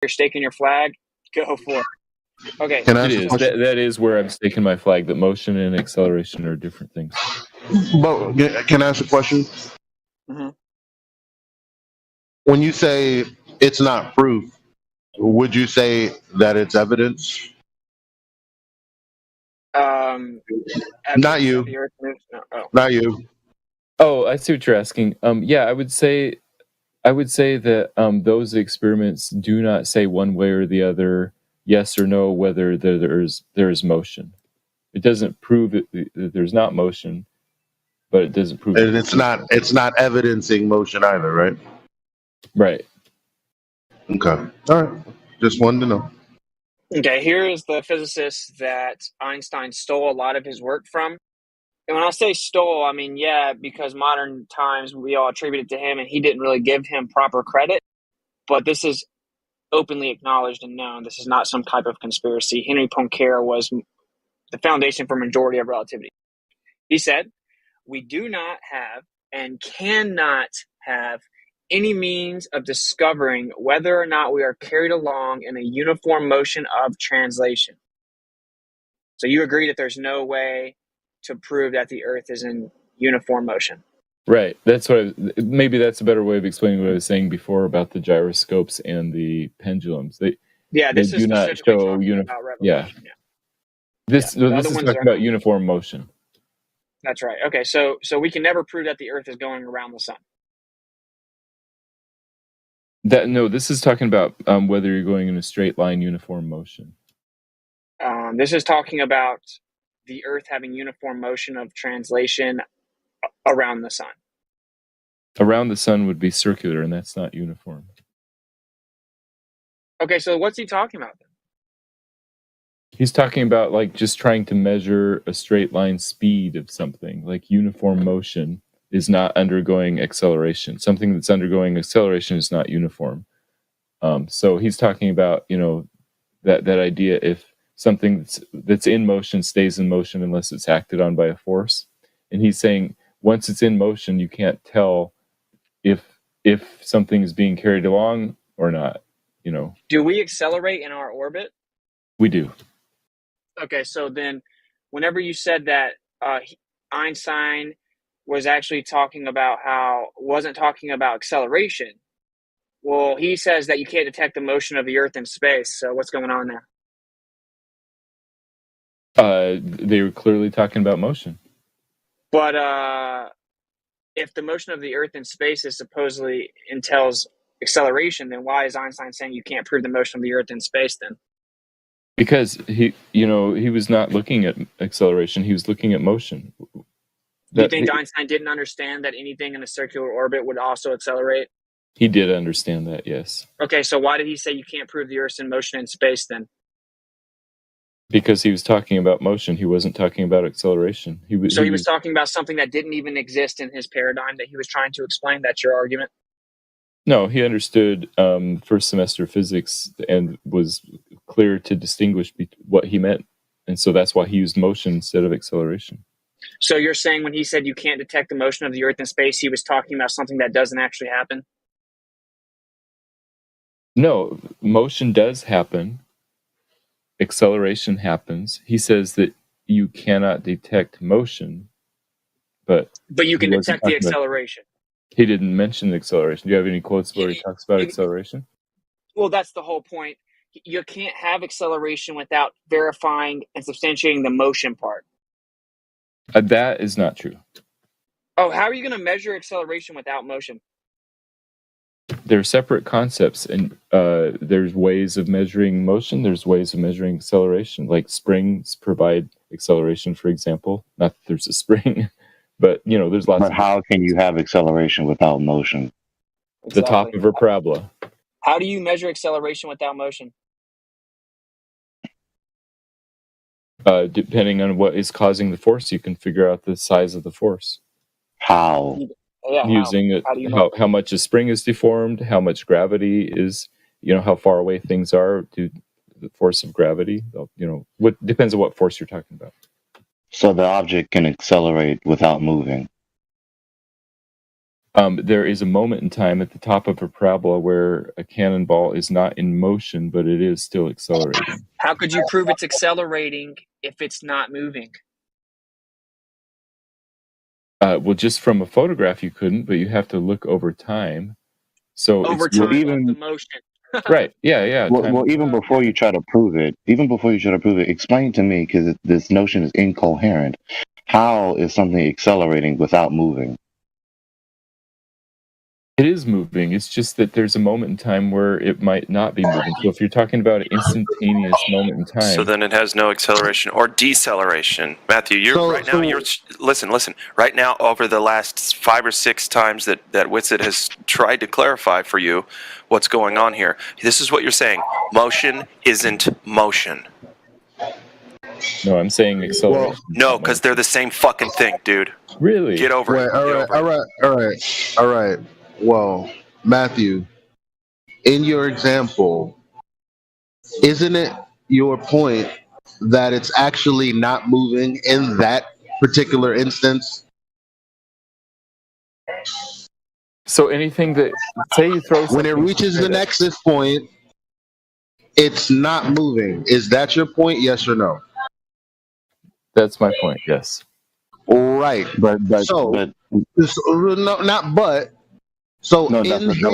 you're staking your flag, go for it. Okay. Can I It ask a is. question? That is where I'm staking my flag, that motion and acceleration are different things. But can I ask a question? Mhm. When you say it's not proof, would you say that it's evidence? Not Evidence that you. the Earth moves. No. Oh. Not you. Oh, I see what you're asking. Yeah, I would say that those experiments do not say one way or the other, yes or no, whether there is motion. It doesn't prove that there's not motion, but it doesn't prove And that it's not evidencing motion either, right? right. Okay. All right. Just wanted to know. Okay, here is the physicist that Einstein stole a lot of his work from. And when I say stole, I mean, yeah, because modern times we all attribute it to him and he didn't really give him proper credit. But this is openly acknowledged and known. This is not some type of conspiracy. Henry Poincaré was the foundation for majority of relativity. He said, "We do not have and cannot have any means of discovering whether or not we are carried along in a uniform motion of translation." So you agree that there's no way to prove that the Earth is in uniform motion. Right. That's what maybe that's a better way of explaining what I was saying before about the gyroscopes and the pendulums. They This is do not specifically show talking uniform. about Yeah. revolution. Yeah. This The this other is ones talking are about not. uniform motion. That's right. Okay, so we can never prove that the Earth is going around the sun. This is talking about whether you're going in a straight line uniform motion. This is talking about the Earth having uniform motion of translation around the sun. Around the sun would be circular, and that's not uniform. Okay, so what's he talking about then? He's talking about like just trying to measure a straight line speed of something. Like uniform motion is not undergoing acceleration. Something that's undergoing acceleration is not uniform. So he's talking about, that idea, if something that's in motion stays in motion unless it's acted on by a force. And he's saying once it's in motion, you can't tell if something is being carried along or not. Do we accelerate in our orbit? We do. Okay, so then whenever you said that Einstein was actually wasn't talking about acceleration, well, he says that you can't detect the motion of the Earth in space. So what's going on there? They were clearly talking about motion. But if the motion of the Earth in space is supposedly entails acceleration, then why is Einstein saying you can't prove the motion of the Earth in space then? Because he was not looking at acceleration; he was looking at motion. Do you think Einstein didn't understand that anything in a circular orbit would also accelerate? He did understand that, yes. Okay, so why did he say you can't prove the Earth's in motion in space then? Because he was talking about motion. He wasn't talking about acceleration. He was talking about something that didn't even exist in his paradigm that he was trying to explain. That's your argument? No, he understood first semester physics and was clear to distinguish what he meant. And so that's why he used motion instead of acceleration. So you're saying when he said you can't detect the motion of the Earth in space, he was talking about something that doesn't actually happen? No, motion does happen. Acceleration happens. He says that you cannot detect motion, but you can detect the acceleration. He didn't mention the acceleration. Do you have any quotes where he talks about acceleration? Well, that's the whole point. You can't have acceleration without verifying and substantiating the motion part. That is not true. Oh, how are you going to measure acceleration without motion? They're separate concepts, and there's ways of measuring motion. There's ways of measuring acceleration, like springs provide acceleration, for example. Not that there's a spring, but there's lots. But how can you have acceleration without motion? Exactly. The top of a parabola. How do you measure acceleration without motion? Depending on what is causing the force, you can figure out the size of the force. How? Yeah, using how much a spring is deformed, how much gravity is, how far away things are to the force of gravity. What depends on what force you're talking about. So the object can accelerate without moving. There is a moment in time at the top of a parabola where a cannonball is not in motion, but it is still accelerating. How could you prove it's accelerating if it's not moving? Well, just from a photograph you couldn't, but you have to look over time. So Over it's time of even the motion. right. Yeah. well, even before you try to prove it, explain to me, because this notion is incoherent. How is something accelerating without moving? It is moving. It's just that there's a moment in time where it might not be moving. So if you're talking about an instantaneous moment in time, So then it has no acceleration or deceleration. Matthew, listen. Right now, over the last 5 or 6 times that Whitsitt has tried to clarify for you what's going on here, this is what you're saying. Motion isn't motion. no, I'm saying acceleration. No, because they're the same fucking thing, dude. Really? Get over Wait, it. Get over it. all right. Well, Matthew, in your example, isn't it your point that it's actually not moving in that particular instance? So anything that, say you throw When it something reaches the straight up- nexus point, it's not moving. Is that your point? Yes or no? That's my point. Yes. Right. But So, no, not but. So No, that was me, not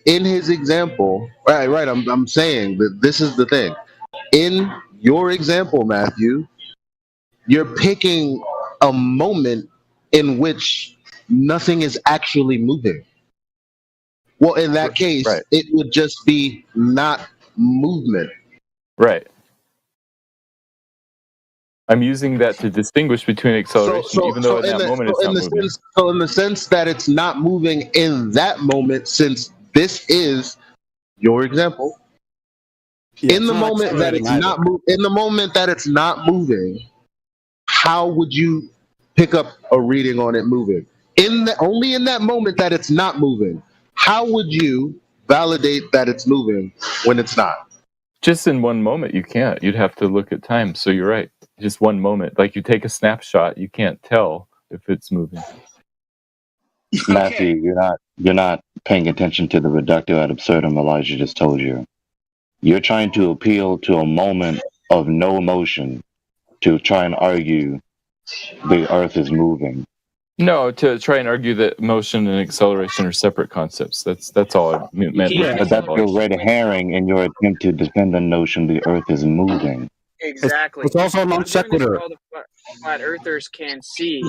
in his example, right. I'm saying that this is the thing. In your example, Matthew, you're picking a moment in which nothing is actually moving. Well, in that case, Right. it would just be not movement. Right. I'm using that to distinguish between acceleration, even though in that moment it's not moving. So in the sense that it's not moving in that moment, since this is your example, in the moment that it's not moving, how would you pick up a reading on it moving? Only in that moment that it's not moving, how would you validate that it's moving when it's not? Just in one moment, you can't. You'd have to look at time. So you're right. Just one moment. Like you take a snapshot, you can't tell if it's moving. Matthew, you're not paying attention to the reductio ad absurdum Elijah just told you. You're trying to appeal to a moment of no motion to try and argue the Earth is moving. No, to try and argue that motion and acceleration are separate concepts. That's all I meant. But that's your red herring in your attempt to defend the notion the Earth is moving. Exactly. It's also a non sequitur. All the flat earthers can see,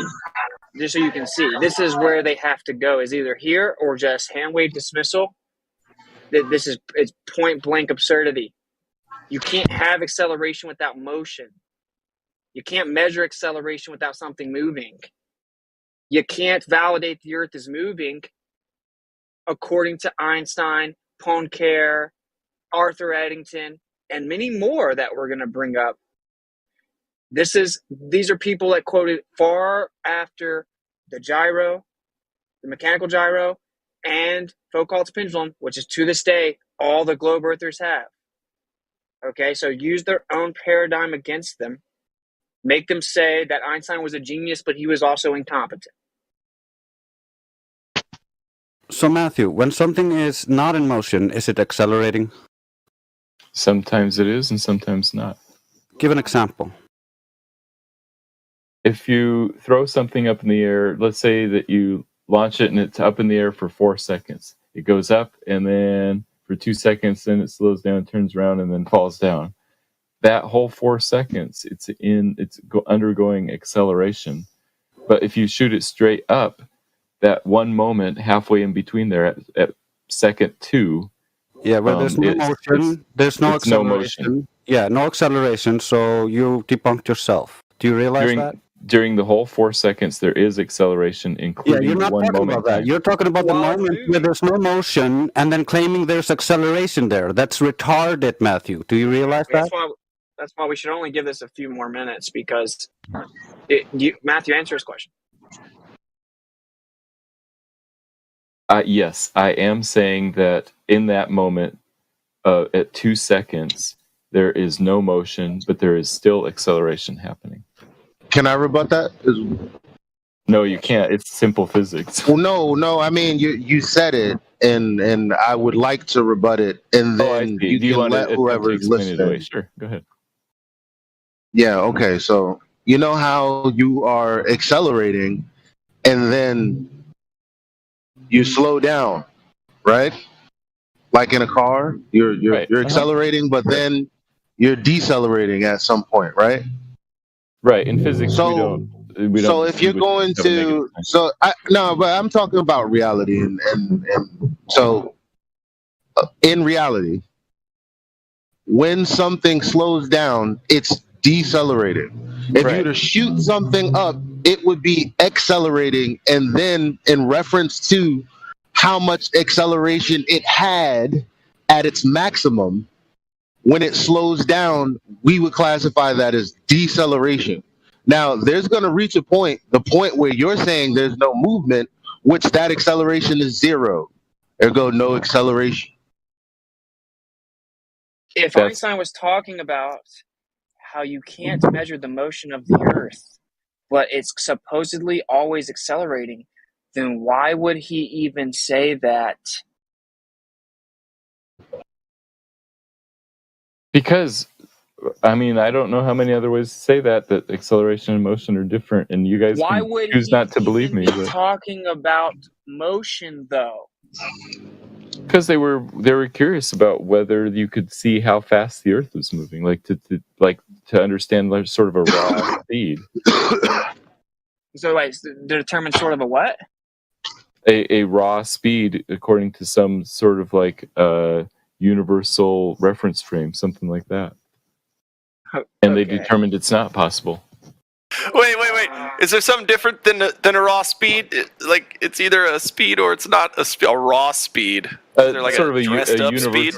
just so you can see. This is where they have to go, is either here or just hand wave dismissal. It's point blank absurdity. You can't have acceleration without motion. You can't measure acceleration without something moving. You can't validate the Earth is moving according to Einstein, Poincare, Arthur Eddington, and many more that we're going to bring up. These are people that quoted far after the gyro, the mechanical gyro, and Foucault's pendulum, which is to this day all the globe earthers have. Okay, so use their own paradigm against them. Make them say that Einstein was a genius, but he was also incompetent. So, Matthew, when something is not in motion, is it accelerating? Sometimes it is and sometimes not. Give an example. If you throw something up in the air, let's say that you launch it and it's up in the air for 4 seconds. It goes up and then for 2 seconds, then it slows down, turns around, and then falls down. That whole 4 seconds, it's undergoing acceleration. But if you shoot it straight up, that one moment halfway in between there at second 2, yeah, well, there's no motion. There's no acceleration. No motion. Yeah, no acceleration. So you debunked yourself. Do you realize that? During the whole 4 seconds, there is acceleration, including you're not one talking moment. About that. You're talking about the moment where there's no motion, and then claiming there's acceleration there. That's retarded, Matthew. Do you realize that? That's why we should only give this a few more minutes, because Matthew, answer his question. Yes, I am saying that in that moment, at 2 seconds, there is no motion, but there is still acceleration happening. Can I rebut that? No, you can't. It's simple physics. Well, no. I mean, you said it, and I would like to rebut it, and Oh, I then see. you Do you can want let to attempt to whoever's explain it away? listening. Sure, go ahead. Yeah. Okay. So you know how you are accelerating, and then you slow down, right? Like in a car, Right. you're accelerating, but then you're decelerating at some point, right? Right. In physics, we So don't so if you're distinguish going have a negative to sign. so I no, but I'm talking about reality, and so in reality, when something slows down, it's decelerating. If you were Right. to shoot something up, it would be accelerating, and then in reference to how much acceleration it had at its maximum, when it slows down, we would classify that as deceleration. Now, there's going to reach a point, the point where you're saying there's no movement, which that acceleration is zero. Ergo, no acceleration. If That's Einstein was talking about how you can't measure the motion of the Earth, but it's supposedly always accelerating, then why would he even say that? because I mean, I don't know how many other ways to say that acceleration and motion are different, and you guys Why can would choose he not to believe even me, be but talking about motion, though? because they were curious about whether you could see how fast the Earth was moving, like to understand like sort of a raw speed, So, like, to determine sort of a what? a raw speed according to some sort of like universal reference frame, something like that. And they Okay. determined it's not possible. Wait. Is there something different than a raw speed? Like it's either a speed or it's not a raw speed. Is there like Sort a of a dressed up speed?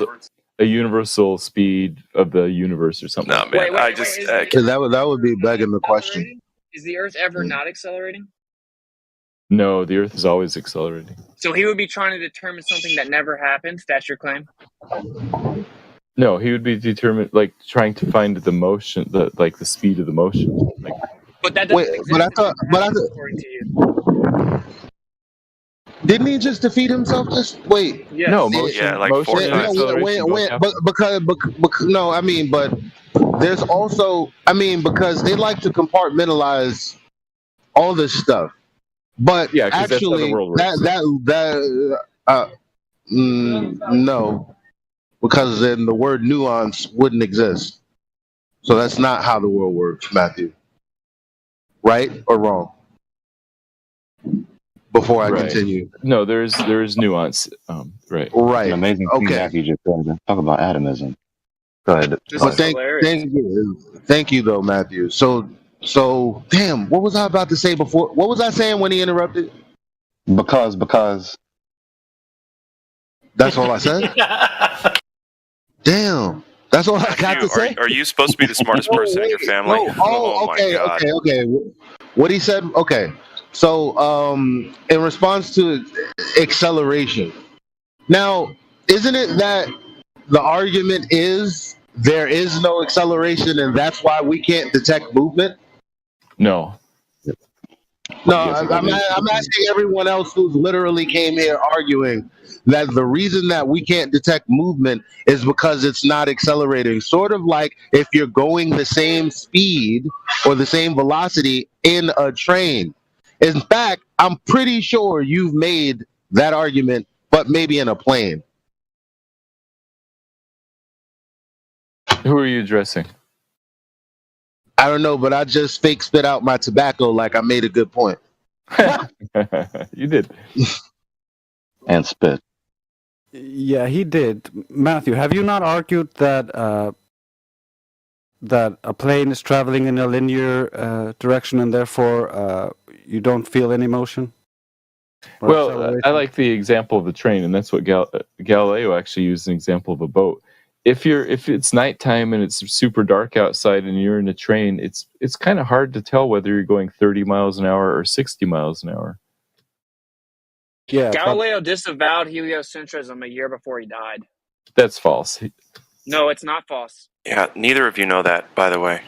universal speed of the universe or something. No, like man. Wait, I is just the Earth That would be begging the question. accelerating? Is the Earth ever not accelerating? No, the Earth is always accelerating. So he would be trying to determine something that never happened. That's your claim? No, he would be determined, like trying to find the motion, the speed of the motion. Like, But that Wait, doesn't but exist. It never happened, according to you. didn't he just defeat himself? Just wait. Yes. no, Yeah, like motion 4 and times. acceleration both happen. No, I mean, but there's also, I mean, because they like to compartmentalize all this stuff, but Yeah, because that's how the actually, world works. no, because then the word nuance wouldn't exist. So that's not how the world works, Matthew. Right or wrong? Before I Right. continue. No, there is nuance. Right. It's Right. an amazing thing Okay. Matthew just said. Talk about atomism. Go ahead. This But is hilarious. thank you though, Matthew. So damn, what was I about to say before? What was I saying when he interrupted? Because That's all I said. Damn, that's all I got to say. Are you supposed to be the smartest person in your family? Oh, my okay, God. okay. What he said. Okay, so in response to acceleration. Now, isn't it that the argument is there is no acceleration, and that's why we can't detect movement? No. No, yes, I'm asking everyone else who's literally came here arguing that the reason that we can't detect movement is because it's not accelerating. Sort of like if you're going the same speed or the same velocity in a train. In fact, I'm pretty sure you've made that argument, but maybe in a plane. Who are you addressing? I don't know, but I just fake spit out my tobacco like I made a good point. You did. and spit. Yeah, he did. Matthew, have you not argued that that a plane is traveling in a linear direction and therefore you don't feel any motion? Well, I like the example of the train, and that's what Galileo actually used an example of a boat. If it's nighttime and it's super dark outside and you're in a train, it's kind of hard to tell whether you're going 30 miles an hour or 60 miles an hour. Yeah, Galileo disavowed heliocentrism a year before he died. That's false. No, it's not false. Yeah, neither of you know that, by the way.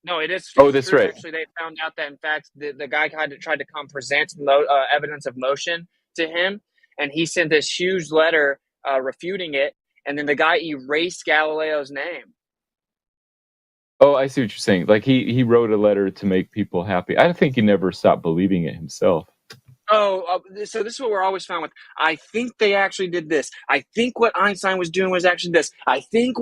No, it is Oh, that's true. right. Actually, they found out that in fact the guy tried to come present evidence of motion to him, and he sent this huge letter refuting it, and then the guy erased Galileo's name. Oh, I see what you're saying. Like he wrote a letter to make people happy. I think he never stopped believing it himself. Oh, so this is what we're always found with. I think they actually did this. I think what Einstein was doing was actually this. I think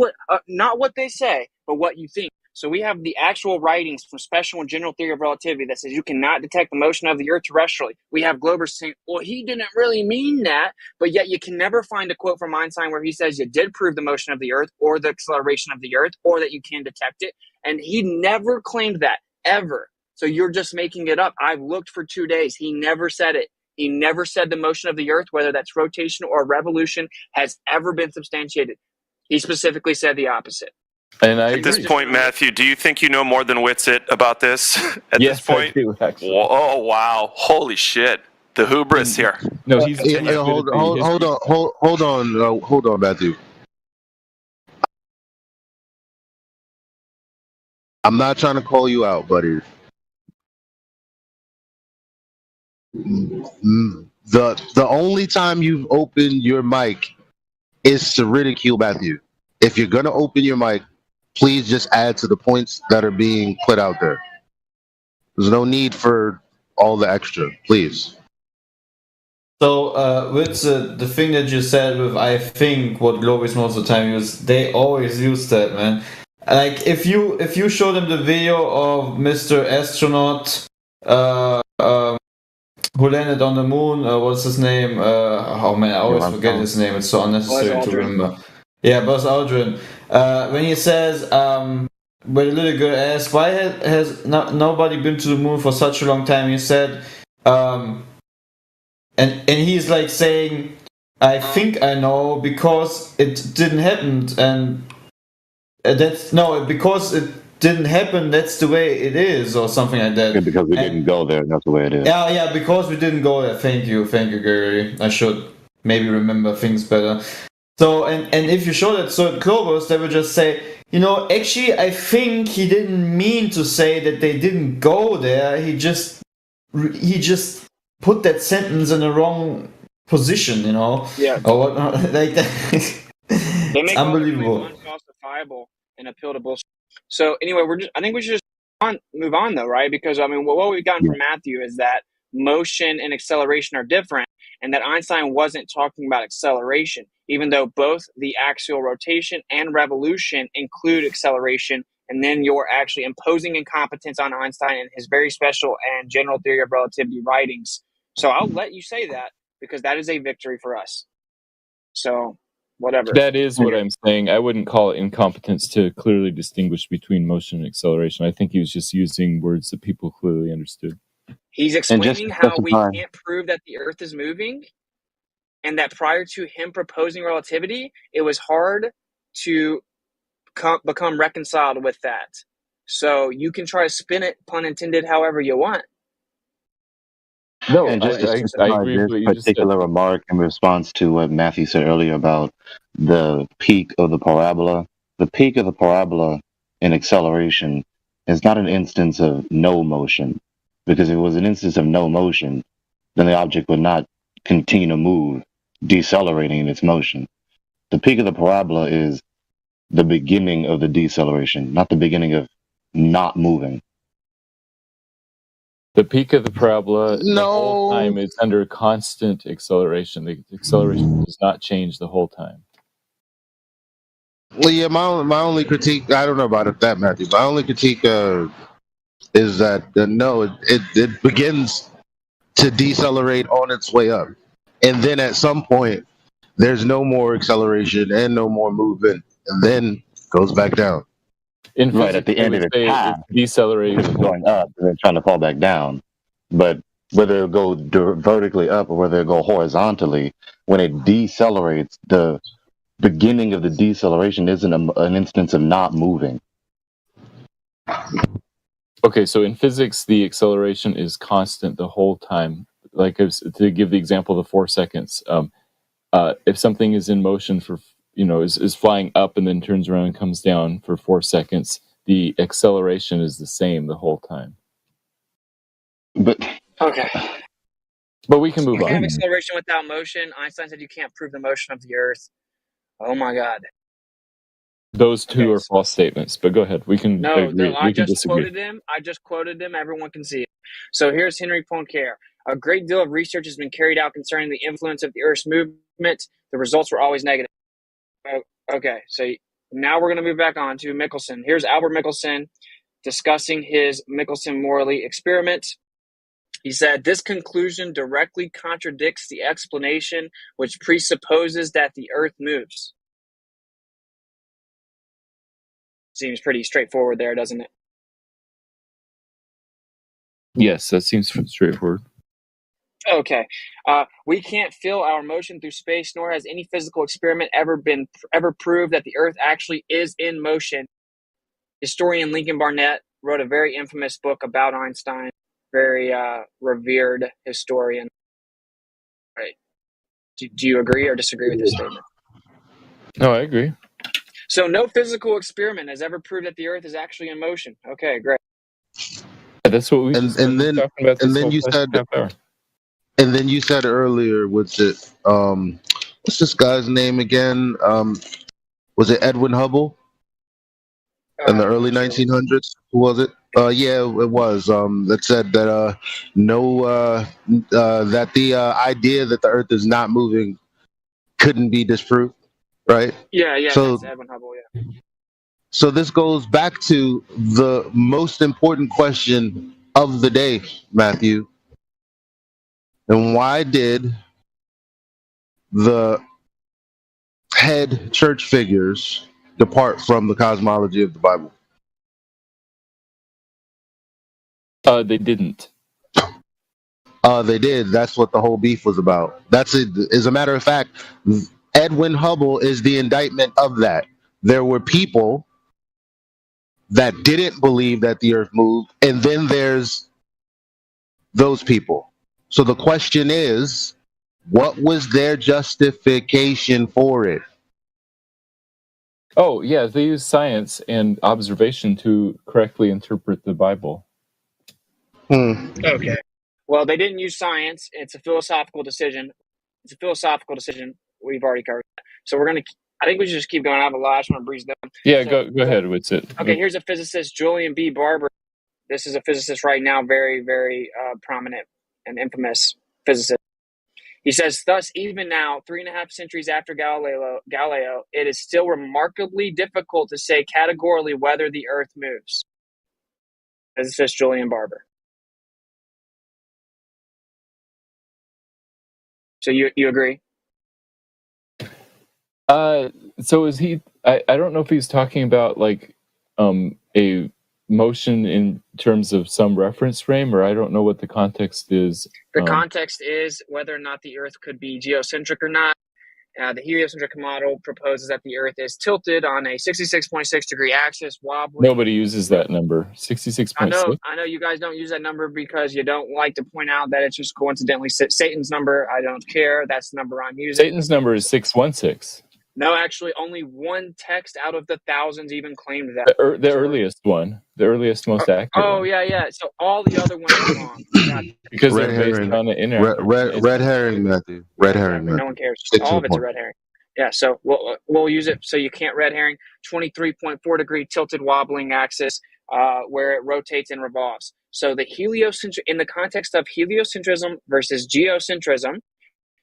not what they say, but what you think. So we have the actual writings from special and general theory of relativity that says you cannot detect the motion of the Earth terrestrially. We have Globers saying, well, he didn't really mean that, but yet you can never find a quote from Einstein where he says you did prove the motion of the Earth or the acceleration of the Earth or that you can detect it. And he never claimed that, ever. So you're just making it up. I've looked for 2 days. He never said it. He never said the motion of the Earth, whether that's rotation or revolution, has ever been substantiated. He specifically said the opposite. And at this point, Matthew, do you think you know more than Whitsitt about this? At yes, this point, I do, actually. Oh wow! Holy shit! The hubris here. No, he's hold on, Matthew. I'm not trying to call you out, buddy. The only time you've opened your mic is to ridicule Matthew. If you're gonna open your mic, please just add to the points that are being put out there. There's no need for all the extra, please. So with the thing that you said with I think what Globis most of the time use, they always use that, man. Like if you show them the video of Mr. Astronaut who landed on the moon, what's his name? Oh man, I always forget his name. It's so unnecessary to remember. Yeah, Buzz Aldrin. When he says, when the little girl asks, why has nobody been to the moon for such a long time? He said, and he's like saying, I think I know because it didn't happen, and because it didn't happen, that's the way it is, or something like that. Yeah, because we didn't go there, that's the way it is. Yeah, because we didn't go there. Thank you, Gary. I should maybe remember things better. So, and if you show that certain Globers, they would just say, actually, I think he didn't mean to say that they didn't go there. He just put that sentence in the wrong position, Yeah. or what, like that. They make unbelievable. Unfalsifiable and appeal to bullshit. So anyway, I think we should just move on though, right? Because I mean, what we've gotten from Matthew is that motion and acceleration are different, and that Einstein wasn't talking about acceleration, even though both the axial rotation and revolution include acceleration. And then you're actually imposing incompetence on Einstein and his very special and general theory of relativity writings. So I'll let you say that because that is a victory for us. So whatever. That is what I'm saying. I wouldn't call it incompetence to clearly distinguish between motion and acceleration. I think he was just using words that people clearly understood. He's explaining how we can't prove that the Earth is moving, and that prior to him proposing relativity, it was hard to become reconciled with that. So you can try to spin it, pun intended, however you want. No, and just I agree with what you just said. Particular remark in response to what Matthew said earlier about the peak of the parabola. The peak of the parabola in acceleration is not an instance of no motion, because if it was an instance of no motion, then the object would not continue to move, decelerating in its motion. The peak of the parabola is the beginning of the deceleration, not the beginning of not moving. The peak of the parabola, the whole time is under constant acceleration. The acceleration does not change the whole time. Well, yeah, my only critique, I don't know about that, Matthew. My only critique is that it begins to decelerate on its way up, and then at some point there's no more acceleration and no more movement, and then goes back down. Right at the end of the path, decelerating, it's going up and then trying to fall back down. But whether it go vertically up or whether it go horizontally, when it decelerates, the beginning of the deceleration isn't an instance of not moving. Okay, so in physics, the acceleration is constant the whole time. Like to give the example of the 4 seconds, if something is in motion for is flying up and then turns around and comes down for 4 seconds, the acceleration is the same the whole time. But Okay. But we can move You can't on. have acceleration without motion. Einstein said you can't prove the motion of the Earth. Oh my God. Those two are false statements, but go ahead. We can agree. I We can just disagree. quoted him. Everyone can see it. So here's Henry Poincaré. A great deal of research has been carried out concerning the influence of the Earth's movement. The results were always negative. Okay, so now we're going to move back on to Michelson. Here's Albert Michelson discussing his Michelson-Morley experiment. He said, this conclusion directly contradicts the explanation which presupposes that the Earth moves. Seems pretty straightforward there, doesn't it? Yes, that seems straightforward. Okay. We can't feel our motion through space, nor has any physical experiment ever proved that the Earth actually is in motion. Historian Lincoln Barnett wrote a very infamous book about Einstein, very revered historian. Right. Do you agree or disagree with this statement? No, I agree. So no physical experiment has ever proved that the Earth is actually in motion. Okay, great. Yeah, that's what we've been talking about this whole half hour. And then you said earlier, what's this guy's name again? Was it Edwin Hubble? In the early 1900s? Who was it? Yeah, it was. That said that that the idea that the Earth is not moving couldn't be disproved, right? Yeah, so, that's Edwin Hubble, yeah. So this goes back to the most important question of the day, Matthew. And why did the head church figures depart from the cosmology of the Bible? They didn't. They did. That's what the whole beef was about. That's it. As a matter of fact, Edwin Hubble is the indictment of that. There were people that didn't believe that the Earth moved, and then there's those people. So the question is, what was their justification for it? Oh, yeah, they use science and observation to correctly interpret the Bible. Okay. Well, they didn't use science. It's a philosophical decision. We've already covered that. So I think we should just keep going. I have a lot. I just want to breeze down. Yeah, go ahead. What's it? Okay, here's a physicist, Julian B. Barber. This is a physicist right now, very, very prominent and infamous physicist. He says, thus, even now, 3.5 centuries after Galileo, it is still remarkably difficult to say categorically whether the Earth moves. Physicist Julian Barber. So you agree? So is he? I don't know if he's talking about like a motion in terms of some reference frame, or I don't know what the context is. The context is whether or not the Earth could be geocentric or not. The heliocentric model proposes that the Earth is tilted on a 66.6 degree axis, wobbling. Nobody uses that number, 66.6. I know you guys don't use that number because you don't like to point out that it's just coincidentally Satan's number. I don't care. That's the number I'm using. Satan's number is 616. No, actually, only one text out of the thousands even claimed that. The earliest one. The earliest, most accurate. Oh, yeah. So all the other ones are wrong. Because they're based on the internet. Red herring, Matthew. Red herring, Matthew. No one cares. All of it's a red herring. Yeah, so we'll use it so you can't red herring. 23.4 degree tilted wobbling axis where it rotates and revolves. So the in the context of heliocentrism versus geocentrism,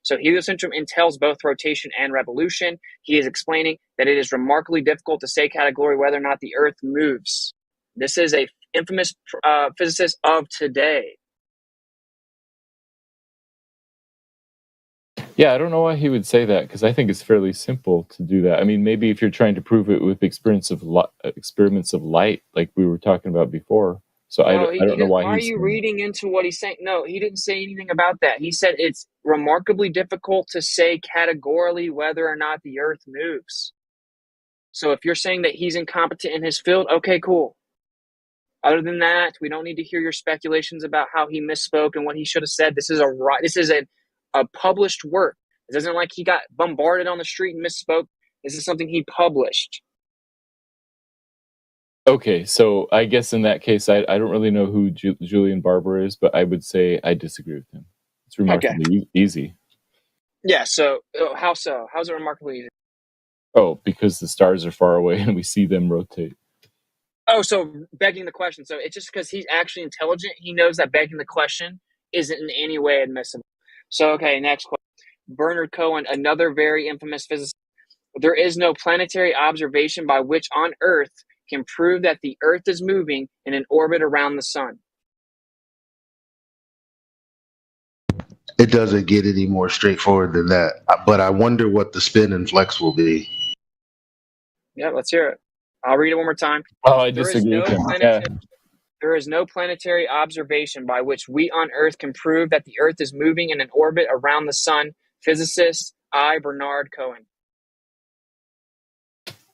so heliocentrism entails both rotation and revolution. He is explaining that it is remarkably difficult to say categorically whether or not the Earth moves. This is a infamous physicist of today. Yeah, I don't know why he would say that, because I think it's fairly simple to do that. I mean, maybe if you're trying to prove it with experiments of light, like we were talking about before. So I don't know why. Why are you reading into what he's saying? No, he didn't say anything about that. He said it's remarkably difficult to say categorically whether or not the Earth moves. So if you're saying that he's incompetent in his field, okay, cool. Other than that, we don't need to hear your speculations about how he misspoke and what he should have said. This is a published work. It isn't like he got bombarded on the street and misspoke. This is something he published. Okay, so I guess in that case, I don't really know who Julian Barber is, but I would say I disagree with him. It's remarkably easy. Yeah, so how so? How's it remarkably easy? Oh, because the stars are far away and we see them rotate. Oh, so begging the question. So it's just because he's actually intelligent, he knows that begging the question isn't in any way admissible. So, okay, next question. Bernard Cohen, another very infamous physicist. There is no planetary observation by which on Earth can prove that the Earth is moving in an orbit around the sun. It doesn't get any more straightforward than that. But I wonder what the spin and flex will be. Yeah, let's hear it. I'll read it one more time. Oh, I disagree with him. There is no planetary observation by which we on Earth can prove that the Earth is moving in an orbit around the sun. Physicist I. Bernard Cohen.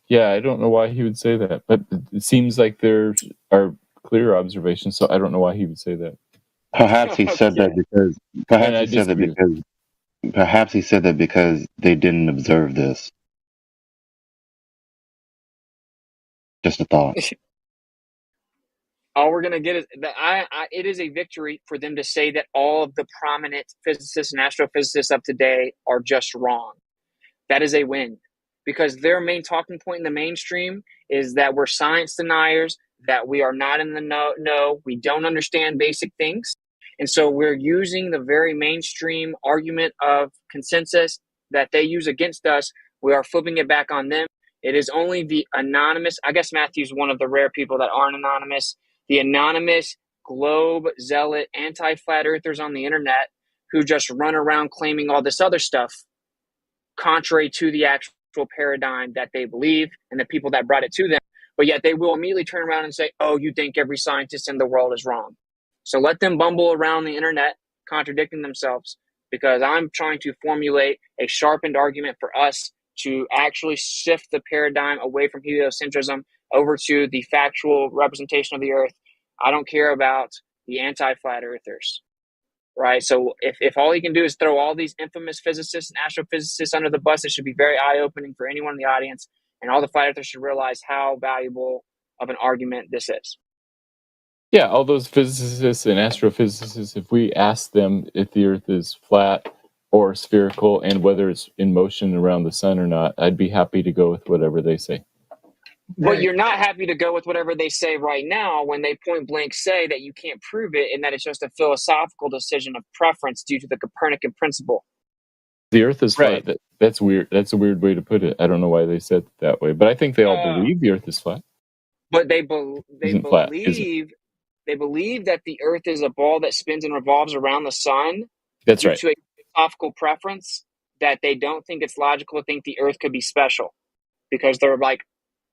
Yeah, I don't know why he would say that, but it seems like there are clear observations, so I don't know why he would say that. Perhaps he said that because perhaps he said that because they didn't observe this. Just a thought. All we're going to get is that it is a victory for them to say that all of the prominent physicists and astrophysicists of today are just wrong. That is a win, because their main talking point in the mainstream is that we're science deniers, that we are not in the know, we don't understand basic things. And so we're using the very mainstream argument of consensus that they use against us. We are flipping it back on them. It is only the anonymous, I guess Matthew's one of the rare people that aren't anonymous, the anonymous globe zealot anti-flat earthers on the internet who just run around claiming all this other stuff contrary to the actual paradigm that they believe and the people that brought it to them. But yet they will immediately turn around and say, oh, you think every scientist in the world is wrong. So let them bumble around the internet contradicting themselves, because I'm trying to formulate a sharpened argument for us to actually shift the paradigm away from heliocentrism over to the factual representation of the Earth. I don't care about the anti-flat earthers, right? So if all he can do is throw all these infamous physicists and astrophysicists under the bus, it should be very eye-opening for anyone in the audience, and all the flat earthers should realize how valuable of an argument this is. Yeah, all those physicists and astrophysicists, if we ask them if the Earth is flat or spherical and whether it's in motion around the sun or not, I'd be happy to go with whatever they say. But you're not happy to go with whatever they say right now when they point blank say that you can't prove it and that it's just a philosophical decision of preference due to the Copernican principle. The Earth is flat. Right. That's weird. That's a weird way to put it. I don't know why they said it that way, but I think they all believe the Earth is flat. But they believe that the Earth is a ball that spins and revolves around the sun. That's right. To a philosophical preference that they don't think it's logical to think the Earth could be special because they're like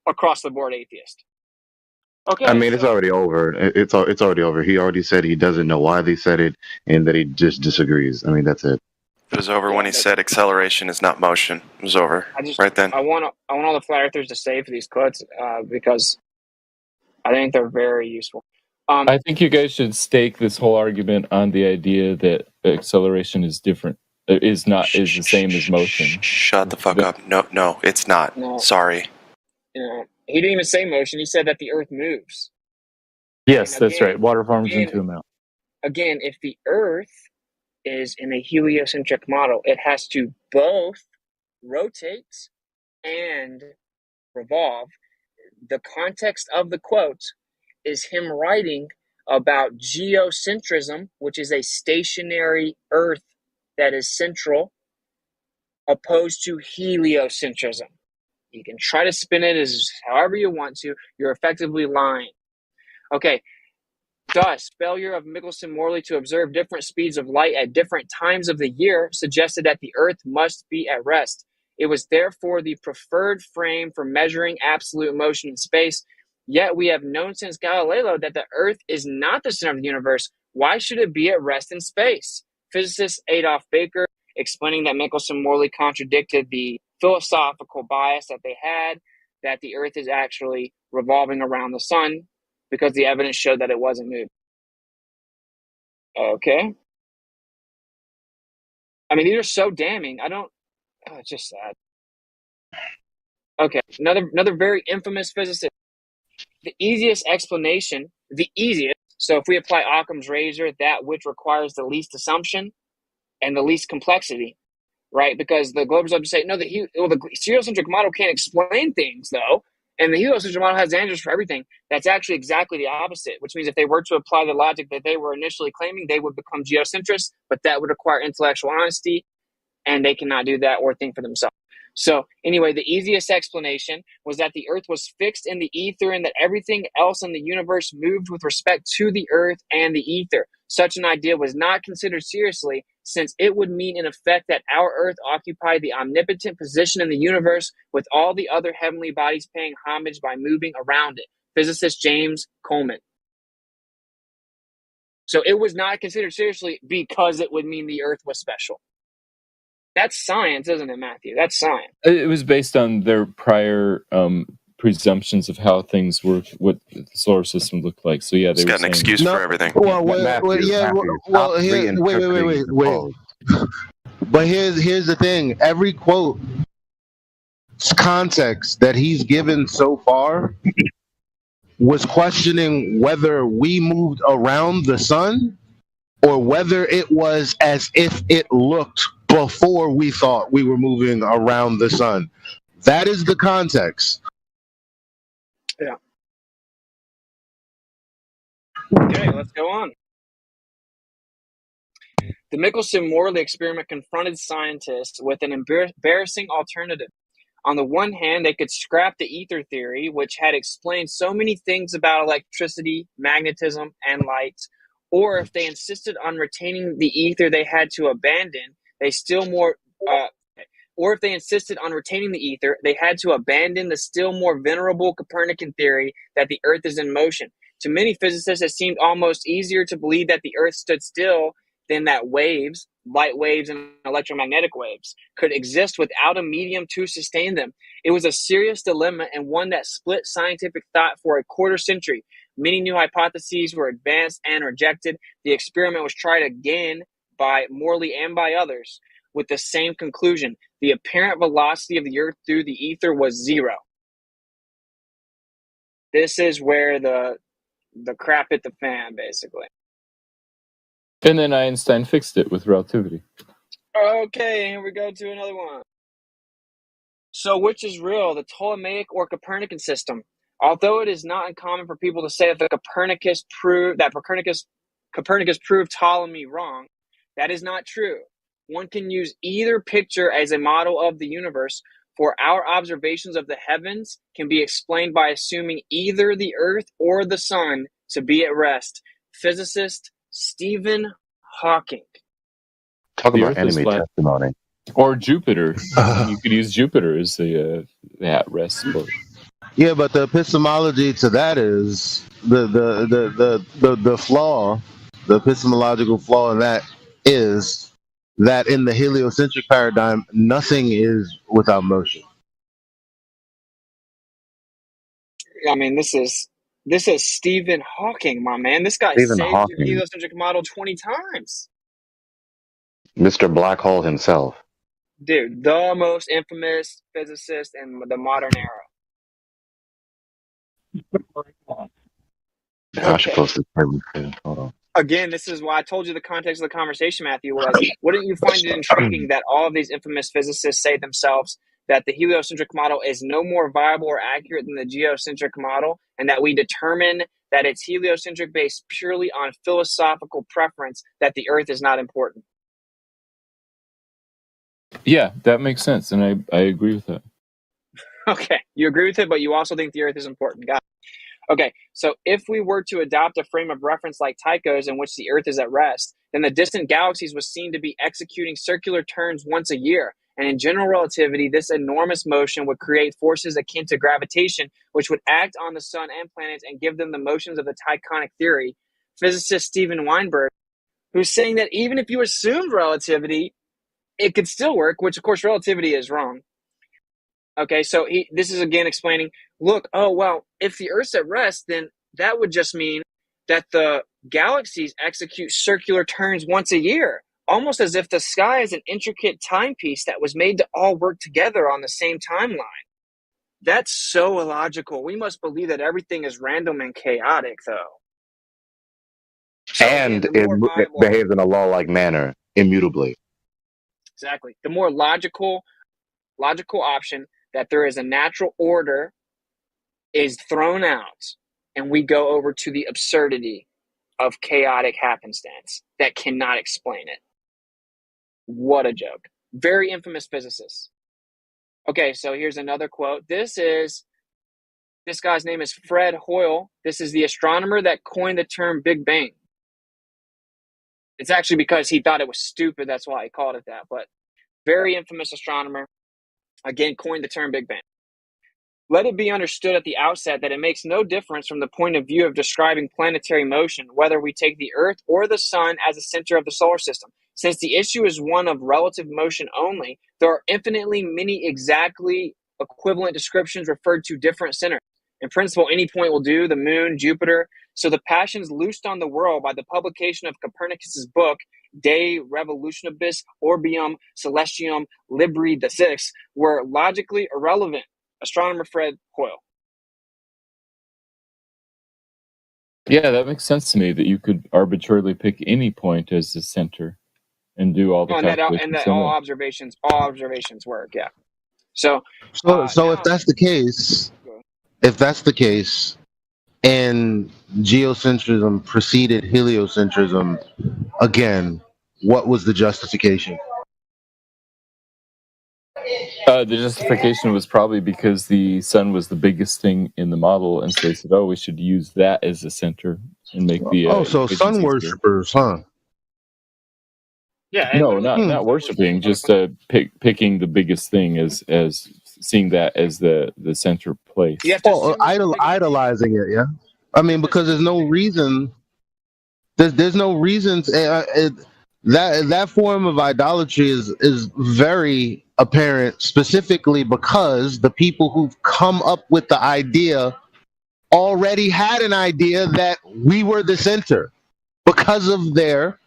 across the board atheist. Okay. I mean, it's already over. It's already over. He already said he doesn't know why they said it and that he just disagrees. I mean, that's it. It was over when he said acceleration is not motion. It was over right then. I want all the flat earthers to save these quotes because I think they're very useful. I think you guys should stake this whole argument on the idea that acceleration is different. Is the same as motion. Shut the fuck up. No, it's not. No. Sorry. Yeah. He didn't even say motion. He said that the Earth moves. Yes, again, that's right. Water forms into a mountain. Again, if the Earth is in a heliocentric model, it has to both rotate and revolve. The context of the quote is him writing about geocentrism, which is a stationary Earth that is central, opposed to heliocentrism. You can try to spin it as however you want to. You're effectively lying. Okay. Thus, failure of Michelson-Morley to observe different speeds of light at different times of the year suggested that the Earth must be at rest. It was therefore the preferred frame for measuring absolute motion in space. Yet we have known since Galileo that the Earth is not the center of the universe. Why should it be at rest in space? Physicist Adolf Baker, explaining that Michelson-Morley contradicted the philosophical bias that they had, that the Earth is actually revolving around the sun, because the evidence showed that it wasn't moving. Okay. I mean, these are so damning. It's just sad. Okay, another very infamous physicist. The easiest explanation, so if we apply Occam's razor, that which requires the least assumption and the least complexity, right? Because the globers love to say, no, the heliocentric model can't explain things, though. And the heliocentric model has answers for everything. That's actually exactly the opposite, which means if they were to apply the logic that they were initially claiming, they would become geocentrists, but that would require intellectual honesty, and they cannot do that or think for themselves. So anyway, the easiest explanation was that the Earth was fixed in the ether and that everything else in the universe moved with respect to the Earth and the ether. Such an idea was not considered seriously, since it would mean in effect that our Earth occupied the omnipotent position in the universe, with all the other heavenly bodies paying homage by moving around it. Physicist James Coleman. So it was not considered seriously because it would mean the Earth was special. That's science, isn't it, Matthew? That's science. It was based on their prior presumptions of how things work, what the solar system looked like. So yeah, they got an excuse for everything. Well, wait. But here's the thing. Every quote context that he's given so far was questioning whether we moved around the sun or whether it was as if it looked before we thought we were moving around the sun. That is the context. Yeah. Okay, let's go on. The Michelson-Morley experiment confronted scientists with an embarrassing alternative. On the one hand, they could scrap the ether theory, which had explained so many things about electricity, magnetism, and light, or if they insisted on retaining the ether, they had to abandon the still more venerable Copernican theory that the Earth is in motion. To many physicists, it seemed almost easier to believe that the Earth stood still than that waves, light waves and electromagnetic waves, could exist without a medium to sustain them. It was a serious dilemma and one that split scientific thought for a quarter century. Many new hypotheses were advanced and rejected. The experiment was tried again by Morley and by others with the same conclusion. The apparent velocity of the Earth through the ether was zero. This is where the crap hit the fan, basically. And then Einstein fixed it with relativity. Okay, here we go to another one. So which is real, the Ptolemaic or Copernican system? Although it is not uncommon for people to say that Copernicus proved Ptolemy wrong, that is not true. One can use either picture as a model of the universe, for our observations of the heavens can be explained by assuming either the Earth or the Sun to be at rest. Physicist Stephen Hawking. Talk about enemy testimony. Or Jupiter. You could use Jupiter as the at-rest spot. Yeah, but the epistemology to that is the flaw, the epistemological flaw in that is that in the heliocentric paradigm, nothing is without motion. I mean, this is Stephen Hawking, my man. This guy saved the heliocentric model 20 times. Mr. Black Hole himself. Dude, the most infamous physicist in the modern era. Gosh, supposed to hold on. Again, this is why I told you the context of the conversation, Matthew, was wouldn't you find it intriguing that all of these infamous physicists say themselves that the heliocentric model is no more viable or accurate than the geocentric model, and that we determine that it's heliocentric based purely on philosophical preference, that the Earth is not important? Yeah, that makes sense, and I agree with that. Okay, you agree with it, but you also think the Earth is important. Got it. Okay, so if we were to adopt a frame of reference like Tycho's in which the Earth is at rest, then the distant galaxies was seen to be executing circular turns once a year. And in general relativity, this enormous motion would create forces akin to gravitation, which would act on the sun and planets and give them the motions of the Tychonic theory. Physicist Steven Weinberg, who's saying that even if you assumed relativity, it could still work, which of course relativity is wrong. Okay, so this is again explaining, look, if the Earth's at rest, then that would just mean that the galaxies execute circular turns once a year, almost as if the sky is an intricate timepiece that was made to all work together on the same timeline. That's so illogical. We must believe that everything is random and chaotic, though. So, and again, it behaves in a law-like manner, immutably. Exactly. The more logical option that there is a natural order is thrown out, and we go over to the absurdity of chaotic happenstance that cannot explain it. What a joke. Very infamous physicist. Okay, so here's another quote. This guy's name is Fred Hoyle. This is the astronomer that coined the term Big Bang. It's actually because he thought it was stupid. That's why he called it that. But very infamous astronomer, again, coined the term Big Bang. Let it be understood at the outset that it makes no difference from the point of view of describing planetary motion, whether we take the Earth or the Sun as a center of the solar system. Since the issue is one of relative motion only, there are infinitely many exactly equivalent descriptions referred to different centers. In principle, any point will do, the moon, Jupiter. So the passions loosed on the world by the publication of Copernicus's book, De Revolutionibus Orbium Celestium Libri VI, were logically irrelevant. Astronomer Fred Hoyle. Yeah, that makes sense to me that you could arbitrarily pick any point as the center and do all the calculations. And that all observations work, yeah. So if that's the case, and geocentrism preceded heliocentrism, again, what was the justification? The justification was probably because the sun was the biggest thing in the model, and so they said, "Oh, we should use that as the center and make the." So sun worshippers, huh? Yeah. No, not worshiping, just picking the biggest thing as seeing that as the center place. Idolizing it, yeah. I mean, because there's no reason. There's no reasons. That form of idolatry is very apparent, specifically because the people who've come up with the idea already had an idea that we were the center because of their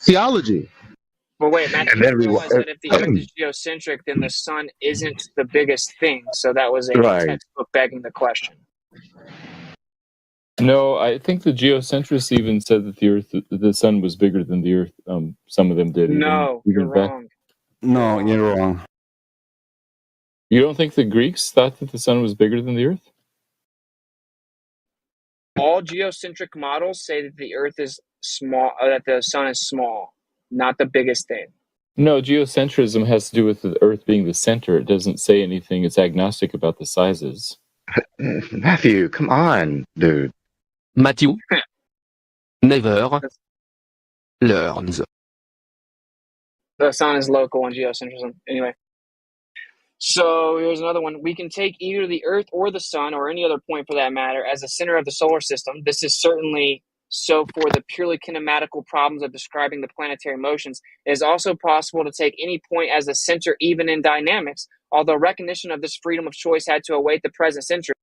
theology. But wait, Matt, you realize that if the Earth is geocentric, then the sun isn't the biggest thing. So that was a textbook begging the question. No, I think the geocentrists even said that the sun was bigger than the Earth. Some of them did. No, you're wrong. No, you're wrong. You don't think the Greeks thought that the sun was bigger than the Earth? All geocentric models say that the Earth is small, that the sun is small, not the biggest thing. No, geocentrism has to do with the Earth being the center. It doesn't say anything. It's agnostic about the sizes. Matthew, come on, dude. Matthew, never learns. The sun is local in geocentrism. Anyway. So here's another one. We can take either the Earth or the sun, or any other point for that matter, as the center of the solar system. This is certainly so for the purely kinematical problems of describing the planetary motions. It is also possible to take any point as the center even in dynamics, although recognition of this freedom of choice had to await the present century.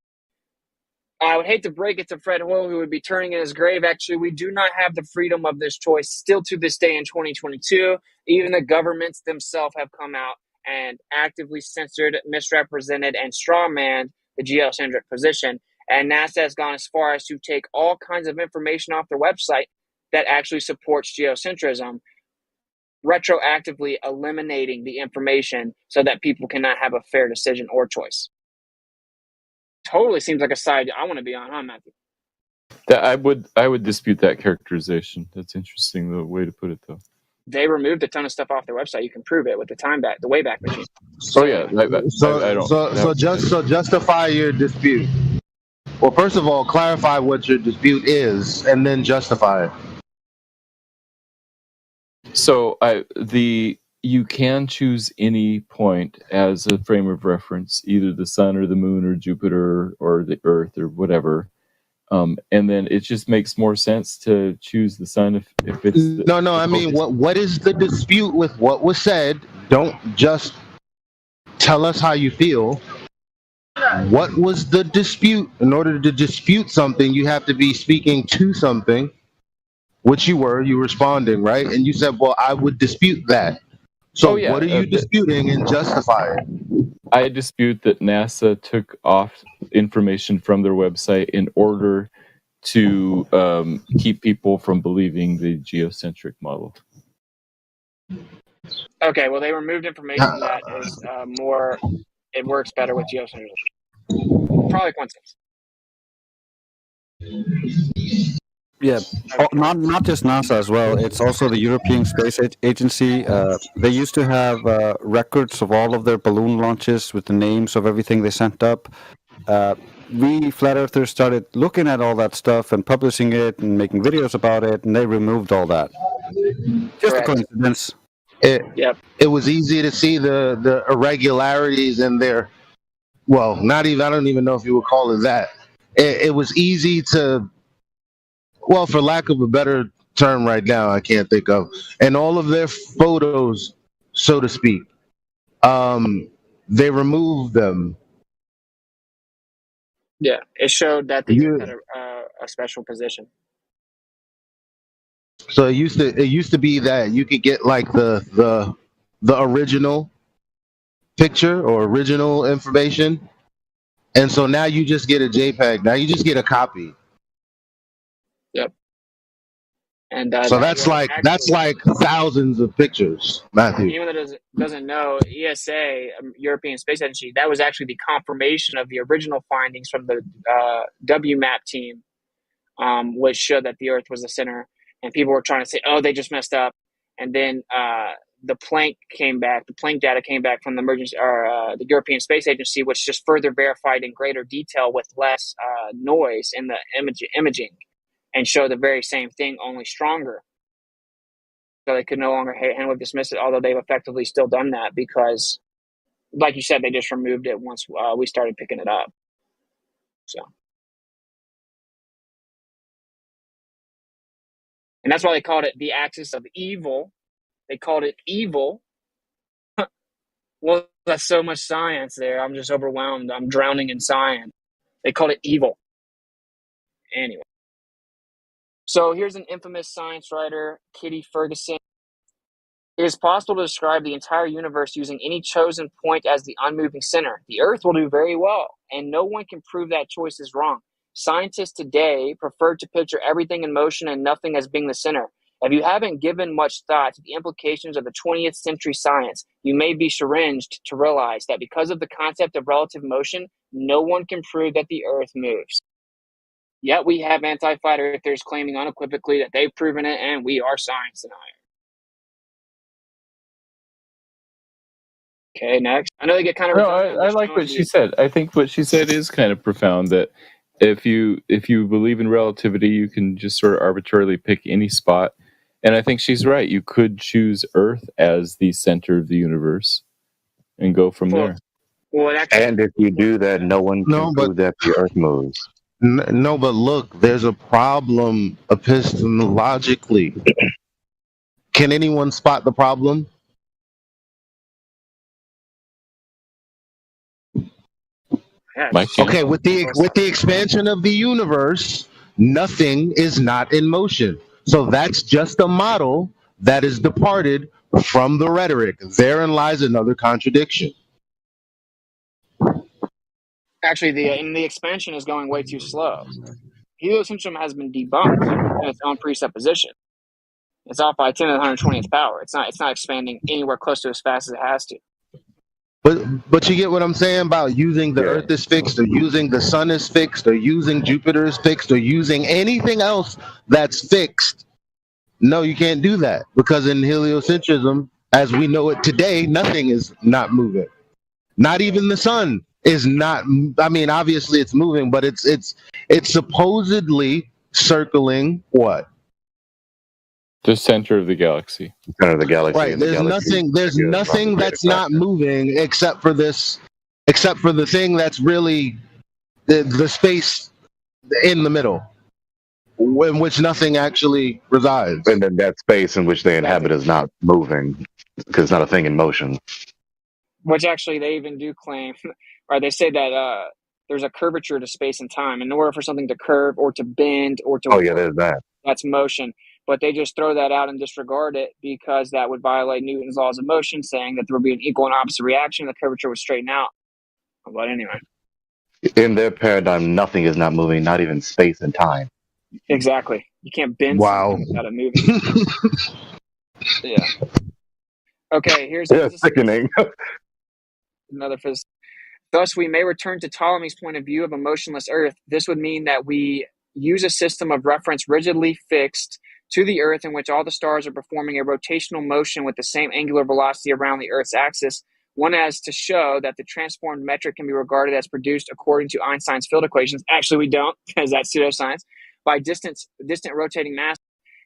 I would hate to break it to Fred Hoyle, who would be turning in his grave. Actually, we do not have the freedom of this choice still to this day in 2022. Even the governments themselves have come out and actively censored, misrepresented, and strawmanned the geocentric position. And NASA has gone as far as to take all kinds of information off their website that actually supports geocentrism, retroactively eliminating the information so that people cannot have a fair decision or choice. Totally seems like a side I want to be on, huh, Matthew? I would dispute that characterization. That's interesting, the way to put it, though. They removed a ton of stuff off their website. You can prove it with the Wayback Machine. So justify your dispute. Well, first of all, clarify what your dispute is, and then justify it. So you can choose any point as a frame of reference, either the sun or the moon or Jupiter or the Earth or whatever. And then it just makes more sense to choose the sun if it's... I mean, what is the dispute with what was said? Don't just tell us how you feel. What was the dispute? In order to dispute something, you have to be speaking to something, which you were responding, right? And you said, well, I would dispute that. So what are you disputing and justifying? I dispute that NASA took off information from their website in order to keep people from believing the geocentric model. Okay, well, they removed information that is more. It works better with geocentrism. Probably coincidence. Yeah, not just NASA as well. It's also the European Space Agency. They used to have records of all of their balloon launches with the names of everything they sent up. We flat earthers started looking at all that stuff and publishing it and making videos about it, and they removed all that. Just Correct. a coincidence. It was easy to see the irregularities in their. Well, not even. I don't even know if you would call it that. It was easy to. Well, for lack of a better term right now, I can't think of. And all of their photos, so to speak, they removed them. Yeah, it showed that the Earth had a special position. So it used to be that you could get like the original picture or original information, and so now you just get a JPEG. Now you just get a copy. Yep. And so that's like thousands of pictures, Matthew. Anyone that doesn't know, ESA, European Space Agency, that was actually the confirmation of the original findings from the WMAP team, which showed that the Earth was the center. And people were trying to say, "Oh, they just messed up." And then the Planck came back. The Planck data came back from the European Space Agency, which just further verified in greater detail with less noise in the imaging, and showed the very same thing, only stronger. So they could no longer handle dismiss it, although they've effectively still done that because, like you said, they just removed it once we started picking it up. So, and that's why they called it the axis of evil. They called it evil. Well, that's so much science there. I'm just overwhelmed. I'm drowning in science. They called it evil. Anyway. So here's an infamous science writer, Kitty Ferguson. It is possible to describe the entire universe using any chosen point as the unmoving center. The Earth will do very well, and no one can prove that choice is wrong. Scientists today prefer to picture everything in motion and nothing as being the center. If you haven't given much thought to the implications of the 20th century science, you may be chagrined to realize that because of the concept of relative motion, no one can prove that the Earth moves. Yet we have anti-flat earthers claiming unequivocally that they've proven it, and we are science deniers. Okay, next. I know they get kind of. No, I like what she said. I think what she said is kind of profound. That if you believe in relativity, you can just sort of arbitrarily pick any spot. And I think she's right. You could choose Earth as the center of the universe and go from there. Well, and if you do that, no one can prove that the Earth moves. No, but look, there's a problem epistemologically. Can anyone spot the problem? Okay, with the expansion of the universe, nothing is not in motion. So that's just a model that is departed from the rhetoric. Therein lies another contradiction. Actually, the expansion is going way too slow. Heliocentrism has been debunked in its own presupposition. It's off by 10 to the 120th power. It's not expanding anywhere close to as fast as it has to. But you get what I'm saying about using the Earth is fixed, or using the Sun is fixed, or using Jupiter is fixed, or using anything else that's fixed. No, you can't do that, because in heliocentrism, as we know it today, nothing is not moving. Not even the sun is not. I mean, obviously it's moving, but it's supposedly circling what? The center of the galaxy. Center of the galaxy. Right. There's nothing that's not moving except for the thing that's really the space in the middle, in which nothing actually resides. And then that space in which they inhabit is not moving because it's not a thing in motion. Which actually they even do claim, or they say that there's a curvature to space and time. In order for something to curve or to bend or to there's that. That's motion. but they just throw that out and disregard it because that would violate Newton's laws of motion, saying that there would be an equal and opposite reaction, the curvature would straighten out. But anyway. In their paradigm, nothing is not moving, not even space and time. Exactly. You can't bend something without it moving. Yeah. Okay, here's sickening. Another physicist. Thus, we may return to Ptolemy's point of view of a motionless Earth. This would mean that we use a system of reference rigidly fixed to the Earth in which all the stars are performing a rotational motion with the same angular velocity around the Earth's axis. One as to show that the transformed metric can be regarded as produced according to Einstein's field equations. Actually, we don't, because that's pseudoscience. By distant rotating mass.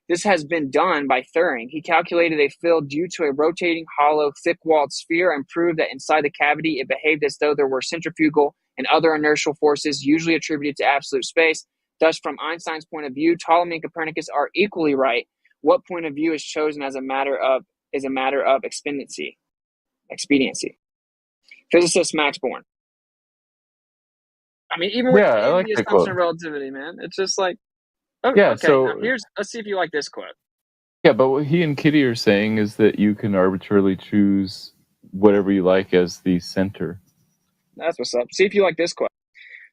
This has been done by Thuring. He calculated a field due to a rotating, hollow, thick-walled sphere and proved that inside the cavity it behaved as though there were centrifugal and other inertial forces usually attributed to absolute space. Thus, from Einstein's point of view, Ptolemy and Copernicus are equally right. What point of view is chosen as a matter of expediency. Physicist Max Born. I mean, even with the assumption of relativity, man, it's just like, so let's see if you like this quote. Yeah, but what he and Kitty are saying is that you can arbitrarily choose whatever you like as the center. That's what's up. See if you like this quote.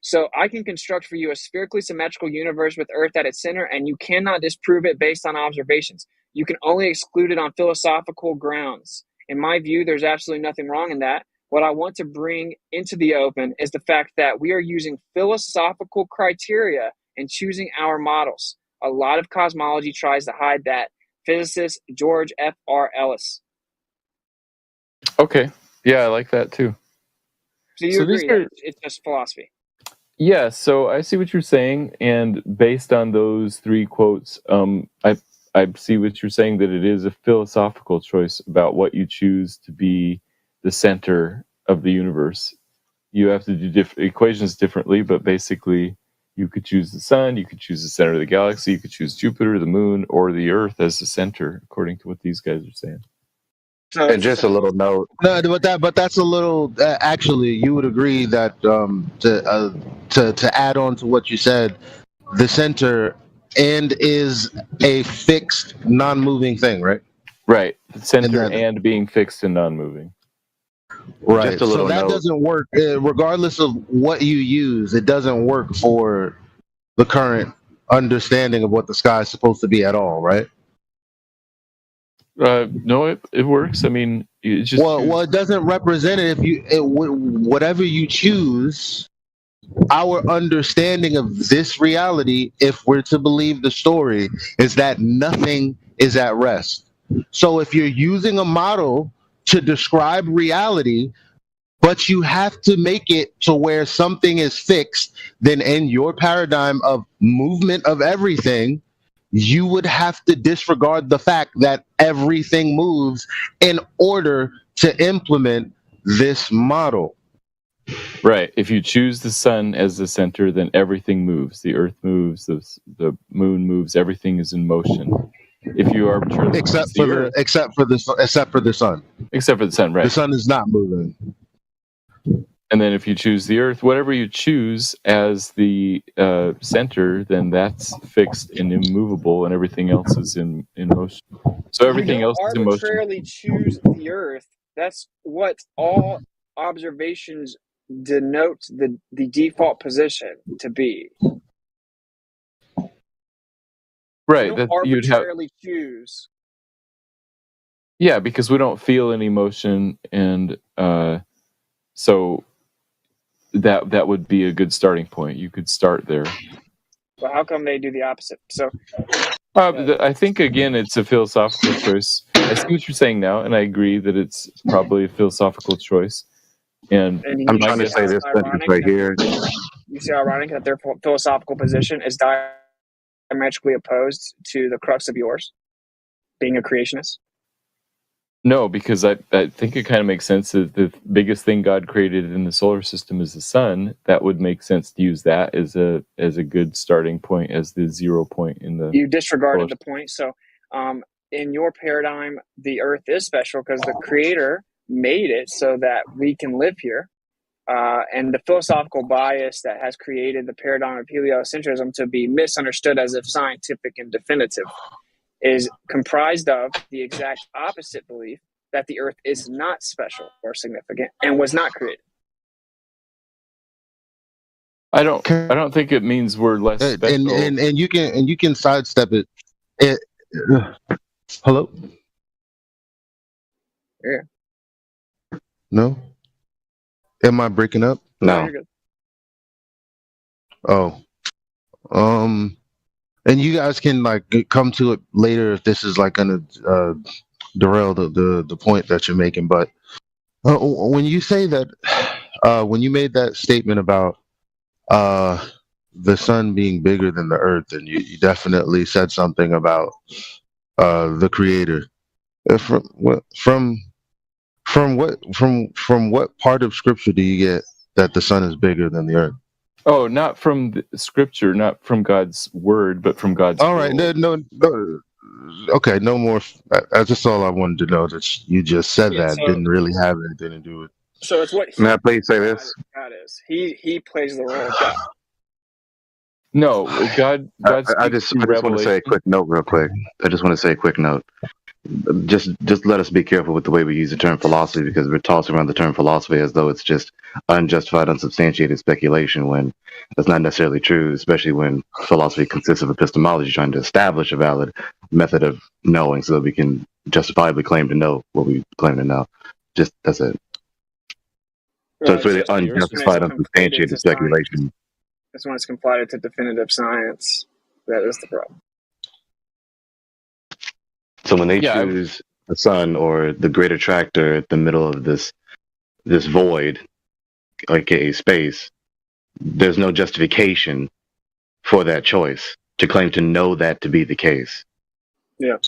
So I can construct for you a spherically symmetrical universe with Earth at its center, and you cannot disprove it based on observations. You can only exclude it on philosophical grounds. In my view, there's absolutely nothing wrong in that. What I want to bring into the open is the fact that we are using philosophical criteria in choosing our models. A lot of cosmology tries to hide that. Physicist George F.R. Ellis. Okay. Yeah, I like that too. So you agree that it's just philosophy? Yeah, so I see what you're saying, and based on those three quotes, I see what you're saying, that it is a philosophical choice about what you choose to be the center of the universe. You have to do equations differently, but basically you could choose the sun, you could choose the center of the galaxy, you could choose Jupiter, the moon, or the Earth as the center, according to what these guys are saying. So and just a little note. No, but that's a little. Actually, you would agree that to add on to what you said, the center and is a fixed, non-moving thing, right? Right. The center and being fixed and non-moving. Right. So that doesn't work, regardless of what you use. It doesn't work for the current understanding of what the sky is supposed to be at all, right? No, it works. I mean, it just well, it doesn't represent it. Whatever you choose, our understanding of this reality, if we're to believe the story, is that nothing is at rest. So if you're using a model to describe reality, but you have to make it to where something is fixed, then in your paradigm of movement of everything, you would have to disregard the fact that everything moves in order to implement this model. Right. If you choose the sun as the center, then everything moves. The Earth moves, the moon moves, everything is in motion. If you arbitrarily except for the sun. Except for the sun, right. The sun is not moving. And then if you choose the Earth, whatever you choose as the center, then that's fixed and immovable, and everything else is in motion. So everything else is in motion. You arbitrarily choose the Earth. That's what all observations denote the default position to be. Right. You don't arbitrarily choose. Yeah, because we don't feel any motion, and so that would be a good starting point. You could start there. But how come they do the opposite? So I think, again, it's a philosophical choice. I see what you're saying now, and I agree that it's probably a philosophical choice. And I'm trying to say this sentence right here. You see how ironic that their philosophical position is diametrically opposed to the crux of yours, being a creationist? No, because I think it kind of makes sense that the biggest thing God created in the solar system is the sun. That would make sense to use that as a good starting point, as the 0 point in the. You disregarded the point. So, in your paradigm, the Earth is special because the Creator made it so that we can live here. And the philosophical bias that has created the paradigm of heliocentrism to be misunderstood as if scientific and definitive. is comprised of the exact opposite belief that the Earth is not special or significant and was not created. I don't think it means we're less special. And you can sidestep it. Hello? Yeah. No? Am I breaking up? No. You're good. Oh. And you guys can like come to it later if this is like gonna derail the point that you're making. But when you say that, when you made that statement about the sun being bigger than the earth, and you definitely said something about the creator. From what part of scripture do you get that the sun is bigger than the earth? Oh, not from the scripture, not from God's word, but from God's all right, no, okay, no more. That's all I wanted to know. That you just said that didn't really have anything to do with. So it's what. May I please say this? God is. He plays the role of God. No, God. I just want to say a quick note, real quick. I just want to say a quick note. Just let us be careful with the way we use the term philosophy, because we're tossing around the term philosophy as though it's just unjustified, unsubstantiated speculation, when that's not necessarily true, especially when philosophy consists of epistemology, trying to establish a valid method of knowing so that we can justifiably claim to know what we claim to know. Just that's it. So it's really unjustified, unsubstantiated speculation. That's when it's complied to definitive science. That is the problem. So when they choose the sun or the great attractor at the middle of this void, aka space, there's no justification for that choice to claim to know that to be the case. Yeah.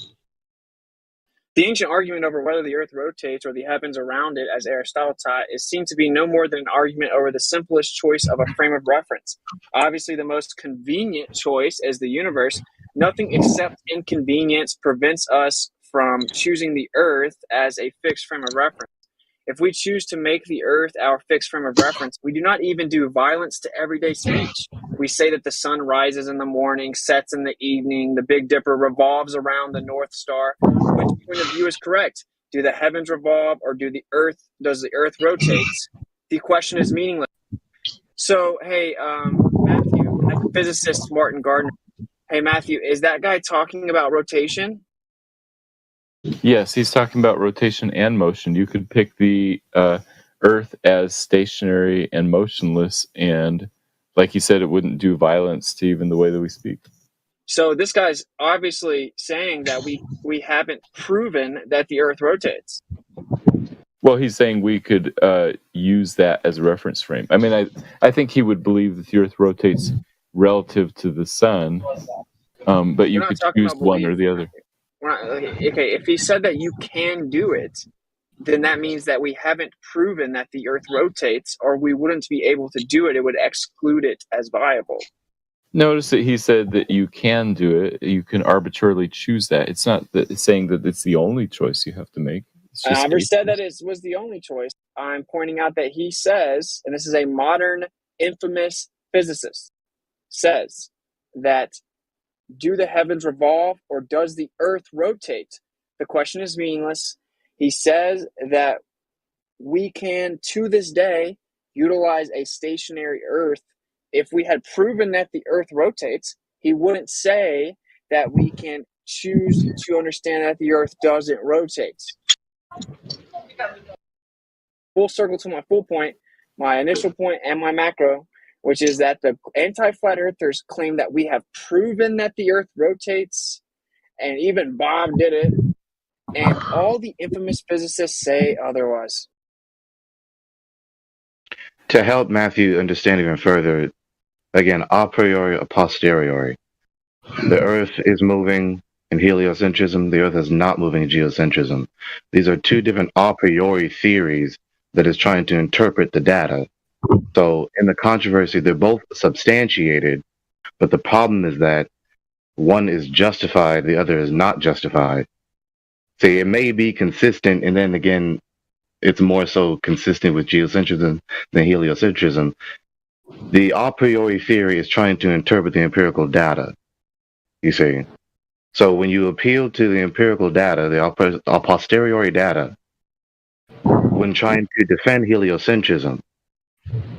The ancient argument over whether the earth rotates or the heavens around it, as Aristotle taught, is seen to be no more than an argument over the simplest choice of a frame of reference. Obviously, the most convenient choice is the universe. Nothing except inconvenience prevents us from choosing the earth as a fixed frame of reference. If we choose to make the earth our fixed frame of reference, we do not even do violence to everyday speech. We say that the sun rises in the morning, sets in the evening, the Big Dipper revolves around the North Star. Which point of view is correct? Do the heavens revolve, or does the earth rotate? The question is meaningless. So, hey, Matthew, physicist Martin Gardner. Hey, Matthew, is that guy talking about rotation? Yes, he's talking about rotation and motion. You could pick the Earth as stationary and motionless, and like you said, it wouldn't do violence to even the way that we speak. So this guy's obviously saying that we haven't proven that the Earth rotates. Well, he's saying we could use that as a reference frame. I mean, I think he would believe that the Earth rotates relative to the sun, but you could choose one or the other. Okay, if he said that you can do it, then that means that we haven't proven that the Earth rotates, or we wouldn't be able to do it. It would exclude it as viable. Notice that he said that you can do it. You can arbitrarily choose that. It's not saying that it's the only choice you have to make. I never said that it was the only choice. I'm pointing out that he says, and this is a modern, infamous physicist, says that do the heavens revolve or does the earth rotate? The question is meaningless. He says that we can, to this day, utilize a stationary earth. If we had proven that the earth rotates, he wouldn't say that we can choose to understand that the earth doesn't rotate. Full circle to my full point, my initial point, and my macro, which is that the anti-flat earthers claim that we have proven that the earth rotates, and even Bob did it, and all the infamous physicists say otherwise. To help Matthew understand even further, again, a priori, a posteriori. The earth is moving in heliocentrism, the earth is not moving in geocentrism. These are two different a priori theories that is trying to interpret the data. So in the controversy, they're both substantiated, but the problem is that one is justified, the other is not justified. See, it may be consistent, and then again, it's more so consistent with geocentrism than heliocentrism. The a priori theory is trying to interpret the empirical data, you see. So when you appeal to the empirical data, the a posteriori data, when trying to defend heliocentrism,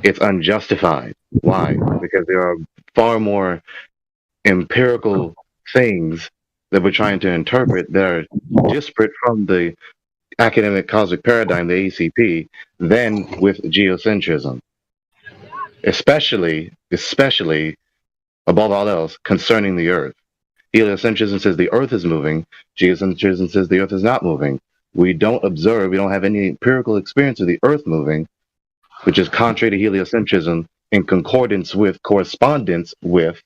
it's unjustified. Why? Because there are far more empirical things that we're trying to interpret that are disparate from the academic cosmic paradigm, the ACP, than with geocentrism. Especially above all else, concerning the Earth. Heliocentrism says the Earth is moving. Geocentrism says the Earth is not moving. We don't observe, we don't have any empirical experience of the Earth moving, which is contrary to heliocentrism in correspondence with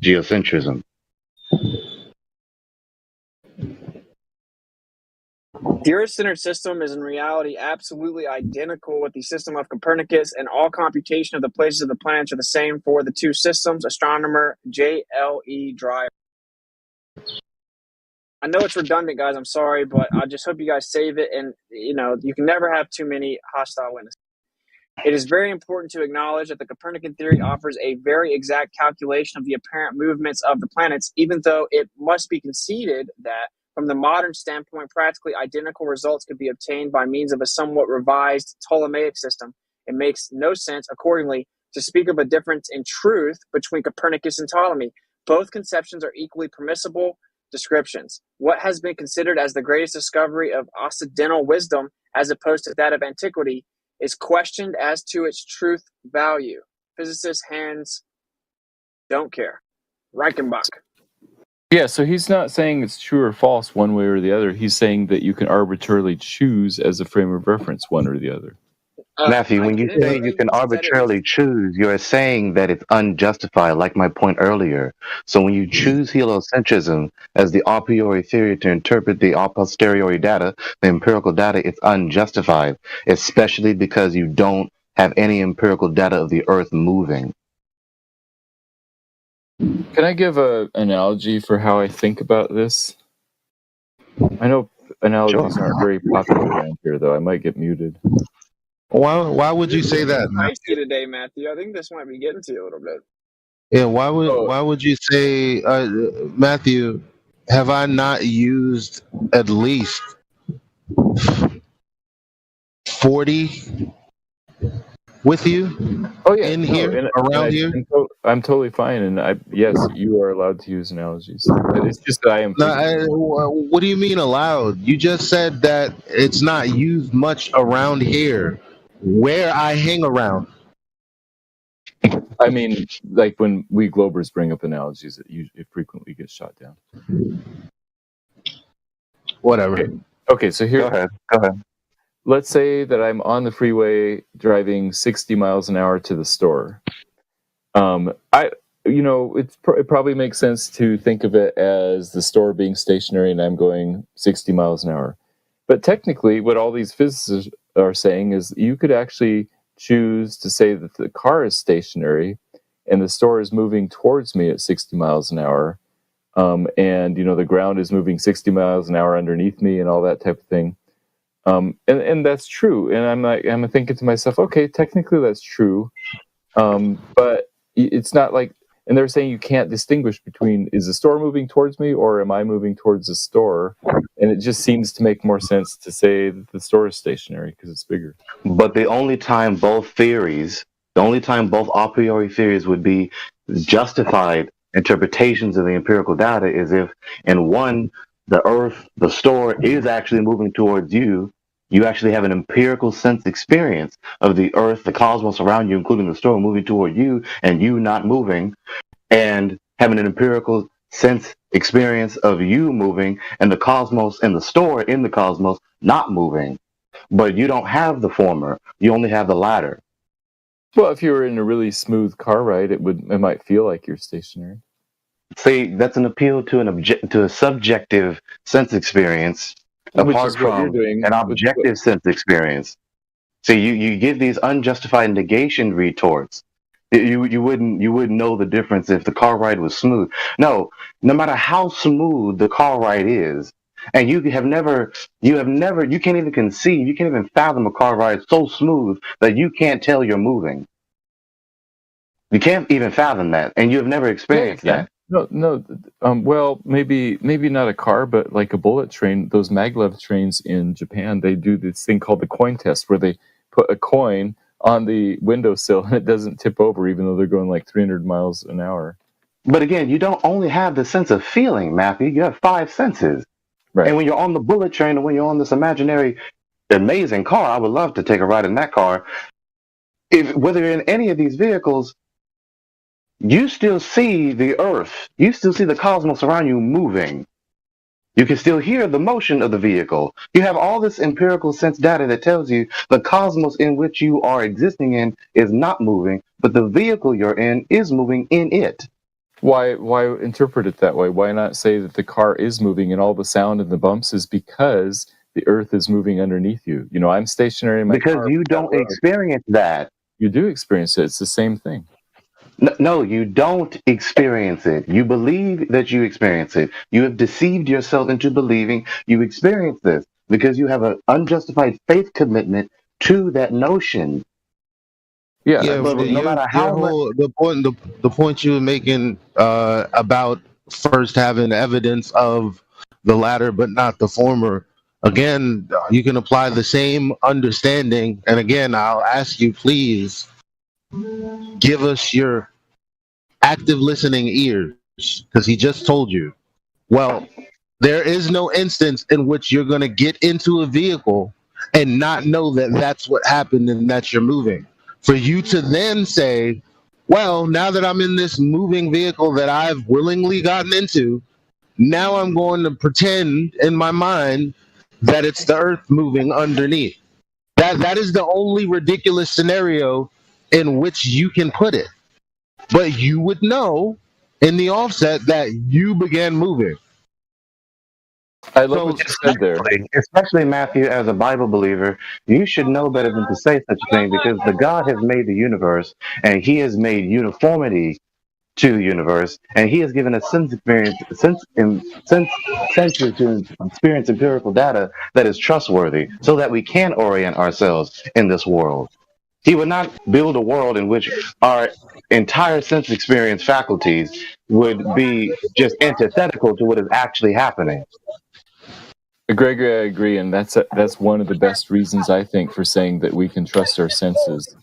geocentrism. The Earth-centered system is in reality absolutely identical with the system of Copernicus, and all computation of the places of the planets are the same for the two systems. Astronomer J.L.E. Dreyer. I know it's redundant, guys. I'm sorry, but I just hope you guys save it. And, you can never have too many hostile witnesses. It is very important to acknowledge that the Copernican theory offers a very exact calculation of the apparent movements of the planets, even though it must be conceded that, from the modern standpoint, practically identical results could be obtained by means of a somewhat revised ptolemaic system. It makes no sense, accordingly, to speak of a difference in truth between Copernicus and Ptolemy. Both conceptions are equally permissible descriptions. What has been considered as the greatest discovery of Occidental wisdom, as opposed to that of antiquity, is questioned as to its truth value. Physicist Hans don't care. Reichenbach. Yeah, so he's not saying it's true or false one way or the other. He's saying that you can arbitrarily choose as a frame of reference one or the other. Matthew, when you say you can arbitrarily choose, you're saying that it's unjustified, like my point earlier. So when you choose heliocentrism as the a priori theory to interpret the a posteriori data, the empirical data, it's unjustified, especially because you don't have any empirical data of the Earth moving. Can I give an analogy for how I think about this? I know analogies aren't very popular around here, though. I might get muted. Why would you say that, Matthew? Today, Matthew, I think this might be getting to you a little bit. Yeah, why would you say, Matthew? Have I not used at least 40 with you? Oh yeah, here, around here. I'm totally fine, and yes, you are allowed to use analogies. It's just that I am. What do you mean allowed? You just said that it's not used much around here, where I hang around. I mean, like when we Globers bring up analogies, it frequently gets shot down. Whatever. Okay, so here. Go ahead. Let's say that I'm on the freeway driving 60 miles an hour to the store. It probably makes sense to think of it as the store being stationary and I'm going 60 miles an hour. But technically, what all these physicists are saying is you could actually choose to say that the car is stationary and the store is moving towards me at 60 miles an hour. And the ground is moving 60 miles an hour underneath me and all that type of thing. And that's true. And I'm thinking to myself, okay, technically that's true. But it's not like, and they're saying you can't distinguish between, is the store moving towards me or am I moving towards the store? And it just seems to make more sense to say that the store is stationary because it's bigger. But the only time both a priori theories would be justified interpretations of the empirical data is if in one, the Earth, the store is actually moving towards you. You actually have an empirical sense experience of the Earth, the cosmos around you, including the store moving toward you and you not moving, and having an empirical sense experience of you moving and the cosmos and the store in the cosmos not moving. But you don't have the former. You only have the latter. Well, if you were in a really smooth car ride, it might feel like you're stationary. See, that's an appeal to a subjective sense experience apart from an objective sense experience. See, you give these unjustified negation retorts. You wouldn't know the difference if the car ride was smooth. No matter how smooth the car ride is, and you can't even conceive, you can't even fathom a car ride so smooth that you can't tell you're moving. You can't even fathom that, and you have never experienced that. No. Well, maybe not a car, but like a bullet train. Those maglev trains in Japan, they do this thing called the coin test, where they put a coin on the windowsill and it doesn't tip over, even though they're going like 300 miles an hour. But again, you don't only have the sense of feeling, Matthew. You have 5 senses. Right. And when you're on the bullet train, or when you're on this imaginary, amazing car, I would love to take a ride in that car. Whether you're in any of these vehicles, you still see the Earth. You still see the cosmos around you moving. You can still hear the motion of the vehicle. You have all this empirical sense data that tells you the cosmos in which you are existing in is not moving, but the vehicle you're in is moving in it. Why interpret it that way? Why not say that the car is moving and all the sound and the bumps is because the Earth is moving underneath you? You know, I'm stationary in my car. Because you don't experience that. You do experience it. It's the same thing. No, you don't experience it. You believe that you experience it. You have deceived yourself into believing you experience this because you have an unjustified faith commitment to that notion. Yeah, but no matter how the point you were making about first having evidence of the latter but not the former. Again, you can apply the same understanding, and again, I'll ask you, please give us your active listening ears, because he just told you. Well, there is no instance in which you're going to get into a vehicle and not know that that's what happened and that you're moving. For you to then say, well, now that I'm in this moving vehicle that I've willingly gotten into, now I'm going to pretend in my mind that it's the Earth moving underneath. That is the only ridiculous scenario in which you can put it. But you would know in the offset that you began moving. I love what you said there. Especially, Matthew, as a Bible believer, you should know better than to say such a thing, because the God has made the universe and he has made uniformity to the universe, and he has given us senses to experience empirical data that is trustworthy so that we can orient ourselves in this world. He would not build a world in which our entire sense experience faculties would be just antithetical to what is actually happening. Gregory, I agree, and that's one of the best reasons, I think, for saying that we can trust our senses.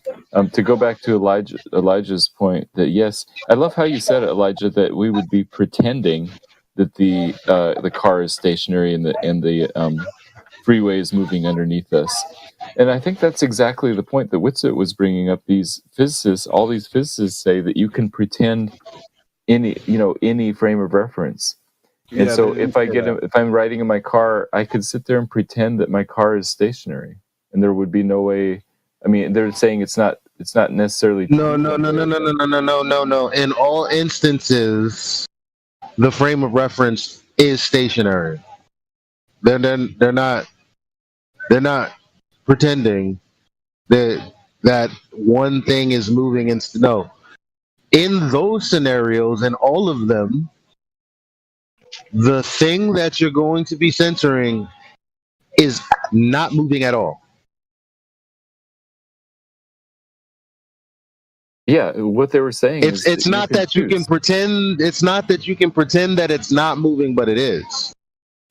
To go back to Elijah's point, that yes, I love how you said it, Elijah, that we would be pretending that the car is stationary and the freeway is moving underneath us. And I think that's exactly the point that Whitsitt was bringing up. All these physicists say that you can pretend any frame of reference. And so if I'm riding in my car, I could sit there and pretend that my car is stationary, and there would be no way. I mean, they're saying it's not necessarily true. No. In all instances, the frame of reference is stationary. They're not pretending that one thing is moving. No, in those scenarios, in all of them, the thing that you're going to be censoring is not moving at all. Yeah, what they were saying it's not that you can pretend. It's not that you can pretend that it's not moving, but it is.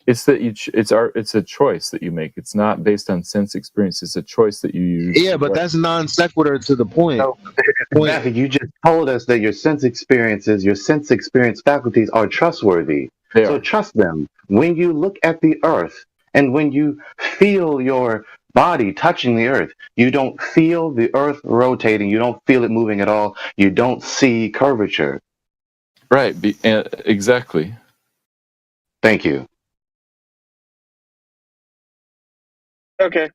It's that it's a choice that you make. It's not based on sense experience. It's a choice that you use. Yeah, but that's non sequitur to the point. No, Matthew, you just told us that your sense experience faculties are trustworthy. So trust them. When you look at the Earth and when you feel your body touching the Earth, you don't feel the Earth rotating. You don't feel it moving at all. You don't see curvature. Right. Exactly. Thank you. Okay.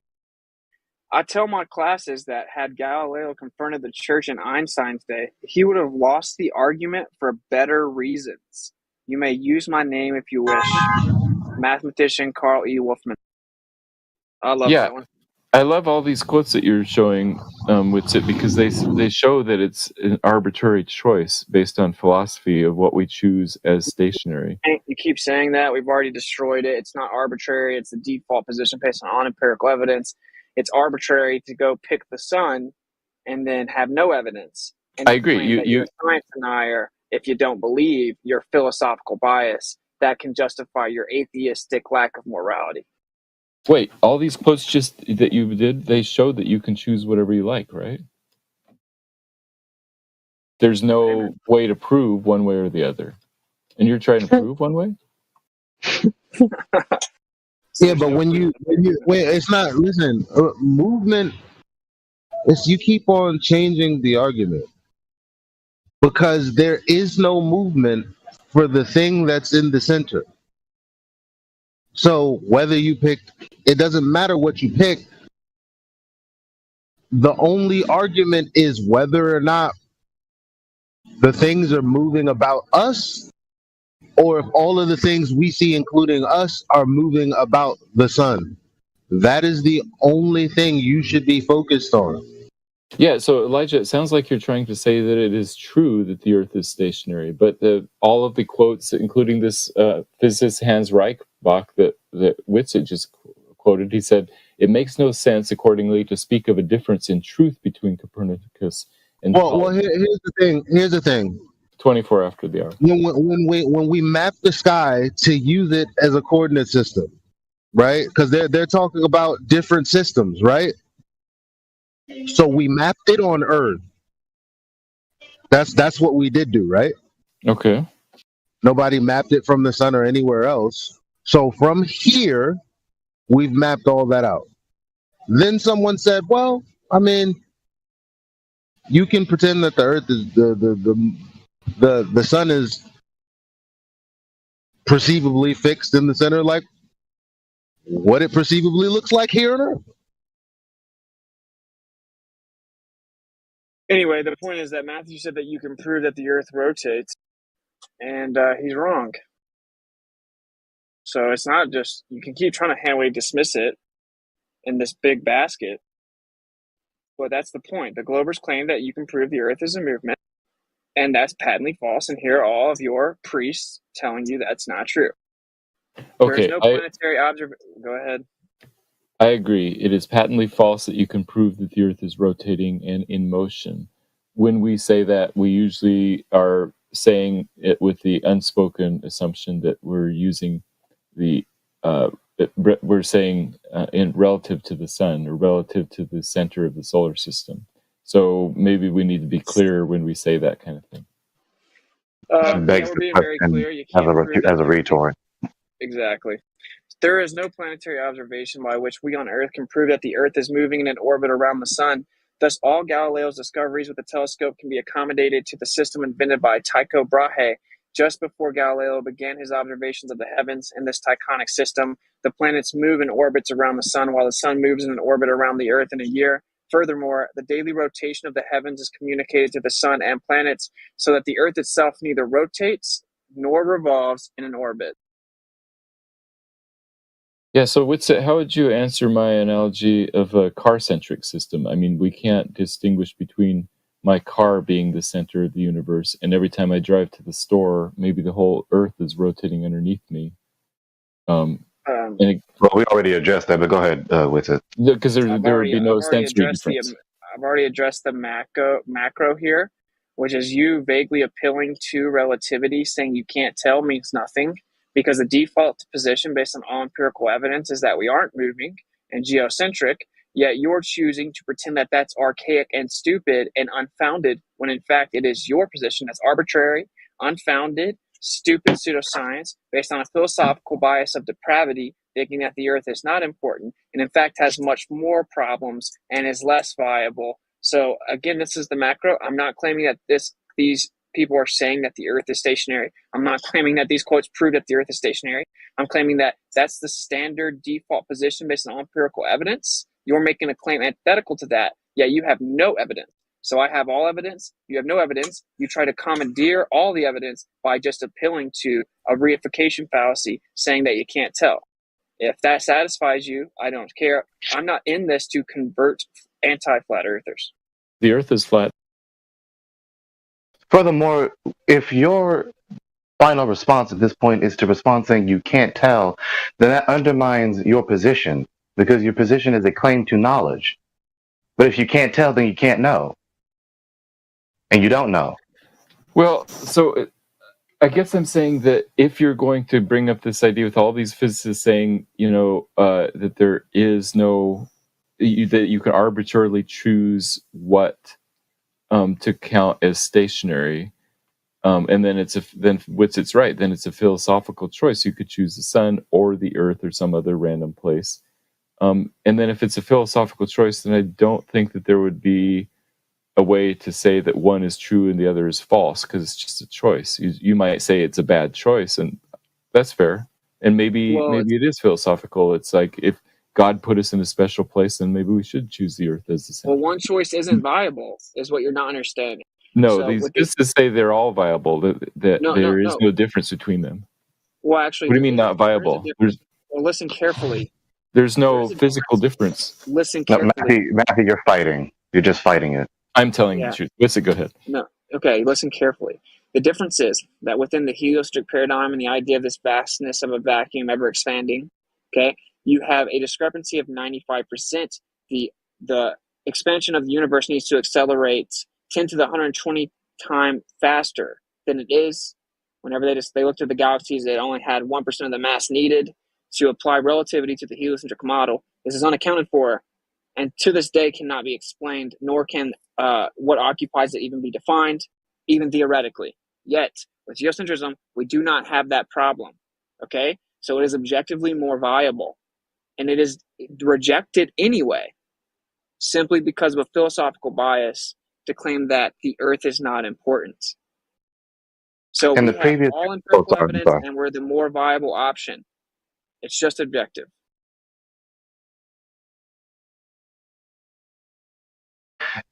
I tell my classes that had Galileo confronted the church in Einstein's day, he would have lost the argument for better reasons. You may use my name if you wish. Mathematician Carl E. Wolfman. I love that one. I love all these quotes that you're showing with it, because they show that it's an arbitrary choice based on philosophy of what we choose as stationary. You keep saying that. We've already destroyed it. It's not arbitrary. It's the default position based on empirical evidence. It's arbitrary to go pick the sun and then have no evidence. And I agree. You're a science denier if you don't believe your philosophical bias that can justify your atheistic lack of morality. Wait, all these quotes just that you did, they showed that you can choose whatever you like, right? There's no way to prove one way or the other. And you're trying to prove one way? Yeah, but when you wait, it's not. Listen, movement. It's you keep on changing the argument because there is no movement for the thing that's in the center. So whether you pick, it doesn't matter what you pick. The only argument is whether or not the things are moving about us, or if all of the things we see, including us, are moving about the sun. That is the only thing you should be focused on. Yeah, so Elijah, it sounds like you're trying to say that it is true that the Earth is stationary, but all of the quotes, including this physicist Hans Reichbach that Witzit just quoted, he said, "It makes no sense, accordingly, to speak of a difference in truth between Copernicus and Here's the thing. 24 after the hour. When we map the sky to use it as a coordinate system, right? Because they're talking about different systems, right? So we mapped it on Earth. That's what we did do, right? Okay. Nobody mapped it from the sun or anywhere else. So from here, we've mapped all that out. Then someone said, "Well, I mean, you can pretend that the Earth is the sun is perceivably fixed in the center, like what it perceivably looks like here on Earth." Anyway, the point is that Matthew said that you can prove that the Earth rotates, and he's wrong. So it's not just, you can keep trying to hand-wave dismiss it in this big basket, but that's the point. The Globers claim that you can prove the Earth is a movement, and that's patently false, and here are all of your priests telling you that's not true. Okay, There's no planetary observation. Go ahead. I agree. It is patently false that you can prove that the Earth is rotating and in motion. When we say that, we usually are saying it with the unspoken assumption that we're using we're saying in relative to the sun or relative to the center of the solar system. So maybe we need to be clear when we say that kind of thing. Begs we're being the very question clear. You can't as a retort. Exactly. There is no planetary observation by which we on Earth can prove that the Earth is moving in an orbit around the sun. Thus, all Galileo's discoveries with the telescope can be accommodated to the system invented by Tycho Brahe. Just before Galileo began his observations of the heavens in this tachonic system, the planets move in orbits around the sun, while the sun moves in an orbit around the Earth in a year. Furthermore, the daily rotation of the heavens is communicated to the sun and planets, so that the Earth itself neither rotates nor revolves in an orbit. Yeah, so how would you answer my analogy of a car-centric system? I mean, we can't distinguish between my car being the center of the universe, and every time I drive to the store, maybe the whole Earth is rotating underneath me. Well, we already addressed that, but go ahead with it. Because there would be no sensory difference. I've already addressed the macro here, which is you vaguely appealing to relativity, saying you can't tell means nothing, because the default position based on all empirical evidence is that we aren't moving and geocentric, yet you're choosing to pretend that that's archaic and stupid and unfounded, when in fact it is your position that's arbitrary, unfounded, stupid pseudoscience based on a philosophical bias of depravity, thinking that the Earth is not important and in fact has much more problems and is less viable. So again, this is the macro. I'm not claiming that these people are saying that the Earth is stationary. I'm not claiming that these quotes prove that the Earth is stationary. I'm claiming that that's the standard default position based on empirical evidence. You're making a claim antithetical to that, yet you have no evidence. So I have all evidence, you have no evidence. You try to commandeer all the evidence by just appealing to a reification fallacy, saying that you can't tell. If that satisfies you, I don't care. I'm not in this to convert anti-flat earthers. The Earth is flat. Furthermore, if your final response at this point is to respond saying you can't tell, then that undermines your position, because your position is a claim to knowledge. But if you can't tell, then you can't know. And you don't know. Well, so I guess I'm saying that if you're going to bring up this idea with all these physicists saying, that there is no, that you can arbitrarily choose what to count as stationary, and then it's right. Then it's a philosophical choice. You could choose the sun or the earth or some other random place. And then if it's a philosophical choice, then I don't think that there would be a way to say that one is true and the other is false, because it's just a choice. You might say it's a bad choice, and that's fair. And maybe it is philosophical. It's like if God put us in a special place, then maybe we should choose the earth as the center. Well, one choice isn't viable, is what you're not understanding. No, so these physicists say they're all viable, that there is no difference between them. Well, actually, what do you mean not viable? Well, listen carefully. There's no physical difference. Listen carefully. Matthew, you're fighting. You're just fighting it. I'm telling you the truth. Listen, go ahead. No. Okay, listen carefully. The difference is that within the heliocentric paradigm and the idea of this vastness of a vacuum ever expanding, okay, you have a discrepancy of 95%. The expansion of the universe needs to accelerate 10 to the 120 times faster than it is. Whenever they looked at the galaxies, it only had 1% of the mass needed to apply relativity to the heliocentric model. This is unaccounted for, and to this day cannot be explained, nor can what occupies it even be defined, even theoretically. Yet, with geocentrism, we do not have that problem, okay? So it is objectively more viable, and it is rejected anyway, simply because of a philosophical bias to claim that the Earth is not important. So we have all empirical evidence, and we're the more viable option. It's just objective.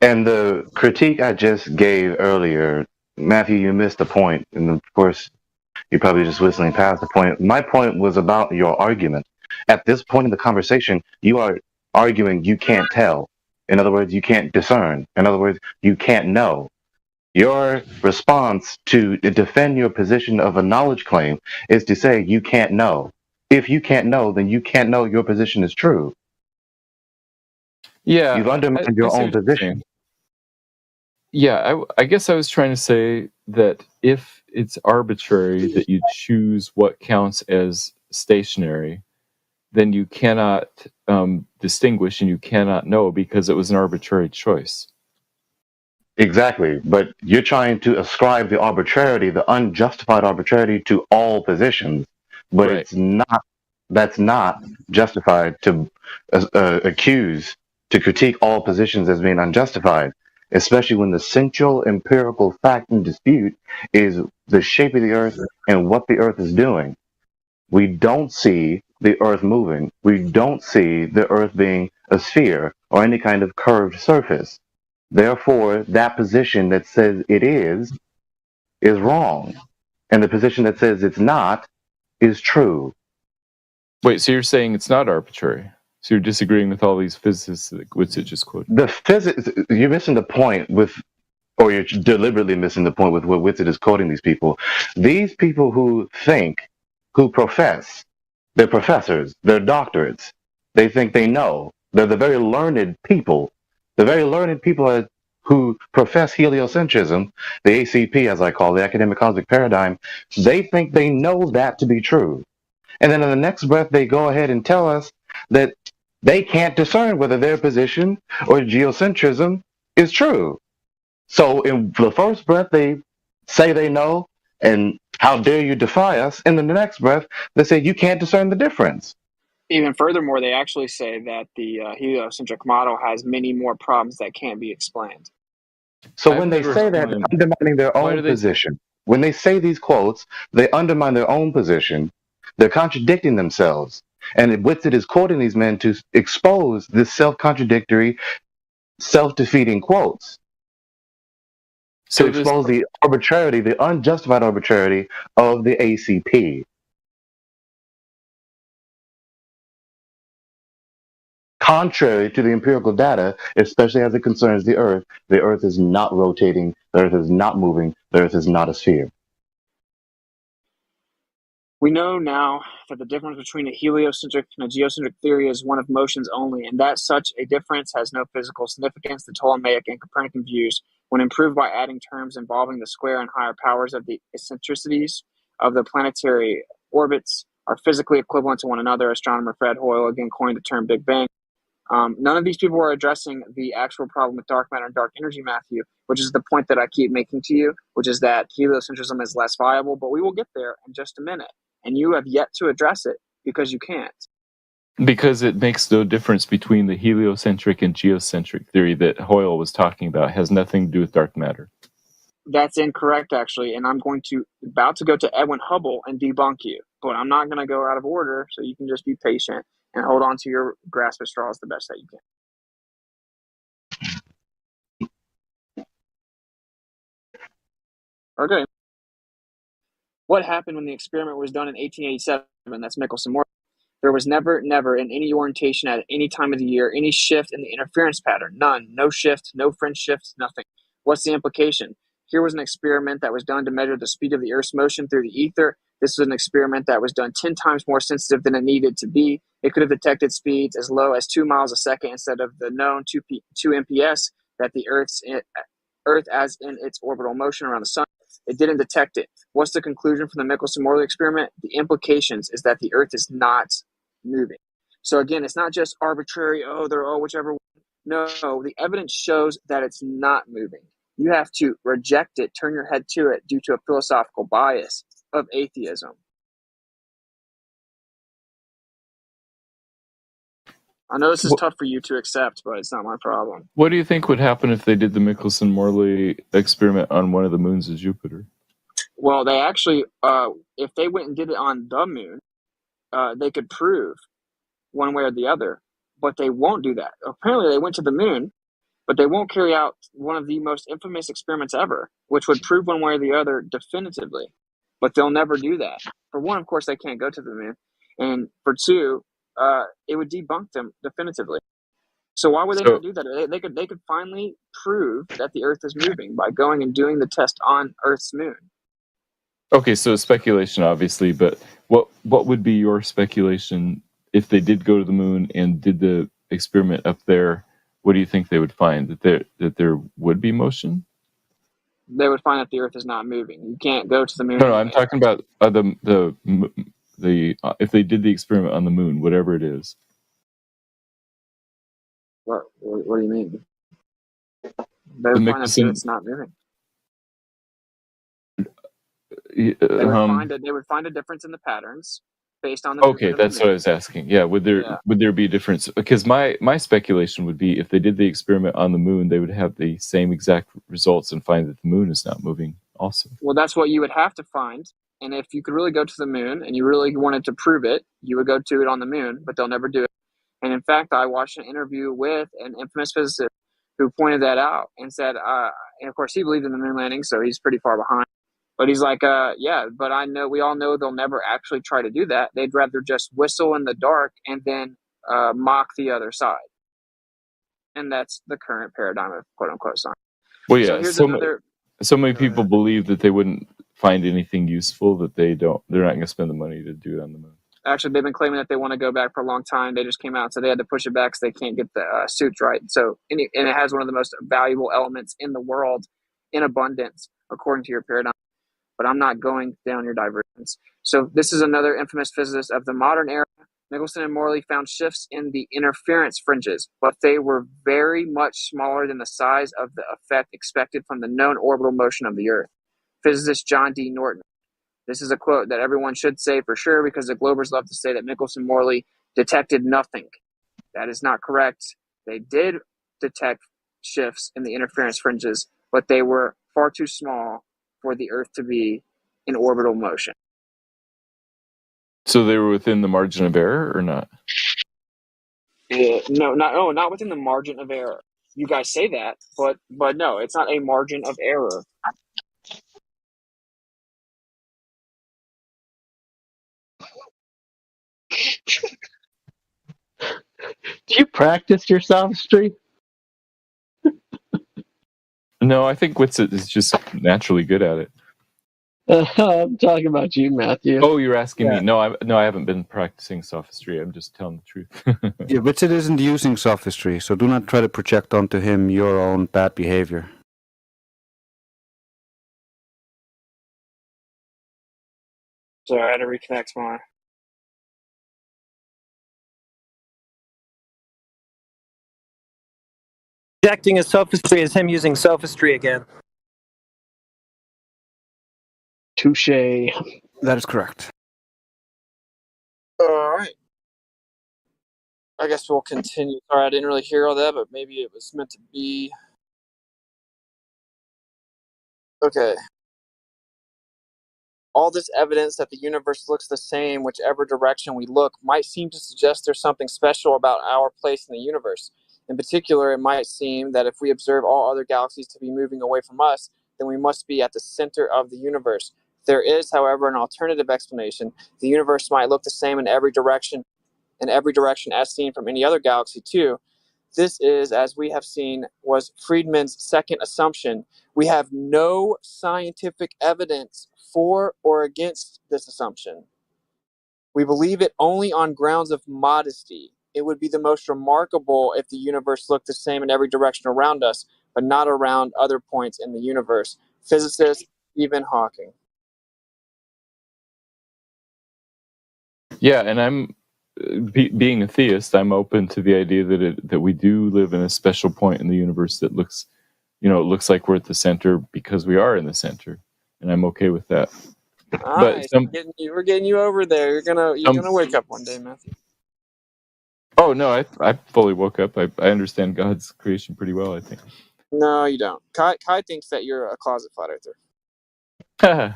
And the critique I just gave earlier, Matthew, you missed the point. And of course, you're probably just whistling past the point. My point was about your argument. At this point in the conversation, you are arguing you can't tell. In other words, you can't discern. In other words, you can't know. Your response to defend your position of a knowledge claim is to say you can't know. If you can't know, then you can't know your position is true. Yeah, you've undermined your own position. Yeah, I guess I was trying to say that if it's arbitrary that you choose what counts as stationary, then you cannot distinguish and you cannot know because it was an arbitrary choice. Exactly, but you're trying to ascribe the arbitrarity, the unjustified arbitrarity, to all positions, but it's not. That's not justified to accuse, to critique all positions as being unjustified, especially when the central empirical fact in dispute is the shape of the Earth and what the Earth is doing. We don't see the Earth moving. We don't see the Earth being a sphere or any kind of curved surface. Therefore, that position that says it is wrong. And the position that says it's not is true. Wait, so you're saying it's not arbitrary? So you're disagreeing with all these physicists that Witzit just quoted? You're missing the point or you're deliberately missing the point with what Witzit is quoting these people. These people who profess, they're professors, they're doctorates, they think they know. They're the very learned people. The very learned people who profess heliocentrism, the ACP as I call it, the academic cosmic paradigm, they think they know that to be true. And then in the next breath, they go ahead and tell us that they can't discern whether their position or geocentrism is true. So in the first breath, they say they know, and how dare you defy us? And in the next breath, they say you can't discern the difference. Even furthermore, they actually say that the heliocentric model has many more problems that can't be explained. So when they say that, they're undermining their own position. When they say these quotes, they undermine their own position. They're contradicting themselves. And Witzit is quoting these men to expose this self-contradictory, self-defeating quotes. To expose the arbitrarity, the unjustified arbitrarity of the ACP. Contrary to the empirical data, especially as it concerns the Earth is not rotating, the Earth is not moving, the Earth is not a sphere. We know now that the difference between a heliocentric and a geocentric theory is one of motions only, and that such a difference has no physical significance. The Ptolemaic and Copernican views when improved by adding terms involving the square and higher powers of the eccentricities of the planetary orbits, are physically equivalent to one another. Astronomer Fred Hoyle again coined the term Big Bang. None of these people were addressing the actual problem with dark matter and dark energy, Matthew, which is the point that I keep making to you, which is that heliocentrism is less viable, but we will get there in just a minute. And you have yet to address it because you can't. Because it makes no difference between the heliocentric and geocentric theory that Hoyle was talking about. It has nothing to do with dark matter. That's incorrect, actually, and I'm about to go to Edwin Hubble and debunk you, but I'm not going to go out of order, so you can just be patient and hold on to your grasp of straws the best that you can. Okay. What happened when the experiment was done in 1887? That's Michelson-Morley. There was never in any orientation at any time of the year, any shift in the interference pattern. None. No shift, no fringe shifts, nothing. What's the implication? Here was an experiment that was done to measure the speed of the Earth's motion through the ether. This was an experiment that was done 10 times more sensitive than it needed to be. It could have detected speeds as low as 2 miles a second instead of the known 2 MPS that the Earth as in its orbital motion around the sun. It didn't detect it. What's the conclusion from the Michelson-Morley experiment? The implications is that the Earth is not moving. So again, it's not just arbitrary, whichever. No, the evidence shows that it's not moving. You have to reject it, turn your head to it due to a philosophical bias of atheism. I know this is tough for you to accept, but it's not my problem. What do you think would happen if they did the Michelson-Morley experiment on one of the moons of Jupiter? Well, they actually, if they went and did it on the moon, they could prove one way or the other, but they won't do that. Apparently, they went to the moon, but they won't carry out one of the most infamous experiments ever, which would prove one way or the other definitively. But they'll never do that. For one, of course, they can't go to the moon. And for two, it would debunk them definitively. So why would they not do that? They could finally prove that the Earth is moving by going and doing the test on Earth's moon. Okay, so speculation, obviously, but what would be your speculation if they did go to the moon and did the experiment up there? What do you think they would find? That there would be motion? They would find that the Earth is not moving. You can't go to the moon. No, I'm talking about the if they did the experiment on the moon, whatever it is. What do you mean? They would find that the Earth's not moving. They would find a difference in the patterns based on the. Okay, that's what I was asking. Yeah, would there be a difference? Because my speculation would be if they did the experiment on the moon, they would have the same exact results and find that the moon is not moving also. Well, that's what you would have to find. And if you could really go to the moon and you really wanted to prove it, you would go to it on the moon, but they'll never do it. And in fact, I watched an interview with an infamous physicist who pointed that out and said, and of course he believed in the moon landing, so he's pretty far behind. But he's like, but we all know they'll never actually try to do that. They'd rather just whistle in the dark and then mock the other side. And that's the current paradigm of quote unquote science. Well, yeah, so many people believe that they wouldn't find anything useful, that they're not going to spend the money to do it on the moon. Actually, they've been claiming that they want to go back for a long time. They just came out, so they had to push it back because they can't get the suits right. So, and it has one of the most valuable elements in the world in abundance, according to your paradigm. But I'm not going down your divergence. So this is another infamous physicist of the modern era. Michelson and Morley found shifts in the interference fringes, but they were very much smaller than the size of the effect expected from the known orbital motion of the Earth. Physicist John D. Norton. This is a quote that everyone should say for sure because the Globers love to say that Michelson-Morley detected nothing. That is not correct. They did detect shifts in the interference fringes, but they were far too small for the Earth to be in orbital motion. So they were within the margin of error or not? Not within the margin of error. You guys say that, but no, it's not a margin of error. Do you practice your sophistry? No, I think Witsit is just naturally good at it. I'm talking about you, Matthew. Oh, you're asking me? No, I haven't been practicing sophistry. I'm just telling the truth. Yeah, Witsit isn't using sophistry, so do not try to project onto him your own bad behavior. Sorry, I had to reconnect my. Projecting his sophistry is him using sophistry again. Touche. That is correct. All right. I guess we'll continue. Sorry, I didn't really hear all that, but maybe it was meant to be. Okay. All this evidence that the universe looks the same whichever direction we look might seem to suggest there's something special about our place in the universe. In particular, it might seem that if we observe all other galaxies to be moving away from us, then we must be at the center of the universe. There is, however, an alternative explanation. The universe might look the same in every direction as seen from any other galaxy too. This is, as we have seen, was Friedman's second assumption. We have no scientific evidence for or against this assumption. We believe it only on grounds of modesty. It would be the most remarkable if the universe looked the same in every direction around us, but not around other points in the universe. Physicist Stephen Hawking. Yeah, and I'm being a theist. I'm open to the idea that we do live in a special point in the universe that looks, it looks like we're at the center because we are in the center, and I'm okay with that. Nice. We're getting you over there. You're gonna wake up one day, Matthew. Oh no, I fully woke up. I understand God's creation pretty well, I think. No, you don't. Kai thinks that you're a closet flat earther.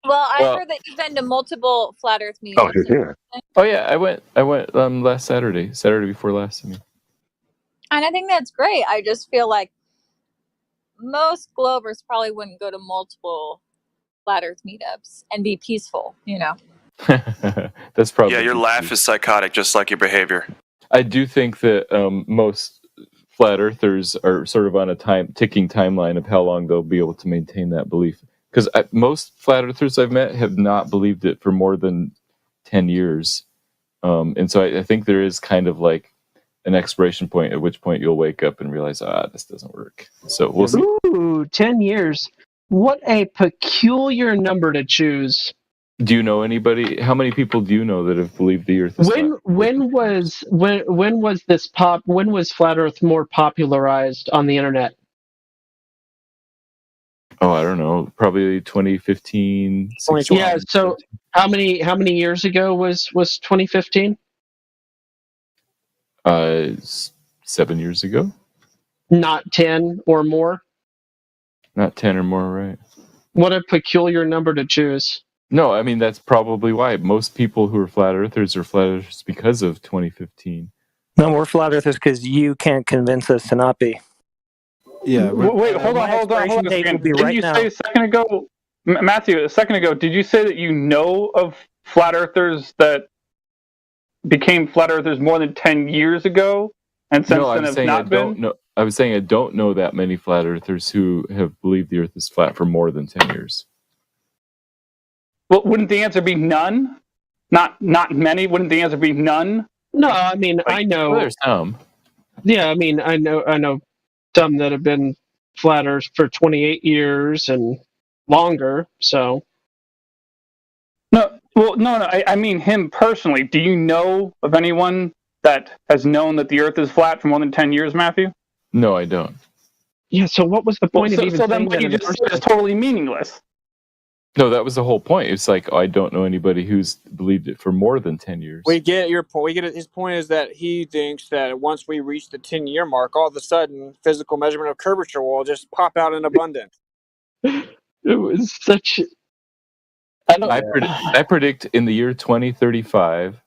Well, I heard that you've been to multiple flat Earth meetings. Oh, she's here. Oh yeah, I went last Saturday before last. I mean. And I think that's great. I just feel like most Glovers probably wouldn't go to multiple flat Earth meetups and be peaceful, That's probably your laugh is psychotic, just like your behavior. I do think that most flat earthers are sort of on a ticking timeline of how long they'll be able to maintain that belief. Because most flat earthers I've met have not believed it for more than 10 years. And so I think there is kind of like an expiration point at which point you'll wake up and realize, this doesn't work. So we'll see. Ooh, 10 years. What a peculiar number to choose. Do you know anybody? How many people do you know that have believed the Earth is flat? When was flat Earth more popularized on the internet? Oh, I don't know. Probably 2015. 16. Yeah. So how many years ago was 2015? 7 years ago. Not 10 or more. Not 10 or more, right? What a peculiar number to choose. No, I mean that's probably why most people who are flat earthers are flat earthers because of 2015. No, we're flat earthers because you can't convince us to not be. Yeah. Wait, hold on a second. Didn't you say a second ago, Matthew? A second ago, did you say that you know of flat earthers that became flat earthers more than 10 years ago, and since then have not been? I was saying I don't know that many flat earthers who have believed the Earth is flat for more than 10 years. Well, wouldn't the answer be none? Not many. Wouldn't the answer be none? No, I mean I know. Well, there's some. Yeah, I mean I know some that have been flat Earth for 28 years and longer. So. No. Well, no. I mean him personally. Do you know of anyone that has known that the Earth is flat for more than 10 years, Matthew? No, I don't. Yeah. So what was the point of even saying that? So then what you just said is totally meaningless. No, that was the whole point. It's like I don't know anybody who's believed it for more than 10 years. We get your point. His point is that he thinks that once we reach the 10-year mark, all of a sudden, physical measurement of curvature will just pop out in abundance. It was such. I predict in the year 2035,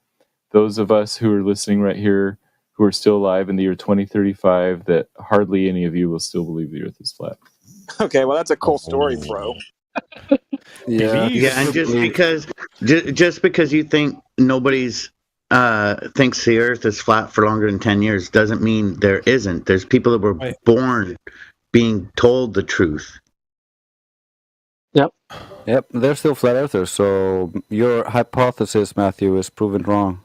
those of us who are listening right here, who are still alive in the year 2035, that hardly any of you will still believe the Earth is flat. Okay, well that's a cool story, bro. Yeah, and just because you think nobody's thinks the Earth is flat for longer than 10 years doesn't mean there isn't. There's people that were born being told the truth. Yep, they're still flat earthers. So your hypothesis, Matthew, is proven wrong.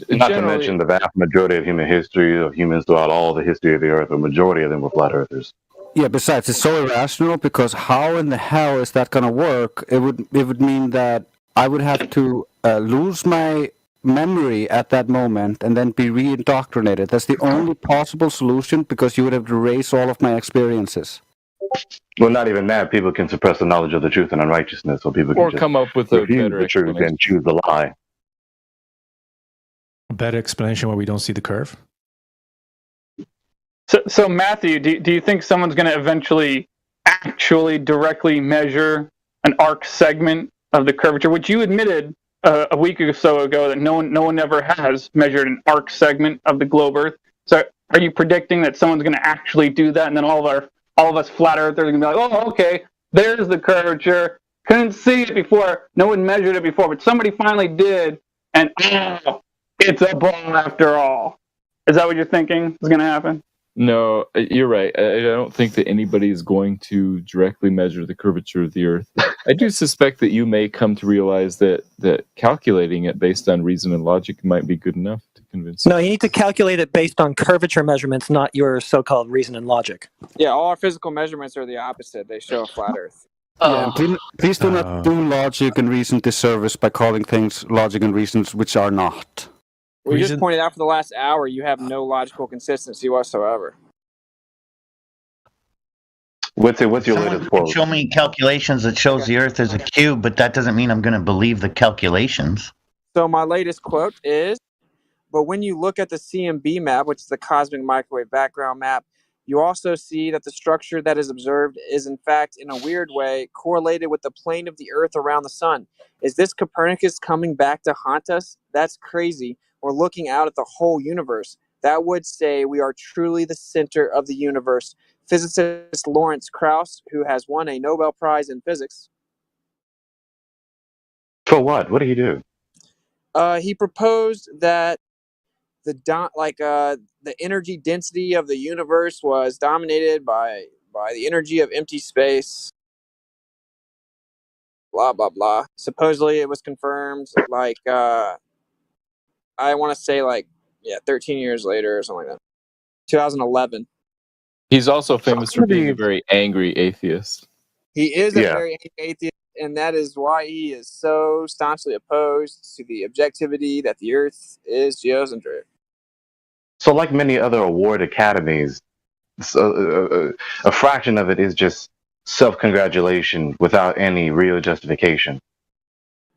Not to mention the vast majority of human history, of humans throughout all the history of the Earth, the majority of them were flat earthers. Yeah, besides, it's so irrational because how in the hell is that going to work? It would mean that I would have to lose my memory at that moment and then be re-indoctrinated. That's the only possible solution because you would have to erase all of my experiences. Well, not even that. People can suppress the knowledge of the truth and unrighteousness, so people can just come up with refuse the truth and choose the lie. A better explanation where we don't see the curve? So Matthew, do you think someone's going to eventually actually directly measure an arc segment of the curvature, which you admitted a week or so ago that no one ever has measured an arc segment of the globe Earth? So are you predicting that someone's going to actually do that, and then all of us flat earthers are going to be like, oh, okay, there's the curvature. Couldn't see it before. No one measured it before, but somebody finally did, and it's a ball after all. Is that what you're thinking is going to happen? No, you're right. I don't think that anybody is going to directly measure the curvature of the Earth. I do suspect that you may come to realize that calculating it based on reason and logic might be good enough to convince you. No, you need to calculate it based on curvature measurements, not your so-called reason and logic. Yeah, all our physical measurements are the opposite. They show a flat Earth. Yeah, please do not do logic and reason disservice by calling things logic and reasons which are not. We just pointed out for the last hour you have no logical consistency whatsoever. What's your latest quote? Show me calculations that shows the Earth is a cube, but that doesn't mean I'm going to believe the calculations. So my latest quote is, but when you look at the CMB map, which is the cosmic microwave background map, you also see that the structure that is observed is, in fact, in a weird way, correlated with the plane of the Earth around the sun. Is this Copernicus coming back to haunt us? That's crazy. We're looking out at the whole universe. That would say we are truly the center of the universe. Physicist Lawrence Krauss, who has won a Nobel Prize in physics. For what? What did he do? He proposed that the energy density of the universe was dominated by the energy of empty space. Blah blah blah. Supposedly, it was confirmed. I want to say 13 years later or something like that. 2011. He's also famous for being a very angry atheist. He is a very angry atheist, and that is why he is so staunchly opposed to the objectivity that the Earth is geocentric. So, like many other award academies, a fraction of it is just self-congratulation without any real justification.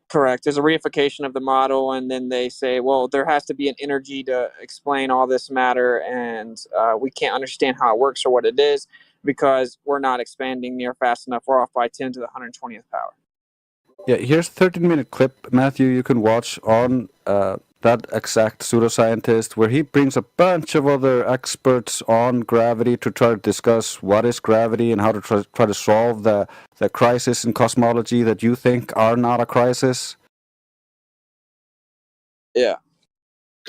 Correct. There's a reification of the model, and then they say, well, there has to be an energy to explain all this matter, and we can't understand how it works or what it is because we're not expanding near fast enough. We're off by 10 to the 120th power. Yeah, here's a 13-minute clip, Matthew, you can watch on that exact pseudoscientist, where he brings a bunch of other experts on gravity to try to discuss what is gravity and how to try to solve the crisis in cosmology that you think are not a crisis. Yeah.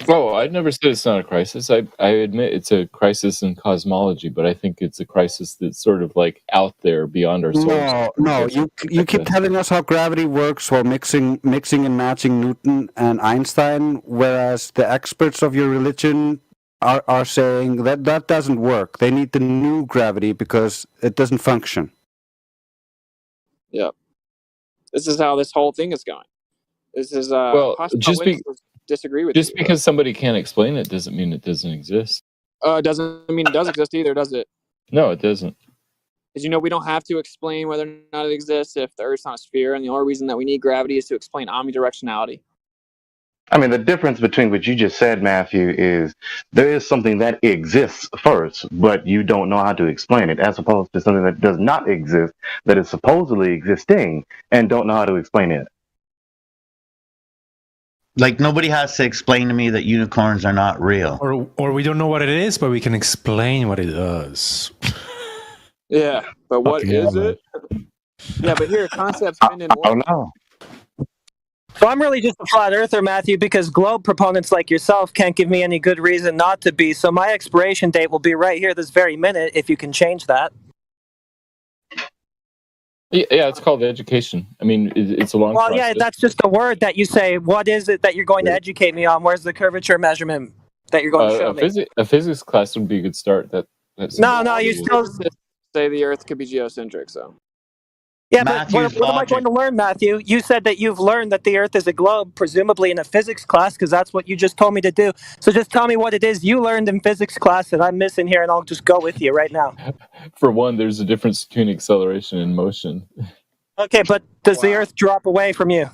Oh, I never said it's not a crisis. I admit it's a crisis in cosmology, but I think it's a crisis that's sort of like out there beyond our solar system. No, you keep telling us how gravity works while mixing and matching Newton and Einstein, whereas the experts of your religion are saying that doesn't work. They need the new gravity because it doesn't function. Yep. This is how this whole thing is going. This is disagree with just you, because somebody can't explain it doesn't mean it doesn't exist. It doesn't mean it does exist either, does it? No, it doesn't. Because we don't have to explain whether or not it exists if the Earth's not a sphere, and the only reason that we need gravity is to explain omnidirectionality. I mean, the difference between what you just said, Matthew, is there is something that exists first, but you don't know how to explain it, as opposed to something that does not exist, that is supposedly existing, and don't know how to explain it. Like, nobody has to explain to me that unicorns are not real. Or we don't know what it is, but we can explain what it does. Yeah, but what is it? Yeah, but here, concepts bend and I don't know. So I'm really just a flat earther, Matthew, because globe proponents like yourself can't give me any good reason not to be. So my expiration date will be right here this very minute, if you can change that. Yeah, it's called education. I mean, it's a long process. Yeah, that's just a word that you say. What is it that you're going to educate me on? Where's the curvature measurement that you're going to show me? A physics class would be a good start. No, you still... say the Earth could be geocentric. So. Yeah, but what am I going to learn, Matthew? You said that you've learned that the Earth is a globe, presumably in a physics class, because that's what you just told me to do. So just tell me what it is you learned in physics class that I'm missing here, and I'll just go with you right now. For one, there's a difference between acceleration and motion. Okay, but does the Earth drop away from you?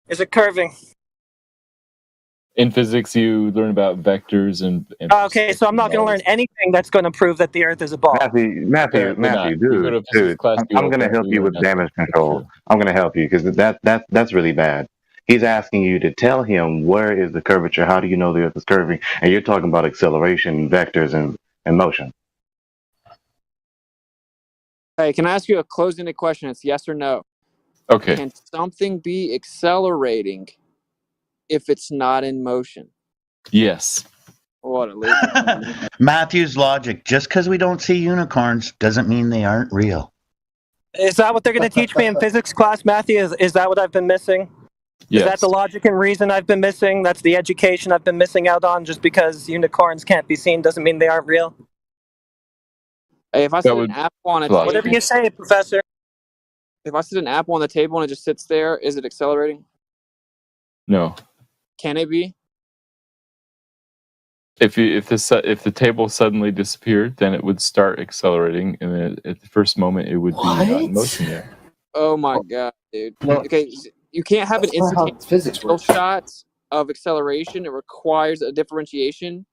Is it curving? In physics, you learn about vectors and okay, so I'm not going to learn anything that's going to prove that the Earth is a ball. Matthew, dude, I'm going to help you with damage control. I'm going to help you because that's really bad. He's asking you to tell him where is the curvature. How do you know the Earth is curving? And you're talking about acceleration, vectors, and motion. Hey, can I ask you a closed-ended question? It's yes or no. Okay. Can something be accelerating if it's not in motion? Yes. What a loser. Matthew's logic: just because we don't see unicorns doesn't mean they aren't real. Is that what they're going to teach me in physics class, Matthew? Is that what I've been missing? Yes. Is that the logic and reason I've been missing? That's the education I've been missing out on. Just because unicorns can't be seen doesn't mean they aren't real. Hey, if I set an apple on a table, whatever you say, Professor. If I set an apple on the table and it just sits there, is it accelerating? No. Can it be? If the table suddenly disappeared, then it would start accelerating, and then at the first moment it would be not in motion there. Oh my god, dude! Okay, you can't have an instantaneous shot of acceleration. It requires a differentiation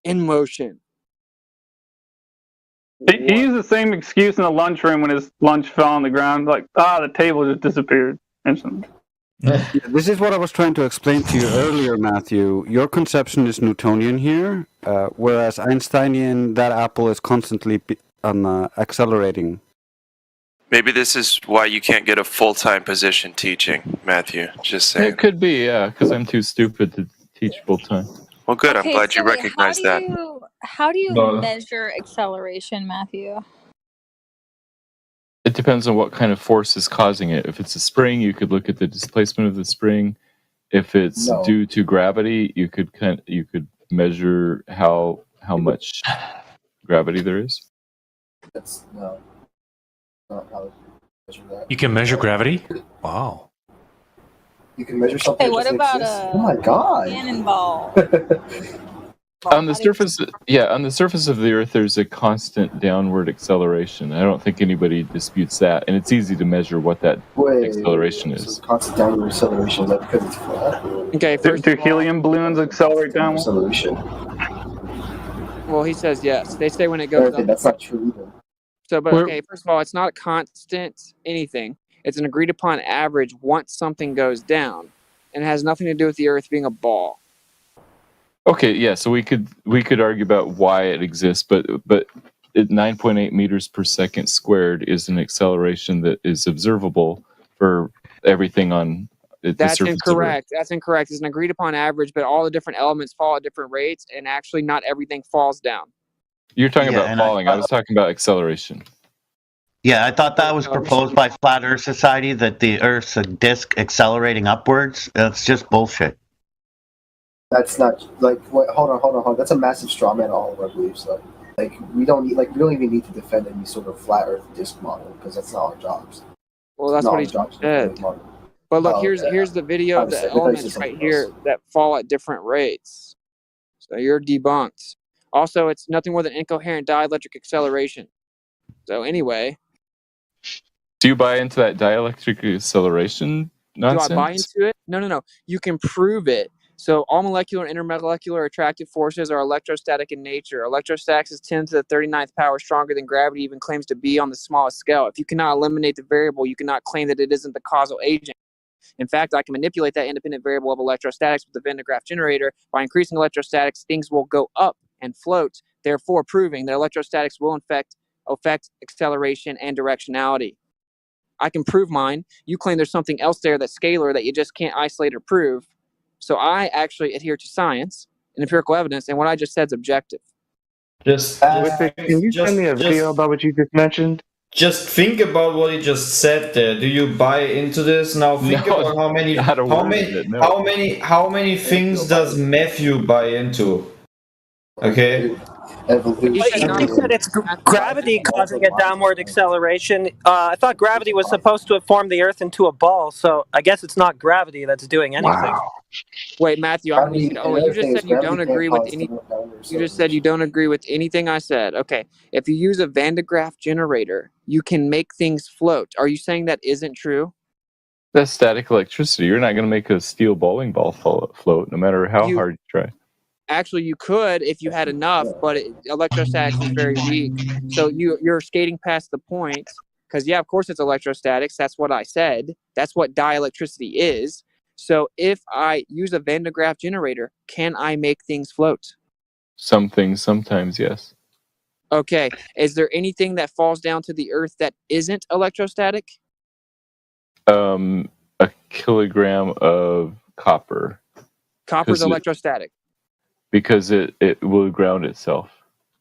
in motion. He used the same excuse in the lunchroom when his lunch fell on the ground, like, the table just disappeared instantly. This is what I was trying to explain to you earlier, Matthew. Your conception is Newtonian here, whereas Einsteinian, that apple is constantly accelerating. Maybe this is why you can't get a full-time position teaching, Matthew. Just saying. It could be, yeah, because I'm too stupid to teach full-time. Well, good. I'm glad you recognize that. How do you measure acceleration, Matthew? It depends on what kind of force is causing it. If it's a spring, you could look at the displacement of the spring. If it's due to gravity, you could measure how much gravity there is. That's not how you measure that. You can measure gravity? Wow. You can measure something. Hey, what about oh my god! Cannonball? On the surface of the Earth, there's a constant downward acceleration. I don't think anybody disputes that, and it's easy to measure what that acceleration is. Constant downward acceleration, is that because it's flat? Okay, do helium balloons accelerate downward? Acceleration. Well, he says yes. They say when it goes up. That's not true either. So, but okay, first of all, it's not a constant anything. It's an agreed upon average once something goes down, and it has nothing to do with the Earth being a ball. Okay, yeah, so we could argue about why it exists, but 9.8 meters per second squared is an acceleration that is observable for everything on the surface of Earth. That's incorrect. It's an agreed upon average, but all the different elements fall at different rates, and actually not everything falls down. You're talking about falling. I was talking about acceleration. Yeah, I thought that was proposed by Flat Earth Society, that the Earth's a disk accelerating upwards. That's just bullshit. That's not like. Wait, hold on. That's a massive straw man. All of our beliefs, though. Like we don't even need to defend any sort of flat Earth disk model because that's not our jobs. Well, that's what he said. But look, here's the video of the elements right here that fall at different rates. So you're debunked. Also, it's nothing more than incoherent dielectric acceleration. So anyway. Do you buy into that dielectric acceleration nonsense? Do I buy into it? No. You can prove it. So all molecular and intermolecular attractive forces are electrostatic in nature. Electrostatics is 10 to the 39th power stronger than gravity even claims to be on the smallest scale. If you cannot eliminate the variable, you cannot claim that it isn't the causal agent. In fact, I can manipulate that independent variable of electrostatics with the Venn diagram generator. By increasing electrostatics, things will go up and float, therefore proving that electrostatics will affect acceleration and directionality. I can prove mine. You claim there's something else there that's scalar that you just can't isolate or prove. So I actually adhere to science and empirical evidence, and what I just said is objective. Can you send me a video about what you just mentioned? Just think about what he just said there. Do you buy into this? Now think about how many things does Matthew buy into? Okay? evolution. You said it's gravity causing a downward acceleration. I thought gravity was supposed to have formed the Earth into a ball, so I guess it's not gravity that's doing anything. Wow. Wait, Matthew, I'm gonna need you. You just said you don't agree with any. You just said you don't agree with anything I said. Okay, if you use a Van de Graaff generator, you can make things float. Are you saying that isn't true? That's static electricity. You're not going to make a steel bowling ball float, no matter how hard you try. Actually, you could if you had enough, but electrostatics is very weak. So you're skating past the point. Because, yeah, of course it's electrostatics. That's what I said. That's what dielectricity is. So if I use a Van de Graaff generator, can I make things float? Some things, sometimes, yes. Okay. Is there anything that falls down to the Earth that isn't electrostatic? A kilogram of copper. Copper's electrostatic. Because it will ground itself.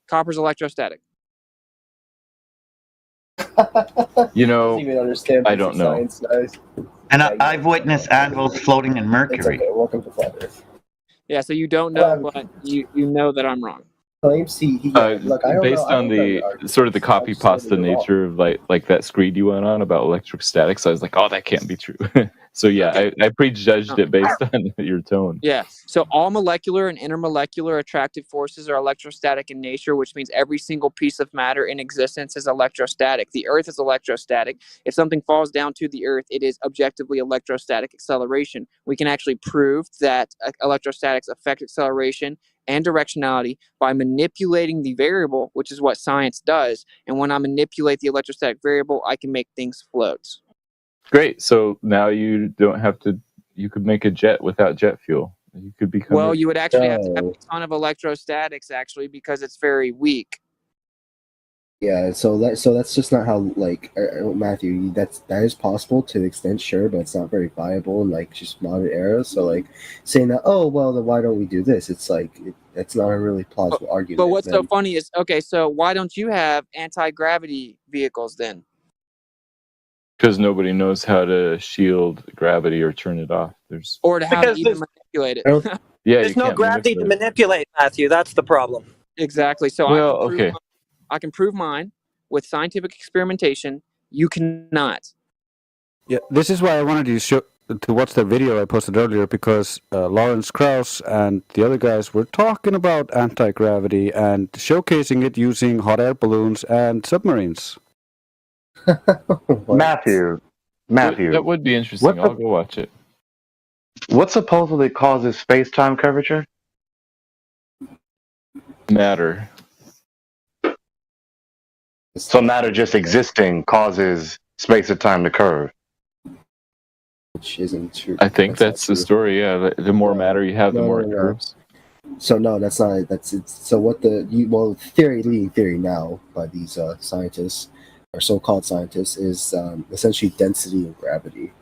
Copper's electrostatic. You know, even understand I don't know. science, guys. And I've witnessed anvils floating in Mercury. It's okay. Welcome to Flat Earth. Yeah, so you don't know, but you know that I'm wrong. Claims look, I don't based know, on the sort of the copy pasta nature of like that screed you went on about electric statics, I was like, oh, that can't be true. So yeah, okay. I prejudged it based on your tone. Yeah. So all molecular and intermolecular attractive forces are electrostatic in nature, which means every single piece of matter in existence is electrostatic. The Earth is electrostatic. If something falls down to the Earth, it is objectively electrostatic acceleration. We can actually prove that electrostatics affect acceleration and directionality by manipulating the variable, which is what science does. And when I manipulate the electrostatic variable, I can make things float. Great. So now you don't have to. You could make a jet without jet fuel. You could become. Well, you would actually have to have a ton of electrostatics, actually, because it's very weak. Yeah. So that's just not how Matthew. That is possible to the extent, sure, but it's not very viable in just modern era. So saying that, oh well, then why don't we do this? It's it's not a really plausible argument. But what's so funny is, okay, so why don't you have anti-gravity vehicles then? Because nobody knows how to shield gravity or turn it off. Or to how to even manipulate it. Yeah, there's no gravity to manipulate, Matthew. That's the problem. Exactly. So well, I can prove mine with scientific experimentation. You cannot. Yeah, this is why I wanted you to watch the video I posted earlier, because Lawrence Krauss and the other guys were talking about anti-gravity and showcasing it using hot air balloons and submarines. Matthew. That would be interesting. I'll go watch it. What supposedly causes space-time curvature? Matter. So matter just existing causes space and time to curve. Which isn't true. I think that's the story. Yeah, the more matter you have, the more it curves. So no, that's not. So what leading theory now by these scientists, or so-called scientists, is essentially density and gravity.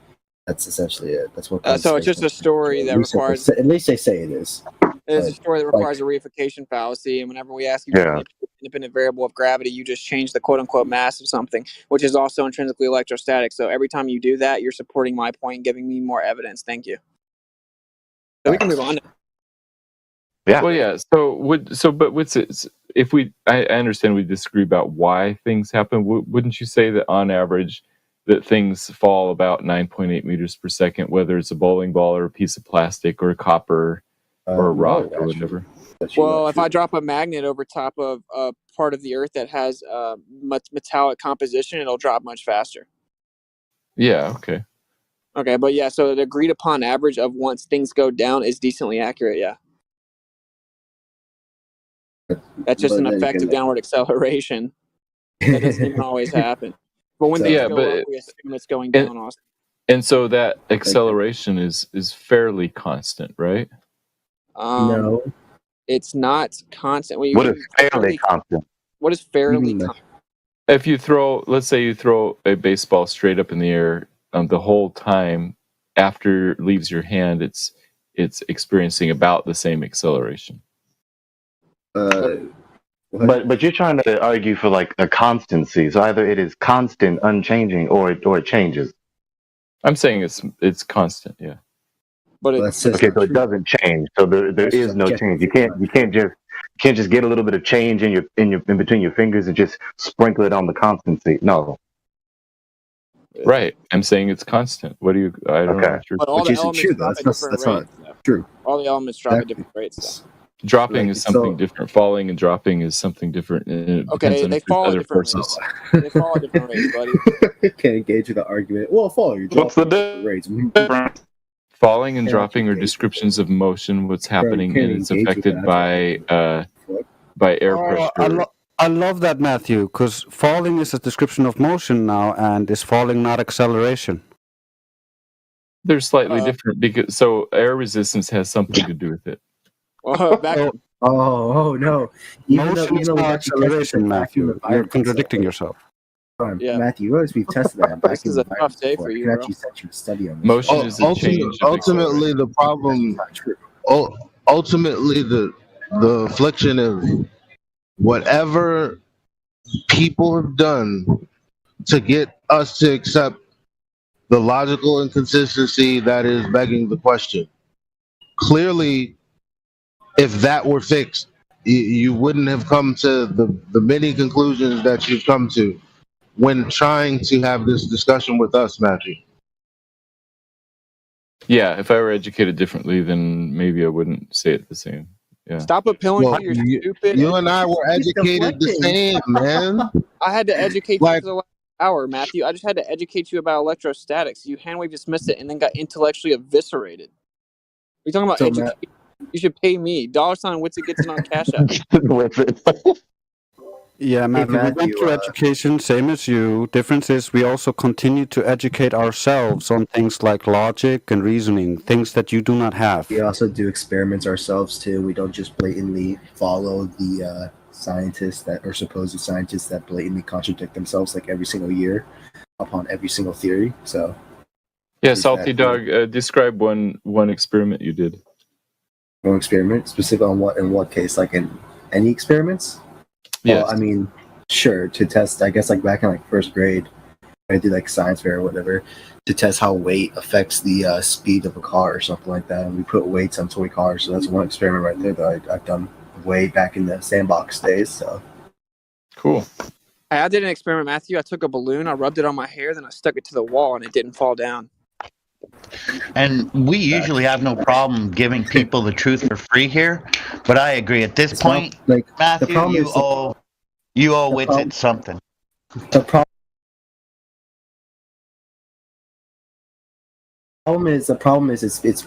That's essentially it. That's what. So it's just a story that requires. At least they say it is. It's a story that requires a reification fallacy, and whenever we ask you for an independent variable of gravity, you just change the quote-unquote mass of something, which is also intrinsically electrostatic. So every time you do that, you're supporting my point and giving me more evidence. Thank you. So we can move on now. Yeah. Well, yeah. But what's it? If I understand we disagree about why things happen. Wouldn't you say that on average that things fall about 9.8 meters per second, whether it's a bowling ball or a piece of plastic or copper or a rock or whatever? Well, if I drop a magnet over top of a part of the Earth that has metallic composition, it'll drop much faster. Yeah. Okay. Okay, but yeah, so the agreed upon average of once things go down is decently accurate. Yeah. That's just an effective downward acceleration. That doesn't even always happen. But when things go up, we assume it's going down also. And so that acceleration is fairly constant, right? No. It's not constant. What is fairly constant? What is fairly constant? If let's say you throw a baseball straight up in the air, the whole time after it leaves your hand, it's experiencing about the same acceleration. But you're trying to argue for a constancy. So either it is constant, unchanging, or it changes. I'm saying it's constant, yeah. But so it doesn't change. So there is no change. You can't just can't just get a little bit of change in between your fingers and just sprinkle it on the constancy. No. Right. I'm saying it's constant. What do you? I don't know. But all the elements drop at different rates. True. All the elements drop at different rates. Dropping is something different. Falling and dropping is something different. Okay, they fall at different rates. They fall at different rates, buddy. Can't engage in the argument. Well, falling. What's the difference? Falling and dropping are descriptions of motion. What's happening and it's affected by air pressure. I love that, Matthew, because falling is a description of motion now, and is falling not acceleration? They're slightly different because air resistance has something to do with it. Oh no! Motion is not acceleration, Matthew. You're contradicting yourself. Yeah. Matthew, you realize we've tested that. This is a tough day for you, bro. Actually sent you a study on this. Motion is a change. Ultimately, the problem. Ultimately, the affliction is whatever people have done to get us to accept the logical inconsistency that is begging the question. Clearly, if that were fixed, you wouldn't have come to the many conclusions that you've come to when trying to have this discussion with us, Matthew. Yeah, if I were educated differently, then maybe I wouldn't say it the same. Yeah. Stop appealing to your stupid. You and I were educated the same, man. I had to educate you for the last hour, Matthew. I just had to educate you about electrostatics. You hand-wave dismissed it and then got intellectually eviscerated. You're talking about education. You should pay me. $ Witsit gets it on Cash App. Yeah, Matthew, we went through education, same as you. Difference is we also continue to educate ourselves on things like logic and reasoning, things that you do not have. We also do experiments ourselves, too. We don't just blatantly follow the scientists that or supposed scientists that blatantly contradict themselves like every single year upon every single theory. So, yeah, Salty Dog, describe one experiment you did. One experiment? Specific on what? In what case? Like in any experiments? Yes. Well, I mean, sure, to test, I guess, like back in like first grade, I did like science fair or whatever, to test how weight affects the speed of a car or something like that. And we put weights on toy cars. So that's one experiment right there that I've done way back in the sandbox days. So cool. I did an experiment, Matthew. I took a balloon, I rubbed it on my hair, then I stuck it to the wall, and it didn't fall down. And we usually have no problem giving people the truth for free here, but I agree at this point, Matthew, you owe Witsit something. The problem is it's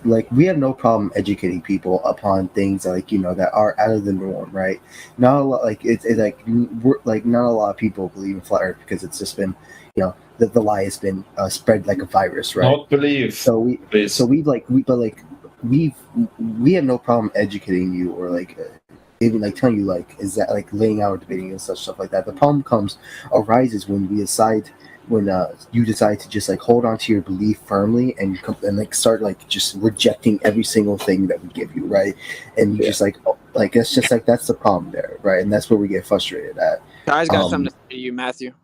like we have no problem educating people upon things like that are out of the norm, right? Not a lot, like it's like not a lot of people believe in flat Earth because it's just been the lie has been spread like a virus, right? Not believe. We have no problem educating you or like even like telling you like is that like laying out or debating and such stuff like that. The problem arises when you decide to just like hold on to your belief firmly and like start like just rejecting every single thing that we give you, right? And you just like it's just like that's the problem there, right? And that's where we get frustrated at. Guys got something to say to you, Matthew.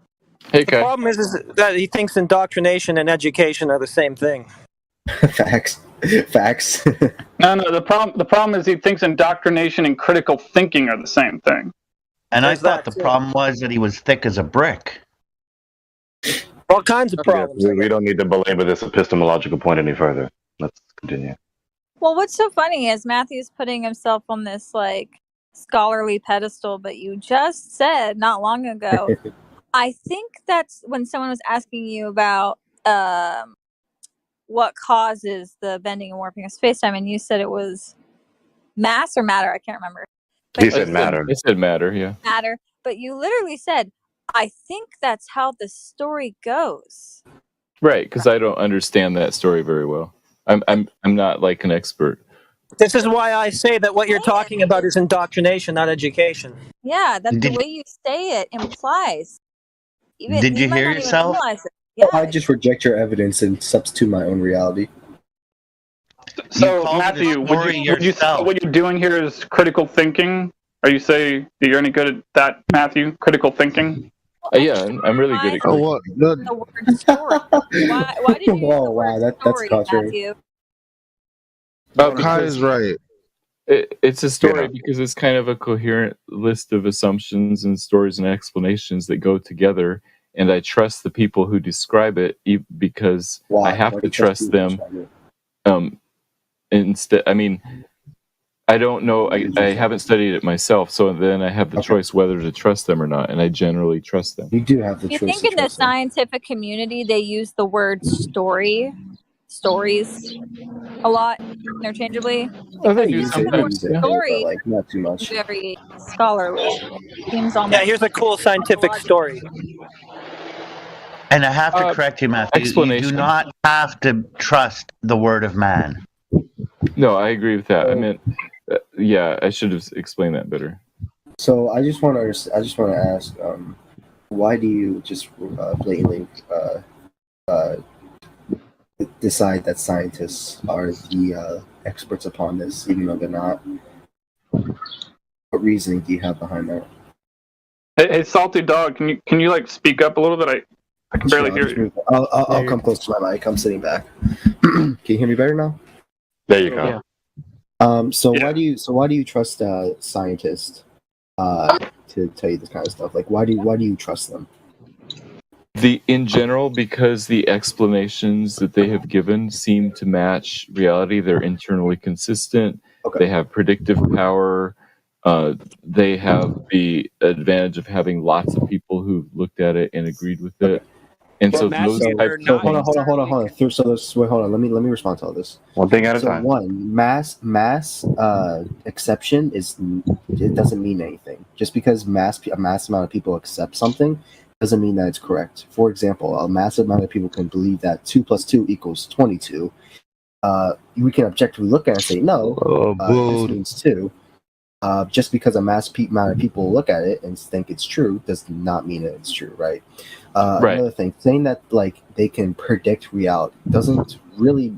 Hey, the problem is that he thinks indoctrination and education are the same thing. Facts. No. The problem is he thinks indoctrination and critical thinking are the same thing. And I thought the problem was that he was thick as a brick. All kinds of problems. Yeah, we don't need to belabor this epistemological point any further. Let's continue. Well, what's so funny is Matthew's putting himself on this like scholarly pedestal, but you just said not long ago. I think that's when someone was asking you about what causes the bending and warping of space-time, and you said it was mass or matter. I can't remember. He said matter. He said matter, yeah. Matter, but you literally said, I think that's how the story goes. Right, because I don't understand that story very well. I'm not like an expert. This is why I say that what you're talking about is indoctrination, not education. Yeah, that's the way you say it implies. Did you hear yourself? Yeah. I just reject your evidence and substitute my own reality. So, Matthew, would you say what you're doing here is critical thinking? Are you saying that you're any good at that, Matthew? Critical thinking? Yeah, I'm really good at the word story. Why did you use the word story, that's contrary. Matthew? Kai is right. It's a story because it's kind of a coherent list of assumptions and stories and explanations that go together. And I trust the people who describe it because I have to trust them. Instead, I mean, I don't know. I haven't studied it myself, so then I have the choice whether to trust them or not, and I generally trust them. You do have the You choice. think in the scientific community they use the word stories a lot interchangeably? They do The word sometimes, yeah. story, but like not too much. very scholarly. Seems almost. Yeah, here's a cool scientific story. And I have to correct you, Matthew. You do not have to trust the word of man. No, I agree with that. I meant, yeah, I should have explained that better. So I just want to ask, why do you just blatantly decide that scientists are the experts upon this, even though they're not? What reasoning do you have behind that? Hey, Salty Dog, can you like speak up a little bit? I can barely hear you. I'll come close to my mic. I'm sitting back. Can you hear me better now? There you go. Yeah. Why do you trust scientists to tell you this kind of stuff? Like, why do you trust them? In general, because the explanations that they have given seem to match reality. They're internally consistent. Okay. They have predictive power. They have the advantage of having lots of people who've looked at it and agreed with it. And so those types of hold on. So hold on. Let me respond to all this. One thing at a time. One, mass exception it doesn't mean anything. Just because a mass amount of people accept something doesn't mean that it's correct. For example, a massive amount of people can believe that 2 + 2 = 22. We can objectively look at it and say no. This means 2. Just because a amount of people look at it and think it's true does not mean that it's true, right? Another thing, saying that like they can predict reality doesn't really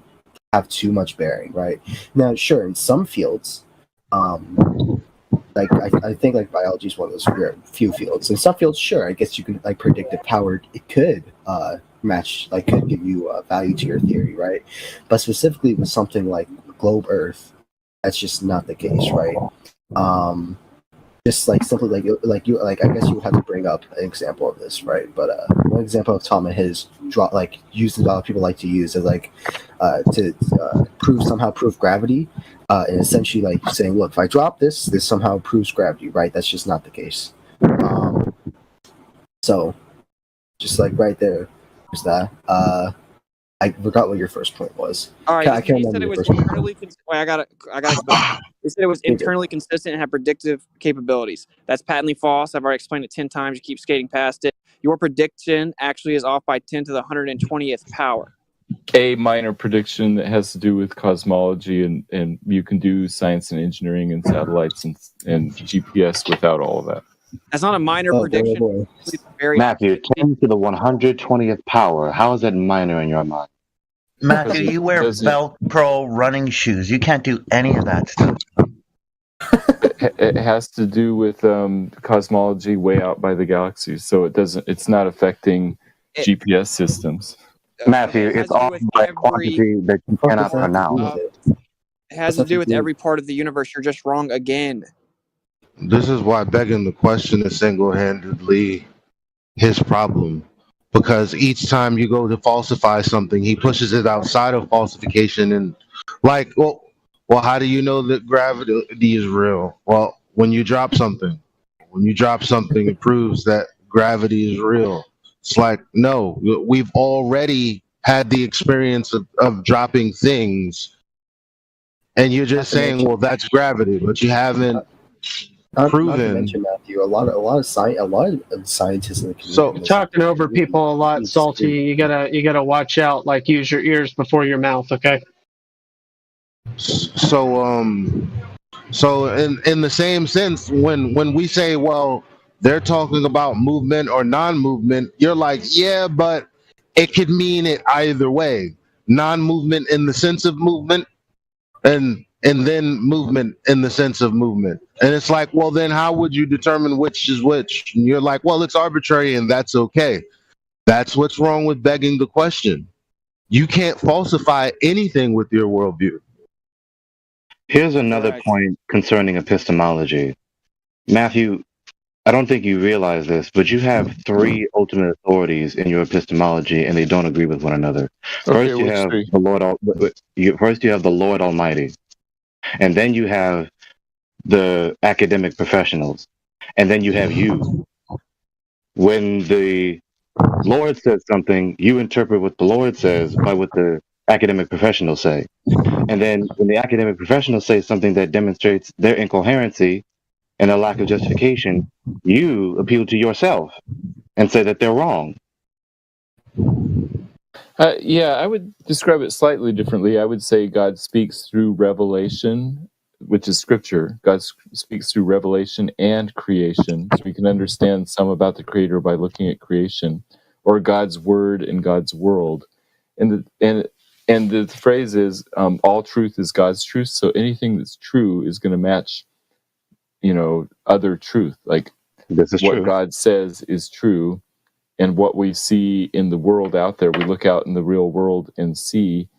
have too much bearing, right? Now, sure, in some fields, like I think like biology is one of those few fields. In some fields, sure, I guess you can like predictive power. It could match, like could give you value to your theory, right? But specifically with something like globe Earth, that's just not the case, right? Just like simply like I guess you would have to bring up an example of this, right? But one example of Tom and his used a lot of people like to use is like to prove gravity, and essentially like saying, look, if I drop this somehow proves gravity, right? That's just not the case. So just like right there, there's that. I forgot what your first point was. All right, I can't remember. Wait, I gotta explain. They said it was internally consistent and had predictive capabilities. That's patently false. I've already explained it 10 times. You keep skating past it. Your prediction actually is off by 10 to the 120th power. A minor prediction that has to do with cosmology, and you can do science and engineering and satellites and GPS without all of that. That's not a minor prediction. Matthew, 10 to the 120th power. How is that minor in your mind? Matthew, you wear Velcro running shoes. You can't do any of that stuff. It has to do with cosmology way out by the galaxies, so it's not affecting GPS systems. Matthew, it's off by a quantity that you cannot pronounce. It has to do with every part of the universe. You're just wrong again. This is why begging the question is single-handedly his problem. Because each time you go to falsify something, he pushes it outside of falsification. And like, well, how do you know that gravity is real? Well, when you drop something, it proves that gravity is real. It's like, no, we've already had the experience of dropping things. And you're just saying, well, that's gravity, but you haven't proven. Not to mention, Matthew, a lot of scientists in the community. So talking over people a lot, Salty. You gotta watch out. Like, use your ears before your mouth. Okay. So in the same sense, when we say, well, they're talking about movement or non-movement, you're like, yeah, but it could mean it either way. Non-movement in the sense of movement, and then movement in the sense of movement. And it's like, well, then how would you determine which is which? And you're like, well, it's arbitrary and that's okay. That's what's wrong with begging the question. You can't falsify anything with your worldview. Here's another point concerning epistemology. Matthew, I don't think you realize this, but you have three ultimate authorities in your epistemology, and they don't agree with one another. First, you have the Lord. First, you have the Lord Almighty, and then you have the academic professionals, and then you have you. When the Lord says something, you interpret what the Lord says by what the academic professionals say. And then when the academic professionals say something that demonstrates their incoherency and a lack of justification, you appeal to yourself and say that they're wrong. Yeah, I would describe it slightly differently. I would say God speaks through revelation, which is scripture. God speaks through revelation and creation. So we can understand some about the Creator by looking at creation, or God's word and God's world. And the phrase is, all truth is God's truth. So anything that's true is going to match, other truth. Like this is what true. God says is true. And what we see in the world out there, we look out in the real world and see,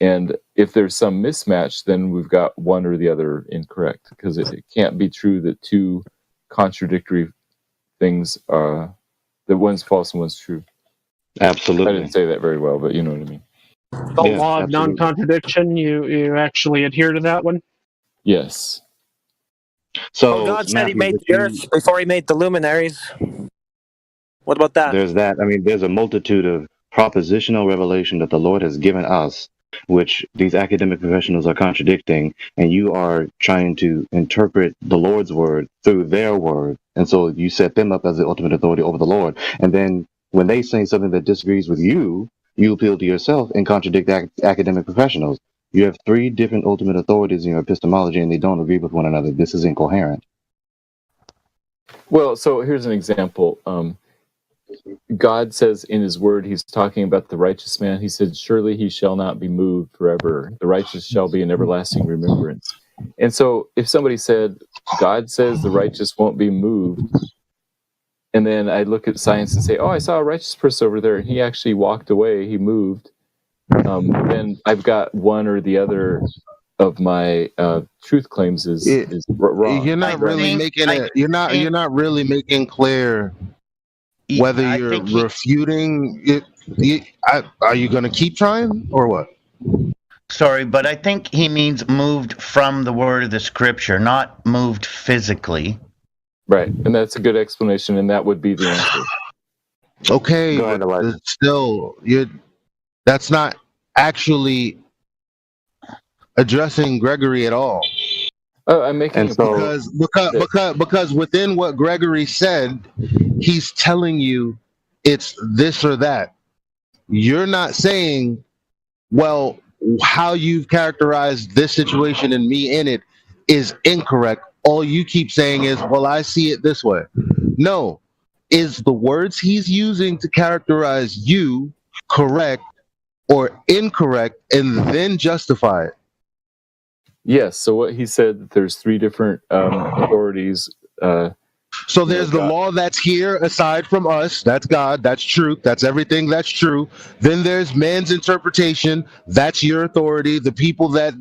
and if there's some mismatch, then we've got one or the other incorrect, because it can't be true that two contradictory things that one's false and one's true. Absolutely. I didn't say that very well, but you know what I mean. The law of non-contradiction, you actually adhere to that one? Yes. So God said he made the earth before he made the luminaries. What about that? There's that. I mean, there's a multitude of propositional revelation that the Lord has given us, which these academic professionals are contradicting, and you are trying to interpret the Lord's word through their word. And so you set them up as the ultimate authority over the Lord. And then when they say something that disagrees with you, you appeal to yourself and contradict academic professionals. You have three different ultimate authorities in your epistemology, and they don't agree with one another. This is incoherent. Well, so here's an example. God says in his word, he's talking about the righteous man. He said, surely he shall not be moved forever. The righteous shall be in everlasting remembrance. And so if somebody said, God says the righteous won't be moved, and then I look at science and say, oh, I saw a righteous person over there, and he actually walked away, he moved, then I've got one or the other of my truth claims is wrong. You're not really making it. You're not really making clear whether you're refuting it. Are you going to keep trying or what? Sorry, but I think he means moved from the word of the scripture, not moved physically. Right, and that's a good explanation, and that would be the answer. Okay, but still, that's not actually addressing Gregory at all. I'm making because within what Gregory said, he's telling you it's this or that. You're not saying, well, how you've characterized this situation and me in it is incorrect. All you keep saying is, well, I see it this way. No. Is the words he's using to characterize you correct or incorrect, and then justify it? Yes. So what he said, there's three different authorities. So there's the law that's here aside from us. That's God. That's truth. That's everything that's true. Then there's man's interpretation. That's your authority. The people that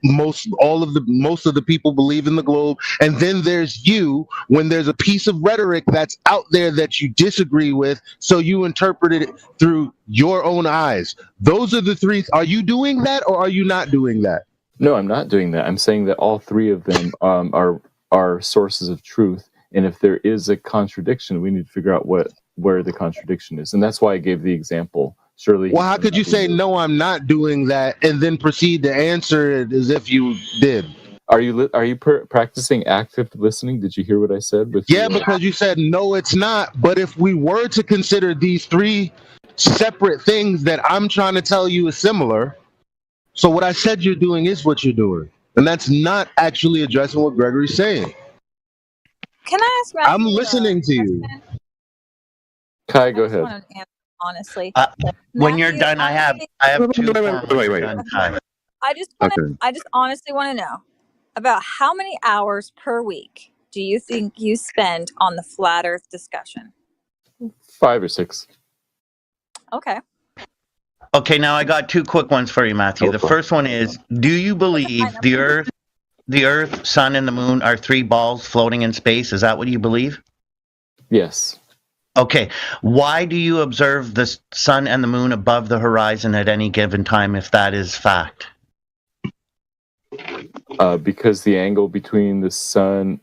most of the people believe in the globe. And then there's you when there's a piece of rhetoric that's out there that you disagree with. So you interpret it through your own eyes. Those are the three. Are you doing that or are you not doing that? No, I'm not doing that. I'm saying that all three of them are sources of truth. And if there is a contradiction, we need to figure out where the contradiction is. And that's why I gave the example. Surely. Well, how could you say, no, I'm not doing that, and then proceed to answer it as if you did? Are you practicing active listening? Did you hear what I said? Because you said, no, it's not. But if we were to consider these three separate things that I'm trying to tell you is similar, so what I said you're doing is what you're doing. And that's not actually addressing what Gregory's saying. Can I ask Matthew? I'm listening to you. Kai, go ahead. Want to answer, honestly. When you're done, I have two. Wait. I just honestly want to know about how many hours per week do you think you spend on the flat Earth discussion? 5 or 6. Okay. Okay, now I got two quick ones for you, Matthew. The first one is, do you believe the Earth, Sun, and the Moon are three balls floating in space? Is that what you believe? Yes. Okay. Why do you observe the Sun and the Moon above the horizon at any given time if that is fact? Because the angle between the Sun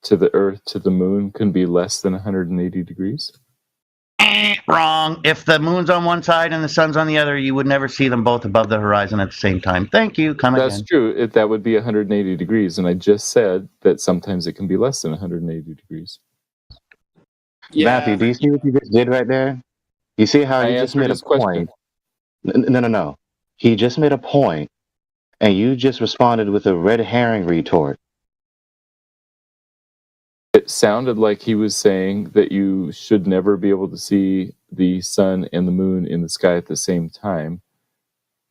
to the Earth to the Moon can be less than 180 degrees. Wrong. If the moon's on one side and the sun's on the other, you would never see them both above the horizon at the same time. Thank you. That's true. That would be 180 degrees, and I just said that sometimes it can be less than 180 degrees. Yeah. Matthew, do you see what you just did right there? You see how he just made a point? No. He just made a point, and you just responded with a red herring retort. It sounded like he was saying that you should never be able to see the sun and the moon in the sky at the same time.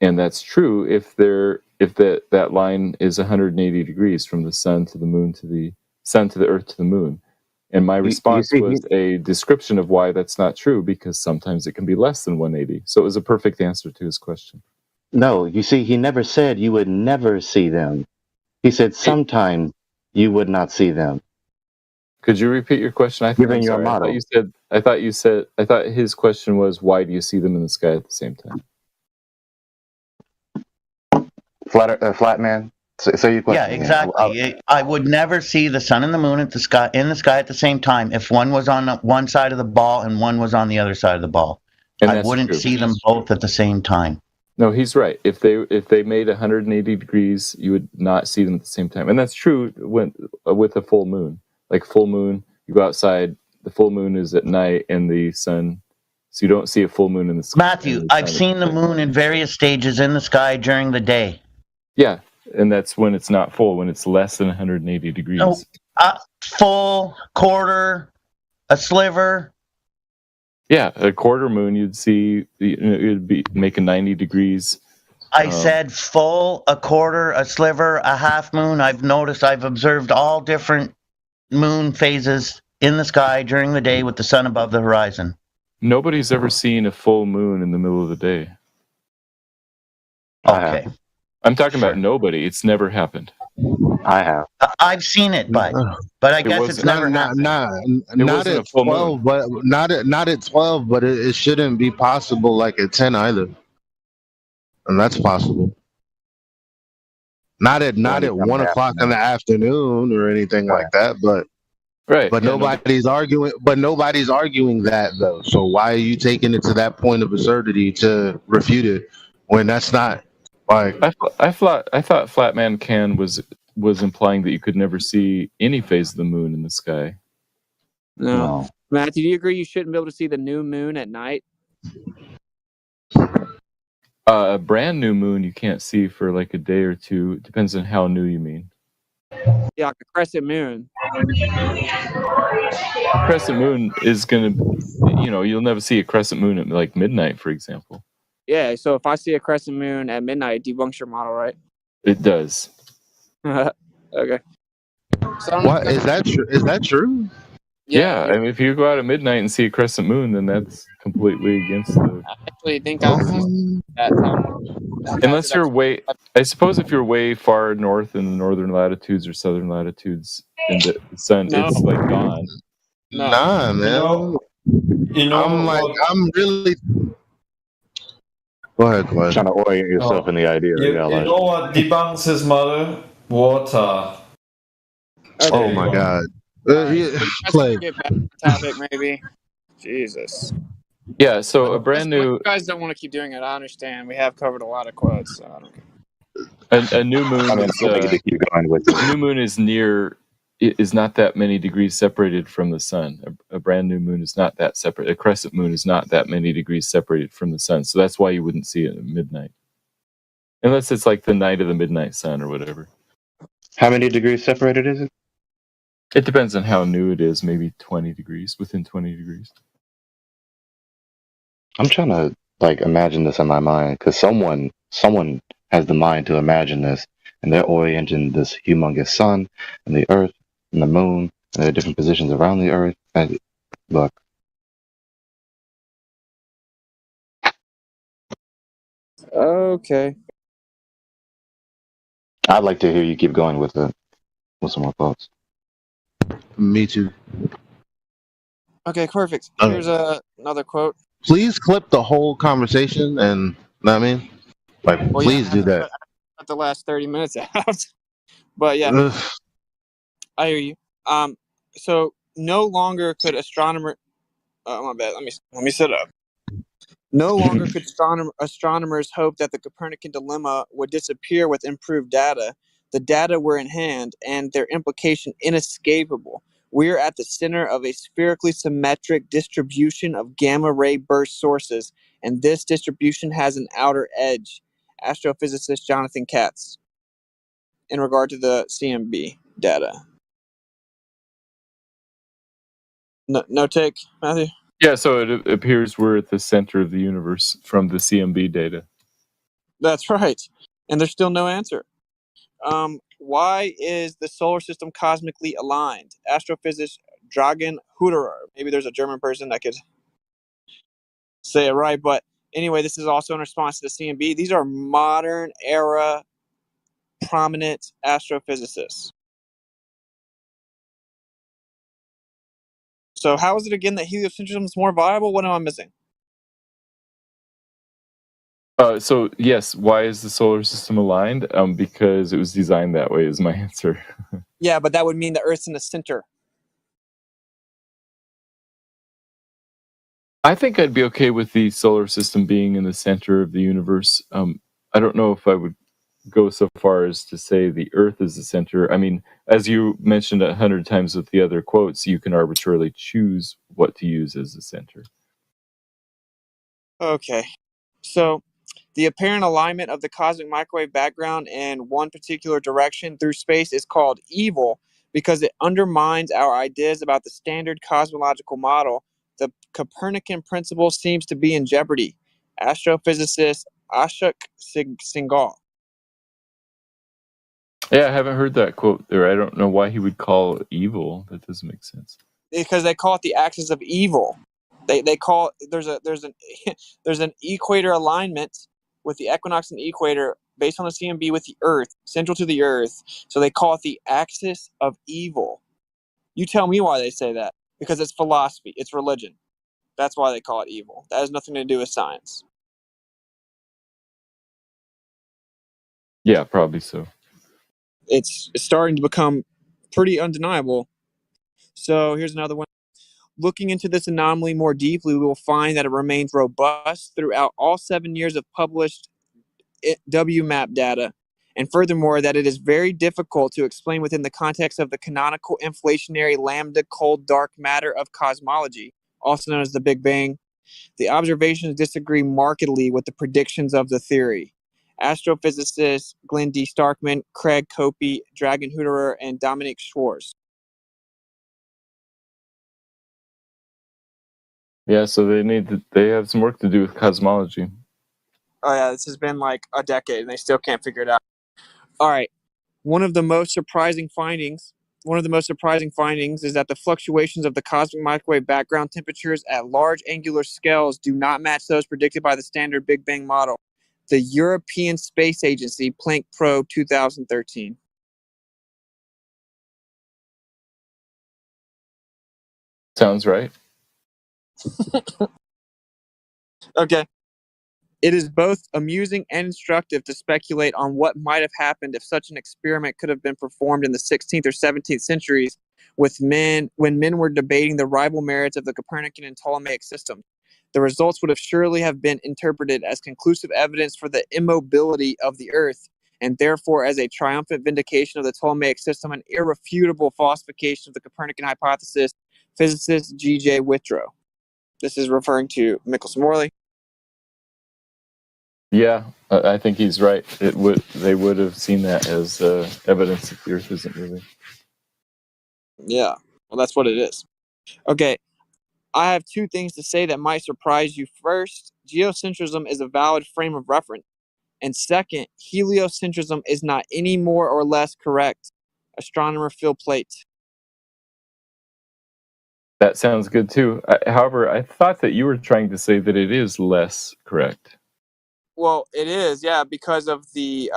And that's true if that line is 180 degrees from the sun to the moon to the sun to the earth to the moon. And my response was a description of why that's not true, because sometimes it can be less than 180. So it was a perfect answer to his question. No, you see, he never said you would never see them. He said sometimes you would not see them. Could you repeat your question? I thought his question was, why do you see them in the sky at the same time? Flat man. So your question. Yeah, exactly. I would never see the sun and the moon in the sky at the same time if one was on one side of the ball and one was on the other side of the ball. And I wouldn't see them both at the same time. No, he's right. If they made 180 degrees, you would not see them at the same time, and that's true with a full moon. Like full moon, you go outside, the full moon is at night, and the sun, so you don't see a full moon in the sky. Matthew, I've seen the moon in various stages in the sky during the day. Yeah, and that's when it's not full, when it's less than 180 degrees. No, full, quarter, a sliver. Yeah, a quarter moon, you'd see, it'd be making 90 degrees. I said full, a quarter, a sliver, a half moon. I've observed all different moon phases in the sky during the day with the sun above the horizon. Nobody's ever seen a full moon in the middle of the day. Okay. I'm talking about nobody. It's never happened. I have. I've seen it, but I guess it's never happened. Not at 12, but not at 12, but it shouldn't be possible like at 10 either. And that's possible. Not at 1 o'clock in the afternoon or anything like that, but nobody's arguing. But nobody's arguing that though. So why are you taking it to that point of absurdity to refute it when that's not like? I thought Flatman Can was implying that you could never see any phase of the moon in the sky. No. Matthew, do you agree you shouldn't be able to see the new moon at night? A brand new moon you can't see for like a day or two. It depends on how new you mean. Yeah, like a crescent moon. Crescent moon is gonna, you'll never see a crescent moon at like midnight, for example. Yeah, so if I see a crescent moon at midnight, it debunks your model, right? It does. Okay. So What is that true? Is that true? Yeah, I mean, if you go out at midnight and see a crescent moon, then that's completely against the. I actually think I'll see that. Unless you're way, I suppose if you're way far north in the northern latitudes or southern latitudes, and the sun, it's like gone. No. Nah, man. I'm really. Go ahead. Trying to orient yourself in the idea. You know what debunks his model? Water. Okay. Oh my God. Let's get back to the topic, maybe. Jesus. Yeah, so a brand new. You guys don't want to keep doing it. I understand. We have covered a lot of quotes, so I don't care. A new moon new moon is not that many degrees separated from the sun. A brand new moon is not that separate. A crescent moon is not that many degrees separated from the sun. So that's why you wouldn't see it at midnight. Unless it's like the night of the midnight sun or whatever. How many degrees separated is it? It depends on how new it is. Maybe 20 degrees, within 20 degrees. I'm trying to imagine this in my mind, because someone has the mind to imagine this, and they're orienting this humongous sun and the earth and the moon and their different positions around the earth. And look, Okay. I'd like to hear you keep going with it, with some more thoughts. Me too. Okay, perfect. Here's another quote. Please clip the whole conversation, and know what I mean, like, Well, please do that. Got the last 30 minutes out. But yeah, Ugh. I hear you. So no longer could astronomer. Oh, my bad. Let me sit up. No longer could astronomers hope that the Copernican dilemma would disappear with improved data. The data were in hand, and their implication inescapable. We are at the center of a spherically symmetric distribution of gamma ray burst sources, and this distribution has an outer edge. Astrophysicist Jonathan Katz, in regard to the CMB data. No take, Matthew? Yeah, so it appears we're at the center of the universe from the CMB data. That's right. And there's still no answer. Why is the solar system cosmically aligned? Astrophysicist Dragan Huderer. Maybe there's a German person that could say it right. But anyway, this is also in response to the CMB. These are modern era prominent astrophysicists. So how is it again that heliocentrism is more viable? What am I missing? So yes, why is the solar system aligned? Because it was designed that way is my answer. Yeah, but that would mean the Earth's in the center. I think I'd be okay with the solar system being in the center of the universe. I don't know if I would go so far as to say the Earth is the center. I mean, as you mentioned 100 times with the other quotes, you can arbitrarily choose what to use as the center. Okay. So the apparent alignment of the cosmic microwave background in one particular direction through space is called evil because it undermines our ideas about the standard cosmological model. The Copernican principle seems to be in jeopardy. Astrophysicist Ashok Singhal. Yeah, I haven't heard that quote there. I don't know why he would call it evil. That doesn't make sense. Because they call it the axis of evil. They call there's an equator alignment with the equinox and the equator based on the CMB with the Earth, central to the Earth. So they call it the axis of evil. You tell me why they say that. Because it's philosophy. It's religion. That's why they call it evil. That has nothing to do with science. Yeah, probably so. It's starting to become pretty undeniable. So here's another one. Looking into this anomaly more deeply, we will find that it remains robust throughout all 7 years of published WMAP data, and furthermore, that it is very difficult to explain within the context of the canonical inflationary lambda cold dark matter of cosmology, also known as the Big Bang. The observations disagree markedly with the predictions of the theory. Astrophysicists Glenn D. Starkman, Craig Copey, Dragan Huderer, and Dominic Schwarz. Yeah, so they have some work to do with cosmology. Oh yeah, this has been like a decade and they still can't figure it out. All right. One of the most surprising findings is that the fluctuations of the cosmic microwave background temperatures at large angular scales do not match those predicted by the standard Big Bang model. The European Space Agency, Planck Probe 2013. Sounds right. Okay. It is both amusing and instructive to speculate on what might have happened if such an experiment could have been performed in the 16th or 17th centuries when men were debating the rival merits of the Copernican and Ptolemaic system. The results would have surely have been interpreted as conclusive evidence for the immobility of the Earth, and therefore as a triumphant vindication of the Ptolemaic system and irrefutable falsification of the Copernican hypothesis. Physicist G.J. Withrow. This is referring to Michelson-Morley. Yeah, I think he's right. They would have seen that as evidence that the Earth isn't moving. Yeah, well, that's what it is. Okay, I have two things to say that might surprise you. First, geocentrism is a valid frame of reference. And second, heliocentrism is not any more or less correct. Astronomer Phil Plait. That sounds good too. However, I thought that you were trying to say that it is less correct. Well, it is, yeah, because of the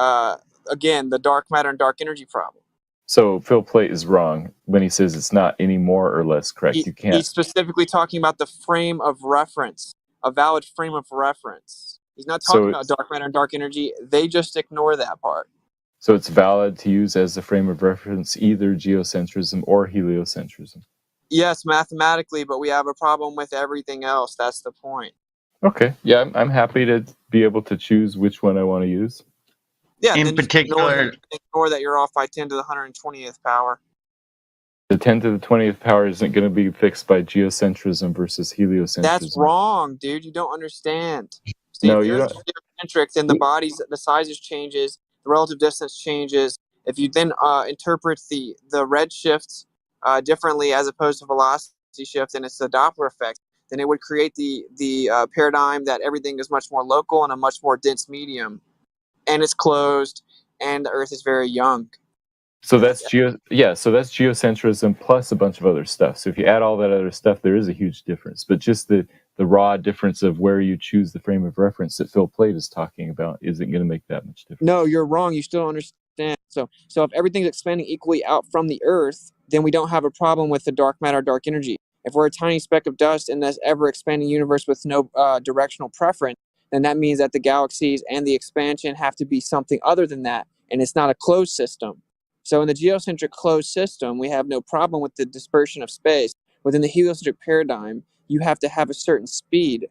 again, the dark matter and dark energy problem. So Phil Plait is wrong when he says it's not any more or less correct. You can't. He's specifically talking about the frame of reference, a valid frame of reference. He's not talking about dark matter and dark energy. They just ignore that part. So it's valid to use as a frame of reference either geocentrism or heliocentrism. Yes, mathematically, but we have a problem with everything else. That's the point. Okay. Yeah, I'm happy to be able to choose which one I want to use. Yeah, in particular, ignore that you're off by 10 to the 120th power. The 10 to the 20th power isn't going to be fixed by geocentrism versus heliocentrism. That's wrong, dude. You don't understand. See, no, if the you Earth is geocentric, then the bodies, the sizes changes, the relative distance changes. If you then interpret the redshift differently as opposed to velocity shift, and it's the Doppler effect, then it would create the paradigm that everything is much more local and a much more dense medium, and it's closed, and the Earth is very young. So that's geocentrism plus a bunch of other stuff. So if you add all that other stuff, there is a huge difference. But just the raw difference of where you choose the frame of reference that Phil Plait is talking about isn't going to make that much difference. No, you're wrong. You still don't understand. So if everything's expanding equally out from the Earth, then we don't have a problem with the dark matter, dark energy. If we're a tiny speck of dust in this ever-expanding universe with no directional preference, then that means that the galaxies and the expansion have to be something other than that, and it's not a closed system. So in the geocentric closed system, we have no problem with the dispersion of space. Within the heliocentric paradigm, you have to have a certain speed,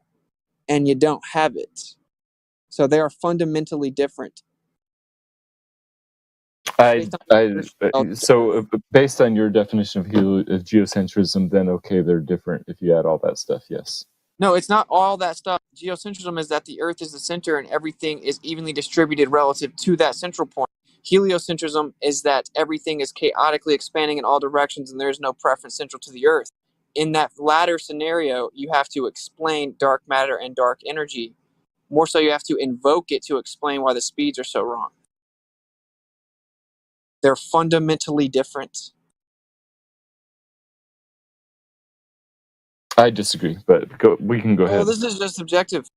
and you don't have it. So they are fundamentally different. So based on your definition of geocentrism, then okay, they're different if you add all that stuff, yes. No, it's not all that stuff. Geocentrism is that the Earth is the center and everything is evenly distributed relative to that central point. Heliocentrism is that everything is chaotically expanding in all directions and there's no preference central to the Earth. In that latter scenario, you have to explain dark matter and dark energy. More so, you have to invoke it to explain why the speeds are so wrong. They're fundamentally different. I disagree, but we can go ahead. Well, this is just subjective.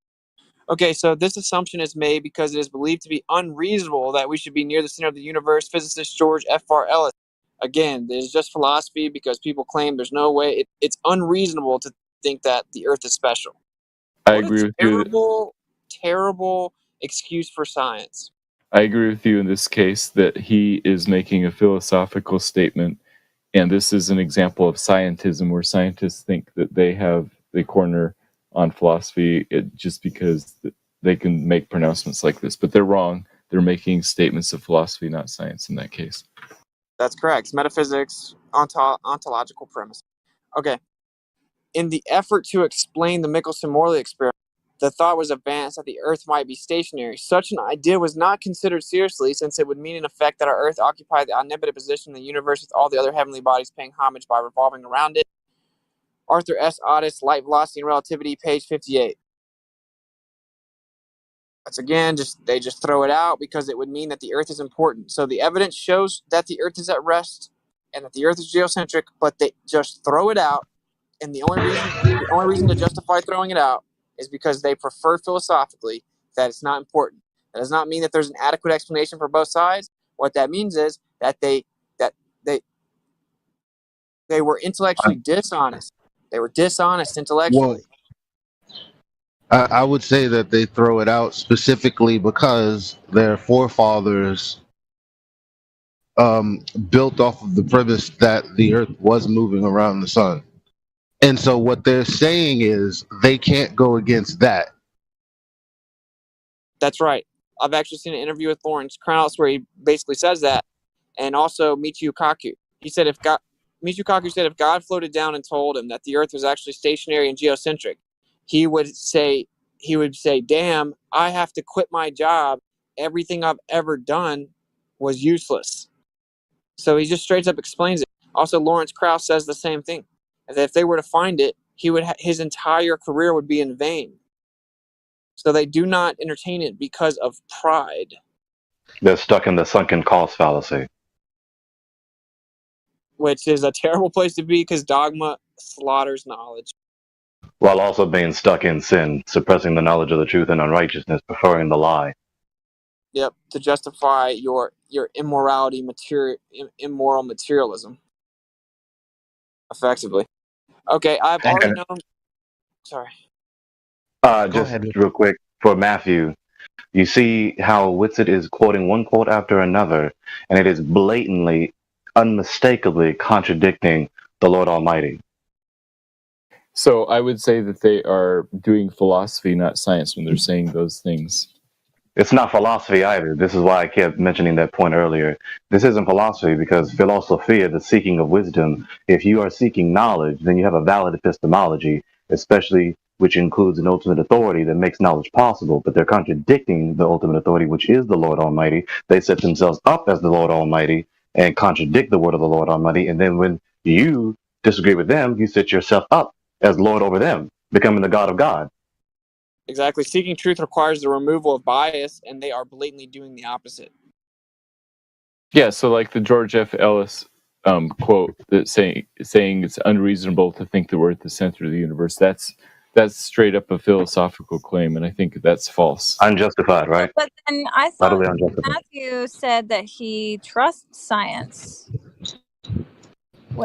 Okay, so this assumption is made because it is believed to be unreasonable that we should be near the center of the universe. Physicist George F.R. Ellis. Again, this is just philosophy because people claim there's no way. It's unreasonable to think that the Earth is special. I agree with you. Terrible excuse for science. I agree with you in this case that he is making a philosophical statement, and this is an example of scientism where scientists think that they have the corner on philosophy just because they can make pronouncements like this, but they're wrong. They're making statements of philosophy, not science in that case. That's correct. It's metaphysics, ontological premise. Okay. In the effort to explain the Michelson-Morley experiment, the thought was advanced that the Earth might be stationary. Such an idea was not considered seriously, since it would mean in effect that our Earth occupied the omnipotent position in the universe with all the other heavenly bodies paying homage by revolving around it. Arthur S. Otis, Light, Velocity, and Relativity, page 58. That's again, they just throw it out because it would mean that the Earth is important. So the evidence shows that the Earth is at rest and that the Earth is geocentric, but they just throw it out. And the only reason to justify throwing it out is because they prefer philosophically that it's not important. That does not mean that there's an adequate explanation for both sides. What that means is that they were intellectually dishonest. They were dishonest intellectually. Well, I would say that they throw it out specifically because their forefathers built off of the premise that the Earth was moving around the sun. And so what they're saying is they can't go against that. That's right. I've actually seen an interview with Lawrence Krauss where he basically says that. And also Michio Kaku. Michio Kaku said if God floated down and told him that the Earth was actually stationary and geocentric, he would say, damn, I have to quit my job. Everything I've ever done was useless. So he just straight up explains it. Also, Lawrence Krauss says the same thing. That if they were to find it, his entire career would be in vain. So they do not entertain it because of pride. They're stuck in the sunken cost fallacy. Which is a terrible place to be because dogma slaughters knowledge. while also being stuck in sin, suppressing the knowledge of the truth and unrighteousness, preferring the lie. Yep, to justify your immorality, immoral materialism. Effectively. Okay, I've already known. Sorry. Just real quick for Matthew, you see how Whitsitt is quoting one quote after another, and it is blatantly, unmistakably contradicting the Lord Almighty. So I would say that they are doing philosophy, not science, when they're saying those things. It's not philosophy either. This is why I kept mentioning that point earlier. This isn't philosophy because philosophia, the seeking of wisdom, if you are seeking knowledge, then you have a valid epistemology, especially which includes an ultimate authority that makes knowledge possible. But they're contradicting the ultimate authority, which is the Lord Almighty. They set themselves up as the Lord Almighty and contradict the word of the Lord Almighty. And then when you disagree with them, you set yourself up as Lord over them, becoming the God of God. Exactly. Seeking truth requires the removal of bias, and they are blatantly doing the opposite. Yeah, so like the George F. Ellis quote that saying it's unreasonable to think that we're at the center of the universe. That's straight up a philosophical claim, and I think that's false. Unjustified, right? But then I thought Matthew said that he trusts science.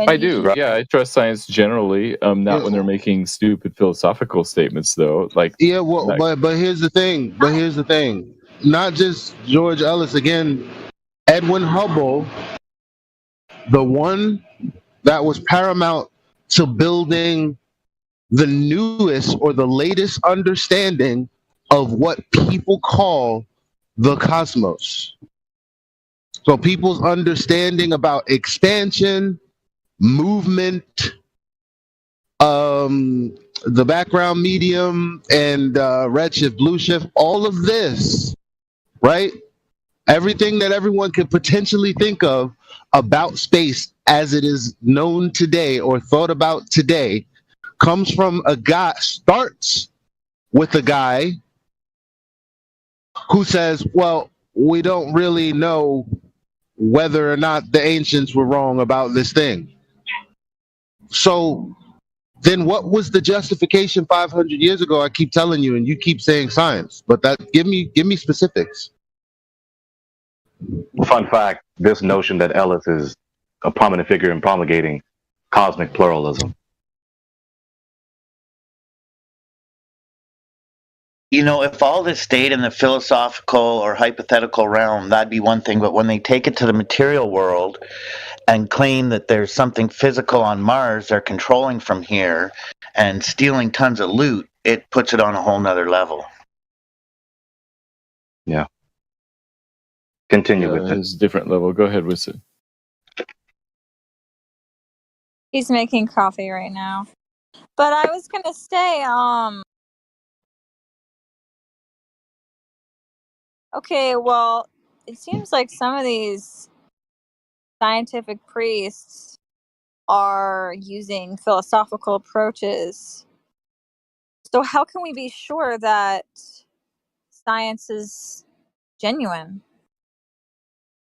I do. Yeah, I trust science generally. Not when they're making stupid philosophical statements, though. Like but here's the thing. Not just George Ellis again. Edwin Hubble, the one that was paramount to building the newest or the latest understanding of what people call the cosmos. So people's understanding about expansion, movement, the background medium, and redshift, blue shift, all of this, right? Everything that everyone could potentially think of about space as it is known today or thought about today comes from a guy, starts with a guy who says, well, we don't really know whether or not the ancients were wrong about this thing. So then what was the justification 500 years ago? I keep telling you, and you keep saying science, but give me specifics. Fun fact, this notion that Ellis is a prominent figure in promulgating cosmic pluralism. You know, if all this stayed in the philosophical or hypothetical realm, that'd be one thing. But when they take it to the material world and claim that there's something physical on Mars they're controlling from here and stealing tons of loot, it puts it on a whole nother level. Yeah. Continue with it. It's a different level. Go ahead with it. He's making coffee right now. But I was gonna say, okay, well, it seems like some of these scientific priests are using philosophical approaches. So how can we be sure that science is genuine?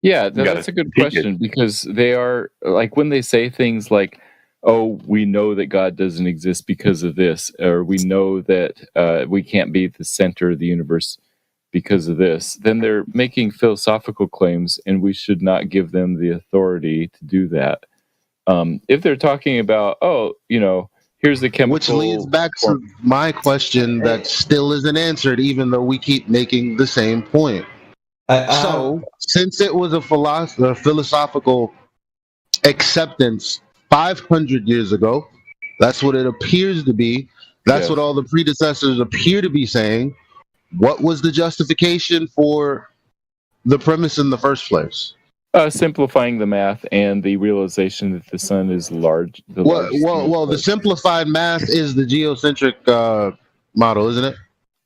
Yeah, that's a good question, because they are, like, when they say things like, oh, we know that God doesn't exist because of this, or we know that we can't be at the center of the universe because of this, then they're making philosophical claims, and we should not give them the authority to do that. If they're talking about, oh, here's the chemical... Which leads back to my question that still isn't answered, even though we keep making the same point. So, since it was a philosophical acceptance 500 years ago, that's what it appears to be. That's what all the predecessors appear to be saying. What was the justification for the premise in the first place? Simplifying the math and the realization that the sun is large. The simplified math is the geocentric model, isn't it?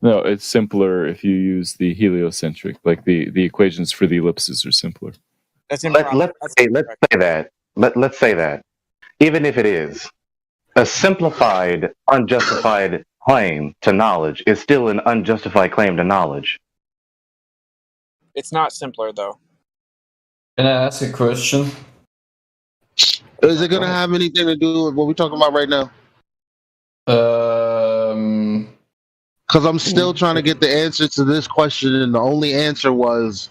No, it's simpler if you use the heliocentric. Like the equations for the ellipses are simpler. Let's say that. Let's say that. Even if it is a simplified, unjustified claim to knowledge, is still an unjustified claim to knowledge. It's not simpler, though. Can I ask a question? Is it going to have anything to do with what we're talking about right now? Because I'm still trying to get the answer to this question, and the only answer was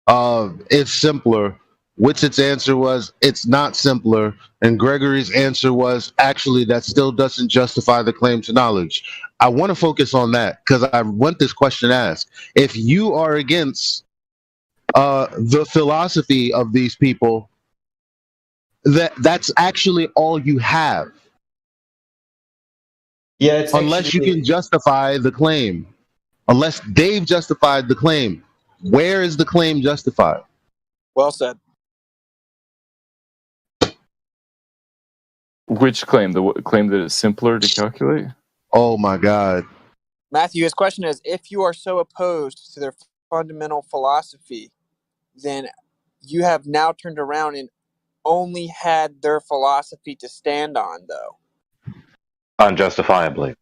it's simpler. Witt's answer was it's not simpler, and Gregory's answer was actually that still doesn't justify the claim to knowledge. I want to focus on that because I want this question asked. If you are against the philosophy of these people, that's actually all you have. Yeah, it's unless you can justify the claim. Unless they've justified the claim. Where is the claim justified? Well said. Which claim? The claim that it's simpler to calculate? Oh my God. Matthew, his question is, if you are so opposed to their fundamental philosophy, then you have now turned around and only had their philosophy to stand on, though. Unjustifiably.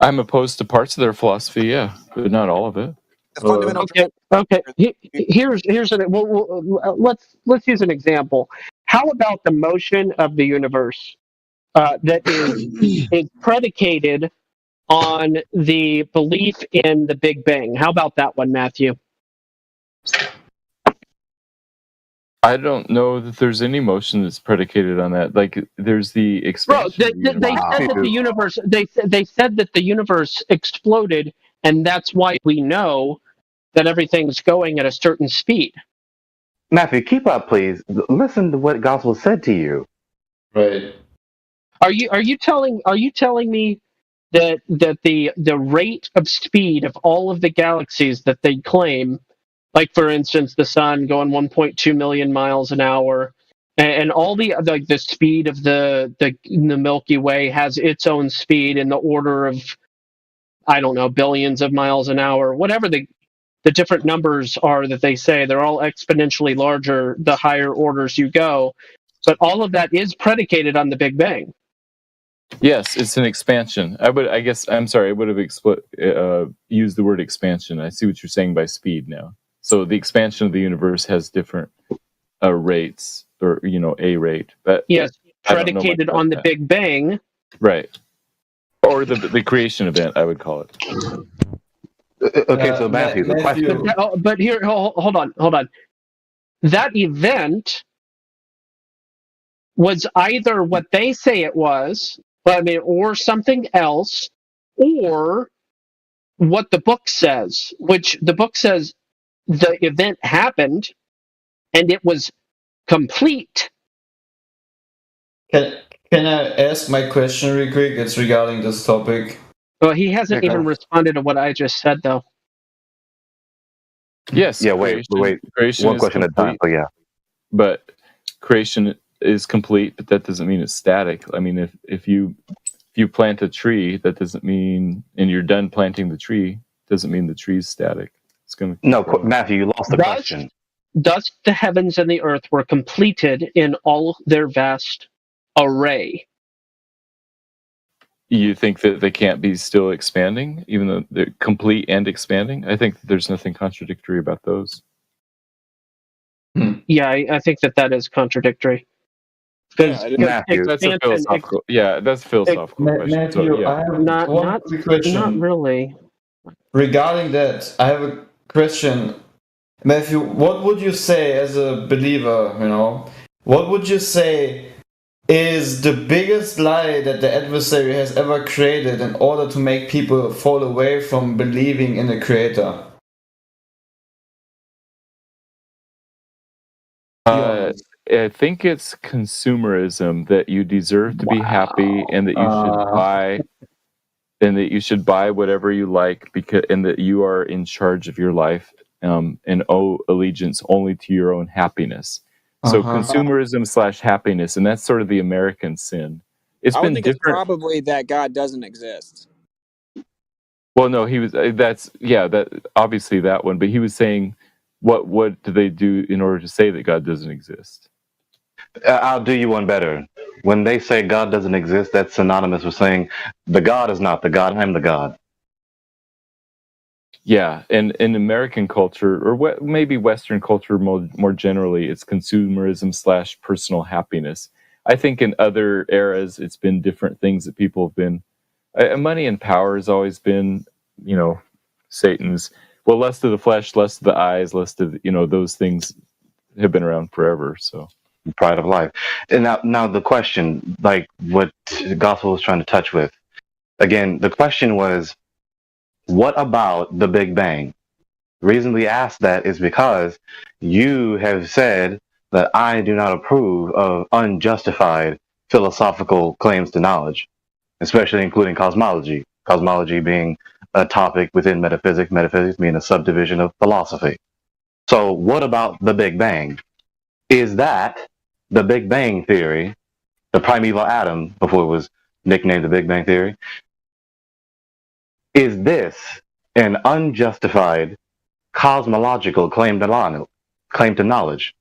I'm opposed to parts of their philosophy, yeah, but not all of it. The fundamental. Okay. Here's let's use an example. How about the motion of the universe that is predicated on the belief in the Big Bang? How about that one, Matthew? I don't know that there's any motion that's predicated on that. Like, there's the expansion. They said that the universe. They said that the universe exploded, and that's why we know that everything's going at a certain speed. Matthew, keep up, please. Listen to what gospel said to you. Right. Are you telling me that the rate of speed of all of the galaxies that they claim, like for instance the sun going 1.2 million miles an hour, and all the speed of the Milky Way has its own speed in the order of, I don't know, billions of miles an hour, whatever the different numbers are that they say, they're all exponentially larger the higher orders you go, but all of that is predicated on the Big Bang. Yes, it's an expansion. I would have used the word expansion. I see what you're saying by speed now. So the expansion of the universe has different rates, or a rate. But yes, predicated on the Big Bang. Right. Or the creation event, I would call it. Okay, so Matthew, the question. But here, hold on. That event was either what they say it was, or something else, or what the book says, which the book says the event happened and it was complete. Can I ask my question real quick? It's regarding this topic. Well, he hasn't even responded to what I just said, though. Yes. Yeah. Wait. Creation one question at a time. Oh yeah. But creation is complete, but that doesn't mean it's static. I mean, if you plant a tree, that doesn't mean, and you're done planting the tree, doesn't mean the tree's static. It's going to. No, Matthew, you lost the question. Thus, the heavens and the earth were completed in all their vast array. You think that they can't be still expanding, even though they're complete and expanding? I think that there's nothing contradictory about those. Yeah, I think that is contradictory. Matthew, that's a philosophical. That's a philosophical question. Matthew, I have one quick question. Not really. Regarding that, I have a question. Matthew, what would you say as a believer, what would you say is the biggest lie that the adversary has ever created in order to make people fall away from believing in a creator? I think it's consumerism, that you deserve to be happy and that you should buy, and that you should buy whatever you like, and that you are in charge of your life, and owe allegiance only to your own happiness. So consumerism / happiness, and that's sort of the American sin. I would think it's probably that God doesn't exist. Well, no, he was. That obviously that one, but he was saying, what do they do in order to say that God doesn't exist? I'll do you one better. When they say God doesn't exist, that's synonymous with saying the God is not the God. I'm the God. Yeah, and in American culture, or maybe Western culture more generally, it's consumerism / personal happiness. I think in other eras, it's been different things that people have been Money and power has always been, Satan's. Well, lust of the flesh, lust of the eyes, lust of those things have been around forever. So pride of life. And now the question, like what the gospel was trying to touch with, again, the question was, what about the Big Bang? The reason we asked that is because you have said that I do not approve of unjustified philosophical claims to knowledge, especially including cosmology. Cosmology being a topic within metaphysics, metaphysics being a subdivision of philosophy. So what about the Big Bang? Is that the Big Bang theory, the primeval atom, before it was nicknamed the Big Bang theory? Is this an unjustified cosmological claim to knowledge?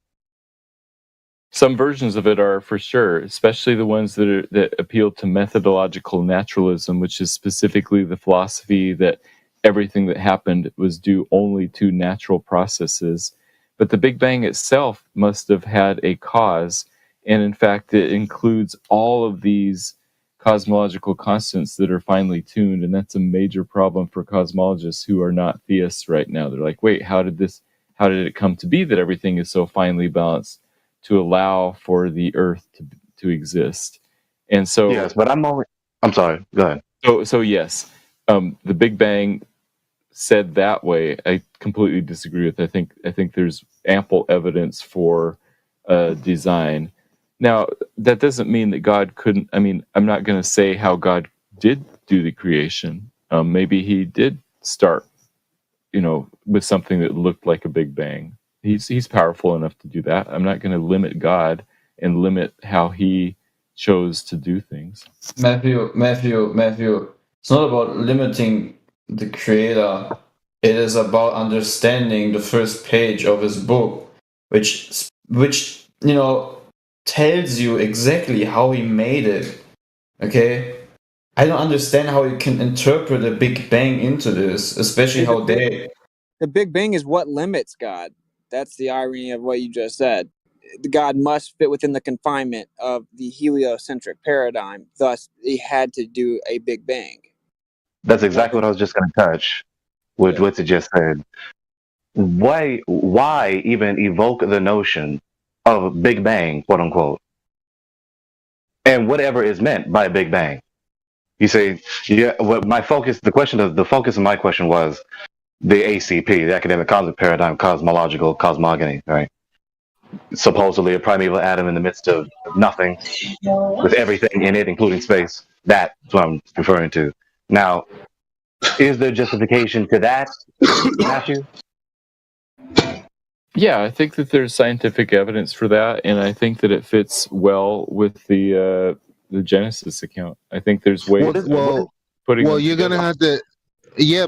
Some versions of it are, for sure, especially the ones that appeal to methodological naturalism, which is specifically the philosophy that everything that happened was due only to natural processes. But the Big Bang itself must have had a cause, and in fact, it includes all of these cosmological constants that are finely tuned, and that's a major problem for cosmologists who are not theists right now. They're like, wait, how did it come to be that everything is so finely balanced to allow for the Earth to exist? And so yes, but I'm sorry, go ahead. So yes, the Big Bang said that way, I completely disagree with. I think there's ample evidence for design. Now, that doesn't mean that God couldn't. I mean, I'm not going to say how God did do the creation. Maybe he did start, with something that looked like a Big Bang. He's powerful enough to do that. I'm not going to limit God and limit how he chose to do things. Matthew, it's not about limiting the creator. It is about understanding the first page of his book, which tells you exactly how he made it. Okay? I don't understand how you can interpret a Big Bang into this, especially how the Big Bang is what limits God. That's the irony of what you just said. God must fit within the confinement of the heliocentric paradigm. Thus, he had to do a Big Bang. That's exactly what I was just going to touch with what you just said. Why even evoke the notion of Big Bang, quote unquote, and whatever is meant by Big Bang? You say, yeah. What the focus of my question was the ACP, the academic concept paradigm, cosmological cosmogony, right? Supposedly a primeval atom in the midst of nothing, with everything in it, including space. That's what I'm referring to. Now, is there justification to that, Matthew? Yeah, I think that there's scientific evidence for that, and I think that it fits well with the Genesis account. I think there's ways of putting. Well, you're gonna have to,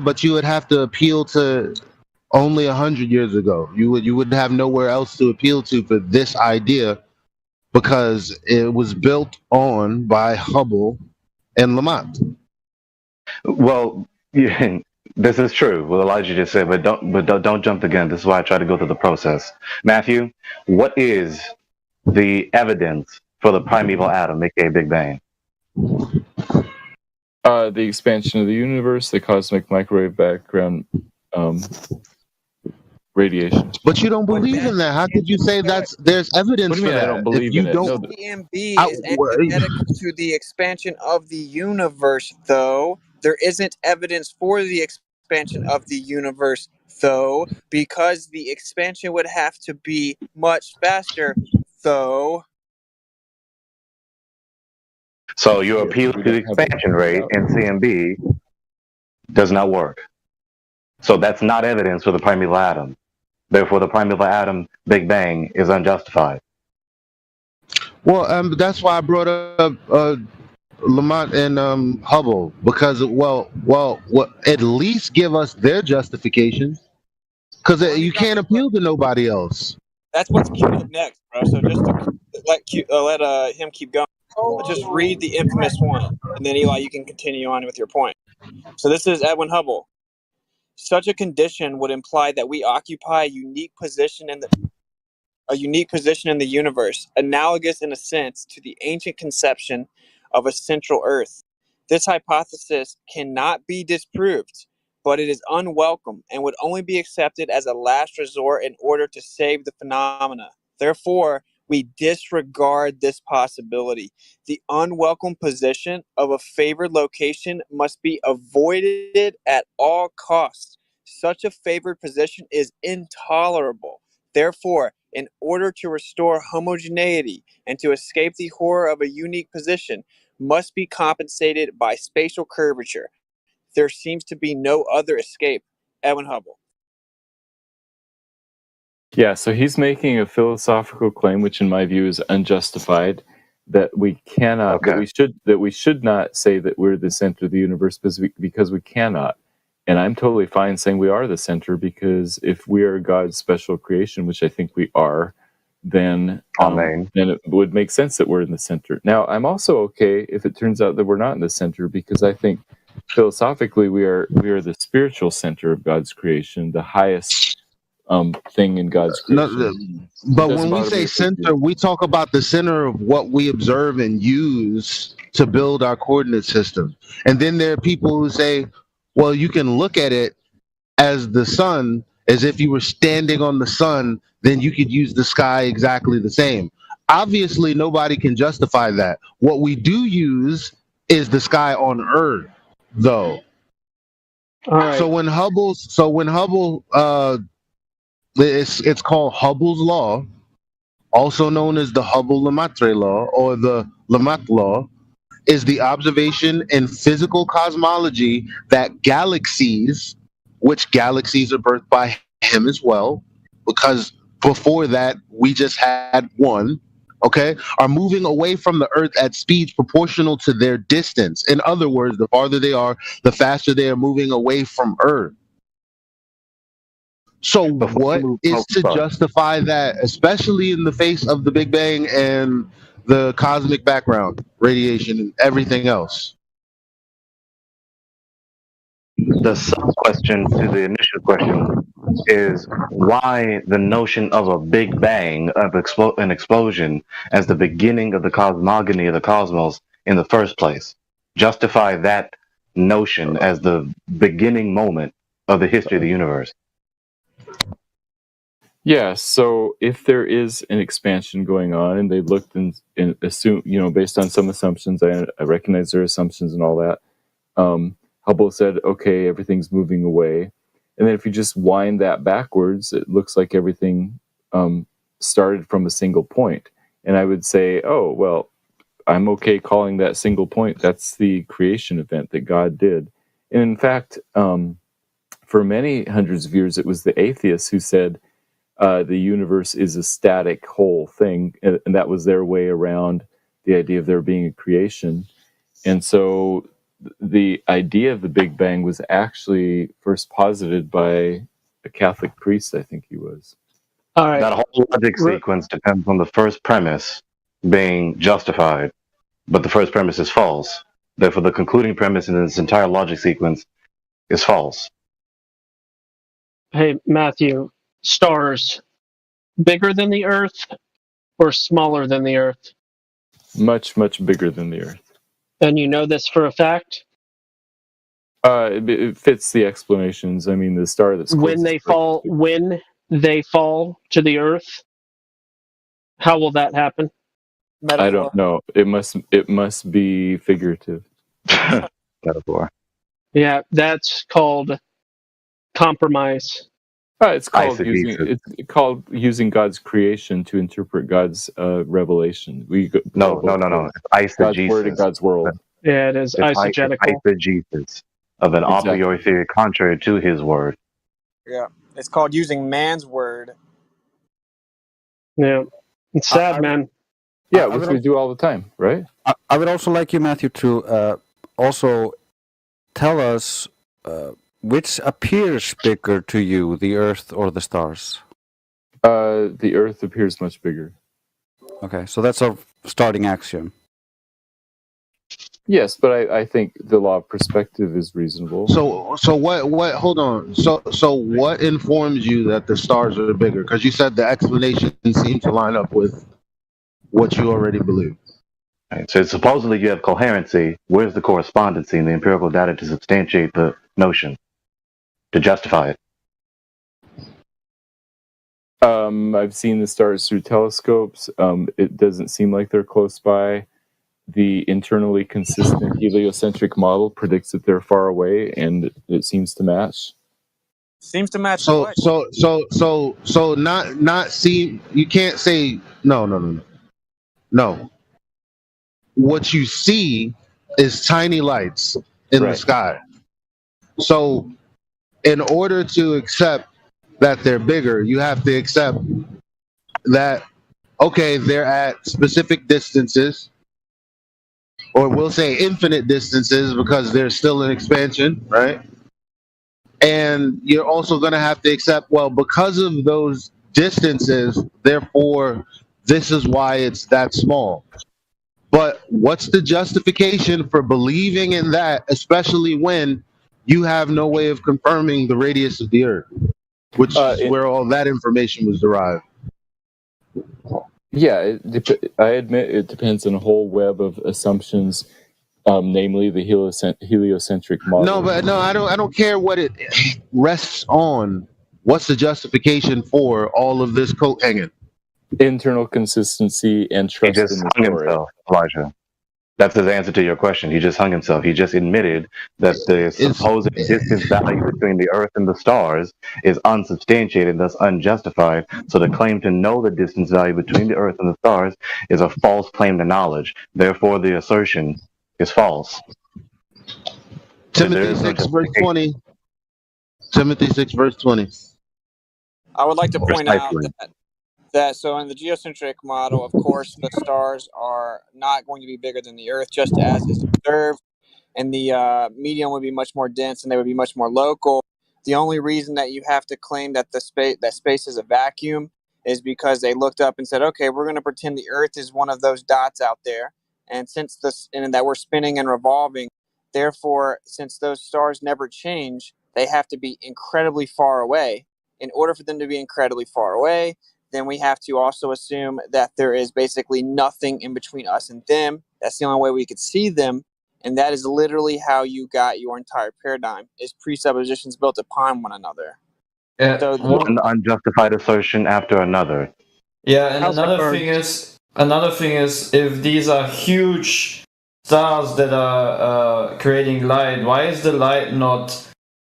but you would have to appeal to only 100 years ago. You would have nowhere else to appeal to for this idea, because it was built on by Hubble and Lamont. Well, yeah, this is true. What Elijah just said, but don't jump the gun. This is why I try to go through the process. Matthew, what is the evidence for the primeval atom, aka Big Bang? The expansion of the universe, the cosmic microwave background radiation. But you don't believe in that. How could you say there's evidence for that? I don't believe in it. No, EMB is antithetical to the expansion of the universe, though. There isn't evidence for the expansion of the universe, though, because the expansion would have to be much faster, though. So your appeal to the expansion rate in CMB does not work. So that's not evidence for the primeval atom. Therefore, the primeval atom Big Bang is unjustified. Well, that's why I brought up Lamont and Hubble, because at least give us their justification, because you can't appeal to nobody else. That's what's queued up next, bro. So just to let him keep going, let's just read the infamous one, and then Eli, you can continue on with your point. So this is Edwin Hubble. Such a condition would imply that we occupy a unique position in the universe, analogous in a sense to the ancient conception of a central Earth. This hypothesis cannot be disproved, but it is unwelcome and would only be accepted as a last resort in order to save the phenomena. Therefore, we disregard this possibility. The unwelcome position of a favored location must be avoided at all costs. Such a favored position is intolerable. Therefore, in order to restore homogeneity and to escape the horror of a unique position, must be compensated by spatial curvature. There seems to be no other escape. Edwin Hubble. Yeah, so he's making a philosophical claim, which in my view is unjustified, that we cannot, that we should not say that we're the center of the universe because we cannot. And I'm totally fine saying we are the center, because if we are God's special creation, which I think we are, then it would make sense that we're in the center. Now, I'm also okay if it turns out that we're not in the center, because I think philosophically we are the spiritual center of God's creation, the highest thing in God's creation. But when we say center, we talk about the center of what we observe and use to build our coordinate system. And then there are people who say, well, you can look at it as the sun, as if you were standing on the sun, then you could use the sky exactly the same. Obviously, nobody can justify that. What we do use is the sky on Earth, though. All right. So when Hubble, it's called Hubble's law, also known as the Hubble-Lemaitre law or the Lemaitre law, is the observation in physical cosmology that galaxies, which galaxies are birthed by him as well, because before that we just had one, okay, are moving away from the Earth at speeds proportional to their distance. In other words, the farther they are, the faster they are moving away from Earth. So what is to justify that, especially in the face of the Big Bang and the cosmic background, radiation, and everything else? The sub-question to the initial question is why the notion of a Big Bang, of an explosion, as the beginning of the cosmogony of the cosmos in the first place. Justify that notion as the beginning moment of the history of the universe. Yeah, so if there is an expansion going on, and they looked and assume, based on some assumptions, I recognize their assumptions and all that, Hubble said, okay, everything's moving away. And then if you just wind that backwards, it looks like everything started from a single point. And I would say, oh, well, I'm okay calling that single point. That's the creation event that God did. And in fact, for many hundreds of years, it was the atheists who said the universe is a static whole thing. And that was their way around the idea of there being a creation. And so the idea of the Big Bang was actually first posited by a Catholic priest, I think he was. All right. That whole logic sequence depends on the first premise being justified, but the first premise is false. Therefore, the concluding premise in this entire logic sequence is false. Hey, Matthew, stars bigger than the Earth or smaller than the Earth? Much, much bigger than the Earth. And you know this for a fact? It fits the explanations. I mean, the star that's when they fall to the Earth, how will that happen? Metaphor. I don't know. It must be figurative. Metaphor. Yeah, that's called compromise. It's called using God's creation to interpret God's revelation. No. It's God's word and God's world. Yeah, it is eisegetical. Eisegesis of an a priori theory contrary to his word. Yeah, it's called using man's word. Yeah, it's sad, man. Yeah, which we do all the time, right? I would also like you, Matthew, to also tell us which appears bigger to you, the Earth or the stars? The Earth appears much bigger. Okay, so that's our starting axiom. Yes, but I think the law of perspective is reasonable. So what? Hold on. So what informs you that the stars are bigger? Because you said the explanation seemed to line up with what you already believe. Right? So supposedly you have coherency. Where's the correspondency in the empirical data to substantiate the notion, to justify it? I've seen the stars through telescopes. It doesn't seem like they're close by. The internally consistent heliocentric model predicts that they're far away, and it seems to match. Seems to match So what? not see. You can't say no. What you see is tiny lights in the sky. So in order to accept that they're bigger, you have to accept that, okay, they're at specific distances, or we'll say infinite distances because they're still in expansion, right? And you're also going to have to accept, well, because of those distances, therefore, this is why it's that small. But what's the justification for believing in that, especially when you have no way of confirming the radius of the Earth, which is where all that information was derived? Yeah, I admit it depends on a whole web of assumptions, namely the heliocentric model. No, I don't care what it rests on. What's the justification for all of this coat hanging? Internal consistency and trust He just in the hung story. himself, Elijah. That's his answer to your question. He just hung himself. He just admitted that the supposed distance value between the Earth and the stars is unsubstantiated, thus unjustified. So the claim to know the distance value between the Earth and the stars is a false claim to knowledge. Therefore, the assertion is false. Timothy 6, verse 20. Timothy 6, verse 20. I would like to point out that so in the geocentric model, of course, the stars are not going to be bigger than the Earth, just as is observed, and the medium would be much more dense and they would be much more local. The only reason that you have to claim that space is a vacuum is because they looked up and said, okay, we're going to pretend the Earth is one of those dots out there, and that we're spinning and revolving. Therefore, since those stars never change, they have to be incredibly far away. In order for them to be incredibly far away, then we have to also assume that there is basically nothing in between us and them. That's the only way we could see them. And that is literally how you got your entire paradigm, is presuppositions built upon one another. Yeah, so one unjustified assertion after another. Yeah, and another thing is, if these are huge stars that are creating light, why is the light not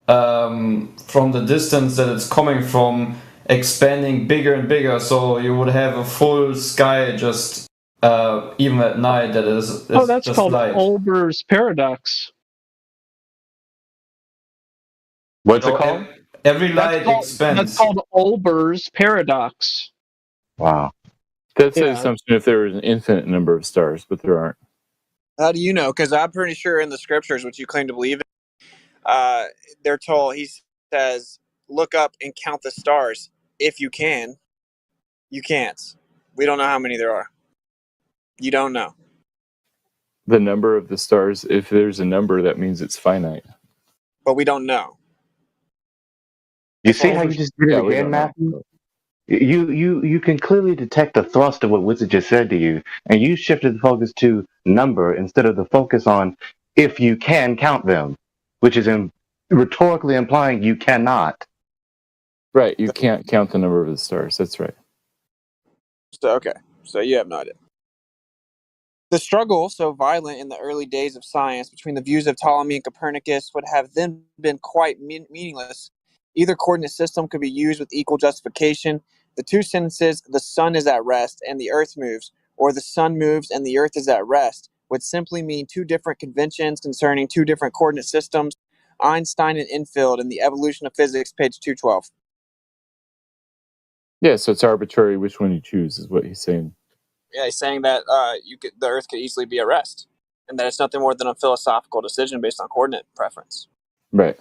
from the distance that it's coming from expanding bigger and bigger, so you would have a full sky just even at night that is that's just called light. Olber's paradox. What's it called? Every light expands. That's called Olber's paradox. Wow. That's the assumption if there was an infinite number of stars, but there aren't. How do you know? Because I'm pretty sure in the scriptures, which you claim to believe in, they're told, he says, look up and count the stars. If you can. You can't. We don't know how many there are. You don't know. The number of the stars, if there's a number, that means it's finite. But we don't know. You see how you just did it again, Matthew? You can clearly detect the thrust of what Witsit just said to you, and you shifted the focus to number instead of the focus on if you can count them, which is rhetorically implying you cannot. Right, you can't count the number of the stars. That's right. So, okay, so you have no idea. The struggle, so violent in the early days of science between the views of Ptolemy and Copernicus, would have then been quite meaningless. Either coordinate system could be used with equal justification. The two sentences, the sun is at rest and the earth moves, or the sun moves and the earth is at rest, would simply mean two different conventions concerning two different coordinate systems. Einstein and Enfield in The Evolution of Physics, page 212. Yeah, so it's arbitrary which one you choose, is what he's saying. Yeah, he's saying that the Earth could easily be at rest, and that it's nothing more than a philosophical decision based on coordinate preference. Right.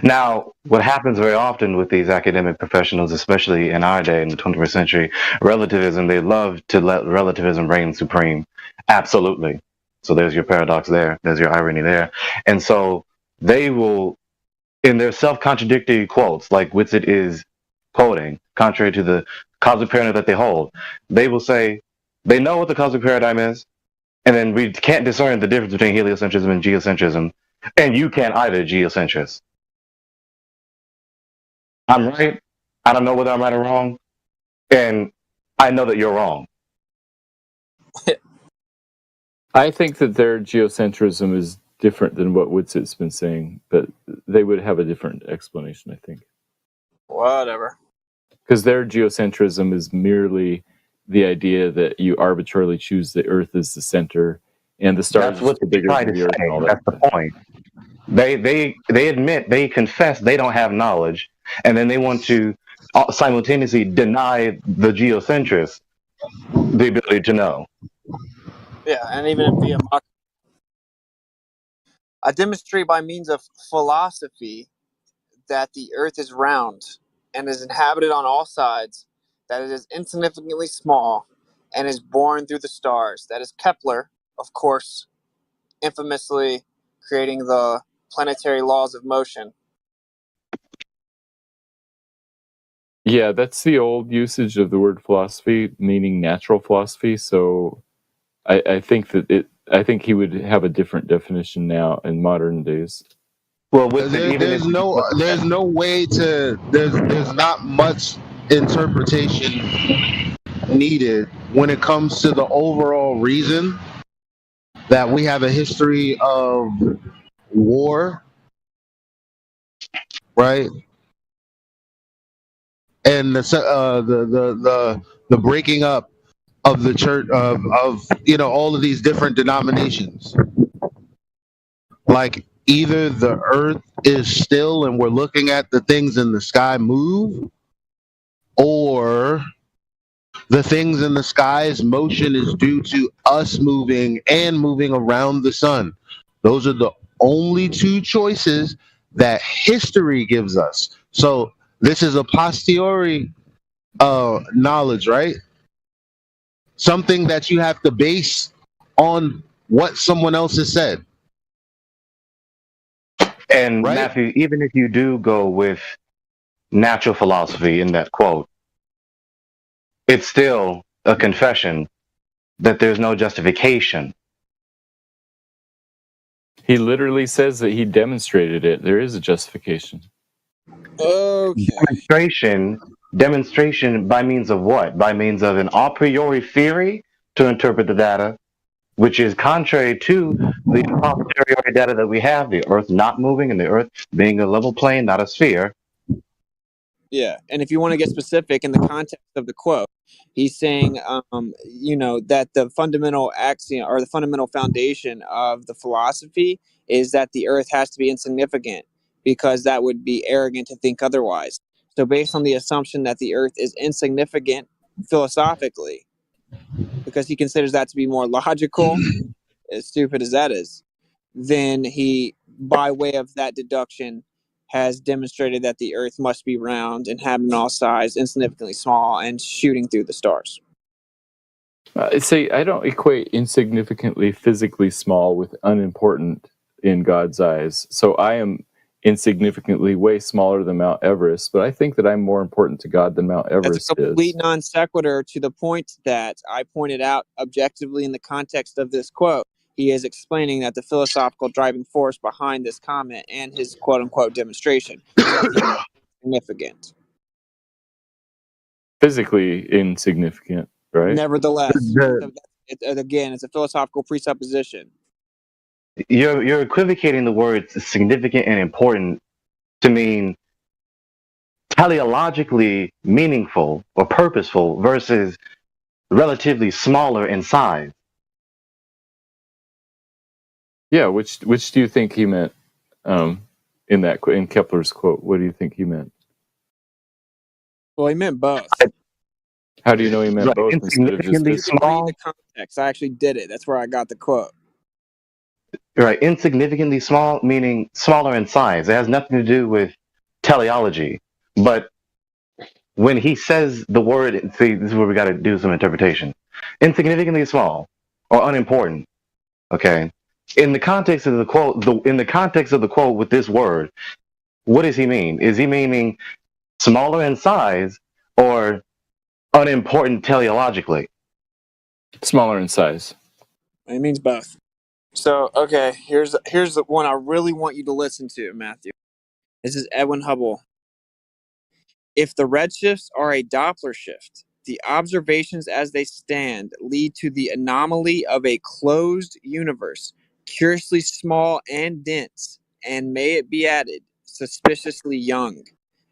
Now, what happens very often with these academic professionals, especially in our day, in the 21st century, relativism, they love to let relativism reign supreme. Absolutely. So there's your paradox there. There's your irony there. And so they will, in their self-contradictory quotes, like Witsit is quoting, contrary to the cosmic paradigm that they hold, they will say they know what the cosmic paradigm is. And then we can't discern the difference between heliocentrism and geocentrism. And you can't either, geocentrist. I'm right. I don't know whether I'm right or wrong. And I know that you're wrong. I think that their geocentrism is different than what Witzig's been saying, but they would have a different explanation, I think. Whatever. Because their geocentrism is merely the idea that you arbitrarily choose the Earth as the center, and the stars That's what are bigger than the Earth and all that. That's the point. They admit, they confess they don't have knowledge, and then they want to simultaneously deny the geocentrists the ability to know. Yeah, and even via I demonstrate by means of philosophy that the Earth is round and is inhabited on all sides, that it is insignificantly small, and is born through the stars. That is Kepler, of course, infamously creating the planetary laws of motion. Yeah, that's the old usage of the word philosophy, meaning natural philosophy. So I think that I think he would have a different definition now in modern days. Well, there's no way to there's not much interpretation needed when it comes to the overall reason that we have a history of war, right? And the breaking up of the church of all of these different denominations. Like either the earth is still and we're looking at the things in the sky move, or the things in the sky's motion is due to us moving and moving around the sun. Those are the only two choices that history gives us. So this is a posteriori knowledge, right? Something that you have to base on what someone else has said. And right? Matthew, even if you do go with natural philosophy in that quote, it's still a confession that there's no justification. He literally says that he demonstrated it. There is a justification. Okay. Demonstration by means of what? By means of an a priori theory to interpret the data, which is contrary to the posteriori data that we have, the Earth not moving and the Earth being a level plane, not a sphere. Yeah, and if you want to get specific in the context of the quote, he's saying, that the fundamental axiom or the fundamental foundation of the philosophy is that the Earth has to be insignificant, because that would be arrogant to think otherwise. So based on the assumption that the Earth is insignificant philosophically, because he considers that to be more logical, as stupid as that is, then he, by way of that deduction, has demonstrated that the Earth must be round, inhabited all sides, insignificantly small, and shooting through the stars. I don't equate insignificantly physically small with unimportant in God's eyes. So I am insignificantly way smaller than Mount Everest, but I think that I'm more important to God than Mount Everest is. That's a complete non sequitur to the point that I pointed out objectively in the context of this quote. He is explaining that the philosophical driving force behind this comment and his quote-unquote demonstration is significant. Physically insignificant, right? Nevertheless, it's a philosophical presupposition. You're equivocating the words significant and important to mean teleologically meaningful or purposeful versus relatively smaller in size. Yeah, which do you think he meant in Kepler's quote? What do you think he meant? Well, he meant both. How do you know he meant both instead of just read the context? I actually did it. That's where I got the quote. Right, insignificantly small meaning smaller in size. It has nothing to do with teleology. But when he says the word, see, this is where we got to do some interpretation. Insignificantly small or unimportant. Okay. In the context of the quote, with this word, what does he mean? Is he meaning smaller in size or unimportant teleologically? Smaller in size. It means both. So, okay, here's the one I really want you to listen to, Matthew. This is Edwin Hubble. If the redshifts are a Doppler shift, the observations as they stand lead to the anomaly of a closed universe, curiously small and dense, and may it be added, suspiciously young.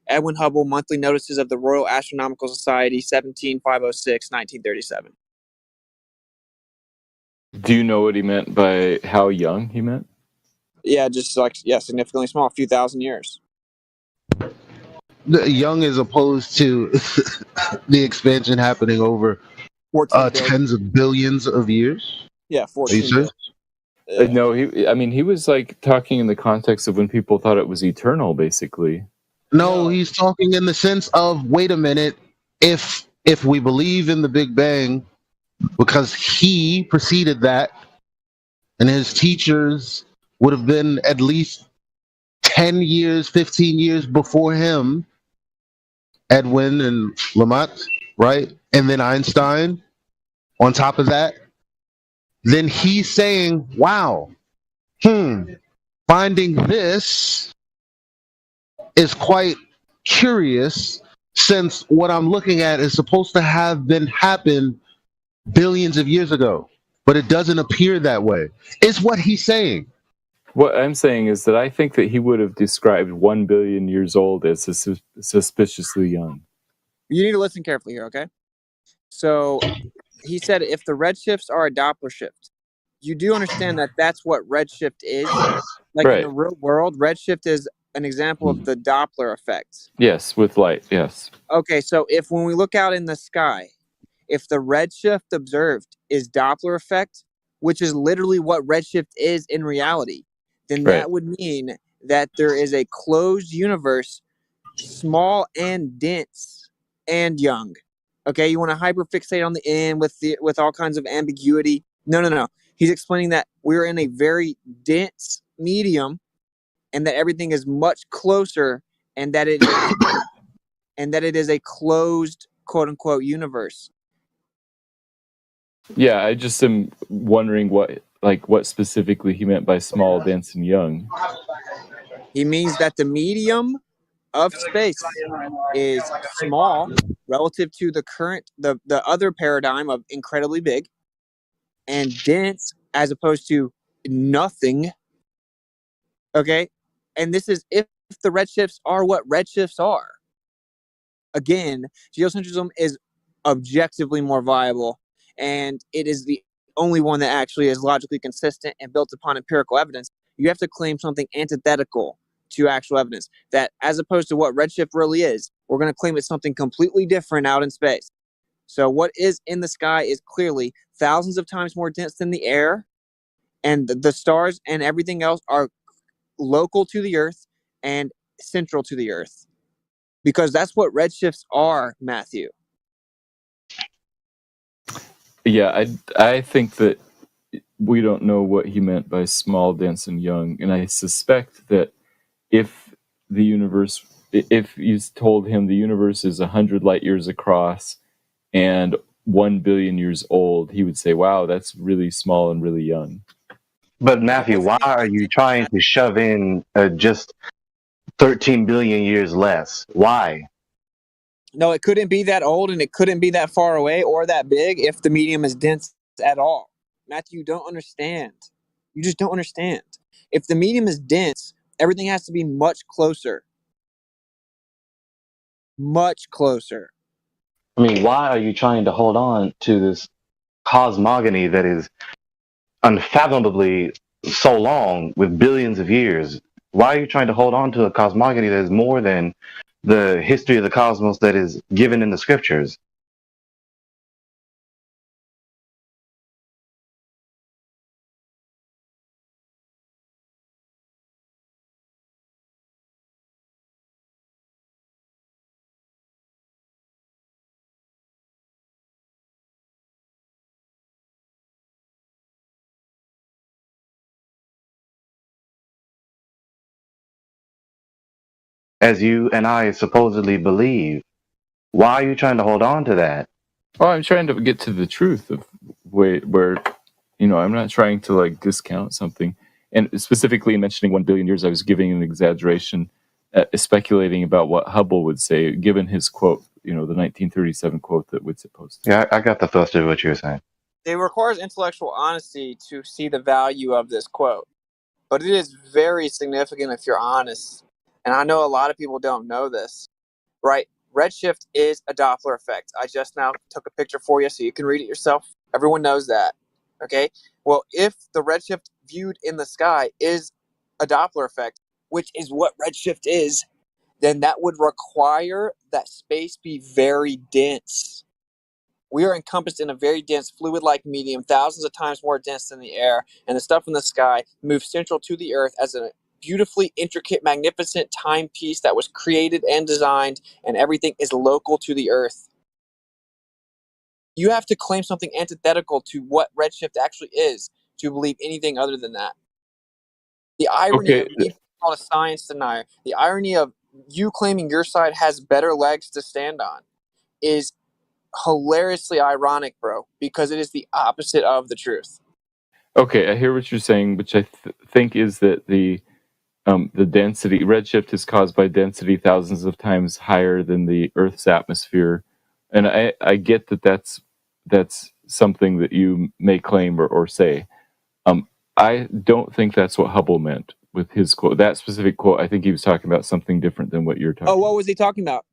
Edwin Hubble, Monthly Notices of the Royal Astronomical Society, 17506, 1937. Do you know what he meant by how young he meant? Yeah, just like, significantly small, a few thousand years. Young as opposed to the expansion happening over tens of billions of years? Yeah, 14 billion. No, he was like talking in the context of when people thought it was eternal, basically. No, he's talking in the sense of, wait a minute, if we believe in the Big Bang, because he preceded that, and his teachers would have been at least 10 years, 15 years before him, Edwin and Lamont, right? And then Einstein on top of that, then he's saying, wow, finding this is quite curious, since what I'm looking at is supposed to have been happened billions of years ago, but it doesn't appear that way. It's what he's saying. What I'm saying is that I think that he would have described 1 billion years old as suspiciously young. You need to listen carefully here, okay? So he said if the redshifts are a Doppler shift, you do understand that that's what redshift is? Like in the real world, redshift is an example of the Doppler effect. Yes, with light, yes. Okay, so if when we look out in the sky, if the redshift observed is Doppler effect, which is literally what redshift is in reality, then that would mean that there is a closed universe, small and dense and young. Okay, you want to hyperfixate on the end with all kinds of ambiguity. No. He's explaining that we're in a very dense medium and that everything is much closer and that it is a closed quote unquote universe. Yeah, I just am wondering what specifically he meant by small, dense, and young. He means that the medium of space is small relative to the other paradigm of incredibly big, and dense as opposed to nothing. Okay, and this is if the redshifts are what redshifts are. Again, geocentrism is objectively more viable, and it is the only one that actually is logically consistent and built upon empirical evidence. You have to claim something antithetical to actual evidence, that as opposed to what redshift really is, we're going to claim it's something completely different out in space. So what is in the sky is clearly thousands of times more dense than the air, and the stars and everything else are local to the Earth and central to the Earth. Because that's what redshifts are, Matthew. Yeah, I think that we don't know what he meant by small, dense, and young, and I suspect that if you told him the universe is 100 light years across and 1 billion years old, he would say, wow, that's really small and really young. But Matthew, why are you trying to shove in just 13 billion years less? Why? No, it couldn't be that old and it couldn't be that far away or that big if the medium is dense at all. Matthew, you don't understand. You just don't understand. If the medium is dense, everything has to be much closer. Much closer. I mean, why are you trying to hold on to this cosmogony that is unfathomably so long with billions of years? Why are you trying to hold on to a cosmogony that is more than the history of the cosmos that is given in the scriptures? As you and I supposedly believe. Why are you trying to hold on to that? Well, I'm trying to get to the truth of where I'm not trying to like discount something. And specifically mentioning 1 billion years, I was giving an exaggeration, speculating about what Hubble would say, given his quote, the 1937 quote that Whitsitt posted. Yeah, I got the thrust of what you were saying. It requires intellectual honesty to see the value of this quote, but it is very significant if you're honest. And I know a lot of people don't know this, right? Redshift is a Doppler effect. I just now took a picture for you so you can read it yourself. Everyone knows that. Okay? Well, if the redshift viewed in the sky is a Doppler effect, which is what redshift is, then that would require that space be very dense. We are encompassed in a very dense fluid-like medium, thousands of times more dense than the air, and the stuff in the sky moves central to the Earth as a beautifully intricate, magnificent timepiece that was created and designed, and everything is local to the Earth. You have to claim something antithetical to what redshift actually is to believe anything other than that. The irony of me being called a science denier, the irony of you claiming your side has better legs to stand on is hilariously ironic, bro, because it is the opposite of the truth. Okay, I hear what you're saying, which I think is that the density redshift is caused by density thousands of times higher than the Earth's atmosphere, and I get that that's something that you may claim or say. I don't think that's what Hubble meant with his quote. That specific quote, I think he was talking about something different than what you're talking. Oh, what was he talking about?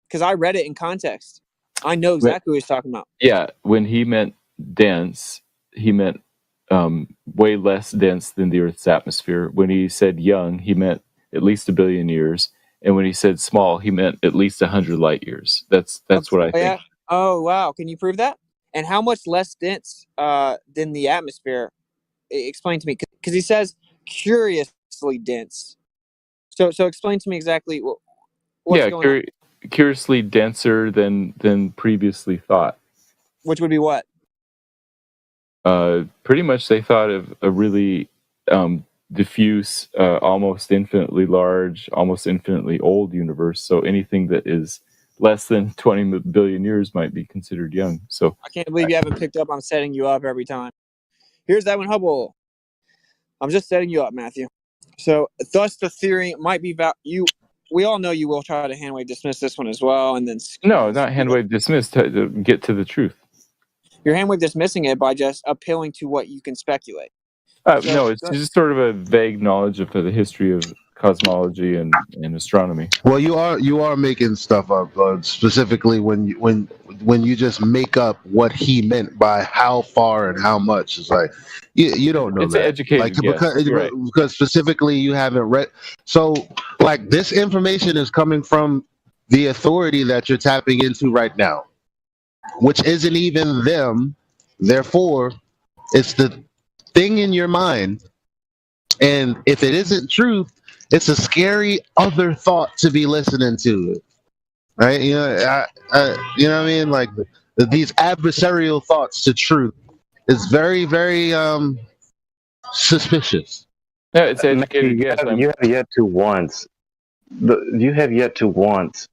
Because I read it in context. I know exactly what he's talking about. Yeah, when he meant dense, he meant way less dense than the Earth's atmosphere. When he said young, he meant at least 1 billion years. And when he said small, he meant at least 100 light years. That's what I think. Yeah. Oh, wow. Can you prove that? And how much less dense than the atmosphere? Explain to me. Because he says curiously dense. So explain to me exactly what's going on. Curiously denser than previously thought. Which would be what? Pretty much they thought of a really diffuse, almost infinitely large, almost infinitely old universe. So anything that is less than 20 billion years might be considered young. So I can't believe you haven't picked up. I'm setting you up every time. Here's that one, Hubble. I'm just setting you up, Matthew. So thus the theory might be we all know you will try to hand-wave dismiss this one as well, and then no, not hand-wave dismiss, to get to the truth. You're hand-wave dismissing it by just appealing to what you can speculate. No, it's just sort of a vague knowledge of the history of cosmology and astronomy. Well, you are making stuff up, specifically when you just make up what he meant by how far and how much. It's like you don't know. It's that. An educated guess. Because specifically you haven't read. So like this information is coming from the authority that you're tapping into right now, which isn't even them. Therefore, it's the thing in your mind, and if it isn't truth, it's a scary other thought to be listening to, right? You know what I mean? Like these adversarial thoughts to truth is very, very suspicious. Yeah, it's an educated guess. You have yet to once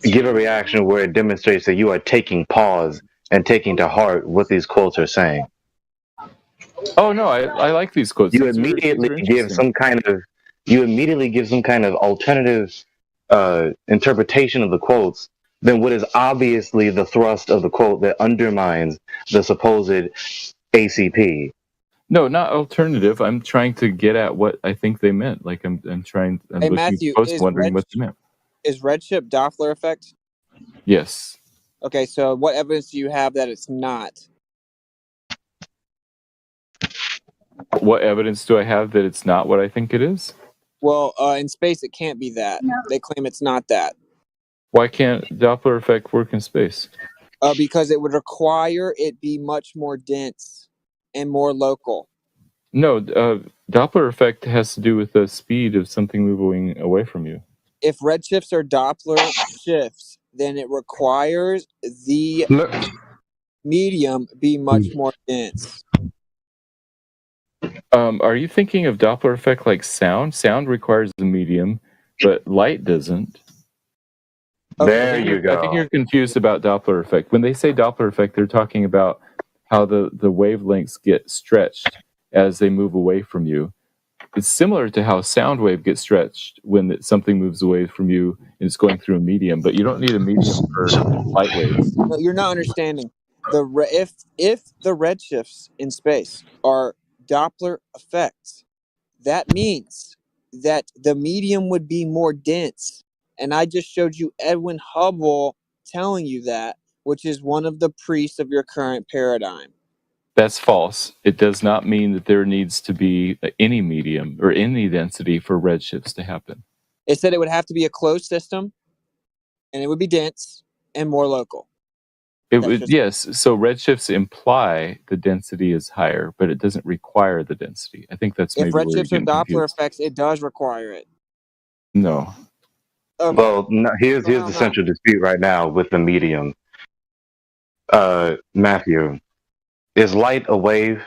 give a reaction where it demonstrates that you are taking pause and taking to heart what these quotes are saying. Oh no, I like these quotes. You immediately give some kind of alternative interpretation of the quotes than what is obviously the thrust of the quote that undermines the supposed ACP. No, not alternative. I'm trying to get at what I think they meant. Like I'm looking Matthew, at quotes, wondering what they meant. Is redshift Doppler effect? Yes. Okay, so what evidence do you have that it's not? What evidence do I have that it's not what I think it is? Well, in space, it can't be that. No. They claim it's not that. Why can't Doppler effect work in space? Because it would require it be much more dense and more local. No, Doppler effect has to do with the speed of something moving away from you. If redshifts are Doppler shifts, then it requires the medium be much more dense. Are you thinking of Doppler effect like sound? Sound requires a medium, but light doesn't. There you go. I think you're confused about Doppler effect. When they say Doppler effect, they're talking about how the wavelengths get stretched as they move away from you. It's similar to how sound wave gets stretched when something moves away from you and it's going through a medium, but you don't need a medium for light waves. No, you're not understanding. If the redshifts in space are Doppler effects, that means that the medium would be more dense. And I just showed you Edwin Hubble telling you that, which is one of the priests of your current paradigm. That's false. It does not mean that there needs to be any medium or any density for redshifts to happen. It said it would have to be a closed system, and it would be dense and more local. Yes, so redshifts imply the density is higher, but it doesn't require the density. I think that's maybe if where you're redshifts are getting Doppler confused. effects, it does require it. No. Okay. Well, no, here's the central dispute right now with the medium. Matthew, is light a wave?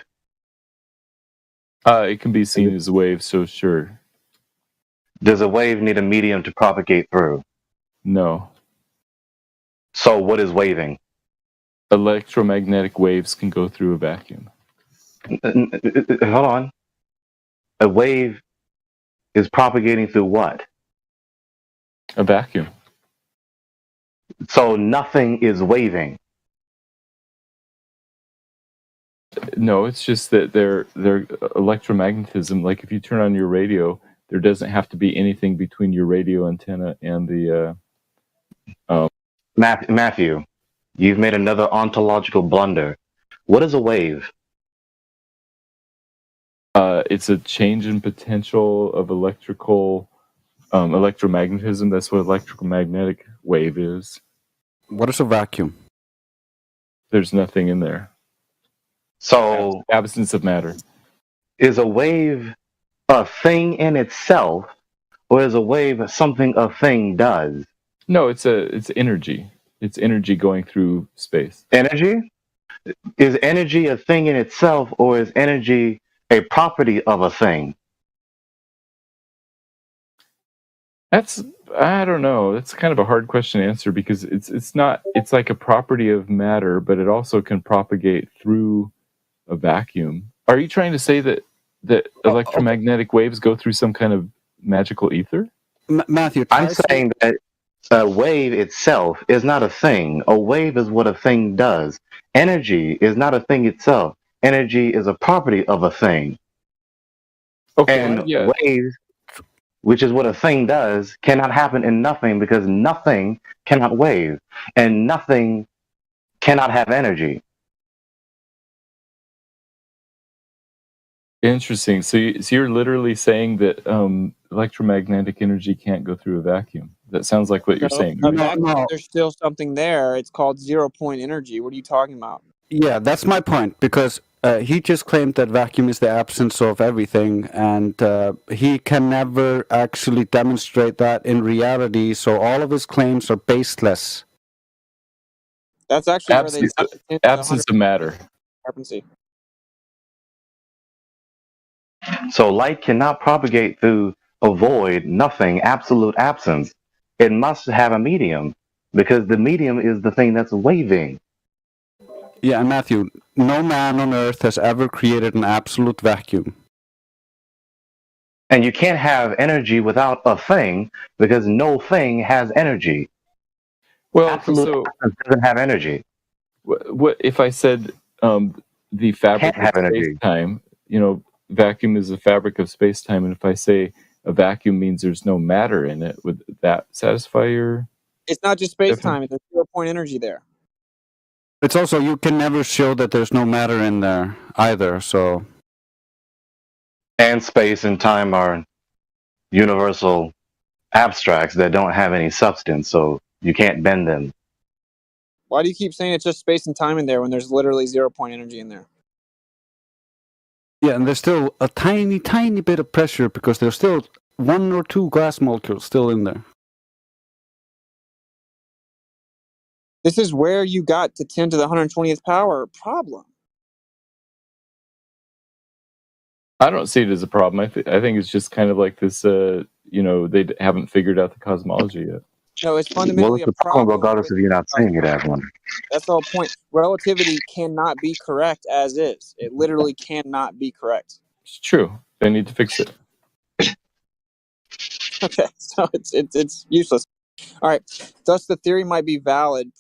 It can be seen as a wave, so sure. Does a wave need a medium to propagate through? No. So what is waving? Electromagnetic waves can go through a vacuum. Hold on. A wave is propagating through what? A vacuum. So nothing is waving. No, it's just that their electromagnetism, like if you turn on your radio, there doesn't have to be anything between your radio antenna and the Matthew, you've made another ontological blunder. What is a wave? It's a change in potential of electromagnetism. That's what electromagnetic wave is. What is a vacuum? There's nothing in there. So absence of matter. Is a wave a thing in itself, or is a wave something a thing does? No, it's energy. It's energy going through space. Energy? Is energy a thing in itself, or is energy a property of a thing? I don't know. That's kind of a hard question to answer because it's like a property of matter, but it also can propagate through a vacuum. Are you trying to say that electromagnetic waves go through some kind of magical ether? Matthew, I'm saying that a wave itself is not a thing. A wave is what a thing does. Energy is not a thing itself. Energy is a property of a thing. Okay, and waves, which is what a thing does, cannot happen in nothing because nothing cannot wave and nothing cannot have energy. Interesting. So you're literally saying that electromagnetic energy can't go through a vacuum. That sounds like what you're saying. Right? There's still something there. It's called 0-point energy. What are you talking about? Yeah, that's my point, because he just claimed that vacuum is the absence of everything, and he can never actually demonstrate that in reality, so all of his claims are baseless. That's actually absence of matter. Discrepancy. So light cannot propagate through a void, nothing, absolute absence. It must have a medium, because the medium is the thing that's waving. Yeah, and Matthew, no man on earth has ever created an absolute vacuum. And you can't have energy without a thing, because no thing has energy. Well, absolute absence doesn't have energy. What if I said the fabric of space-time? Vacuum is a fabric of space-time, and if I say a vacuum means there's no matter in it, would that satisfy your? It's not just space-time; there's 0-point energy there. It's also, you can never show that there's no matter in there either, so. And space and time are universal abstracts that don't have any substance, so you can't bend them. Why do you keep saying it's just space and time in there when there's literally 0-point energy in there? Yeah, and there's still a tiny, tiny bit of pressure because there's still 1 or 2 gas molecules still in there. This is where you got to 10 to the 120th power problem. I don't see it as a problem. I think it's just kind of like this, they haven't figured out the cosmology yet. No, it's fundamentally it's a a problem problem. regardless of you not seeing it as one. That's the whole point. Relativity cannot be correct as is. It literally cannot be correct. It's true. They need to fix it. Okay, so it's useless. All right. Thus, the theory might be valid,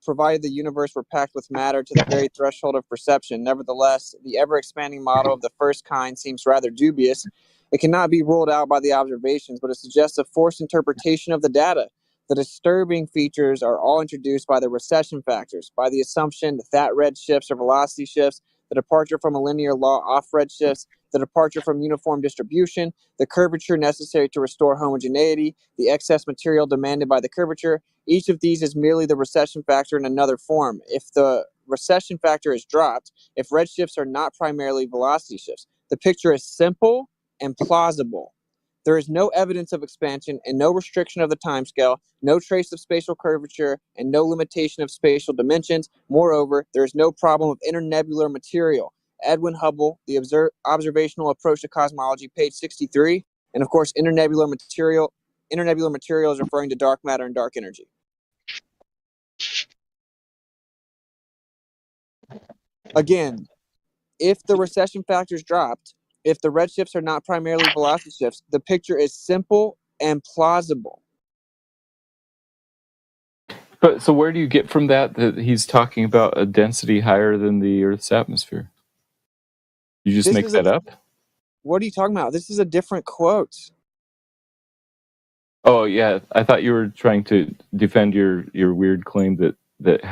provided the universe were packed with matter to the very threshold of perception. Nevertheless, the ever-expanding model of the first kind seems rather dubious. It cannot be ruled out by the observations, but it suggests a forced interpretation of the data. The disturbing features are all introduced by the recession factors, by the assumption that redshifts are velocity shifts, the departure from a linear law off redshifts, the departure from uniform distribution, the curvature necessary to restore homogeneity, the excess material demanded by the curvature. Each of these is merely the recession factor in another form. If the recession factor is dropped, if redshifts are not primarily velocity shifts, the picture is simple and plausible. There is no evidence of expansion and no restriction of the timescale, no trace of spatial curvature, and no limitation of spatial dimensions. Moreover, there is no problem of internebular material. Edwin Hubble, The Observational Approach to Cosmology, page 63. And of course, internebular material is referring to dark matter and dark energy. Again, if the recession factor is dropped, if the redshifts are not primarily velocity shifts, the picture is simple and plausible. But so where do you get from that he's talking about a density higher than the Earth's atmosphere? You just make that up? What are you talking about? This is a different quote. Oh yeah, I thought you were trying to defend your weird claim that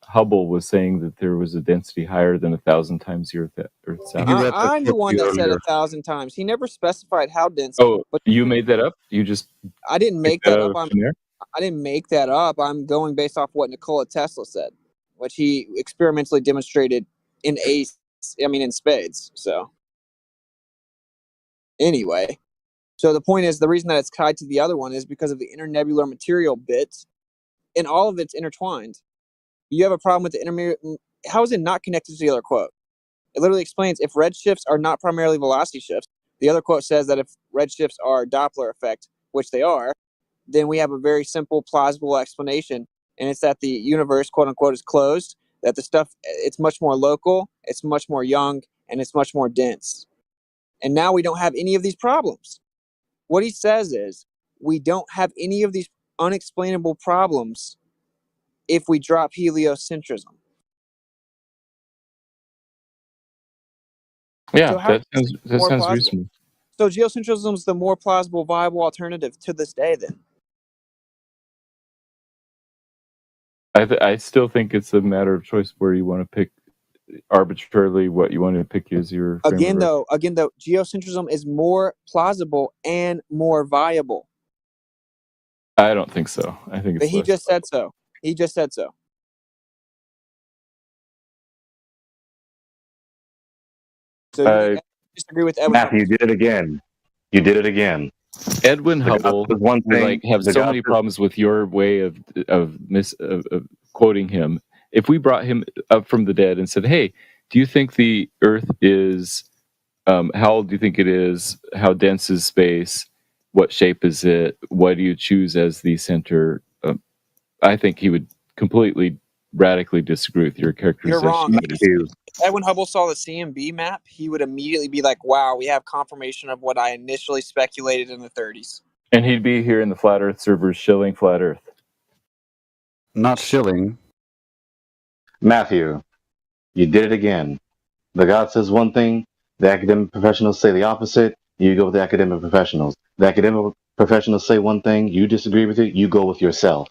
Hubble was saying that there was a density higher than 1,000 times the Earth's atmosphere. I'm the one that said 1,000 times. He never specified how dense. Oh, but you made that up? You just I didn't make that up. I didn't make that up. I'm going based off what Nikola Tesla said, which he experimentally demonstrated in spades. So anyway, so the point is, the reason that it's tied to the other one is because of the internebular material bit, and all of it's intertwined. You have a problem with the intermediate. How is it not connected to the other quote? It literally explains if redshifts are not primarily velocity shifts. The other quote says that if redshifts are Doppler effect, which they are, then we have a very simple, plausible explanation, and it's that the universe, quote unquote, is closed. That the stuff, it's much more local, it's much more young, and it's much more dense. And now we don't have any of these problems. What he says is we don't have any of these unexplainable problems if we drop heliocentrism. Yeah, so that sounds reasonable. So geocentrism is the more plausible, viable alternative to this day, then? I still think it's a matter of choice where you want to pick arbitrarily what you want to pick as your frame again though geocentrism is more plausible and more viable. I don't think so. I think it's but he just said so. So you disagree with Edwin Matthew, you did it again. Edwin Hubble have so many problems with your way of quoting him. If we brought him up from the dead and said, "Hey, do you think the Earth is how old do you think it is? How dense is space? What shape is it? What do you choose as the center?" I think he would completely, radically disagree with your characterization. You're wrong. If Edwin Hubble saw the CMB map, he would immediately be like, "Wow, we have confirmation of what I initially speculated in the 30s." And he'd be here in the Flat Earth servers shilling Flat Earth. Not shilling. Matthew, you did it again. The God says one thing, the academic professionals say the opposite, you go with the academic professionals. The academic professionals say one thing, you disagree with it, you go with yourself.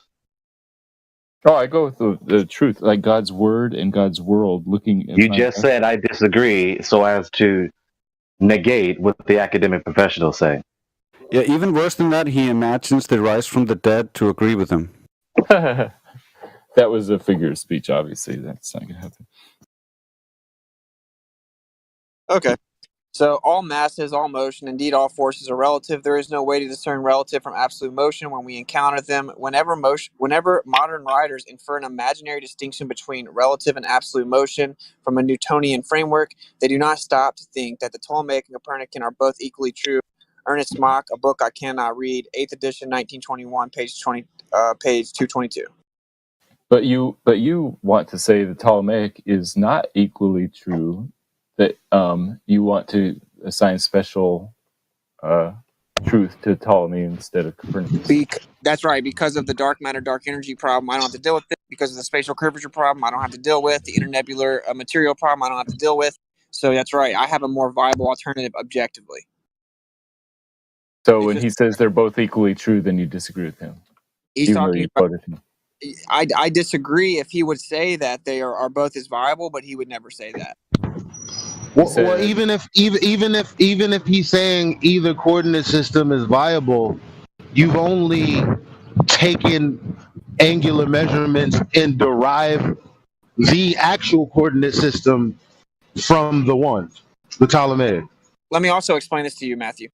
Oh, I go with the truth, like God's word and God's world. You just said I disagree so as to negate what the academic professionals say. Yeah, even worse than that, he imagines they rise from the dead to agree with him. That was a figure of speech, obviously. That's not going to happen. Okay. So all masses, all motion, indeed all forces are relative. There is no way to discern relative from absolute motion when we encounter them. Whenever modern writers infer an imaginary distinction between relative and absolute motion from a Newtonian framework, they do not stop to think that the Ptolemaic and Copernican are both equally true Ernest Mach, A Book I Cannot Read, 8th edition, 1921, page 222. But you want to say the Ptolemaic is not equally true. That you want to assign special truth to Ptolemy instead of Copernicus. That's right. Because of the dark matter, dark energy problem, I don't have to deal with it. Because of the spatial curvature problem, I don't have to deal with the internebular material problem. I don't have to deal with. So that's right. I have a more viable alternative objectively. So when he says they're both equally true, then you disagree with him. He's talking about. I disagree if he would say that they are both as viable, but he would never say that. Well, even if he's saying either coordinate system is viable, you've only taken angular measurements and derived the actual coordinate system from the Ptolemaic. Let me also explain this to you, Matthew.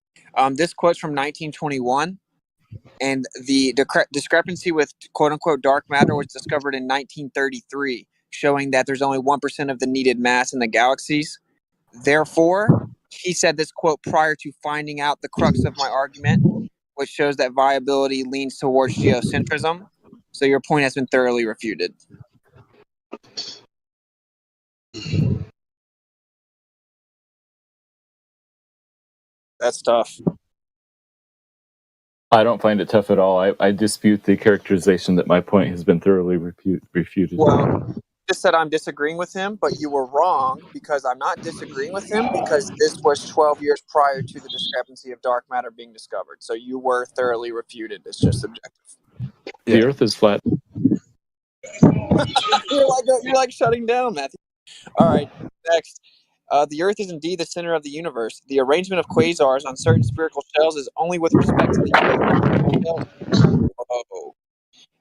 This quote's from 1921, and the discrepancy with quote-unquote dark matter was discovered in 1933, showing that there's only 1% of the needed mass in the galaxies. Therefore, he said this quote prior to finding out the crux of my argument, which shows that viability leans towards geocentrism. So your point has been thoroughly refuted. That's tough. I don't find it tough at all. I dispute the characterization that my point has been thoroughly refuted. Well, you just said I'm disagreeing with him, but you were wrong, because I'm not disagreeing with him, because this was 12 years prior to the discrepancy of dark matter being discovered. So you were thoroughly refuted. It's just subjective. The Earth is flat. You're like shutting down, Matthew. All right, next. The Earth is indeed the center of the universe. The arrangement of quasars on certain spherical shells is only with respect to the Whoa.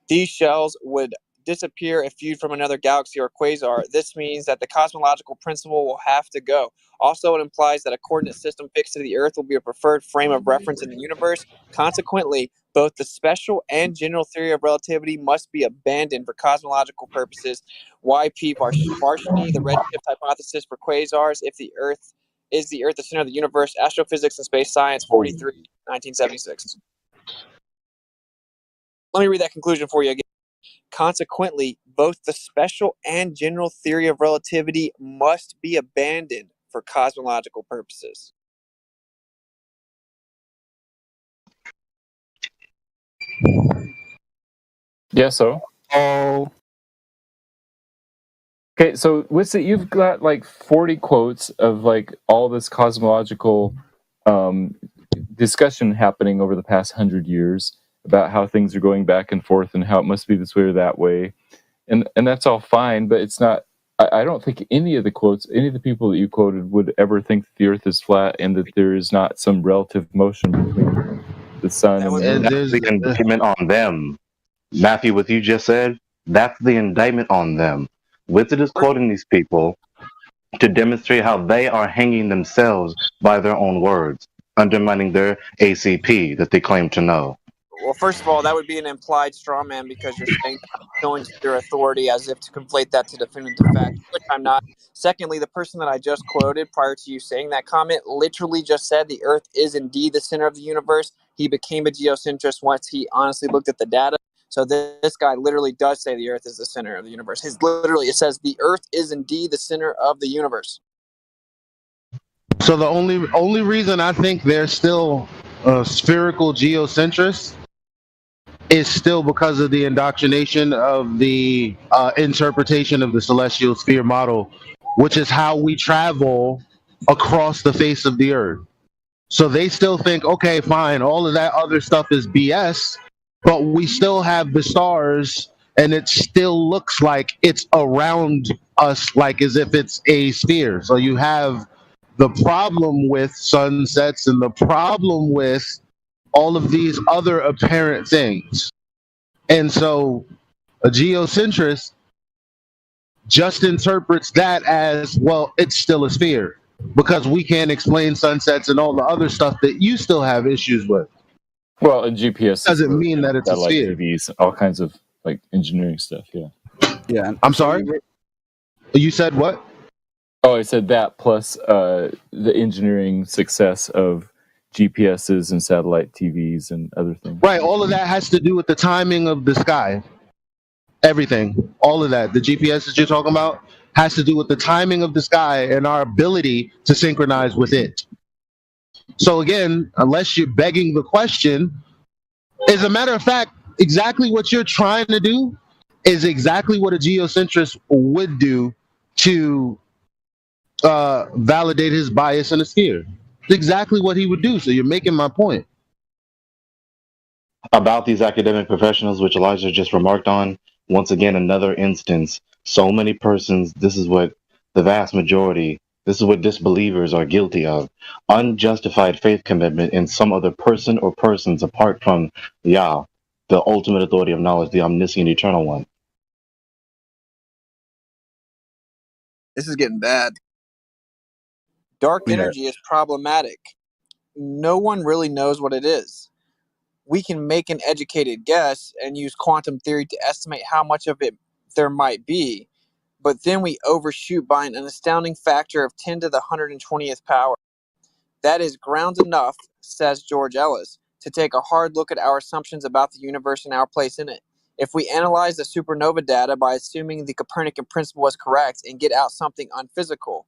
These shells would disappear if viewed from another galaxy or quasar. This means that the cosmological principle will have to go. Also, it implies that a coordinate system fixed to the Earth will be a preferred frame of reference in the universe. Consequently, both the special and general theory of relativity must be abandoned for cosmological purposes. Y.P. Varshny, the redshift hypothesis for quasars, if the Earth is the center of the universe, Astrophysics and Space Science, 43, 1976. Let me read that conclusion for you again. Consequently, both the special and general theory of relativity must be abandoned for cosmological purposes. Yeah, so? Oh. Okay, so Witsit, you've got like 40 quotes of like all this cosmological discussion happening over the past 100 years about how things are going back and forth and how it must be this way or that way. And that's all fine, but it's not, I don't think any of the people that you quoted would ever think that the Earth is flat and that there is not some relative motion between the sun and the moon. That's the indictment on them. Matthew, what you just said, that's the indictment on them. Wizard is quoting these people to demonstrate how they are hanging themselves by their own words, undermining their ACP that they claim to know. Well, first of all, that would be an implied straw man, because you're saying going to your authority as if to conflate that to definitive fact, which I'm not. Secondly, the person that I just quoted prior to you saying that comment literally just said the Earth is indeed the center of the universe. He became a geocentrist once he honestly looked at the data. So this guy literally does say the Earth is the center of the universe. It says the Earth is indeed the center of the universe. So the only reason I think they're still spherical geocentrists is still because of the indoctrination of the interpretation of the celestial sphere model, which is how we travel across the face of the Earth. So they still think, okay, fine, all of that other stuff is BS, but we still have the stars, and it still looks like it's around us, like as if it's a sphere. So you have the problem with sunsets and the problem with all of these other apparent things. And so a geocentrist just interprets that as, well, it's still a sphere, because we can't explain sunsets and all the other stuff that you still have issues with. Well, and GPS doesn't mean that it's a sphere. TVs, all kinds of like engineering stuff. Yeah. I'm sorry? You said what? Oh, I said that plus the engineering success of GPSs and satellite TVs and other things. Right. All of that has to do with the timing of the sky. Everything. All of that. The GPS that you're talking about has to do with the timing of the sky and our ability to synchronize with it. So again, unless you're begging the question, as a matter of fact, exactly what you're trying to do is exactly what a geocentrist would do to validate his bias in a sphere. It's exactly what he would do. So you're making my point. About these academic professionals, which Elijah just remarked on, once again, another instance. So many persons, this is what the vast majority, this is what disbelievers are guilty of. Unjustified faith commitment in some other person or persons apart from Yah, the ultimate authority of knowledge, the omniscient eternal one. This is getting bad. Dark energy is problematic. No one really knows what it is. We can make an educated guess and use quantum theory to estimate how much of it there might be, but then we overshoot by an astounding factor of 10 to the 120th power. That is grounds enough, says George Ellis, to take a hard look at our assumptions about the universe and our place in it. If we analyze the supernova data by assuming the Copernican principle is correct and get out something unphysical,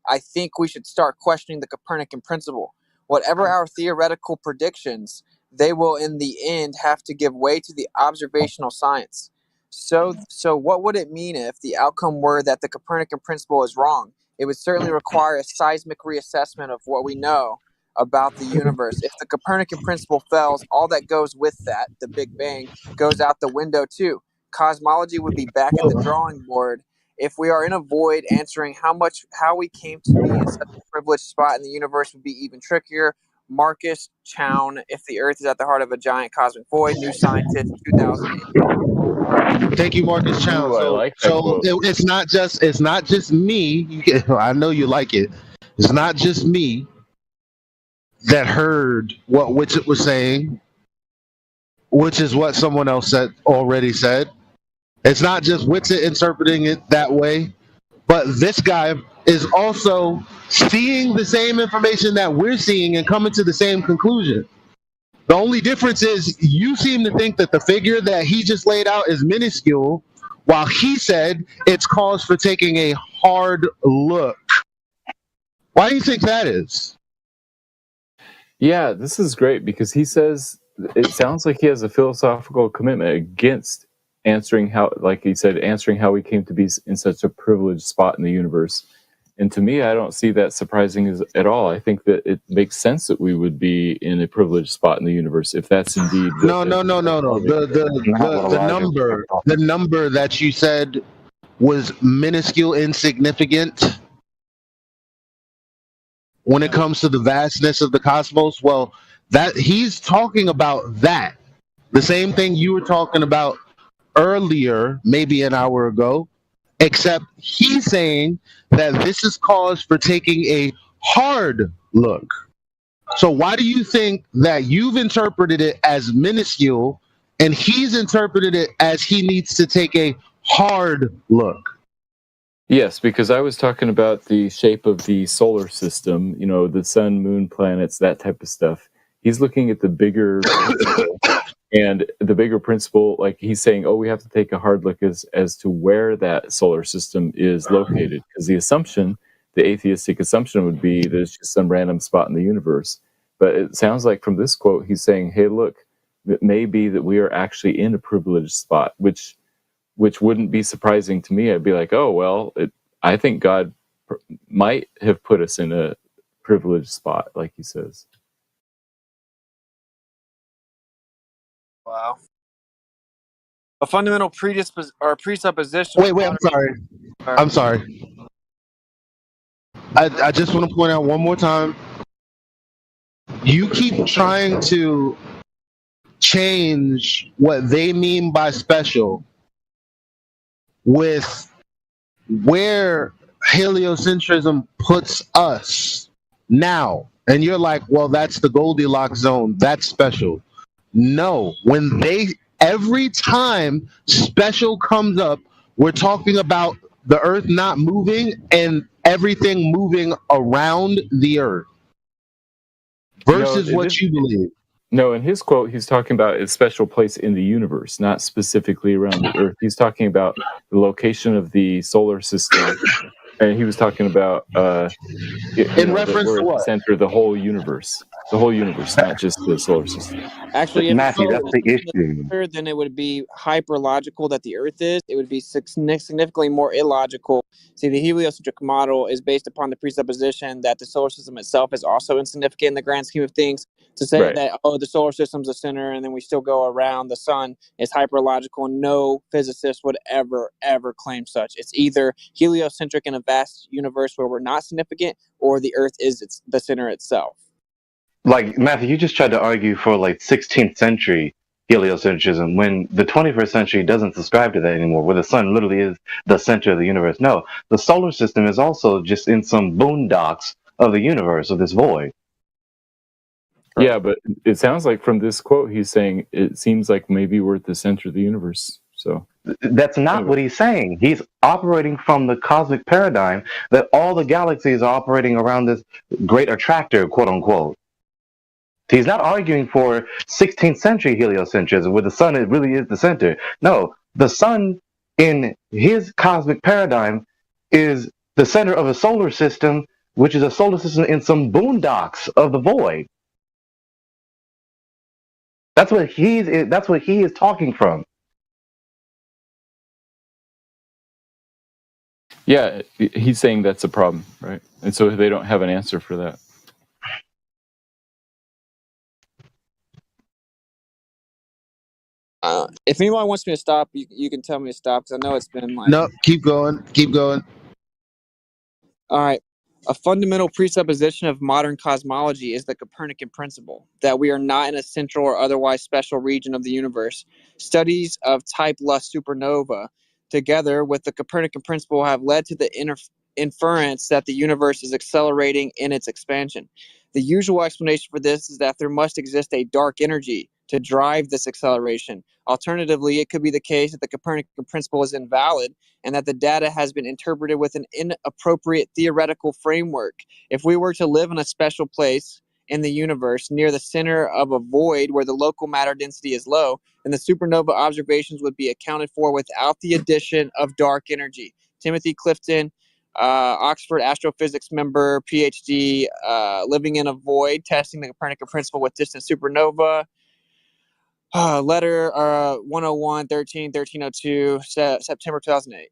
I think we should start questioning the Copernican principle. Whatever our theoretical predictions, they will in the end have to give way to the observational science. So what would it mean if the outcome were that the Copernican principle is wrong? It would certainly require a seismic reassessment of what we know about the universe. If the Copernican principle fails, all that goes with that, the Big Bang, goes out the window too. Cosmology would be back at the drawing board. If we are in a void, answering how we came to be in such a privileged spot in the universe would be even trickier. Marcus Chown, If the Earth is at the Heart of a Giant Cosmic Void, New Scientist, 2008. Thank you, Marcus Chown. It's not just me. I know you like it. It's not just me that heard what Witsit was saying, which is what someone else already said. It's not just Witsit interpreting it that way, but this guy is also seeing the same information that we're seeing and coming to the same conclusion. The only difference is you seem to think that the figure that he just laid out is minuscule, while he said it's cause for taking a hard look. Why do you think that is? Yeah, this is great because he says it sounds like he has a philosophical commitment against answering how we came to be in such a privileged spot in the universe. And to me, I don't see that surprising at all. I think that it makes sense that we would be in a privileged spot in the universe if that's indeed. No. The number that you said was minuscule, insignificant when it comes to the vastness of the cosmos. Well, that he's talking about that. The same thing you were talking about earlier, maybe an hour ago, except he's saying that this is cause for taking a hard look. So why do you think that you've interpreted it as minuscule and he's interpreted it as he needs to take a hard look? Yes, because I was talking about the shape of the solar system, the sun, moon, planets, that type of stuff. He's looking at the bigger principle, and the bigger principle, like he's saying, we have to take a hard look as to where that solar system is located. Because the atheistic assumption would be that it's just some random spot in the universe. But it sounds like from this quote, he's saying, hey, look, it may be that we are actually in a privileged spot, which wouldn't be surprising to me. I'd be like, I think God might have put us in a privileged spot, like he says. Wow. A fundamental presupposition. Wait, I'm sorry. I just want to point out one more time. You keep trying to change what they mean by special with where heliocentrism puts us now. And you're like, well, that's the Goldilocks zone. That's special. No, every time special comes up, we're talking about the Earth not moving and everything moving around the Earth. versus what you believe. No, in his quote, he's talking about a special place in the universe, not specifically around the Earth. He's talking about the location of the solar system, and he was talking about in reference to what? The center of the whole universe, not just the solar system. Actually, if Matthew, that's the issue. Then it would be hyperlogical that the Earth is. It would be significantly more illogical. See, the heliocentric model is based upon the presupposition that the solar system itself is also insignificant in the grand scheme of things. To say that, the solar system's the center and then we still go around the sun is hyperlogical. No physicist would ever claim such. It's either heliocentric in a vast universe where we're not significant, or the Earth is the center itself. Like, Matthew, you just tried to argue for, 16th century heliocentrism when the 21st century doesn't subscribe to that anymore, where the sun literally is the center of the universe. No, the solar system is also just in some boondocks of the universe, of this void. Yeah, but it sounds like from this quote, he's saying it seems like maybe we're at the center of the universe. So that's not what he's saying. He's operating from the cosmic paradigm that all the galaxies are operating around this great attractor, quote unquote. He's not arguing for 16th century heliocentrism where the sun really is the center. No, the sun in his cosmic paradigm is the center of a solar system, which is a solar system in some boondocks of the void. That's what he is talking from. Yeah, he's saying that's a problem, right? And so they don't have an answer for that. If anyone wants me to stop, you can tell me to stop, because I know it's been like... No, keep going. All right. A fundamental presupposition of modern cosmology is the Copernican principle, that we are not in a central or otherwise special region of the universe. Studies of type La supernova, together with the Copernican principle, have led to the inference that the universe is accelerating in its expansion. The usual explanation for this is that there must exist a dark energy to drive this acceleration. Alternatively, it could be the case that the Copernican principle is invalid and that the data has been interpreted with an inappropriate theoretical framework. If we were to live in a special place in the universe near the center of a void where the local matter density is low, then the supernova observations would be accounted for without the addition of dark energy. Timothy Clifton, Oxford astrophysics member, PhD, living in a void, testing the Copernican principle with distant supernova. Letter 101-13-1302, September 2008.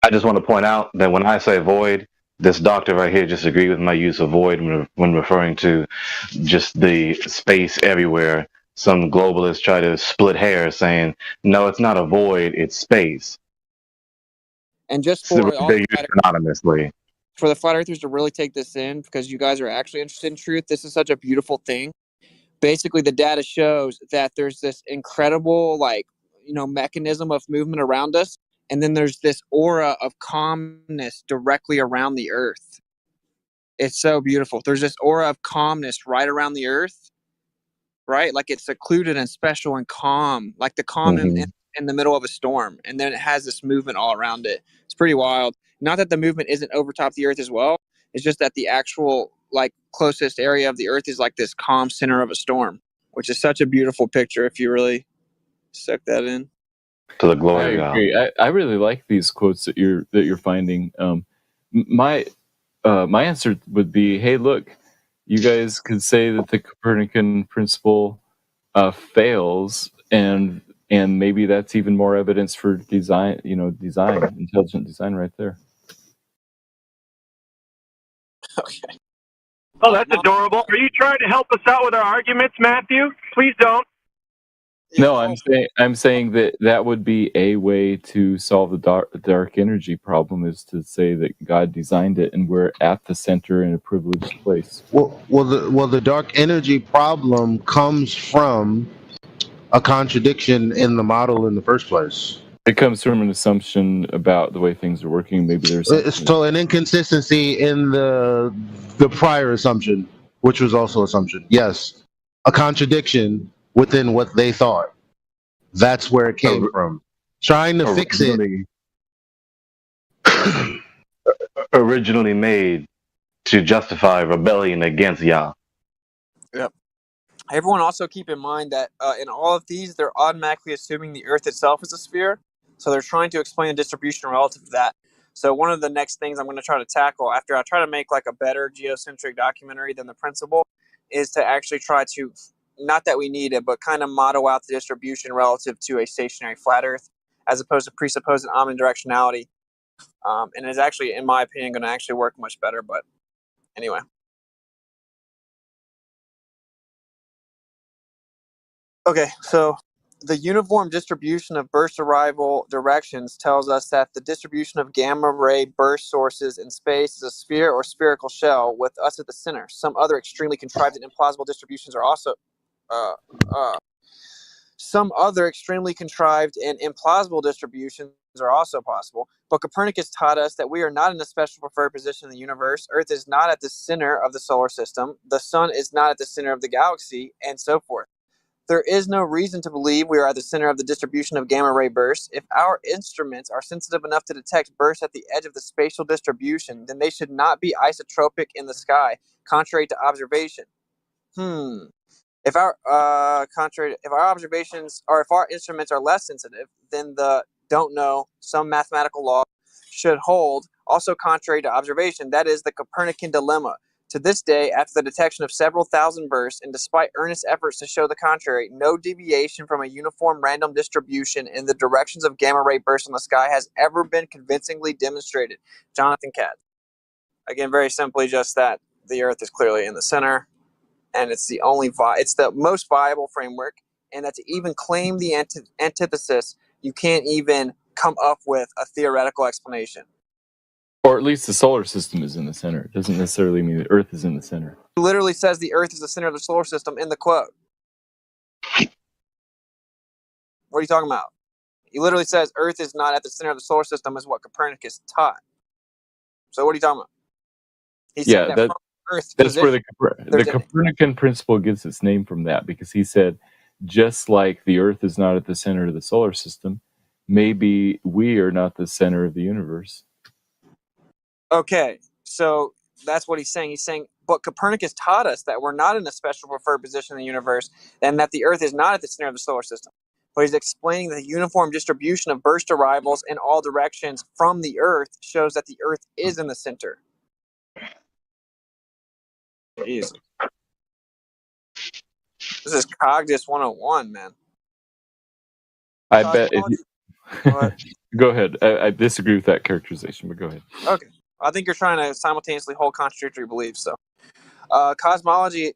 I just want to point out that when I say void, this doctor right here just agreed with my use of void when referring to just the space everywhere. Some globalists try to split hairs saying, no, it's not a void, it's space. And just for they use anonymously. For the flat earthers to really take this in, because you guys are actually interested in truth, this is such a beautiful thing. Basically, the data shows that there's this incredible, mechanism of movement around us, and then there's this aura of calmness directly around the Earth. It's so beautiful. There's this aura of calmness right around the Earth, right? Like it's secluded and special and calm, like the calm in the middle of a storm, and then it has this movement all around it. It's pretty wild. Not that the movement isn't over top the Earth as well. It's just that the actual closest area of the Earth is like this calm center of a storm, which is such a beautiful picture if you really suck that in. To the glory of God. I really like these quotes that you're finding. My answer would be, hey, look, you guys could say that the Copernican principle fails, and maybe that's even more evidence for design, intelligent design right there. Okay. Oh, that's adorable. Are you trying to help us out with our arguments, Matthew? Please don't. No, I'm saying that would be a way to solve the dark energy problem, is to say that God designed it and we're at the center in a privileged place. Well, the dark energy problem comes from a contradiction in the model in the first place. It comes from an assumption about the way things are working. Maybe there's so an inconsistency in the prior assumption, which was also assumption. Yes, a contradiction within what they thought. That's where it came from. Trying to fix it. Originally made to justify rebellion against Yah. Yep. Everyone also keep in mind that in all of these, they're automatically assuming the Earth itself is a sphere. So they're trying to explain the distribution relative to that. So one of the next things I'm going to try to tackle after I try to make like a better geocentric documentary than the principle is to actually try to, not that we need it, but kind of model out the distribution relative to a stationary flat Earth as opposed to presupposing omnidirectionality. And it's actually, in my opinion, going to actually work much better. But anyway. Okay, so the uniform distribution of burst arrival directions tells us that the distribution of gamma ray burst sources in space is a sphere or spherical shell with us at the center. Some other extremely contrived and implausible distributions are also possible. But Copernicus taught us that we are not in a special preferred position in the universe. Earth is not at the center of the solar system. The sun is not at the center of the galaxy, and so forth. There is no reason to believe we are at the center of the distribution of gamma ray bursts. If our instruments are sensitive enough to detect bursts at the edge of the spatial distribution, then they should not be isotropic in the sky, contrary to observation. If our observations, or if our instruments are less sensitive, then the don't know some mathematical law should hold, also contrary to observation. That is the Copernican dilemma. To this day, after the detection of several thousand bursts, and despite earnest efforts to show the contrary, no deviation from a uniform random distribution in the directions of gamma ray bursts in the sky has ever been convincingly demonstrated. Jonathan Katz. Again, very simply, just that the Earth is clearly in the center, and it's the most viable framework, and that to even claim the antithesis, you can't even come up with a theoretical explanation. Or at least the solar system is in the center. It doesn't necessarily mean the Earth is in the center. It literally says the Earth is the center of the solar system in the quote. What are you talking about? He literally says Earth is not at the center of the solar system is what Copernicus taught. So what are you talking about? He said that from Earth's that's position, where the Copernican principle gets its name from that, because he said, just like the Earth is not at the center of the solar system, maybe we are not the center of the universe. Okay, so that's what he's saying. He's saying, but Copernicus taught us that we're not in a special preferred position in the universe, and that the Earth is not at the center of the solar system. But he's explaining the uniform distribution of burst arrivals in all directions from the Earth shows that the Earth is in the center. Jeez. This is Cognitus 101, man. I bet if you... Go ahead. I disagree with that characterization, but go ahead. Okay. I think you're trying to simultaneously hold contradictory beliefs. So, cosmology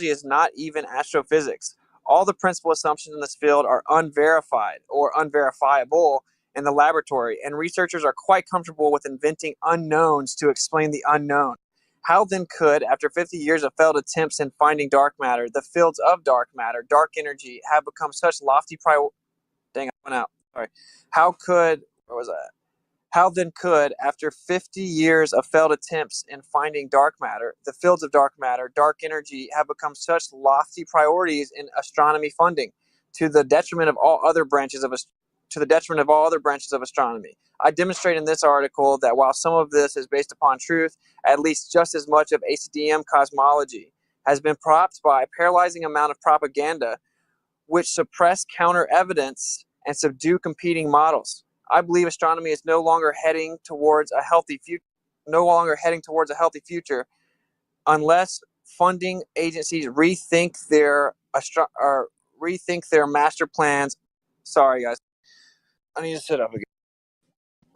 is not even astrophysics. All the principal assumptions in this field are unverified or unverifiable in the laboratory, and researchers are quite comfortable with inventing unknowns to explain the unknown. How then could, after 50 years of failed attempts in finding dark matter, the fields of dark matter, dark energy, have become such lofty Dang, I went out. Sorry. How then could, after 50 years of failed attempts in finding dark matter, the fields of dark matter, dark energy, have become such lofty priorities in astronomy funding, to the detriment of all other branches of astronomy? I demonstrate in this article that while some of this is based upon truth, at least just as much of ACDM cosmology has been propped by a paralyzing amount of propaganda, which suppress counter evidence and subdue competing models. I believe astronomy is no longer heading towards a healthy future, unless funding agencies rethink their master plans. Sorry, guys, I need to sit up again.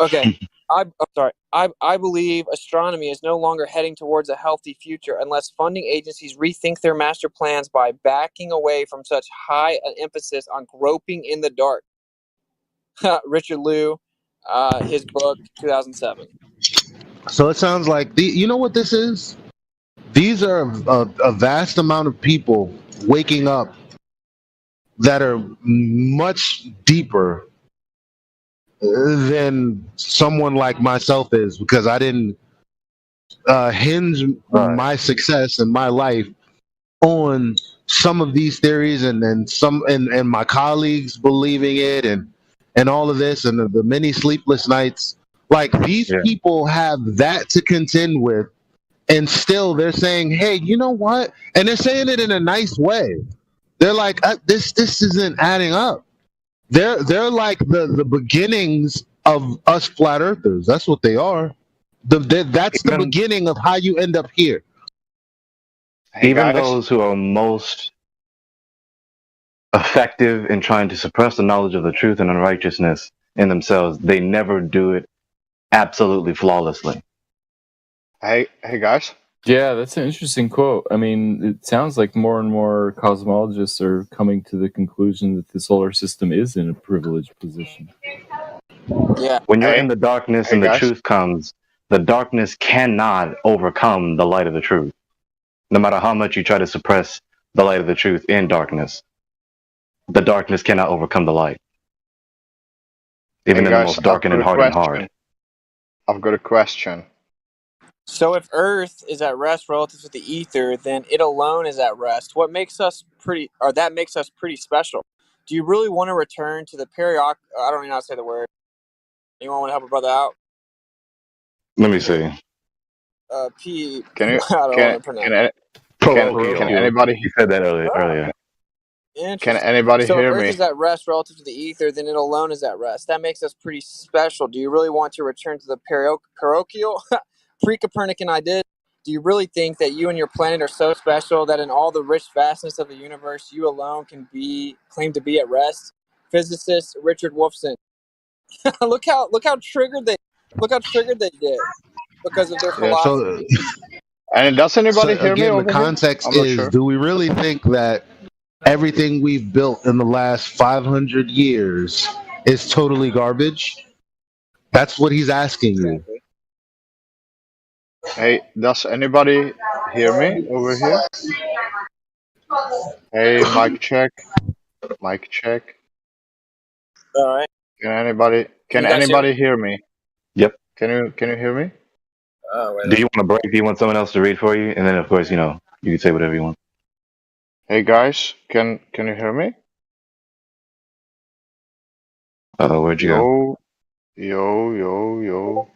Okay, I'm sorry. I believe astronomy is no longer heading towards a healthy future unless funding agencies rethink their master plans by backing away from such high an emphasis on groping in the dark. Richard Liu, his book, 2007. So it sounds like you know what this is? These are a vast amount of people waking up that are much deeper than someone like myself is, because I didn't hinge my success in my life on some of these theories and my colleagues believing it and all of this and the many sleepless nights. Like, these people have that to contend with and still they're saying, hey, you know what? And they're saying it in a nice way. They're like, this isn't adding up. They're like the beginnings of us flat earthers. That's what they are. That's the beginning of how you end up here. Even those who are most effective in trying to suppress the knowledge of the truth and unrighteousness in themselves, they never do it absolutely flawlessly. Hey guys. Yeah, that's an interesting quote. I mean, it sounds like more and more cosmologists are coming to the conclusion that the solar system is in a privileged position. Yeah. When you're in the darkness and the truth comes, the darkness cannot overcome the light of the truth. No matter how much you try to suppress the light of the truth in darkness, the darkness cannot overcome the light. Even in the most darkened and hardened heart. I've got a question. So if Earth is at rest relative to the ether, then it alone is at rest. What makes us pretty, or that makes us pretty special? Do you really want to return to the I don't even know how to say the word. Anyone want to help a brother out? Let me see. Can you? I don't want to pronounce. Can anybody? You said that earlier. Can anybody so hear if Earth me? is at rest relative to the ether, then it alone is at rest. That makes us pretty special. Do you really want to return to the parochial, pre-Copernican idea? Do you really think that you and your planet are so special that in all the rich vastness of the universe, you alone can claim to be at rest? Physicist Richard Wolfson. look how triggered they get because of their philosophy. And does anybody hear me again, over the context here? is: do we really think that everything we've built in the last 500 years is totally garbage? That's what he's asking you. Hey, does anybody hear me over here? Hey, mic check. Mic check. All right. Can anybody hear me? Yep. Can you hear me? Do you want a break? Do you want someone else to read for you? And then, of course, you can say whatever you want. Hey guys, can you hear me? Where'd you go? Yo.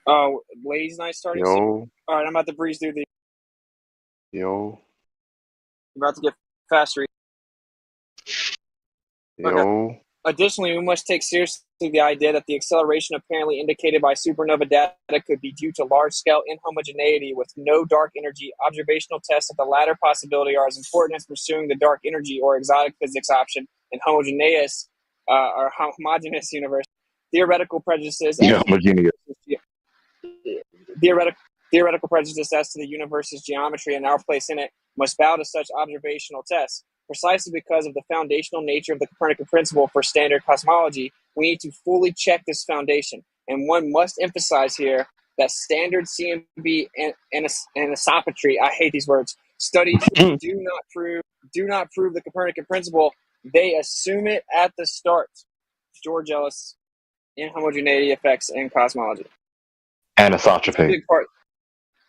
Oh, ladies' night starting soon. Yo. All right, I'm about to breeze through the. Yo. I'm about to get faster. Yo. Okay. Additionally, we must take seriously the idea that the acceleration apparently indicated by supernova data could be due to large-scale inhomogeneity with no dark energy. Observational tests of the latter possibility are as important as pursuing the dark energy or exotic physics option in homogeneous or homogeneous universe. Theoretical prejudices. Theoretical prejudice as to the universe's geometry and our place in it must bow to such observational tests. Precisely because of the foundational nature of the Copernican principle for standard cosmology, we need to fully check this foundation. And one must emphasize here that standard CMB anisopatry, I hate these words, studies do not prove the Copernican principle. They assume it at the start. George Ellis, Inhomogeneity Effects in Cosmology. Anisotropy. Big part.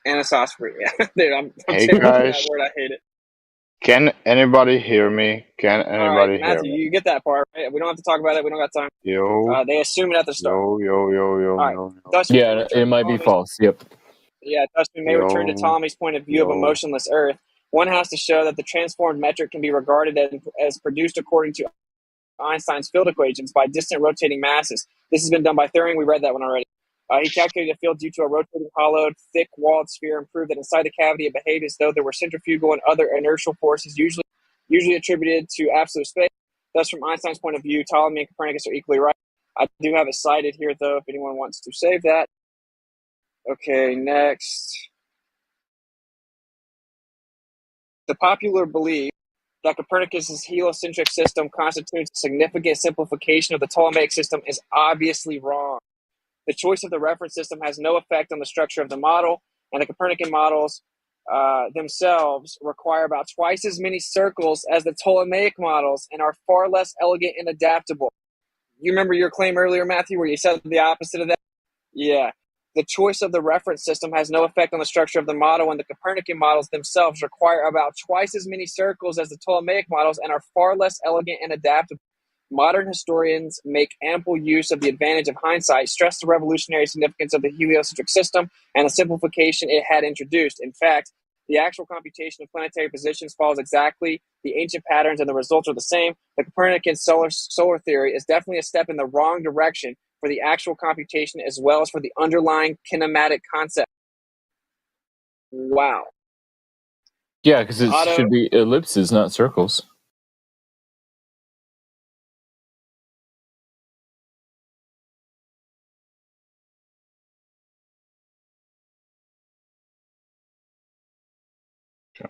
Anisotropy, yeah. Dude, I'm Hey terrible guys. with that word. I hate it. Can anybody hear me? Can anybody hear Matthew, me? you get that part, right? We don't have to talk about it. We don't got time. Yo. They assume it at the start. Yo. Thus Yeah, it might be false. Yep. Yeah, thus we may return to Ptolemy's point of view of a motionless Earth. One has to show that the transformed metric can be regarded as produced according to Einstein's field equations by distant rotating masses. This has been done by Thuring. We read that one already. He calculated a field due to a rotating, hollowed, thick-walled sphere and proved that inside the cavity it behaved as though there were centrifugal and other inertial forces usually attributed to absolute space. Thus, from Einstein's point of view, Ptolemy and Copernicus are equally right. I do have it cited here, though, if anyone wants to save that. Okay, next. The popular belief that Copernicus' heliocentric system constitutes a significant simplification of the Ptolemaic system is obviously wrong. The choice of the reference system has no effect on the structure of the model, and the Copernican models themselves require about twice as many circles as the Ptolemaic models and are far less elegant and adaptable. You remember your claim earlier, Matthew, where you said the opposite of that? Yeah. The choice of the reference system has no effect on the structure of the model, and the Copernican models themselves require about twice as many circles as the Ptolemaic models and are far less elegant and adaptable. Modern historians make ample use of the advantage of hindsight, stress the revolutionary significance of the heliocentric system, and the simplification it had introduced. In fact, the actual computation of planetary positions follows exactly the ancient patterns, and the results are the same. The Copernican solar theory is definitely a step in the wrong direction for the actual computation as well as for the underlying kinematic concept. Wow. Yeah, because it should be ellipses, not circles.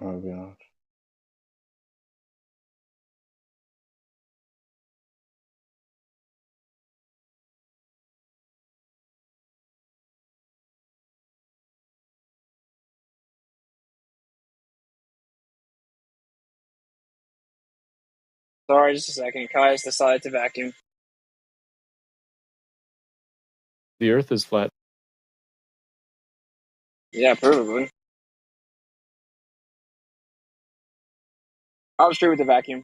Oh, God. Sorry, just a second. Kai's decided to vacuum. The Earth is flat. Yeah, probably. I'll just agree with the vacuum.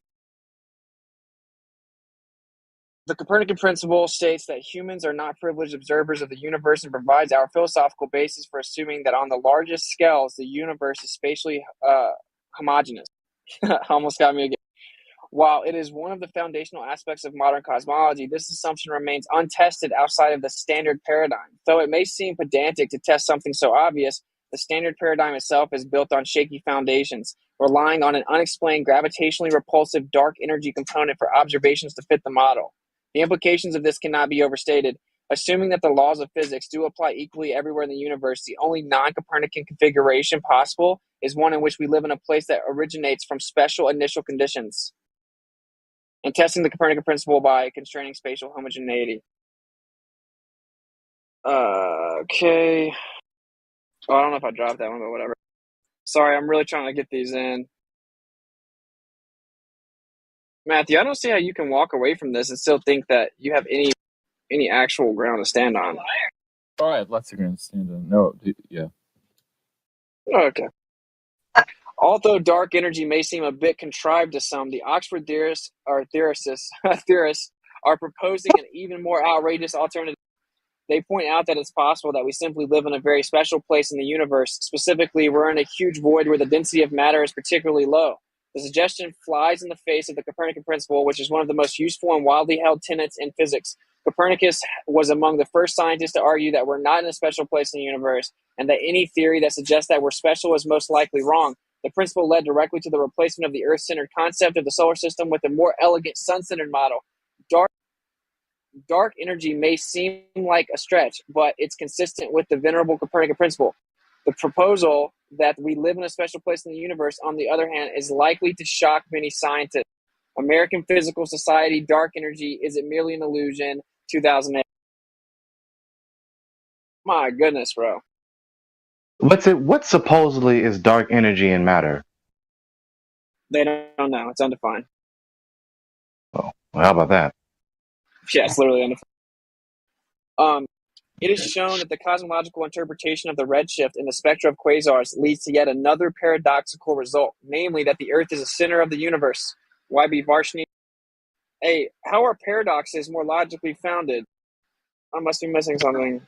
The Copernican principle states that humans are not privileged observers of the universe and provides our philosophical basis for assuming that on the largest scales, the universe is spatially homogeneous. Almost got me again. While it is one of the foundational aspects of modern cosmology, this assumption remains untested outside of the standard paradigm. Though it may seem pedantic to test something so obvious, the standard paradigm itself is built on shaky foundations, relying on an unexplained gravitationally repulsive dark energy component for observations to fit the model. The implications of this cannot be overstated. Assuming that the laws of physics do apply equally everywhere in the universe, the only non-Copernican configuration possible is one in which we live in a place that originates from special initial conditions, and testing the Copernican principle by constraining spatial homogeneity. Okay. Oh, I don't know if I dropped that one, but whatever. Sorry, I'm really trying to get these in. Matthew, I don't see how you can walk away from this and still think that you have any actual ground to stand on. Oh, I have lots of ground to stand on. No, yeah. Okay. Although dark energy may seem a bit contrived to some, the Oxford theorists are proposing an even more outrageous alternative. They point out that it's possible that we simply live in a very special place in the universe. Specifically, we're in a huge void where the density of matter is particularly low. The suggestion flies in the face of the Copernican principle, which is one of the most useful and widely held tenets in physics. Copernicus was among the first scientists to argue that we're not in a special place in the universe, and that any theory that suggests that we're special is most likely wrong. The principle led directly to the replacement of the Earth-centered concept of the solar system with a more elegant sun-centered model. Dark energy may seem like a stretch, but it's consistent with the venerable Copernican principle. The proposal that we live in a special place in the universe, on the other hand, is likely to shock many scientists. American Physical Society, Dark Energy, Is It Merely an Illusion? 2008. My goodness, bro. What supposedly is dark energy and matter? They don't know. It's undefined. Oh, well, how about that? Yeah, it's literally undefined. It is shown that the cosmological interpretation of the redshift in the spectra of quasars leads to yet another paradoxical result, namely that the Earth is the center of the universe. YB Varshney. Hey, how are paradoxes more logically founded? I must be missing something.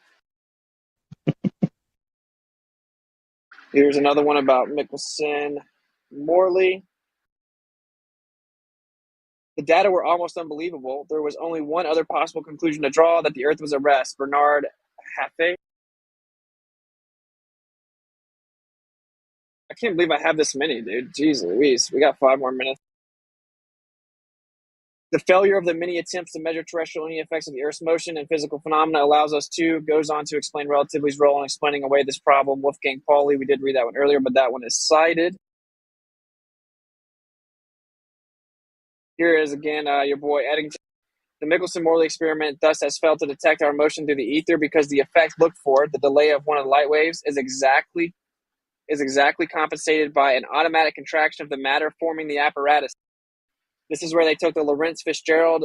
Here's another one about Michelson-Morley. The data were almost unbelievable. There was only one other possible conclusion to draw, that the Earth was a rest. Bernard Haffey. I can't believe I have this many, dude. Jeez Louise. We got 5 more minutes. The failure of the many attempts to measure terrestrial any effects of the Earth's motion and physical phenomena allows us to, goes on to explain relativity's role in explaining away this problem. Wolfgang Pauli, we did read that one earlier, but that one is cited. Here is again your boy Eddington. The Michelson-Morley experiment thus has failed to detect our motion through the ether because the effect looked for, the delay of one of the light waves, is exactly compensated by an automatic contraction of the matter forming the apparatus. This is where they took the Lorentz Fitzgerald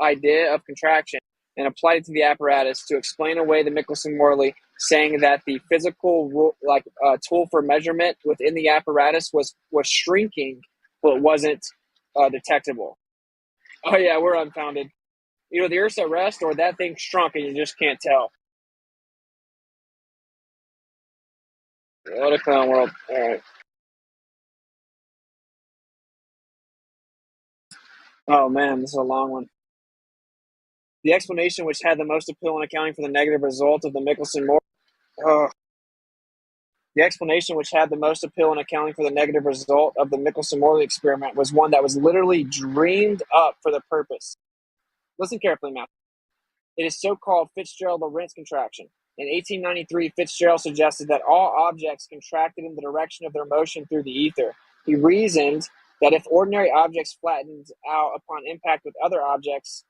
idea of contraction and applied it to the apparatus to explain away the Michelson-Morley, saying that the physical tool for measurement within the apparatus was shrinking but it wasn't detectable. Oh yeah, we're unfounded. Either the Earth's at rest or that thing shrunk and you just can't tell. What a clown world. All right. Oh man, this is a long one. The explanation which had the most appeal in accounting for the negative result of the Michelson-Morley The explanation which had the most appeal in accounting for the negative result of the Michelson-Morley experiment was one that was literally dreamed up for the purpose. Listen carefully, Matt. It is so-called Fitzgerald-Lorentz contraction. In 1893, Fitzgerald suggested that all objects contracted in the direction of their motion through the ether. He reasoned that if ordinary objects flattened out upon impact with other objects,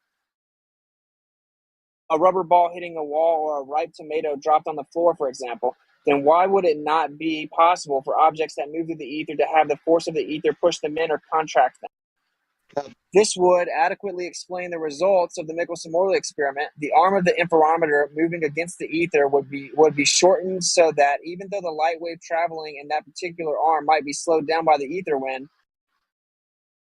a rubber ball hitting a wall or a ripe tomato dropped on the floor, for example, then why would it not be possible for objects that move through the ether to have the force of the ether push them in or contract them? This would adequately explain the results of the Michelson-Morley experiment. The arm of the interferometer moving against the ether would be shortened so that even though the light wave traveling in that particular arm might be slowed down by the ether wind,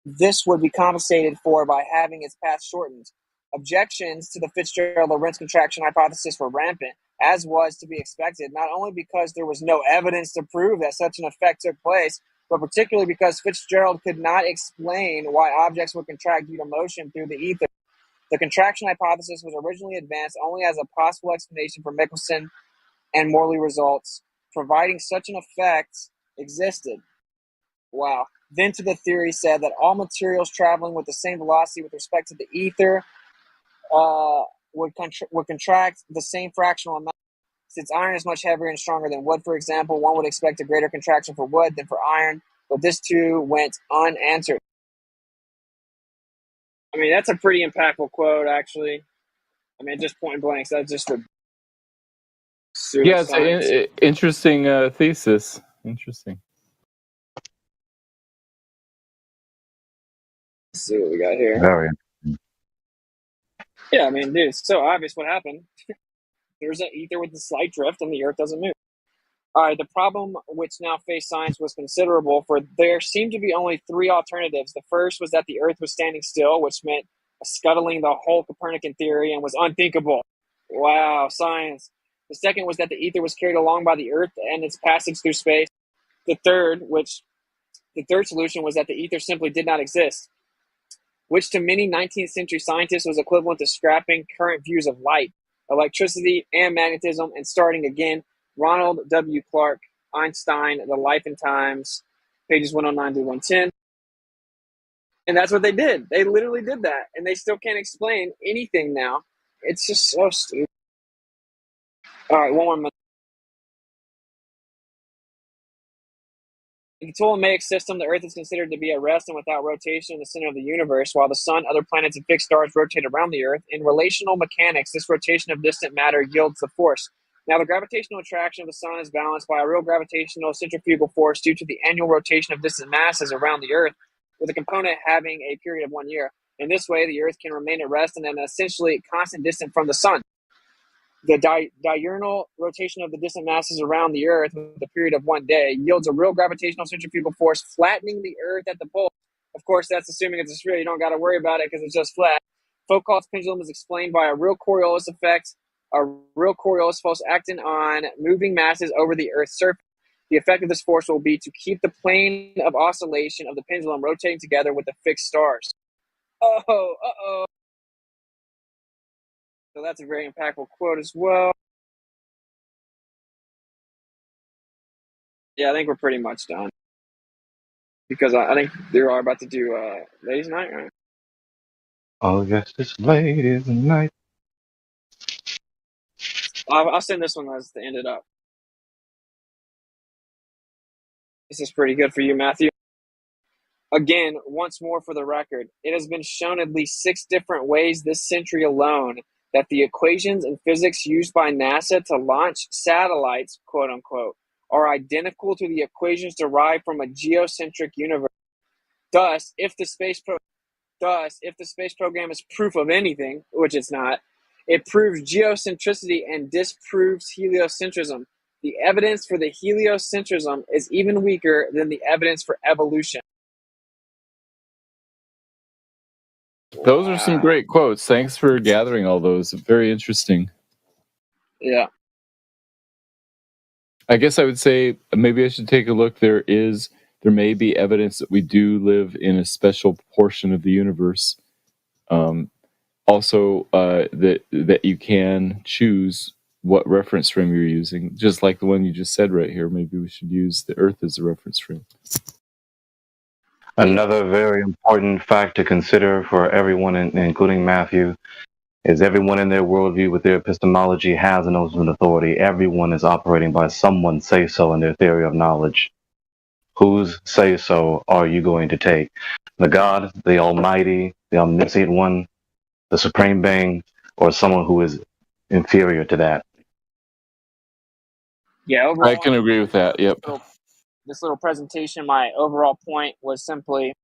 this would be compensated for by having its path shortened. Objections to the Fitzgerald-Lorentz contraction hypothesis were rampant, as was to be expected, not only because there was no evidence to prove that such an effect took place, but particularly because Fitzgerald could not explain why objects would contract due to motion through the ether. The contraction hypothesis was originally advanced only as a possible explanation for Michelson and Morley results, providing such an effect existed. Wow. Then to the theory said that all materials traveling with the same velocity with respect to the ether would contract the same fractional amount. Since iron is much heavier and stronger than wood, for example, one would expect a greater contraction for wood than for iron, but this too went unanswered. I mean, that's a pretty impactful quote, actually. I mean, just point blank, so that's just a yeah, it's an interesting thesis. Interesting. Let's see what we got here. Very interesting. Yeah, I mean, dude, it's so obvious what happened. There's an ether with a slight drift, and the Earth doesn't move. All right, the problem which now faced science was considerable, for there seemed to be only three alternatives. The first was that the Earth was standing still, which meant scuttling the whole Copernican theory and was unthinkable. Wow, science. The second was that the ether was carried along by the Earth and its passage through space. The third solution was that the ether simply did not exist, which to many 19th century scientists was equivalent to scrapping current views of light, electricity, and magnetism and starting again. Ronald W. Clark, Einstein, The Life and Times, pages 109 to 110. And that's what they did. They literally did that. And they still can't explain anything now. It's just so stupid. All right, one more minute. In the ptolemaic system, the Earth is considered to be at rest and without rotation in the center of the universe, while the Sun, other planets, and fixed stars rotate around the Earth. In relational mechanics, this rotation of distant matter yields the force. Now, the gravitational attraction of the Sun is balanced by a real gravitational centrifugal force due to the annual rotation of distant masses around the Earth, with a component having a period of 1 year. In this way, the Earth can remain at rest in an essentially constant distance from the Sun. The diurnal rotation of the distant masses around the Earth with a period of 1 day yields a real gravitational centrifugal force flattening the Earth at the pole. Of course, that's assuming it's a sphere. You don't got to worry about it because it's just flat. Foucault's pendulum is explained by a real Coriolis effect, a real Coriolis force acting on moving masses over the Earth's surface. The effect of this force will be to keep the plane of oscillation of the pendulum rotating together with the fixed stars. Uh-oh. So that's a very impactful quote as well. Yeah, I think we're pretty much done. Because I think they are about to do Ladies' Night, right? Oh, yes, it's Ladies' Night. I'll send this one as to end it up. This is pretty good for you, Matthew. Again, once more for the record, it has been shown at least 6 different ways this century alone that the equations in physics used by NASA to launch satellites, quote unquote, are identical to the equations derived from a geocentric universe. Thus, if the space program is proof of anything, which it's not, it proves geocentricity and disproves heliocentrism. The evidence for the heliocentrism is even weaker than the evidence for evolution. Those are some great quotes. Thanks for gathering all those. Very interesting. Yeah. I guess I would say maybe I should take a look. There may be evidence that we do live in a special portion of the universe. Also, that you can choose what reference frame you're using, just like the one you just said right here. Maybe we should use the Earth as a reference frame. Another very important fact to consider for everyone, including Matthew, is everyone in their worldview with their epistemology has an ultimate authority. Everyone is operating by someone's say-so in their theory of knowledge. Whose say-so are you going to take? The God, the Almighty, the Omniscient One, the Supreme Being, or someone who is inferior to that? Yeah, overall, I can agree with that. Yep. This little presentation, my overall point was simply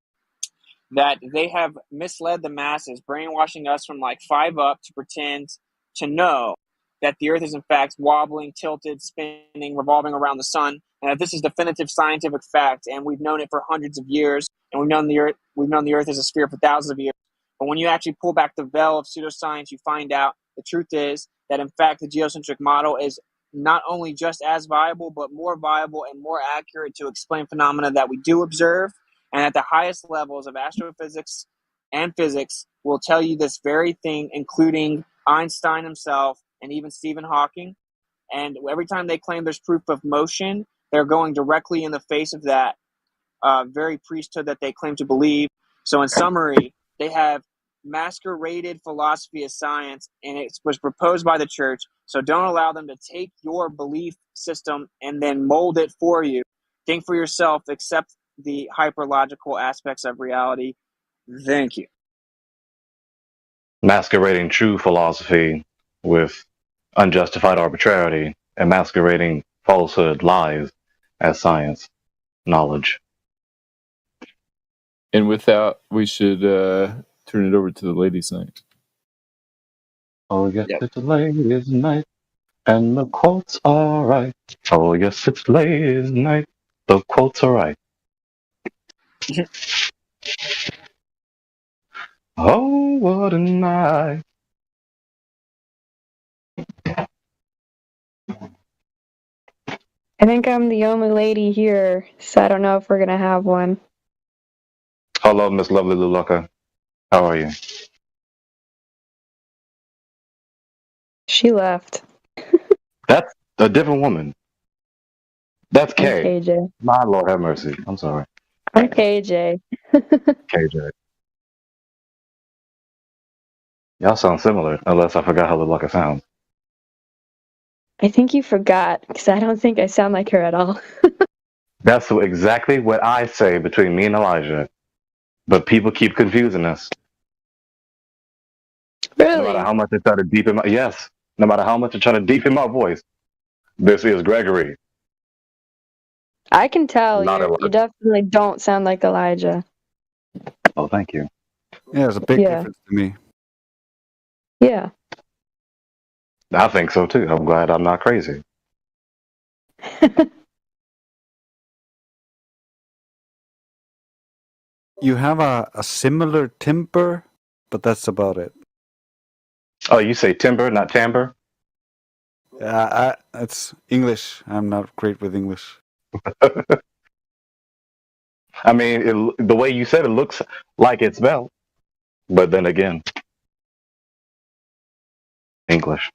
that they have misled the masses, brainwashing us from like 5 up to pretend to know that the Earth is in fact wobbling, tilted, spinning, revolving around the sun, and that this is definitive scientific fact. And we've known it for hundreds of years, and we've known the Earth as a sphere for thousands of years. But when you actually pull back the veil of pseudoscience, you find out the truth is that in fact the geocentric model is not only just as viable, but more viable and more accurate to explain phenomena that we do observe. And at the highest levels of astrophysics and physics will tell you this very thing, including Einstein himself and even Stephen Hawking. And every time they claim there's proof of motion, they're going directly in the face of that very priesthood that they claim to believe. So in summary, they have masqueraded philosophy as science, and it was proposed by the church. So don't allow them to take your belief system and then mold it for you. Think for yourself, accept the hyperlogical aspects of reality. Thank you. Masquerading true philosophy with unjustified arbitrarity and masquerading falsehood, lies, as science, knowledge. And with that, we should turn it over to the ladies' night. Oh, yes, it's ladies' night, and the quotes are right. Oh, yes, it's ladies' night, the quotes are right. Oh, what a night. I think I'm the only lady here, so I don't know if we're going to have one. Hello, Miss Lovely Luluka. How are you? She left. That's a different woman. That's Kay. KJ. My Lord have mercy. I'm sorry. I'm KJ. KJ. Y'all sound similar, unless I forgot how Luluka sounds. I think you forgot, because I don't think I sound like her at all. That's exactly what I say between me and Elijah. But people keep confusing us. Really? No matter how much I try to deepen my no matter how much I try to deepen my voice, this is Gregory. I can tell you definitely don't sound like Elijah. Oh, thank you. Yeah, there's a big difference to me. Yeah. I think so too. I'm glad I'm not crazy. You have a similar timbre, but that's about it. Oh, you say timber, not timbre? It's English. I'm not great with English. I mean, the way you said it looks like it's spelled, but then again, English.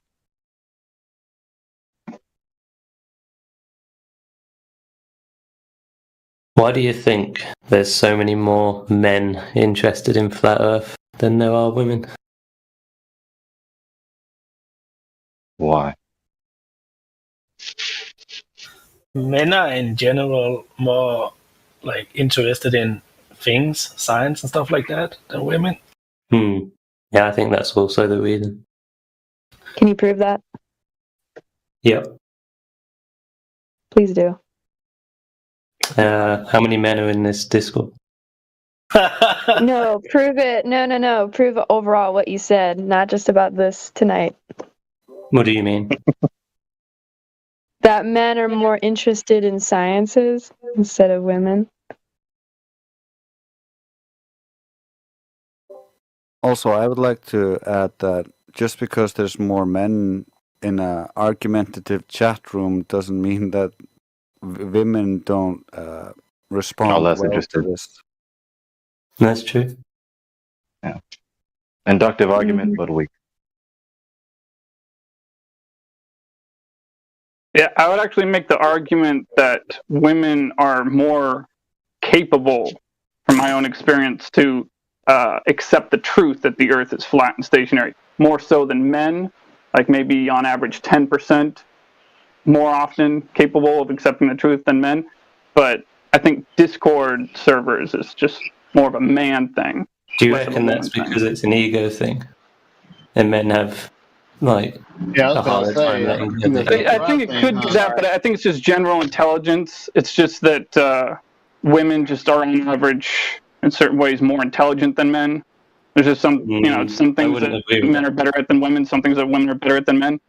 Why do you think there's so many more men interested in flat Earth than there are women? Why? Men are in general more like interested in things, science and stuff like that than women. Yeah, I think that's also the reason. Can you prove that? Yep. Please do. How many men are in this Discord? No, prove it. No. Prove it overall what you said, not just about this tonight. What do you mean? That men are more interested in sciences instead of women. Also, I would like to add that just because there's more men in a argumentative chat room doesn't mean that women don't respond less well interested. to this. That's true. Yeah. Inductive argument, but weak. Yeah, I would actually make the argument that women are more capable, from my own experience, to accept the truth that the Earth is flat and stationary, more so than men, like maybe on average 10% more often capable of accepting the truth than men. But I think Discord servers is just more of a man thing. Do you reckon that's because it's an ego thing? And men have, like, a harder time letting go of the ego? I think it could be that, but I think it's just general intelligence. It's just that women just are on average, in certain ways, more intelligent than men. There's just some, some things that men are better at than women, some things that women are better at than men.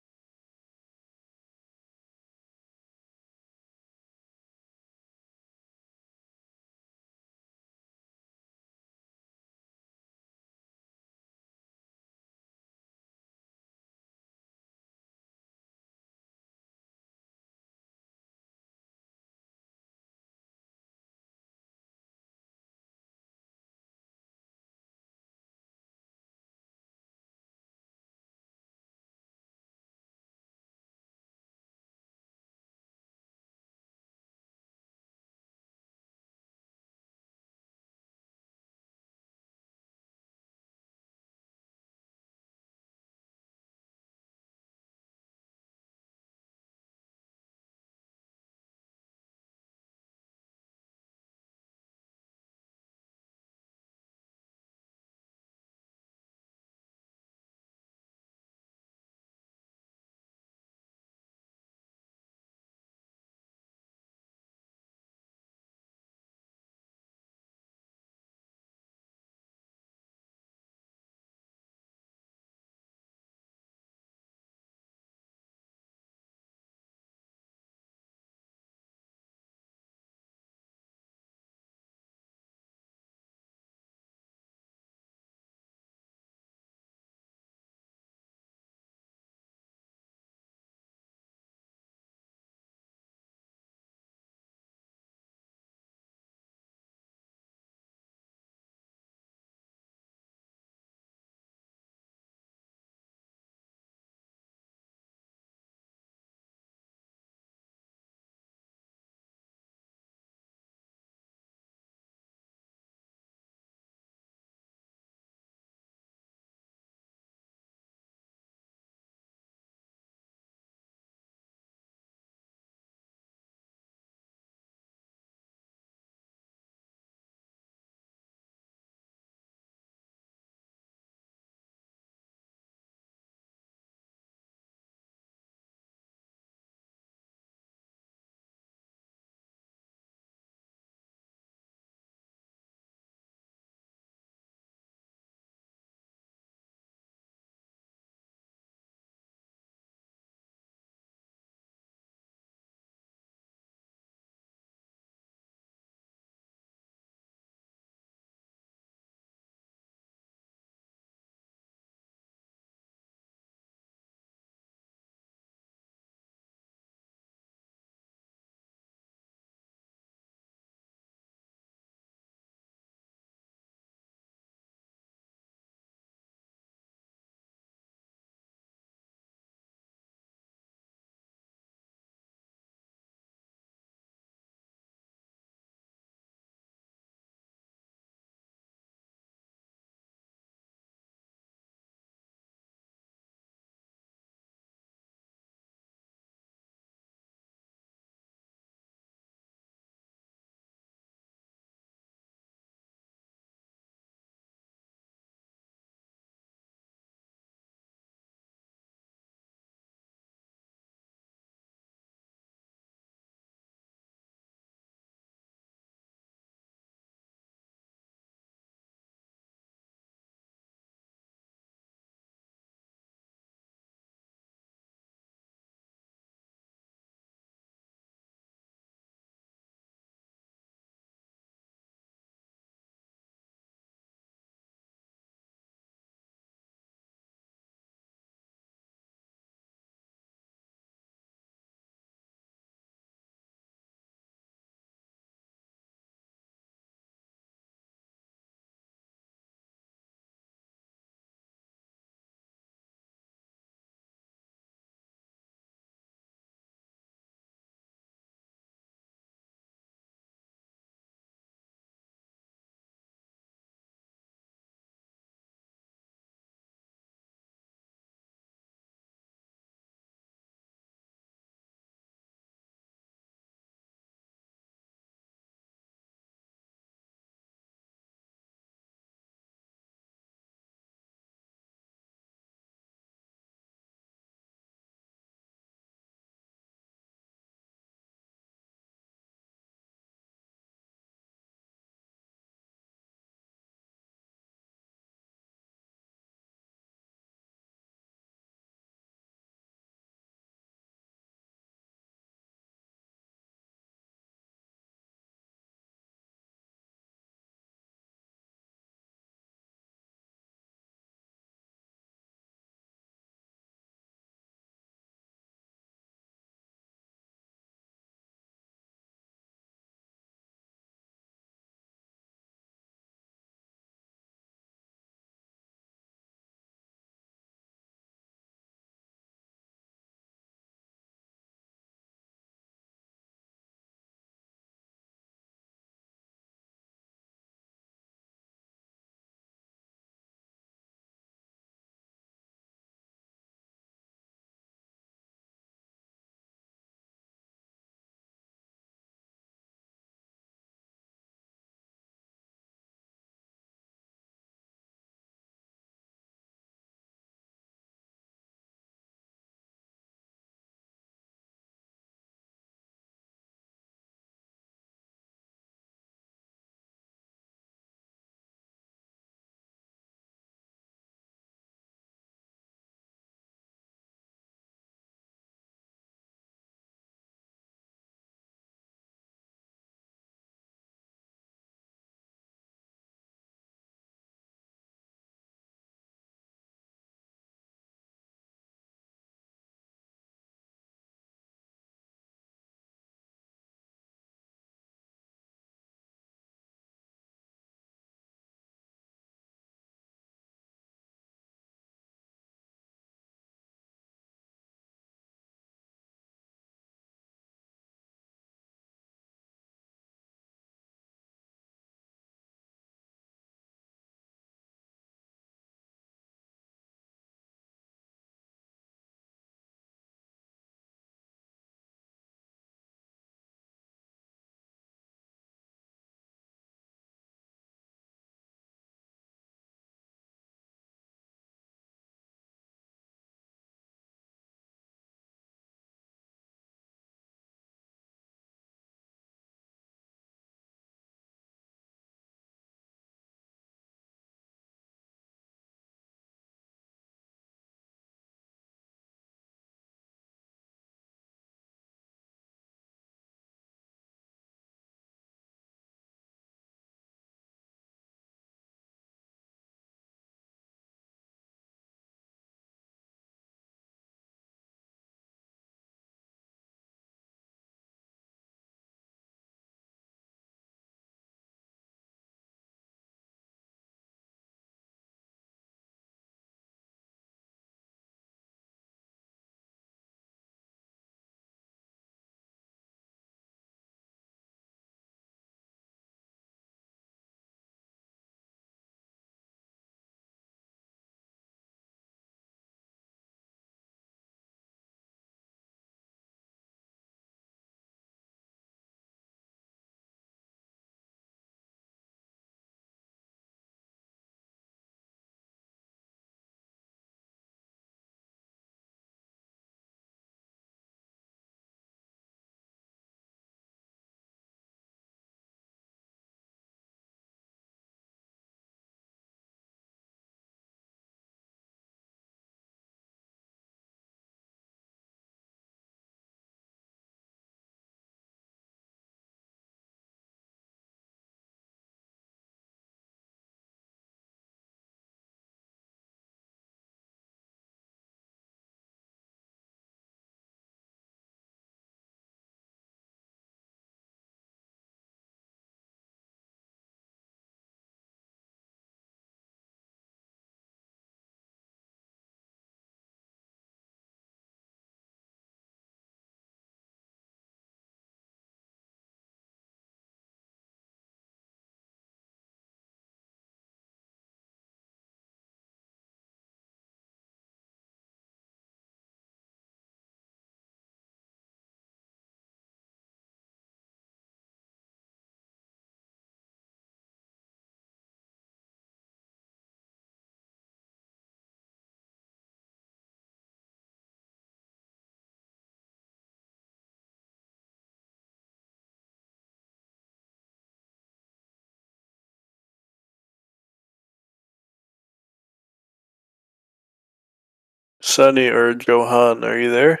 Sunny or Johan, are you there?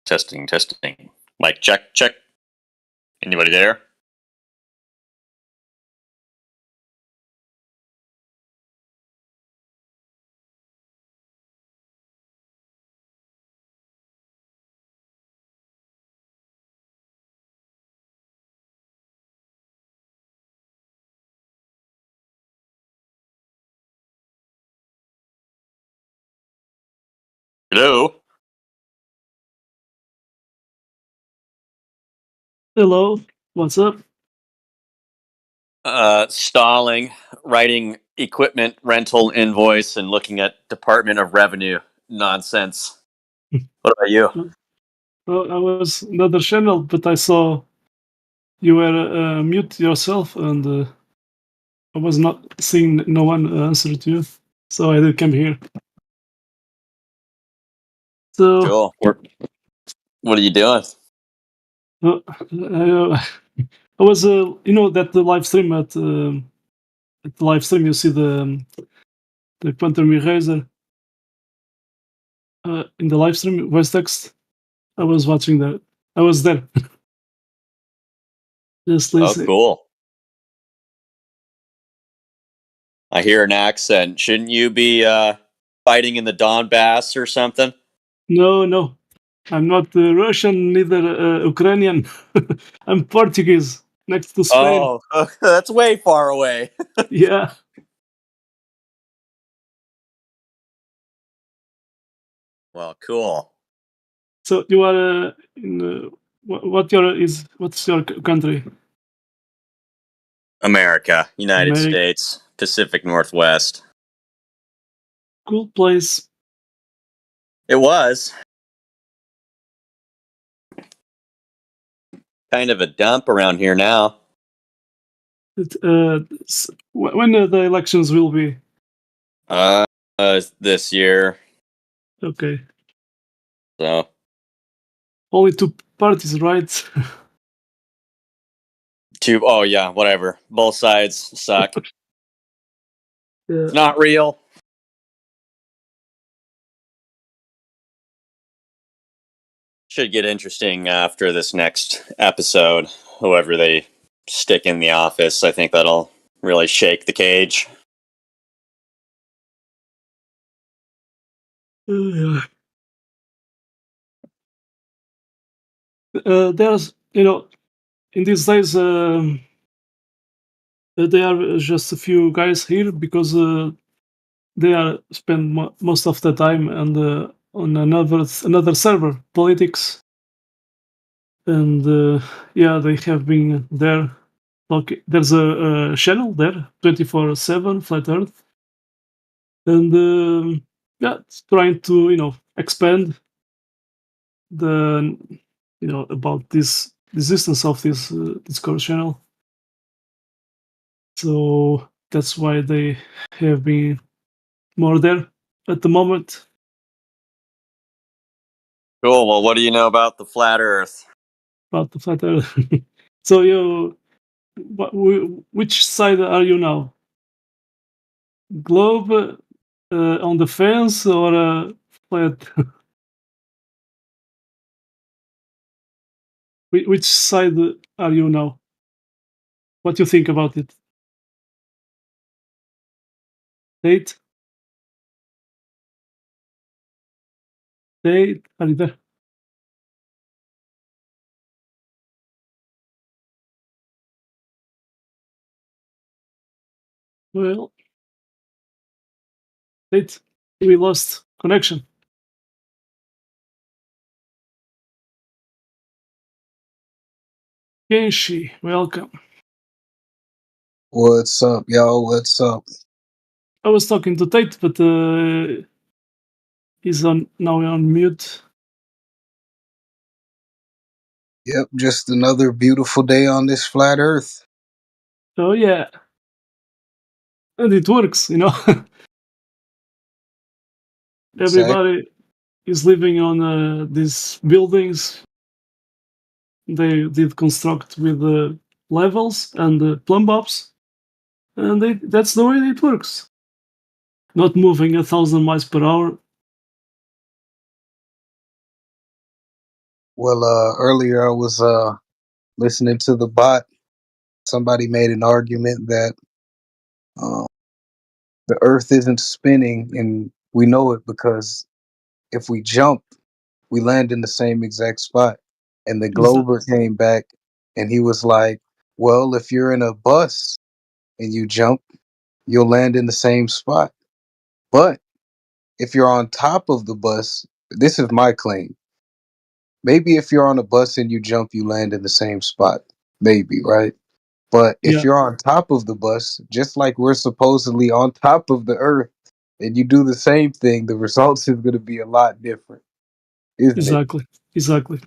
Testing. Mic check. Anybody there? Hello? Hello, what's up? Stalling, writing equipment rental invoice, and looking at Department of Revenue nonsense. What about you? Well, I was another channel, but I saw you were mute yourself, and I was not seeing no one answer to you, so I did come here. So, Cool. What are you doing? I was, that the live stream at the live stream, you see the quantum eraser in the live stream voice text. I was watching that. I was there. Just listening. Oh, cool. I hear an accent. Shouldn't you be fighting in the Donbass or something? No. I'm not Russian, neither Ukrainian. I'm Portuguese, next to Spain. Oh, that's way far away. Yeah. Well, cool. So you are in what's your country? America, United America. States, Pacific Northwest. Cool place. It was kind of a dump around here now. When the elections will be? This year. Okay. So only 2 parties, right? Oh yeah, whatever. Both sides suck. Yeah. It's not real. Should get interesting after this next episode. Whoever they stick in the office, I think that'll really shake the cage. There's, in these days, there are just a few guys here because they are spend most of the time on another server, politics, and they have been there. Okay, there's a channel there, 24/7 Flat Earth, and it's trying to expand the about this existence of this Discord channel. So that's why they have been more there at the moment. Cool. Well, what do you know about the flat Earth? About the flat Earth. So which side are you now? Globe, on the fence, or flat? Which side are you now? What do you think about it? Tate? Tate, are you there? Well, Tate, we lost connection. Kenshi, welcome. What's up, y'all? What's up? I was talking to Tate, but he's now on mute. Yep, just another beautiful day on this flat Earth. Oh yeah, and it works, Everybody is living on these buildings. They did construct with levels and plumb ups, and that's the way it works. Not moving 1,000 miles per hour. Well, earlier I was listening to the bot. Somebody made an argument that uh, the Earth isn't spinning, and we know it because if we jump, we land in the same exact spot. And the Glober came back, and he was like, "Well, if you're in a bus and you jump, you'll land in the same spot. But if you're on top of the bus, this is my claim. Maybe if you're on a bus and you jump, you land in the same spot. Maybe, right? But if you're on top of the bus, just like we're supposedly on top of the earth, and you do the same thing, the results is going to be a lot different, isn't it?" Exactly.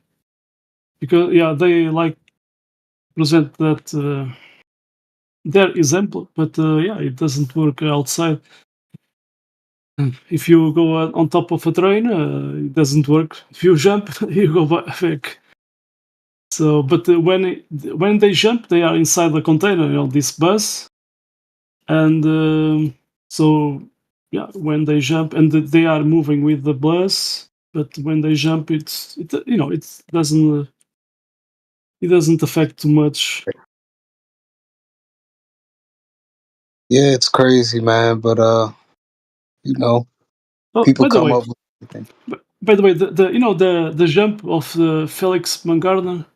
Because they like present that their example, but it doesn't work outside. If you go on top of a train, it doesn't work. If you jump, you go back. So, but when they jump, they are inside the container, this bus, and so when they jump, and they are moving with the bus, but when they jump, it doesn't affect too much. Yeah, it's crazy, man. But people By the come way, up with anything. by the way, the jump of Felix Mangarden,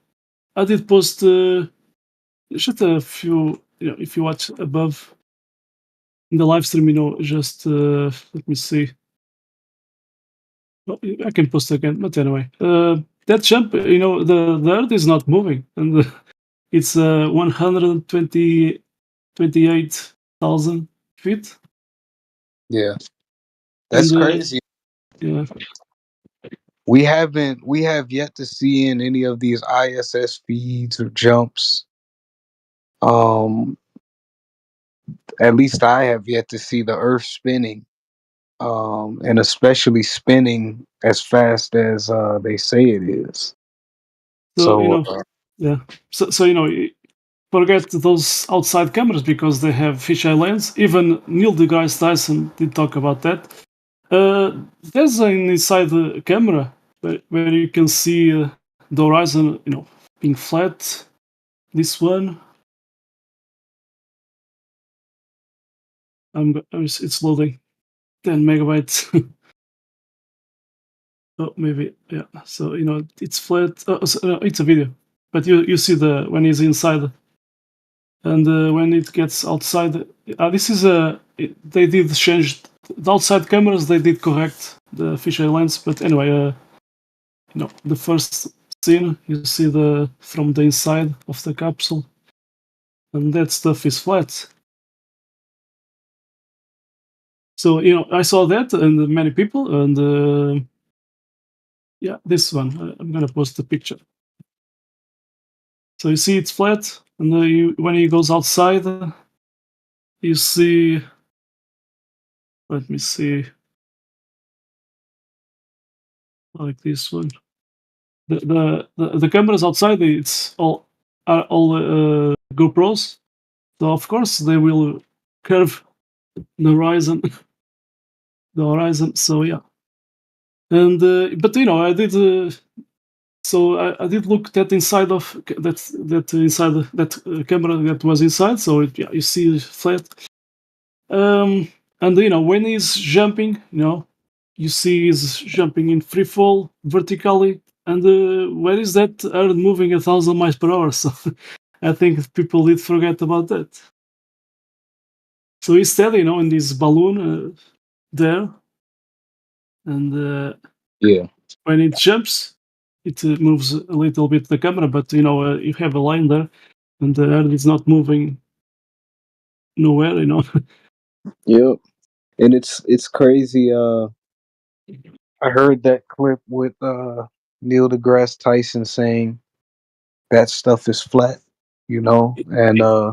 I did post just a few. If you watch above in the live stream, just let me see. Well, I can post again, but anyway, that jump, the Earth is not moving, and it's 128,000 feet. Yeah, that's crazy. Yeah. We have yet to see in any of these ISS feeds or jumps. At least I have yet to see the Earth spinning, and especially spinning as fast as they say it is. So forget those outside cameras because they have fisheye lens. Even Neil deGrasse Tyson did talk about that. There's an inside the camera where you can see the horizon, being flat. This one, it's loading, 10 megabytes. Oh, maybe So it's flat. It's a video, but you see when he's inside. And when it gets outside, this is they did change the outside cameras. They did correct the fisheye lens, but anyway, the first scene you see from the inside of the capsule, and that stuff is flat. So I saw that, and many people, and this one I'm gonna post the picture. So you see it's flat, and when he goes outside, you see. Let me see. Like this one. The cameras outside, it's all GoPros, so of course they will curve the horizon. So and but I did I did look that inside of that inside that camera that was inside, so you see flat. And when he's jumping, you see he's jumping in free fall vertically. And where is that Earth moving 1,000 miles per hour? So I think people did forget about that. So he's steady, in this balloon there. And when it jumps, it moves a little bit the camera, but you have a line there, and the Earth is not moving nowhere. Yep, and it's crazy. I heard that clip with Neil deGrasse Tyson saying that stuff is flat, and I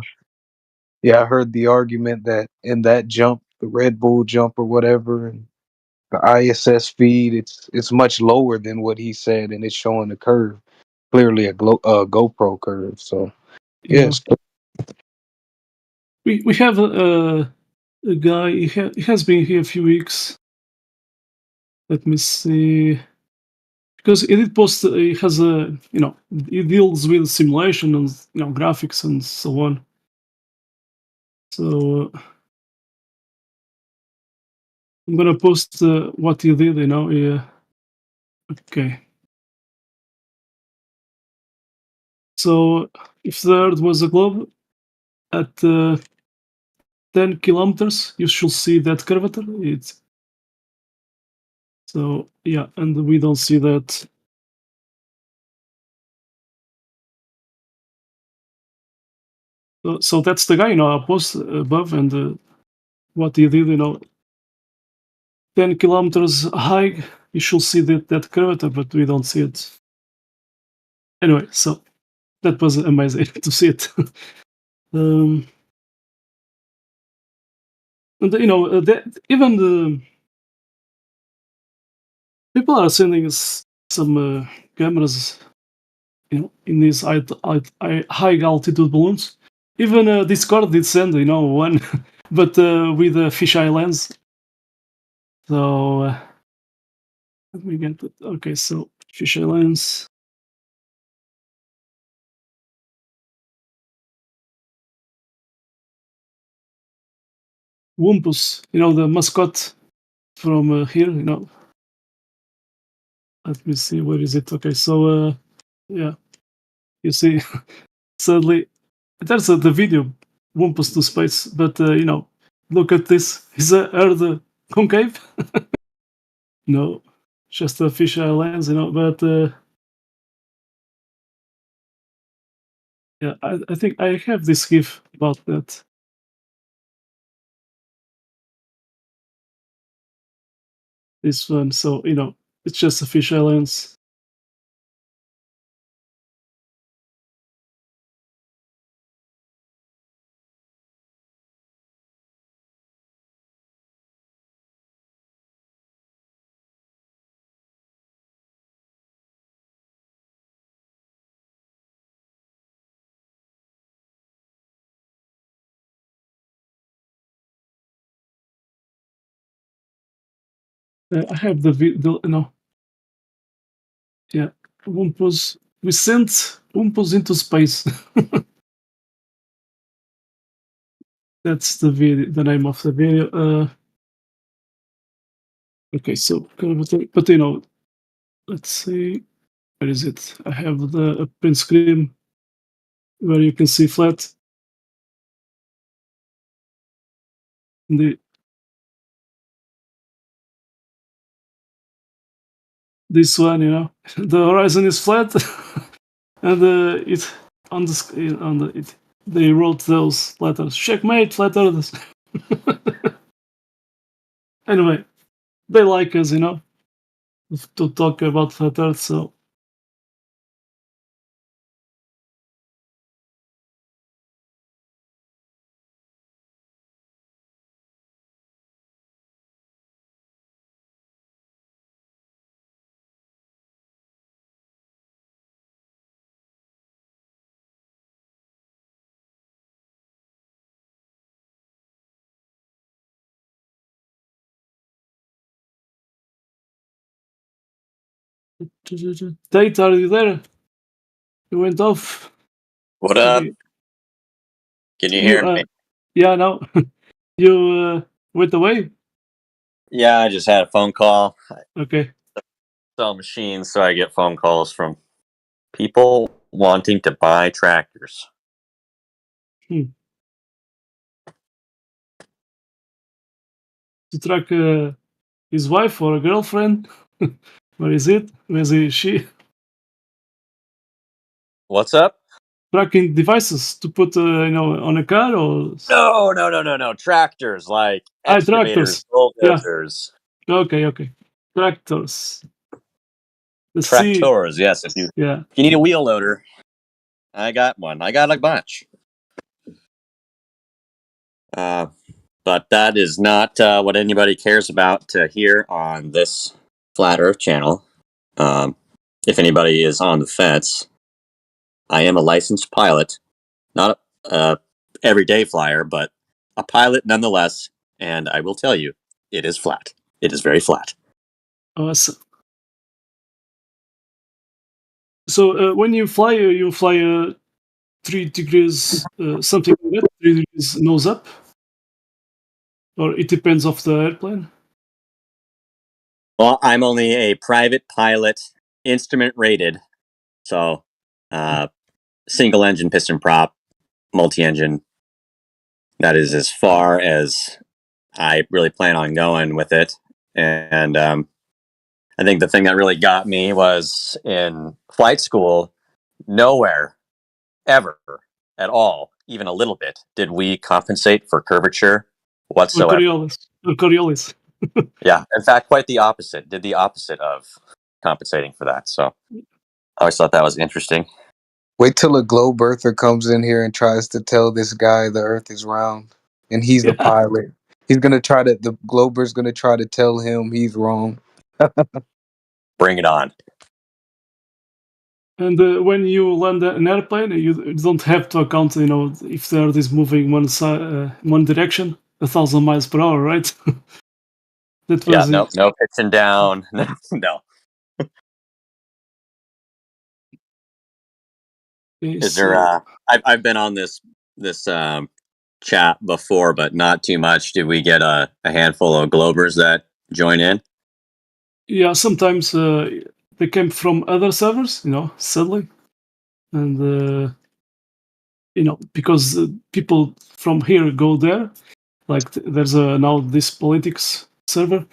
heard the argument that in that jump, the Red Bull jump or whatever, and the ISS feed, it's much lower than what he said, and it's showing the curve, clearly a GoPro curve. So yes, we have a guy. He has been here a few weeks. Let me see. because he did post. He has a he deals with simulation and graphics and so on. So I'm gonna post what he did. Okay. So if the Earth was a globe at 10 kilometers, you should see that curvature. So yeah, and we don't see that. So that's the guy, I post above, and what he did, 10 kilometers high, you should see that curvature, but we don't see it. Anyway, so that was amazing to see it. And even the people are sending us some cameras, in these high altitude balloons. Even Discord did send, one, but with a fisheye lens. So let me get it. Okay, so fisheye lens. Wumpus, the mascot from here, Let me see, where is it? Okay, so yeah, you see, sadly, there's the video, Wumpus to space, but look at this. Is the Earth concave? No, just a fisheye lens, but yeah, I think I have this GIF about that. This one, so it's just a fisheye lens. I have the video, yeah, Wumpus. We sent Wumpus into space. That's the video, the name of the video. Okay, so but let's see, where is it? I have the print screen where you can see flat. This one, the horizon is flat, and it on the it they wrote those letters. Checkmate, flat earthers. Anyway, they like us, to talk about flat earth, so. Tate, are you there? You went off. What up? Can you hear me? Yeah, no. You went away? Yeah, I just had a phone call. Okay. I sell machines, so I get phone calls from people wanting to buy tractors. To track his wife or a girlfriend? Where is it? Where is she? What's up? Tracking devices to put, on a car or? No. Tractors, like excavators, bulldozers. Yeah. Okay. Tractors. Tractors, yes. If you need a wheel loader, I got one. I got a bunch. But that is not what anybody cares about to hear on this Flat Earth channel. If anybody is on the fence, I am a licensed pilot, not a everyday flyer, but a pilot nonetheless. And I will tell you, it is flat. It is very flat. Awesome. So when you fly 3 degrees, something like that, 3 degrees nose up, or it depends of the airplane. Well, I'm only a private pilot, instrument rated, so single engine piston prop, multi-engine. That is as far as I really plan on going with it. And I think the thing that really got me was in flight school, nowhere ever at all, even a little bit, did we compensate for curvature whatsoever. Coriolis. Yeah, in fact, quite the opposite. Did the opposite of compensating for that. So I always thought that was interesting. Wait till a globe earther comes in here and tries to tell this guy the Earth is round, and he's the pilot. He's gonna try to. The glober's gonna try to tell him he's wrong. Bring it on. And when you land an airplane, you don't have to account, if the Earth is moving one direction, 1,000 miles per hour, right? That was no pitching down. No. Is there? I've been on this chat before, but not too much. Did we get a handful of Globers that join in? Yeah, sometimes they came from other servers, sadly, and because people from here go there. Like there's now this politics server,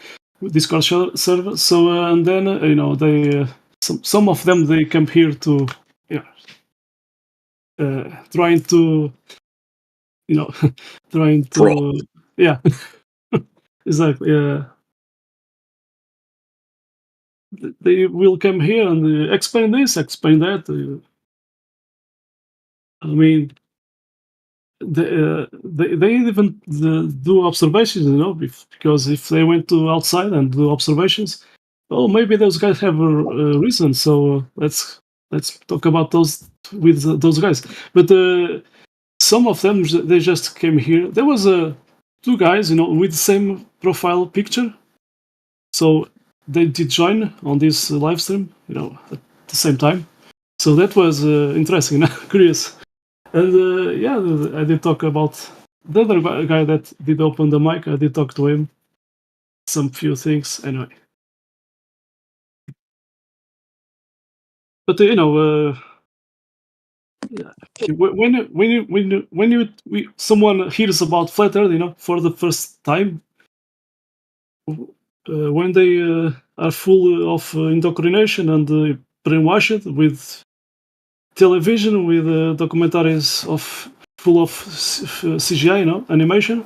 Discord server. So and then they some of them they come here to trying to trying to exactly. They will come here and explain this, explain that. I mean, they even do observations, because if they went to outside and do observations, maybe those guys have a reason. So let's talk about those with those guys. But some of them they just came here. There was two guys, with the same profile picture. So they did join on this live stream, at the same time. So that was interesting, curious. And I did talk about the other guy that did open the mic. I did talk to him some few things anyway. But when someone hears about flat Earth, for the first time, when they are full of indoctrination and brainwashed with television, with documentaries full of CGI, animation.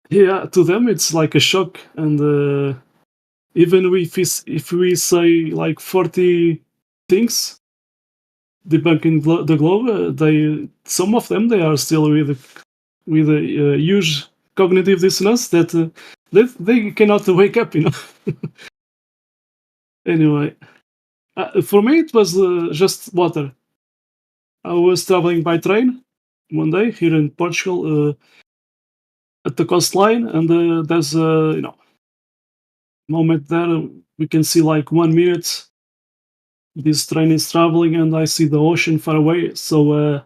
Yeah, to them it's like a shock, and even if we say like 40 things debunking the globe, some of them they are still with a huge cognitive dissonance that they cannot wake up. Anyway, for me it was just water. I was traveling by train one day here in Portugal at the coastline, and there's a moment there we can see like 1 minute this train is traveling and I see the ocean far away. So at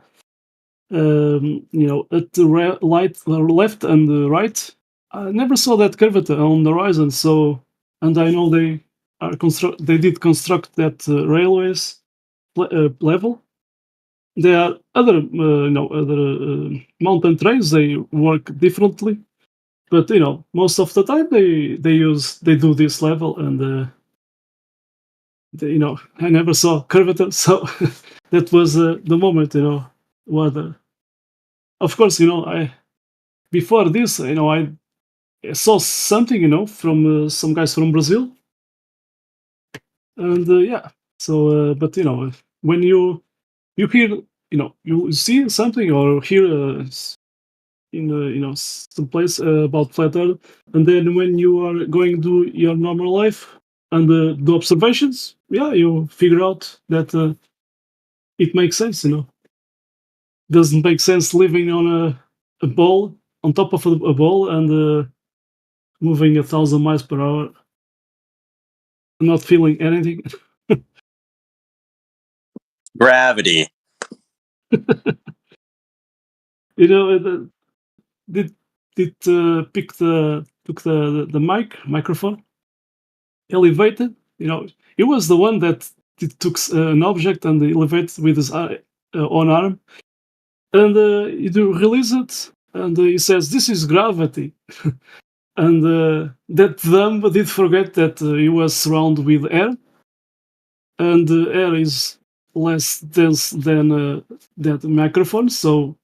the left and the right, I never saw that curvature on the horizon. So, and I know they did construct that railways level. There are other mountain trains. They work differently, but most of the time they do this level, and I never saw curvature. So that was the moment. What? Of course, I before this, I saw something, from some guys from Brazil, and yeah. So, but when you hear, you see something or hear in some place about flat Earth, and then when you are going to do your normal life and do observations, yeah, you figure out that it makes sense. Doesn't make sense living on a ball on top of a ball and moving 1,000 miles per hour, not feeling anything. Gravity. You know, did took the microphone, elevated. You know, he was the one that took an object and elevated with his own arm, and he do release it, and he says, "This is gravity." And that dumb did forget that he was surrounded with air, and air is less dense than that microphone, so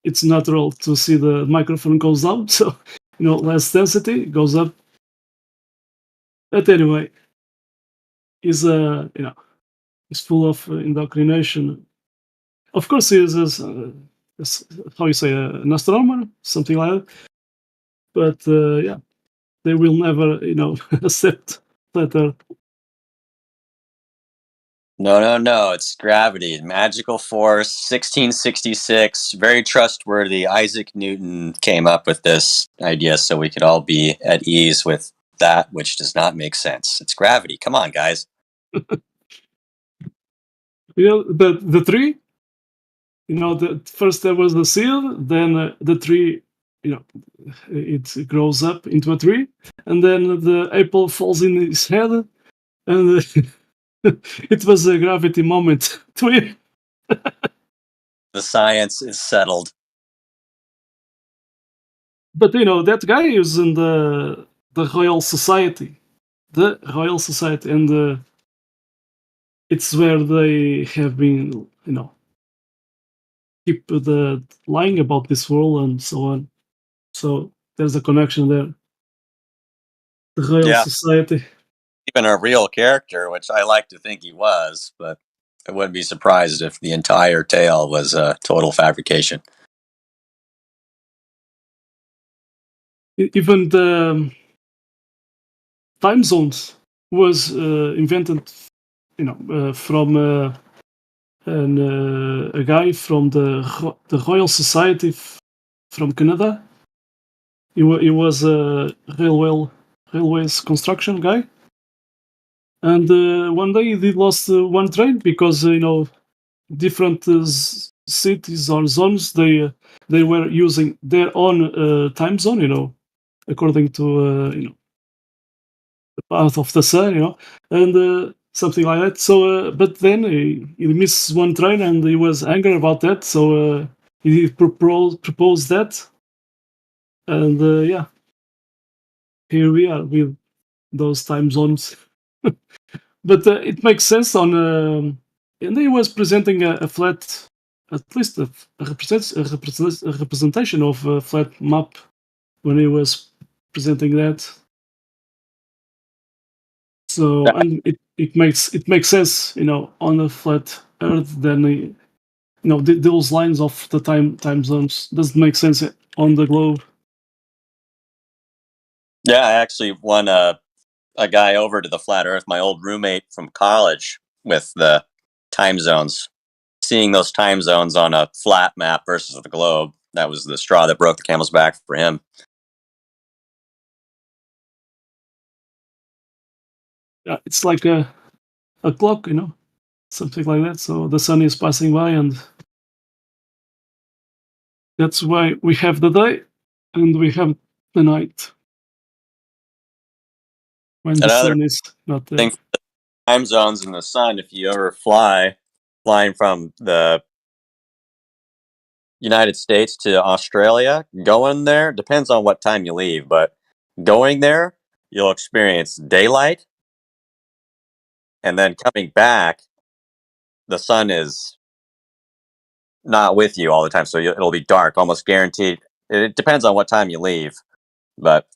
it's natural to see the microphone goes down. So, you know, less density goes up. But anyway, he's he's full of indoctrination. Of course, he is how you say an astronomer, something like that. But yeah, they will never, you know, accept that. No. It's gravity. Magical force, 1666. Very trustworthy. Isaac Newton came up with this idea so we could all be at ease with that which does not make sense. It's gravity. Come on, guys. You know, the tree, you know, first there was the seed, then the tree, you know, it grows up into a tree, and then the apple falls in his head, and it was a gravity moment to him. The science is settled. But you know, that guy is in the Royal Society, and it's where they have been, you know, keep the lying about this world and so on. So there's a connection there. The Royal Society. Even a real character, which I like to think he was, but I wouldn't be surprised if the entire tale was a total fabrication. Even the time zones was invented, you know, from a guy from the Royal Society from Canada. He was a railways construction guy, and one day he lost one train because you know, different cities or zones they were using their own time zone, you know, according to you know, the path of the sun, you know, and something like that. So, but then he missed one train and he was angry about that. So he proposed that, and yeah, here we are with those time zones. But it makes sense on. And he was presenting a flat, at least a representation of a flat map when he was presenting that. So and it makes sense, you know, on a flat Earth. Then you know, those lines of the time zones doesn't make sense on the globe. Yeah, I actually won a guy over to the flat Earth, my old roommate from college, with the time zones. Seeing those time zones on a flat map versus the globe, that was the straw that broke the camel's back for him. Yeah, it's like a clock, you know, something like that. So the sun is passing by, and that's why we have the day and we have the night when the sun is not there. Thing for the time zones in the sun, if you ever flying from the United States to Australia, going there depends on what time you leave, but going there, you'll experience daylight, and then coming back, the sun is not with you all the time, so it'll be dark, almost guaranteed. It depends on what time you leave, but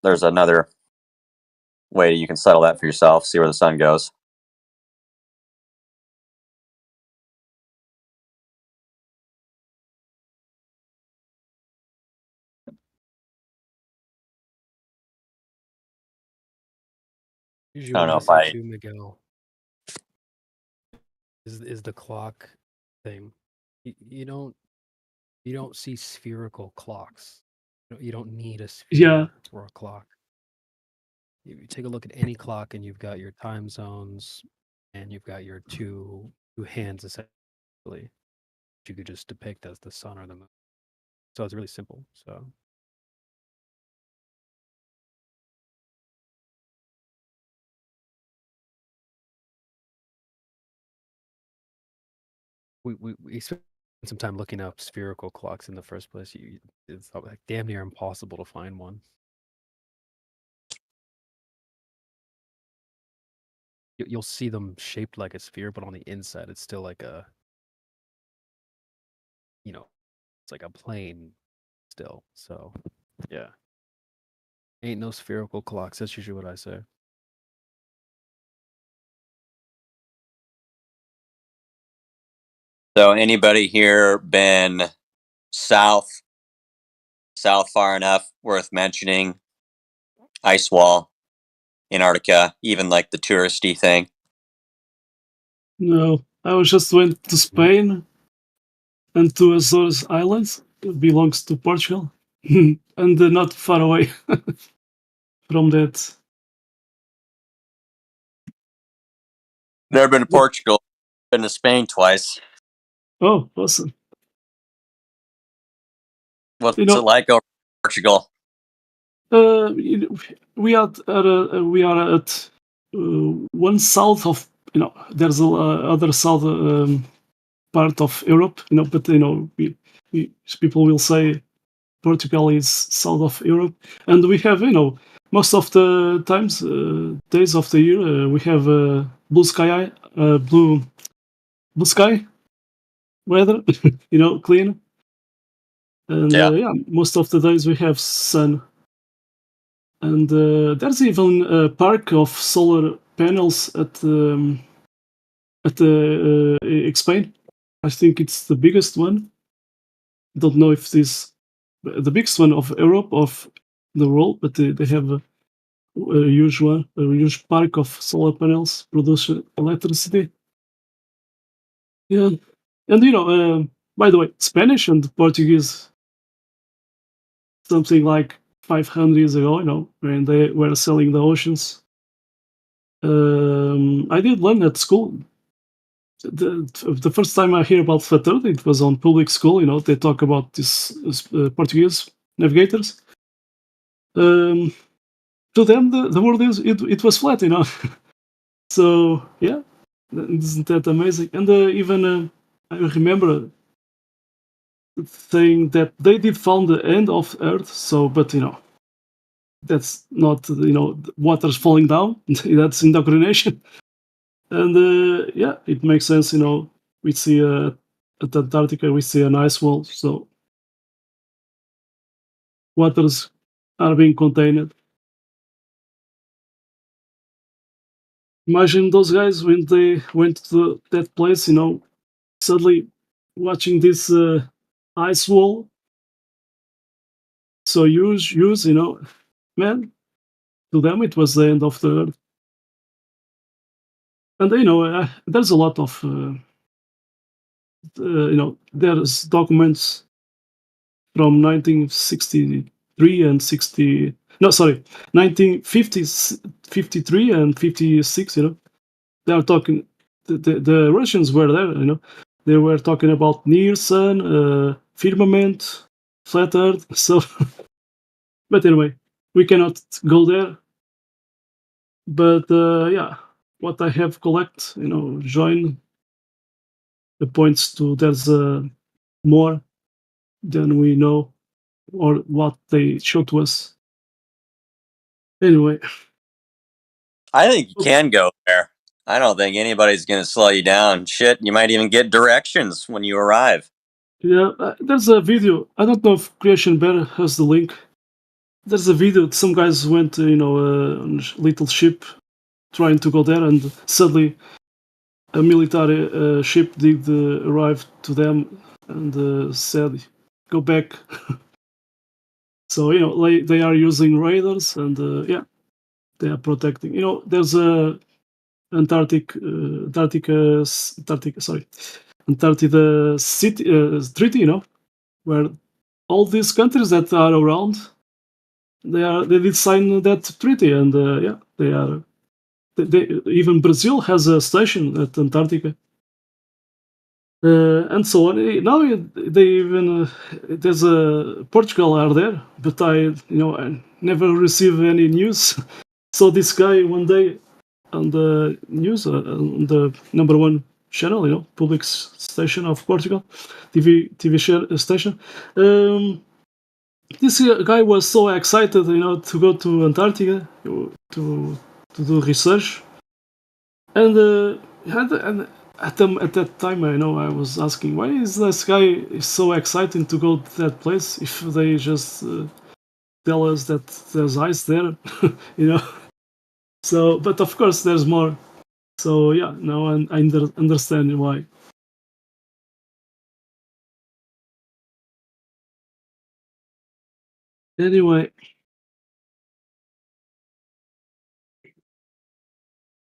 there's another way you can settle that for yourself, see where the sun goes. Here's I your don't know if answer I to Miguel. Is the clock thing? You don't see spherical clocks. You don't need a sphere for a clock. You take a look at any clock, and you've got your time zones and you've got your two hands essentially. You could just depict as the sun or the moon. So it's really simple. So we spent some time looking up spherical clocks in the first place. It's like damn near impossible to find one. You'll see them shaped like a sphere, but on the inside, it's still like a, it's like a plane still. So, yeah. Ain't no spherical clocks. That's usually what I say. So anybody here been south far enough worth mentioning? Ice wall, Antarctica, even like the touristy thing. No, I just went to Spain and to Azores Islands. It belongs to Portugal, and not far away from that. Never been to Portugal. Been to Spain twice. Oh, awesome! What's it like over in Portugal? We are at one south of there's a other south part of Europe, but people will say Portugal is south of Europe, and we have most of the times days of the year we have blue sky weather, clean, and most of the days we have sun. And there's even a park of solar panels at Spain. I think it's the biggest one. Don't know if this the biggest one of Europe, of the world, but they have a huge one, a huge park of solar panels produce electricity. Yeah, and by the way, Spanish and Portuguese, something like 500 years ago, when they were sailing the oceans. I did learn at school. The first time I hear about Relativity, it was on public school. They talk about this Portuguese navigators. To them, the word is it was flat. So yeah, isn't that amazing? And even I remember saying that they did found the end of Earth. So, but that's not water's falling down. That's indoctrination. And yeah, it makes sense. We see at Antarctica we see an ice wall, so waters are being contained. Imagine those guys when they went to that place, suddenly watching this ice wall so huge, man, to them it was the end of the earth. And there's a lot of there's documents from 1963 and 60 no sorry 1953 and 56. They are talking, the Russians were there. They were talking about near sun, firmament, flat earth. So but anyway, we cannot go there. But yeah, what I have collect, join the points to there's more than we know or what they showed to us. Anyway, I think you can go there. I don't think anybody's going to slow you down. Shit, you might even get directions when you arrive. Yeah, there's a video. I don't know if Creation Bear has the link. There's a video. Some guys went, on a little ship trying to go there, and suddenly a military ship did arrive to them and said, "Go back." So they are using radars, and yeah, they are protecting. There's a Antarctica city treaty. Where all these countries that are around, they did sign that treaty, and yeah, they are even Brazil has a station at Antarctica. And so on. Now they even there's a Portugal are there, but I never receive any news. So this guy one day on the news on the #1 channel, public station of Portugal, TV station. This guy was so excited, to go to Antarctica to do research, and at that time, I was asking, why is this guy so excited to go to that place if they just tell us that there's ice there, So, but of course, there's more. So yeah, now I understand why. Anyway,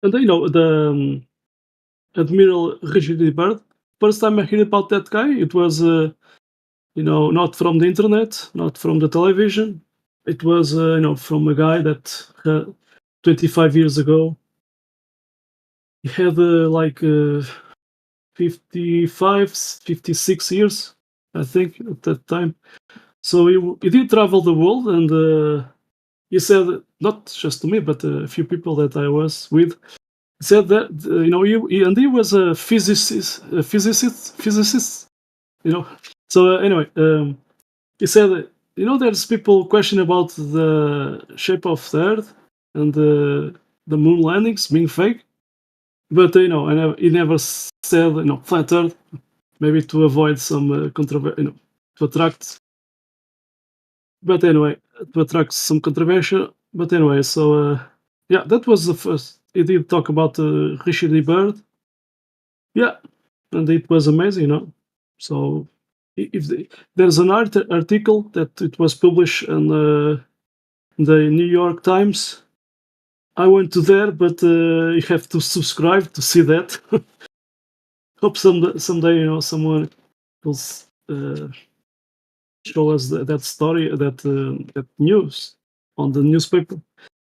and the Admiral Richard Byrd. First time I heard about that guy, it was not from the internet, not from the television. It was from a guy that 25 years ago he had 55, 56 years, I think, at that time. So he did travel the world, and he said, not just to me, but a few people that I was with, said that he was a physicist. So anyway, he said, there's people question about the shape of the Earth and the moon landings being fake, but he never said flat Earth, maybe to avoid some controversy, to attract. But anyway, to attract some controversy. But anyway, so yeah, that was the first. He did talk about Richard E. Byrd. Yeah, and it was amazing. So there's an article that it was published in the New York Times. I went to there, but you have to subscribe to see that. Hope someday someone will show us that story, that news on the newspaper,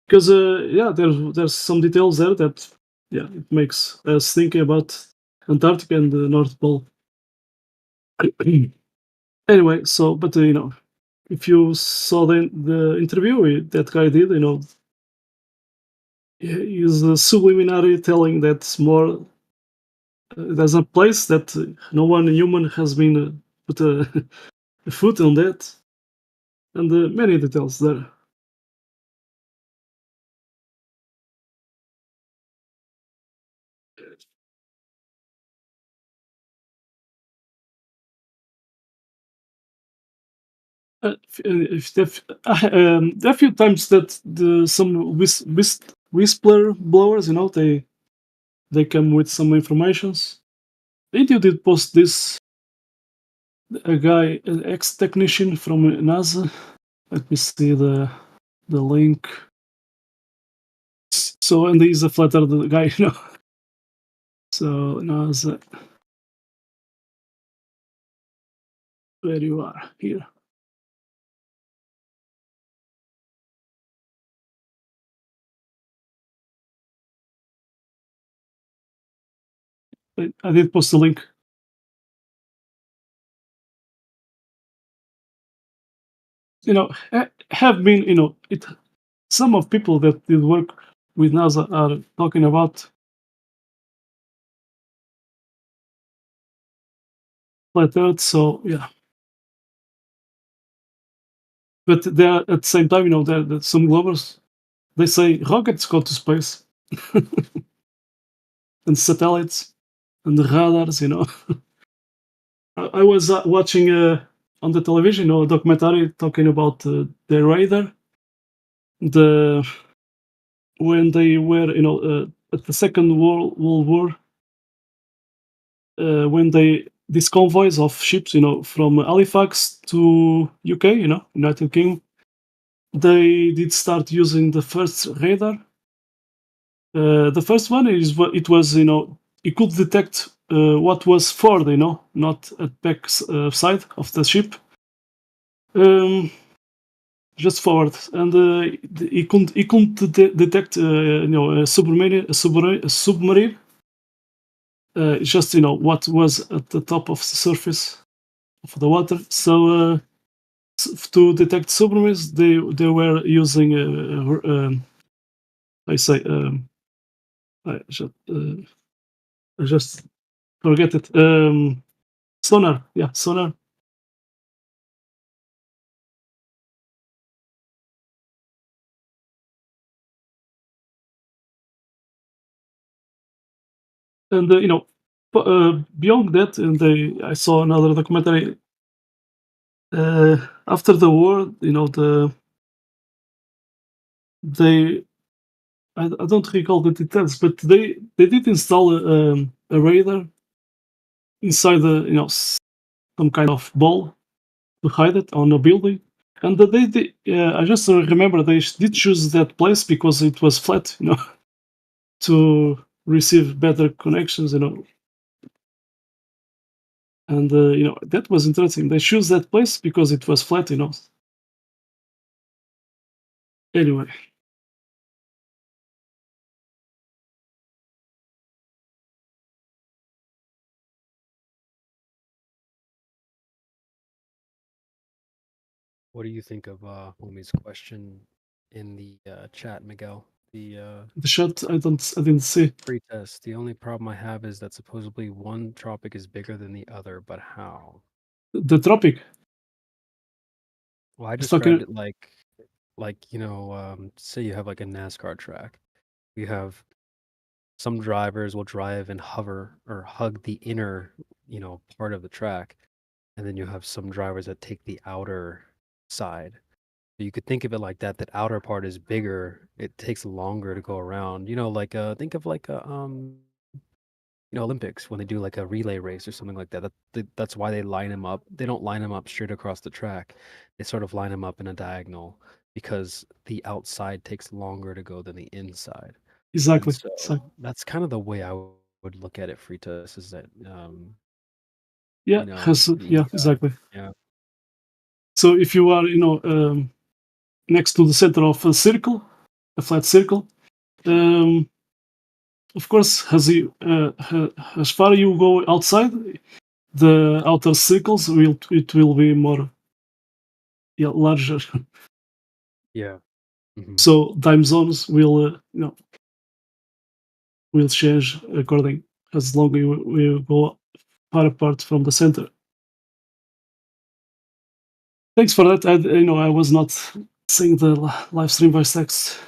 because yeah, there's some details there that it makes us thinking about Antarctica and the North Pole. Anyway, so but if you saw the interview that guy did, he's subliminary telling that more there's a place that no one human has been put a foot on that, and many details there. There are a few times that some whisper blowers, they come with some informations. Video did post this. A guy, an ex-technician from NASA. Let me see the link. So, and he's a flat earth guy, So NASA. Where you are here. I did post a link. Have been, some of people that did work with NASA are talking about flat Earth. So yeah, but there at the same time, there some Globers, they say rockets go to space, and satellites, and the radars. I was watching on the television, a documentary talking about the radar, when they were, at the Second World War, when these convoys of ships, from Halifax to UK, United Kingdom, they did start using the first radar. The first one it was, it could detect what was forward, not at back side of the ship. just forward, and he couldn't detect a submarine. It's just what was at the top of the surface of the water. So to detect submarines, they were using I just forget it. Sonar, yeah, sonar. And beyond that, and I saw another documentary. After the war, they I don't recall the details, but they did install a radar inside some kind of ball to hide it on a building. And I just remember they did choose that place because it was flat, to receive better connections, And that was interesting. They chose that place because it was flat, Anyway, What do you think of homie's question in the chat, Miguel? the shot I didn't see. Free test. The only problem I have is that supposedly one tropic is bigger than the other, but how? The tropic. Well, I It's described talking. it like say you have like a NASCAR track. You have some drivers will drive and hover or hug the inner, part of the track, and then you have some drivers that take the outer side. So you could think of it like that. That outer part is bigger. It takes longer to go around. Like think of like a Olympics when they do like a relay race or something like that. That's why they line them up. They don't line them up straight across the track. They sort of line them up in a diagonal because the outside takes longer to go than the inside. Exactly. And so that's kind of the way I would look at it, Fritas, is that yeah, exactly. Yeah. So if you are, next to the center of a circle, a flat circle, of course, as far you go outside, the outer circles will be more larger. Yeah. Mm-hmm. So time zones will will change according as long as we go far apart from the center. Thanks for that. I was not seeing the live stream by text.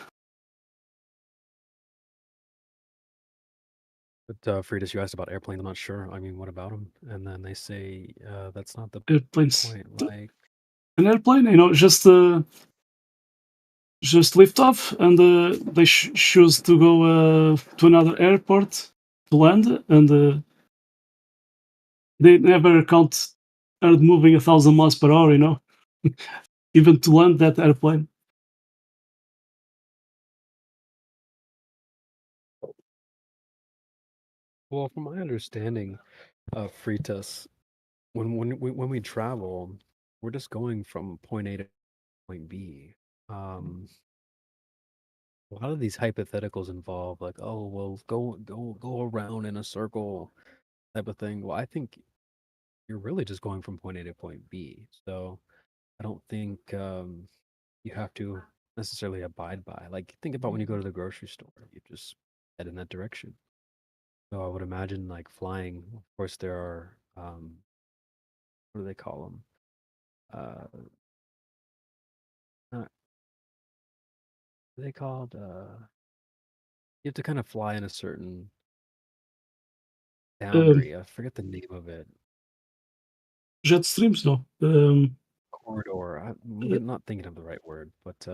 But Fritas, you asked about airplanes. I'm not sure. I mean, what about them? And then they say that's not the Airplanes. point. Like an airplane, just lift off, and they choose to go to another airport to land, and they never count Earth moving 1,000 miles per hour, even to land that airplane. Well, from my understanding of Fritas, when we travel, we're just going from point A to point B. A lot of these hypotheticals involve like, oh, well, go around in a circle type of thing. Well, I think you're really just going from point A to point B. So I don't think you have to necessarily abide by. Like, think about when you go to the grocery store, you just head in that direction. So I would imagine like flying. Of course, there are what do they call them? Not, what are they called? You have to kind of fly in a certain boundary. I forget the name of it. Jet streams, no. Corridor. I'm not thinking of the right word, but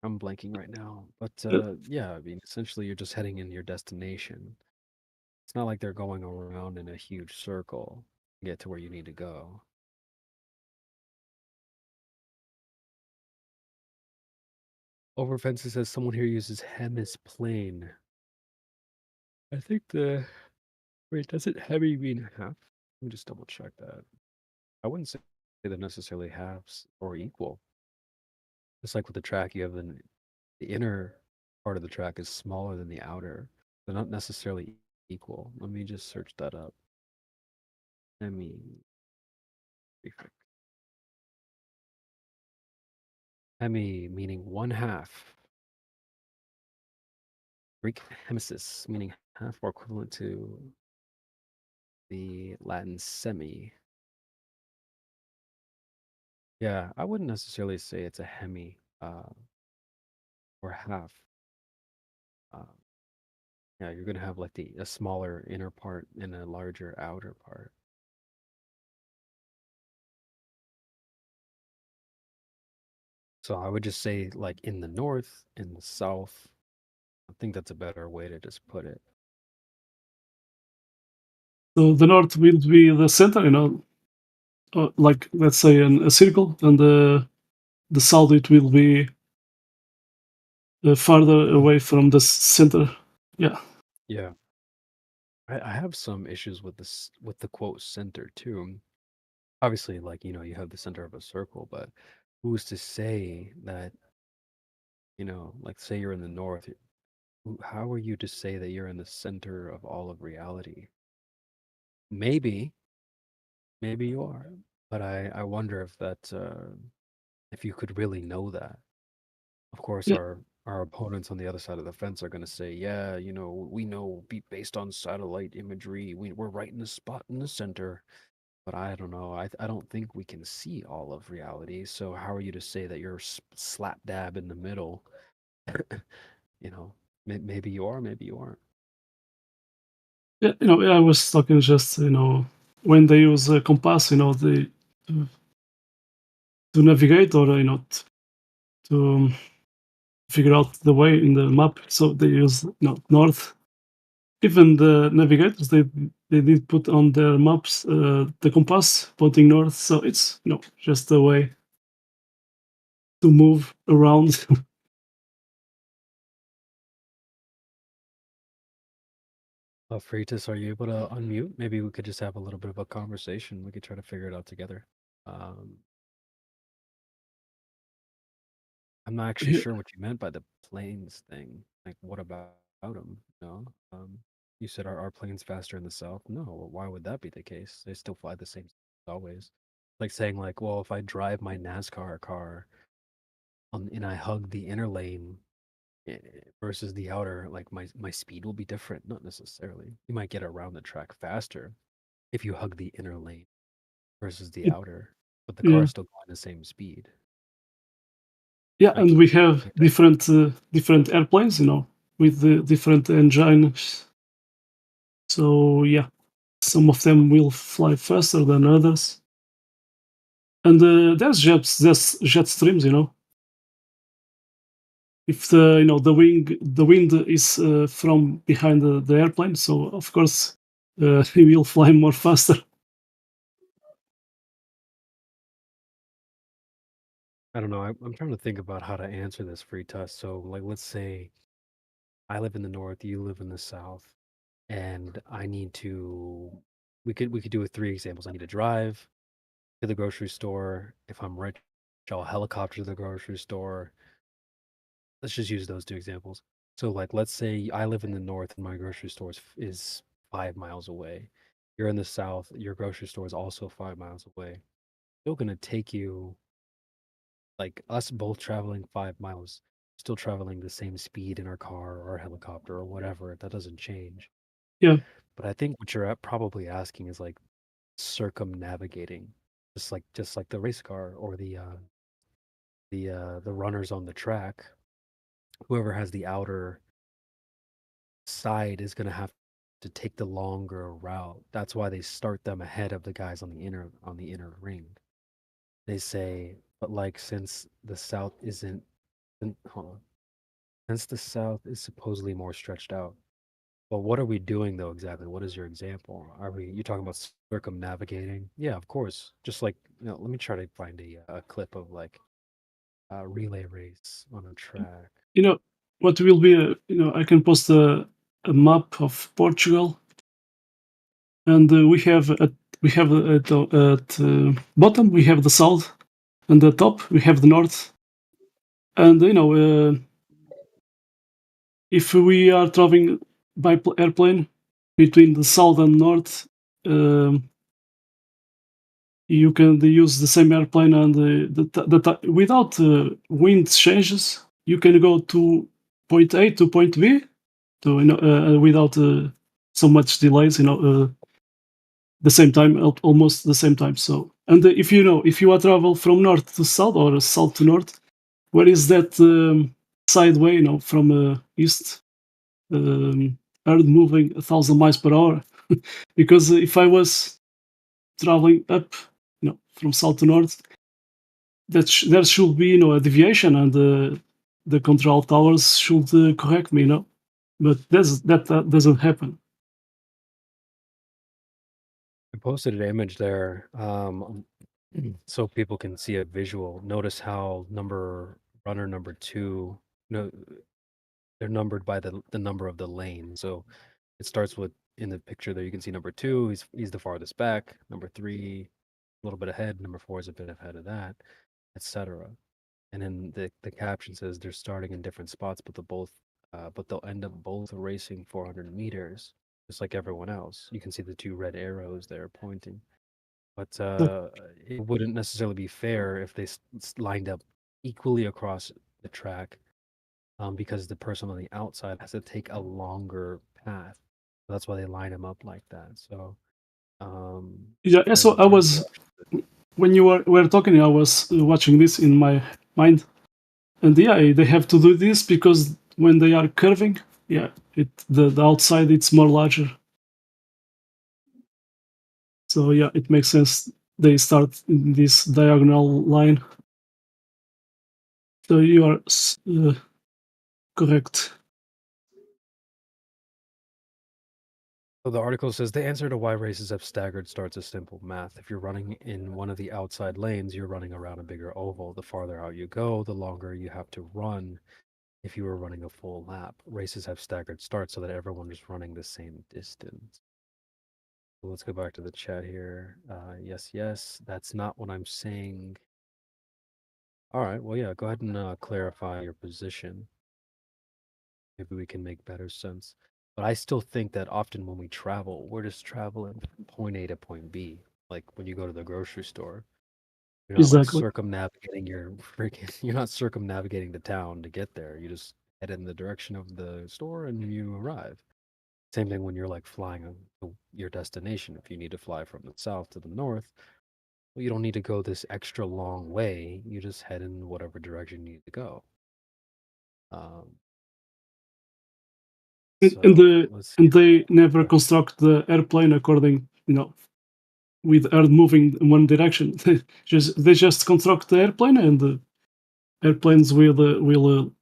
I'm blanking right now. But yeah, I mean, essentially, you're just heading in your destination. It's not like they're going around in a huge circle to get to where you need to go. Over fences says someone here uses hem as plane. I think wait, doesn't hemi mean half? Let me just double check that. I wouldn't say they're necessarily halves or equal. Just like with the track, you have the inner part of the track is smaller than the outer. They're not necessarily equal. Let me just search that up. Hemi meaning one half. Greek hemisis meaning half, or equivalent to the Latin semi. Yeah, I wouldn't necessarily say it's a hemi or half. Yeah, you're gonna have like a smaller inner part and a larger outer part. So I would just say like in the north, in the south. I think that's a better way to just put it. So the north will be the center, like let's say a circle, and the south it will be farther away from the center. Yeah. Yeah. I have some issues with this with the quote center too. Obviously, like you have the center of a circle, but who's to say that like say you're in the north, how are you to say that you're in the center of all of reality? Maybe you are, but I wonder if that if you could really know that. Of course, Yeah. our opponents on the other side of the fence are going to say, yeah, we know based on satellite imagery, we're right in the spot in the center. But I don't know. I don't think we can see all of reality. So how are you to say that you're slap dab in the middle? Maybe you are, maybe you aren't. Yeah, I was talking just, when they use a compass, they to navigate or, to figure out the way in the map. So they use, north. Even the navigators, they did put on their maps the compass pointing north. So it's, just a way to move around. Freitas, are you able to unmute? Maybe we could just have a little bit of a conversation. We could try to figure it out together. I'm not actually sure what you meant by the planes thing. Like, what about them? You said our planes faster in the south? No, why would that be the case? They still fly the same always. Like saying like, well, if I drive my NASCAR car and I hug the inner lane versus the outer, like my speed will be different. Not necessarily. You might get around the track faster if you hug the inner lane versus the outer, but the car is still going the same speed. Yeah, and we have different airplanes, with the different engines. So yeah, some of them will fly faster than others. And there's jet streams, If the wind is from behind the airplane, so of course he will fly more faster. I don't know. I'm trying to think about how to answer this free test. So, like, let's say I live in the north, you live in the south, and I need to. We could do with 3 examples. I need to drive to the grocery store. If I'm rich, I'll helicopter to the grocery store. Let's just use those 2 examples. So, like, let's say I live in the north and my grocery store is 5 miles away. You're in the south, your grocery store is also 5 miles away. Still gonna take you like us both traveling 5 miles, still traveling the same speed in our car or helicopter or whatever. That doesn't change. Yeah. But I think what you're probably asking is like circumnavigating, just like the race car or the runners on the track. Whoever has the outer side is going to have to take the longer route. That's why they start them ahead of the guys on the inner ring. They say, but like since the south isn't, hold on, since the south is supposedly more stretched out. But what are we doing though exactly? What is your example? You talking about circumnavigating? Yeah, of course. Just like let me try to find a clip of like a relay race on a track. What will be I can post a map of Portugal, and we have at bottom we have the south, and the top we have the north, and if we are traveling by airplane between the south and north, you can use the same airplane, and without wind changes, you can go to point A to point B, without so much delays. The same time, almost the same time. So, and if you are travel from north to south or south to north, where is that sideway? From east, Earth moving 1,000 miles per hour. Because if I was traveling up, from south to north, there should be a deviation, and the control towers should correct me. But that doesn't happen. I posted an image there, so people can see a visual. Notice how runner number 2, they're numbered by the number of the lane. So it starts with, in the picture there, you can see number 2, he's the farthest back. Number 3, a little bit ahead. Number 4 is a bit ahead of that, etc. And then the caption says they're starting in different spots, but they'll end up both racing 400 meters, just like everyone else. You can see the 2 red arrows there pointing. But it wouldn't necessarily be fair if they lined up equally across the track, because the person on the outside has to take a longer path. That's why they line them up like that. So, yeah. So I was, when you were talking, I was watching this in my mind, and yeah, they have to do this because when they are curving, yeah, the outside it's more larger. So yeah, it makes sense. They start in this diagonal line. So you are correct. So the article says the answer to why races have staggered starts as simple math. If you're running in one of the outside lanes, you're running around a bigger oval. The farther out you go, the longer you have to run if you were running a full lap. Races have staggered starts so that everyone is running the same distance. So let's go back to the chat here. Yes, that's not what I'm saying. All right, well, yeah, go ahead and clarify your position. Maybe we can make better sense. But I still think that often when we travel, we're just traveling from point A to point B. Like when you go to the grocery store, you're not like circumnavigating you're not circumnavigating the town to get there. You just head in the direction of the store and you arrive. Same thing when you're like flying to your destination. If you need to fly from the south to the north, well, you don't need to go this extra long way. You just head in whatever direction you need to go. And they never construct the airplane according, with Earth moving in one direction. They just construct the airplane, and the airplanes will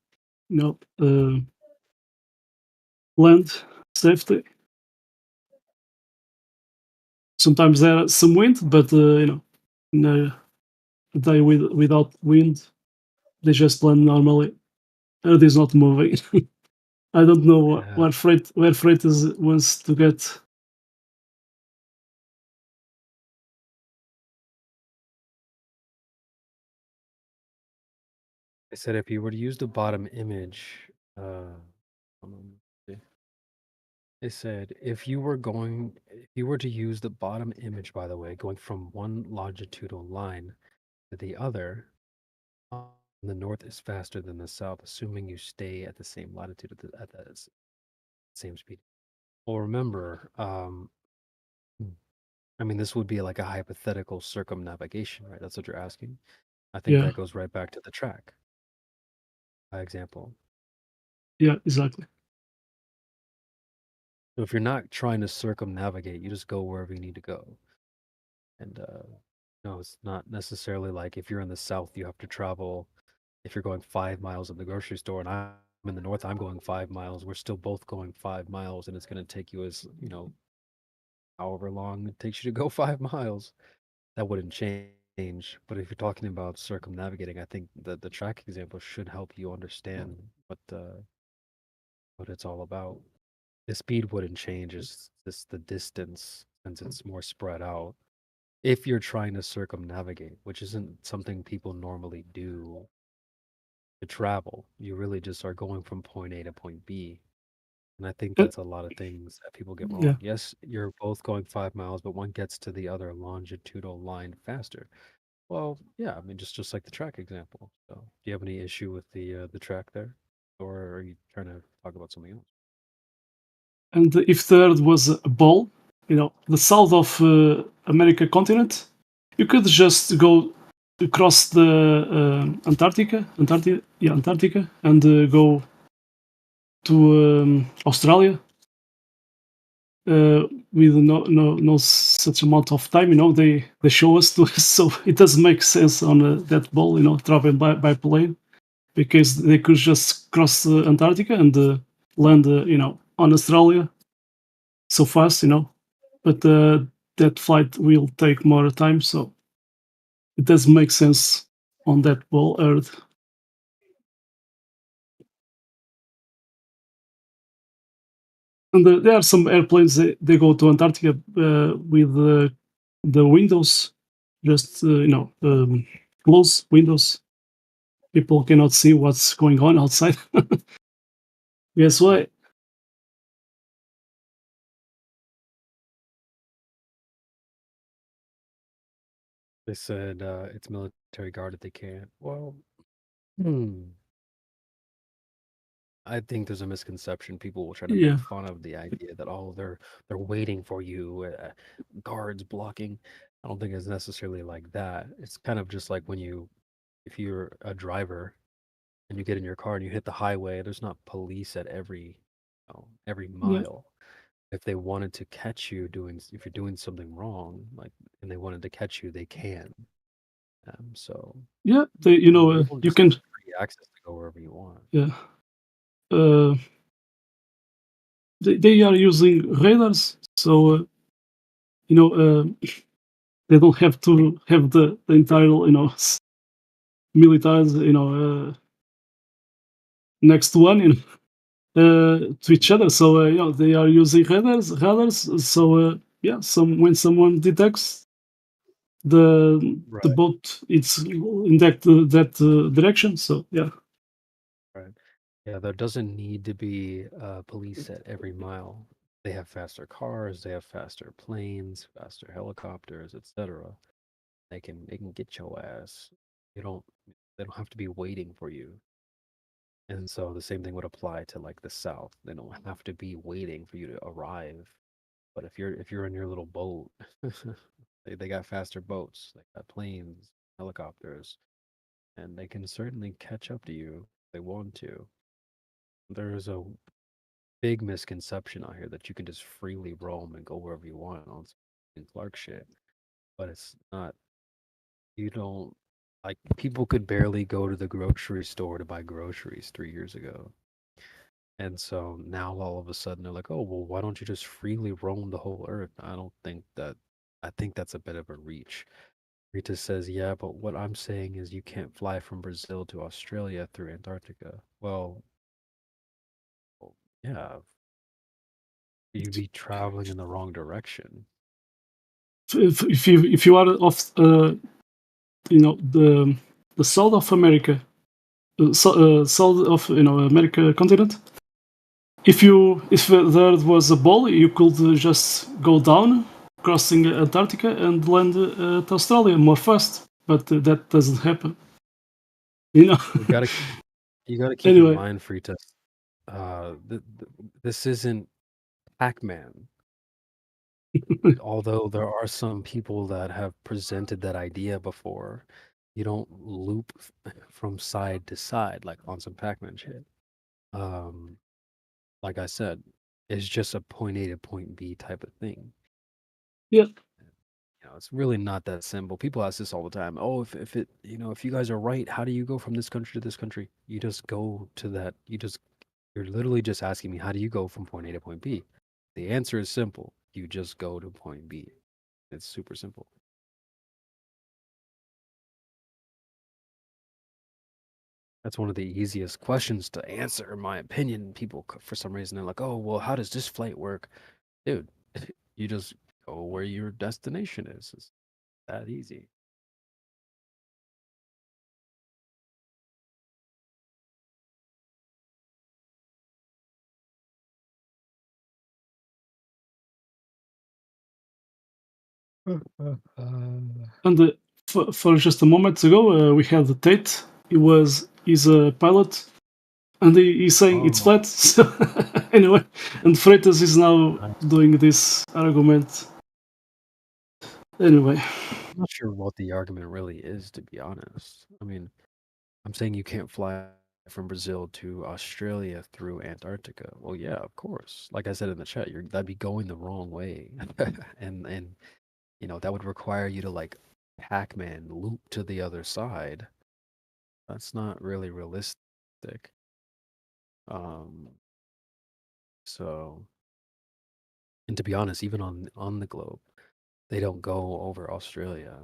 land safely. Sometimes there are some wind, but in a day without wind, they just land normally. Earth is not moving. I don't know where freight wants to get. I said if you were to use the bottom image, they said if you were to use the bottom image, by the way, going from one longitudinal line to the other, the north is faster than the south, assuming you stay at the same latitude at the same speed. Well, remember, I mean, this would be like a hypothetical circumnavigation, right? That's what you're asking. I think that goes right back to the track example. Yeah, exactly. So if you're not trying to circumnavigate, you just go wherever you need to go. And no, it's not necessarily like if you're in the south, you have to travel. If you're going 5 miles in the grocery store and I'm in the north, I'm going 5 miles. We're still both going 5 miles, and it's going to take you however long it takes you to go 5 miles. That wouldn't change. But if you're talking about circumnavigating, I think that the track example should help you understand what it's all about. The speed wouldn't change; it's just the distance. since it's more spread out. If you're trying to circumnavigate, which isn't something people normally do to travel, you really just are going from point A to point B. And I think that's a lot of things that people get wrong. Yeah. Yes, you're both going 5 miles, but one gets to the other longitudinal line faster. Well, yeah, I mean, just like the track example. So, do you have any issue with the track there, or are you trying to talk about something else? And if there was a ball, the south of America continent, you could just go across the Antarctica, and go to Australia with no such amount of time. They show us to us, so it doesn't make sense on that ball, traveling by plane, because they could just cross Antarctica and land, on Australia so fast, but that flight will take more time, so it doesn't make sense on that ball Earth. And there are some airplanes they go to Antarctica with the windows just close windows. People cannot see what's going on outside. Guess why? They said it's military guard if they can't. Well, I think there's a misconception. People will try to Yeah. make fun of the idea that they're waiting for you, guards blocking. I don't think it's necessarily like that. It's kind of just like if you're a driver and you get in your car and you hit the highway, there's not police at every Yeah. mile. If they wanted to catch you if you're doing something wrong, and they wanted to catch you, they can. So Yeah, you you can. Free access to go wherever you want. Yeah. They are using radars, so they don't have to have the entire militaries next to one to each other. So they are using radars. So when someone detects the boat, it's in that direction. So yeah. Right. Yeah, there doesn't need to be police at every mile. They have faster cars, they have faster planes, faster helicopters, etc. They can get your ass. You don't they don't have to be waiting for you. And so the same thing would apply to like the South. They don't have to be waiting for you to arrive. But if you're in your little boat, they got faster boats, they got planes, helicopters, and they can certainly catch up to you if they want to. There's a big misconception out here that you can just freely roam and go wherever you want on some Clark shit. But it's not. You don't like people could barely go to the grocery store to buy groceries 3 years ago. And so now all of a sudden they're like, oh, well, why don't you just freely roam the whole earth? I think that's a bit of a reach. Rita says, yeah, but what I'm saying is you can't fly from Brazil to Australia through Antarctica. Well, yeah, you'd be traveling in the wrong direction. If you are off the south of America, south of America continent, if there was a ball, you could just go down, crossing Antarctica and land at Australia more fast. But that doesn't happen. You gotta keep Anyway. in mind, Frita. This isn't Pac-Man. Although there are some people that have presented that idea before, you don't loop from side to side like on some Pac-Man shit. Like I said, it's just a point A to point B type of thing. Yeah. It's really not that simple. People ask this all the time. Oh, if you guys are right, how do you go from this country to this country? You just go to that. You're literally just asking me, how do you go from point A to point B? The answer is simple. You just go to point B. It's super simple. That's one of the easiest questions to answer, in my opinion. People, for some reason, they're like, oh, well, how does this flight work? Dude, you just go where your destination is. It's that easy. And for just a moment ago, we had the Tate. He's a pilot, and he's saying it's flat. So anyway, and Freitas is now doing this argument. Anyway, I'm not sure what the argument really is, to be honest. I mean, I'm saying you can't fly from Brazil to Australia through Antarctica. Well, yeah, of course. Like I said in the chat, that'd be going the wrong way, and you know that would require you to like Pac-Man loop to the other side. That's not really realistic. So, and to be honest, even on the globe, they don't go over Australia.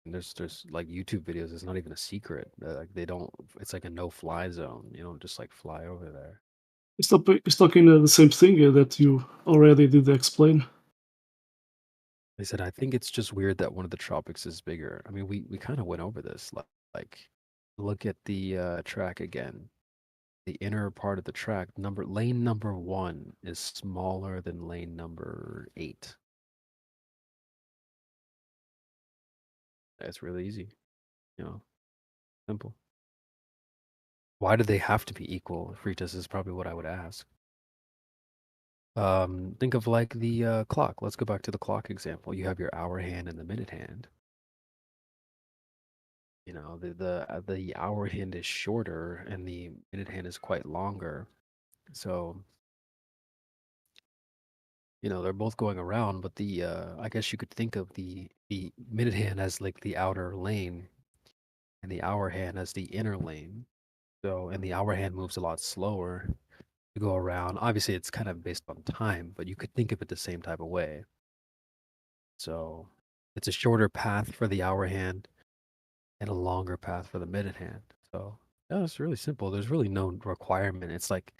And there's like YouTube videos. It's not even a secret. Like they don't. It's like a no-fly zone. You don't just like fly over there. he's talking the same thing that you already did explain. They said, I think it's just weird that one of the tropics is bigger. I mean, we kind of went over this. Like, look at the track again. The inner part of the track, lane number 1 is smaller than lane number 8. It's really easy, you know, simple. Why do they have to be equal? Fritas is probably what I would ask. Think of like the clock. Let's go back to the clock example. You have your hour hand and the minute hand. You know, the hour hand is shorter and the minute hand is quite longer. So, you know, they're both going around, but the I guess you could think of the minute hand as like the outer lane and the hour hand as the inner lane. So, and the hour hand moves a lot slower to go around. Obviously, it's kind of based on time, but you could think of it the same type of way. So, it's a shorter path for the hour hand and a longer path for the minute hand. So, yeah, it's really simple. There's really no requirement. It's like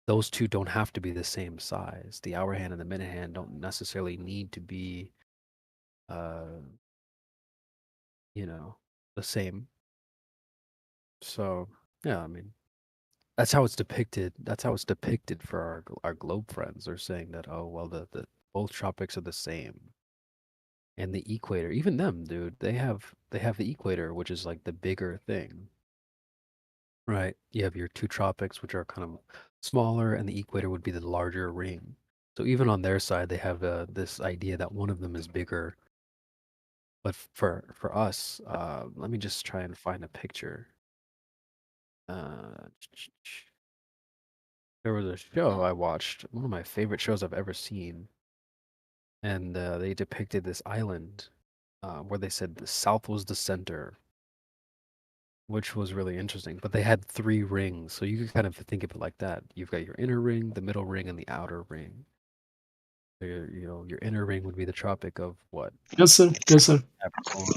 those two don't have to be the same size. The hour hand and the minute hand don't necessarily need to be, you know, the same. So, yeah, I mean, that's how it's depicted. That's how it's depicted for our globe friends. They're saying that, oh, well, the both tropics are the same. And the equator, even them, dude, they have the equator, which is like the bigger thing. Right. You have your two tropics, which are kind of smaller, and the equator would be the larger ring. So even on their side, they have this idea that one of them is bigger. But for us, let me just try and find a picture. There was a show I watched, one of my favorite shows I've ever seen, and they depicted this island where they said the south was the center, which was really interesting. But they had 3 rings, so you could kind of think of it like that. You've got your inner ring, the middle ring, and the outer ring. So your inner ring would be the tropic of what? Yes, sir. Yes, sir. Capricorn,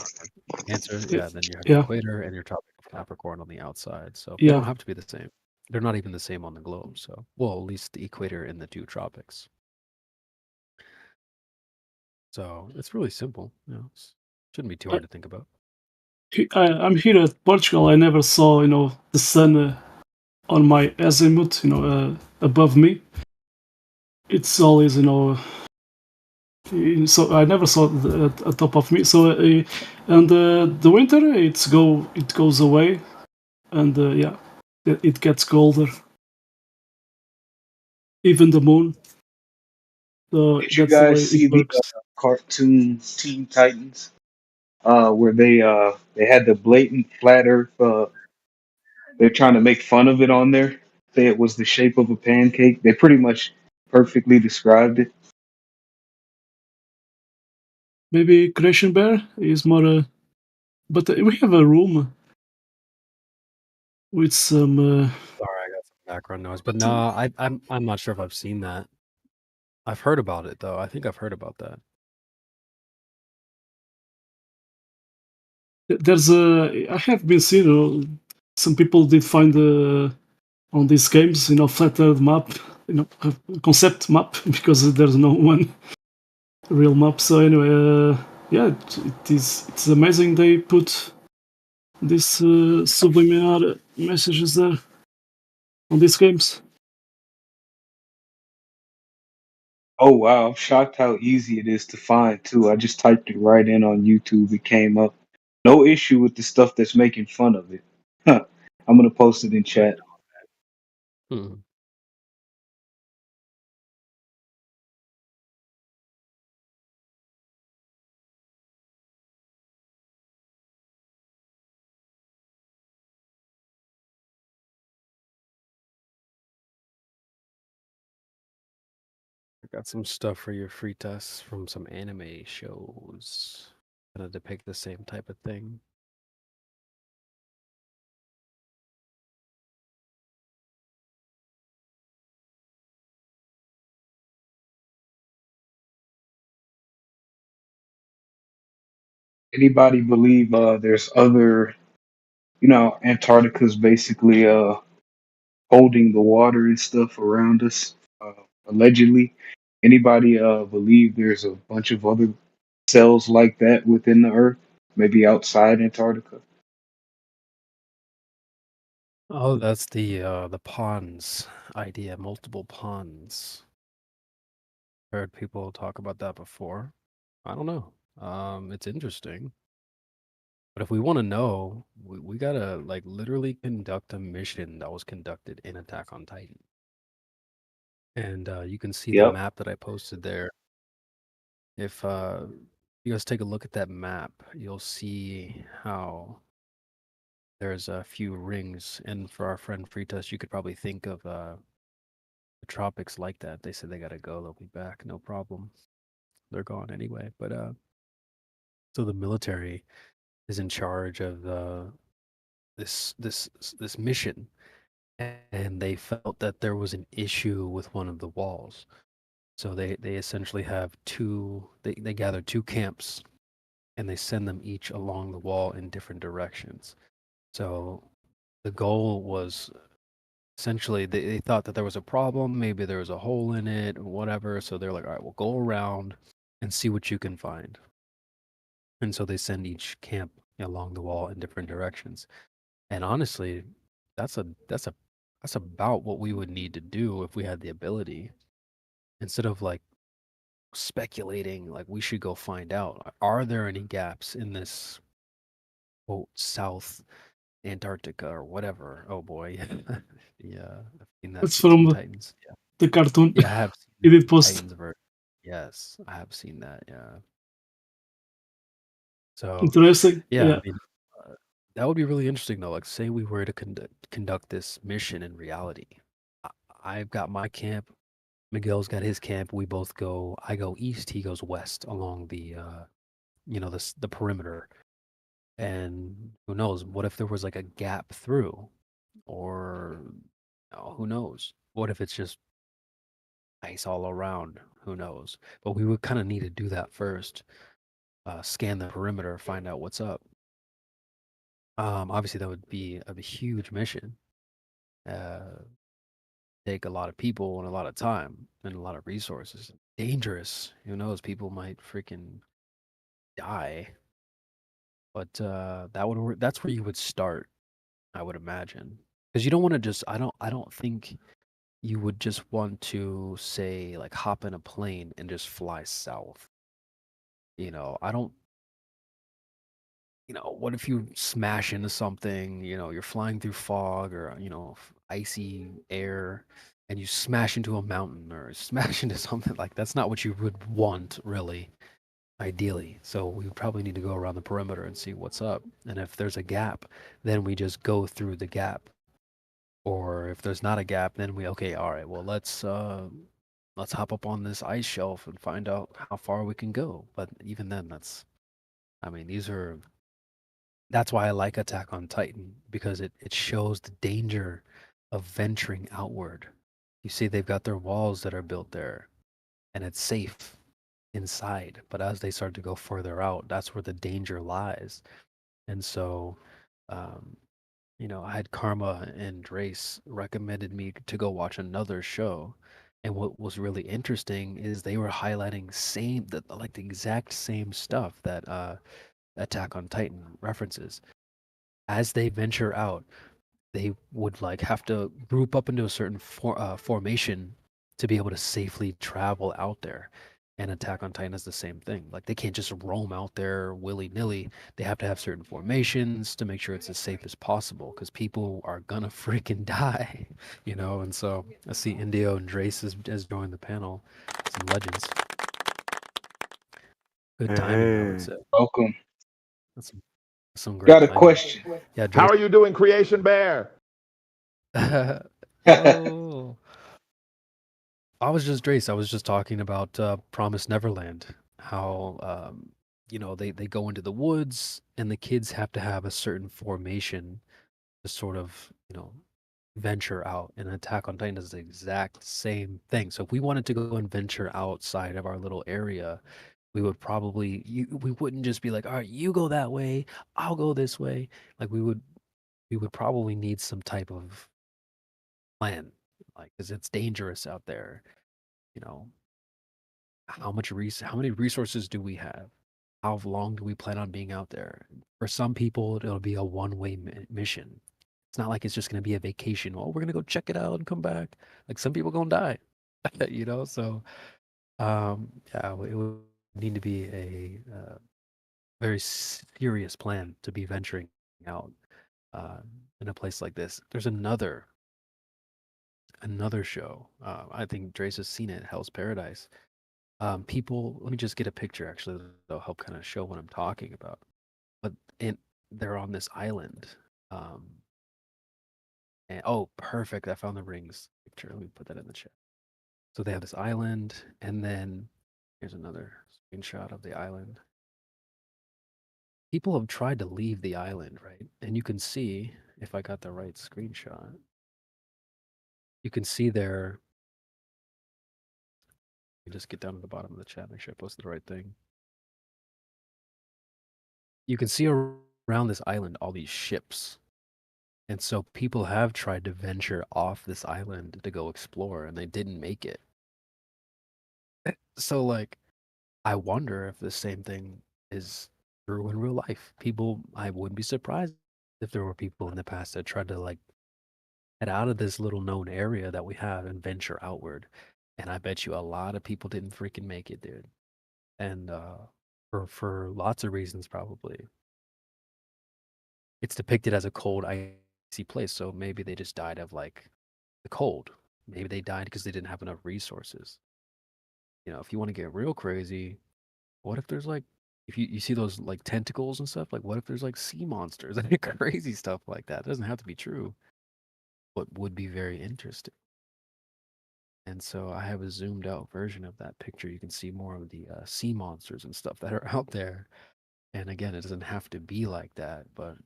Cancer. Yeah. Then you have Yeah. your equator and your tropic of Capricorn on the outside. So they Yeah. don't have to be the same. They're not even the same on the globe. So, well, at least the equator and the 2 tropics. So it's really simple. You know, shouldn't be too hard to think about. I'm here at Portugal. I never saw, the sun on my azimuth, above me. It's always, so I never saw it at top of me. So, and the winter, it goes away, and yeah, it gets colder. Even the moon. So did you guys see the cartoon Teen Titans? Where they had the blatant flat Earth. They're trying to make fun of it on there. Say it was the shape of a pancake. They pretty much perfectly described it. Maybe Creation Bear is more. But we have a room with some. Sorry, I got some background noise, but no, I'm not sure if I've seen that. I've heard about it though. I think I've heard about that. There's I have been seeing some people did find on these games, flat Earth map, concept map because there's no one real map. So anyway, yeah, it's amazing they put these subliminal messages there on these games. Oh wow, I'm shocked how easy it is to find too. I just typed it right in on YouTube, it came up. No issue with the stuff that's making fun of it. Huh. I'm gonna post it in chat. I got some stuff for your free tests from some anime shows. Kind of depict the same type of thing. Anybody believe there's other, Antarctica's basically holding the water and stuff around us, allegedly. Anybody believe there's a bunch of other cells like that within the Earth, maybe outside Antarctica? Oh, that's the ponds idea, multiple ponds. Heard people talk about that before. I don't know. It's interesting. But if we want to know, we gotta like literally conduct a mission that was conducted in Attack on Titan. And you can see the Yep. map that I posted there. If you guys take a look at that map, you'll see how there's a few rings. And for our friend Fritas, you could probably think of the tropics like that. They said they gotta go. They'll be back. No problem. They're gone anyway. But so the military is in charge of this mission, and they felt that there was an issue with one of the walls. So they essentially have they gather two camps, and they send them each along the wall in different directions. So the goal was essentially they thought that there was a problem, maybe there was a hole in it or whatever. So they're like, all right, we'll go around and see what you can find. And so they send each camp along the wall in different directions. And honestly, that's about what we would need to do if we had the ability. Instead of like speculating, like we should go find out, are there any gaps in this quote South Antarctica or whatever? Oh boy. Yeah, I've seen that That's in Teen from Titans. Yeah. the cartoon. Yeah, I have seen You did the post. Titans version. Yes, I have seen that. Yeah. So Interesting. yeah, Yeah. I mean, that would be really interesting though. Like, say we were to conduct this mission in reality. I've got my camp. Miguel's got his camp. We both go. I go east. He goes west along the, the perimeter. And who knows? What if there was like a gap through, or who knows? What if it's just ice all around? Who knows? But we would kind of need to do that first. Scan the perimeter, find out what's up. Obviously, that would be a huge mission. Take a lot of people and a lot of time and a lot of resources. Dangerous. Who knows? People might freaking die. But that's where you would start, I would imagine, because you don't want to just. I don't think you would just want to say like hop in a plane and just fly south. I don't. What if you smash into something? You're flying through fog or icy air, and you smash into a mountain or smash into something like that's not what you would want, really, ideally. So we would probably need to go around the perimeter and see what's up. And if there's a gap, then we just go through the gap. Or if there's not a gap, then okay, all right, well let's hop up on this ice shelf and find out how far we can go. But even then, that's why I like Attack on Titan, because it shows the danger of venturing outward. You see, they've got their walls that are built there, and it's safe inside. But as they start to go further out, that's where the danger lies. And so, I had Karma and Drace recommended me to go watch another show, And what was really interesting is they were highlighting the exact same stuff that Attack on Titan references. As they venture out, they would like have to group up into a certain formation to be able to safely travel out there. And Attack on Titan is the same thing. Like they can't just roam out there willy nilly. They have to have certain formations to make sure it's as safe as possible because people are gonna freaking die, you know. And so I see Indio and Drace has joined the panel. Some legends. Good timing, I would say. Welcome. That's some great Got a timing. question. Yeah, How Drace. are you doing, Creation Bear? Hello. I was just Drace. I was just talking about Promised Neverland. How they go into the woods and the kids have to have a certain formation to sort of venture out. And Attack on Titan is the exact same thing. So if we wanted to go and venture outside of our little area, we would we wouldn't just be like, all right, you go that way, I'll go this way. Like we would probably need some type of plan, like because it's dangerous out there. You know, how many resources do we have? How long do we plan on being out there? For some people, it'll be a one-way mission. It's not like it's just going to be a vacation. Well, we're going to go check it out and come back. Like some people going to die, you know? So, yeah, it would need to be a very serious plan to be venturing out in a place like this. There's another show. I think Drace has seen it, Hell's Paradise. People, let me just get a picture actually that'll help kind of show what I'm talking about. But they're on this island. And oh, perfect. I found the rings picture. Let me put that in the chat. So they have this island, and then here's another screenshot of the island. People have tried to leave the island, right? And you can see, if I got the right screenshot, you can see there. Let me just get down to the bottom of the chat, make sure I posted the right thing. You can see around this island all these ships. And so people have tried to venture off this island to go explore, and they didn't make it. So, like, I wonder if the same thing is true in real life. I wouldn't be surprised if there were people in the past that tried to, like, get out of this little known area that we have and venture outward. And I bet you a lot of people didn't freaking make it, dude. And for lots of reasons, probably. It's depicted as a cold, icy place, so maybe they just died of, like, the cold. Maybe they died because they didn't have enough resources. You know, if you want to get real crazy, what if there's like, if you see those like tentacles and stuff, like what if there's like sea monsters and crazy stuff like that? It doesn't have to be true, but would be very interesting. And so I have a zoomed out version of that picture. You can see more of the sea monsters and stuff that are out there. And again, it doesn't have to be like that, but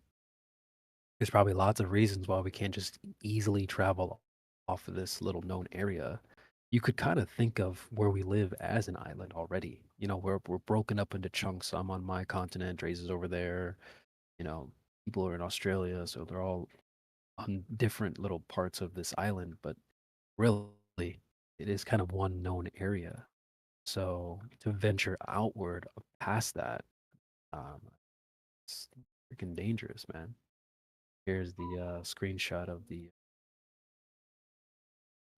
there's probably lots of reasons why we can't just easily travel off of this little known area. You could kind of think of where we live as an island already. You know, we're broken up into chunks. I'm on my continent, Dre's is over there. You know, people are in Australia, so they're all on different little parts of this island. But really, it is kind of one known area. So to venture outward past that, it's freaking dangerous, man. Here's the screenshot of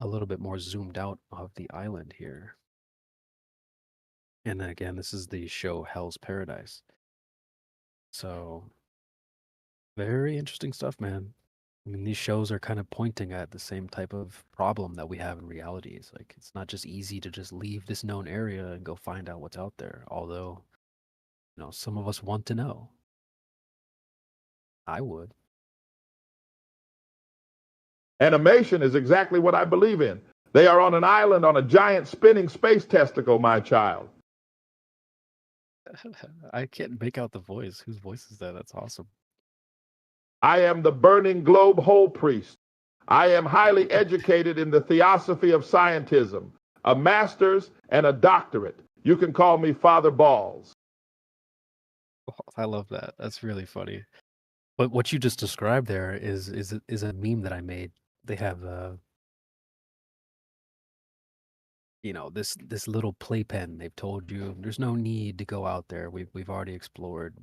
a little bit more zoomed out of the island here. And then again, this is the show Hell's Paradise. So very interesting stuff, man. I mean, these shows are kind of pointing at the same type of problem that we have in reality. It's like it's not just easy to just leave this known area and go find out what's out there. Although, some of us want to know. I would. Animation is exactly what I believe in. They are on an island on a giant spinning space testicle, my child. I can't make out the voice. Whose voice is that? That's awesome. I am the burning globe hole priest. I am highly educated in the theosophy of scientism, a master's and a doctorate. You can call me Father Balls. I love that. That's really funny. But what you just described there is a meme that I made. They have this little playpen they've told you there's no need to go out there. We've already explored.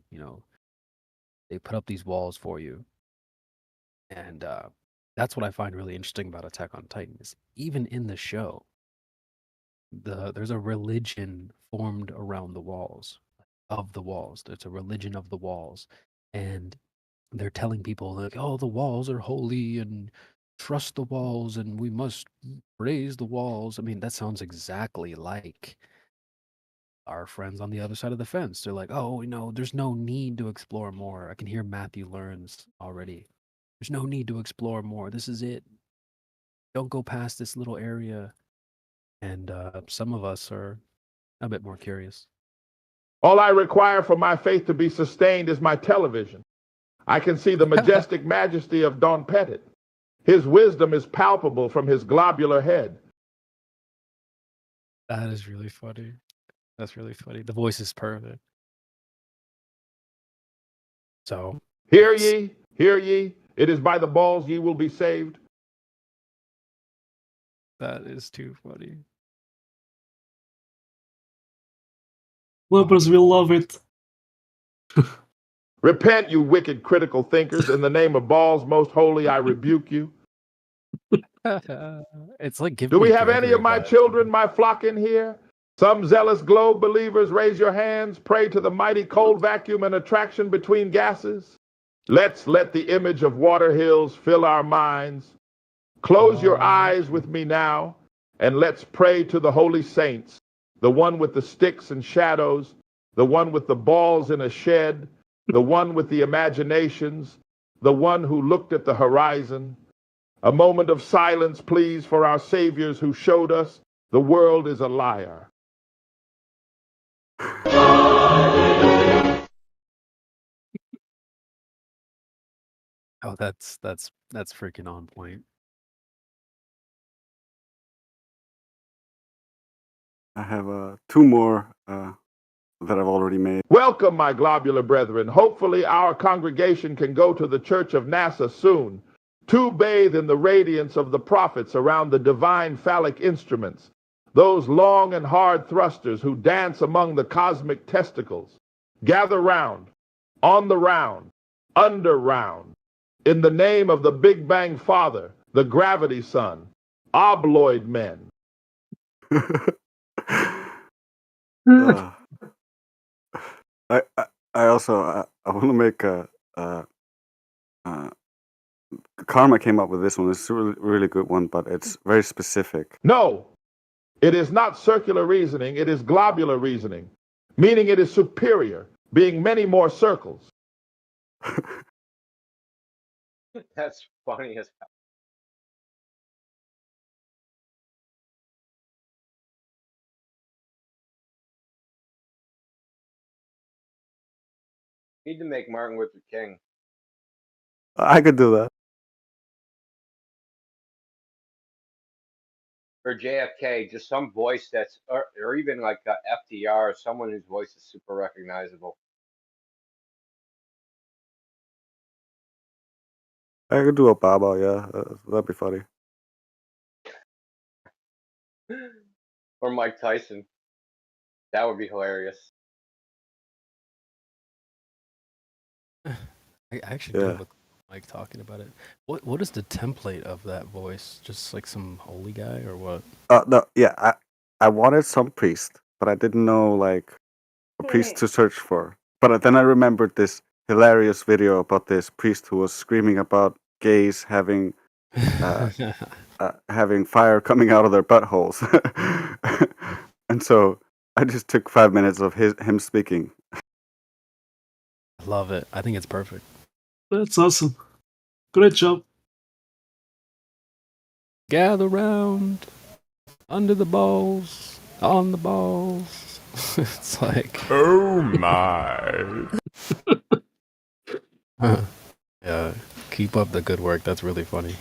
They put up these walls for you, and that's what I find really interesting about Attack on Titan is even in the show, there's a religion formed around the walls, of the walls. There's a religion of the walls, and they're telling people like, "Oh, the walls are holy, and trust the walls, and we must praise the walls." I mean, that sounds exactly like our friends on the other side of the fence. They're like, "Oh, there's no need to explore more." I can hear Matthew learns already. There's no need to explore more. This is it. Don't go past this little area. And some of us are a bit more curious. All I require for my faith to be sustained is my television. I can see the majestic majesty of Don Pettit. His wisdom is palpable from his globular head. That is really funny. That's really funny. The voice is perfect. So, hear ye, hear ye. It is by the balls ye will be saved. That is too funny. Lepers will love it. Repent, you wicked critical thinkers. In the name of balls most holy, I rebuke you. It's like Do we have any of my children, my flock in here? Some zealous globe believers, raise your hands. Pray to the mighty cold vacuum and attraction between gases. Let's let the image of water hills fill our minds. Close your eyes with me now, and let's pray to the holy saints, the one with the sticks and shadows, the one with the balls in a shed, the one with the imaginations, the one who looked at the horizon. A moment of silence, please, for our saviors who showed us the world is a liar. Oh, that's freaking on point. I have two more that I've already made. Welcome, my globular brethren. Hopefully our congregation can go to the Church of NASA soon, to bathe in the radiance of the prophets around the divine phallic instruments, those long and hard thrusters who dance among the cosmic testicles. Gather round, on the round, under round, in the name of the Big Bang Father, the Gravity Son, obloid men. I also I want to make Karma came up with this one. It's a really good one, but it's very specific. No, it is not circular reasoning. It is globular reasoning, meaning it is superior, being many more circles. That's funny as hell. Need to make Martin Luther King. I could do that. Or JFK, just some voice that's, or even like FDR, someone whose voice is super recognizable. I could do Obama, yeah. That'd be funny. Or Mike Tyson. That would be hilarious. I actually do look like talking about it. What is the template of that voice? Just like some holy guy or what? No, yeah. I wanted some priest, but I didn't know like a priest to search for. But then I remembered this hilarious video about this priest who was screaming about gays having having fire coming out of their buttholes, and so I just took 5 minutes of him speaking. I love it. I think it's perfect. That's awesome. Great job. Gather round, under the balls, on the balls. It's like, oh my. Yeah, keep up the good work. That's really funny.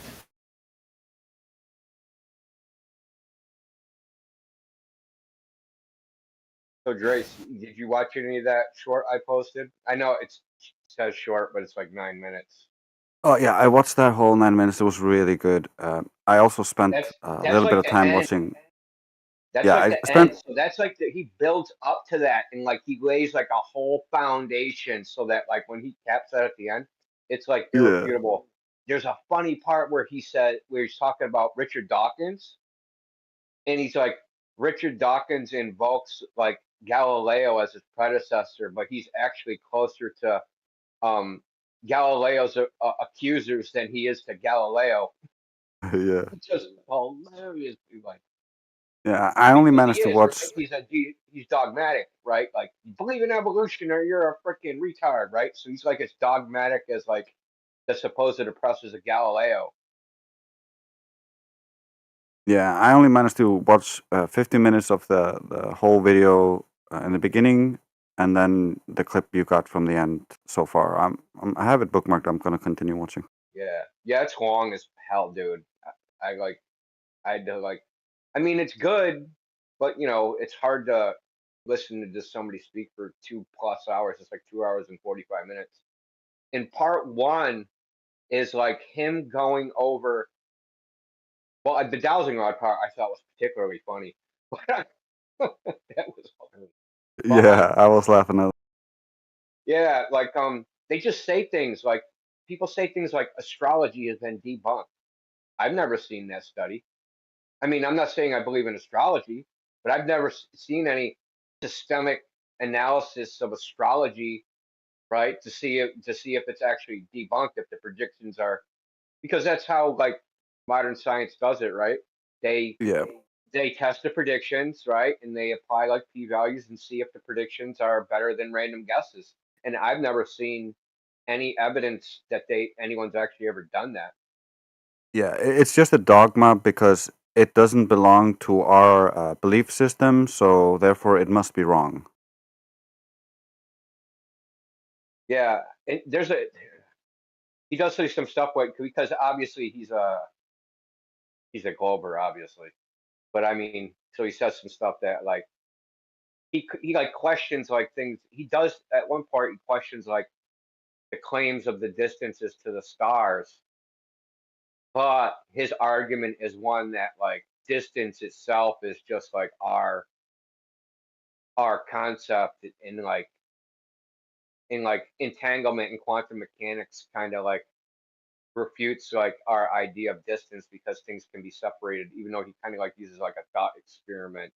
So, Drace, did you watch any of that short I posted? I know it says short, but it's like 9 minutes. Oh yeah, I watched that whole 9 minutes. It was really good. I also spent a little bit of time watching. That's Yeah, like I the spent end. So that's like he builds up to that, and like he lays like a whole foundation so that like when he caps that at the end, it's like yeah. irrefutable. There's a funny part where he's talking about Richard Dawkins, and he's like Richard Dawkins invokes like Galileo as his predecessor, but he's actually closer to Galileo's accusers than he is to Galileo. Yeah. It's just hilarious. Like, Yeah, I only because he managed to is, watch. right? He's dogmatic, right? Like, you believe in evolution or you're a freaking retard, right? So he's like as dogmatic as like the supposed oppressors of Galileo. Yeah, I only managed to watch 15 minutes of the whole video in the beginning, and then the clip you got from the end so far. I have it bookmarked. I'm gonna continue watching. Yeah, it's long as hell, dude. I like, I had to like, I mean, it's good, but you know, it's hard to listen to just somebody speak for 2+ hours. It's like 2 hours and 45 minutes. In part one is like him going over. Well, the dowsing rod part I thought was particularly funny, but that was funny. But Yeah, I was laughing at. yeah, like they just say things like people say things like astrology has been debunked. I've never seen that study. I mean, I'm not saying I believe in astrology, but I've never seen any systemic analysis of astrology, right? To see if it's actually debunked, if the predictions are, because that's how like modern science does it, right? They Yeah. they test the predictions, right? And they apply like p-values and see if the predictions are better than random guesses. And I've never seen any evidence that anyone's actually ever done that. Yeah, it's just a dogma because it doesn't belong to our belief system, so therefore it must be wrong. Yeah, and he does say some stuff like, because obviously he's a Glober, obviously, but I mean, so he says some stuff that like he like questions like things. He does at one part he questions like the claims of the distances to the stars, but his argument is one that like distance itself is just like our concept in like entanglement and quantum mechanics kind of like refutes like our idea of distance because things can be separated, even though he kind of like uses like a thought experiment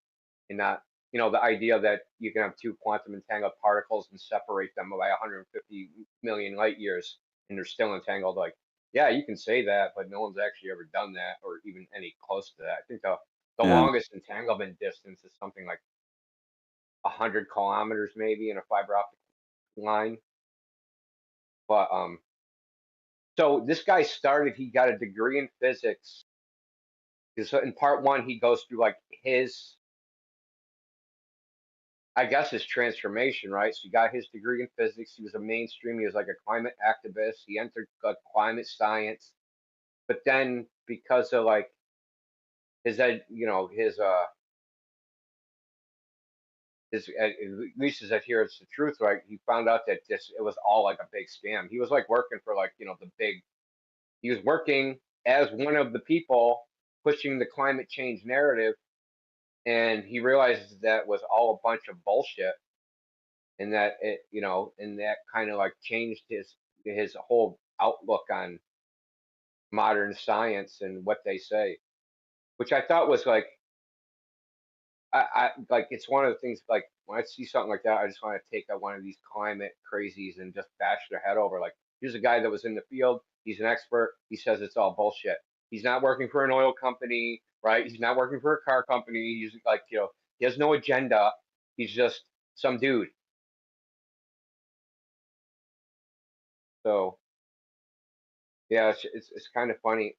and not, the idea that you can have two quantum entangled particles and separate them by 150 million light years and they're still entangled. Like, yeah, you can say that, but no one's actually ever done that or even any close to that. I think the Yeah. longest entanglement distance is something like 100 kilometers maybe in a fiber optic line. But so this guy he got a degree in physics. So in part one, he goes through like I guess his transformation, right? So he got his degree in physics. He was a mainstream. He was like a climate activist. He entered climate science, but then because of like his at least his adherence to truth, right? He found out that it was all like a big scam. He was like working for like he was working as one of the people pushing the climate change narrative, and he realizes that was all a bunch of bullshit, and that and that kind of like changed his whole outlook on modern science and what they say, which I thought was like I like it's one of the things like when I see something like that, I just want to take out one of these climate crazies and just bash their head over. Like, here's a guy that was in the field, he's an expert, he says it's all bullshit. He's not working for an oil company, right? He's not working for a car company. He's like, he has no agenda. He's just some dude. So yeah, it's kind of funny.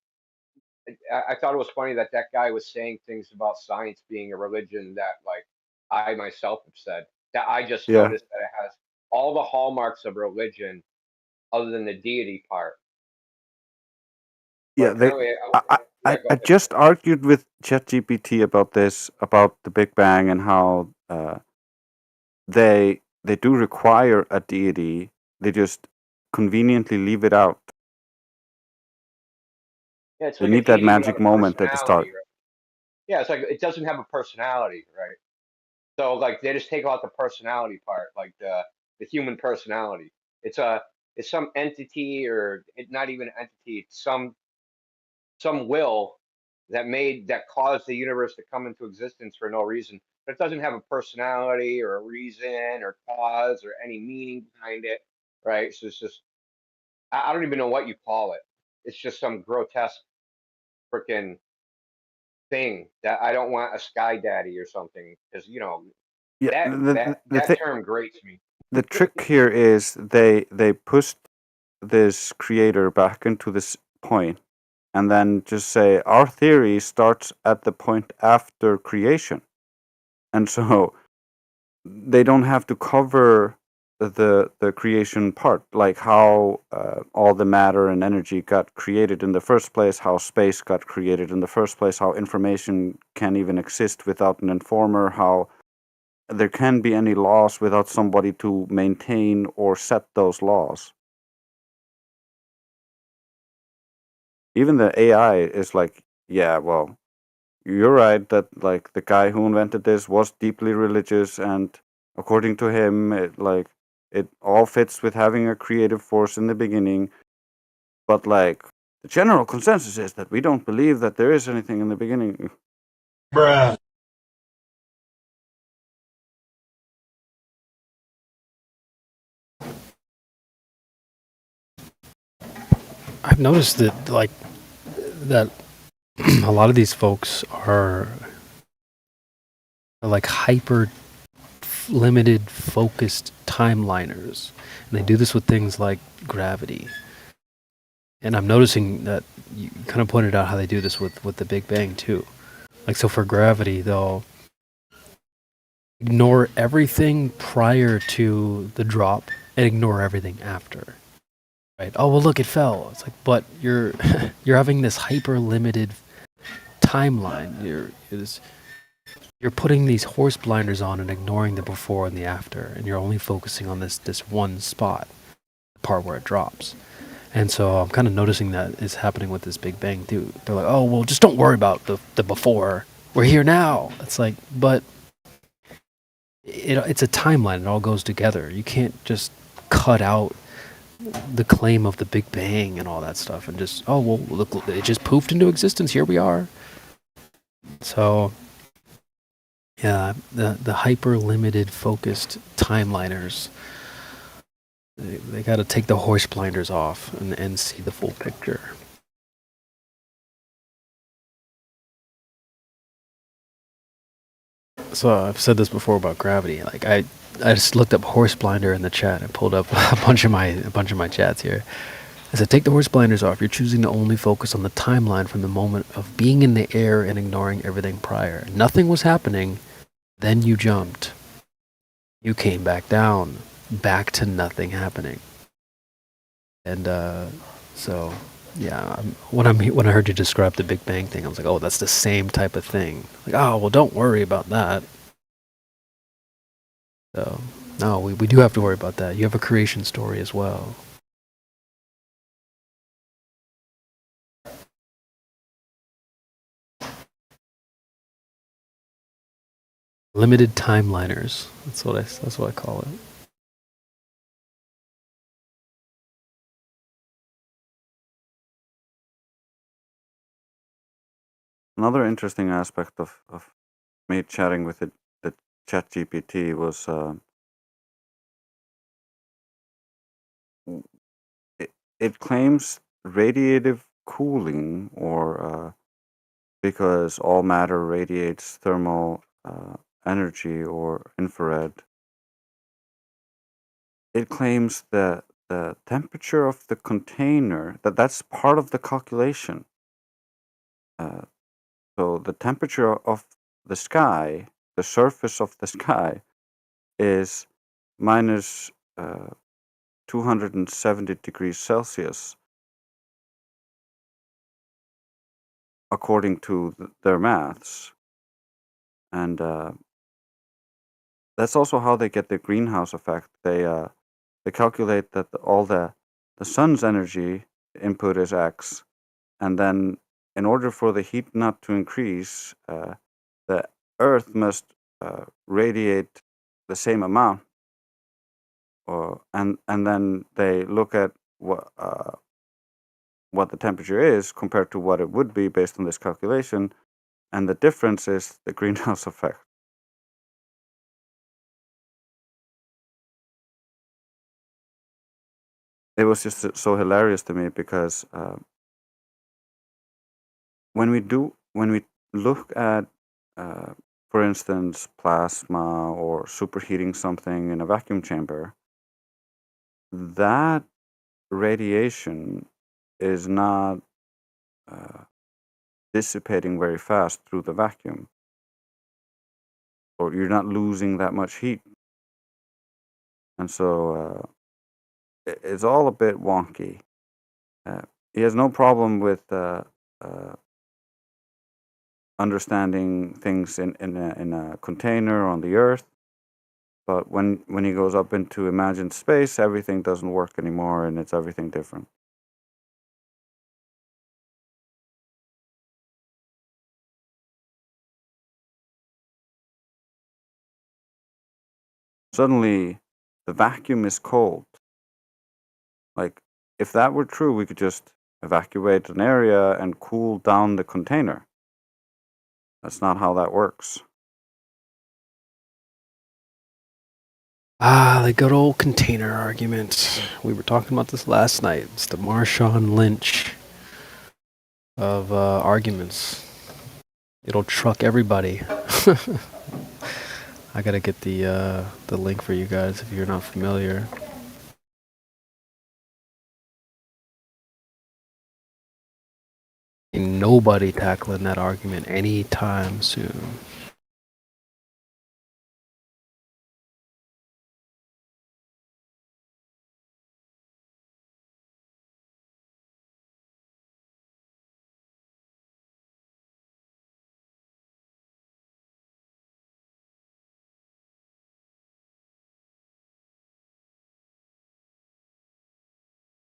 I thought it was funny that guy was saying things about science being a religion that like I myself have said, that I just Yeah. noticed that it has all the hallmarks of religion other than the deity part. Yeah, But apparently, I just argued with ChatGPT about this, about the Big Bang and how they do require a deity. They just conveniently leave it out. yeah, it's They like a need that deity magic without a moment at the start. personality, right? Yeah, it's like it doesn't have a personality, right? So like they just take out the personality part, like the human personality. It's a it's some entity, or not even an entity. It's some will that caused the universe to come into existence for no reason. But it doesn't have a personality or a reason or cause or any meaning behind it, right? So it's just I don't even know what you call it. It's just some grotesque freaking thing that I don't want a sky daddy or something, because Yeah, that term grates me. the trick here is they pushed this creator back into this point, and then just say our theory starts at the point after creation, and so they don't have to cover the creation part, like how all the matter and energy got created in the first place, how space got created in the first place, how information can even exist without an informer, how there can be any laws without somebody to maintain or set those laws. Even the AI is like, yeah, well, you're right that like the guy who invented this was deeply religious, and according to him, it all fits with having a creative force in the beginning. But like the general consensus is that we don't believe that there is anything in the beginning. Bruh. I've noticed that that a lot of these folks are like hyper limited focused timeliners, and they do this with things like gravity. And I'm noticing that you kind of pointed out how they do this with the Big Bang too. Like, so for gravity, they'll ignore everything prior to the drop and ignore everything after. Right? Oh well, look, it fell. It's like, but you're you're having this hyper limited timeline. You're putting these horse blinders on and ignoring the before and the after, and you're only focusing on this one spot, the part where it drops. And so I'm kind of noticing that is happening with this Big Bang too. They're like, oh well, just don't worry about the before. We're here now. It's like, but it's a timeline. It all goes together. You can't just cut out the claim of the Big Bang and all that stuff and just, oh well, look, it just poofed into existence. Here we are. So yeah, the hyper limited focused timeliners, they got to take the horse blinders off and see the full picture. So I've said this before about gravity. Like I just looked up horse blinder in the chat and pulled up a bunch of my chats here. I said, take the horse blinders off. You're choosing to only focus on the timeline from the moment of being in the air and ignoring everything prior. Nothing was happening. Then you jumped. You came back down, back to nothing happening. And so yeah, when I heard you describe the Big Bang thing, I was like, oh, that's the same type of thing. Like, oh well, don't worry about that. So no, we do have to worry about that. You have a creation story as well. Limited timeliners. That's what I call it. Another interesting aspect of me chatting with the ChatGPT was it claims radiative cooling, or because all matter radiates thermal energy or infrared. It claims that the temperature of the container, that's part of the calculation. So the temperature of the sky, the surface of the sky, is minus 270 degrees Celsius, according to their maths. And that's also how they get the greenhouse effect. They calculate that all the sun's energy input is X, and then in order for the heat not to increase, the Earth must radiate the same amount. And then they look at what the temperature is compared to what it would be based on this calculation, and the difference is the greenhouse effect. It was just so hilarious to me because when we look at, for instance, plasma or superheating something in a vacuum chamber, that radiation is not dissipating very fast through the vacuum, or you're not losing that much heat. And so it's all a bit wonky. He has no problem with understanding things in a container on the Earth, but when he goes up into imagined space, everything doesn't work anymore, and it's everything different. Suddenly, the vacuum is cold. Like, if that were true, we could just evacuate an area and cool down the container. That's not how that works. The good old container argument. We were talking about this last night. It's the Marshawn Lynch of arguments. It'll truck everybody. I gotta get the link for you guys if you're not familiar. Ain't nobody tackling that argument anytime soon.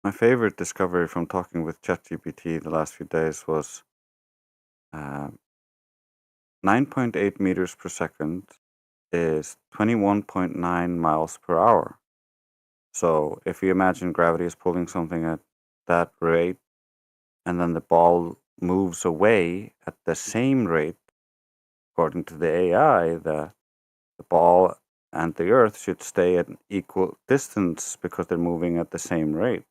My favorite discovery from talking with ChatGPT the last few days was 9.8 meters per second is 21.9 miles per hour. So if you imagine gravity is pulling something at that rate, and then the ball moves away at the same rate, according to the AI, the ball and the Earth should stay at an equal distance because they're moving at the same rate.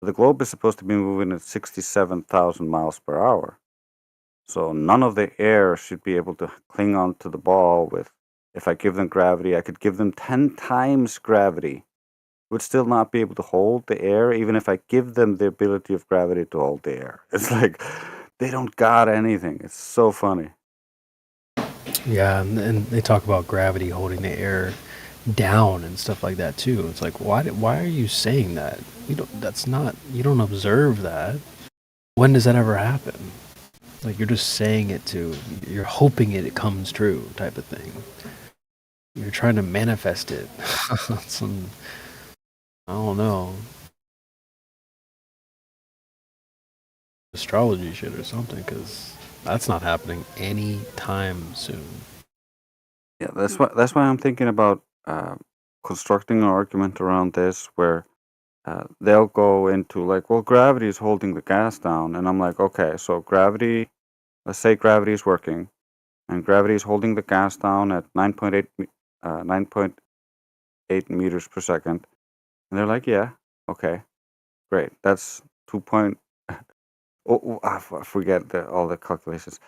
The globe is supposed to be moving at 67,000 miles per hour. So none of the air should be able to cling on to the ball with, if I give them gravity, I could give them 10 times gravity. Would still not be able to hold the air, even if I give them the ability of gravity to hold the air. It's like, they don't got anything. It's so funny. Yeah, and they talk about gravity holding the air down and stuff like that too. It's like, why are you saying that? You don't observe that. When does that ever happen? Like, you're just saying it you're hoping it comes true type of thing. You're trying to manifest it. I don't know, astrology shit or something, because that's not happening anytime soon. Yeah, that's why I'm thinking about constructing an argument around this where they'll go into like, well, gravity is holding the gas down, and I'm like, okay, so gravity, let's say gravity is working, and gravity is holding the gas down at 9.8 meters per second, and they're like, yeah, okay, great, that's 2. I forget all the calculations,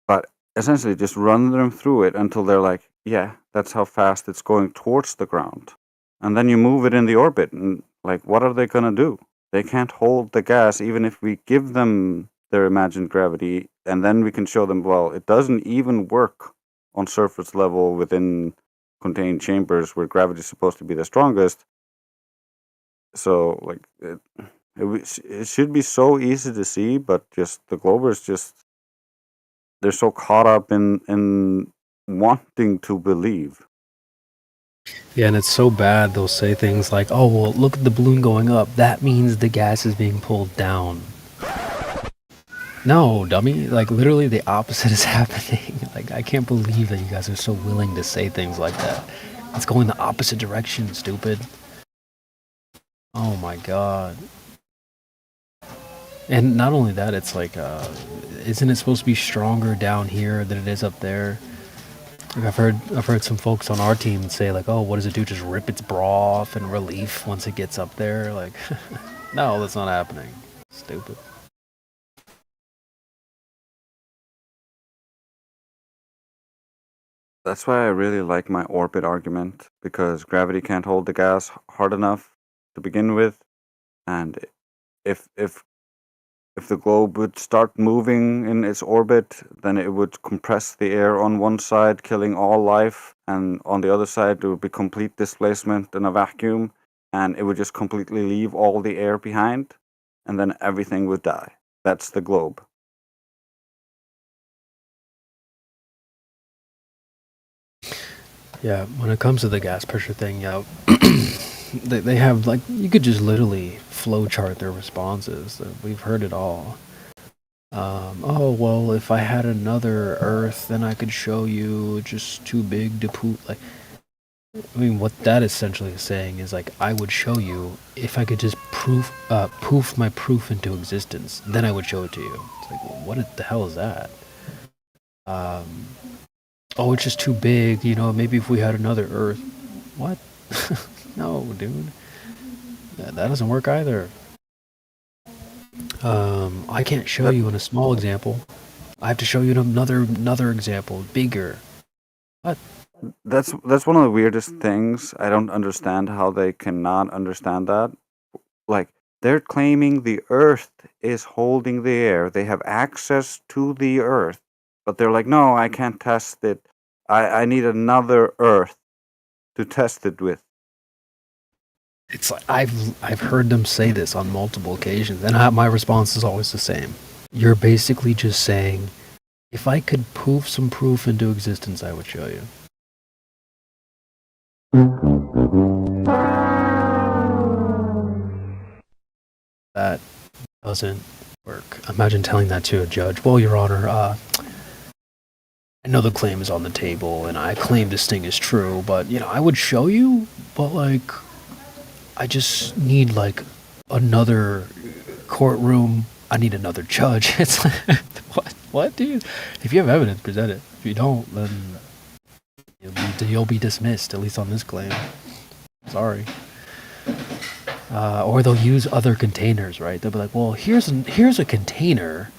but essentially just run them through it until they're like, yeah, that's how fast it's going towards the ground. And then you move it in the orbit, and like, what are they going to do? They can't hold the gas even if we give them their imagined gravity, and then we can show them, well, it doesn't even work on surface level within contained chambers where gravity is supposed to be the strongest. So, like, it should be so easy to see, but just the Globers they're so caught up in wanting to believe. Yeah, and it's so bad they'll say things like, oh, well, look at the balloon going up. That means the gas is being pulled down. No, dummy. Like literally the opposite is happening. Like I can't believe that you guys are so willing to say things like that. It's going the opposite direction, stupid. Oh my god. And not only that, it's like isn't it supposed to be stronger down here than it is up there? Like I've heard some folks on our team say like, "Oh, what does it do? Just rip its bra off in relief once it gets up there?" Like no, that's not happening. Stupid. That's why I really like my orbit argument, because gravity can't hold the gas hard enough to begin with, and if the globe would start moving in its orbit, then it would compress the air on one side, killing all life, and on the other side there would be complete displacement and a vacuum, and it would just completely leave all the air behind, and then everything would die. That's the globe. Yeah, when it comes to the gas pressure thing, yeah, they have like you could just literally flowchart their responses. We've heard it all. Oh well, if I had another Earth, then I could show you just too big to poop. Like, I mean, what that essentially is saying is like I would show you if I could just poof my proof into existence, then I would show it to you. It's like, well, what the hell is that? Oh, it's just too big, you know, maybe if we had another Earth. What? No, dude. That doesn't work either. I can't show you in a small example. I have to show you in another example, bigger. What? That's one of the weirdest things. I don't understand how they cannot understand that. Like, they're claiming the Earth is holding the air. They have access to the Earth, but they're like, no, I can't test it. I need another Earth to test it with. It's like I've heard them say this on multiple occasions, and my response is always the same. You're basically just saying, if I could poof some proof into existence, I would show you. That doesn't work. Imagine telling that to a judge. Well, Your Honor, I know the claim is on the table, and I claim this thing is true, but, you know, I would show you, but, like, I just need, like, another courtroom. I need another judge. It's like, what, dude? If you have evidence, present it. If you don't, then you'll be dismissed, at least on this claim. Sorry. Or they'll use other containers, right? They'll be like, well, here's a container.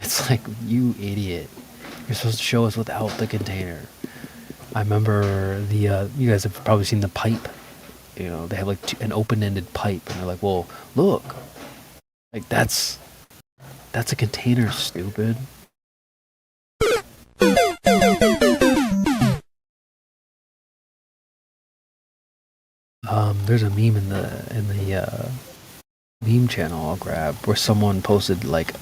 It's like, you idiot. You're supposed to show us without the container. I remember you guys have probably seen the pipe. You know, they have like an open-ended pipe, and they're like, well, look. Like, that's a container, stupid. There's a meme in the meme channel I'll grab where someone posted like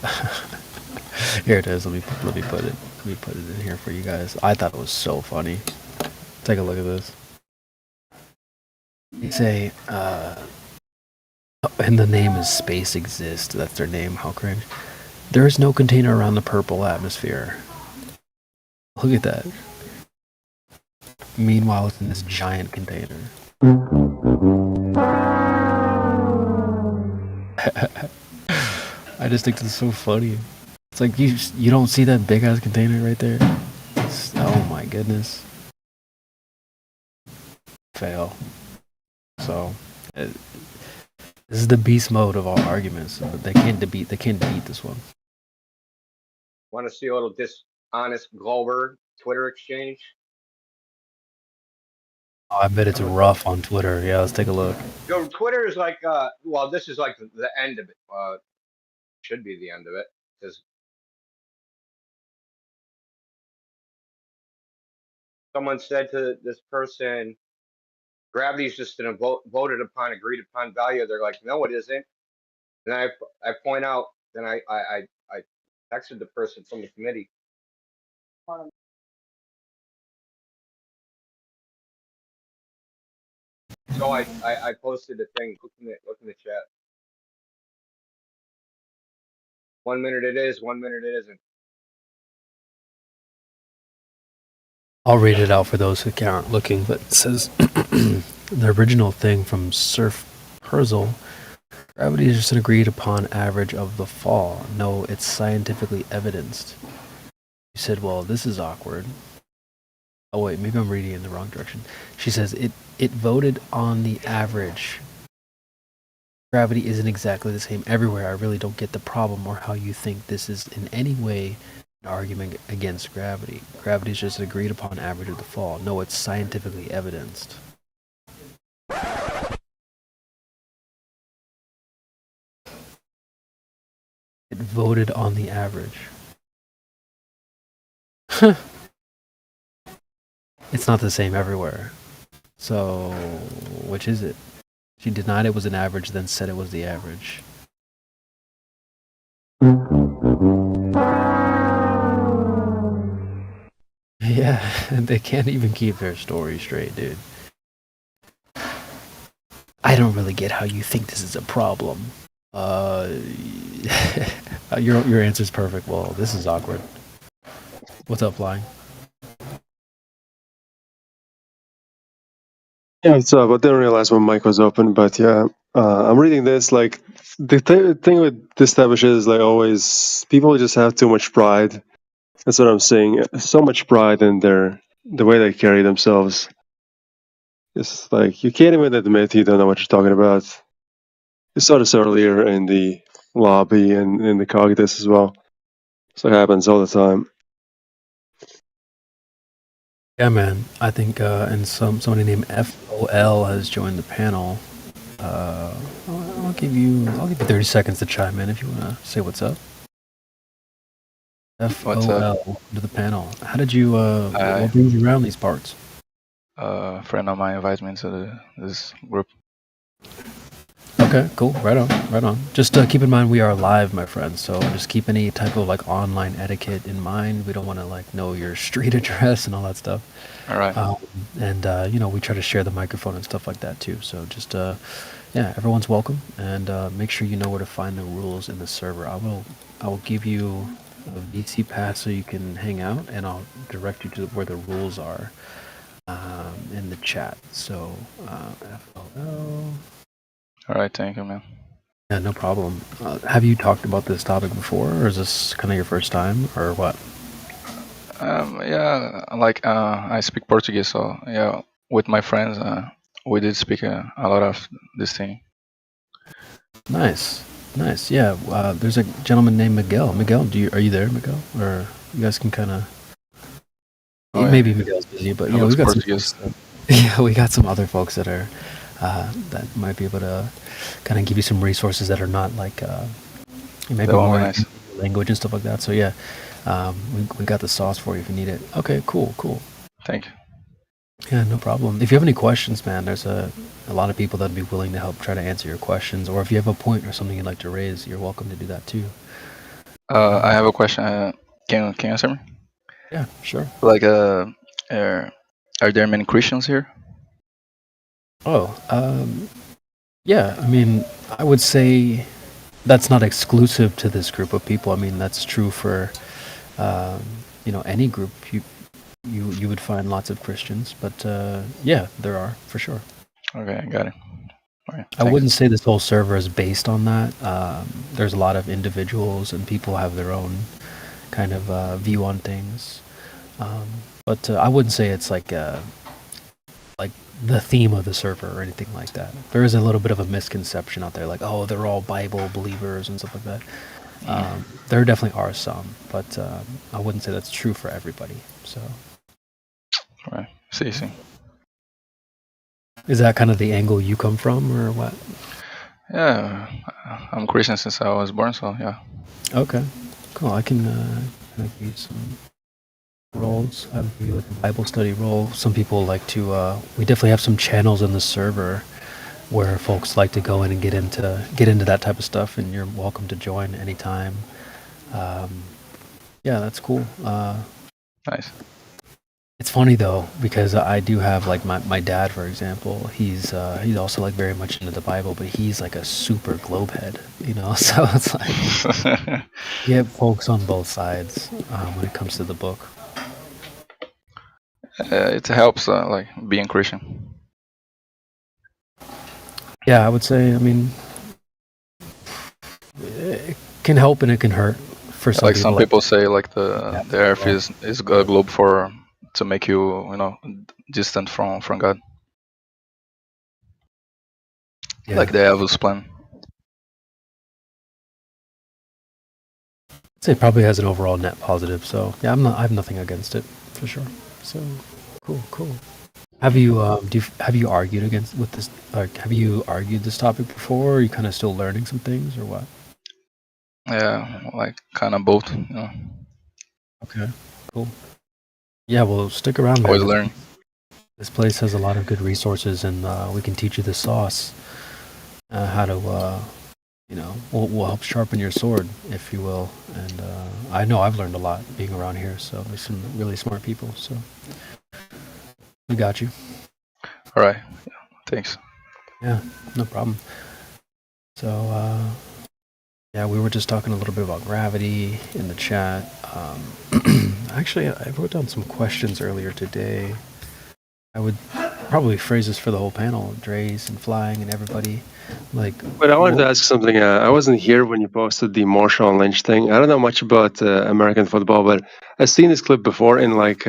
here it is. Let me put it in here for you guys. I thought it was so funny. Take a look at this. They say and the name is Space Exist. That's their name. How cringe. There is no container around the purple atmosphere. Look at that. Meanwhile, it's in this giant container. I just think it's so funny. It's like you don't see that big ass container right there. Oh my goodness. Fail. So this is the beast mode of all arguments. They can't defeat this one. Want to see a little dishonest Glober Twitter exchange? Oh, I bet it's rough on Twitter. Yeah, let's take a look. Yo, Twitter is like, well, this is like the end of it. Should be the end of it, because someone said to this person, gravity is just an voted upon, agreed upon value. They're like, no, it isn't. And I point out, then I texted the person from the committee. So I posted a thing. Look in the chat. 1 minute it is, 1 minute it isn't. I'll read it out for those who aren't looking, but it says the original thing from Surf Perzel, gravity is just an agreed upon average of the fall. No, it's scientifically evidenced. You said, well, this is awkward. Oh wait, maybe I'm reading in the wrong direction. She says it voted on the average. Gravity isn't exactly the same everywhere. I really don't get the problem or how you think this is in any way an argument against gravity. Gravity is just an agreed upon average of the fall. No, it's scientifically evidenced. It voted on the average. It's not the same everywhere. So, which is it? She denied it was an average, then said it was the average. Yeah, they can't even keep their story straight, dude. I don't really get how you think this is a problem. Your answer's perfect. Well, this is awkward. What's up, Flying? Yeah, what's up? I didn't realize my mic was open, but yeah, I'm reading this. Like, the thing with this type of shit is, like, always, people just have too much pride. That's what I'm saying. So much pride in the way they carry themselves. It's like, you can't even admit you don't know what you're talking about. You saw this earlier in the lobby and in the Cognitus as well. So it happens all the time. Yeah, man. I think and somebody named FOL has joined the panel. I'll give you 30 seconds to chime in if you want to say what's up. FOL to the panel. How did you? What brings you around these parts? A friend of mine invited me into this group. Okay, cool. Right on. Just keep in mind we are live, my friends. So just keep any type of like online etiquette in mind. We don't want to like know your street address and all that stuff. All right. And we try to share the microphone and stuff like that too. So just everyone's welcome, and make sure you know where to find the rules in the server. I will give you a VC pass so you can hang out, and I'll direct you to where the rules are in the chat. So FOL. All right, thank you, man. Yeah, no problem. Have you talked about this topic before, or is this kind of your first time, or what? Yeah, like I speak Portuguese, so yeah, with my friends, we did speak a lot of this thing. Nice. Yeah, there's a gentleman named Miguel. Miguel, are you there, Miguel? Or you guys can kind of. Oh, maybe yeah. Miguel's busy, but we've got Portuguese. We got some other folks that are. That might be able to kind of give you some resources that are not like maybe more nice. Language and stuff like that. So yeah, we got the sauce for you if you need it. Okay, cool. Thank you. Yeah, no problem. If you have any questions, man, there's a lot of people that'd be willing to help try to answer your questions. Or if you have a point or something you'd like to raise, you're welcome to do that too. I have a question. Can you answer me? Yeah, sure. Like, are there many Christians here? Oh, yeah. I mean, I would say that's not exclusive to this group of people. I mean, that's true for any group. You would find lots of Christians, but yeah, there are for sure. Okay, I got it. All right, I wouldn't say this whole server is based on that. There's a lot of individuals and people have their own kind of view on things, but I wouldn't say it's like the theme of the server or anything like that. There is a little bit of a misconception out there, like, oh, they're all Bible believers and stuff like that. There definitely are some, but I wouldn't say that's true for everybody. So, right, see. Is that kind of the angle you come from, or what? Yeah, I'm Christian since I was born, so yeah. Okay, cool. I can give you some roles. I would do like a Bible study role. Some people like to. We definitely have some channels in the server where folks like to go in and get into that type of stuff, and you're welcome to join anytime. Yeah, that's cool. Nice. It's funny though, because I do have like my dad, for example. He's also like very much into the Bible, but he's like a super globe head, you know. So it's like you have folks on both sides when it comes to the book. It helps, like being Christian. Yeah, I would say. I mean, it can help and it can hurt for some Like people. some people say, like the Earth is a globe for to make you distant from God. Yeah. Like the Evil's plan. I'd say it probably has an overall net positive. So yeah, I have nothing against it for sure. So cool. Have you have you argued against with this? Like, have you argued this topic before? Or are you kind of still learning some things, or what? Yeah, like kind of both. Okay, cool. Yeah, well, stick around, man. Always learn. This place has a lot of good resources, and we can teach you the sauce. How to, we'll help sharpen your sword, if you will. And I know I've learned a lot being around here. So there's some really smart people. So we got you. All right. Thanks. Yeah, no problem. So, yeah, we were just talking a little bit about gravity in the chat. Actually, I wrote down some questions earlier today. I would probably phrase this for the whole panel, Dre's and Flying and everybody. Like, But I wanted to ask something. I wasn't here when you posted the Marshall Lynch thing. I don't know much about American football, but I've seen this clip before in like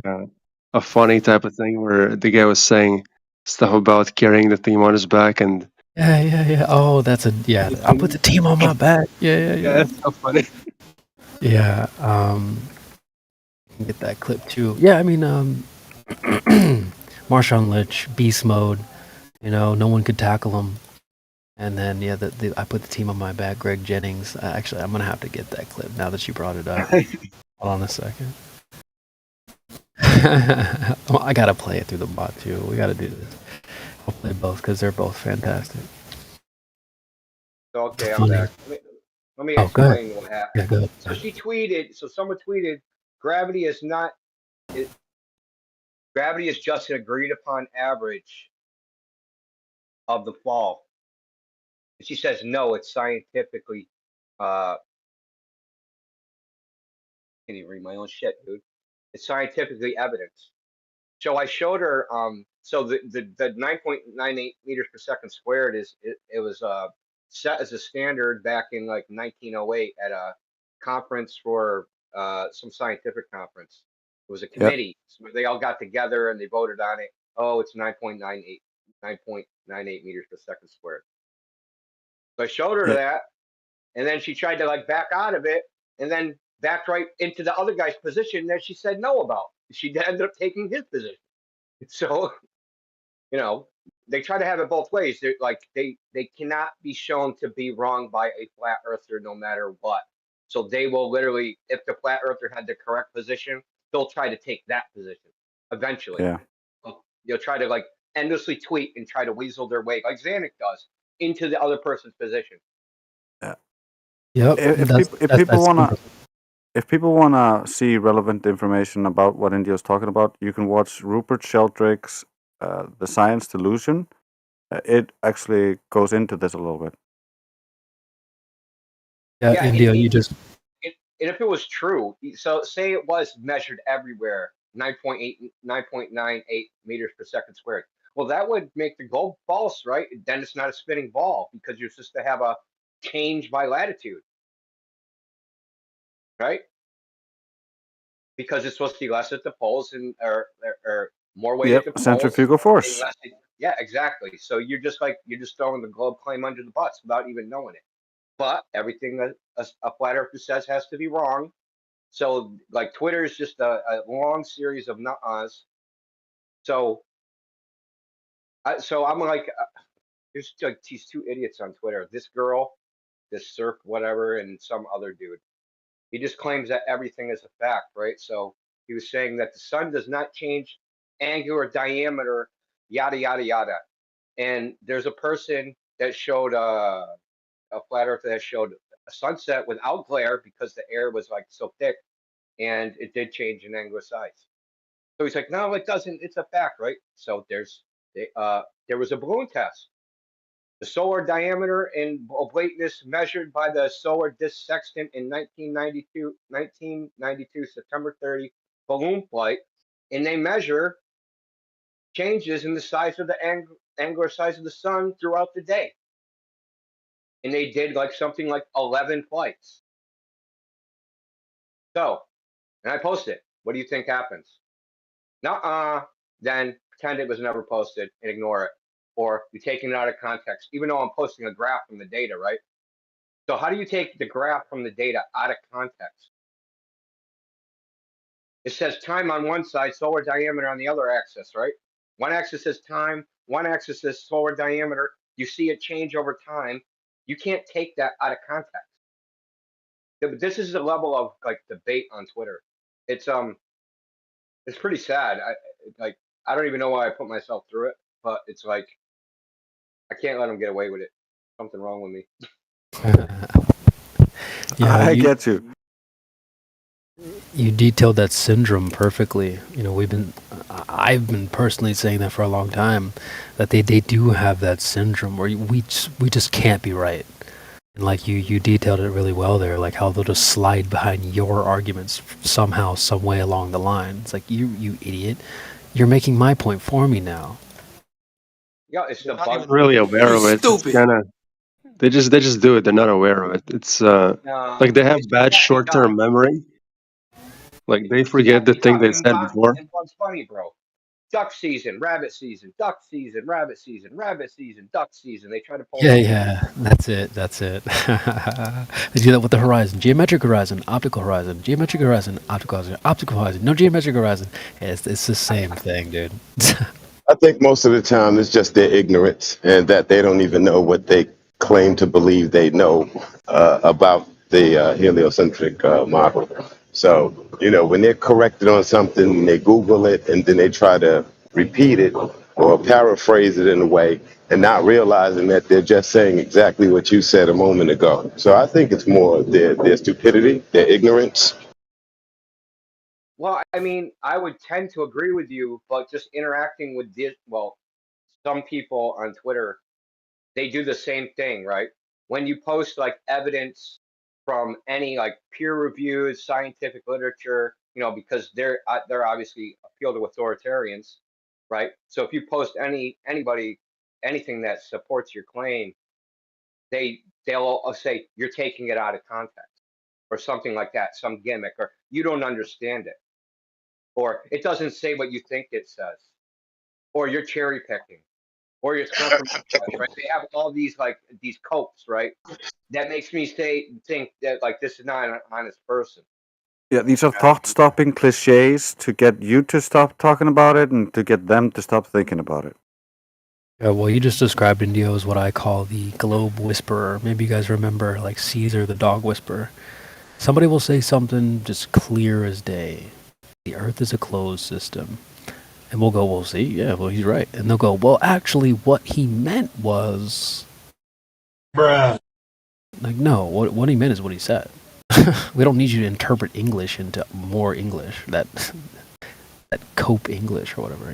a funny type of thing where the guy was saying stuff about carrying the team on his back and. Yeah. Oh, I'll put the team on my back. Yeah. That's so funny. Yeah. Get that clip too. Yeah, I mean, Marshawn Lynch, beast mode. You know, no one could tackle him. And then I put the team on my back. Greg Jennings. Actually, I'm gonna have to get that clip now that you brought it up. Hold on a second. Well, I gotta play it through the bot too. We gotta do this. I'll play both because they're both fantastic. Okay, I'm back. Let me Oh, go ahead. explain what happened. Yeah, go ahead. So she tweeted. So someone tweeted, "Gravity is not. Gravity is just an agreed upon average of the fall." And she says, "No, it's scientifically." Can't even read my own shit, dude. It's scientifically evidenced. So I showed her. So the 9.98 meters per second squared it was set as a standard back in like 1908 at a conference for some scientific conference. It was a committee where they all got together and they voted on it. Oh, it's 9.98 meters per second squared. So I showed her that, and then she tried to like back out of it, and then backed right into the other guy's position that she said no about. She ended up taking his position. So, they try to have it both ways. They're like they cannot be shown to be wrong by a flat earther no matter what. So they will literally, if the flat earther had the correct position, they'll try to take that position eventually. Yeah. They'll try to like endlessly tweet and try to weasel their way, like Zanuck does, into the other person's position. Yeah. Yep. If people wanna see relevant information about what India is talking about, you can watch Rupert Sheldrake's "The Science Delusion." It actually goes into this a little bit. Yeah, India, you just. And if it was true, so say it was measured everywhere, 9.98 meters per second squared. Well, that would make the globe false, right? Then it's not a spinning ball because you're supposed to have a change by latitude, right? Because it's supposed to be less at the poles and or more weight at the poles. Centrifugal force. Yeah, exactly. So you're just throwing the globe claim under the bus without even knowing it. But everything that a flat earther says has to be wrong. So like Twitter is just a long series of nut-ahs. So I'm like, there's like these two idiots on Twitter. This girl, this surf whatever, and some other dude. He just claims that everything is a fact, right? So he was saying that the sun does not change angular diameter, yada yada yada. And there's a person that showed a flat earther that showed a sunset without glare because the air was like so thick, and it did change in angular size. So he's like, no, it doesn't. It's a fact, right? So there was a balloon test. The solar diameter and oblateness measured by the solar disk sextant in 1992, September 30, balloon flight, and they measure changes in the size of the angular size of the sun throughout the day. And they did like something like 11 flights. So, and I post it. What do you think happens? Then pretend it was never posted and ignore it. Or you're taking it out of context, even though I'm posting a graph from the data, right? So how do you take the graph from the data out of context? It says time on one side, solar diameter on the other axis, right? One axis is time, one axis is solar diameter. You see it change over time. You can't take that out of context. This is the level of like debate on Twitter. It's pretty sad. I don't even know why I put myself through it, but it's like I can't let them get away with it. Something wrong with me. Yeah, I get you. You detailed that syndrome perfectly. You know, I've been personally saying that for a long time, that they do have that syndrome where we just can't be right. And like you detailed it really well there, like how they'll just slide behind your arguments somehow, some way along the line. It's like you idiot, you're making my point for me now. Yeah, it's the Not bug. even really aware of it. It's kind of they just do it. They're not aware of it. It's like they have bad short-term memory. Like they forget the thing they said before. And Bugs Bunny, bro. Duck season, rabbit season, duck season, rabbit season, rabbit season, duck season. They try to pull. Yeah, that's it. They do that with the horizon, geometric horizon, optical horizon, geometric horizon, optical horizon, no geometric horizon. It's the same thing, dude. I think most of the time it's just their ignorance and that they don't even know what they claim to believe they know about the heliocentric model. So, when they're corrected on something, they Google it and then they try to repeat it or paraphrase it in a way and not realizing that they're just saying exactly what you said a moment ago. So I think it's more their stupidity, their ignorance. Well, I mean, I would tend to agree with you, but just interacting with some people on Twitter, they do the same thing, right? When you post like evidence from any like peer-reviewed scientific literature, because they're obviously appeal to authoritarians, right? So if you post anything that supports your claim, they'll say you're taking it out of context or something like that, some gimmick, or you don't understand it, or it doesn't say what you think it says, or you're cherry picking, or you're compromising, right? They have all these these copes, right? That makes me think that like this is not an honest person. Yeah, these are thought-stopping cliches to get you to stop talking about it and to get them to stop thinking about it. Yeah, well, you just described Indio as what I call the globe whisperer. Maybe you guys remember, like Caesar, the dog whisperer. Somebody will say something just clear as day. The Earth is a closed system. And we'll go, well, see, yeah, well, he's right. And they'll go, well, actually, what he meant was... Bruh. Like, no, what he meant is what he said. We don't need you to interpret English into more English, that cope English or whatever,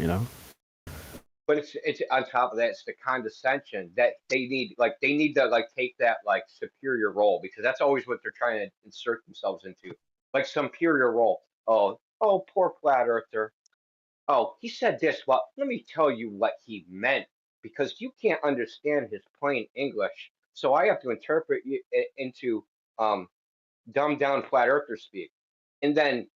But it's on top of that, it's the condescension that they need. Like they need to take that superior role, because that's always what they're trying to insert themselves into, like some superior role. Oh, poor flat earther. Oh, he said this. Well, let me tell you what he meant, because you can't understand his plain English. So I have to interpret it into dumbed down flat earther speak. And then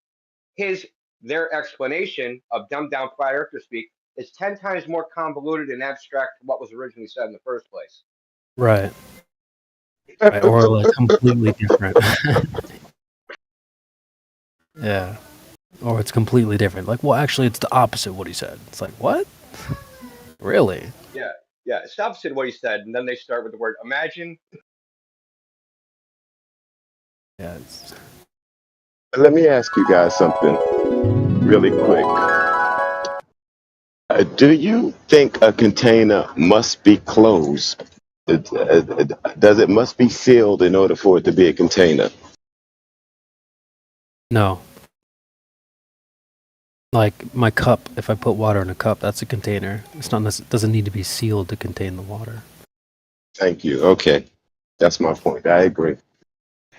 their explanation of dumbed down flat earther speak is 10 times more convoluted and abstract than what was originally said in the first place. Right. Or like completely different. Yeah. Or it's completely different. Like, well, actually, it's the opposite of what he said. It's like, what? Really? Yeah. It's the opposite of what he said, and then they start with the word imagine. Yeah. Let me ask you guys something really quick. Do you think a container must be closed? Does it must be sealed in order for it to be a container? No. Like my cup, if I put water in a cup, that's a container. It's not doesn't need to be sealed to contain the water. Thank you. Okay. That's my point. I agree.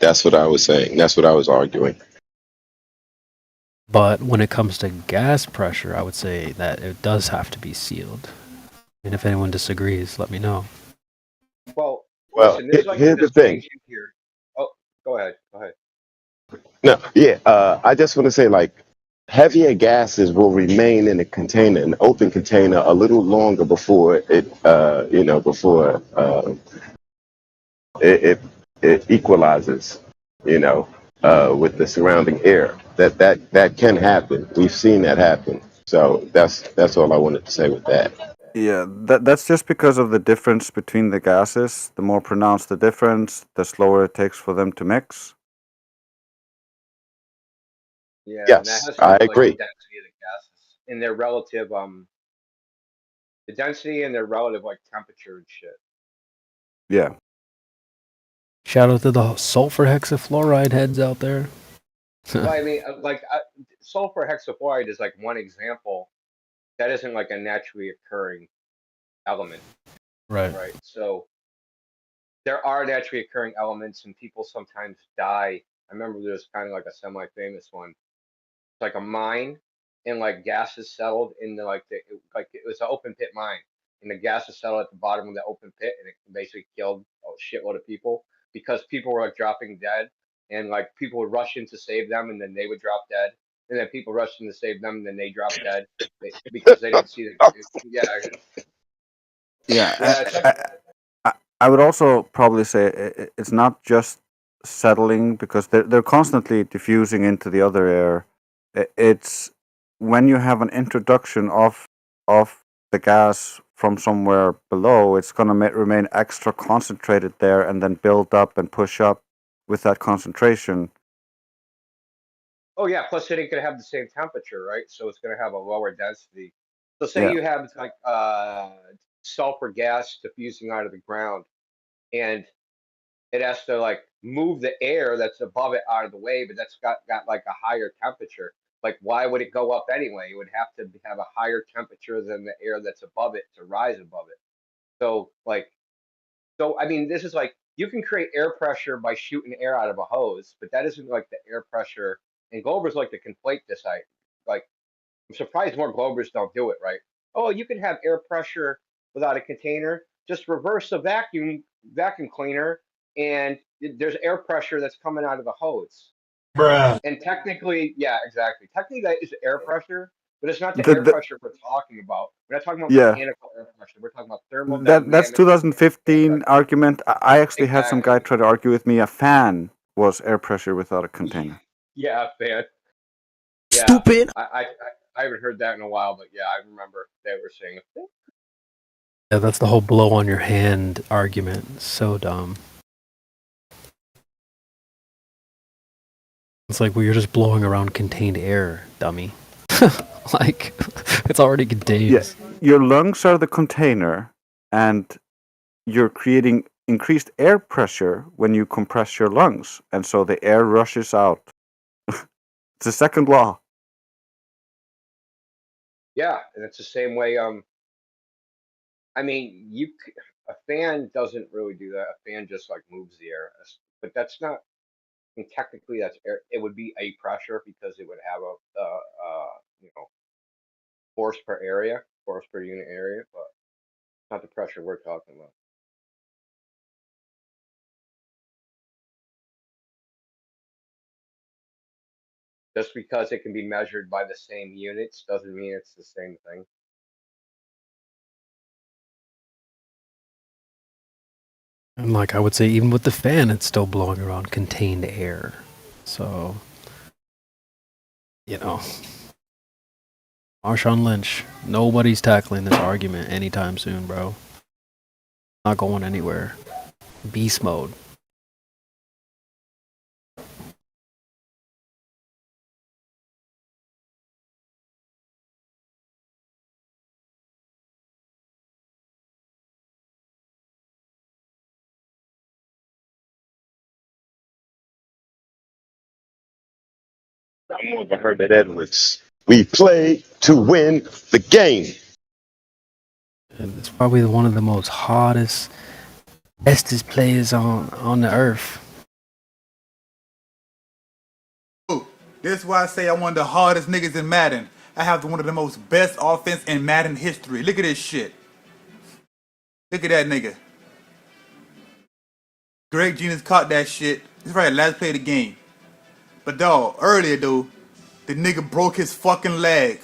That's what I was saying. That's what I was arguing. But when it comes to gas pressure, I would say that it does have to be sealed. And if anyone disagrees, let me know. Well, Well, listen, there's like a here's the thing. distinction here. Oh, go ahead. Go ahead. No, yeah. I just want to say, like, heavier gases will remain in a container, an open container, a little longer before it it equalizes, with the surrounding air. That can happen. We've seen that happen. So that's all I wanted to say with that. Yeah, that's just because of the difference between the gases. The more pronounced the difference, the slower it takes for them to mix. Yeah, and that Yes, has to do I with like the agree. density of the gases and their relative the density and their relative like temperature and shit. Yeah. Shout out to the sulfur hexafluoride heads out there. Well, I mean, sulfur hexafluoride is like one example that isn't like a naturally occurring element, Right. right? So there are naturally occurring elements, and people sometimes die. I remember there's kind of like a semi-famous one. It's like a mine, and like gases settled in the like it was an open pit mine, and the gases settled at the bottom of the open pit, and it basically killed a shitload of people because people were like dropping dead, and like people would rush in to save them, and then they would drop dead, and then people rushed in to save them, and then they dropped dead because they didn't see the yeah Yeah, yeah it's like I would also probably say it's not just settling because they're constantly diffusing into the other air. It's when you have an introduction of the gas from somewhere below, it's going to remain extra concentrated there and then build up and push up with that concentration. oh yeah, plus it ain't gonna have the same temperature, right? So it's gonna have a lower density. So say Yeah. you have like sulfur gas diffusing out of the ground, and it has to like move the air that's above it out of the way, but that's got like a higher temperature. Like why would it go up anyway? It would have to have a higher temperature than the air that's above it to rise above it. So like so I mean this is like you can create air pressure by shooting air out of a hose, but that isn't like the air pressure. And Globers like to conflate this. Like I'm surprised more Globers don't do it, right? Oh, you can have air pressure without a container. Just reverse the vacuum cleaner, and there's air pressure that's coming out of the hose. Bruh. And technically, yeah, exactly. Technically, that is air pressure, but it's not the The, air the, pressure we're talking about. We're not talking about yeah. mechanical air pressure. We're talking about That's thermodynamic air 2015 pressure. argument. I actually had some guy Exactly. try to argue with me. A fan was air pressure without a container. Yeah, man. Yeah, Stupid. I haven't heard that in a while, but yeah, I remember they were saying. Yeah, that's the whole blow on your hand argument. So dumb. It's like, well, you're just blowing around contained air, dummy. Like, it's already contained. Yeah, your lungs are the container, and you're creating increased air pressure when you compress your lungs, and so the air rushes out. It's the second law. Yeah, and it's the same way. I mean, a fan doesn't really do that. A fan just like moves the air, but that's not. I mean, technically, that's air. It would be a pressure because it would have you know force per area, force per unit area, but not the pressure we're talking about. Just because it can be measured by the same units doesn't mean it's the same thing. And like I would say, even with the fan, it's still blowing around contained air. So, you know, Marshawn Lynch, nobody's tackling this argument anytime soon, bro. Not going anywhere. Beast mode. I'm more of a Herbert Edwards We play to win the game. It's probably one of the most hardest, bestest players on the earth. This is why I say I'm one of the hardest niggas in Madden. I have one of the most best offense in Madden history. Look at this shit. Look at that nigga. Greg Genius caught that shit. This is right, last play of the game. But dog, earlier though, the nigga broke his fucking leg.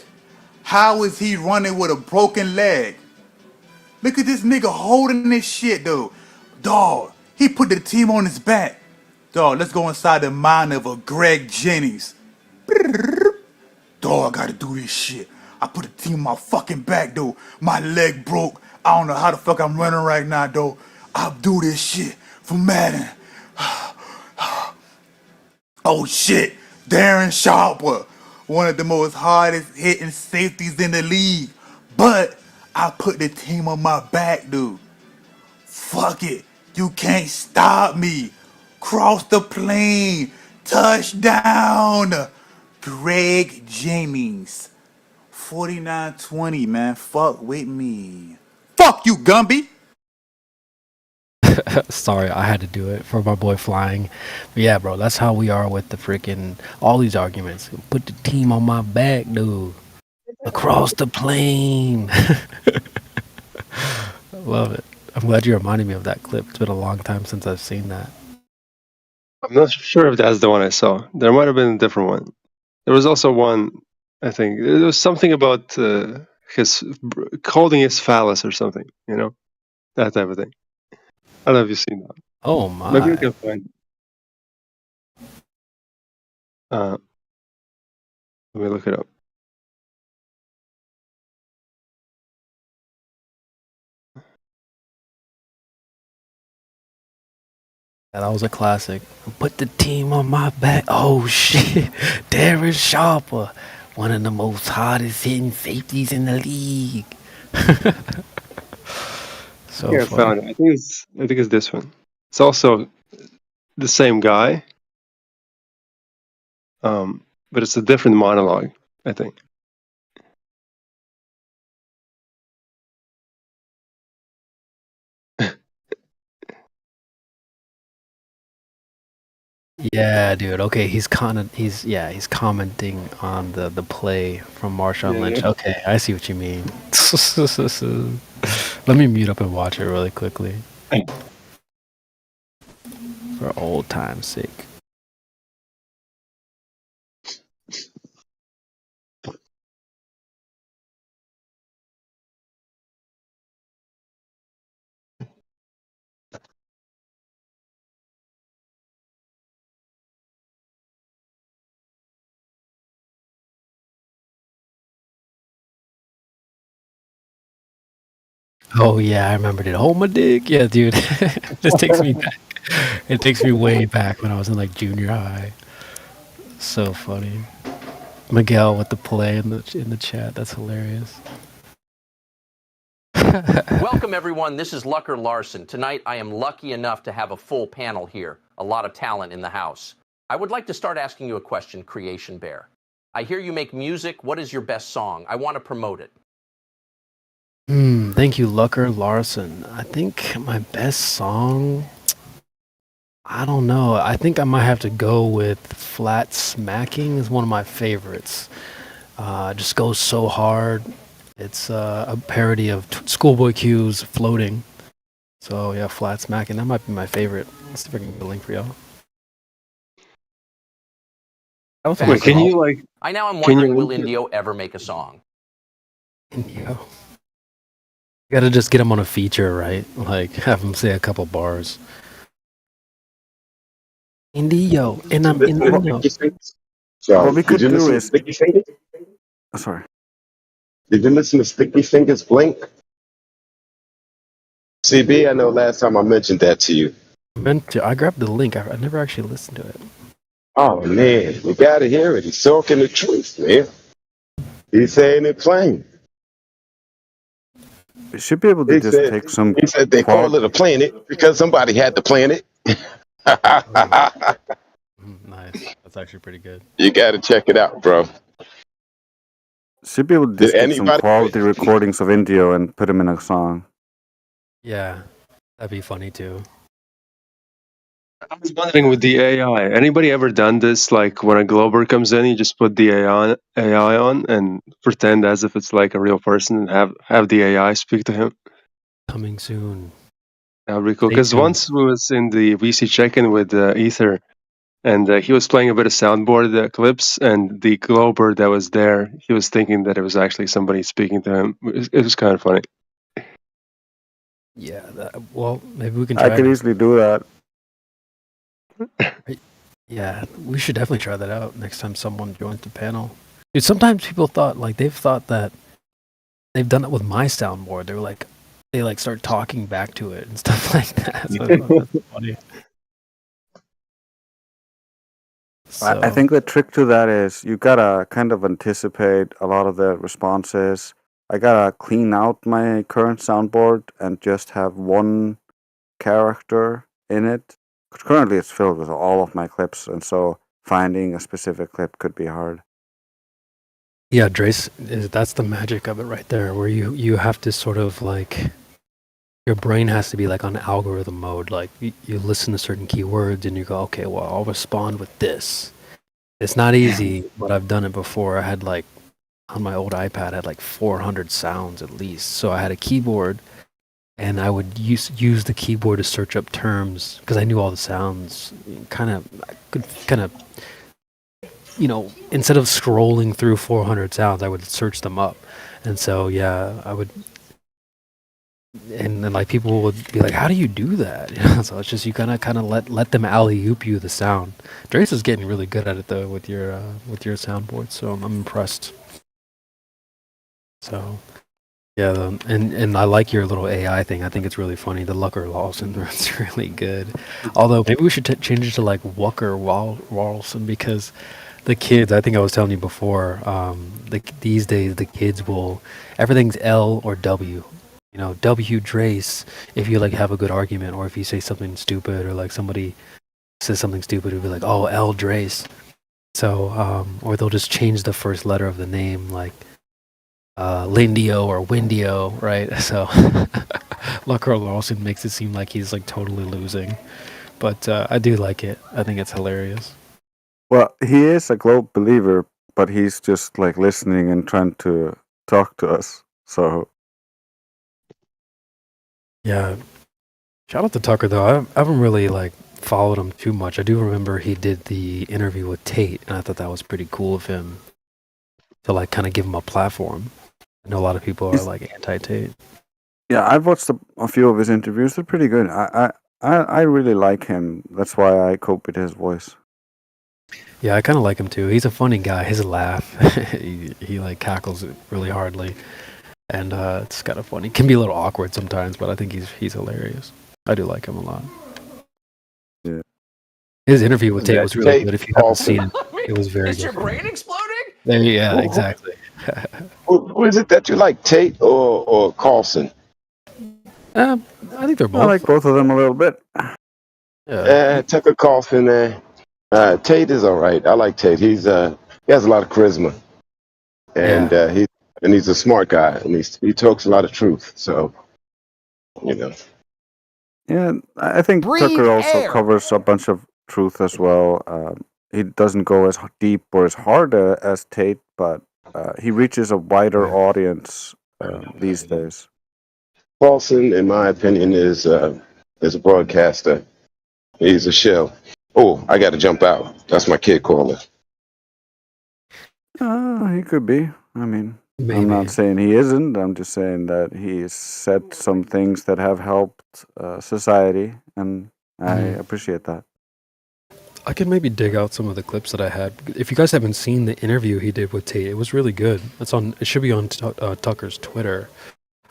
How is he running with a broken leg? Look at this nigga holding this shit though. Dog, he put the team on his back. Dog, let's go inside the mind of a Greg Jennings. Dog, I gotta do this shit. I put the team on my fucking back though. My leg broke. I don't know how the fuck I'm running right now though. I'll do this shit for Madden. Oh shit, Darren Sharper, one of the most hardest hitting safeties in the league. But I put the team on my back, dude. Fuck it, you can't stop me. Cross the plane, touchdown. Greg Jennings, 49-20, man. Fuck with me. Fuck you, Gumby. Sorry, I had to do it for my boy Flying. But yeah, bro, that's how we are with the freaking all these arguments. Put the team on my back, dude. Across the plane. Love it. I'm glad you reminded me of that clip. It's been a long time since I've seen that. I'm not sure if that's the one I saw. There might have been a different one. There was also one, I think. There was something about his holding his phallus or something, you know? That type of thing. I don't know if you've seen that. Oh my. Maybe we can find it. Let me look it up. That was a classic. Put the team on my back. Oh shit. Darren Sharper. One of the most hardest hitting safeties in the league. So Yeah, I found it. I think it's this one. It's also the same guy. But it's a different monologue, I think. Yeah, dude. Okay, he's commenting on the play from Marshawn Lynch. Yeah. Okay, I see what you mean. Let me mute up and watch it really quickly. For old time's sake. Oh yeah, I remembered it. Hold my dick. Yeah, dude. This takes me back. It takes me way back when I was in like junior high. So funny. Miguel with the play in the chat. That's hilarious. Welcome everyone. This is Lucker Larson. Tonight I am lucky enough to have a full panel here. A lot of talent in the house. I would like to start asking you a question, Creation Bear. I hear you make music. What is your best song? I want to promote it. Thank you, Lucker Larson. I think my best song, I don't know. I think I might have to go with Flat Smacking is one of my favorites. Just goes so hard. It's a parody of Schoolboy Q's Floating. So yeah, Flat Smacking. That might be my favorite. Let's see if I can get the link for y'all. Wait, can you like? I now am wondering, will Indio ever make a song? Indio. You gotta just get him on a feature, right? Like have him say a couple bars. Indio, and I'm in the Charles, we could did you do listen to is. Sticky Fingers? Oh, sorry. Did you listen to Sticky Fingers Blink? CB, I know last time I mentioned that to you. I grabbed the link. I never actually listened to it. Oh man, you gotta hear it. He's soaking the truth, man. He's saying it plain. We should be able to take some. He said they call it a planet because somebody had to plan it. Nice. That's actually pretty good. You gotta check it out, bro. Should be able to Did just get some anybody? quality recordings of Indio and put them in a song. Yeah, that'd be funny too. I was wondering with the AI, anybody ever done this? Like when a Glober comes in, you just put the AI on and pretend as if it's like a real person and have the AI speak to him. Coming soon. That would be cool. Stay Because tuned. once we was in the VC check-in with Aether, and he was playing a bit of soundboard clips, and the Glober that was there, he was thinking that it was actually somebody speaking to him. It was kind of funny. Yeah, well, maybe we can I try could it. easily do that. Yeah, we should definitely try that out next time someone joins the panel. Dude, sometimes people they've thought that they've done it with my soundboard. They were like, they like start talking back to it and stuff like that. So that's funny. I think the trick to that is you gotta kind of anticipate a lot of the responses. I gotta clean out my current soundboard and just have one character in it. 'Cause currently, it's filled with all of my clips, and so finding a specific clip could be hard. Yeah, Drace, that's the magic of it right there, where you have to sort of like, your brain has to be like on algorithm mode. Like you listen to certain keywords and you go, okay, well, I'll respond with this. It's not easy, but I've done it before. I had like, on my old iPad, I had like 400 sounds at least. So I had a keyboard and I would use the keyboard to search up terms because I knew all the sounds. I could kind of, instead of scrolling through 400 sounds, I would search them up. And so, yeah, I would, and then like people would be like, "How do you do that?" So it's just you kind of let them alley-oop you the sound. Drace is getting really good at it though with your soundboard, so I'm impressed. So yeah, and I like your little AI thing. I think it's really funny. The Lucker Lawson, it's really good. Although maybe we should change it to like Wucker Walson because the kids. I think I was telling you before. These days the kids everything's L or W. W Drace if you like have a good argument, or if you say something stupid, or like somebody says something stupid, it'll be like, oh, L Drace. So, or they'll just change the first letter of the name, like Lindio or Windio, right? So, Lucker Lawson makes it seem like he's like totally losing, but I do like it. I think it's hilarious. Well, he is a globe believer, but he's just like listening and trying to talk to us. So, yeah. Shout out to Tucker though. I haven't really like followed him too much. I do remember he did the interview with Tate, and I thought that was pretty cool of him to like kind of give him a platform. I know a lot of people are like anti-Tate. yeah, I've watched a few of his interviews. They're pretty good. I really like him. That's why I cope with his voice. Yeah, I kind of like him too. He's a funny guy. His laugh, he like cackles really hardly, and it's kind of funny. It can be a little awkward sometimes, but I think he's hilarious. I do like him a lot. Yeah. His interview with Tate was really Tate good. If you haven't Paulson. seen it, it was very Is good. your brain exploding? Yeah, exactly. Who is it that you like, Tate or Carlson? I think they're both. I like both of them a little bit. Tucker Carlson. Tate is all right. I like Tate. He has a lot of charisma, and he's a smart guy, and he talks a lot of truth. So, Yeah, I think Tucker also covers a bunch of truth as well. He doesn't go as deep or as hard as Tate, but he reaches a wider audience these days. Carlson, in my opinion, is a broadcaster. He's a shell. Oh, I got to jump out. That's my kid calling. He could be. I mean, Maybe. I'm not saying he isn't. I'm just saying that he's said some things that have helped society, and I appreciate that. I can maybe dig out some of the clips that I had. If you guys haven't seen the interview he did with Tate, it was really good. It should be on Tucker's Twitter.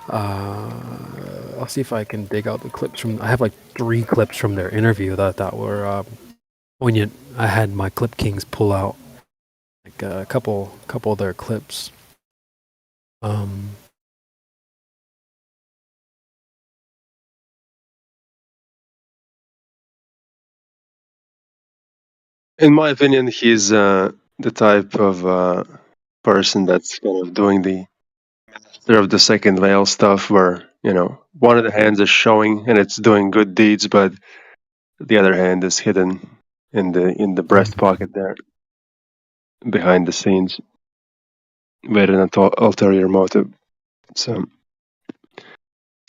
I'll see if I can dig out the clips from. I have like 3 clips from their interview that were I had my Clip Kings pull out like a couple of their clips. In my opinion, he's the type of person that's kind of doing the master of the second veil stuff, where one of the hands is showing and it's doing good deeds, but the other hand is hidden in the breast pocket there, behind the scenes, with an ulterior motive. So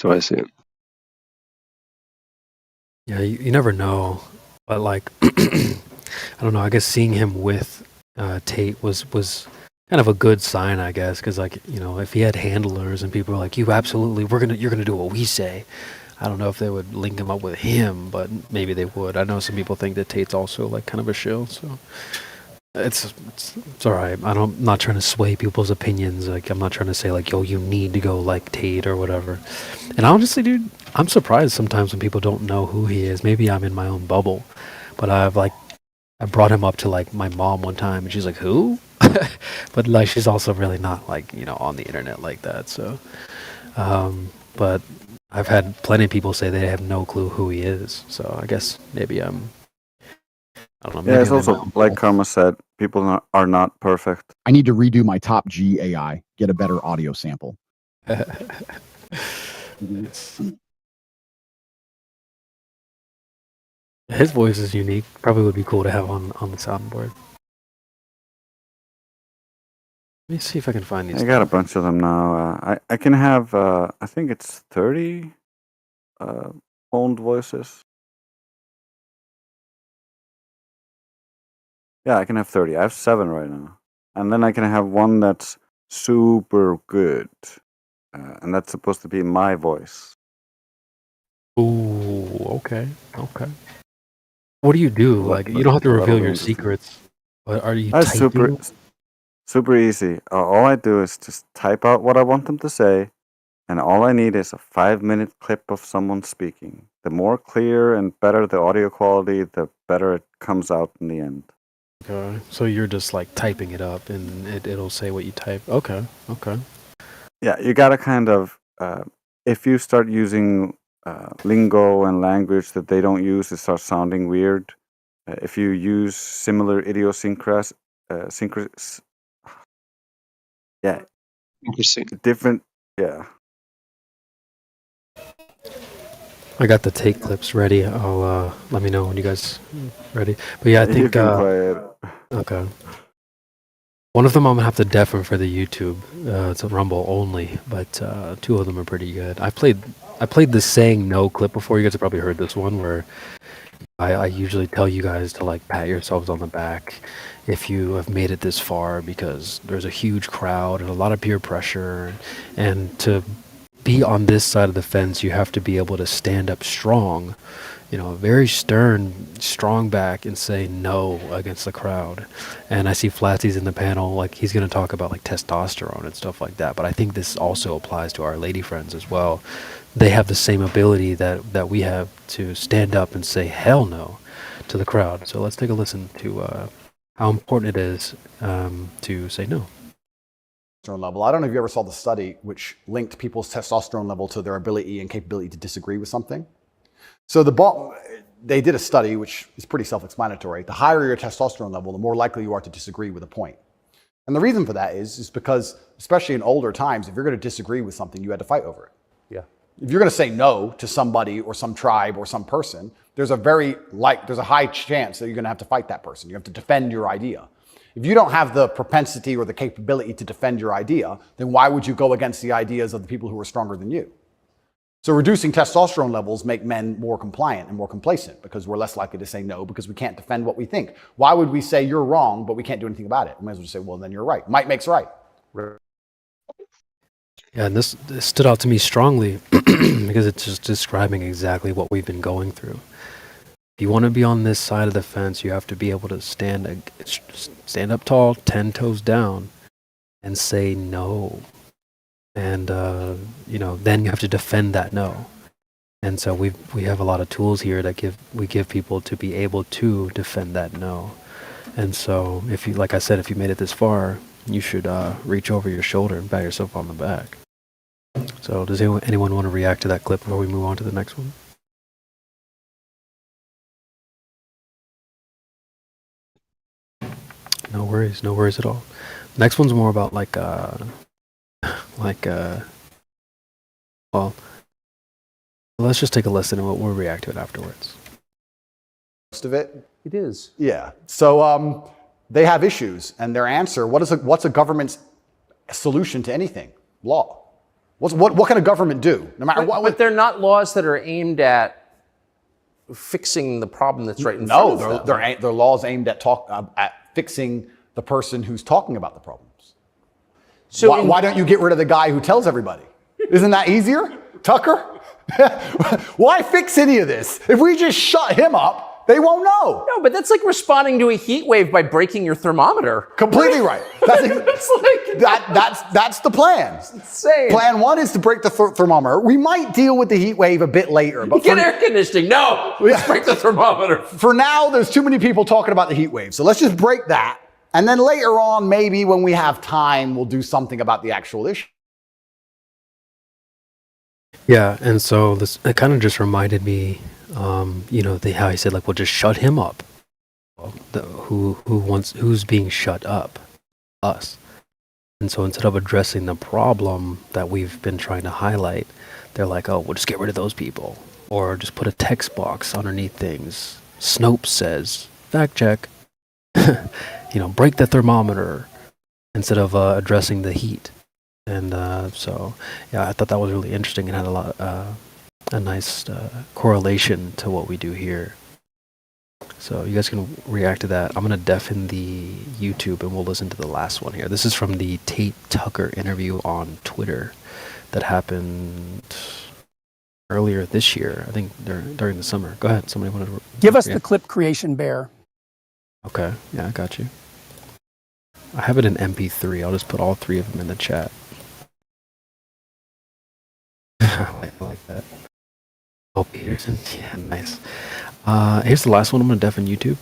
I see it. Yeah, you never know, but like, I don't know. I guess seeing him with Tate was kind of a good sign, I guess, because like if he had handlers and people were like, you're gonna do what we say. I don't know if they would link him up with him, but maybe they would. I know some people think that Tate's also like kind of a shill, so it's all right. I'm not trying to sway people's opinions. Like I'm not trying to say like, yo, you need to go like Tate or whatever. And honestly, dude, I'm surprised sometimes when people don't know who he is. Maybe I'm in my own bubble, but I brought him up to like my mom one time, and she's like, "Who?" But like she's also really not like on the internet like that. So, but I've had plenty of people say they have no clue who he is. So I guess maybe I don't know. Maybe Yeah, it's I'm in my also own like bubble. Karma said, people are not perfect. I need to redo my top G AI, get a better audio sample. His voice is unique. Probably would be cool to have on the soundboard. Let me see if I can find these. I got a bunch of them now. I can have I think it's 30 owned voices. Yeah, I can have 30. I have 7 right now, and then I can have one that's super good, and that's supposed to be my voice. Ooh, okay. What do you do? Like, you don't have to reveal your secrets. But are you That's typing? super easy. All I do is just type out what I want them to say, and all I need is a 5-minute clip of someone speaking. The more clear and better the audio quality, the better it comes out in the end. Okay, so you're just like typing it up, and it'll say what you type. Okay. Yeah, you gotta kind of if you start using lingo and language that they don't use, it starts sounding weird. If you use similar idiosyncrasies, yeah, Interesting. different, yeah. I got the take clips ready. I'll let me know when you guys ready. But yeah, I You think can play it. okay. One of them I'm gonna have to deafen for the YouTube. It's a Rumble only, but 2 of them are pretty good. I played the saying no clip before. You guys have probably heard this one where I usually tell you guys to like pat yourselves on the back if you have made it this far, because there's a huge crowd and a lot of peer pressure, and to be on this side of the fence, you have to be able to stand up strong, very stern, strong back, and say no against the crowd. And I see Flatsy's in the panel, like he's going to talk about like testosterone and stuff like that. But I think this also applies to our lady friends as well. They have the same ability that we have to stand up and say hell no to the crowd. So let's take a listen to how important it is to say no. Level. I don't know if you ever saw the study which linked people's testosterone level to their ability and capability to disagree with something. So they did a study which is pretty self-explanatory. The higher your testosterone level, the more likely you are to disagree with a point. And the reason for that is because, especially in older times, if you're going to disagree with something, you had to fight over it. Yeah. If you're going to say no to somebody or some tribe or some person, there's a high chance that you're going to have to fight that person. You have to defend your idea. If you don't have the propensity or the capability to defend your idea, then why would you go against the ideas of the people who are stronger than you? So reducing testosterone levels make men more compliant and more complacent, because we're less likely to say no because we can't defend what we think. Why would we say you're wrong, but we can't do anything about it? We might as well just say, well, then you're right. Might makes right. Yeah, and this stood out to me strongly because it's just describing exactly what we've been going through. If you want to be on this side of the fence, you have to be able to stand up tall, 10 toes down, and say no. And then you have to defend that no. And so we have a lot of tools here that we give people to be able to defend that no. And so if you, like I said, if you made it this far, you should reach over your shoulder and pat yourself on the back. So does anyone want to react to that clip before we move on to the next one? No worries at all. Next one's more about well, let's just take a listen and we'll react to it afterwards. Most of it. It is. Yeah. So they have issues, and their answer: what's a government's solution to anything? Law. What can a government do? No matter what. But they're not laws that are aimed at fixing the problem that's right in front of them. No, they're laws aimed at fixing the person who's talking about the problems. So why don't you get rid of the guy who tells everybody? Isn't that easier, Tucker? Why fix any of this? If we just shut him up, they won't know. No, but that's like responding to a heat wave by breaking your thermometer. Completely right. That's the plan. It's insane. Plan one is to break the thermometer. We might deal with the heat wave a bit later. But get air conditioning. No, let's break the thermometer. For now, there's too many people talking about the heat wave. So let's just break that. And then later on, maybe when we have time, we'll do something about the actual issue. Yeah, and so it kind of just reminded me, how he said, we'll just shut him up. Who's being shut up? Us. And so instead of addressing the problem that we've been trying to highlight, they're like, oh, we'll just get rid of those people. Or just put a text box underneath things. Snopes says, fact check. Break the thermometer instead of addressing the heat. And I thought that was really interesting and had a nice correlation to what we do here. So you guys can react to that. I'm going to deafen the YouTube and we'll listen to the last one here. This is from the Tate Tucker interview on Twitter that happened earlier this year, I think during the summer. Go ahead. Somebody want to give us the clip, Creation Bear. Okay. Yeah, I got you. I have it in MP3. I'll just put all three of them in the chat. I like that. Oh, Peterson. Yeah, nice. Here's the last one. I'm going to deafen YouTube.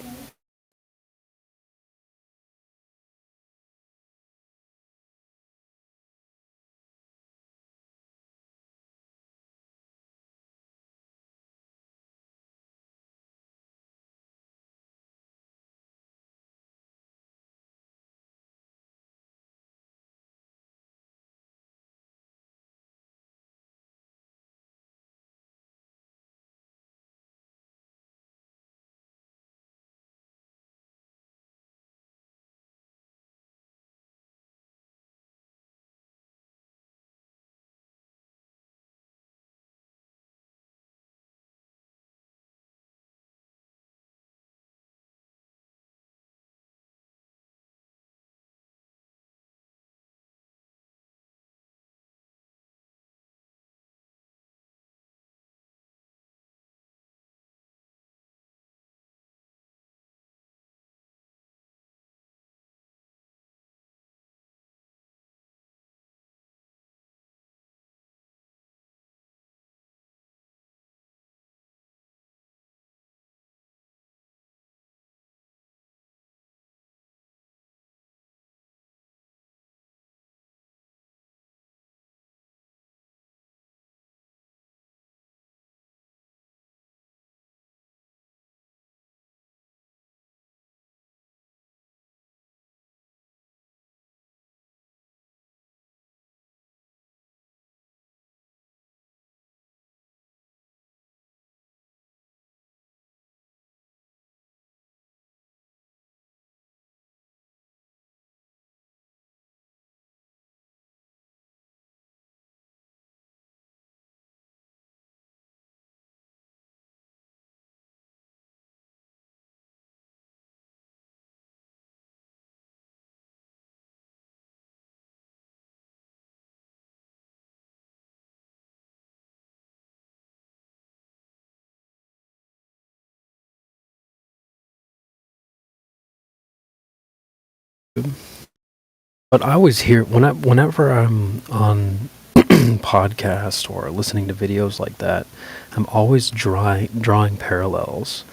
But I always hear whenever I'm on podcast or listening to videos like that, I'm always drawing parallels.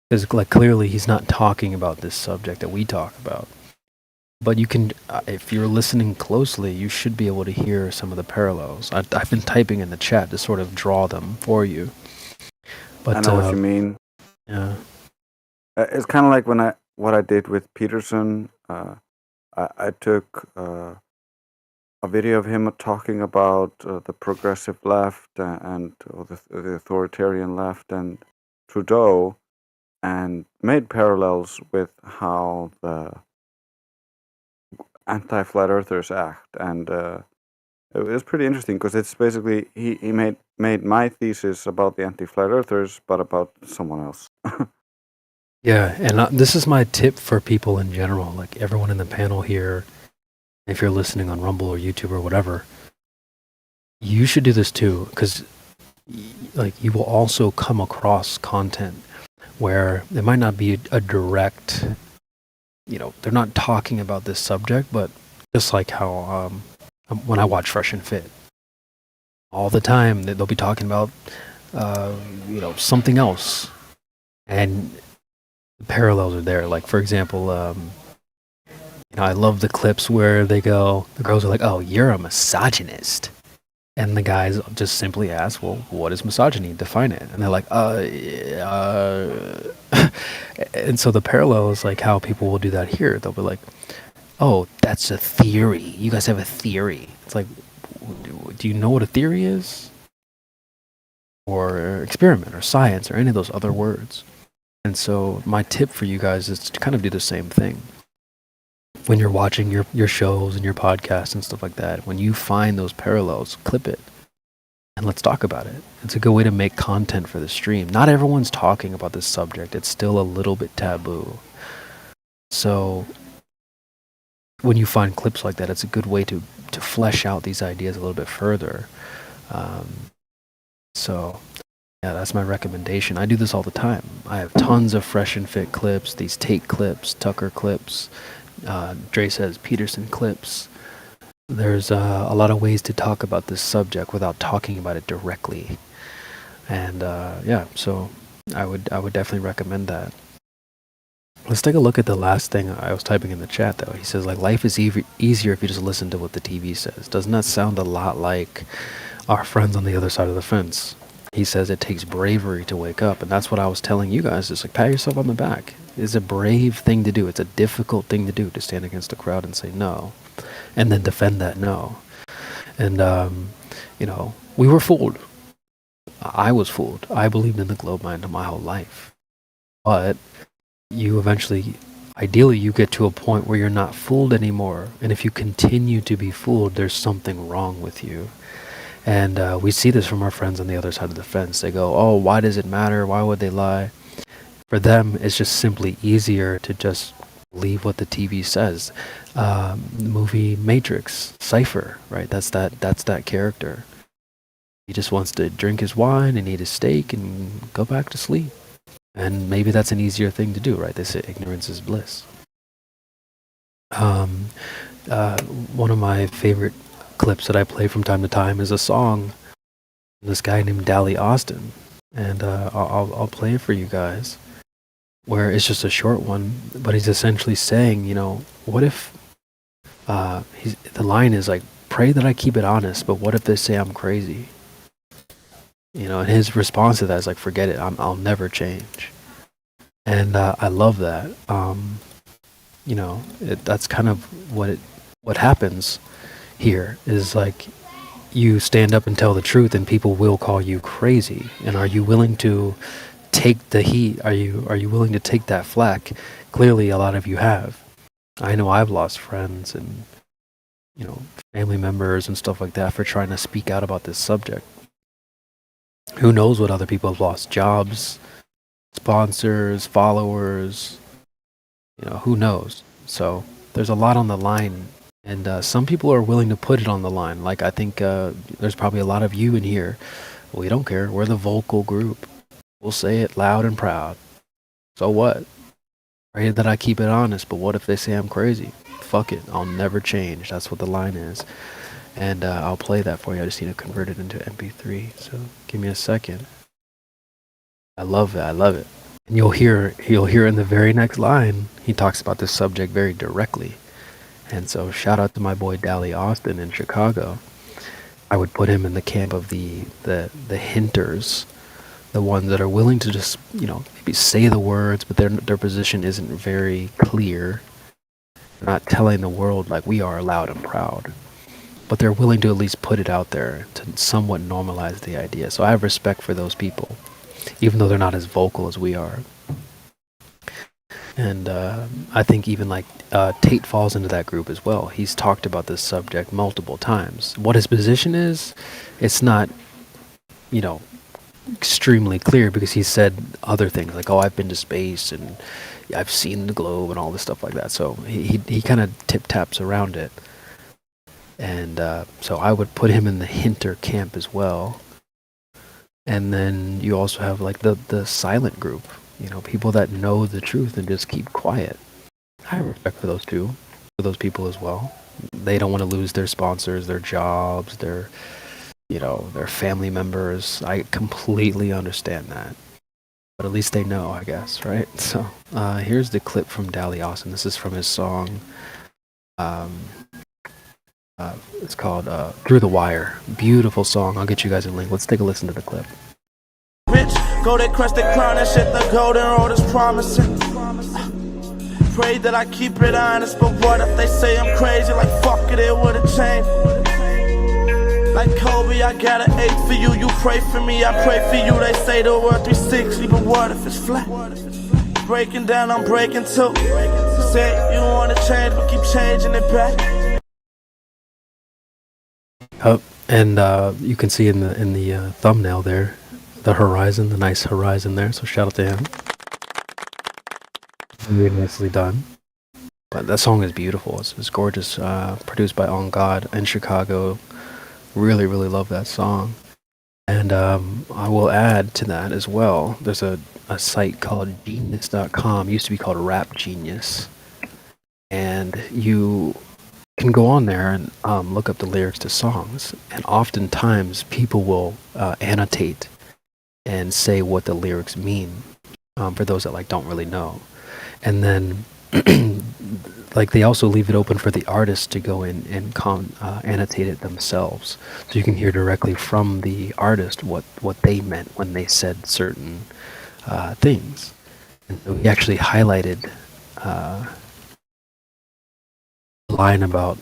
Because clearly he's not talking about this subject that we talk about. But you can, if you're listening closely, you should be able to hear some of the parallels. I've been typing in the chat to sort of draw them for you. But I know what you mean. Yeah. It's kind of like what I did with Peterson. I took a video of him talking about the progressive left and or the authoritarian left and Trudeau, and made parallels with how the anti-flat earthers act, and it was pretty interesting because it's basically he made my thesis about the anti-flat earthers, but about someone else. Yeah, and this is my tip for people in general, like everyone in the panel here. If you're listening on Rumble or YouTube or whatever, you should do this too, because like you will also come across content where it might not be a direct, they're not talking about this subject, but just like how when I watch Fresh and Fit, all the time they'll be talking about something else, and the parallels are there. Like for example, I love the clips where the girls are like, "Oh, you're a misogynist," and the guys just simply ask, "Well, what is misogyny? Define it." And they're like, and so the parallel is like how people will do that here. They'll be like, "Oh, that's a theory. You guys have a theory." It's like, do you know what a theory is? Or experiment or science or any of those other words. And so my tip for you guys is to kind of do the same thing. When you're watching your shows and your podcasts and stuff like that, when you find those parallels, clip it and let's talk about it. It's a good way to make content for the stream. Not everyone's talking about this subject. It's still a little bit taboo. So when you find clips like that, it's a good way to flesh out these ideas a little bit further. So yeah, that's my recommendation. I do this all the time. I have tons of Fresh and Fit clips, these Tate clips, Tucker clips, Dre says Peterson clips. There's a lot of ways to talk about this subject without talking about it directly. And yeah, so I would definitely recommend that. Let's take a look at the last thing I was typing in the chat though. He says like life is easier if you just listen to what the TV says. Doesn't that sound a lot like our friends on the other side of the fence? He says it takes bravery to wake up, and that's what I was telling you guys. It's like pat yourself on the back. It's a brave thing to do. It's a difficult thing to do, to stand against the crowd and say no, and then defend that no. And we were fooled. I was fooled. I believed in the globe mind my whole life, but you eventually, ideally, you get to a point where you're not fooled anymore. And if you continue to be fooled, there's something wrong with you. And we see this from our friends on the other side of the fence. They go, "Oh, why does it matter? Why would they lie?" For them, it's just simply easier to just believe what the TV says. The movie Matrix, Cypher, right? That's that character. He just wants to drink his wine and eat his steak and go back to sleep. And maybe that's an easier thing to do, right? They say ignorance is bliss. One of my favorite clips that I play from time to time is a song from this guy named Dally Austin, and I'll play it for you guys, where it's just a short one, but he's essentially saying, what if the line is like, pray that I keep it honest, but what if they say I'm crazy? And his response to that is like, forget it, I'll never change. And I love that. That's kind of what happens here, is like you stand up and tell the truth and people will call you crazy. And are you willing to take the heat? Are you willing to take that flack? Clearly a lot of you have. I know I've lost friends and family members and stuff like that for trying to speak out about this subject. Who knows what other people have lost? Jobs, sponsors, followers, who knows? So there's a lot on the line. And some people are willing to put it on the line. Like I think there's probably a lot of you in here. We don't care. We're the vocal group. We'll say it loud and proud. So what? Pray that I keep it honest, but what if they say I'm crazy? Fuck it. I'll never change. That's what the line is. And I'll play that for you. I just need to convert it into MP3. So give me a second. I love it. I love it. And you'll hear in the very next line, he talks about this subject very directly. And so shout out to my boy Dally Austin in Chicago. I would put him in the camp of the hinters, the ones that are willing to just, maybe say the words, but their position isn't very clear. not telling the world like we are loud and proud, but they're willing to at least put it out there to somewhat normalize the idea. So I have respect for those people, even though they're not as vocal as we are. And I think even like Tate falls into that group as well. He's talked about this subject multiple times. What his position is, it's not, you know, extremely clear, because he said other things like, oh, I've been to space and I've seen the globe and all this stuff like that. So he kind of tip-taps around it. And so I would put him in the hinter camp as well. And then you also have like the silent group, you know, people that know the truth and just keep quiet. I have respect for those people as well. They don't want to lose their sponsors, their jobs, their family members. I completely understand that. But at least they know, I guess, right? So here's the clip from Dally Austin. This is from his song. It's called Through the Wire. Beautiful song. I'll get you guys a link. Let's take a listen to the clip. Rich, go that crested crown and shit, the golden road is promising. Pray that I keep it honest, but what if they say I'm crazy? Like fuck it would've changed. Like Kobe, I got an 8 for you, you pray for me, I pray for you. They say the word 360, but what if it's flat? Breaking down, I'm breaking too. Say you wanna change, but keep changing it back. And you can see in the thumbnail there, the horizon, the nice horizon there. So shout out to him. Really nicely done. But that song is beautiful. It's gorgeous. Produced by On God in Chicago. Really, really love that song. And I will add to that as well. There's a site called genius.com. Used to be called Rap Genius. And you can go on there and look up the lyrics to songs. And oftentimes people will annotate and say what the lyrics mean for those that like don't really know. And then like they also leave it open for the artist to go in and annotate it themselves, so you can hear directly from the artist what they meant when they said certain things. And so he actually highlighted a line about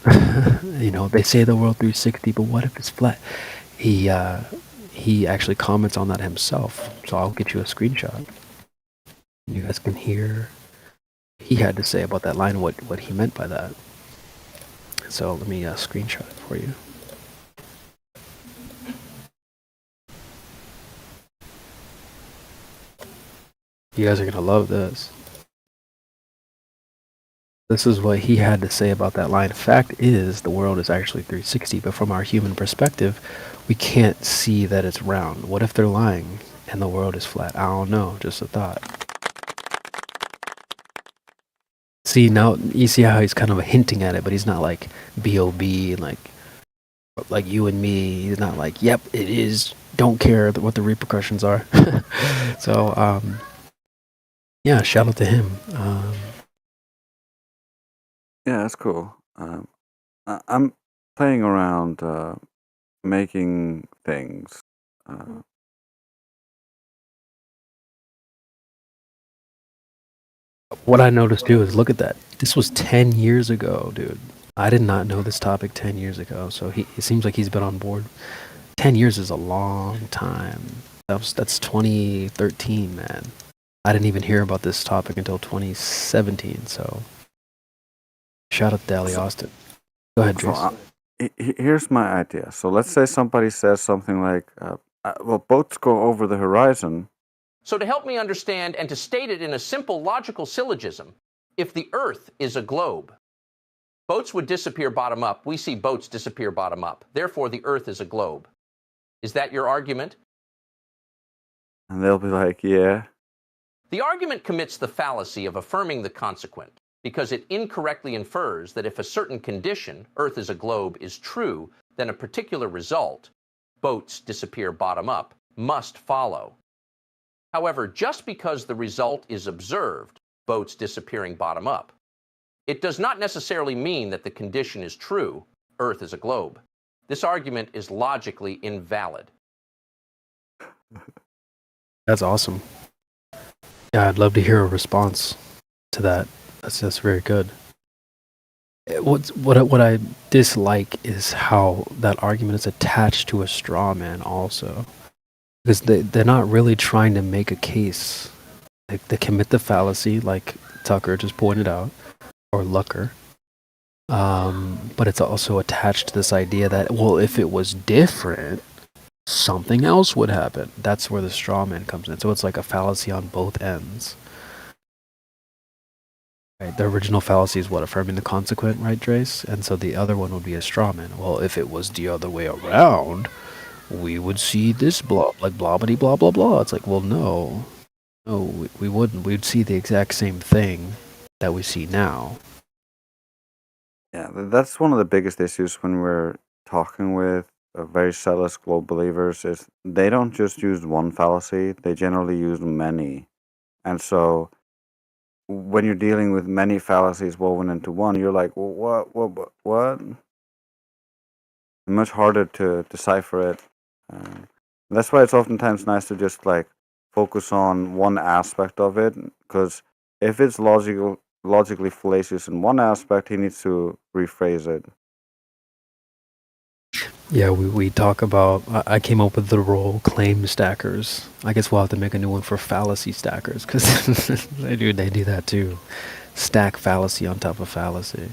you know, they say the world 360, but what if it's flat? He actually comments on that himself, so I'll get you a screenshot. You guys can hear he had to say about that line, what he meant by that. So let me screenshot it for you. You guys are gonna love this. This is what he had to say about that line. Fact is, the world is actually 360, but from our human perspective, we can't see that it's round. What if they're lying and the world is flat? I don't know, just a thought. See, now you see how he's kind of hinting at it, but he's not like B.O.B. and like you and me. He's not like, yep, it is. Don't care what the repercussions are. So, yeah, shout out to him. Yeah, that's cool. I'm playing around making things. What I noticed too is, look at that. This was 10 years ago, dude. I did not know this topic 10 years ago, so it seems like he's been on board. 10 years is a long time. That's 2013, man. I didn't even hear about this topic until 2017, so shout out to Dally Austin. Go ahead, Trace. Here's my idea. So let's say somebody says something like, well, boats go over the horizon. So to help me understand and to state it in a simple logical syllogism, if the Earth is a globe, boats would disappear bottom up. We see boats disappear bottom up. Therefore, the Earth is a globe. Is that your argument? And they'll be like, yeah. The argument commits the fallacy of affirming the consequent, because it incorrectly infers that if a certain condition, Earth is a globe, is true, then a particular result, boats disappear bottom up, must follow. However, just because the result is observed, boats disappearing bottom up, it does not necessarily mean that the condition is true, Earth is a globe. This argument is logically invalid. That's awesome. Yeah, I'd love to hear a response to that. That's very good. What I dislike is how that argument is attached to a straw man also, because they're not really trying to make a case. They commit the fallacy, like Tucker just pointed out, or Lucker. But it's also attached to this idea that, well, if it was different, something else would happen. That's where the straw man comes in. So it's like a fallacy on both ends. Right, the original fallacy is what? Affirming the consequent, right, Trace? And so the other one would be a straw man. Well, if it was the other way around, we would see this like blah blah blah blah blah. It's like, well, no, we wouldn't. We'd see the exact same thing that we see now. Yeah, that's one of the biggest issues when we're talking with very zealous globe believers is they don't just use one fallacy, they generally use many. And so when you're dealing with many fallacies woven into one, you're like, well, what? Much harder to decipher it. That's why it's oftentimes nice to just like focus on one aspect of it, because if it's logically fallacious in one aspect, he needs to rephrase it. Yeah, we talk about. I came up with the role claim stackers. I guess we'll have to make a new one for fallacy stackers, because they do that too. Stack fallacy on top of fallacy.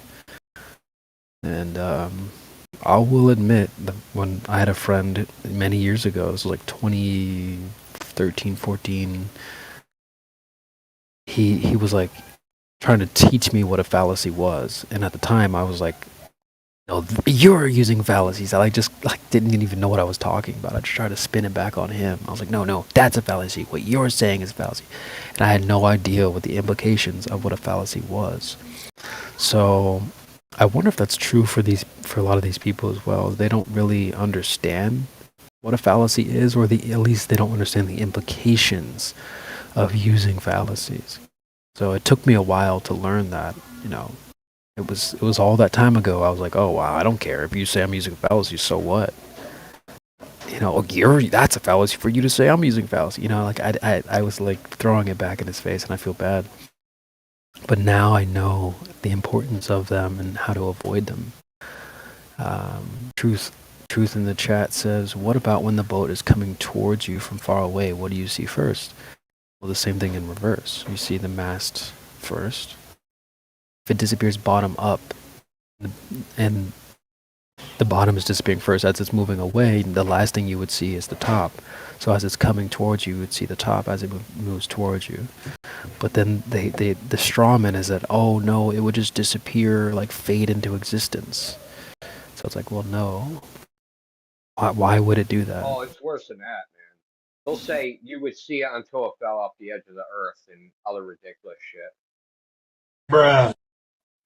And I will admit that when I had a friend many years ago, it was like 2013, 14. He was like trying to teach me what a fallacy was, and at the time I was like, no, you're using fallacies. I just didn't even know what I was talking about. I just tried to spin it back on him. I was like, no, that's a fallacy. What you're saying is a fallacy. And I had no idea what the implications of what a fallacy was. So I wonder if that's true for a lot of these people as well. They don't really understand what a fallacy is, or at least they don't understand the implications of using fallacies. So it took me a while to learn that, It was all that time ago. I was like, oh wow, I don't care if you say I'm using fallacy, so what? That's a fallacy for you to say I'm using fallacy. I was like throwing it back in his face, and I feel bad. But now I know the importance of them and how to avoid them. Truth in the chat says, what about when the boat is coming towards you from far away? What do you see first? Well, the same thing in reverse. You see the mast first. If it disappears bottom up, and the bottom is disappearing first as it's moving away, the last thing you would see is the top. So as it's coming towards you, you would see the top as it moves towards you. But then the straw man is that, oh no, it would just disappear, like fade into existence. So it's like, well, no. Why would it do that? Oh, it's worse than that, man. They'll say you would see it until it fell off the edge of the earth and other ridiculous shit. Bruh.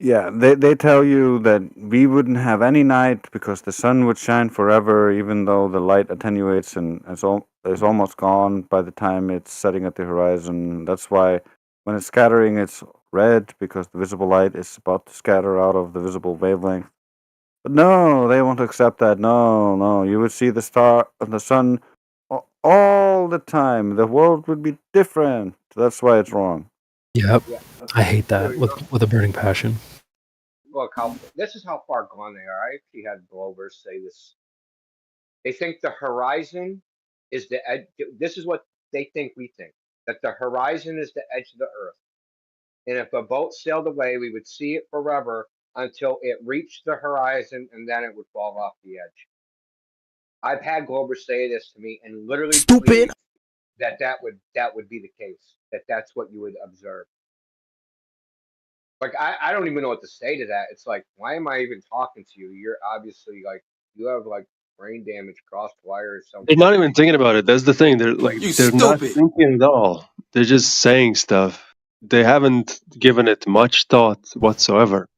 Yeah, they tell you that we wouldn't have any night because the sun would shine forever, even though the light attenuates and is almost gone by the time it's setting at the horizon. That's why when it's scattering, it's red, because the visible light is about to scatter out of the visible wavelength. But no, they won't accept that. No, you would see the sun all the time. The world would be different. That's why it's wrong. Yep, I hate that with a burning passion. Look, this is how far gone they are. I actually had Glovers say this. They think the horizon is the edge. This is what they think we think, that the horizon is the edge of the earth. And if a boat sailed away, we would see it forever until it reached the horizon, and then it would fall off the edge. I've had Glover say this to me, and literally stupid that would be the case. That's what you would observe. Like I don't even know what to say to that. It's like, why am I even talking to you? You're obviously like you have like brain damage, crossed wires, something. They're not even thinking about it. That's the thing. They're like they're not thinking at all. They're just saying stuff. They haven't given it much thought whatsoever.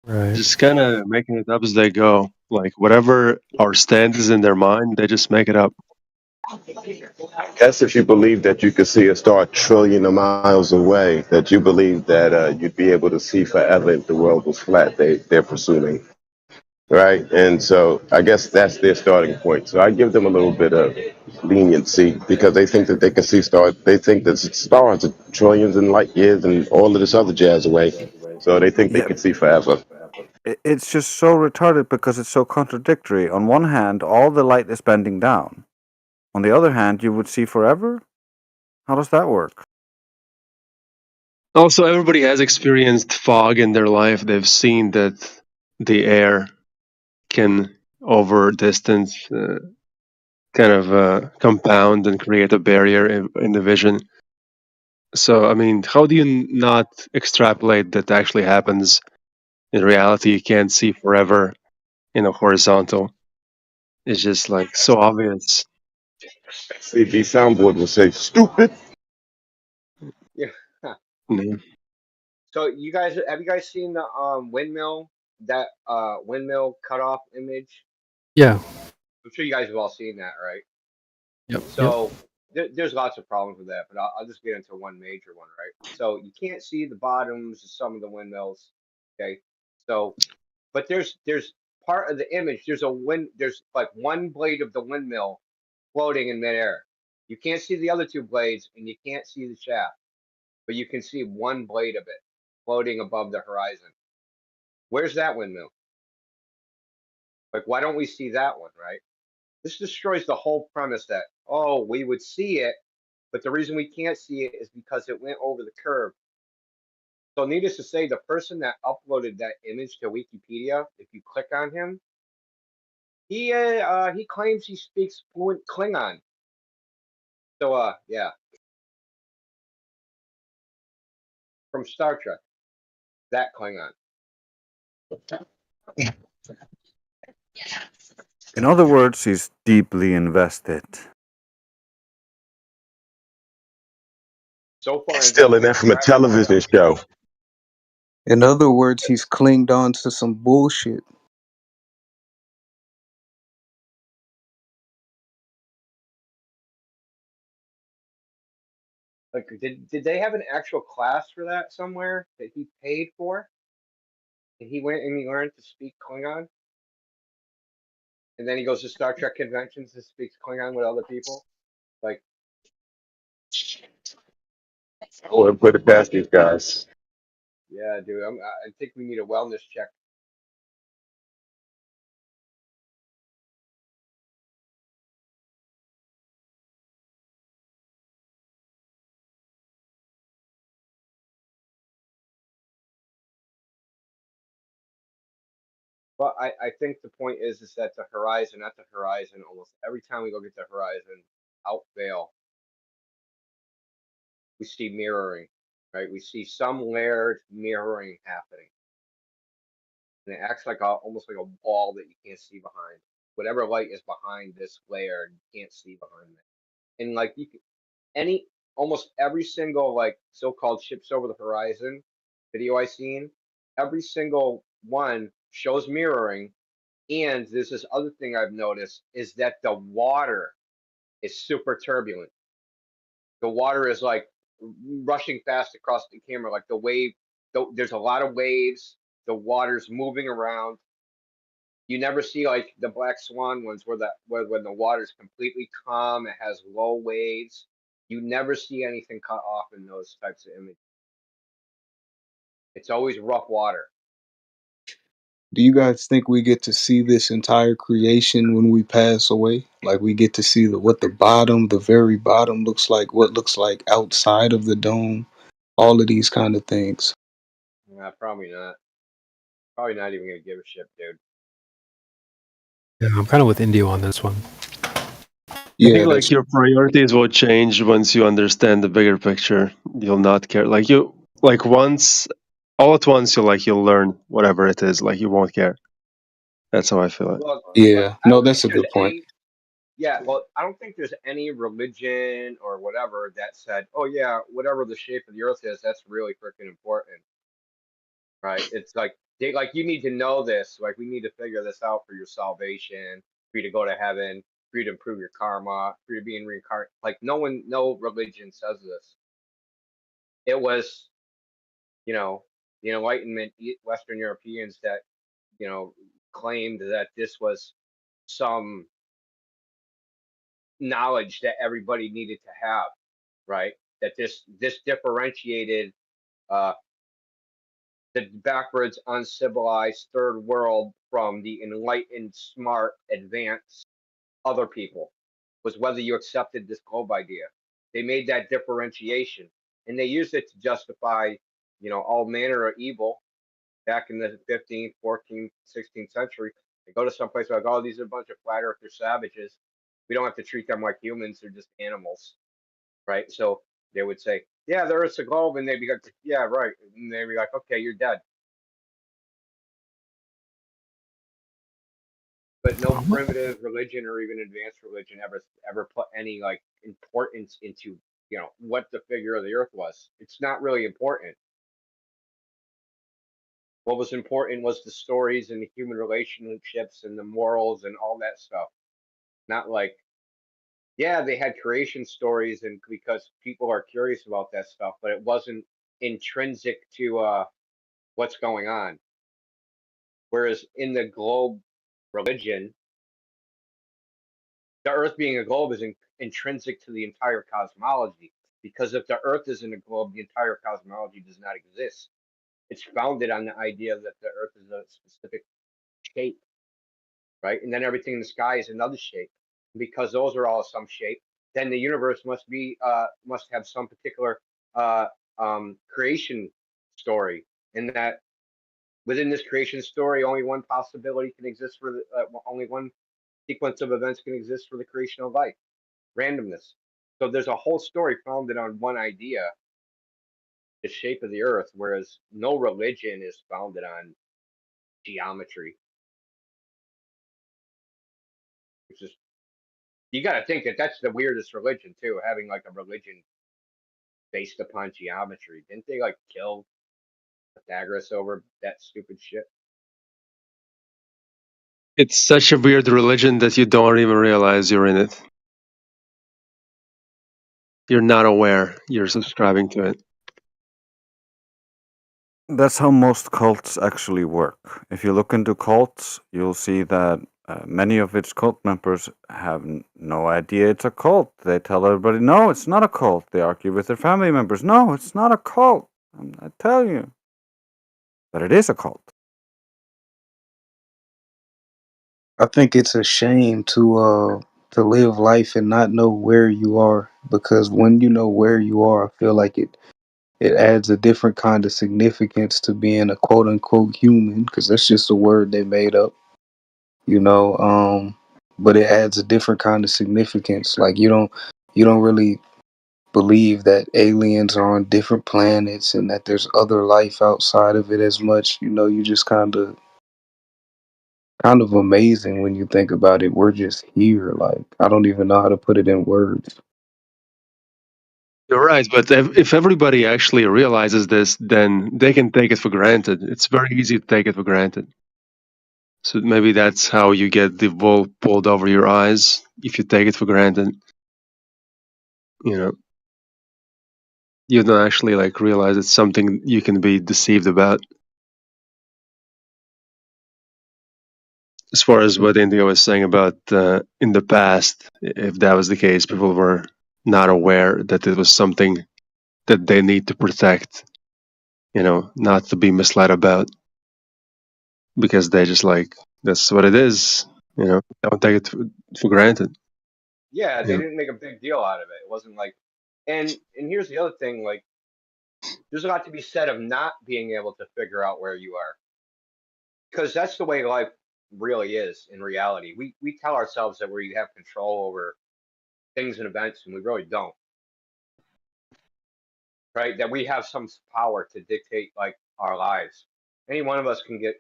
Right. Just kind of making it up as they go. Like whatever our stand is in their mind, they just make it up. I guess if you believe that you could see a star a trillion of miles away, that you believe that you'd be able to see forever if the world was flat, they're presuming. Right? And so I guess that's their starting point. So I give them a little bit of leniency because they think that they can see stars. They think that stars are trillions and light years and all of this other jazz away. So they think they can see forever. It's just so retarded because it's so contradictory. On one hand, all the light is bending down. On the other hand, you would see forever? How does that work? Also, everybody has experienced fog in their life. They've seen that the air can, over distance, kind of compound and create a barrier in the vision. So, I mean, how do you not extrapolate that actually happens in reality? You can't see forever in a horizontal. It's just like so obvious. CB soundboard will say, stupid. Yeah. Yeah. So you guys, have you guys seen the windmill, that windmill cutoff image? Yeah. I'm sure you guys have all seen that, right? Yep. So there's lots of problems with that, but I'll just get into one major one, right? So you can't see the bottoms of some of the windmills. Okay. So, but there's part of the image. There's like one blade of the windmill floating in midair. You can't see the other two blades, and you can't see the shaft, but you can see one blade of it floating above the horizon. Where's that windmill? Like, why don't we see that one, right? This destroys the whole premise that, oh, we would see it, but the reason we can't see it is because it went over the curve. So, needless to say, the person that uploaded that image to Wikipedia, if you click on him, he claims he speaks fluent Klingon. So, yeah, from Star Trek, that Klingon. In other words, he's deeply invested. So far, Still an from a television show. In other words, he's clinged on to some bullshit. Like, did they have an actual class for that somewhere that he paid for? And he went and he learned to speak Klingon? And then he goes to Star Trek conventions and speaks Klingon with other people? Like, I wouldn't put it past these guys. yeah, dude, I think we need a wellness check. But I think the point is that the horizon, at the horizon, almost every time we look at the horizon, out veil, we see mirroring, right? We see some layered mirroring happening. And it acts like almost like a wall that you can't see behind. Whatever light is behind this layer, you can't see behind it. And like almost every single like so-called ships over the horizon video I seen, every single one shows mirroring. And there's this other thing I've noticed is that the water is super turbulent. The water is like rushing fast across the camera, like the wave. There's a lot of waves. The water's moving around. You never see like the black swan ones where when the water's completely calm, it has low waves. You never see anything cut off in those types of images. It's always rough water. Do you guys think we get to see this entire creation when we pass away? Like we get to see what the very bottom looks like, what looks like outside of the dome, all of these kind of things. Nah, probably not. Probably not even gonna give a shit, dude. Yeah, I'm kind of with Indio on this one. I think like your priorities will change once you understand the bigger picture. You'll not care. All at once, you'll learn whatever it is. Like you won't care. That's how I feel it. Well, Yeah, I no, don't that's think a there's good point. yeah, well, I don't think there's any religion or whatever that said, oh yeah, whatever the shape of the earth is, that's really freaking important, right? It's like you need to know this. Like we need to figure this out for your salvation, for you to go to heaven, for you to improve your karma, for you to be in reincarnate. Like no religion says this. It was, the Enlightenment Western Europeans that, claimed that this was some knowledge that everybody needed to have, right? That this differentiated the backwards, uncivilized third world from the enlightened, smart, advanced other people, was whether you accepted this globe idea. They made that differentiation, and they used it to justify, all manner of evil back in the 15th, 14th, 16th century. They go to some place like, oh, these are a bunch of flat earthers savages. We don't have to treat them like humans; they're just animals, right? So they would say, yeah, there is a globe, and they'd be like, yeah, right, and they'd be like, okay, you're dead. But no primitive religion or even advanced religion ever put any like importance into what the figure of the earth was. It's not really important. What was important was the stories and the human relationships and the morals and all that stuff. Not like, yeah, they had creation stories and because people are curious about that stuff, but it wasn't intrinsic to what's going on. Whereas in the globe religion, the Earth being a globe is intrinsic to the entire cosmology. Because if the Earth isn't a globe, the entire cosmology does not exist. It's founded on the idea that the Earth is a specific shape, right? And then everything in the sky is another shape. Because those are all some shape, then the universe must have some particular uh, creation story. And that within this creation story, only one possibility can exist for only one sequence of events can exist for the creation of life. Randomness. So there's a whole story founded on one idea, the shape of the earth, whereas no religion is founded on geometry. Which is, you got to think that that's the weirdest religion too, having like a religion based upon geometry. Didn't they like kill Pythagoras over that stupid shit? It's such a weird religion that you don't even realize you're in it. You're not aware you're subscribing to it. That's how most cults actually work. If you look into cults, you'll see that many of its cult members have no idea it's a cult. They tell everybody, no, it's not a cult. They argue with their family members, no, it's not a cult. I tell you. But it is a cult. I think it's a shame to live life and not know where you are, because when you know where you are, I feel like it adds a different kind of significance to being a quote unquote human, because that's just a word they made up, you know. But it adds a different kind of significance. Like you don't really believe that aliens are on different planets and that there's other life outside of it as much. You know, you just kind of amazing when you think about it. We're just here. Like, I don't even know how to put it in words. You're right, but if everybody actually realizes this, then they can take it for granted. It's very easy to take it for granted. So maybe that's how you get the wool pulled over your eyes if you take it for granted. You know, you don't actually like realize it's something you can be deceived about. As far as what India was saying about in the past, if that was the case, people were not aware that it was something that they need to protect, not to be misled about, because they just like, that's what it is, don't take it for granted. Yeah, they Yeah. didn't make a big deal out of it. It wasn't like, and here's the other thing, like there's a lot to be said of not being able to figure out where you are, because that's the way life really is in reality. We tell ourselves that we have control over things and events, and we really don't. Right? That we have some power to dictate like our lives. Any one of us can get,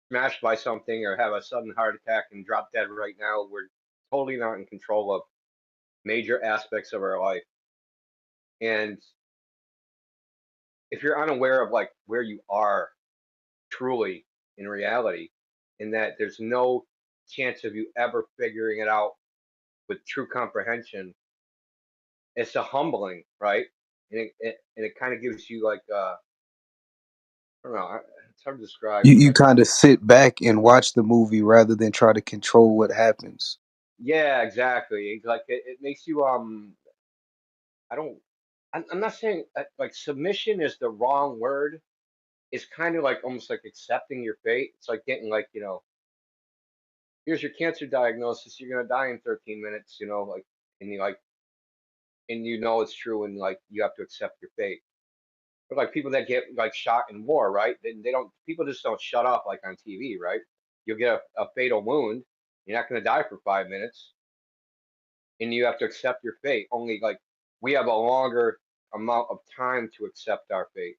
smashed by something or have a sudden heart attack and drop dead right now. We're totally not in control of major aspects of our life. And if you're unaware of like where you are truly in reality, in that there's no chance of you ever figuring it out with true comprehension, it's a humbling, right? And it kind of gives you like I don't know, it's hard to describe. You kind of sit back and watch the movie rather than try to control what happens. Yeah, exactly. Like it makes you I don't I'm not saying like submission is the wrong word, is kind of like almost like accepting your fate. It's like getting like, here's your cancer diagnosis. You're gonna die in 13 minutes. Like, and you like, and it's true, and like you have to accept your fate. But like people that get like shot in war, right? They don't. People just don't shut up like on TV, right? You'll get a fatal wound. You're not gonna die for 5 minutes, and you have to accept your fate. Only like we have a longer amount of time to accept our fate.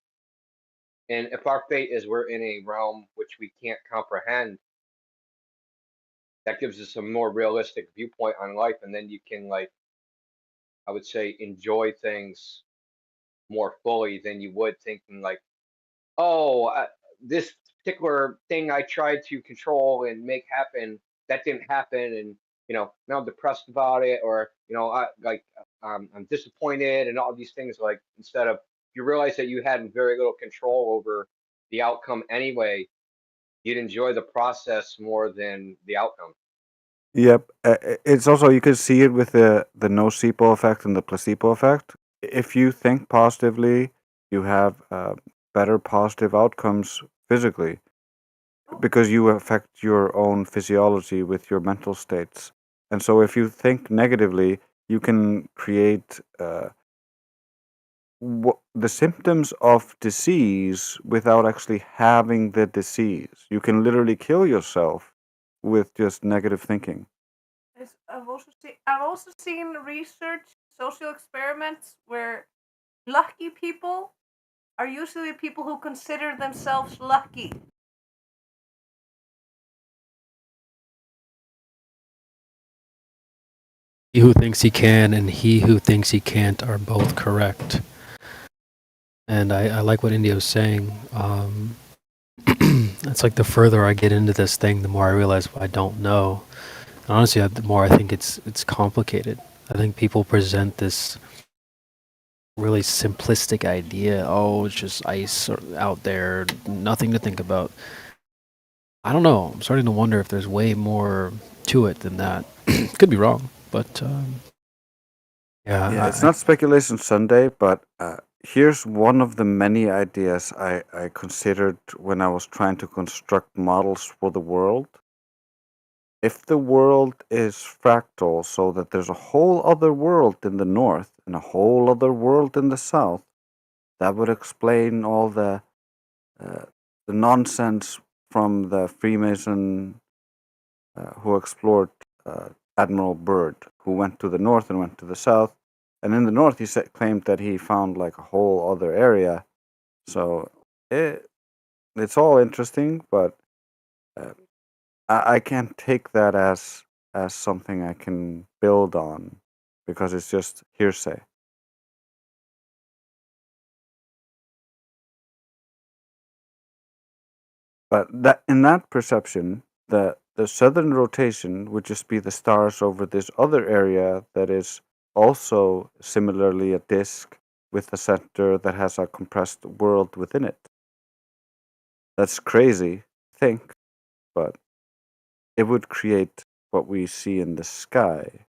And if our fate is we're in a realm which we can't comprehend, that gives us a more realistic viewpoint on life, and then you can, like, I would say, enjoy things more fully than you would thinking like, oh, this particular thing I tried to control and make happen, that didn't happen, and now I'm depressed about it, or I'm disappointed, and all these things. Like, instead of, you realize that you had very little control over the outcome anyway, you'd enjoy the process more than the outcome. Yep. It's also, you can see it with the nocebo effect and the placebo effect. If you think positively, you have better positive outcomes physically because you affect your own physiology with your mental states. And so if you think negatively, you can create the symptoms of disease without actually having the disease. You can literally kill yourself with just negative thinking. I've also seen research, social experiments where lucky people are usually people who consider themselves lucky. He who thinks he can and he who thinks he can't are both correct. And I like what Indio's saying. It's like the further I get into this thing, the more I realize I don't know. And honestly, the more I think it's complicated. I think people present this really simplistic idea. Oh, it's just ice out there, nothing to think about. I don't know. I'm starting to wonder if there's way more to it than that. Could be wrong, but Yeah, it's not Speculation Sunday, but here's one of the many ideas I considered when I was trying to construct models for the world. If the world is fractal, so that there's a whole other world in the north and a whole other world in the south, that would explain all the nonsense from the Freemason who explored Admiral Byrd, who went to the north and went to the south. And in the north, he claimed that he found like a whole other area. So it's all interesting, but I can't take that as something I can build on because it's just hearsay. But that in that perception, the southern rotation would just be the stars over this other area that is also similarly a disk with a center that has a compressed world within it. That's crazy to think, but it would create what we see in the sky.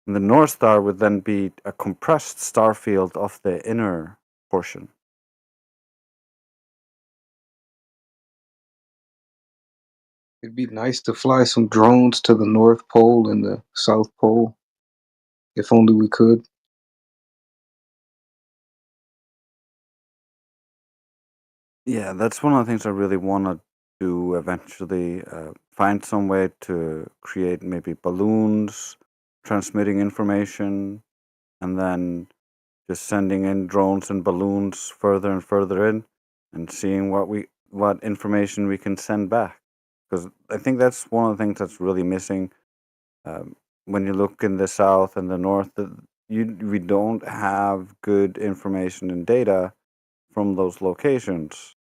And the North Star would then be a compressed star field of the inner portion. It'd be nice to fly some drones to the North Pole and the South Pole. If only we could. Yeah, that's one of the things I really want to do eventually. Find some way to create maybe balloons transmitting information and then just sending in drones and balloons further and further in and seeing what information we can send back. Because I think that's one of the things that's really missing. When you look in the south and the north, we don't have good information and data from those locations.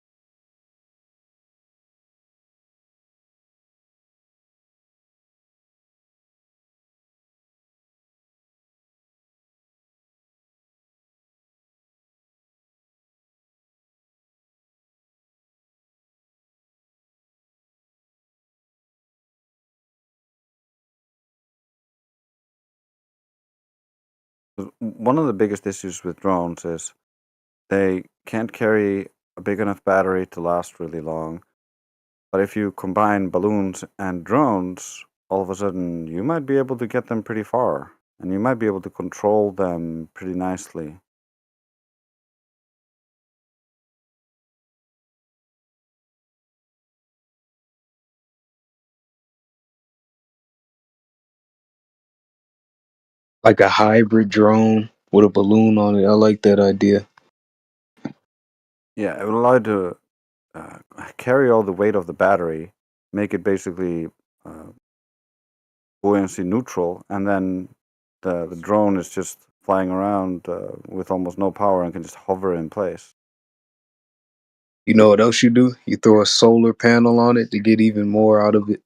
One of the biggest issues with drones is they can't carry a big enough battery to last really long. But if you combine balloons and drones, all of a sudden you might be able to get them pretty far, and you might be able to control them pretty nicely. Like a hybrid drone with a balloon on it. I like that idea. Yeah, it would allow you to carry all the weight of the battery, make it basically buoyancy neutral, and then the drone is just flying around with almost no power and can just hover in place. You know what else you do? You throw a solar panel on it to get even more out of it.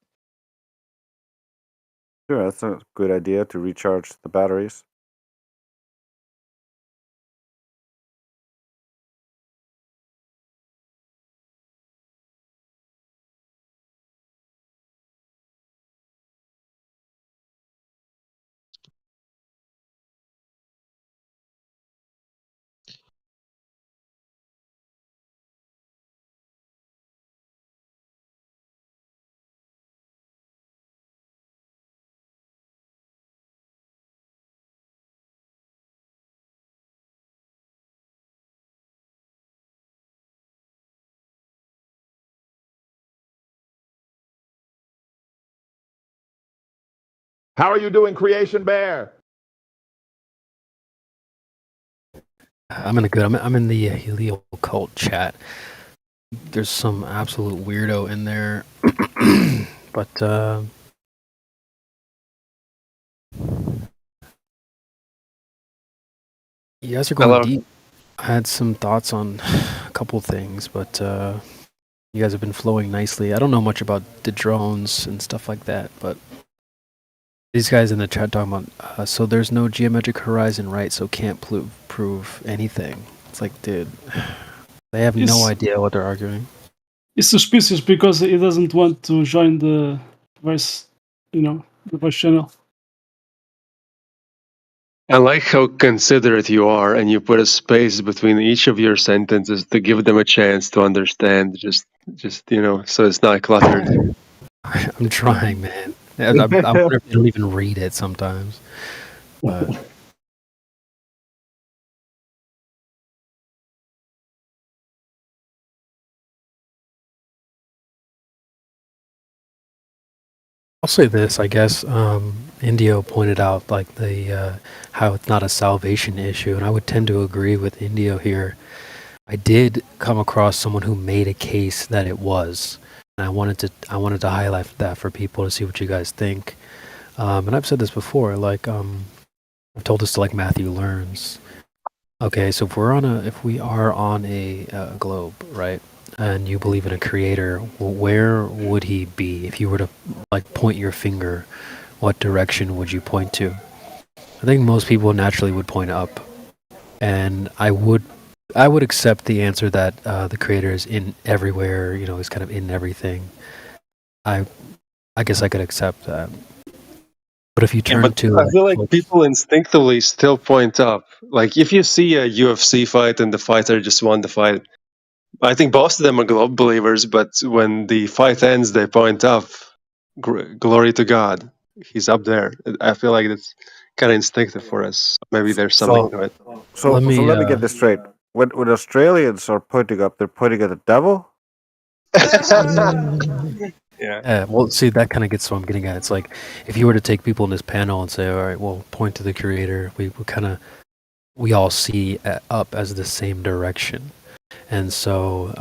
Sure, that's a good idea to recharge the batteries. How are you doing, Creation Bear? I'm in a good. I'm in the Helio cult chat. There's some absolute weirdo in there, but you guys are going Hello. deep. I had some thoughts on a couple things, but you guys have been flowing nicely. I don't know much about the drones and stuff like that, but these guys in the chat talking about, so there's no geometric horizon, right? So can't prove anything. It's like, dude, they have no idea what they're arguing. It's suspicious because he doesn't want to join the voice, the voice channel. I like how considerate you are, and you put a space between each of your sentences to give them a chance to understand. Just so it's not cluttered. I'm trying, man. I wonder if they don't even read it sometimes. But I'll say this, I guess. Indio pointed out like the how it's not a salvation issue, and I would tend to agree with Indio here. I did come across someone who made a case that it was, and I wanted to highlight that for people to see what you guys think. And I've said this before, like I've told this to like Matthew Learns. Okay, so if we are on a globe, right, and you believe in a creator, where would he be if you were to like point your finger? What direction would you point to? I think most people naturally would point up, and I would accept the answer that the creator is in everywhere. He's kind of in everything. I guess I could accept that. But if you turn But to I feel like people instinctively still point up. Like if you see a UFC fight and the fighter just won the fight, I think most of them are globe believers. But when the fight ends, they point up. Glory to God, he's up there. I feel like it's kind of instinctive for us. Maybe there's something to it. So let me get this straight. When Australians are pointing up, they're pointing at the devil? Yeah. Well, see, that kind of gets what I'm getting at. It's like if you were to take people in this panel and say, all right, well, point to the creator, we all see up as the same direction. And so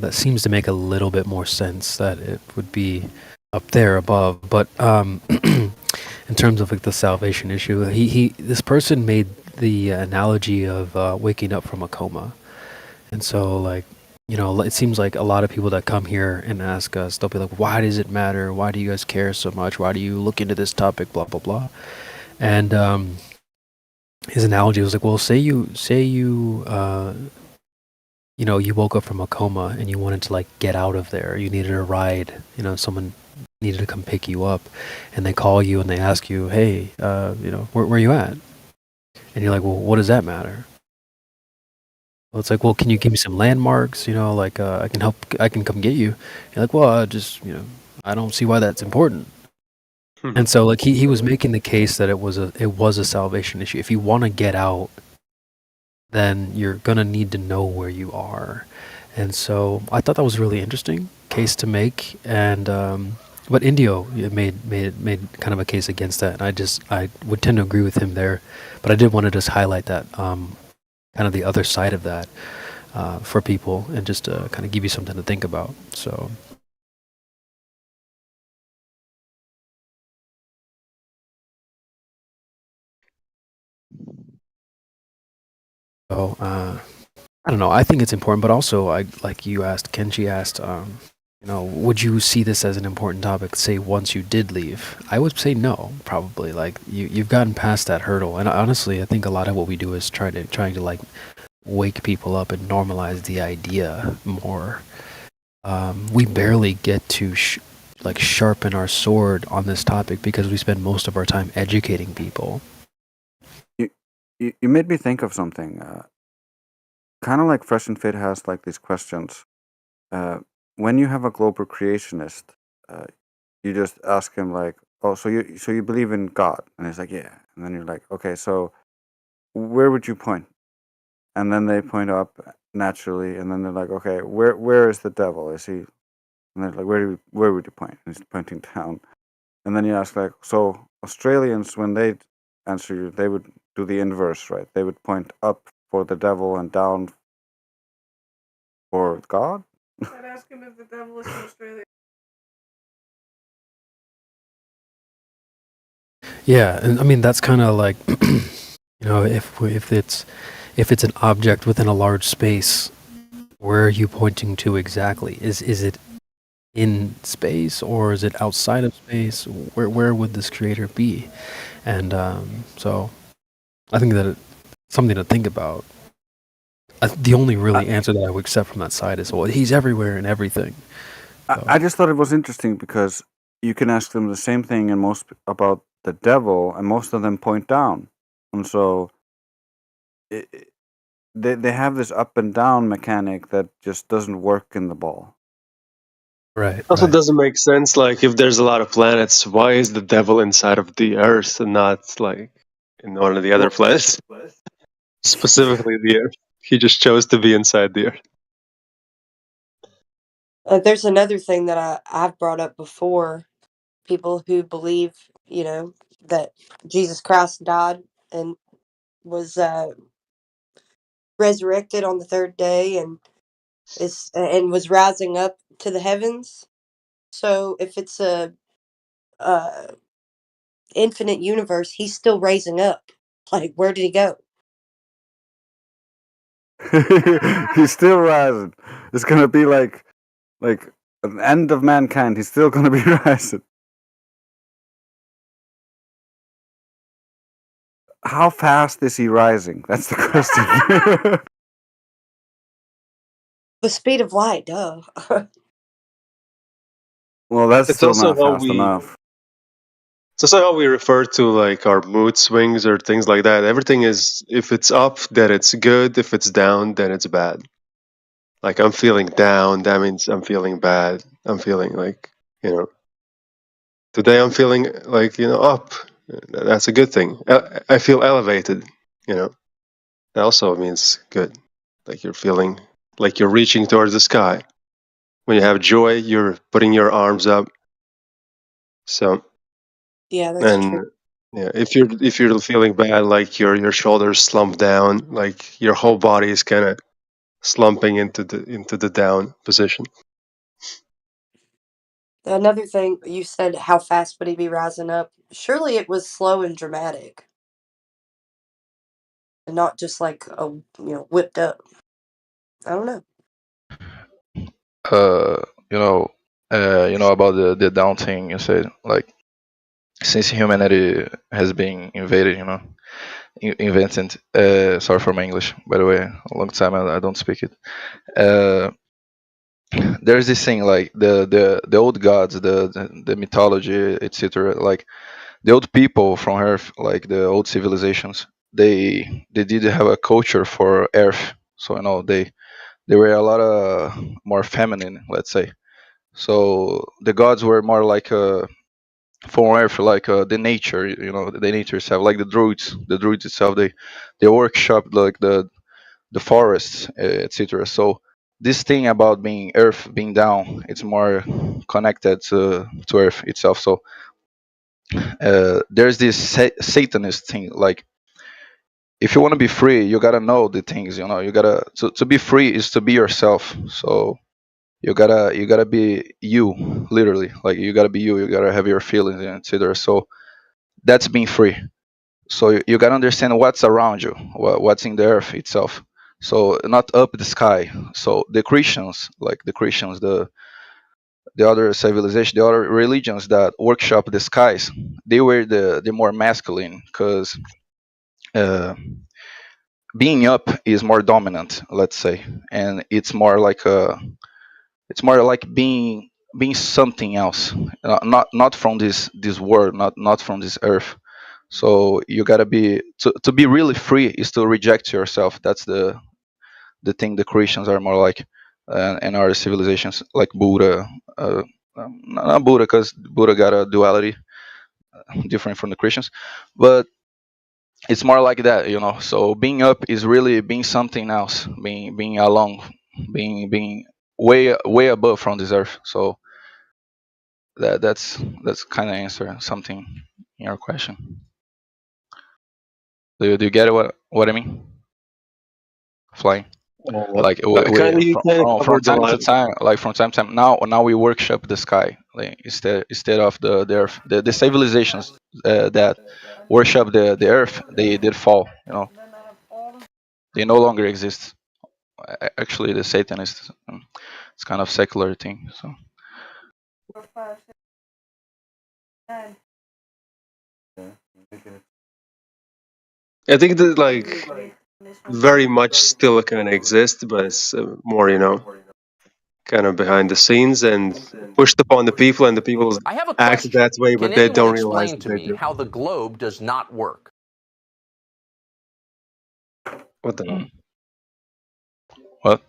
that seems to make a little bit more sense that it would be up there above. But in terms of like the salvation issue, this person made the analogy of waking up from a coma. And so like, it seems like a lot of people that come here and ask us, they'll be like, why does it matter? Why do you guys care so much? Why do you look into this topic? Blah, blah, blah. And his analogy was like, well, say you you woke up from a coma and you wanted to like get out of there. You needed a ride. Someone needed to come pick you up, and they call you and they ask you, hey, where are you at? And you're like, well, what does that matter? It's like, well, can you give me some landmarks? Like I can help. I can come get you. You're like, well, I don't see why that's important. And so, like, he was making the case that it was a salvation issue. If you want to get out, then you're gonna need to know where you are. And so I thought that was a really interesting case to make. And but Indio made kind of a case against that. And I would tend to agree with him there. But I did want to just highlight that kind of the other side of that for people, and just to kind of give you something to think about. So. So I don't know. I think it's important, but also, like you asked, Kenji asked, would you see this as an important topic? Say once you did leave, I would say no, probably. Like you've gotten past that hurdle, and honestly, I think a lot of what we do is trying to like wake people up and normalize the idea more. We barely get to sharpen our sword on this topic because we spend most of our time educating people. You made me think of something. Kind of like Fresh and Fit has like these questions. When you have a global creationist, you just ask him like, "Oh, so you believe in God?" And he's like, "Yeah." And then you're like, "Okay, so where would you point?" And then they point up naturally, and then they're like, "Okay, where is the devil? Is he?" And they're like, "Where would you point?" And he's pointing down. And then you ask like, "So Australians, when they answer you, they would do the inverse, right? They would point up for the devil and down for God?" I'd ask him if the devil is in Australia. Yeah, and I mean that's kind of like, if it's an object within a large space, where are you pointing to exactly? Is it in space, or is it outside of space? Where would this creator be? And so I think that it's something to think about. The only really answer that I would accept from that side is, well, he's everywhere and everything. I just thought it was interesting because you can ask them the same thing about the devil, and most of them point down. And so they have this up and down mechanic that just doesn't work in the ball. Right. Also, doesn't make sense. Like, if there's a lot of planets, why is the devil inside of the Earth and not like in one of the other planets? Specifically the Earth. He just chose to be inside the Earth. There's another thing that I've brought up before. People who believe, that Jesus Christ died and was resurrected on the third day and was rising up to the heavens. So if it's a infinite universe, he's still raising up. Like, where did he go? He's still rising. It's gonna be like an end of mankind. He's still gonna be rising. How fast is he rising? That's the question. The speed of light, duh. Well, that's It's still also not fast enough. It's also how we refer to like our mood swings or things like that. Everything is, if it's up, then it's good. If it's down, then it's bad. Like, I'm feeling down, that means I'm feeling bad. I'm feeling like, today I'm feeling like, up. That's a good thing. I feel elevated, That also means good. Like, you're feeling like you're reaching towards the sky. When you have joy, you're putting your arms up. So, Yeah, that's and true. yeah, if you're feeling bad, like your shoulders slump down, like your whole body is kind of slumping into the down position. Another thing, you said, how fast would he be rising up? Surely it was slow and dramatic, and not just like whipped up. I don't know. uh about the down thing you said, like, since humanity has been invaded, invented, sorry for my English, by the way, a long time I don't speak it. There's this thing, like the old gods, the mythology, etc. Like, the old people from Earth, like the old civilizations, they did have a culture for Earth, So they were a lot more feminine, let's say. So the gods were more like from Earth, like the nature, the nature itself, like the druids itself. They workshop like the forests, etc. So this thing about being Earth, being down, it's more connected to Earth itself. So there's this Satanist thing, like if you want to be free, you gotta know the things. You gotta to be free is to be yourself. So you gotta be you, literally. Like you gotta be you. You gotta have your feelings and etc. So that's being free. So you gotta understand what's around you, what's in the earth itself. So not up the sky. So the Christians, the other civilization, the other religions that workshop the skies, they were the more masculine, because uh, being up is more dominant, let's say, and it's more like being something else, not from this world, not from this earth. So you gotta be to be really free is to reject yourself. That's the thing the Christians are more like, and our civilizations like Buddha. Not Buddha, because Buddha got a duality different from the Christians, but it's more like that. So being up is really being something else, being alone, being way above from this earth. So that's kind of answer something in your question. Do you get what I mean? Flying. Like Kind of, you kind of from covered a time to lot. time, like from time to time. Now we workshop the sky, like instead of the earth. The civilizations that worship the earth, they did fall. They no longer exist. Actually, the Satanists, it's kind of secular thing. So I think that like very much still kind of exists, but it's more, kind of behind the scenes and pushed upon the people, and the people I have a act question. that way, Can but they anyone don't realize explain that to they me do. how the globe does not work? What the hell? what?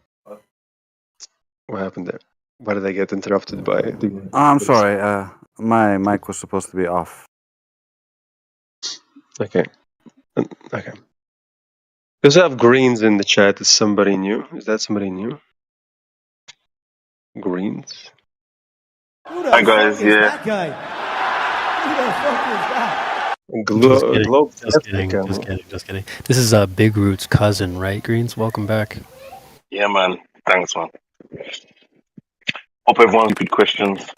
What happened there? Why did I get interrupted by the? I'm sorry. My mic was supposed to be off. Okay. Okay. Because I have greens in the chat. Is somebody new? Is that somebody new? Greens. Hi guys, yeah. Just kidding. Globe Just kidding. Just kidding. Just kidding. This is Big Root's cousin, right? Greens, welcome back. Yeah man, thanks man. Hope everyone's good questions.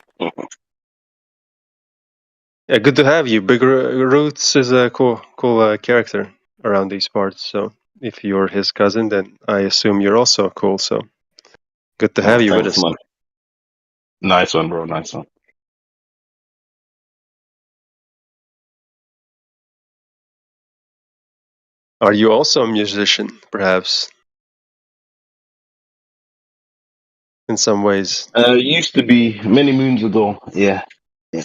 Yeah, good to have you. Big Roots is a cool character around these parts. So if you're his cousin, then I assume you're also cool. So good to have you with Thanks us. man. Nice one bro, nice one. Are you also a musician, perhaps? In some ways. Used to be many moons ago. Yeah,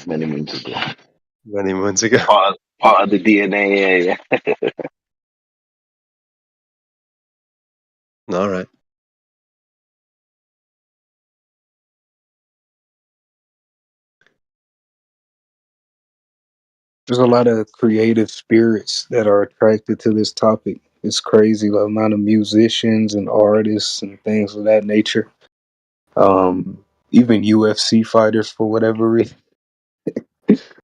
many moons ago. Many moons ago. Part of the DNA. Yeah. All right. There's a lot of creative spirits that are attracted to this topic. It's crazy the amount of musicians and artists and things of that nature. Even UFC fighters for whatever reason.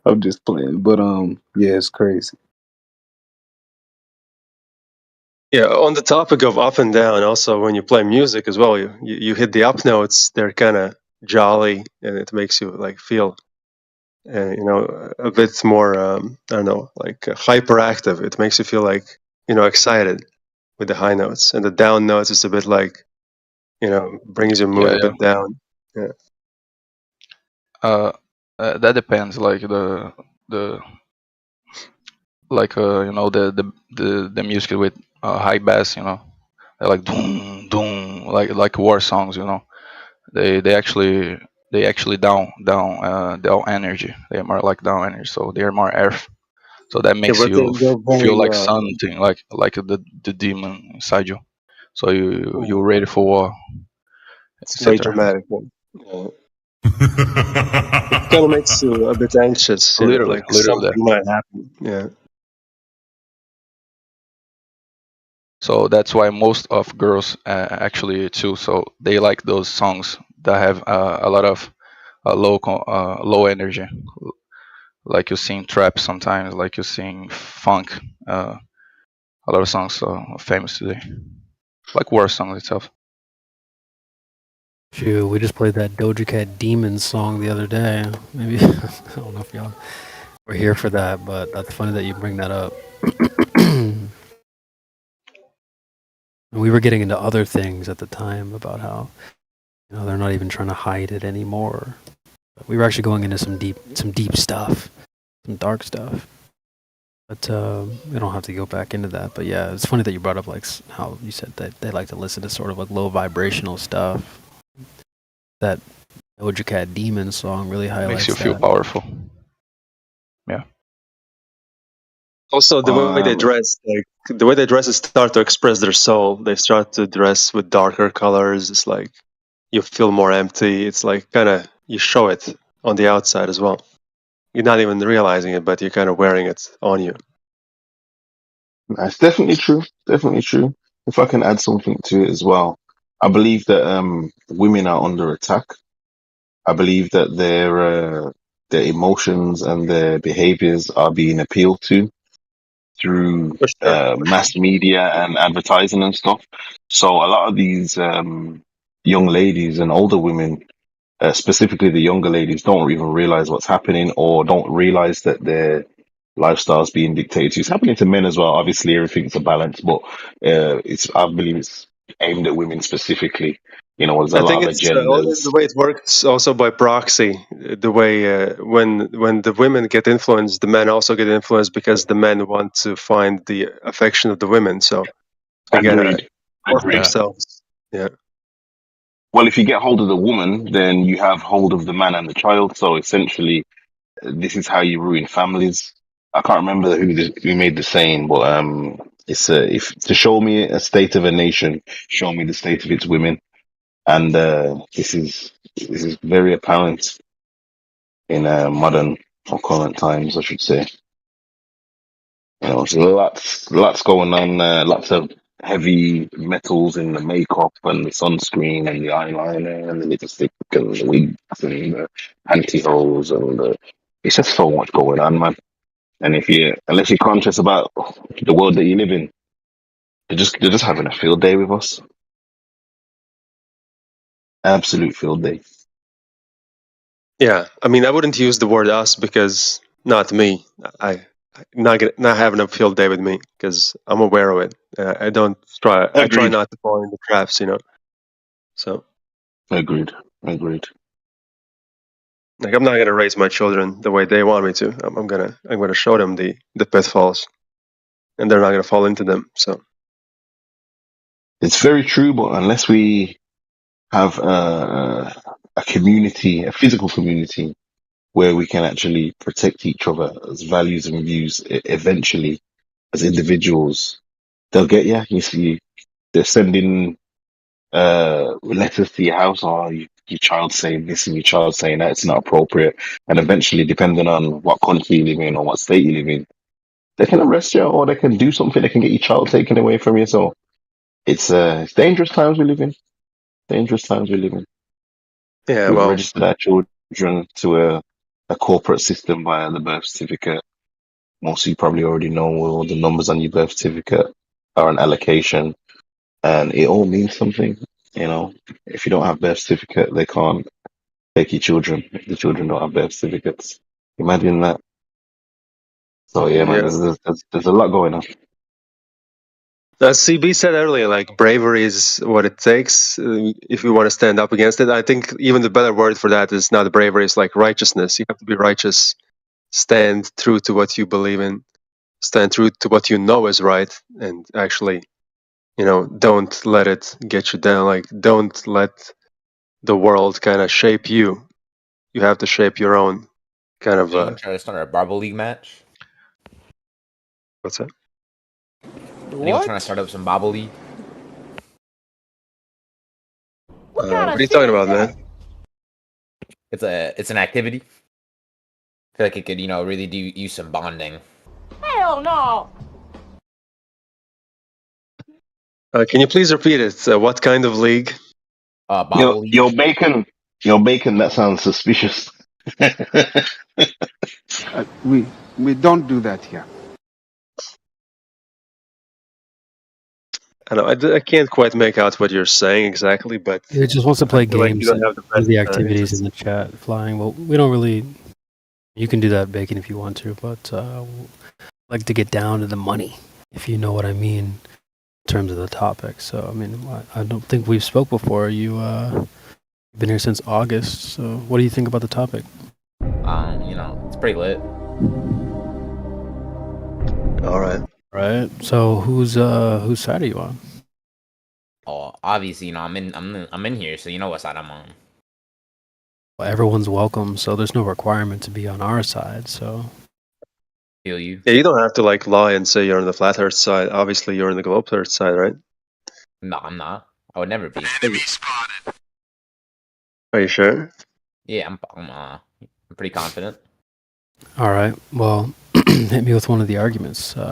I'm just playing, but yeah, it's crazy. Yeah, on the topic of up and down, also when you play music as well, you hit the up notes. They're kind of jolly, and it makes you like feel, a bit more. I don't know, like hyperactive. It makes you feel like excited with the high notes, and the down notes is a bit like brings your mood Yeah, a bit down. Yeah. that depends. Like the the music with high bass. They're like doom doom, like war songs. They actually down energy. They're more like down energy, so they're more earth. So that Yeah, makes but you they're feel very like something, like the demon inside you. So you're ready for war, It's very etc. dramatic. Yeah. It kind of makes you a bit anxious, you know, Literally, like literally that. something might happen. Yeah. So that's why most of girls actually too. So they like those songs that have a lot of low energy, like you sing trap sometimes, like you sing funk. A lot of songs are famous today, like war songs itself. Shoot, we just played that Doja Cat Demons song the other day. Maybe I don't know if y'all were here for that, but that's funny that you bring that up. We were getting into other things at the time about how they're not even trying to hide it anymore. We were actually going into some deep stuff, some dark stuff. But we don't have to go back into that. But yeah, it's funny that you brought up like how you said that they like to listen to sort of like low vibrational stuff. That Doja Cat Demon song really highlights Makes you feel that. powerful. Yeah. Also, the way they dress, like the way they dress, is start to express their soul. They start to dress with darker colors. It's like you feel more empty. It's like kind of you show it on the outside as well. You're not even realizing it, but you're kind of wearing it on you. That's definitely true. Definitely true. If I can add something to it as well, I believe that women are under attack. I believe that their emotions and their behaviors are being appealed to through For sure. mass media and advertising and stuff. So a lot of these young ladies and older women, specifically the younger ladies, don't even realize what's happening or don't realize that their lifestyles being dictated to. It's happening to men as well. Obviously, everything's a balance, but I believe it's aimed at women specifically. You know, there's a I lot think of it's the agendas. way it works also by proxy. The way when the women get influenced, the men also get influenced because the men want to find the affection of the women. So they gotta Agreed. force Agreed. themselves. Yeah. Well, if you get hold of the woman, then you have hold of the man and the child. So essentially, this is how you ruin families. I can't remember who made the saying, but it's if to show me a state of a nation, show me the state of its women, and this is very apparent in modern or current times, I should say. You know, so lots going on, lots of heavy metals in the makeup and the sunscreen and the eyeliner and the lipstick and the wigs and the pantyhose it's just so much going on, man. And unless you're conscious about the world that you live in, they're just having a field day with us. Absolute field day. Yeah. I mean, I wouldn't use the word us because not me. I not having a field day with me because I'm aware of it. I don't try. I try Agreed. not to fall into traps. You know. So. Agreed. Agreed. Like I'm not gonna raise my children the way they want me to. I'm gonna show them the pitfalls, and they're not gonna fall into them. So It's very true, but unless we have a community, a physical community, where we can actually protect each other as values and views, eventually as individuals, they'll get you. You see, they're sending letters to your house, or your child saying this and your child saying that. It's not appropriate, and eventually, depending on what country you live in or what state you live in, they can arrest you or they can do something. They can get your child taken away from you. So it's dangerous times we live in. Dangerous times we live in. yeah, We've well, registered our children to a corporate system via the birth certificate. Most of you probably already know all the numbers on your birth certificate are an allocation, and it all means something. You know, if you don't have birth certificate, they can't take your children if the children don't have birth certificates. Imagine that. So yeah, man, yeah. there's a lot going on. As CB said earlier, like bravery is what it takes if you want to stand up against it. I think even the better word for that is not bravery; it's like righteousness. You have to be righteous, stand true to what you believe in, stand true to what you know is right, and actually, don't let it get you down. Like, don't let the world kind of shape you. You have to shape your own kind of. Anyone try to start a Marble League match? What's that? Anyone trying to start up some Marble League? are you talking about, man? It's an activity. I feel like it could, really do use some bonding. Hell no. Can you please repeat it? What kind of league? Bobble league. Your bacon. That sounds suspicious. We don't do that here. I know I can't quite make out what you're saying exactly, but He just wants to play I feel like you games don't and have the do best the activities insights. in the chat. Flying. Well, we don't really. You can do that, Bacon, if you want to, but I like to get down to the money, if you know what I mean, in terms of the topic. So, I mean, I don't think we've spoke before. You've been here since August. So, what do you think about the topic? It's pretty lit. All right. Right. So, whose side are you on? Oh, obviously, I'm in here, so you know what side I'm on. Well, everyone's welcome, so there's no requirement to be on our side. So, Feel you? Yeah, you don't have to like lie and say you're on the flat Earth side. Obviously, you're on the globe Earth side, right? No, I'm not. I would never be. Are you sure? Yeah, I'm pretty confident. all right. Well, hit me with one of the arguments. Maybe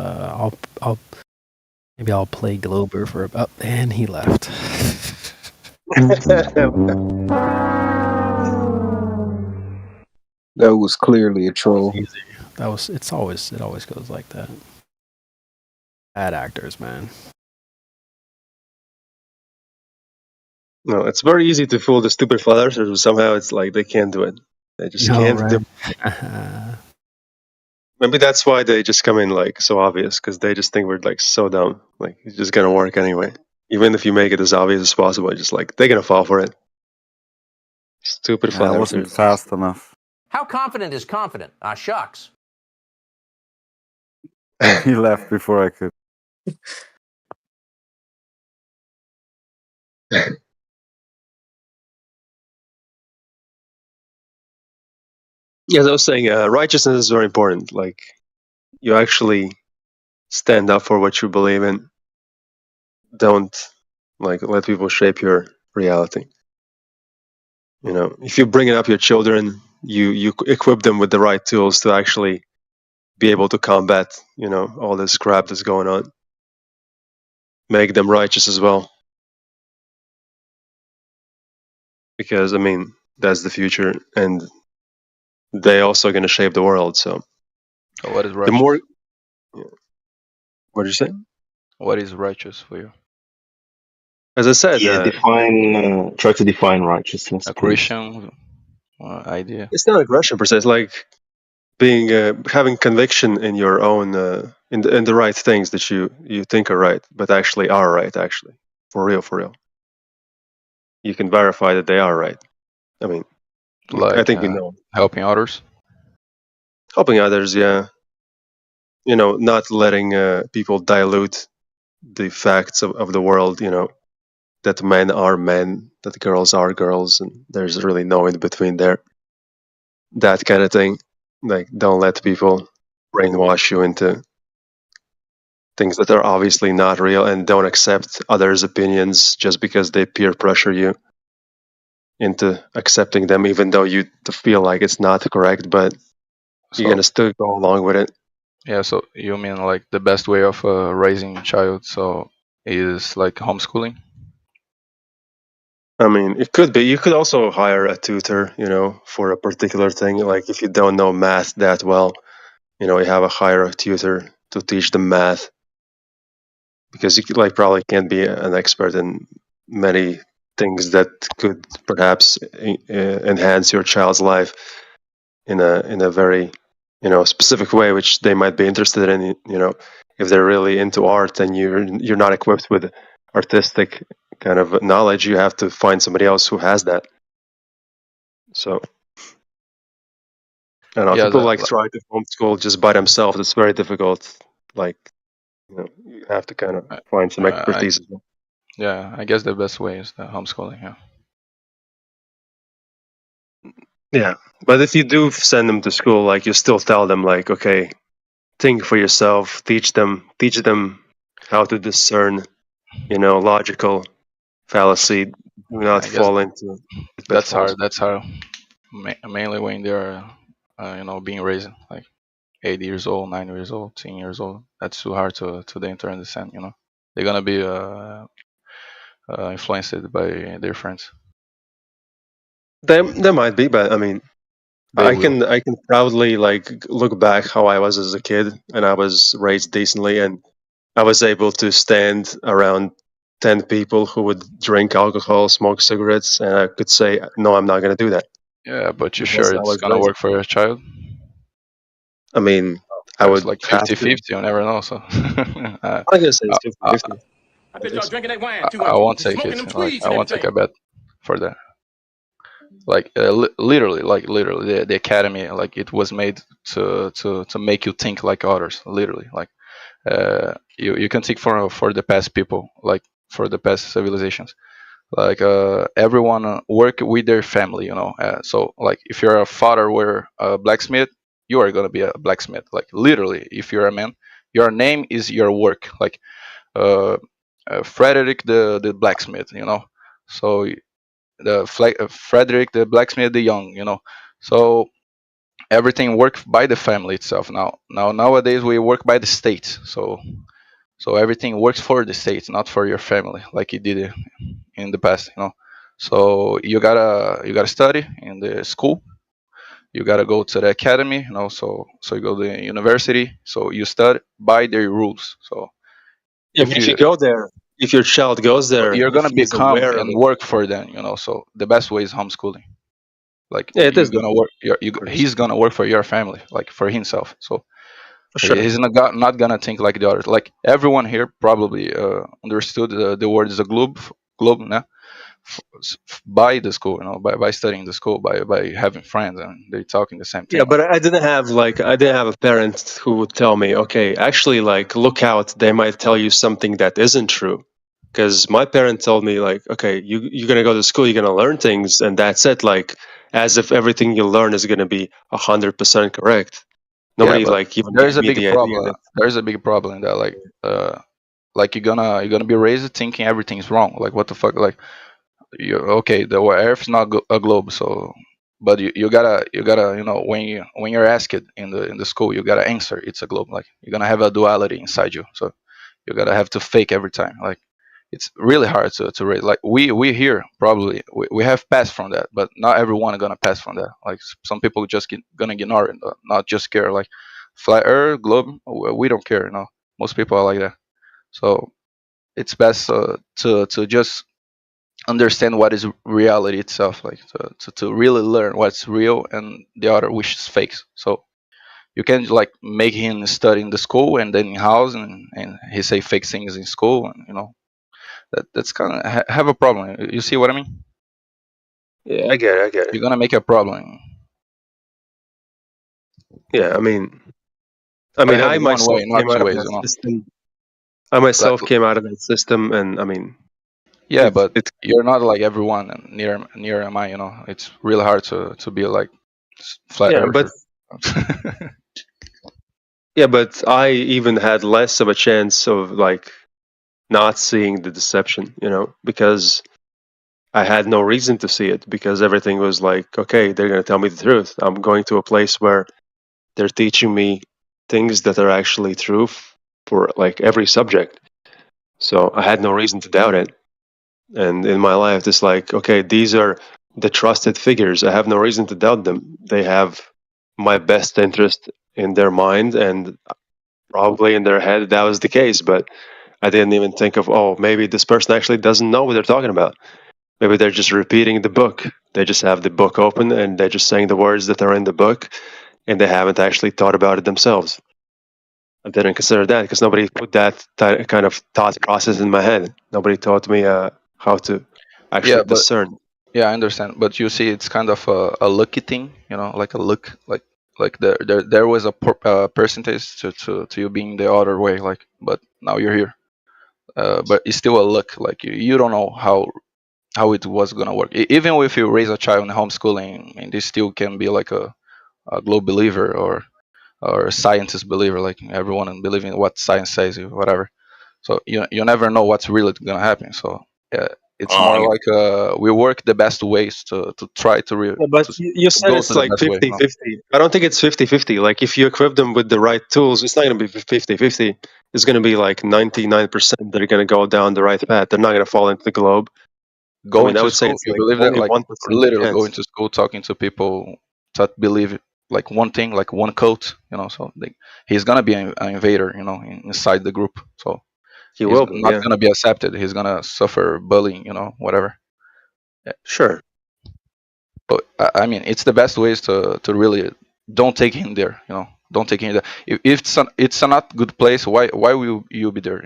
I'll play Glober for about. And he left. That was clearly a troll. Easy. It always goes like that. Bad actors, man. No, it's very easy to fool the stupid flat earthers, but somehow it's like they can't do it. They just can't do Right. Maybe that's why they just come in like so obvious, because they just think we're like so dumb. Like it's just gonna work anyway. Even if you make it as obvious as possible, just like they're gonna fall for it. Stupid Yeah, flat I wasn't earthers. fast enough. How confident is confident? Shucks. He left before I could. Yeah, as I was saying, righteousness is very important. Like you actually stand up for what you believe in. Don't like let people shape your reality. You know, if you're bringing up your children, you equip them with the right tools to actually be able to combat, all this crap that's going on. Make them righteous as well, because I mean that's the future, and they also going to shape the world. So, What is the righteous? more, what did you say? What is righteous for you? As I said, Try to define righteousness, A please. Christian idea. it's not aggression per se. It's like being having conviction in your own in the right things that you think are right, but actually are right. Actually, for real, you can verify that they are right. I mean, I Like think we know. helping others. Helping others, yeah. Not letting people dilute the facts of the world. That men are men, that girls are girls, and there's really no in between there. That kind of thing. Like, don't let people brainwash you into things that are obviously not real, and don't accept others' opinions just because they peer pressure you into accepting them, even though you feel like it's not correct, but you're gonna still go along with it. Yeah, so you mean like the best way of raising a child so is like homeschooling? I mean, it could be. You could also hire a tutor, for a particular thing. Like if you don't know math that well, you hire a tutor to teach them math, because you could, probably can't be an expert in many things that could perhaps enhance your child's life in a very specific way, which they might be interested in. If they're really into art and you're not equipped with artistic kind of knowledge, you have to find somebody else who has that. So I don't know. Yeah, People try to homeschool just by themselves. It's very difficult. Like, you have to kind of find some expertise. Yeah, I guess the best way is the homeschooling. Yeah. Yeah, but if you do send them to school, like you still tell them, like, okay, think for yourself. Teach them how to discern, logical fallacy. Do not I guess fall into that's hard. pitfalls. That's hard. Mainly when they're being raised like 8 years old, 9 years old, 10 years old. That's too hard to the enter understand. They're gonna be influenced by their friends. There might be, but I mean, They will. I can proudly like look back how I was as a kid, and I was raised decently, and I was able to stand around 10 people who would drink alcohol, smoke cigarettes, and I could say, no, I'm not going to do that Yeah, but you because sure I it's was gonna raised. work for your child? I mean, I It's would like have to. 50-50. You never know. So I'm not going to say I, it's 50 I, 50. I bet y'all drinking that wine too I much won't and take smoking it. them Like tweeds I and won't take everything. a bet for that. Like literally, the academy, like it was made to make you think like others. Literally, like you can think for the past people, like for the past civilizations. Like everyone work with their family, so like if your father were a blacksmith, you are gonna be a blacksmith. Like literally, if you're a man, your name is your work. Like uh, Frederick the blacksmith, so Frederick the blacksmith the young, so everything work by the family itself. Now nowadays we work by the state, so everything works for the state, not for your family, like it did in the past. So you gotta study in the school. You gotta go to the academy. So you go to the university. So you study by their rules. So Yeah, if but if you you go there, if your child goes but there, you're if gonna he's become aware of and it, work for them. So the best way is homeschooling. Like yeah, it you're is the gonna work. first He's gonna work for your family, like for himself. So for sure. he's not gonna think like the others. Like everyone here probably understood the word is a globe, nah? By the school, by studying the school, by having friends and they talking the same Yeah, thing. but Like I didn't have a parent who would tell me, okay, actually, like, look out, they might tell you something that isn't true. Because my parent told me, like, okay, you're gonna go to school, you're gonna learn things, and that's it. Like, as if everything you learn is gonna be 100% correct. yeah, Nobody but like even there's gave a me big the idea problem. that There's a big problem in that. Like you're gonna be raised thinking everything's wrong. Like what the fuck? Like you okay? The Earth's not a globe, so. But you gotta when you're asked in the school, you gotta answer it's a globe. Like you're gonna have a duality inside you, so you gotta have to fake every time. Like it's really hard to rate. Like we here probably we have passed from that, but not everyone gonna pass from that. Like some people just gonna ignore it, not just care. Like flat Earth, globe, we don't care. Most people are like that. So it's best to just understand what is reality itself. Like to really learn what's real and the other which is fake. So you can like make him study in the school and then in house and he say fake things in school and that's kind of have a problem. You see what I mean? yeah, I get it, I get it. You're gonna make a problem. Yeah, Gotta have I one myself way, not came two out of ways. that system. I Like myself came out of that system, and I mean, yeah, but it you're not like everyone and near am I. It's really hard to be like flat yeah, earther. but I even had less of a chance of like not seeing the deception, because I had no reason to see it because everything was like, okay, they're going to tell me the truth. I'm going to a place where they're teaching me things that are actually true for like every subject. So I had no reason to doubt it. And in my life, it's like, okay, these are the trusted figures. I have no reason to doubt them. They have my best interest in their mind, and probably in their head that was the case. But I didn't even think of, oh, maybe this person actually doesn't know what they're talking about. Maybe they're just repeating the book. They just have the book open and they're just saying the words that are in the book, and they haven't actually thought about it themselves. I didn't consider that because nobody put that kind of thought process in my head. Nobody taught me how to Yeah, actually but discern. yeah, I understand. But you see, it's kind of a lucky thing, like a look, like there was a percentage to you being the other way, like, but now you're here. But it's still a luck. Like you don't know how it was gonna work. Even if you raise a child in homeschooling, and they still can be like a globe believer or a scientist believer, like everyone and believing what science says, whatever. So you never know what's really gonna happen. So yeah, it's more like we work the best ways to try to Yeah, but to you said go to it's the like best way. 50-50. I don't think it's 50-50. Like if you equip them with the right tools, it's not going to be 50-50. It's going to be like 99% that are going to go down the right path. They're not going to fall into the globe. I Going mean, I to would say school, it's you like believe that? only Like 1% literally going chance. to school, talking to people that believe like one thing, like one code, so he's gonna be an invader, inside the group. So He he's will be, not yeah. gonna be accepted. He's gonna suffer bullying, whatever. Yeah. Sure. But I mean, it's the best ways to really don't take him there. Don't take him there. If it's a not good place, why will you be there?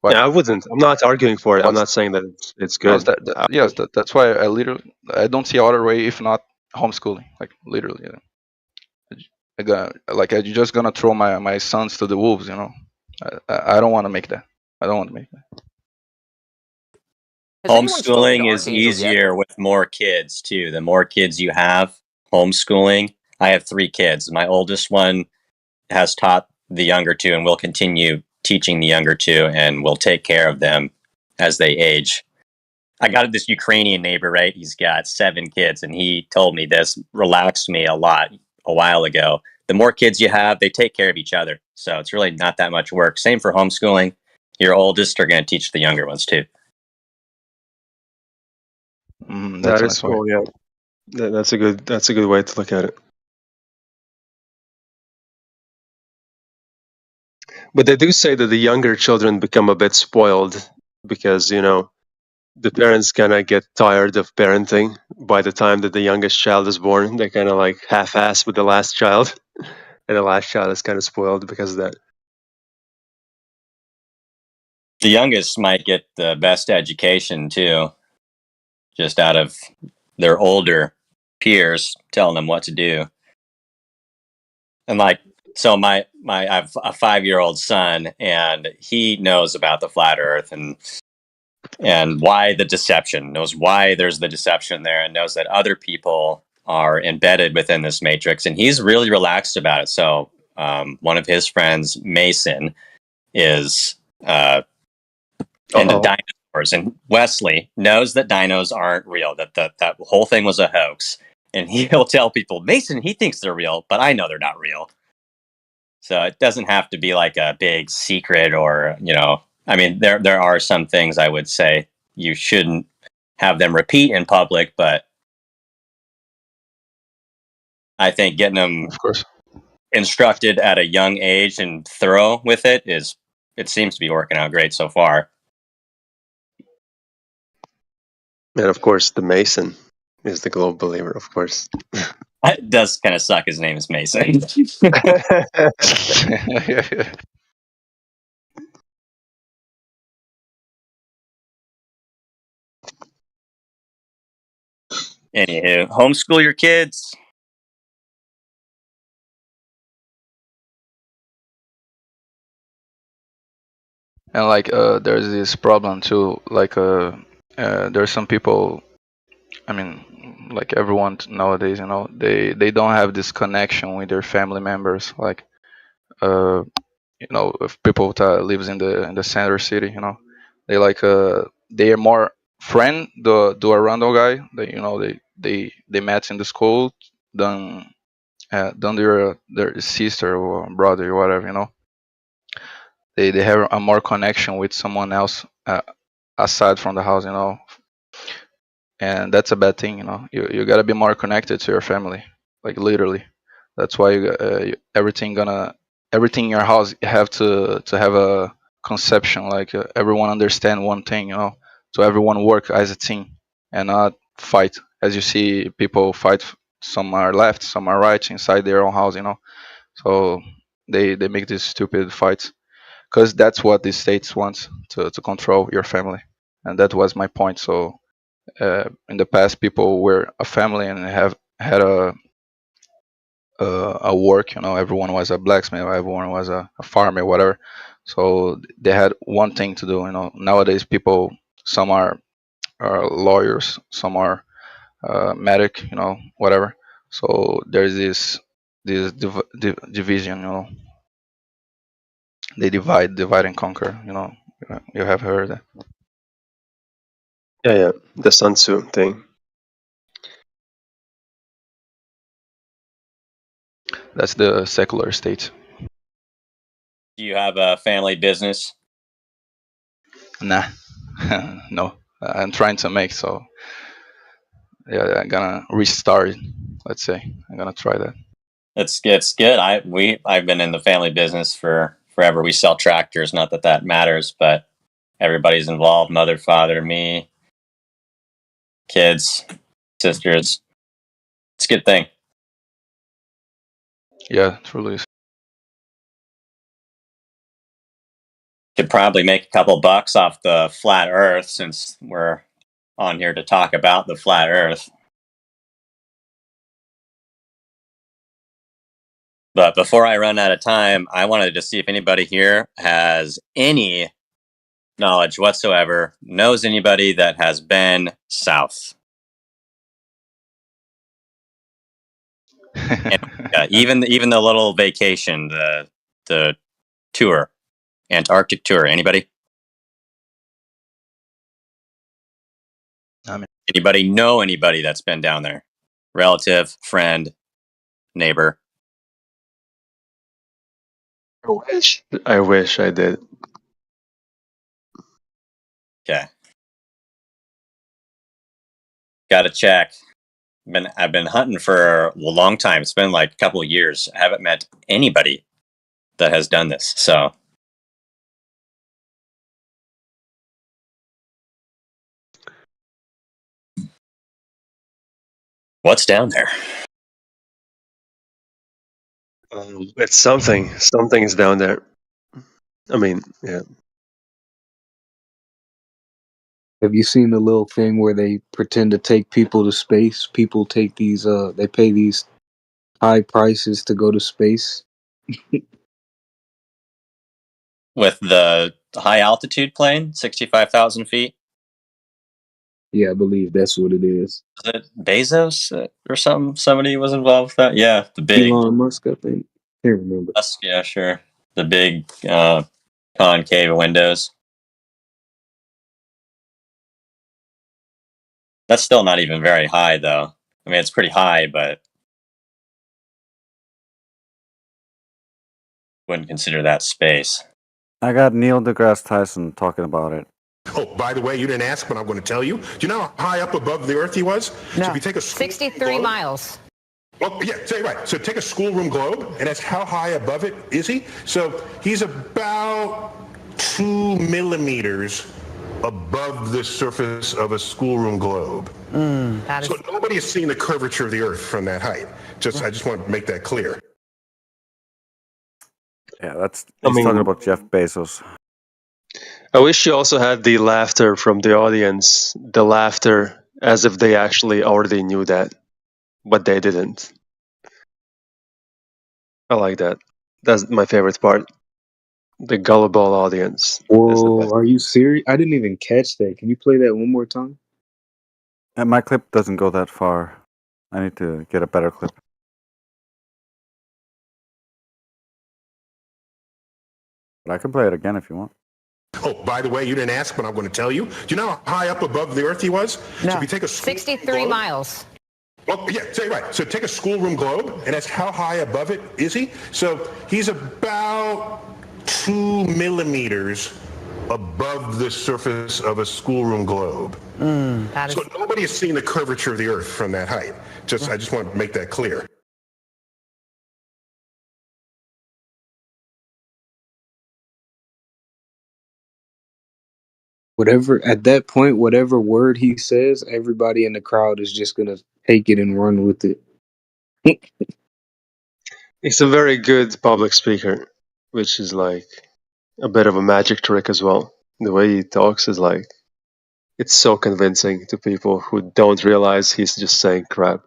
Why? Yeah, I wouldn't. I'm not arguing for it. I'm What's not saying that it's no, good. yes, that's why I don't see other way if not homeschooling. Like literally, I just gonna throw my sons to the wolves. I don't want to make that. I don't want to make that. Has anyone spoken to Homeschooling is Archangel yet? easier with more kids too. The more kids you have, homeschooling. I have 3 kids. My oldest one has taught the younger 2 and will continue teaching the younger 2 and will take care of them as they age. I got this Ukrainian neighbor, right? He's got 7 kids and he told me this, relaxed me a lot a while ago. The more kids you have, they take care of each other. So it's really not that much work. Same for homeschooling. Your oldest are going to teach the younger ones too. That's That a is nice way. cool, yeah. That's a good way to look at it. But they do say that the younger children become a bit spoiled because, the parents kind of get tired of parenting by the time that the youngest child is born. They kind of like half-ass with the last child, and the last child is kind of spoiled because of that. The youngest might get the best education too, just out of their older peers telling them what to do. And so I have a 5-year-old son, and he knows about the flat Earth and why the deception, knows why there's the deception there, and knows that other people are embedded within this matrix, and he's really relaxed about it. So one of his friends, Mason, is into dinosaurs, and Wesley knows that dinos aren't real, that whole thing was a hoax, and he'll tell people, Mason, he thinks they're real, but I know they're not real. So it doesn't have to be like a big secret, or I mean, there are some things I would say you shouldn't have them repeat in public, but I think getting them, of course, instructed at a young age and thorough with it seems to be working out great so far. And of course, the Mason is the globe believer, of course. It does kind of suck. His name is Mason. Anywho, homeschool your kids. And there's this problem too. There's some people. I mean, like everyone nowadays, they don't have this connection with their family members. If people that lives in the center city, they they are more friend the random guy that they met in the school than their sister or brother or whatever. They have a more connection with someone else aside from the house. And that's a bad thing. You gotta be more connected to your family, like literally. That's why everything in your house have to have a conception, like everyone understand one thing, so everyone work as a team and not fight. As you see people fight, some are left, some are right inside their own house. So they make these stupid fights because that's what the states wants to control your family, and that was my point. So in the past, people were a family and have had a work. Everyone was a blacksmith, everyone was a farmer, whatever. So they had one thing to do. Nowadays, people, some are lawyers, some are medic, whatever. So there's this division. They divide and conquer. You have heard that. Yeah, the Sun Tzu thing. That's the secular state. Do you have a family business? Nah, no. I'm trying to make, so yeah, I'm gonna restart it. Let's say I'm gonna try that. It's good. I've been in the family business for forever. We sell tractors. Not that that matters, but everybody's involved: mother, father, me, kids, sisters. It's a good thing. Yeah, truly. Could probably make a couple bucks off the flat Earth since we're on here to talk about the flat Earth. But before I run out of time, I wanted to see if anybody here has any knowledge whatsoever, knows anybody that has been south. And, even the little vacation, the tour, Antarctic tour. Anybody? Anybody know anybody that's been down there? Relative, friend, neighbor. I wish I did. Okay. Got to check. I've been hunting for a long time. It's been like a couple of years. I haven't met anybody that has done this. So what's down there? It's something. Something is down there. I mean, yeah. Have you seen the little thing where they pretend to take people to space? People take these they pay these high prices to go to space. With the high altitude plane, 65,000 feet. Yeah, I believe that's what it is. Was it Bezos or something? Somebody was involved with that. Yeah, the big Elon Musk, I think. Can't remember. Musk. Yeah, sure. The big concave windows. That's still not even very high, though. I mean, it's pretty high, but wouldn't consider that space. I got Neil deGrasse Tyson talking about it. Oh, by the way, you didn't ask, but I'm going to tell you. Do you know how high up above the Earth he was? No. So if you take a 63 miles. Well, yeah, say right. So take a schoolroom globe, and that's how high above it is he? So he's about 2 millimeters above the surface of a schoolroom globe. So nobody has seen the curvature of the Earth from that height. I just want to make that clear. Yeah, he's talking about Jeff Bezos. I wish you also had the laughter from the audience. The laughter as if they actually already knew that, but they didn't. I like that. That's my favorite part. The gullible audience. Whoa, are you serious? I didn't even catch that. Can you play that one more time? And my clip doesn't go that far. I need to get a better clip. But I can play it again if you want. Oh, by the way, you didn't ask, but I'm going to tell you. Do you know how high up above the Earth he was? No. So if you take a 63 miles. Well, yeah, say right. So take a schoolroom globe, and that's how high above it is he? So he's about 2 millimeters above the surface of a schoolroom globe. So nobody has seen the curvature of the Earth from that height. I just want to make that clear. Whatever at that point, whatever word he says, everybody in the crowd is just gonna take it and run with it. He's a very good public speaker, which is like a bit of a magic trick as well. The way he talks is like, it's so convincing to people who don't realize he's just saying crap.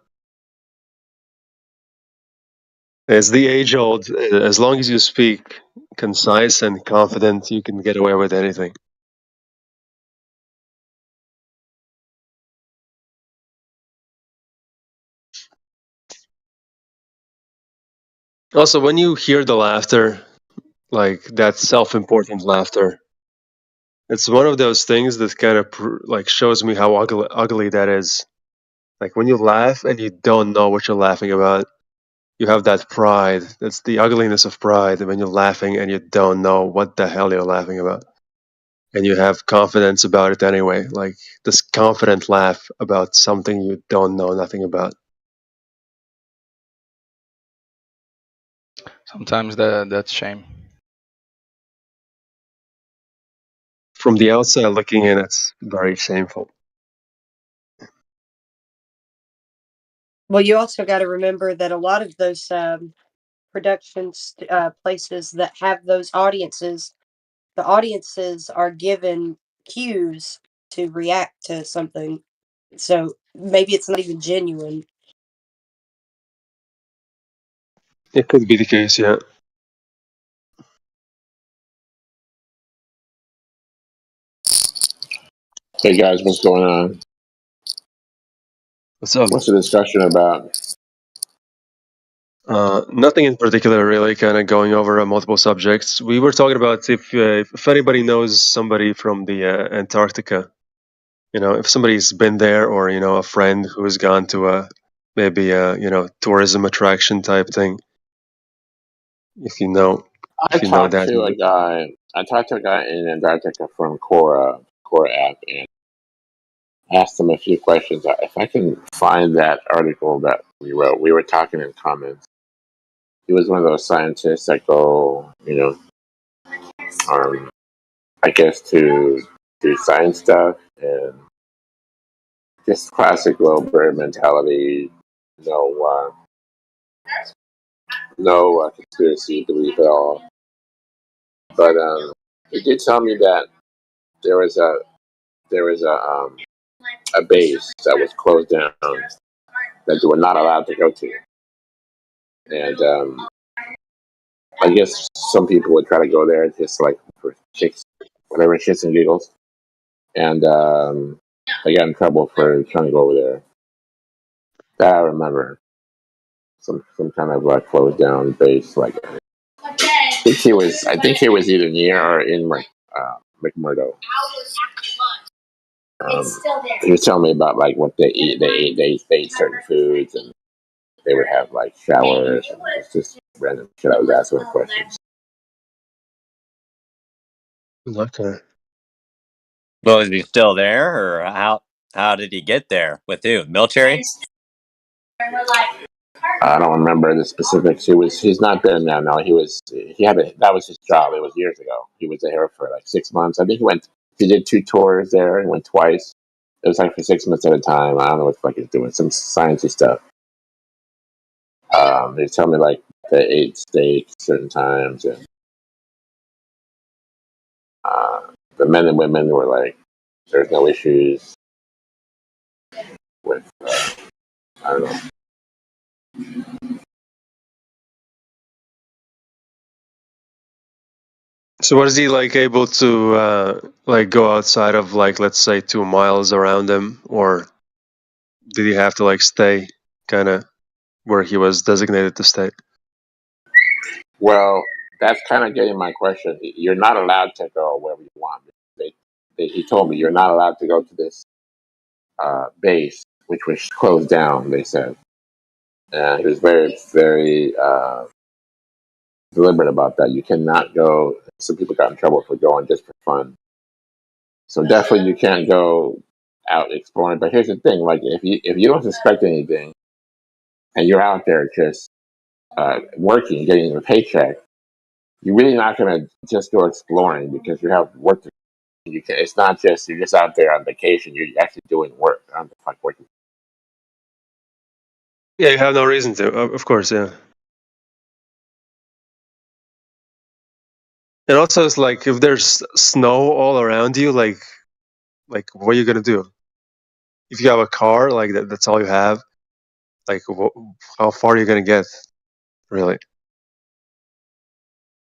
It's the age old, as long as you speak concise and confident, you can get away with anything. Also, when you hear the laughter, like that self-important laughter, It's one of those things that kind of like shows me how ugly that is. Like when you laugh and you don't know what you're laughing about, you have that pride. That's the ugliness of pride when you're laughing and you don't know what the hell you're laughing about. And you have confidence about it anyway. Like this confident laugh about something you don't know nothing about. Sometimes that's shame. From the outside looking in, it's very shameful. Well, you also got to remember that a lot of those productions places that have those audiences, the audiences are given cues to react to something. So maybe it's not even genuine. It could be the case, yeah. Hey guys, what's going on? What's up? What's the discussion about? Nothing in particular, really. Kind of going over multiple subjects. We were talking about if anybody knows somebody from the Antarctica. You know, if somebody's been there, or a friend who has gone to maybe a tourism attraction type thing. If you know I talked that. to a guy. I talked to a guy in Antarctica from Cora app, and asked him a few questions. If I can find that article that we wrote, we were talking in comments. He was one of those scientists that go, I guess to do science stuff and just classic low bird mentality. No, no conspiracy belief at all. But he did tell me that there was a base that was closed down that they were not allowed to go to, and I guess some people would try to go there just like for chicks, whatever, shits and giggles, and they got in trouble for trying to go over there. That I remember. Some kind of closed down base. Like I think he was either near or in McMurdo. He was telling me about like what they eat. They ate certain foods, and they would have like showers. And it's just random shit. I was asking him questions. Okay. Well, is he still there, or how did he get there? With who? Military? I don't remember the specifics. He's not there now. No, that was his job. It was years ago. He was there for like 6 months. I think he did 2 tours there. He went twice. It was like for 6 months at a time. I don't know what the fuck he's doing. Some sciencey stuff. They tell me like they ate steak certain times, and the men and women were like, there's no issues with, I don't know. So was he like able to like go outside of like, let's say, 2 miles around him, or did he have to like stay kind of where he was designated to stay? Well, that's kind of getting my question. You're not allowed to go wherever you want. He told me you're not allowed to go to this base, which was closed down. They said, and he was very, very deliberate about that. You cannot go. Some people got in trouble for going just for fun. So definitely you can't go out exploring. But here's the thing: like if you don't suspect anything, and you're out there just working, getting a paycheck, you're really not going to just go exploring because you have work to do. It's not just you're just out there on vacation. You're actually doing work. I don't know if I'm working. Yeah, you have no reason to. Of course, yeah. And also, it's like if there's snow all around you, like what are you gonna do? If you have a car, like that's all you have. Like, how far are you gonna get? Really,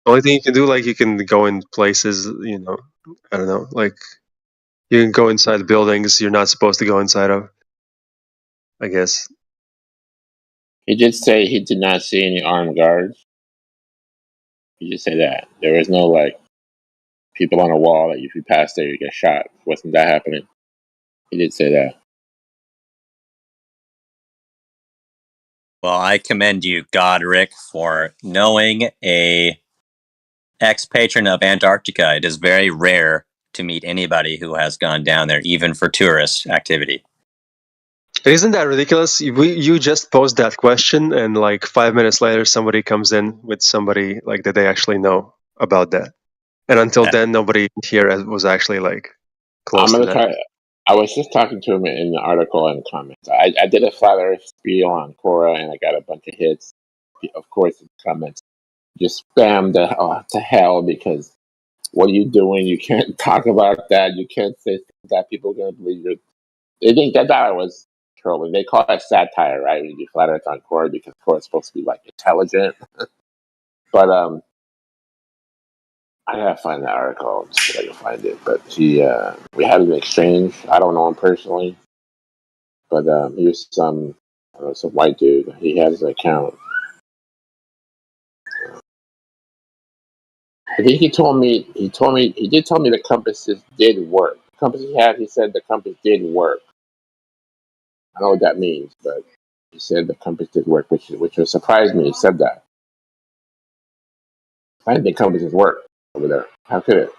the only thing you can do, like, you can go in places. I don't know. Like, you can go inside buildings you're not supposed to go inside of, I guess. He did say he did not see any armed guards. He just said that there was no like people on a wall that if you pass there, you get shot. Wasn't that happening? He did say that. Well, I commend you, Godric, for knowing a ex-patron of Antarctica. It is very rare to meet anybody who has gone down there, even for tourist activity. Isn't that ridiculous? You just posed that question, and like 5 minutes later, somebody comes in with somebody like that they actually know about that. And until then, nobody here was actually like I'm close to gonna that. try. I was just talking to him in the article and comments. I did a flat Earth spiel on Quora, and I got a bunch of hits. Of course, in comments just spammed to hell because what are you doing? You can't talk about that. You can't say that. People are gonna believe you. They think that I was trolling. They call it satire, right? When you do flat Earth on Quora because Quora is supposed to be like intelligent. But I gotta find that article. See if I can find it. But we had an exchange. I don't know him personally, but he was some white dude. He has an account. I think he told me. He did tell me the compasses did work. The compass he had, he said the compass did work. I don't know what that means, but he said the compass did work, which was surprised me. He said that. I didn't think compasses work over there. How could it?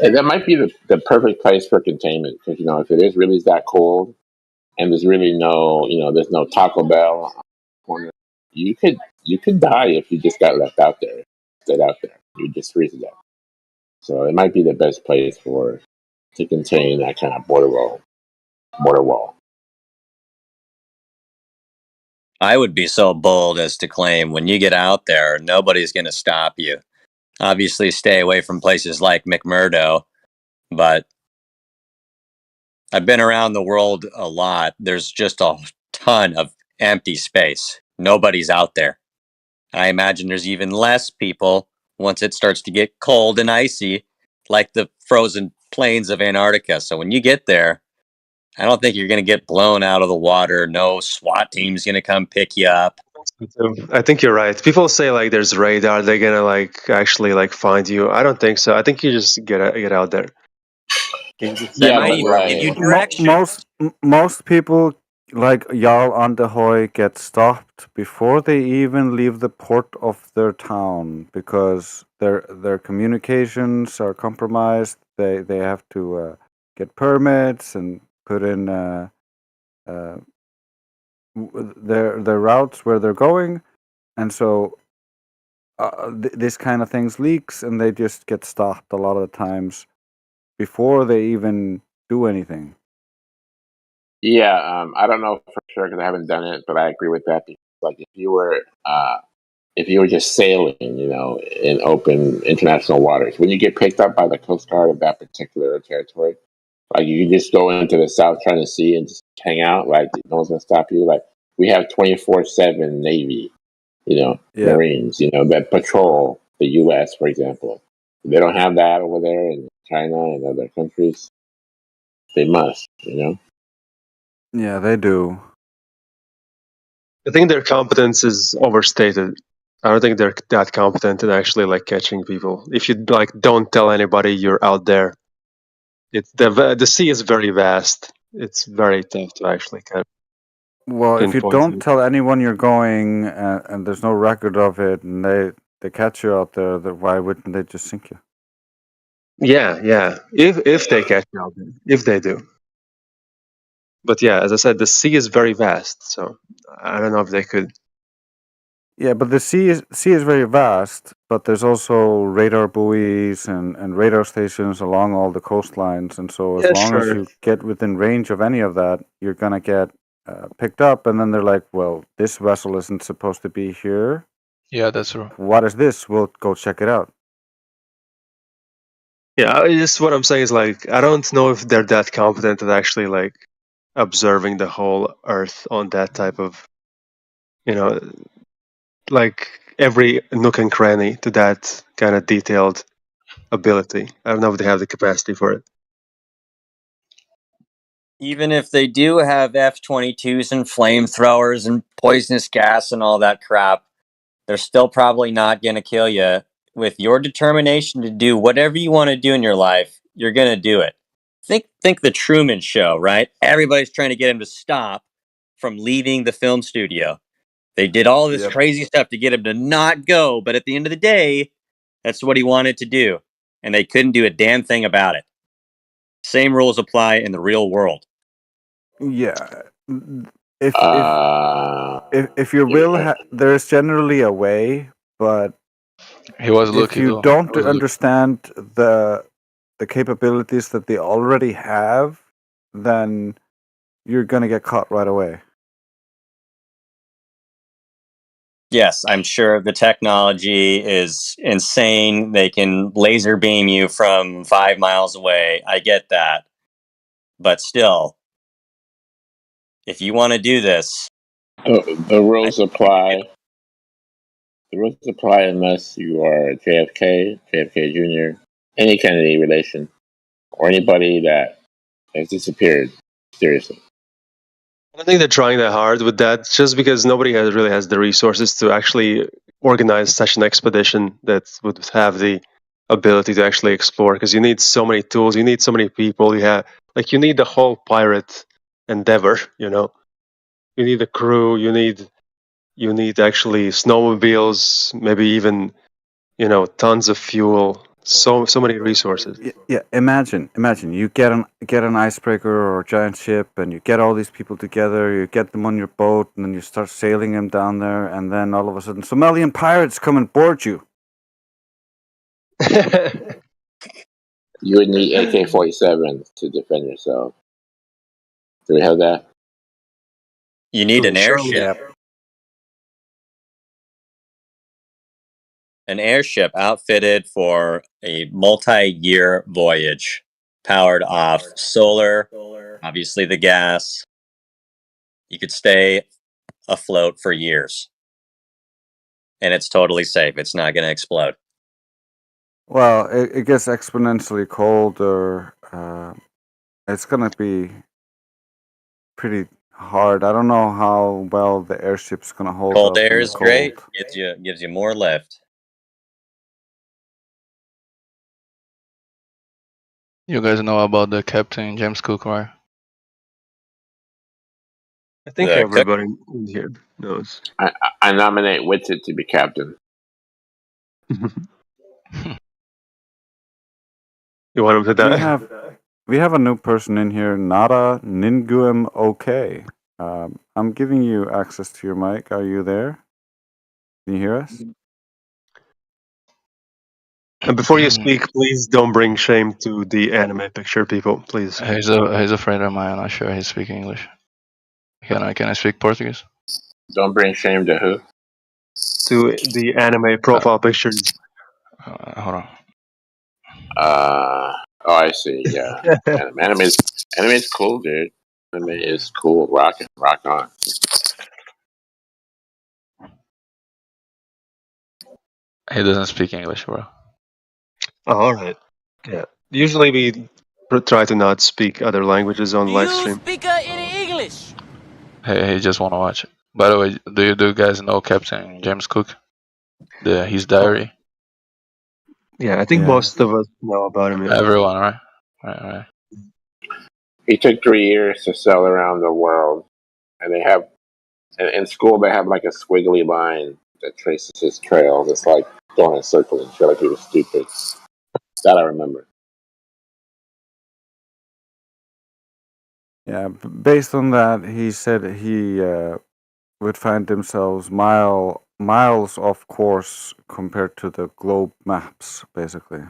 And that might be the perfect place for containment because if it is really that cold and there's really no there's no Taco Bell on the corner, you could die if you just got left out there, stayed out there. You just freeze to death. So it might be the best place to contain that kind of border wall. I would be so bold as to claim when you get out there, nobody's going to stop you. Obviously, stay away from places like McMurdo, but I've been around the world a lot. There's just a ton of empty space. Nobody's out there. I imagine there's even less people once it starts to get cold and icy, like the frozen plains of Antarctica. So when you get there, I don't think you're going to get blown out of the water. No SWAT team's going to come pick you up. I think you're right. People say like there's radar, they're gonna like actually like find you. I don't think so. I think you just get out there. They might even give you directions. Most people like Jarl Anderhoy get stopped before they even leave the port of their town because their communications are compromised. They have to get permits and put in their routes where they're going, and so this kind of things leaks, and they just get stopped a lot of the times before they even do anything. Yeah, I don't know for sure because I haven't done it, but I agree with that. Because, like, if you were just sailing, in open international waters, when you get picked up by the Coast Guard of that particular territory, like you can just go into the South China Sea and just hang out. Like no one's gonna stop you. Like we have 24/7 Navy, Marines, that patrol the U.S. for example. They don't have that over there in China and other countries. They must, Yeah, they do. I think their competence is overstated. I don't think they're that competent in actually like catching people. If you like don't tell anybody you're out there, the sea is very vast. It's very tough to actually kind of Well, if you pinpoint. don't tell anyone you're going and there's no record of it, and they catch you out there, then why wouldn't they just sink you? Yeah. If they catch you out there, if they do. But yeah, as I said, the sea is very vast, so I don't know if they could. Yeah, but the sea is very vast, but there's also radar buoys and radar stations along all the coastlines, and so as Yeah, long as sure. you get within range of any of that, you're gonna get picked up, and then they're like, "Well, this vessel isn't supposed to be here. Yeah, that's true. What is this? We'll go check it out." Yeah, just what I'm saying is like I don't know if they're that competent at actually like observing the whole Earth on that type of, you know, like every nook and cranny to that kind of detailed ability. I don't know if they have the capacity for it. Even if they do have F-22s and flamethrowers and poisonous gas and all that crap, they're still probably not going to kill you. With your determination to do whatever you want to do in your life, you're going to do it. Think the Truman Show, right? Everybody's trying to get him to stop from leaving the film studio. They did all this Yep. crazy stuff to get him to not go, but at the end of the day, that's what he wanted to do, and they couldn't do a damn thing about it. Same rules apply in the real world. Yeah. If your will, there is generally a way, but He was if lucky you though. don't He was lucky. understand the capabilities that they already have, then you're gonna get caught right away. Yes, I'm sure the technology is insane. They can laser beam you from 5 miles away. I get that. But still, if you want to do this, The rules apply. The rules apply unless you are JFK, JFK Jr., any Kennedy relation, or anybody that has disappeared. Seriously. I don't think they're trying that hard with that, just because nobody really has the resources to actually organize such an expedition that would have the ability to actually explore. Because you need so many tools, you need so many people. You need the whole pirate endeavor. You need a crew. You need actually snowmobiles, maybe even tons of fuel. So many resources. Yeah, imagine you get an icebreaker or a giant ship, and you get all these people together. You get them on your boat, and then you start sailing them down there, and then all of a sudden, Somalian pirates come and board you. You would need AK-47 to defend yourself. Do we have that? you need an Surely. airship. An airship outfitted for a multi-year voyage, powered off solar, obviously the gas. You could stay afloat for years. And it's totally safe. It's not going to explode. Well, it gets exponentially colder. It's gonna be pretty hard. I don't know how well the airship's gonna hold Cold up in air the is great. cold. Gives you more lift. You guys know about the Captain James Cook, right? I think The cook. everybody in here knows. I nominate Witsit to be captain. You want him to die? We have a new person in here, Nada Ninguem OK. I'm giving you access to your mic. Are you there? Can you hear us? And before you speak, please don't bring shame to the anime picture, people. Please. He's a friend of mine. I'm not sure he's speaking English. Can I speak Portuguese? Don't bring shame to who? To the anime profile pictures. Hold on. Oh, I see. Yeah, anime is cool, dude. Anime is cool. Rock on. He doesn't speak English, bro. Oh, all right. Yeah. Usually we try to not speak other languages on live stream. Speak any English? Hey, he just wanna watch it. By the way, do you guys know Captain James Cook? His diary. Yeah, I think most of us know about him. Yeah. Everyone, right? Right. He took 3 years to sail around the world, and they have in school they have like a squiggly line that traces his trails. It's like going in a circle and shit. Like he was stupid. That I remember. Yeah, based on that, he said he would find themselves miles off course compared to the globe maps, basically.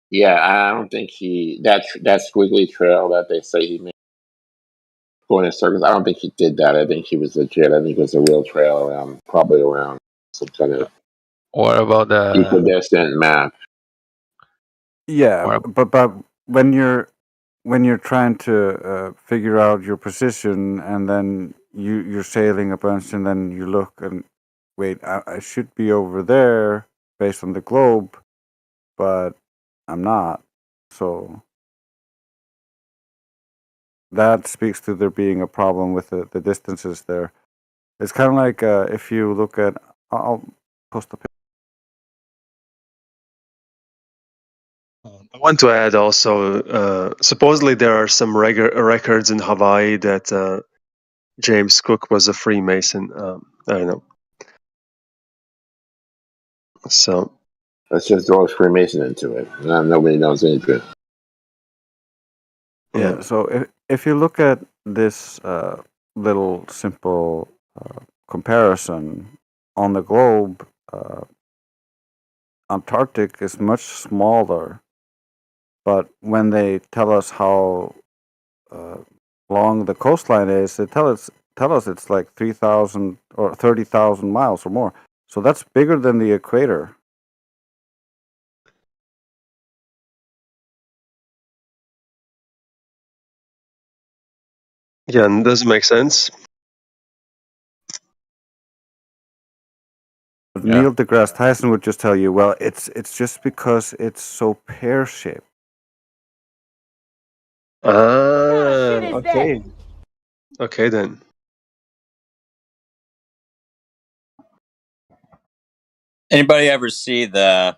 Yeah, I don't think that squiggly trail that they say he made going in circles. I don't think he did that. I think he was legit. I think it was a real trail probably around some kind of What about the equidistant map. Yeah, but when you're trying to figure out your position, and then you're sailing a bunch, and then you look, and wait, I should be over there based on the globe, but I'm not. So that speaks to there being a problem with the distances there. It's kind of like if you look at, I'll post a picture. I want to add also, supposedly there are some records in Hawaii that James Cook was a Freemason. I don't know. So let's just throw Freemason into it. Nobody knows anything. Yeah. So if you look at this little simple comparison on the globe, Antarctic is much smaller. But when they tell us how long the coastline is, they tell us it's like 3,000 or 30,000 miles or more. So that's bigger than the equator. yeah, and does it make sense? Neil deGrasse Tyson would just tell you, well, it's just because it's so pear-shaped. Okay. Okay then. Anybody ever see the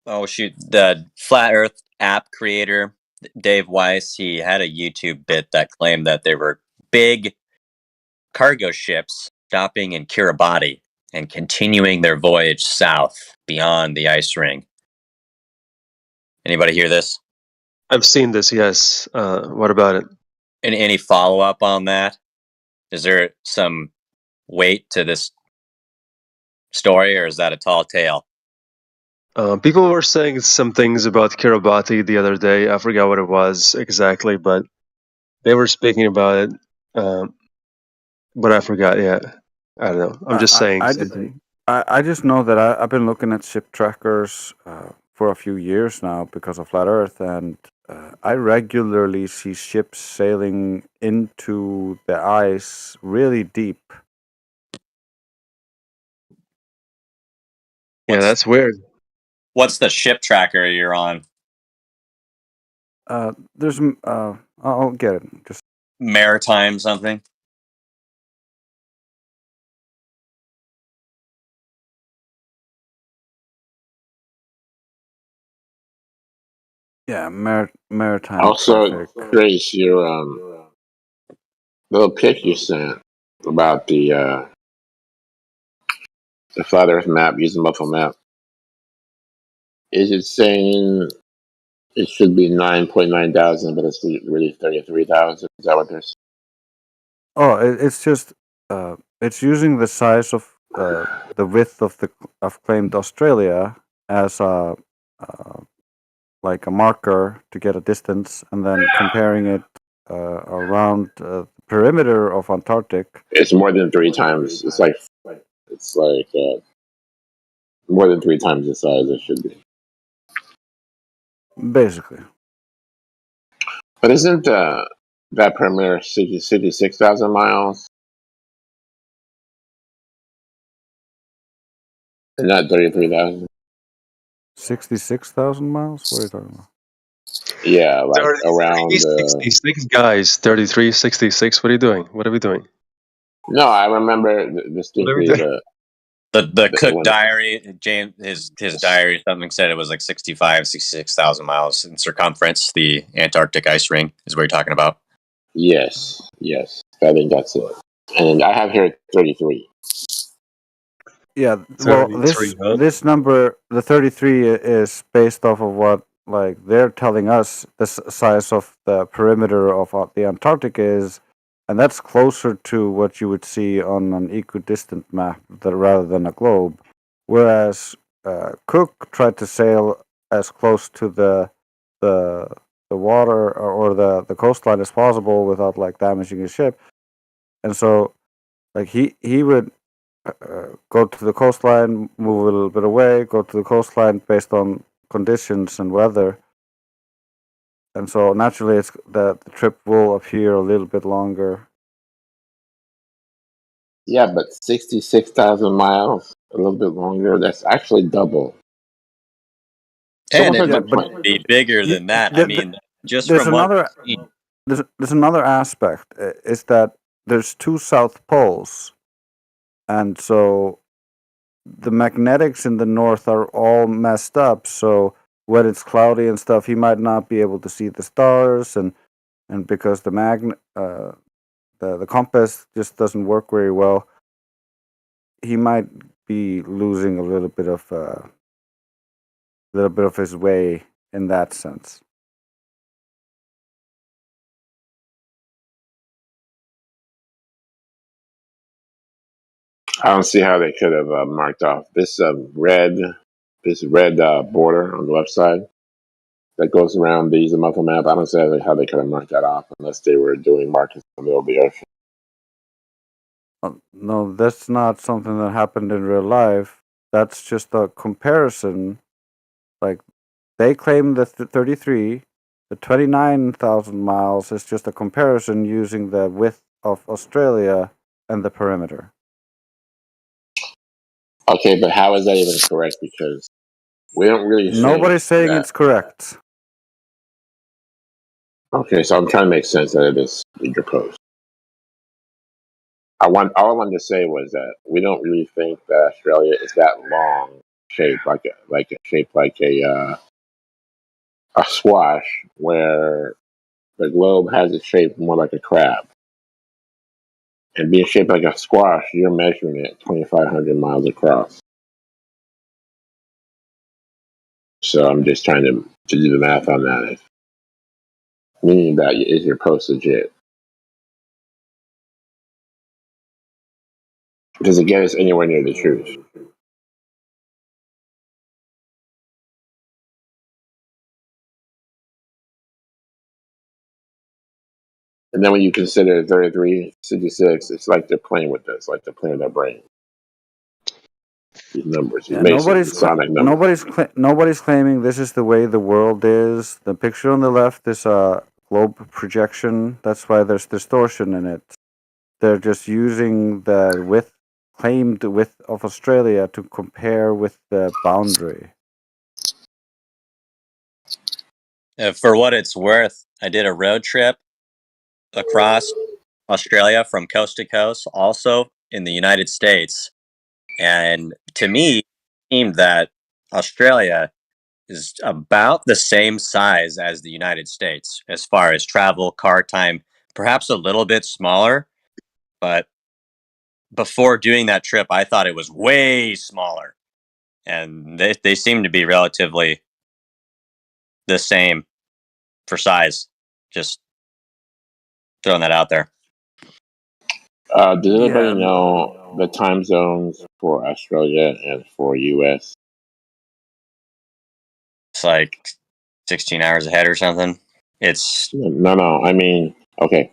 the Flat Earth app creator Dave Weiss? He had a YouTube bit that claimed that there were big cargo ships stopping in Kiribati and continuing their voyage south beyond the ice ring. Anybody hear this? I've seen this, yes. What about it? Any follow up on that? Is there some weight to this story, or is that a tall tale? People were saying some things about Kiribati the other day. I forgot what it was exactly, but they were speaking about it. But I forgot. Yeah, I don't know. I'm just saying something. I just know that I've been looking at ship trackers for a few years now because of Flat Earth, and I regularly see ships sailing into the ice really deep. Yeah, that's weird. What's the ship tracker you're on? There's I'll get it. Just Maritime something? yeah, maritime Also, traffic. Grace, your little pic you sent about the flat Earth map using Buffalo map. Is it saying it should be 9.9 thousand, but it's really 33,000? Is that what there's? Oh, it's just it's using the size of the width of claimed Australia as a like a marker to get a distance, and then comparing it around the perimeter of Antarctic. It's more than 3 times. It's like more than 3 times the size it should be. Basically. But isn't that perimeter 66,000 miles? And not 33,000? 66,000 miles? What are you talking about? Yeah, like 33, around 66 guys. 33, 66. What are you doing? What are we doing? No, I remember distinctly The Cook when diary, James, his diary, something said it was like 66,000 miles in circumference. The Antarctic ice ring is what you're talking about. Yes, I think that's it. And I have here 33. Yeah, well, 33, huh? this number, the 33, is based off of what like they're telling us the size of the perimeter of the Antarctic is, and that's closer to what you would see on an equidistant map rather than a globe. Whereas Cook tried to sail as close to the water or the coastline as possible without like damaging his ship, and so like he would go to the coastline, move a little bit away, go to the coastline based on conditions and weather. And so naturally, it's the trip will appear a little bit longer. Yeah, but 66,000 miles, a little bit longer. That's actually double. It's And almost it like Yeah, the might but plane. be bigger you, than that. I mean, just there's from what another we've seen. there's another aspect is that there's two south poles, and so the magnetics in the north are all messed up. So when it's cloudy and stuff, he might not be able to see the stars, and because the compass just doesn't work very well, he might be losing a little bit of his way in that sense. I don't see how they could have marked off this red border on the left side that goes around the azimuthal map. I don't see how they could have marked that off unless they were doing markings in the middle of the ocean. No, that's not something that happened in real life. That's just a comparison. Like they claim the 33, the 29,000 miles is just a comparison using the width of Australia and the perimeter. Okay, but how is that even correct? Because we don't really think Nobody's saying that. it's correct. Okay, so I'm trying to make sense out of this your post. All I wanted to say was that we don't really think that Australia is that long shaped like a squash, where the globe has it shaped more like a crab. And being shaped like a squash, you're measuring it 2,500 miles across. So I'm just trying to do the math on that. Meaning that is your post legit? Does it get us anywhere near the truth? And then when you consider 33, 66, it's like they're playing with us, like they're playing with our brain. These numbers, these Yeah, Masonic numbers. nobody's claiming this is the way the world is. The picture on the left is a globe projection. That's why there's distortion in it. They're just using the claimed width of Australia to compare with the boundary. For what it's worth, I did a road trip across Australia from coast to coast, also in the United States. And to me, it seemed that Australia is about the same size as the United States as far as travel, car time, perhaps a little bit smaller. But before doing that trip, I thought it was way smaller. And they seem to be relatively the same for size. Just throwing that out there. Does anybody Yeah, know the time zones for Australia and for US? It's like 16 hours ahead or something. It's No. I mean, okay.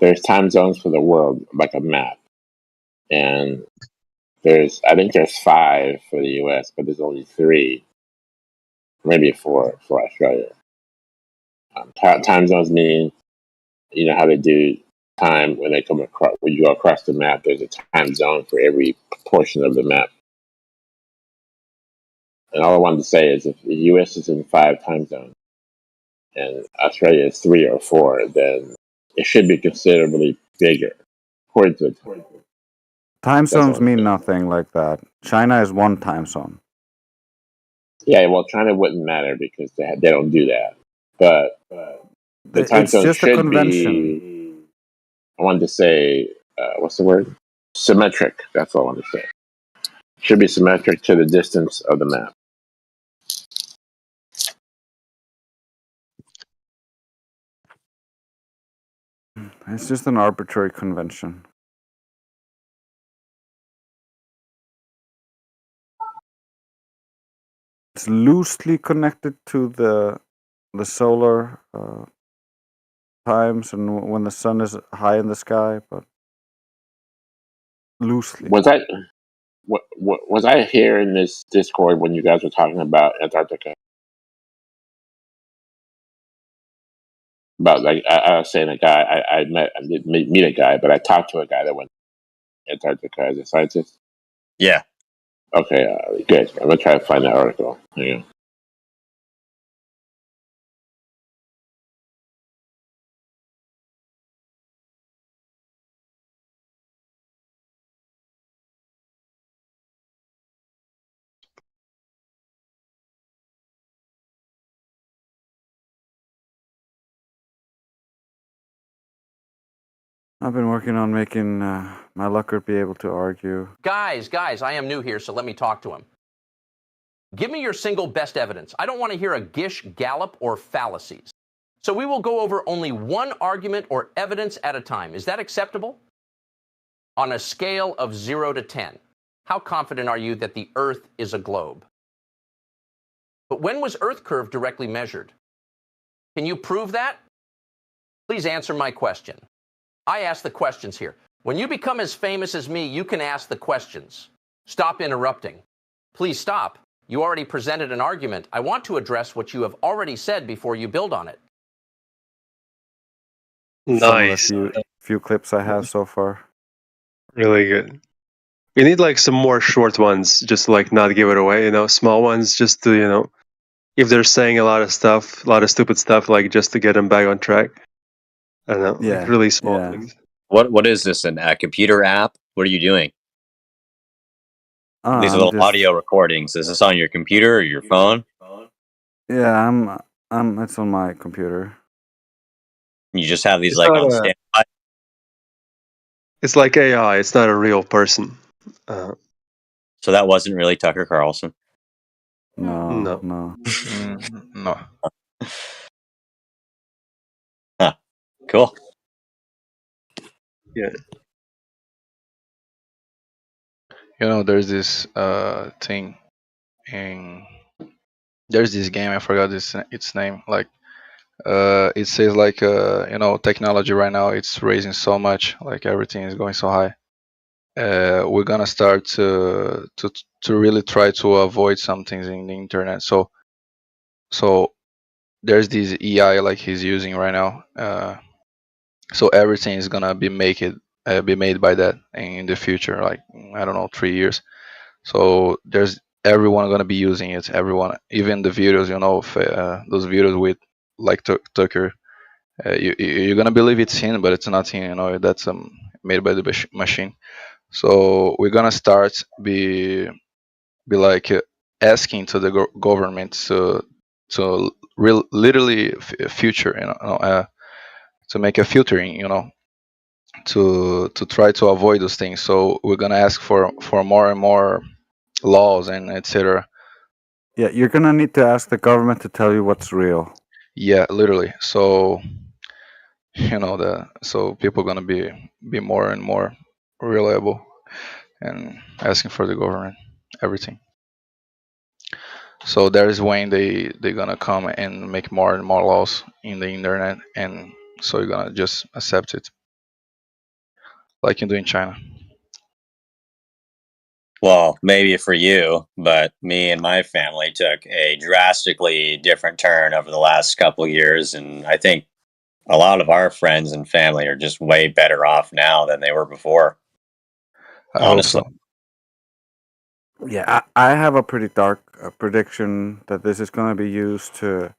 There's time zones for the world, like a map, and I think there's 5 for the US, but there's only 3, maybe 4 for Australia. Time zones mean, you know how they do time when they come across, when you go across the map. There's a time zone for every portion of the map. And all I wanted to say is, if the US is in 5 time zones and Australia is 3 or 4, then it should be considerably bigger, according to the. time That's all zones I'm mean saying. nothing like that. China is one time zone. Yeah, well, China wouldn't matter because they don't do that. But the time It's zone just a should convention. be, I wanted to say, what's the word? Symmetric. That's all I wanted to say. Should be symmetric to the distance of the map. It's just an arbitrary convention. It's loosely connected to the solar times and when the sun is high in the sky, but loosely. Was I here in this Discord when you guys were talking about Antarctica? About, like, I was saying, a guy I met, I didn't meet a guy, but I talked to a guy that went, Antarctica as a scientist? Yeah. Okay, good. I'm gonna try to find that article. Hang on. I've been working on making my Lucker be able to argue. Guys, I am new here, so let me talk to him. Give me your single best evidence. I don't want to hear a gish, gallop, or fallacies. So we will go over only one argument or evidence at a time. Is that acceptable? On a scale of 0 to 10, how confident are you that the Earth is a globe? But when was Earth curve directly measured? Can you prove that? Please answer my question. I ask the questions here. When you become as famous as me, you can ask the questions. Stop interrupting. Please stop. You already presented an argument. I want to address what you have already said before you build on it. Nice. Some of the few clips I have so far. Really good. We need like some more short ones, just to, like not give it away. You know, small ones, just to if they're saying a lot of stuff, a lot of stupid stuff, like just to get them back on track. I don't know, like really small things. What is this? A computer app? What are you doing? These are I'm little just- audio recordings. Is this on your computer or your phone? Yeah, it's on my computer. You just have these It's like not on a- standby. It's like AI. It's not a real person. So that wasn't really Tucker Carlson. No. No. Huh. Cool. Yeah. You know, there's this thing, and there's this game. I forgot its name. Like, it says like technology right now it's raising so much. Like everything is going so high. We're gonna start to really try to avoid some things in the internet. So there's this EI like he's using right now. So everything is gonna be made by that in the future. Like I don't know, 3 years. So there's everyone gonna be using it. Everyone, even the videos, those videos with like Tucker. You're gonna believe it's him, but it's not him. That's made by the machine. So we're gonna start be like asking to the government to literally future, to make a filtering, to try to avoid those things. So we're gonna ask for more and more laws and etc. Yeah, you're gonna need to ask the government to tell you what's real. Yeah, literally. So so people gonna be more and more reliable and asking for the government everything. So that is when they're gonna come and make more and more laws in the internet, and so you're gonna just accept it, like you do in China. Well, maybe for you, but me and my family took a drastically different turn over the last couple of years, and I think a lot of our friends and family are just way better off now than they were before. I hope Honestly. so. Yeah, I have a pretty dark prediction that this is going to be used to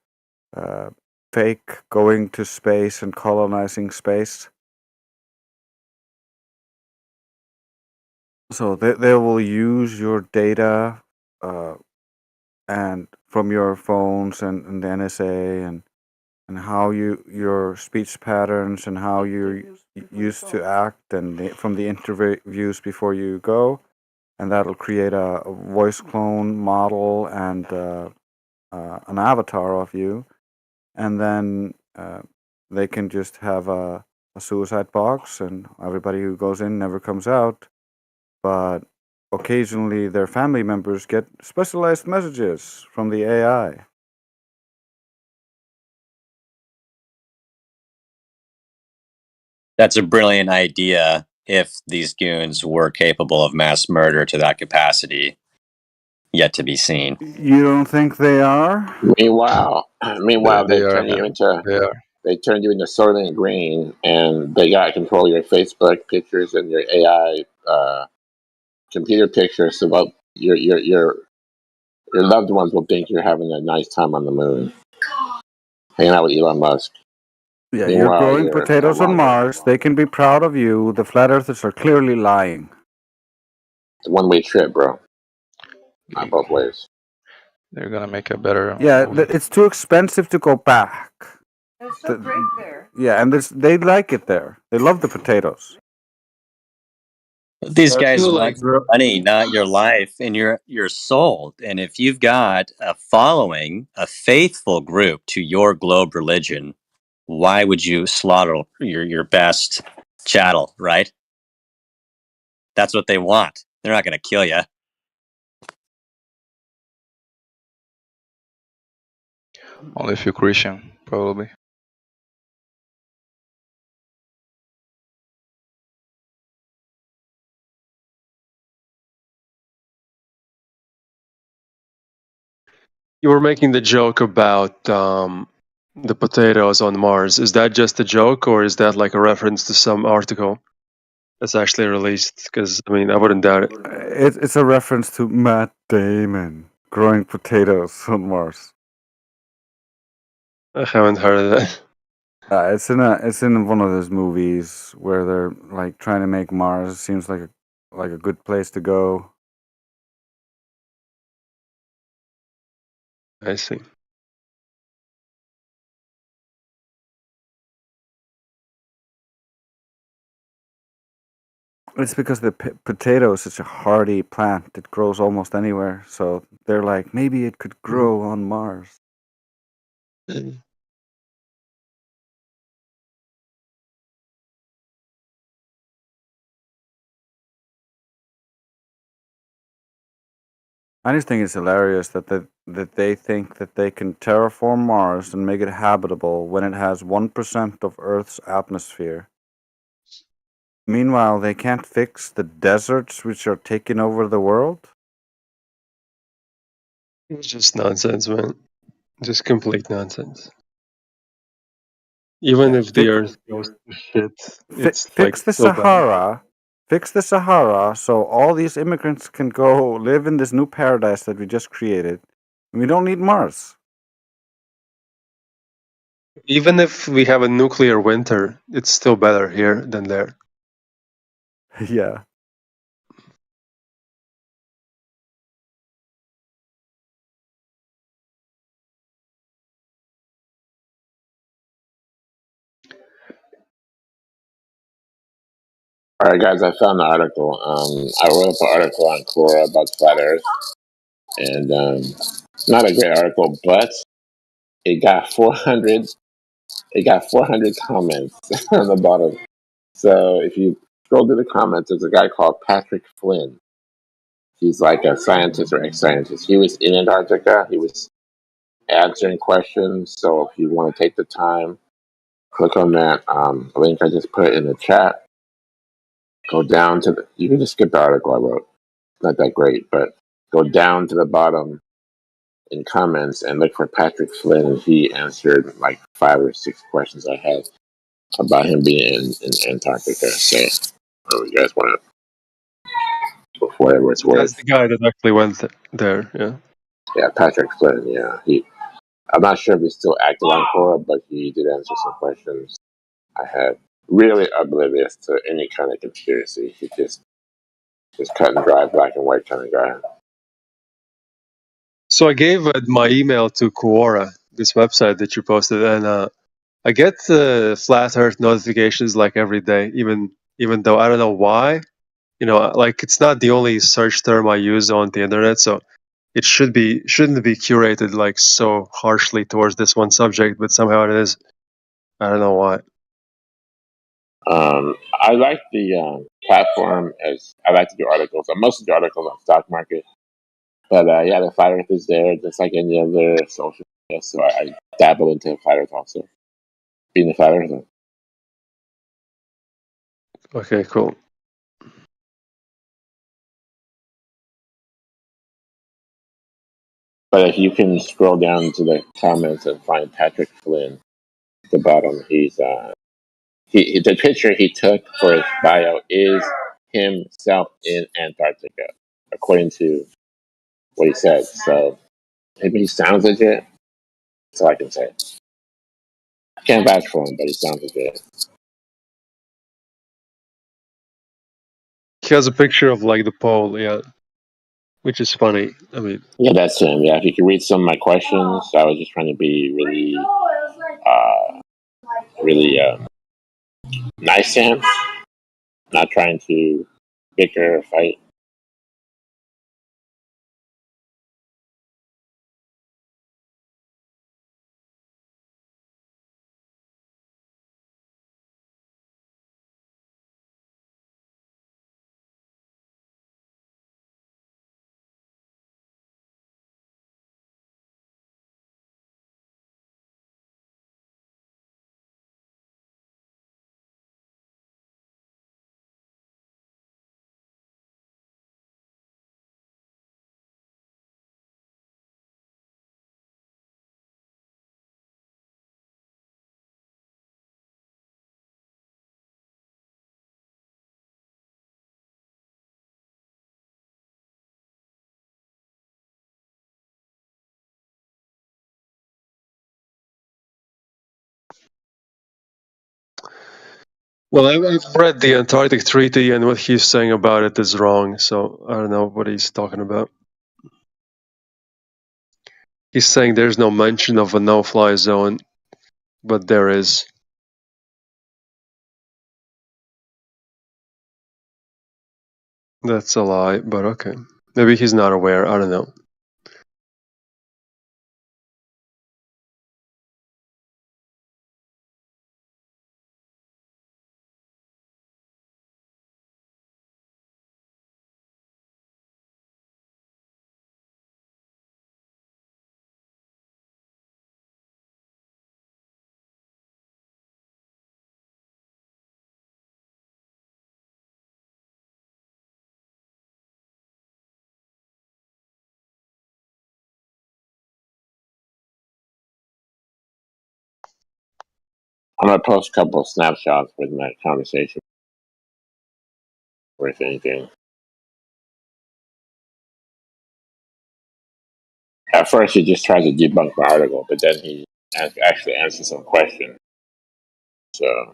fake going to space and colonizing space. So they will use your data and from your phones and the NSA and how your speech patterns and how you used to act and from the interviews before you go, and that'll create a voice clone model and an avatar of you, and then they can just have a suicide box, and everybody who goes in never comes out. But occasionally, their family members get specialized messages from the AI. That's a brilliant idea if these goons were capable of mass murder to that capacity. Yet to be seen. You don't think they are? Meanwhile, They they are, turn you man. into They are. they turned you into Soylent Green, and they got control of your Facebook pictures and your AI computer pictures so about your loved ones will think you're having a nice time on the moon, hanging out with Elon Musk. Yeah, you're Meanwhile, growing you're no potatoes on longer. Mars. They can be proud of you. The flat earthers are clearly lying. It's a one-way trip, bro. Not both ways. They're gonna make a better Yeah, movie. it's too expensive to go back. It's so great there. Yeah, and they like it there. They love the potatoes. These I guys feel want like, bro, money, not your life and your soul. And if you've got a following, a faithful group to your globe religion, why would you slaughter your best chattel, right? That's what they want. They're not going to kill you. Only if you're Christian, probably. you were making the joke about the potatoes on Mars. Is that just a joke, or is that like a reference to some article that's actually released? Because I mean, I wouldn't doubt it. It's a reference to Matt Damon growing potatoes on Mars. I haven't heard of that. It's in one of those movies where they're like trying to make Mars seems like a good place to go. I see. It's because the potato is such a hardy plant; it grows almost anywhere. So they're like, maybe it could grow on Mars. I just think it's hilarious that they think that they can terraform Mars and make it habitable when it has 1% of Earth's atmosphere. Meanwhile, they can't fix the deserts which are taking over the world. It's just nonsense, man. Just complete nonsense. Even Yeah, if the Earth goes to shit, it's like fix the so bad. Sahara. Fix the Sahara so all these immigrants can go live in this new paradise that we just created. We don't need Mars. Even if we have a nuclear winter, it's still better here than there. Yeah. All right, guys, I found the article. I wrote up an article on Quora about flat Earth, and not a great article, but it got 400. It got 400 comments on the bottom. So if you scroll through the comments, there's a guy called Patrick Flynn. He's like a scientist or ex-scientist. He was in Antarctica. He was answering questions. So if you want to take the time, click on that link I just put in the chat. Go down to you can just skip the article I wrote. It's not that great, but go down to the bottom in comments and look for Patrick Flynn. And he answered like 5 or 6 questions I had about him being in Antarctica. So you guys want to, for whatever it's That's worth. the guy that actually went there. Yeah. Yeah, Patrick Flynn. Yeah, I'm not sure if he's still active on Quora, but he did answer some questions I had. Really oblivious to any kind of conspiracy. He just cut and dry, black and white kind of guy. So I gave my email to Quora, this website that you posted, and I get flat Earth notifications like every day, even though I don't know why. You know, like it's not the only search term I use on the internet, so it shouldn't be curated like so harshly towards this one subject, but somehow it is. I don't know why. I like the platform as I like to do articles. I mostly do articles on stock market, but yeah, the flat Earth is there just like any other social media. So I dabble into flat Earth also, being a flat Earther. Okay, cool. But if you can scroll down to the comments and find Patrick Flynn at the bottom, he's the picture he took for his bio is himself in Antarctica, according to what he said. So maybe he sounds legit. That's all I can say. I can't vouch for him, but he sounds legit. He has a picture of like the pole, yeah, which is funny. I mean, Yeah, that's him. Yeah, if you could read some of my questions, I was just trying to be really nice to him, not trying to bicker or fight. well, I've read the Antarctic Treaty, and what he's saying about it is wrong. So I don't know what he's talking about. He's saying there's no mention of a no-fly zone, but there is. That's a lie, but okay. Maybe he's not aware. I don't know. I'm gonna post a couple of snapshots with that conversation, or if anything. At first, he just tried to debunk my article, but then he actually answered some questions. So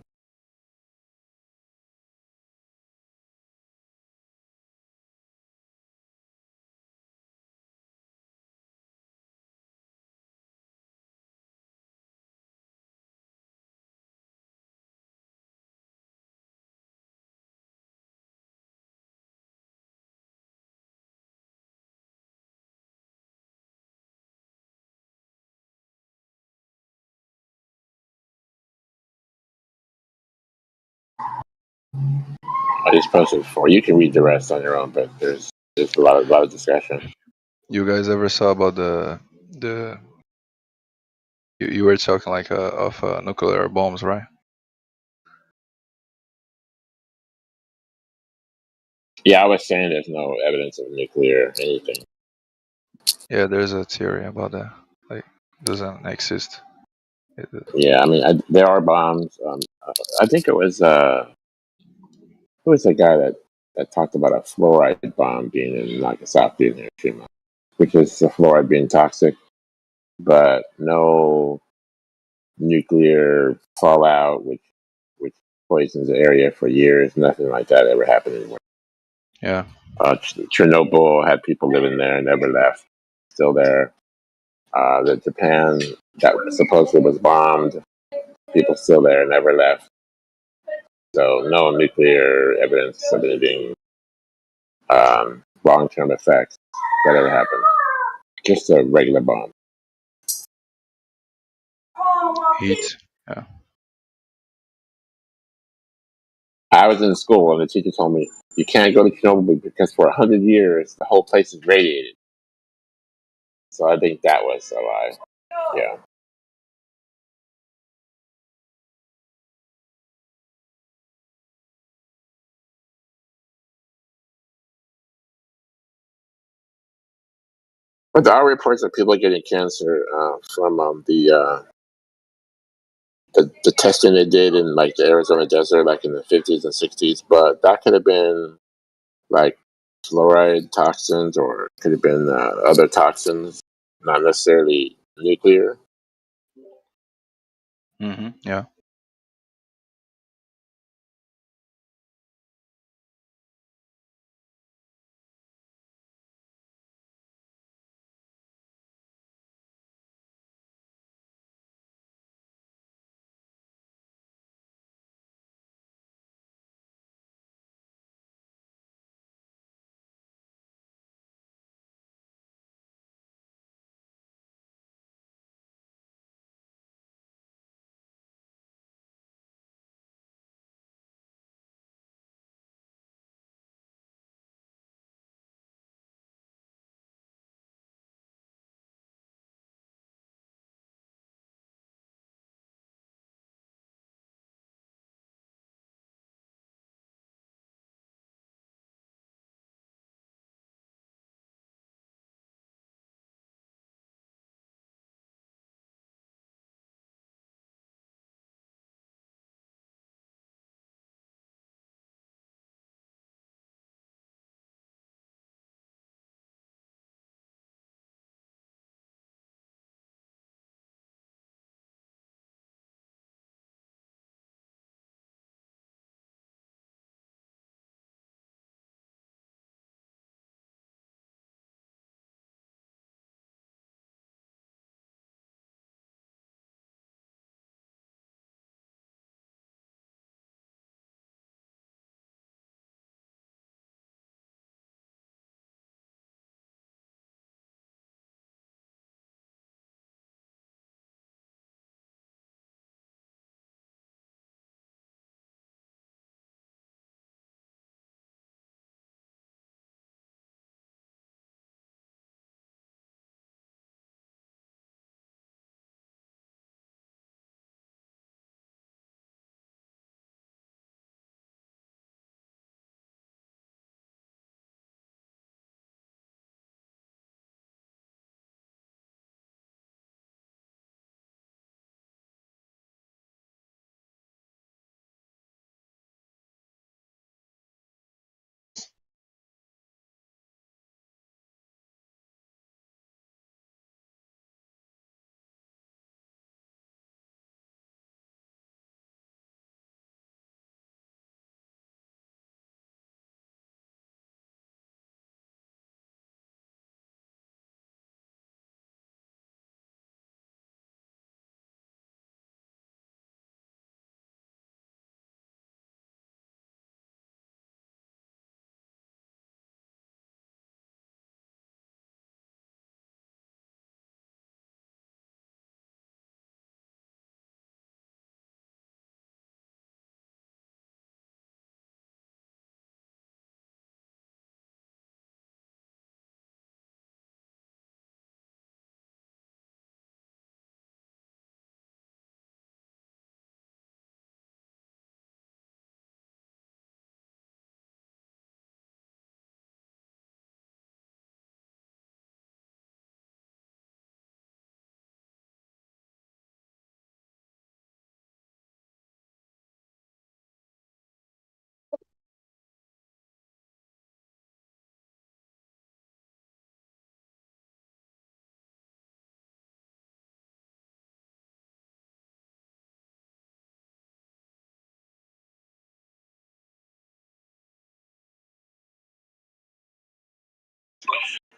I just posted before. You can read the rest on your own, but there's a lot of discussion. You guys ever saw about the you were talking like of nuclear bombs, right? Yeah, I was saying there's no evidence of nuclear anything. Yeah, there's a theory about that. Like, doesn't exist. Yeah, I mean, there are bombs. I think it was who was the guy that talked about a fluoride bomb being in Nagasaki and Hiroshima, which is the fluoride being toxic, but no nuclear fallout, which poisons the area for years. Nothing like that ever happened anywhere. Yeah. Chernobyl had people living there, never left, still there. The Japan that supposedly was bombed, people still there, never left. So no nuclear evidence of anything long-term effects that ever happened. Just a regular bomb. Heat. Yeah. I was in school and the teacher told me you can't go to Chernobyl because for 100 years the whole place is radiated. So I think that was a lie. Yeah. But there are reports of people getting cancer from the testing they did in like the Arizona desert, like in the 50s and 60s. But that could have been like fluoride toxins, or could have been other toxins, not necessarily nuclear. Yeah.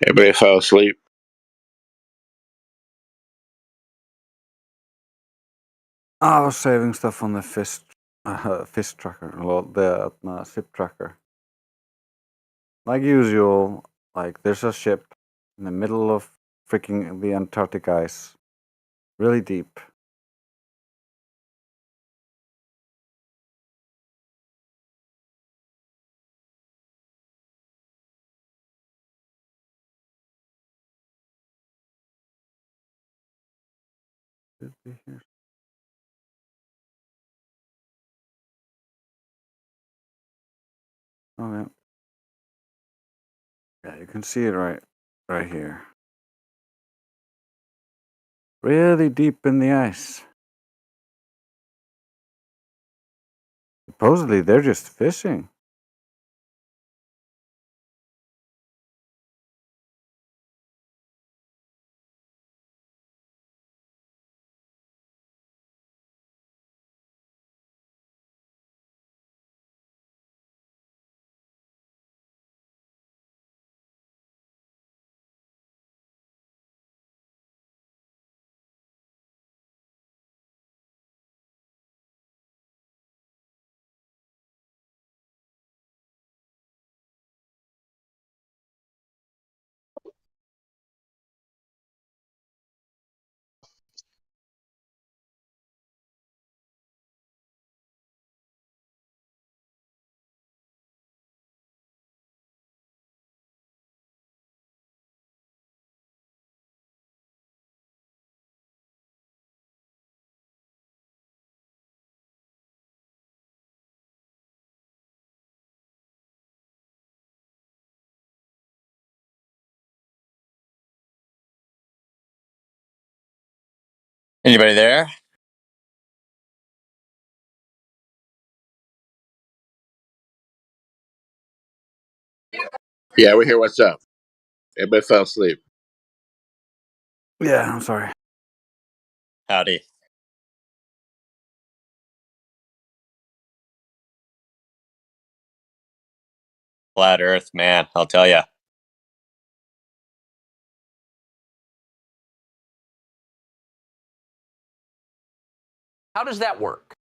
Everybody fell asleep. I was saving stuff on the fish tracker, well, the ship tracker. Like usual, like there's a ship in the middle of freaking the Antarctic ice, really deep. Should be here. Okay. Yeah, you can see it right here. Really deep in the ice. Supposedly they're just fishing. Anybody there? Yeah, we're here. What's up? Everybody fell asleep. Yeah, I'm sorry. Howdy. Flat Earth, man, I'll tell you. How does that work?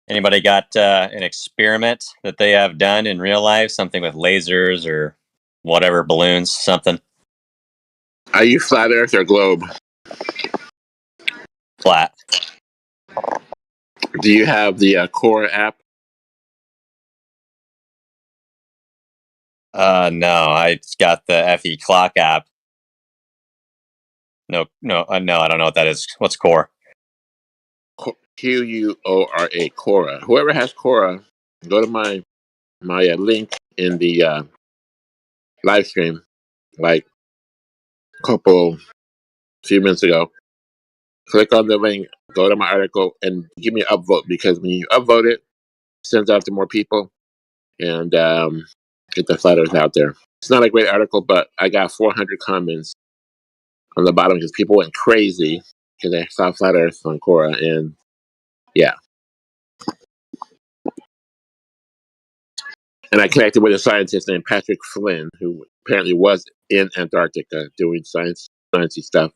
Anybody got an experiment that they have done in real life? Something with lasers or whatever, balloons, something? Are you flat Earth or globe? Flat. Do you have the Quora app? No, I got the FE Clock app. No, I don't know what that is. What's Core? Quora. Quora. Whoever has Quora, go to my link in the live stream, like few minutes ago. Click on the link, go to my article, and give me an upvote, because when you upvote it, it sends out to more people, and get the flat Earth out there. It's not a great article, but I got 400 comments on the bottom because people went crazy because they saw flat Earth on Quora, and yeah. And I connected with a scientist named Patrick Flynn, who apparently was in Antarctica doing sciencey stuff.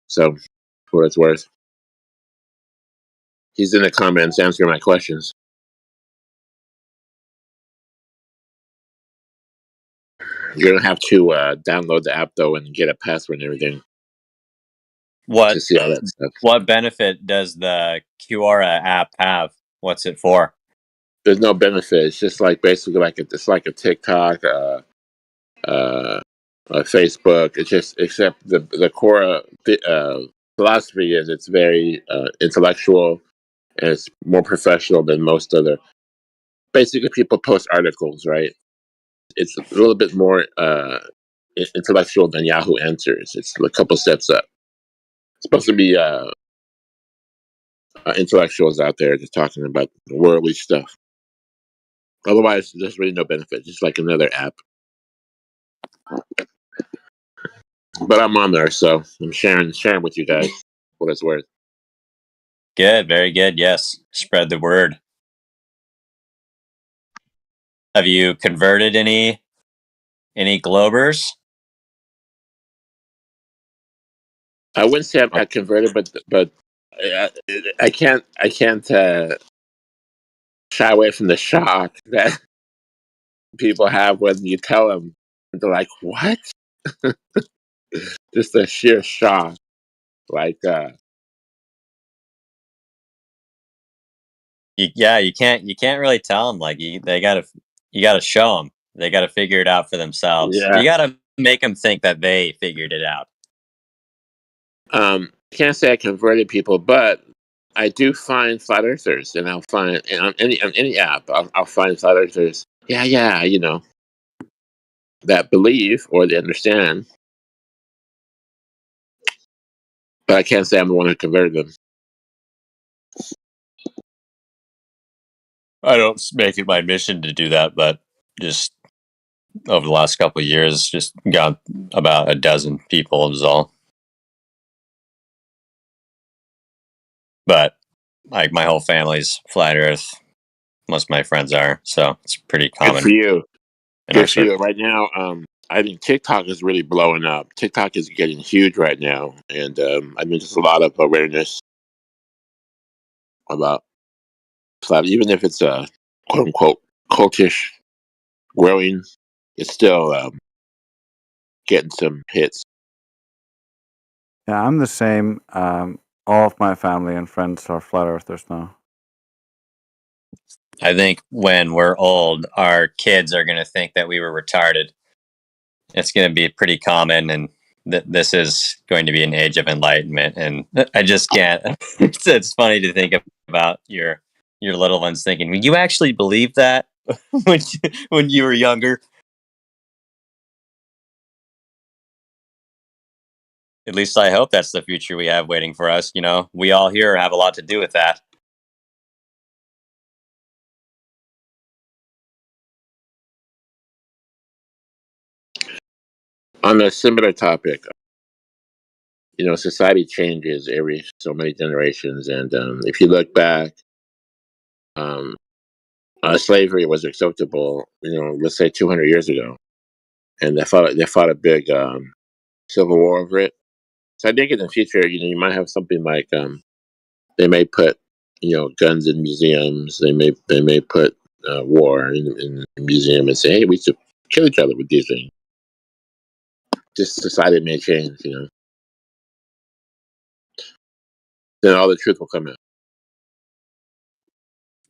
So, for what it's worth, he's in the comments answering my questions. You're gonna have to download the app though and get a password and everything What to see all that stuff. what benefit does the Quora app have? What's it for? There's no benefit. It's just like basically it's like a TikTok, Facebook. It's just except the core philosophy is it's very intellectual, and it's more professional than most other. Basically, people post articles, right? It's a little bit more intellectual than Yahoo Answers. It's a couple steps up. It's supposed to be intellectuals out there just talking about worldly stuff. Otherwise, there's really no benefit. Just like another app. But I'm on there, so I'm sharing with you guys what it's worth. Good, very good. Yes, spread the word. Have you converted any Globers? I wouldn't say I converted, but I can't shy away from the shock that people have when you tell them. They're like, "What?" Just a sheer shock. Like, You can't really tell them. Like you gotta show them. They gotta figure it out for themselves. yeah. You gotta make them think that they figured it out. Can't say I converted people, but I do find flat earthers, and I'll find and on any app, I'll find flat earthers. Yeah, that believe or they understand, but I can't say I'm the one who converted them. I don't make it my mission to do that, but just over the last couple of years, just got about a dozen people is all. But like my whole family's flat Earth. Most of my friends are, so it's pretty Good for common. you. In our Good for you. circle. Right now, I think TikTok is really blowing up. TikTok is getting huge right now, and I mean, there's a lot of awareness about flat, even if it's a quote unquote cultish growing, it's still getting some hits. Yeah, I'm the same. All of my family and friends are flat earthers now. I think when we're old, our kids are going to think that we were retarded. It's going to be pretty common, and this is going to be an age of enlightenment. And I just can't. It's funny to think about your little ones thinking, "Would you actually believe that when you were younger?" At least I hope that's the future we have waiting for us. You know, we all here have a lot to do with that. On a similar topic, society changes every so many generations, and if you look back, um, slavery was acceptable, let's say 200 years ago, and they fought a big civil war over it. So I think in the future, you might have something like they may put guns in museums. They may put war in a museum and say, hey, we should kill each other with these things. Just society may change, then all the truth will come out.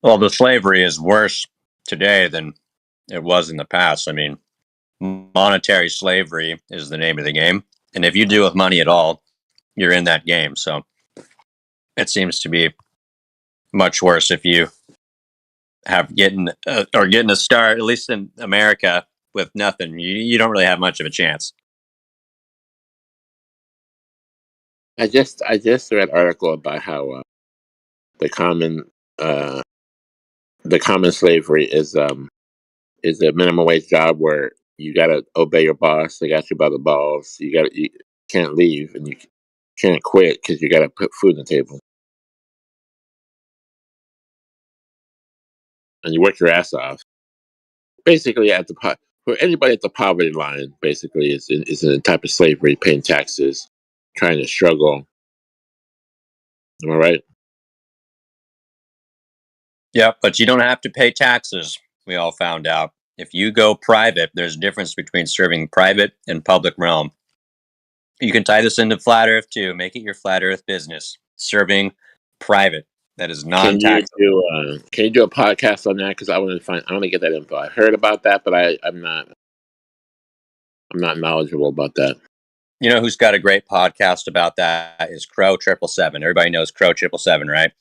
Well, the slavery is worse today than it was in the past. I mean, monetary slavery is the name of the game. And if you deal with money at all, you're in that game. So it seems to be much worse if you have getting a start, at least in America, with nothing. You don't really have much of a chance. I just read an article about how the common uh, the common slavery is a minimum wage job where you gotta obey your boss. They got you by the balls. You can't leave and you can't quit because you gotta put food on the table and you work your ass off. Basically, for anybody at the poverty line, basically is in a type of slavery, paying taxes, trying to struggle. Am I right? Yep, but you don't have to pay taxes. We all found out. If you go private, there's a difference between serving private and public realm. You can tie this into flat Earth too. Make it your flat Earth business. Serving private. That is Can you non-taxable. do a podcast on that? Because I want to get that info. I heard about that, but I'm not knowledgeable about that. You know who's got a great podcast about that is Crow 777. Everybody knows Crow 777, right?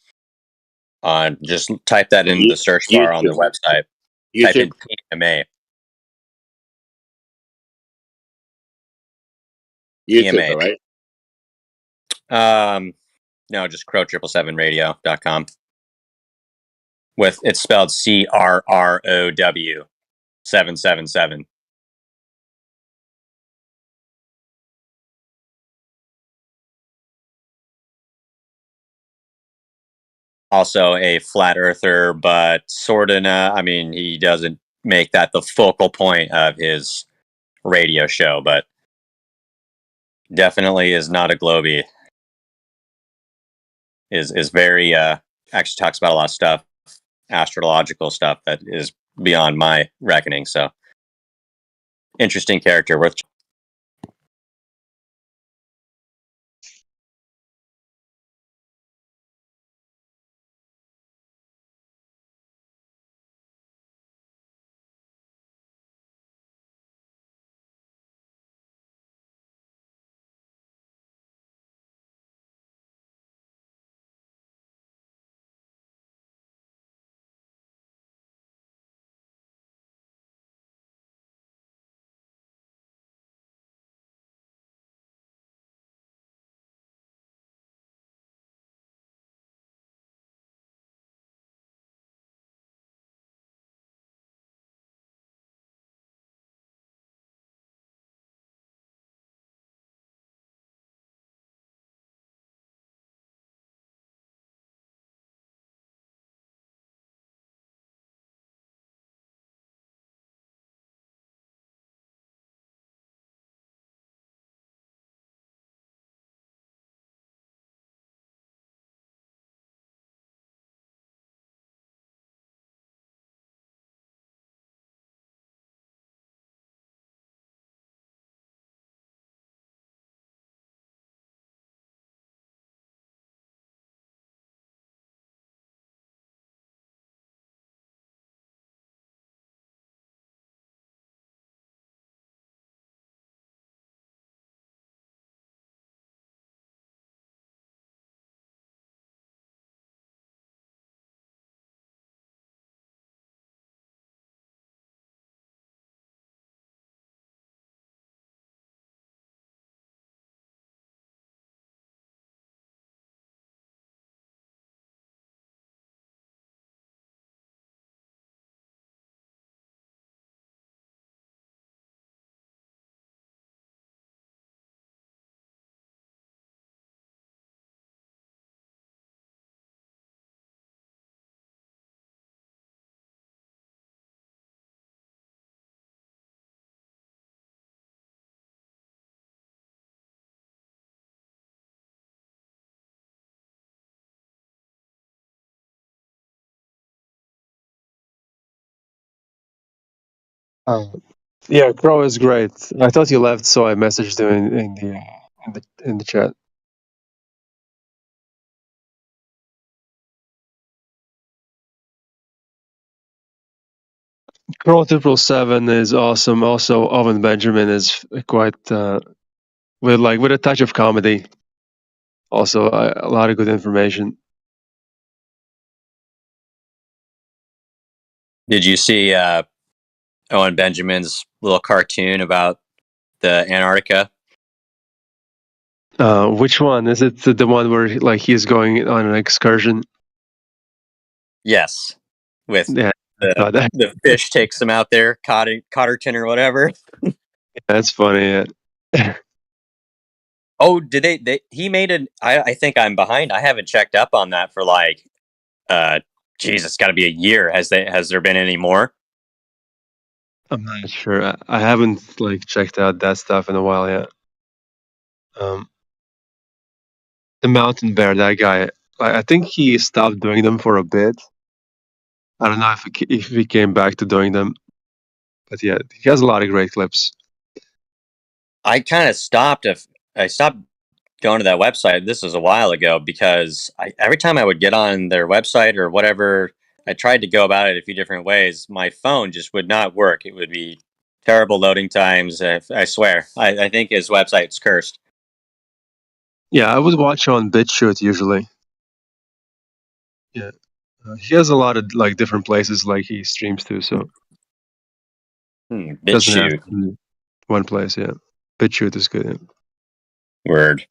Just type that in the search bar on their YouTube. website. Type in PMA. YouTube, PMA. right? No, just crow777radio.com. It's spelled CRROW 777. Also a flat earther, but sort of not. I mean, he doesn't make that the focal point of his radio show, but definitely is not a globie. Is very actually talks about a lot of stuff, astrological stuff that is beyond my reckoning. So interesting character, worth Yeah, Crow is great. I thought you left, so I messaged him in the chat. Crow 777 is awesome. Also, Owen Benjamin is quite with a touch of comedy. Also, a lot of good information. Did you see Owen Benjamin's little cartoon about the Antarctica? Which one is it? The one where he's going on an excursion? Yes, with Yeah, I saw that. the fish takes him out there, Cotterton or whatever. That's funny. Yeah. Oh, did they he made an I think I'm behind. I haven't checked up on that for like geez, it's got to be a year. Has there been any more? I'm not sure. I haven't checked out that stuff in a while yet. The mountain bear, that guy. I think he stopped doing them for a bit. I don't know if he came back to doing them, but yeah, he has a lot of great clips. I kind of stopped I stopped going to that website. This was a while ago because every time I would get on their website or whatever, I tried to go about it a few different ways. My phone just would not work. It would be terrible loading times. I swear. I think his website's cursed. Yeah, I would watch on BitChute usually. Yeah, he has a lot of different places he streams to, so doesn't have BitChute. to be one place. Yeah, BitChute is good. Yeah. Word.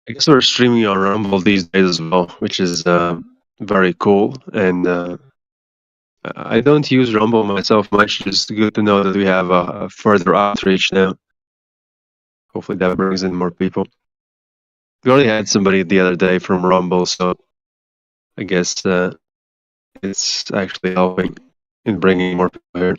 I guess we're streaming on Rumble these days as well, which is very cool. And I don't use Rumble myself much. Just good to know that we have a further outreach now. Hopefully that brings in more people. We already had somebody the other day from Rumble, so I guess it's actually helping in bringing more people here.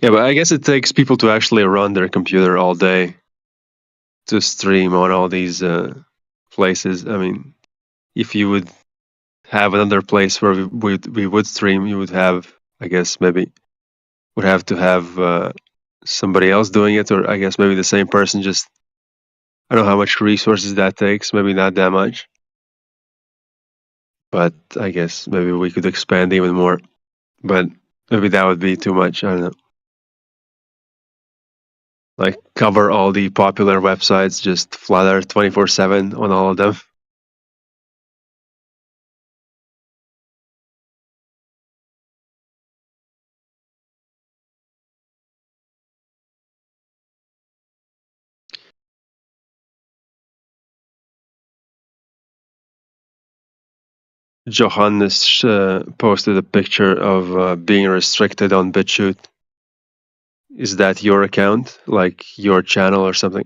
Yeah, but I guess it takes people to actually run their computer all day to stream on all these places. I mean, if you would have another place where we would stream, you would have, I guess, maybe would have to have somebody else doing it, or I guess maybe the same person. Just I don't know how much resources that takes. Maybe not that much, but I guess maybe we could expand even more. But maybe that would be too much. I don't know. Like cover all the popular websites, just flutter 24/7 on all of them. Johannes posted a picture of being restricted on BitChute. Is that your account, like your channel or something?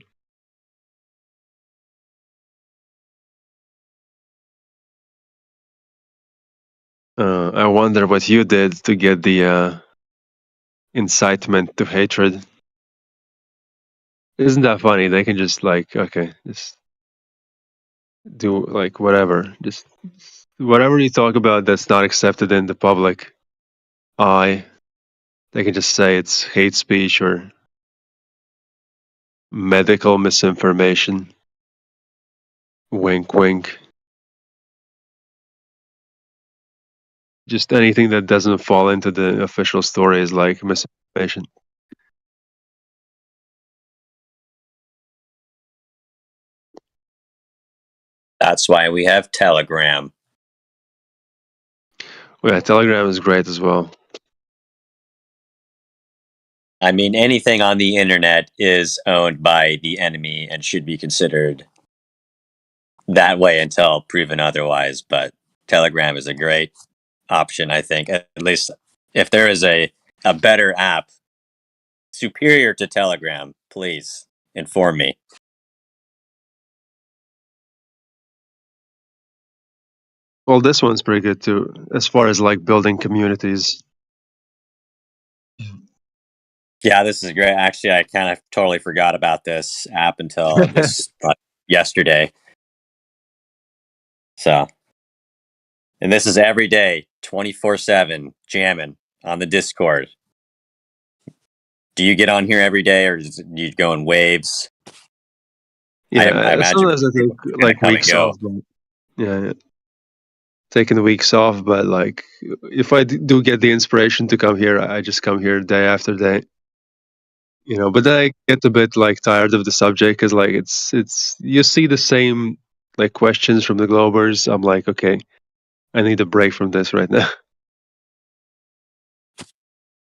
I wonder what you did to get the incitement to hatred. Isn't that funny? They can just okay, just do whatever. Just whatever you talk about that's not accepted in the public eye, they can just say it's hate speech or medical misinformation. Wink, wink. Just anything that doesn't fall into the official story is like misinformation. That's why we have Telegram. Well, yeah, Telegram is great as well. I mean, anything on the internet is owned by the enemy and should be considered that way until proven otherwise. But Telegram is a great option, I think. At least if there is a better app superior to Telegram, please inform me. Well, this one's pretty good too, as far as like building communities. Yeah, this is great. Actually, I kind of totally forgot about this app until just yesterday. So, and this is every day, 24/7, jamming on the Discord. Do you get on here every day, or do you go in waves? Yeah, I imagine sometimes I take like come and weeks go. off. But, yeah, taking the weeks off, but like if I do get the inspiration to come here, I just come here day after day. You know, but then I get a bit like tired of the subject because like it's you see the same like questions from the Globers. I'm like, okay, I need a break from this right now.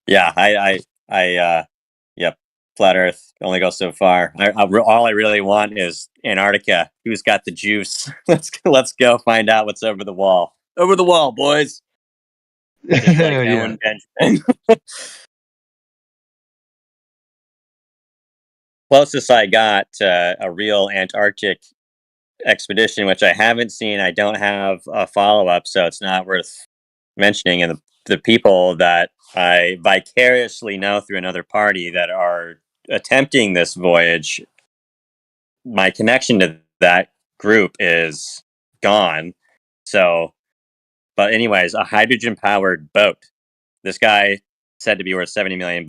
Yeah, yep. Flat Earth only goes so far. All I really want is Antarctica. Who's got the juice? Let's go find out what's over the wall. Over the wall, boys. Just like Yeah. Owen Benjamin. Closest I got a real Antarctic expedition, which I haven't seen. I don't have a follow up, so it's not worth mentioning. And the people that I vicariously know through another party that are attempting this voyage, my connection to that group is gone. So, but anyways, a hydrogen powered boat. This guy said to be worth $70 million.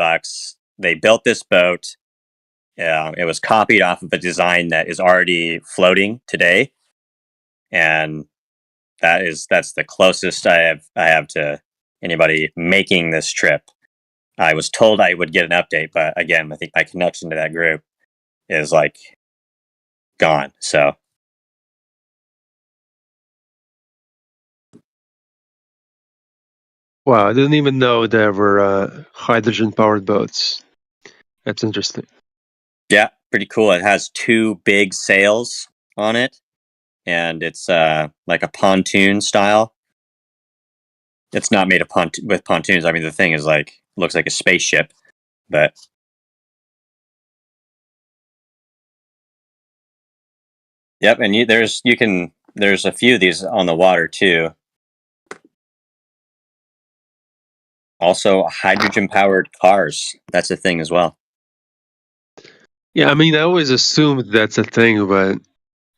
They built this boat. It was copied off of a design that is already floating today, and that's the closest I have to anybody making this trip. I was told I would get an update, but again, I think my connection to that group is like gone. So Wow, I didn't even know there were hydrogen powered boats. That's interesting. yeah, pretty cool. It has two big sails on it, and it's like a pontoon style. It's not made of with pontoons. I mean, the thing is like looks like a spaceship, but yep. And there's a few of these on the water too. Also, hydrogen powered cars. That's a thing as well. Yeah, I mean, I always assumed that's a thing, but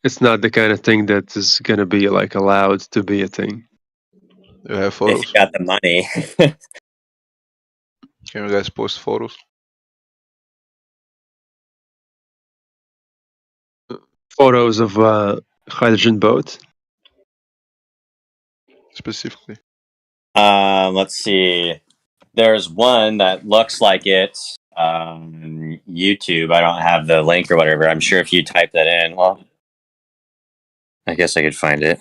it's not the kind of thing that is going to be like allowed to be a thing. Do you have If photos? you got the money. Can you guys post photos? Photos of hydrogen boat. Specifically. Let's see. There's one that looks like it. YouTube. I don't have the link or whatever. I'm sure if you type that in, well, I guess I could find it.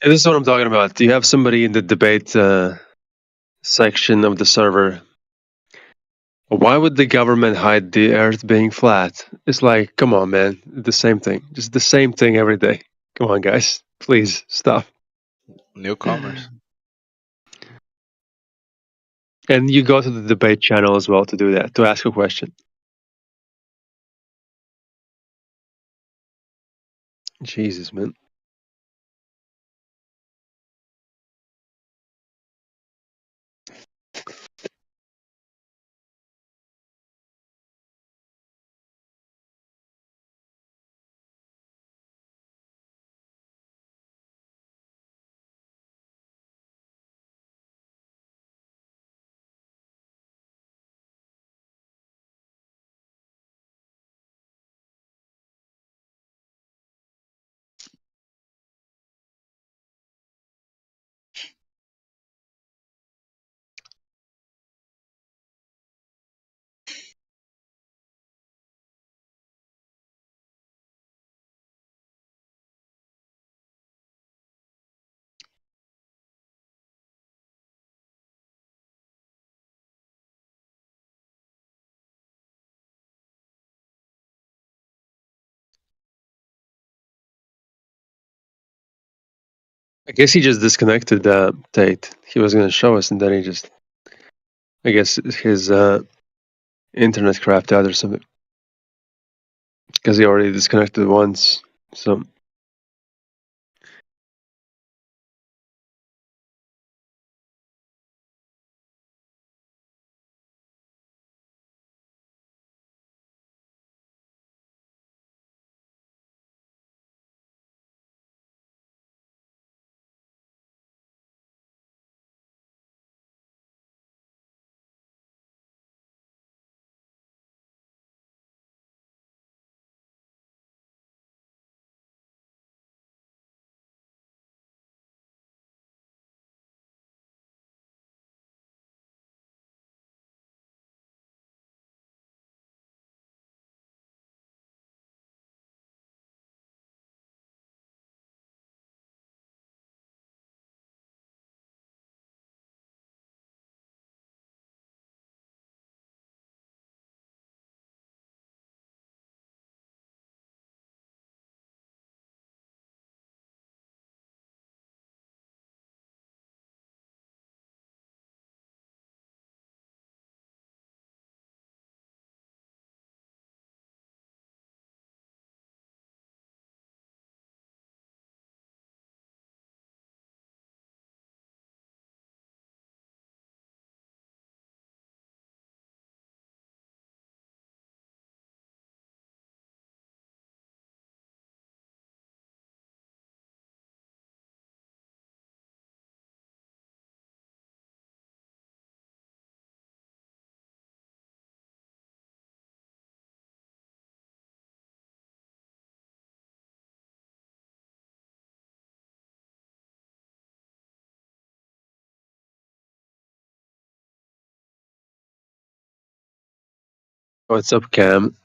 And this is what I'm talking about. Do you have somebody in the debate section of the server? Why would the government hide the Earth being flat? It's like, come on, man, the same thing, just the same thing every day. Come on, guys, please stop. Newcomers. And you go to the debate channel as well to do that, to ask a question. Jesus, man. I guess he just disconnected Tate. He was gonna show us, and then he just, I guess his internet crapped out or something. Because he already disconnected once. So what's up, Cam?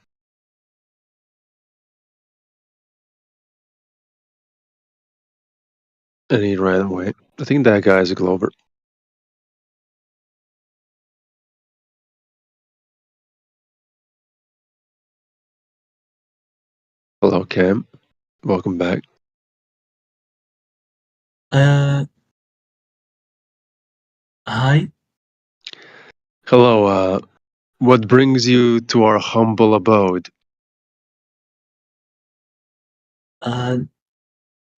And he ran away. I think that guy is a Glober. Hello, Cam. Welcome back. Hi. Hello. What brings you to our humble abode?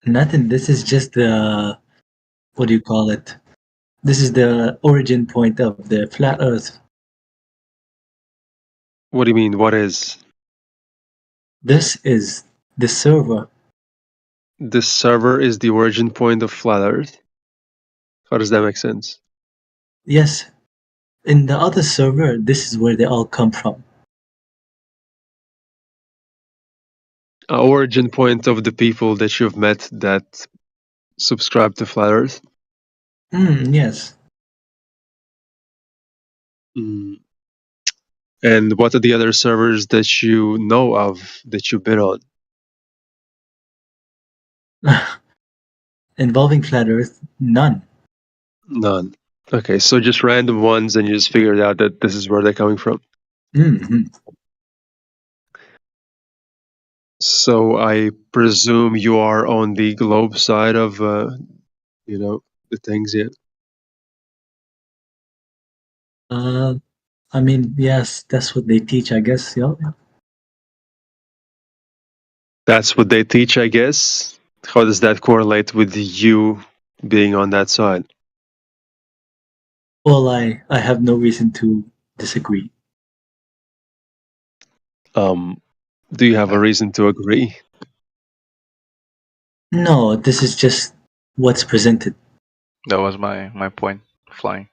Nothing. This is just the, what do you call it? This is the origin point of the flat Earth. What do you mean? What is? This is the server. This server is the origin point of flat Earth? How does that make sense? Yes. In the other server, this is where they all come from. Origin point of the people that you've met that subscribe to flat Earth? Yes. Mm. And what are the other servers that you know of that you've been on? Involving flat Earth, none. None. Okay, so just random ones, and you just figured out that this is where they're coming from. Mm-hmm. So I presume you are on the globe side of, the things yet. I mean, yes, that's what they teach, I guess. Yeah. That's what they teach, I guess. How does that correlate with you being on that side? Well, I have no reason to disagree. Do you have a reason to agree? No, this is just what's presented. That was my point. Flying.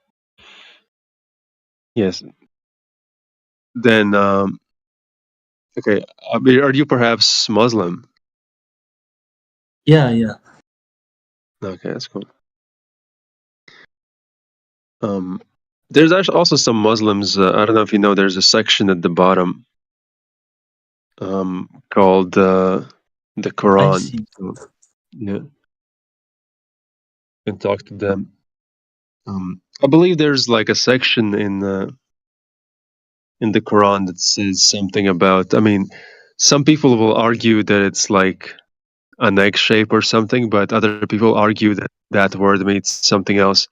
Yes. Then, okay. Are you perhaps Muslim? Yeah, yeah. Okay, that's cool. There's actually also some Muslims. I don't know if you know. There's a section at the bottom called the I've Quran. seen. So, yeah, you can talk to them. I believe there's like a section in the Quran that says something about. I mean, some people will argue that it's like an egg shape or something, but other people argue that that word means something else.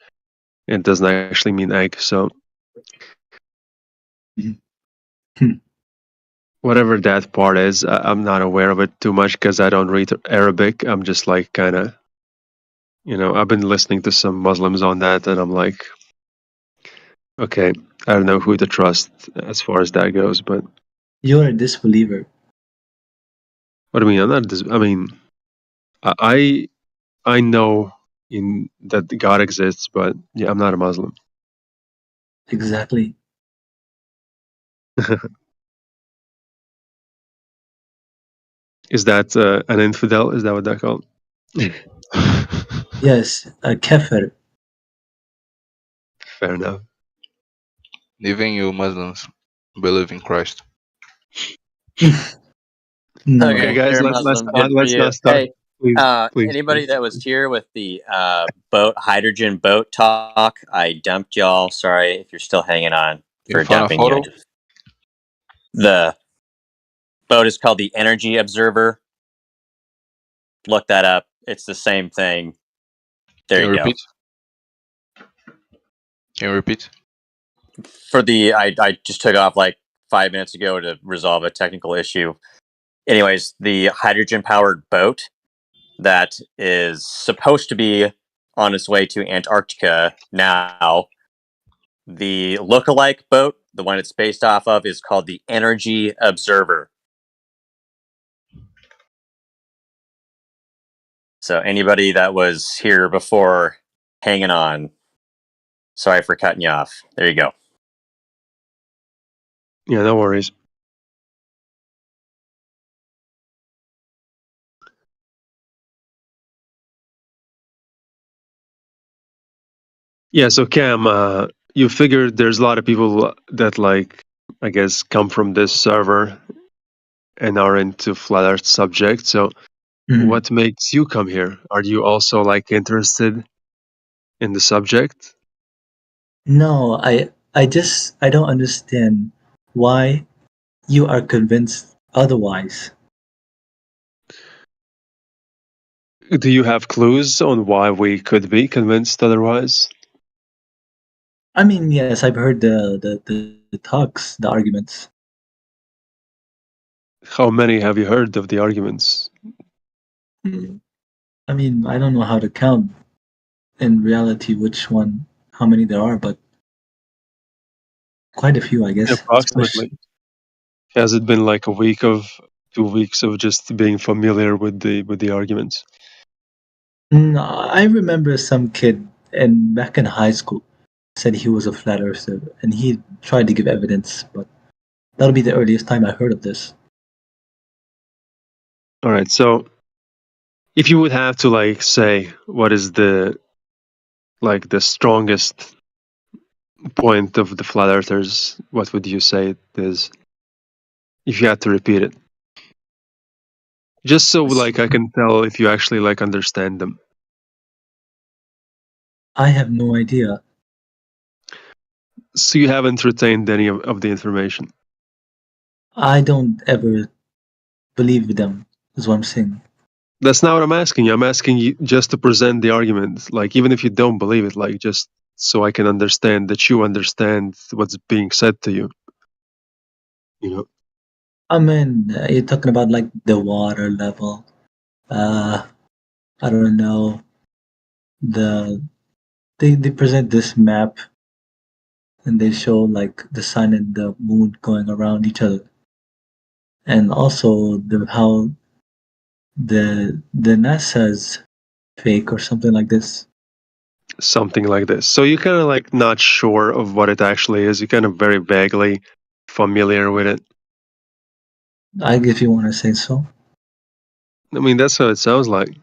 It doesn't actually mean egg. So whatever that part is, I'm not aware of it too much because I don't read Arabic. I'm just like kind of, I've been listening to some Muslims on that, and I'm like, okay, I don't know who to trust as far as that goes. But You're a disbeliever. what do you mean? I'm not. I mean, I know in that God exists, but yeah, I'm not a Muslim. Exactly. Is that an infidel? Is that what they're called? Yes, a kafir. Fair enough. Even you Muslims believe in Christ. No. Okay, guys, You're a let's Muslim. Good for you. not start. Hey, Please, please, anybody please. that was here with the hydrogen boat talk, I dumped y'all. Sorry if you're still hanging on Can you for find a dumping you. photo? The boat is called the Energy Observer. Look that up. It's the same thing. There Can you you go. repeat? Can you repeat? For the I just took off like 5 minutes ago to resolve a technical issue. Anyways, the hydrogen powered boat that is supposed to be on its way to Antarctica now. The look-alike boat, the one it's based off of, is called the Energy Observer. So anybody that was here before hanging on, sorry for cutting you off. There you go. Yeah, no worries. Yeah, so Cam, you figured there's a lot of people that like, I guess, come from this server and are into flat Earth subject. So, what makes you come here? Are you also like interested in the subject? No, I don't understand why you are convinced otherwise. Do you have clues on why we could be convinced otherwise? I mean, yes, I've heard the talks, the arguments. How many have you heard of the arguments? I mean, I don't know how to count in reality how many there are, but quite a few, I guess. Approximately. Has it been like a week of 2 weeks of just being familiar with the arguments? I remember some kid back in high school said he was a flat earther, and he tried to give evidence, but that'll be the earliest time I heard of this. All right, so if you would have to like say what is the strongest point of the flat earthers, what would you say it is? If you had to repeat it. Just so like I can tell if you actually like understand them. I have no idea. So you haven't retained any of the information. I don't ever believe them, is what I'm saying. That's not what I'm asking you. I'm asking you just to present the argument. Like, even if you don't believe it, like, just so I can understand that you understand what's being said to you. You know? I mean, you're talking about like the water level. I don't know. They present this map and they show like the sun and the moon going around each other, and also how the NASA's fake or something like this. Something like this. So you're kind of like not sure of what it actually is. You're kind of very vaguely familiar with it. If you want to say so. I mean, that's how it sounds like.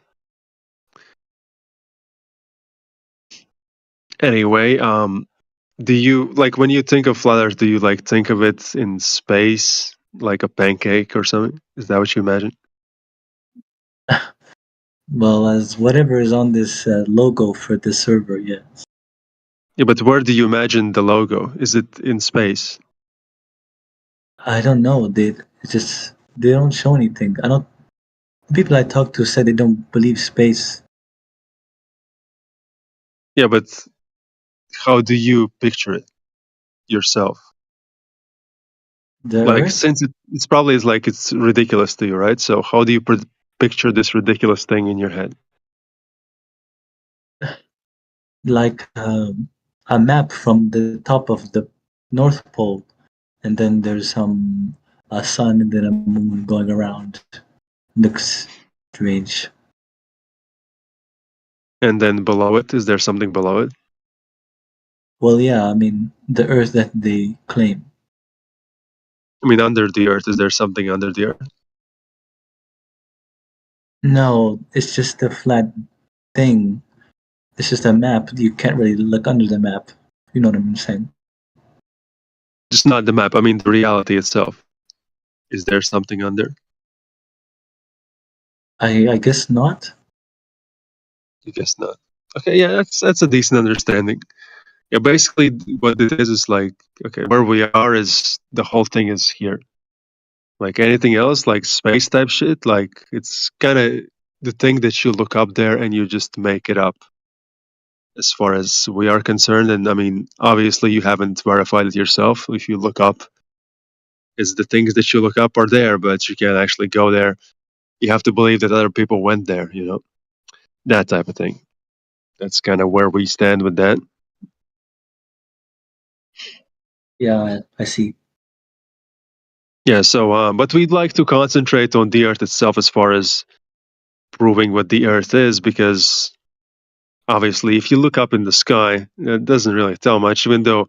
Anyway, do you like when you think of flat Earth? Do you like think of it in space, like a pancake or something? Is that what you imagine? Well, as whatever is on this logo for the server, yeah. Yeah, but where do you imagine the logo? Is it in space? I don't know. They don't show anything. I don't. People I talked to said they don't believe space. Yeah, but how do you picture it yourself? The Like, Earth, since it's probably is like it's ridiculous to you, right? So how do you picture this ridiculous thing in your head? like a map from the top of the North Pole, and then there's a sun and then a moon going around. Looks strange. And then below it, is there something below it? Well, yeah. I mean, the Earth that they claim. I mean, under the Earth, is there something under the Earth? No, it's just a flat thing. It's just a map. You can't really look under the map. You know what I'm saying? Just not the map. I mean, the reality itself. Is there something under? I guess not. I guess not. Okay, yeah, that's a decent understanding. Yeah, basically, what it is like, okay, where we are is the whole thing is here. Like anything else, like space type shit, like it's kind of the thing that you look up there and you just make it up. As far as we are concerned, and I mean, obviously, you haven't verified it yourself. If you look up, is the things that you look up are there, but you can't actually go there. You have to believe that other people went there. That type of thing. That's kind of where we stand with that. Yeah, I see. Yeah, so, but we'd like to concentrate on the Earth itself as far as proving what the Earth is, because obviously, if you look up in the sky, it doesn't really tell much, even though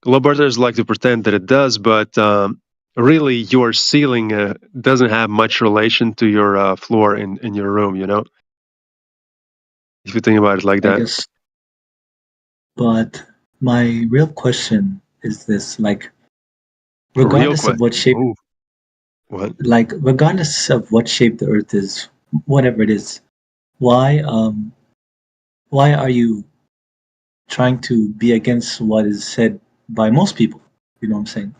globetrotters like to pretend that it does, but really, your ceiling doesn't have much relation to your floor in your room, if you think about it like I that. guess. But my real question is this: like, A real regardless of what question. shape, Ooh, what? like, regardless of what shape the Earth is, whatever it is, why why are you trying to be against what is said by most people? You know what I'm saying?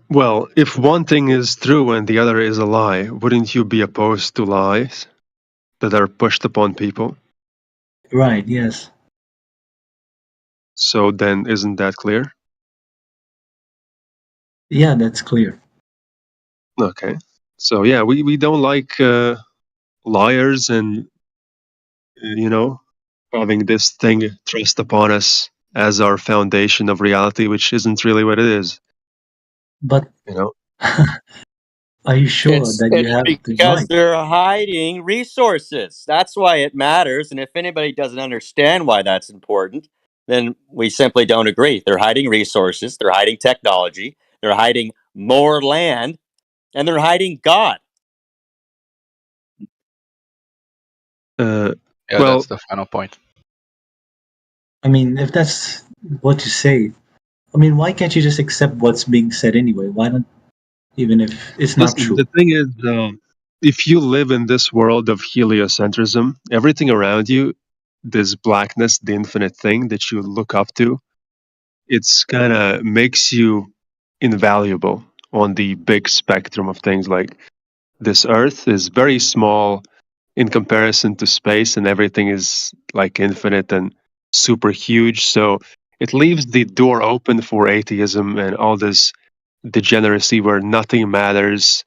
Well, if one thing is true and the other is a lie, wouldn't you be opposed to lies that are pushed upon people? Right. Yes. So then, isn't that clear? Yeah, that's clear. Okay. So yeah, we don't like liars and having this thing thrust upon us as our foundation of reality, which isn't really what it is. But You know. are you sure that you It's have the because right? they're hiding resources. That's why it matters. And if anybody doesn't understand why that's important, then we simply don't agree. They're hiding resources, they're hiding technology, they're hiding more land, and they're hiding God. Uh, Yeah, well, that's the final point. I mean, if that's what you say, I mean, why can't you just accept what's being said anyway? Why not, even if it's not listen. true? The thing is, if you live in this world of heliocentrism, everything around you, this blackness, the infinite thing that you look up to, it's kind of makes you invaluable on the big spectrum of things. Like this Earth is very small in comparison to space, and everything is like infinite and super huge. So it leaves the door open for atheism and all this degeneracy where nothing matters.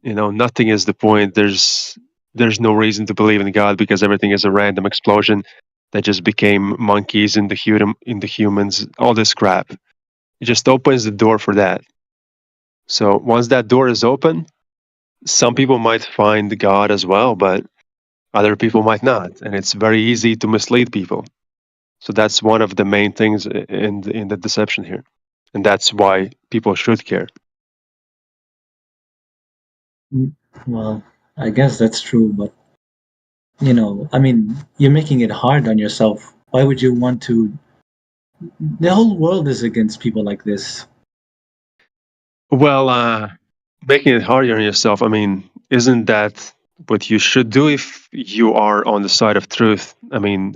Nothing is the point. There's no reason to believe in God because everything is a random explosion that just became monkeys in the humans. All this crap. It just opens the door for that. So once that door is open, some people might find God as well, but other people might not, and it's very easy to mislead people. So that's one of the main things in the deception here, and that's why people should care. Well, I guess that's true, but I mean, you're making it hard on yourself. Why would you want to? The whole world is against people like this. Well, making it harder on yourself. I mean, isn't that what you should do if you are on the side of truth? I mean,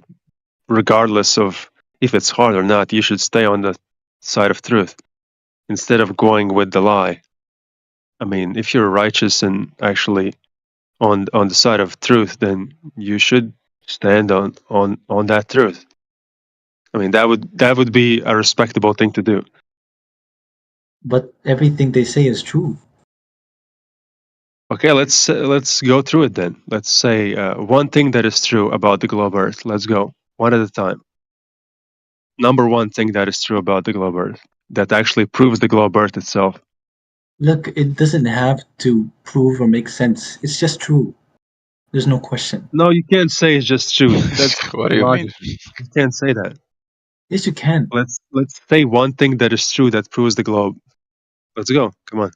regardless of if it's hard or not, you should stay on the side of truth instead of going with the lie. I mean, if you're righteous and actually on the side of truth, then you should stand on that truth. I mean, that would be a respectable thing to do. But everything they say is true. Okay, let's go through it then. Let's say one thing that is true about the globe Earth. Let's go one at a time. Number one thing that is true about the globe Earth that actually proves the globe Earth itself. Look, it doesn't have to prove or make sense. It's just true. There's no question. No, you can't say it's just true. That's What do you mean? illogical. You can't say that. Yes, you can. Let's say one thing that is true that proves the globe. Let's go. Come on.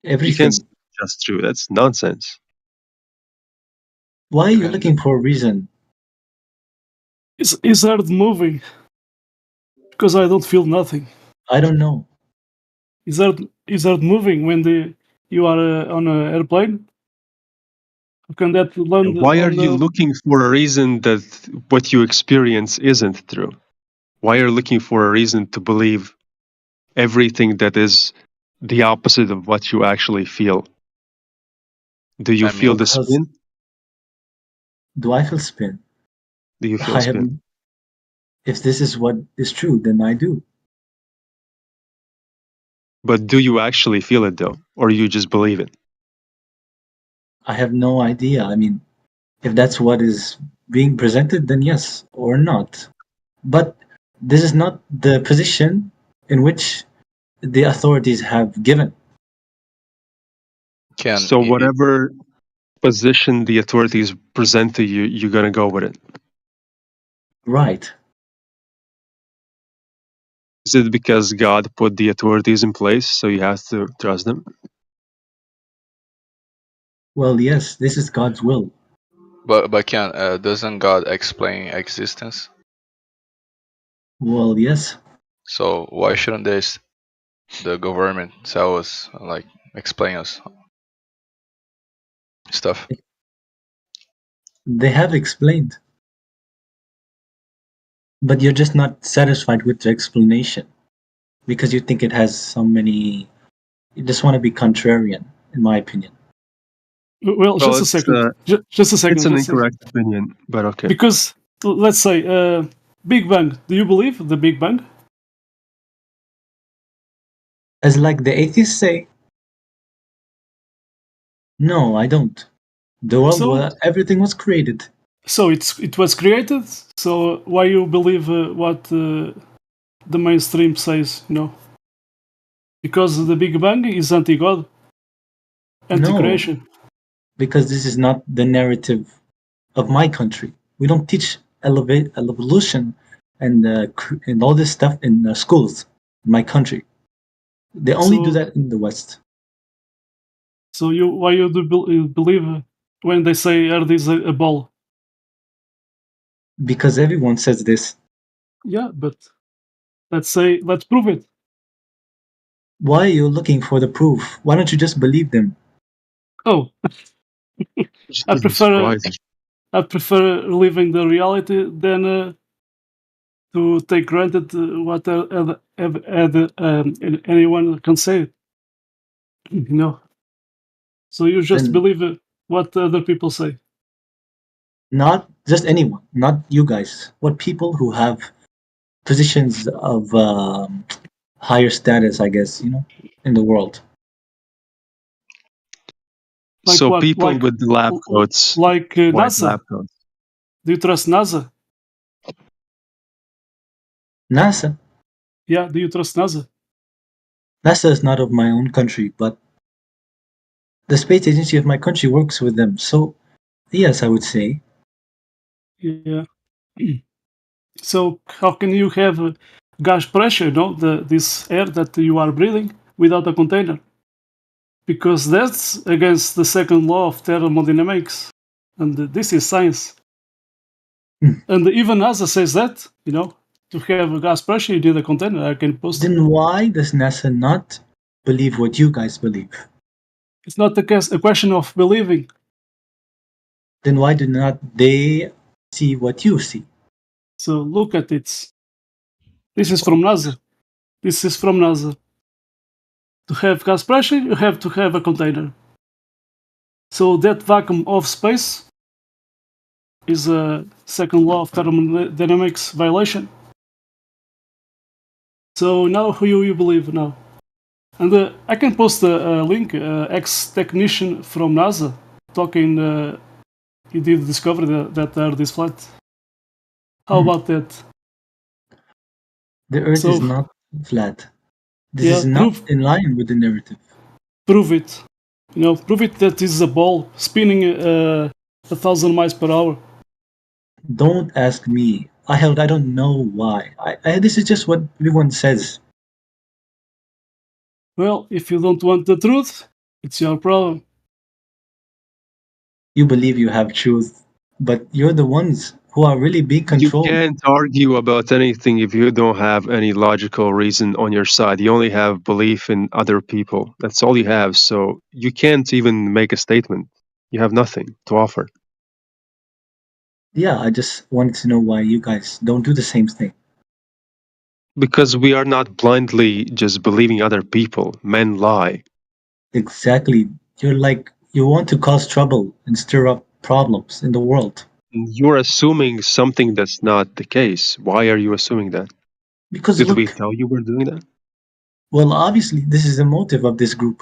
You can't say Everything. it's just true. That's nonsense. Why are you looking for a reason? Is Earth moving? Because I don't feel nothing. I don't know. Is Earth moving when you are on an airplane? How can that land Why are on you the... looking for a reason that what you experience isn't true? Why are you looking for a reason to believe everything that is the opposite of what you actually feel? Do you feel the Because spin? do I feel spin? Do you feel spin? If this is what is true, then I do. But do you actually feel it though? Or you just believe it? I have no idea. I mean, if that's what is being presented, then yes or not. But this is not the position in which the authorities have given. So whatever position the authorities present to you, you're gonna go with it. Right. Is it because God put the authorities in place, so you have to trust them? Well, yes, this is God's will. But doesn't God explain existence? Well, yes. So why shouldn't the government tell us, like, explain us stuff? They have explained. But you're just not satisfied with the explanation because you think it has so many. You just want to be contrarian, in my opinion. Well, just a second. Just a second. It's an incorrect opinion, but okay. Because, let's say, Big Bang. Do you believe the Big Bang? As like the atheists say, no, I don't. The world, everything was created. So it was created. So why you believe what the mainstream says? Because the Big Bang is anti-God, anti-creation. No, because this is not the narrative of my country. We don't teach evolution and all this stuff in schools in my country. They only do that in the West. So why you do believe when they say Earth is a ball? Because everyone says this. Yeah, but let's prove it. Why are you looking for the proof? Why don't you just believe them? Oh, I prefer living the reality than to take granted what anyone can say. So you just believe what other people say. Not just anyone, not you guys. What people who have positions of higher status, I guess, in the world. Like So what? people with the lab coats, Like white NASA. lab coats. Do you trust NASA? NASA. Yeah, do you trust NASA? NASA is not of my own country, but the space agency of my country works with them. So, yes, I would say. Yeah. So how can you have gas pressure, this air that you are breathing without a container? Because that's against the second law of thermodynamics, and this is science. And even NASA says that, to have a gas pressure, you need a container. I can post it. Then why does NASA not believe what you guys believe? It's not a question of believing. Then why do not they see what you see? So look at it. This is from NASA. This is from NASA. To have gas pressure, you have to have a container. So that vacuum of space is a second law of thermodynamics violation. So now who you believe now? And I can post a link, ex-technician from NASA talking, he did discover that the Earth is flat. How about that? The Earth is not flat. This is not in line with the narrative. Prove it. Prove it that this is a ball spinning 1,000 miles per hour. Don't ask me. I don't know why. This is just what everyone says. Well, if you don't want the truth, it's your problem. You believe you have truth, but you're the ones who are really being controlled. You can't argue about anything if you don't have any logical reason on your side. You only have belief in other people. That's all you have. So you can't even make a statement. You have nothing to offer. Yeah, I just wanted to know why you guys don't do the same thing. Because we are not blindly just believing other people. Men lie. Exactly. You want to cause trouble and stir up problems in the world. You're assuming something that's not the case. Why are you assuming that? Because Did we tell you we're doing that? Well, obviously, this is the motive of this group.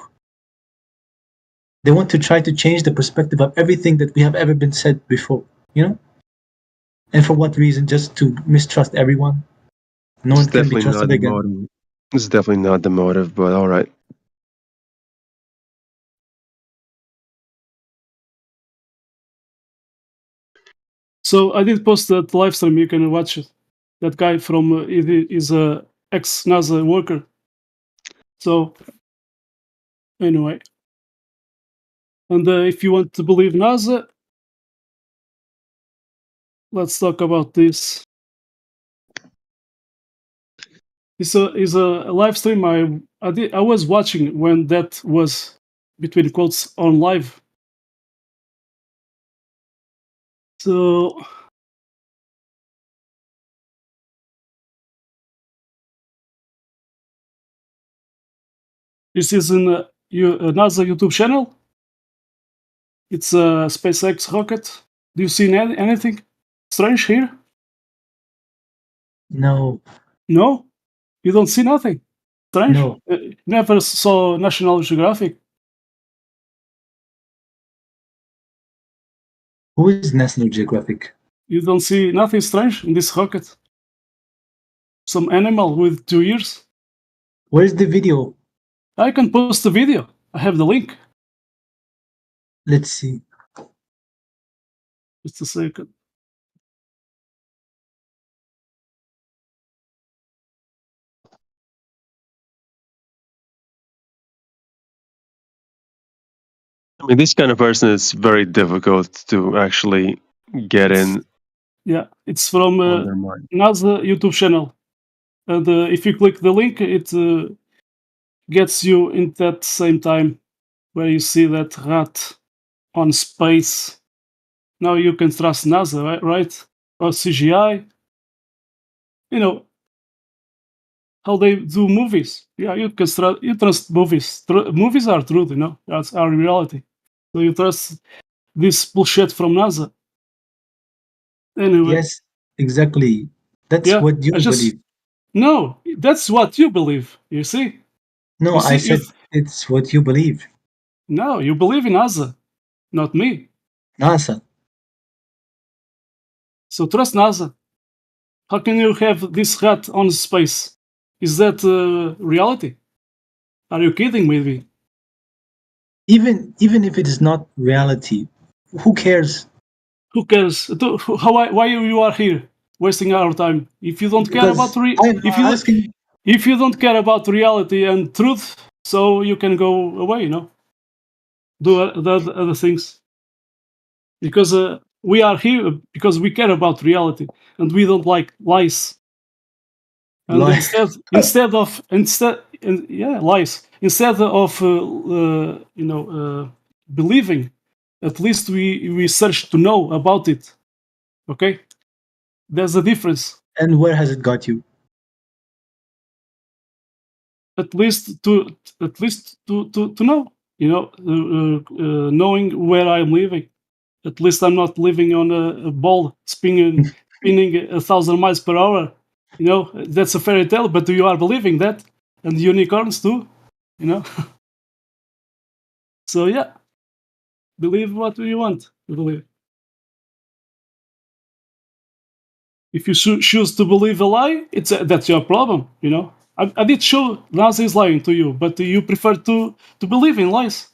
They want to try to change the perspective of everything that we have ever been said before, And for what reason? Just to mistrust everyone? No one can be trusted again. Motive. It's definitely not the motive, but all right. So I did post that live stream. You can watch it. That guy from is a ex-NASA worker. So anyway, and if you want to believe NASA, let's talk about this. It's a live stream. I was watching when that was between quotes on live. So this is in NASA YouTube channel. It's a SpaceX rocket. Do you see anything strange here? No. No? You don't see nothing strange? No. Never saw National Geographic? Who is National Geographic? You don't see nothing strange in this rocket? Some animal with 2 ears? Where's the video? I can post the video. I have the link. Let's see. Just a second. I mean, this kind of person is very difficult to actually get in. Yeah, it's from NASA YouTube channel. And if you click the link, it gets you in that same time where you see that rat on space. Now you can trust NASA, right? Or CGI. How they do movies. Yeah, you trust movies. Movies are truth, That's our reality. So you trust this bullshit from NASA. Anyway. Yes, exactly. That's what you believe. No, that's what you believe. You see? No, You I see, said it's what you believe. no, you believe in NASA, not me. NASA. So trust NASA. How can you have this rat on space? Is that reality? Are you kidding with me? Even if it is not reality, who cares? Who cares? Why you are here, wasting our time? If you don't care about Because I'm asking. if you don't care about reality and truth, so you can go away. You know, do the other things. Because we are here because we care about reality and we don't like lies. And Lie. lies. Instead of believing, at least we search to know about it. Okay, there's a difference. And where has it got you? At least to know, knowing where I'm living. At least I'm not living on a ball spinning 1,000 miles per hour. You know, that's a fairy tale, but you are believing that, and unicorns too. You know, so yeah, believe what you want to believe. If you choose to believe a lie, that's your problem. You know, I did show NASA is lying to you, but you prefer to believe in lies.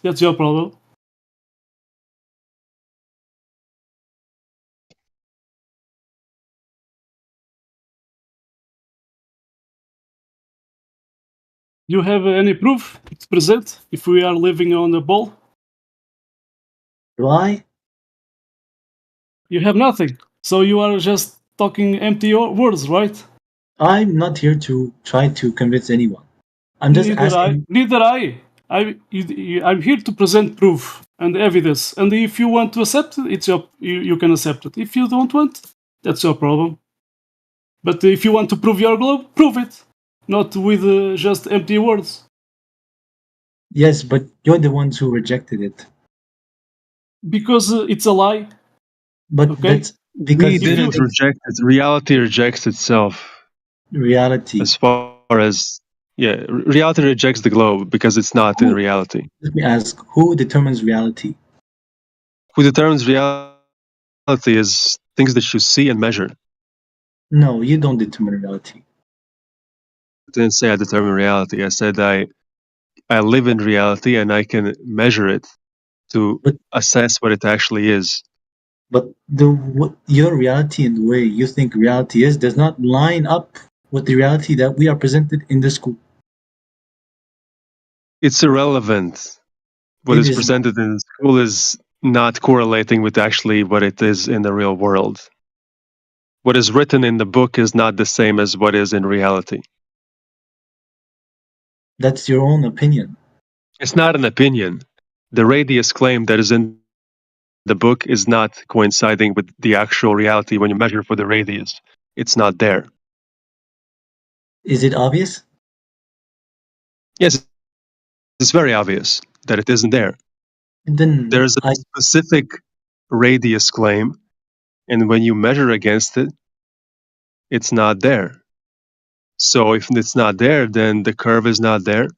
That's your problem. You have any proof to present if we are living on a ball? Why? You have nothing. So you are just talking empty words, right? I'm not here to try to convince anyone. I'm just Neither I. asking. Neither I. I'm here to present proof and evidence. And if you want to accept it, you can accept it. If you don't want, that's your problem. But if you want to prove your globe, prove it. Not with just empty words. Yes, but you're the ones who rejected it. Because it's a lie. But Okay? that's because We didn't reject it. Reality rejects itself. reality. As far as reality rejects the globe because it's not in reality. Let me ask: who determines reality? Who determines reality is things that you see and measure. No, you don't determine reality. I didn't say I determine reality. I said I live in reality and I can measure it to assess what it actually is. But your reality and the way you think reality is does not line up with the reality that we are presented in the school. It's irrelevant. What It is is not. presented in school is not correlating with actually what it is in the real world. What is written in the book is not the same as what is in reality. That's your own opinion. It's not an opinion. The radius claim that is in the book is not coinciding with the actual reality when you measure for the radius. It's not there. Is it obvious? Yes, it's very obvious that it isn't there. Then There's a specific radius claim, and when you measure against it, it's not there. So if it's not there, then the curve is not there,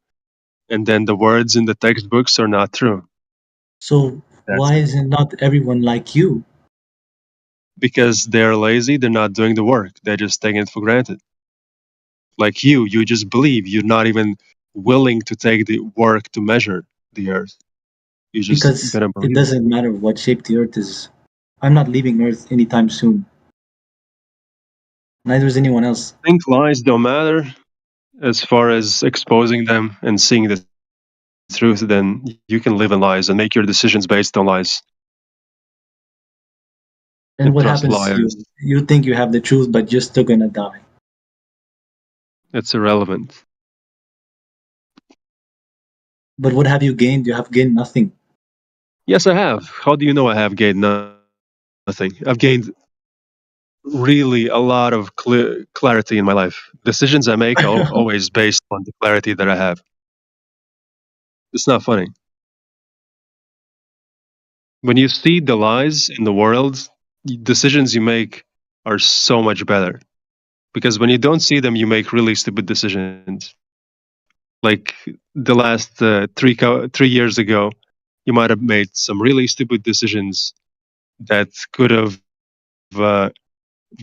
and then the words in the textbooks are not true. So why isn't not everyone like you? Because they're lazy, they're not doing the work. They're just taking it for granted. Like you just believe. You're not even willing to take the work to measure the earth. You just Because gonna it believe it. doesn't matter what shape the earth is. I'm not leaving Earth anytime soon. Neither is anyone else. I think lies don't matter as far as exposing them and seeing the truth. Then you can live in lies and make your decisions based on lies. And what Trust happens? liars. You think you have the truth, but you're still gonna die. It's irrelevant. But what have you gained? You have gained nothing. Yes, I have. How do you know I have gained nothing? I've gained really a lot of clarity in my life. Decisions I make are always based on the clarity that I have. It's not funny. When you see the lies in the world, decisions you make are so much better because when you don't see them, you make really stupid decisions. Like the last 3 years ago, you might have made some really stupid decisions that could have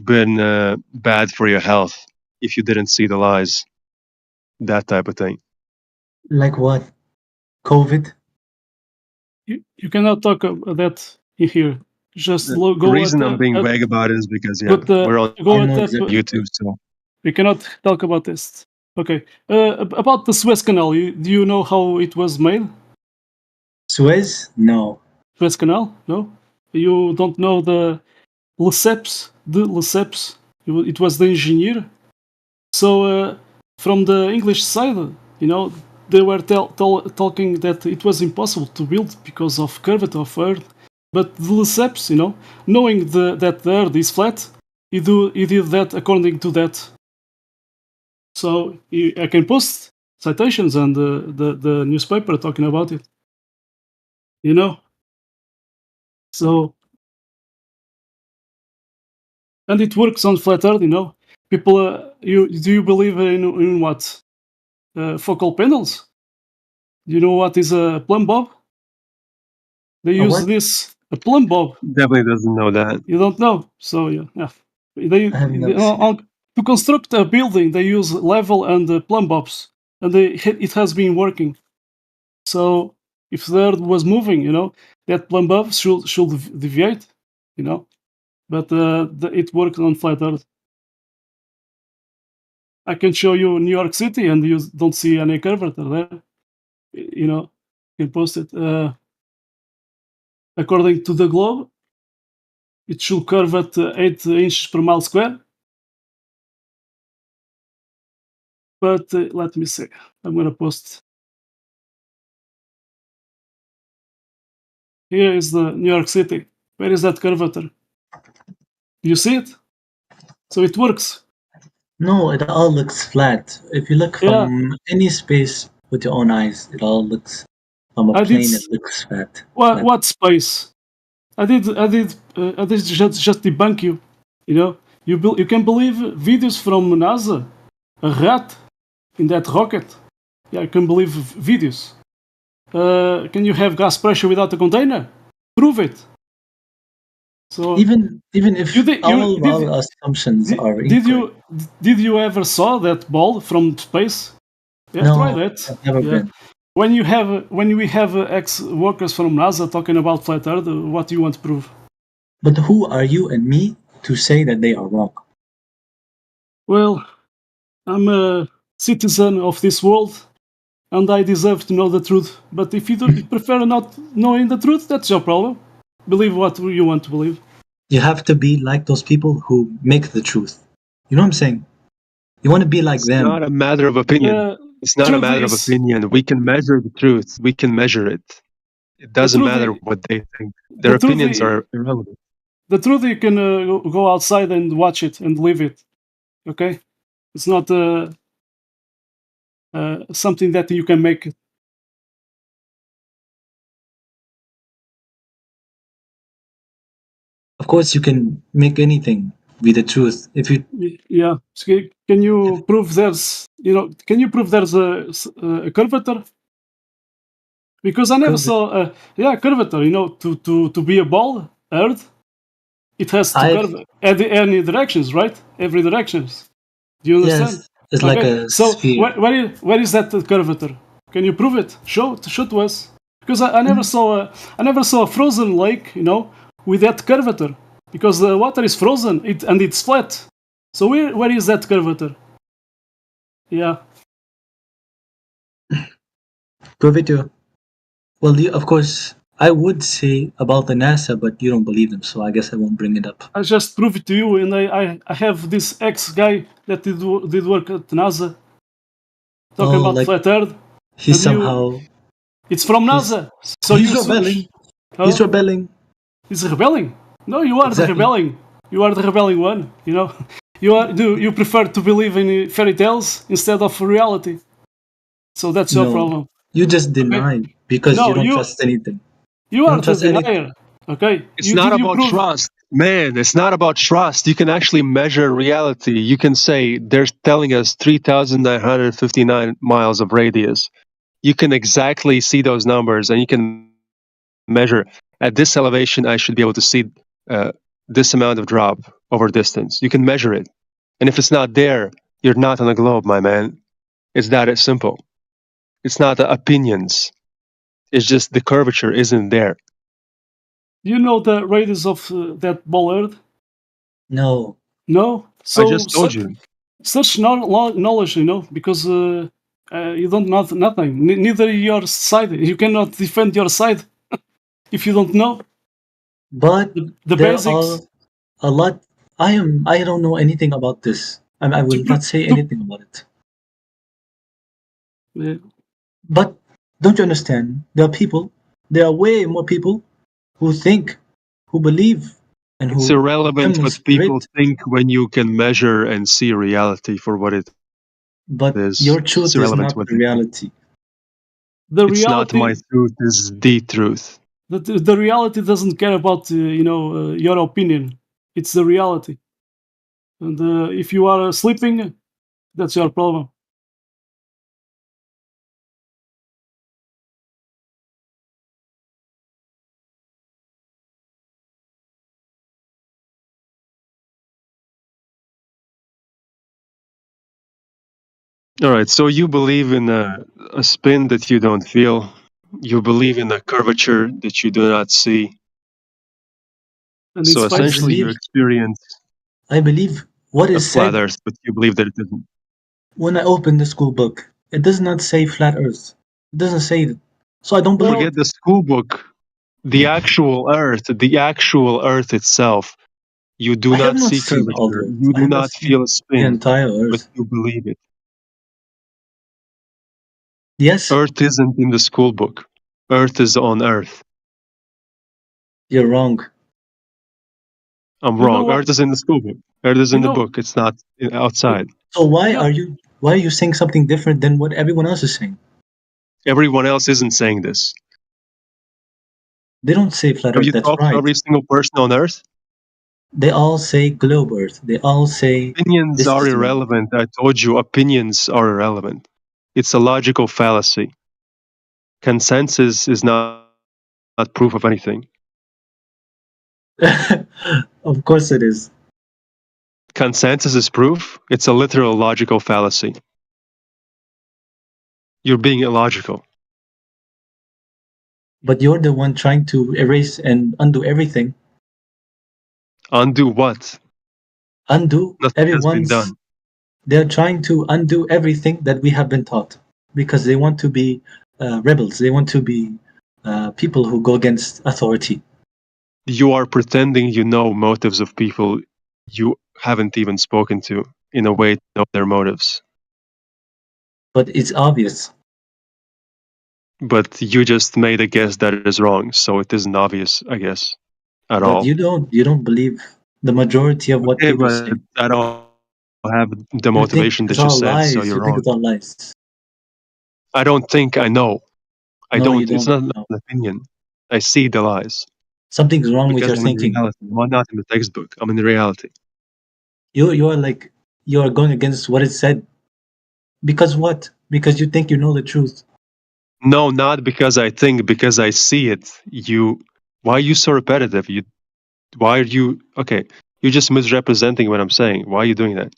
been bad for your health if you didn't see the lies. That type of thing. Like what? COVID? You cannot talk about that here. Just The go reason at, I'm being at vague about it is because we're on go at that. YouTube, so We cannot talk about this. Okay. About the Suez Canal, do you know how it was made? Suez? No. Suez Canal? No. You don't know the Lesseps? The Lesseps. It was the engineer. So from the English side, they were talking that it was impossible to build because of curvature of Earth. But the Lesseps, knowing that the Earth is flat, he did that according to that. So I can post citations and the newspaper talking about it. So, and it works on flat Earth. People, do you believe in what? Focal panels? You know what is a plumb bob? They use this a plumb bob. Definitely doesn't know that. You don't know, so yeah. To construct a building, they use level and plumb bobs, and it has been working. So if the Earth was moving, that plumb bob should deviate, But it works on flat Earth. I can show you New York City, and you don't see any curvature there. You can post it. According to the globe, it should curve at 8 inches per mile square. But let me see. I'm going to post. Here is the New York City. Where is that curvature? Do you see it? So it works. No, it all looks flat. If you look from any space with your own eyes, it all looks from a plane. It looks flat. What space? I did just debunk you. You can believe videos from NASA. A rat in that rocket. Yeah, I can believe videos. Can you have gas pressure without a container? Prove it. So even if all our assumptions are incorrect. Did you ever saw that ball from space? Yeah, No, try that. I've never been. When we have ex-workers from NASA talking about flat Earth, what do you want to prove? But who are you and me to say that they are wrong? Well, I'm a citizen of this world, and I deserve to know the truth. But if you prefer not knowing the truth, that's your problem. Believe what you want to believe. You have to be like those people who make the truth. You know what I'm saying? You want to be like them. It's not a matter of opinion. It's not a matter of opinion. We can measure the truth. We can measure it. It doesn't matter what they think. Their opinions are irrelevant. The truth, you can go outside and watch it and live it. Okay? It's not something that you can make. Of course, you can make anything be the truth. If you Yeah. So can you prove there's a curvature? Because I never saw curvature. To be a ball, Earth, it has to curve at any directions, right? Every directions. Do you understand? Yes, it's like a sphere. Where is that curvature? Can you prove it? Show to us. Because I never saw a frozen lake, with that curvature. Because the water is frozen and it's flat. So where is that curvature? Yeah. Prove it to. Well, of course, I would say about the NASA, but you don't believe them, so I guess I won't bring it up. I just prove it to you, and I have this ex-guy that did work at NASA talking about flat Earth. He's somehow... It's from NASA. So he's rebelling. He's rebelling. He's rebelling? No, you are the rebelling. You are the rebelling one, You prefer to believe in fairy tales instead of reality. So that's your problem. You just deny because you don't trust anything. You are the denier. Okay. It's not about trust. Man, it's not about trust. You can actually measure reality. You can say they're telling us 3,959 miles of radius. You can exactly see those numbers, and you can measure at this elevation. I should be able to see this amount of drop over distance. You can measure it, and if it's not there, you're not on the globe, my man. It's that simple. It's not the opinions. It's just the curvature isn't there. You know the radius of that ball Earth? No. No. I So just told you. such knowledge, because you don't know nothing. Neither your side. You cannot defend your side if you don't know But the there basics. are a lot. I don't know anything about this. I will not say anything about it. Yeah. But don't you understand? There are way more people who think, who believe, and It's who irrelevant what people demonstrate. think when you can measure and see reality for what it But is. your It's truth is irrelevant not what the they think. The reality. It's not my reality. truth, it's the truth. The reality doesn't care about your opinion. It's the reality. And if you are sleeping, that's your problem. All right, so you believe in a spin that you don't feel. You believe in a curvature that you do not see. And So it's I facts. essentially, you believe experience I believe what a is flat said Earth, but you believe that it isn't. when I open the school book. It does not say flat Earth. It doesn't say it. So I don't believe Forget it. the school book. The actual Earth itself. You do I have not not see seen all curvature. the Earth. You I do have not not feel seen a the spin, entire but Earth. you believe it. Yes, Earth isn't in the school book. Earth is on Earth. you're wrong. I'm You know wrong. what? Earth is in the school book. Earth is You in the know. book. It's not outside. So You know. why are you saying something different than what everyone else is saying? Everyone else isn't saying this. They don't say flat Have Earth. you That's talked to right. every single person on Earth? They all say globe Earth. They all say Opinions this are is wrong. irrelevant. I told you, opinions are irrelevant. It's a logical fallacy. Consensus is not proof of anything. Of course it is. Consensus is proof. It's a literal logical fallacy. You're being illogical. But you're the one trying to erase and undo everything. Undo what? Undo Nothing has been everyone's. done. They're trying to undo everything that we have been taught because they want to be rebels. They want to be people who go against authority. You are pretending you know motives of people you haven't even spoken to in a way to know their motives. But it's obvious. But you just made a guess that is wrong, so it isn't obvious, I guess, at But all. you don't believe the majority of what Okay, people but say. I don't have the You think motivation it's that you all said, so lies. you're You think wrong. it's all lies. I don't think I know. I No, you don't. It's don't. not an No. opinion. I see the lies Something's wrong with because your I'm in thinking. reality. I'm not in the textbook. I'm in the reality. You are like you are going against what is said. Because what? Because you think you know the truth. No, not because I think, because I see it. You, why are you so repetitive? Why are you, okay, you're just misrepresenting what I'm saying. Why are you doing that?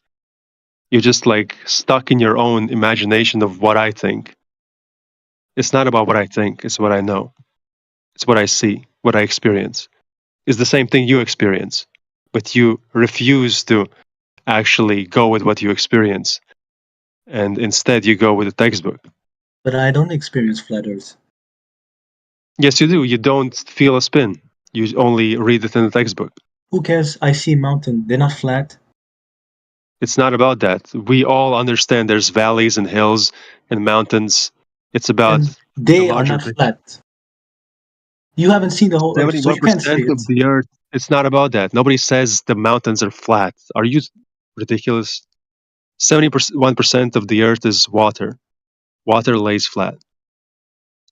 You're just like stuck in your own imagination of what I think. It's not about what I think, it's what I know. It's what I see, what I experience. It's the same thing you experience, but you refuse to actually go with what you experience. And instead, you go with the textbook. But I don't experience flat earth. Yes, you do. You don't feel a spin. You only read it in the textbook. Who cares? I see mountain. They're not flat. It's not about that. We all understand there's valleys and hills and mountains. It's about And the they are larger not picture. flat. You haven't seen the whole earth, so you can't say 71% it. of the earth, it's not about that. Nobody says the mountains are flat. Are you ridiculous? 71% of the earth is water. Water lays flat.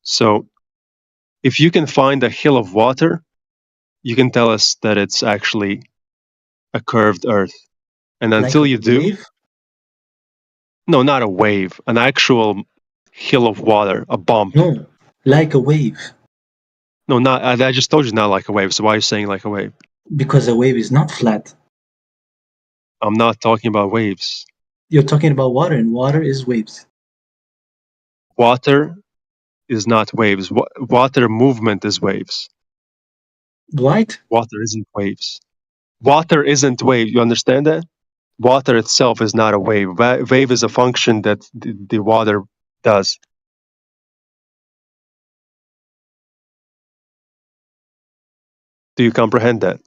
So if you can find a hill of water, you can tell us that it's actually a curved Earth. And Like until a you do, wave? no, not a wave, an actual hill of water, a bump. No, like a wave. No, not. I just told you not like a wave. So why are you saying like a wave? Because a wave is not flat. I'm not talking about waves. You're talking about water, and water is waves. Water is not waves. Water movement is waves. What? Water isn't waves. Water isn't wave. You understand that? Water itself is not a wave. Wave is a function that the water does. Do you comprehend that?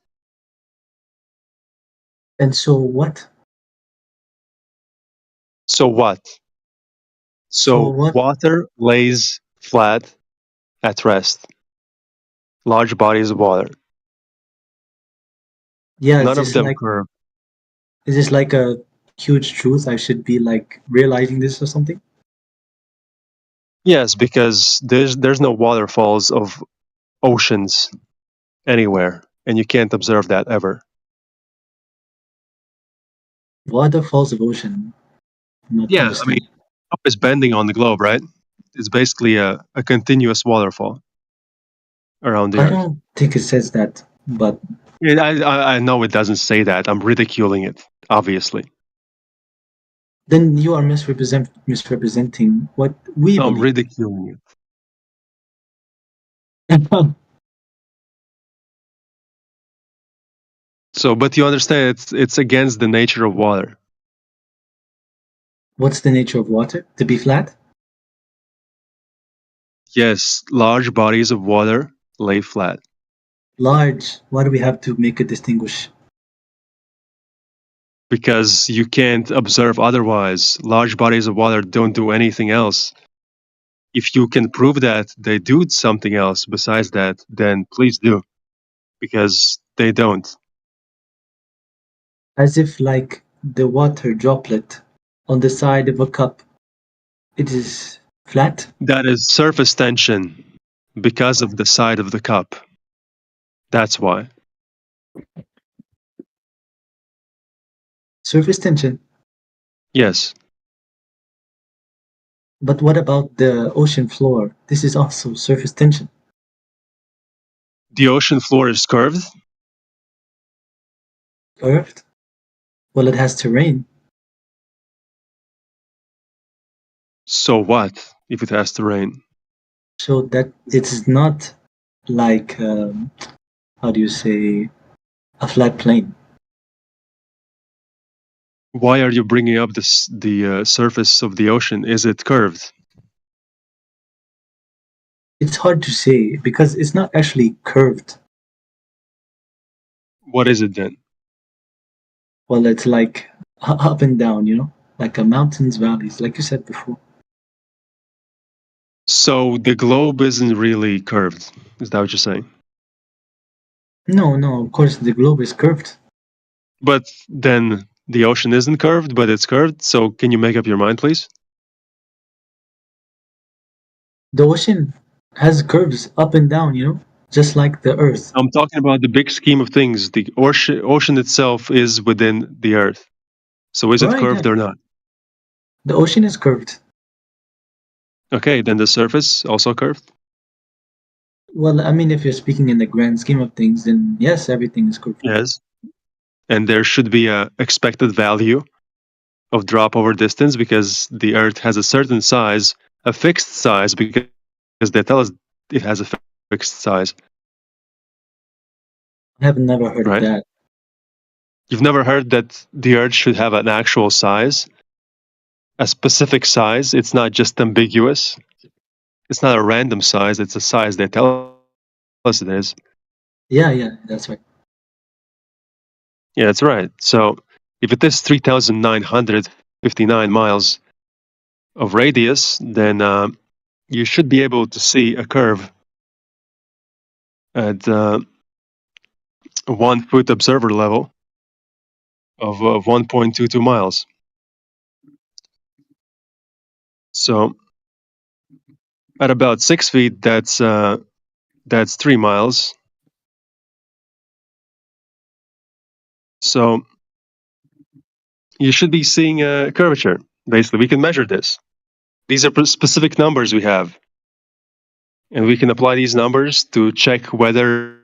And so what? So what? So So what? water lays flat at rest. Large bodies of water. Yeah, None of them curve. is this like a huge truth? I should be like realizing this or something? Yes, because there's no waterfalls of oceans anywhere, and you can't observe that ever. Waterfalls of ocean. Not Yeah, I mean, understand. up is bending on the globe, right? It's basically a continuous waterfall around the I Earth. don't think it says that, but I know it doesn't say that. I'm ridiculing it, obviously. then you are misrepresenting what we I'm believe. ridiculing it. So, but you understand, it's against the nature of water. What's the nature of water? To be flat? Yes, large bodies of water lay flat. Large. Why do we have to make a distinguish? Because you can't observe otherwise. Large bodies of water don't do anything else. If you can prove that they do something else besides that, then please do, because they don't. As if like the water droplet on the side of a cup. It is flat? That is surface tension because of the side of the cup. That's why. Surface tension. Yes. But what about the ocean floor? This is also surface tension. The ocean floor is curved. Curved? Well, it has terrain. So what if it has to rain? So that it's not like, how do you say, a flat plane. Why are you bringing up the surface of the ocean? Is it curved? It's hard to say because it's not actually curved. What is it then? Well, it's like up and down, you know, like a mountains, valleys, like you said before. So the globe isn't really curved. Is that what you're saying? No, no, of course the globe is curved. But then the ocean isn't curved, but it's curved. So can you make up your mind, please? The ocean has curves up and down, you know, just like the earth. I'm talking about the big scheme of things. The ocean itself is within the earth. So is it Right, yeah. curved or not? The ocean is curved. Okay, then the surface also curved? Well, I mean, if you're speaking in the grand scheme of things, then yes, everything is curved. Yes. And there should be a expected value of drop over distance because the earth has a certain size, a fixed size, because they tell us it has a fixed size. I have never heard of Right? that. You've never heard that the earth should have an actual size, a specific size. It's not just ambiguous. It's not a random size. It's a size they tell us it is. Yeah, that's right. Yeah, that's right. So if it is 3,959 miles of radius, then you should be able to see a curve at 1 foot observer level of 1.22 miles. So at about 6 feet, that's 3 miles. So you should be seeing a curvature. Basically, we can measure this. These are specific numbers we have. And we can apply these numbers to check whether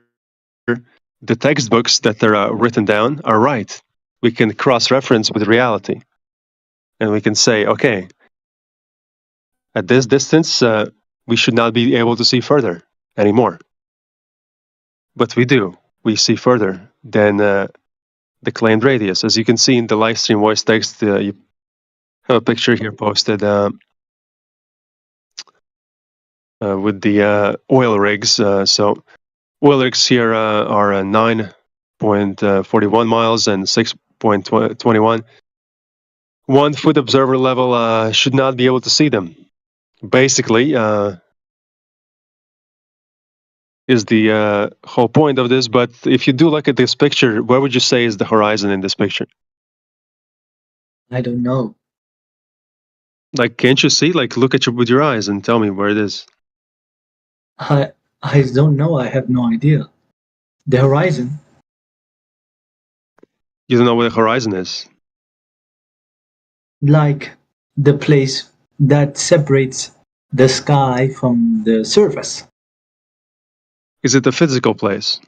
the textbooks that are written down are right. We can cross-reference with reality. And we can say, okay, at this distance, we should not be able to see further anymore. But we do. We see further than the claimed radius. As you can see in the live stream voice text, you have a picture here posted with the oil rigs. So oil rigs here are 9.41 miles and 6.21. 1 foot observer level should not be able to see them. Basically, is the whole point of this. But if you do look at this picture, where would you say is the horizon in this picture? I don't know. Like, can't you see? Like, look at with your eyes and tell me where it is. I don't know. I have no idea. The horizon. You don't know where the horizon is. Like the place that separates the sky from the surface. Is it a physical place?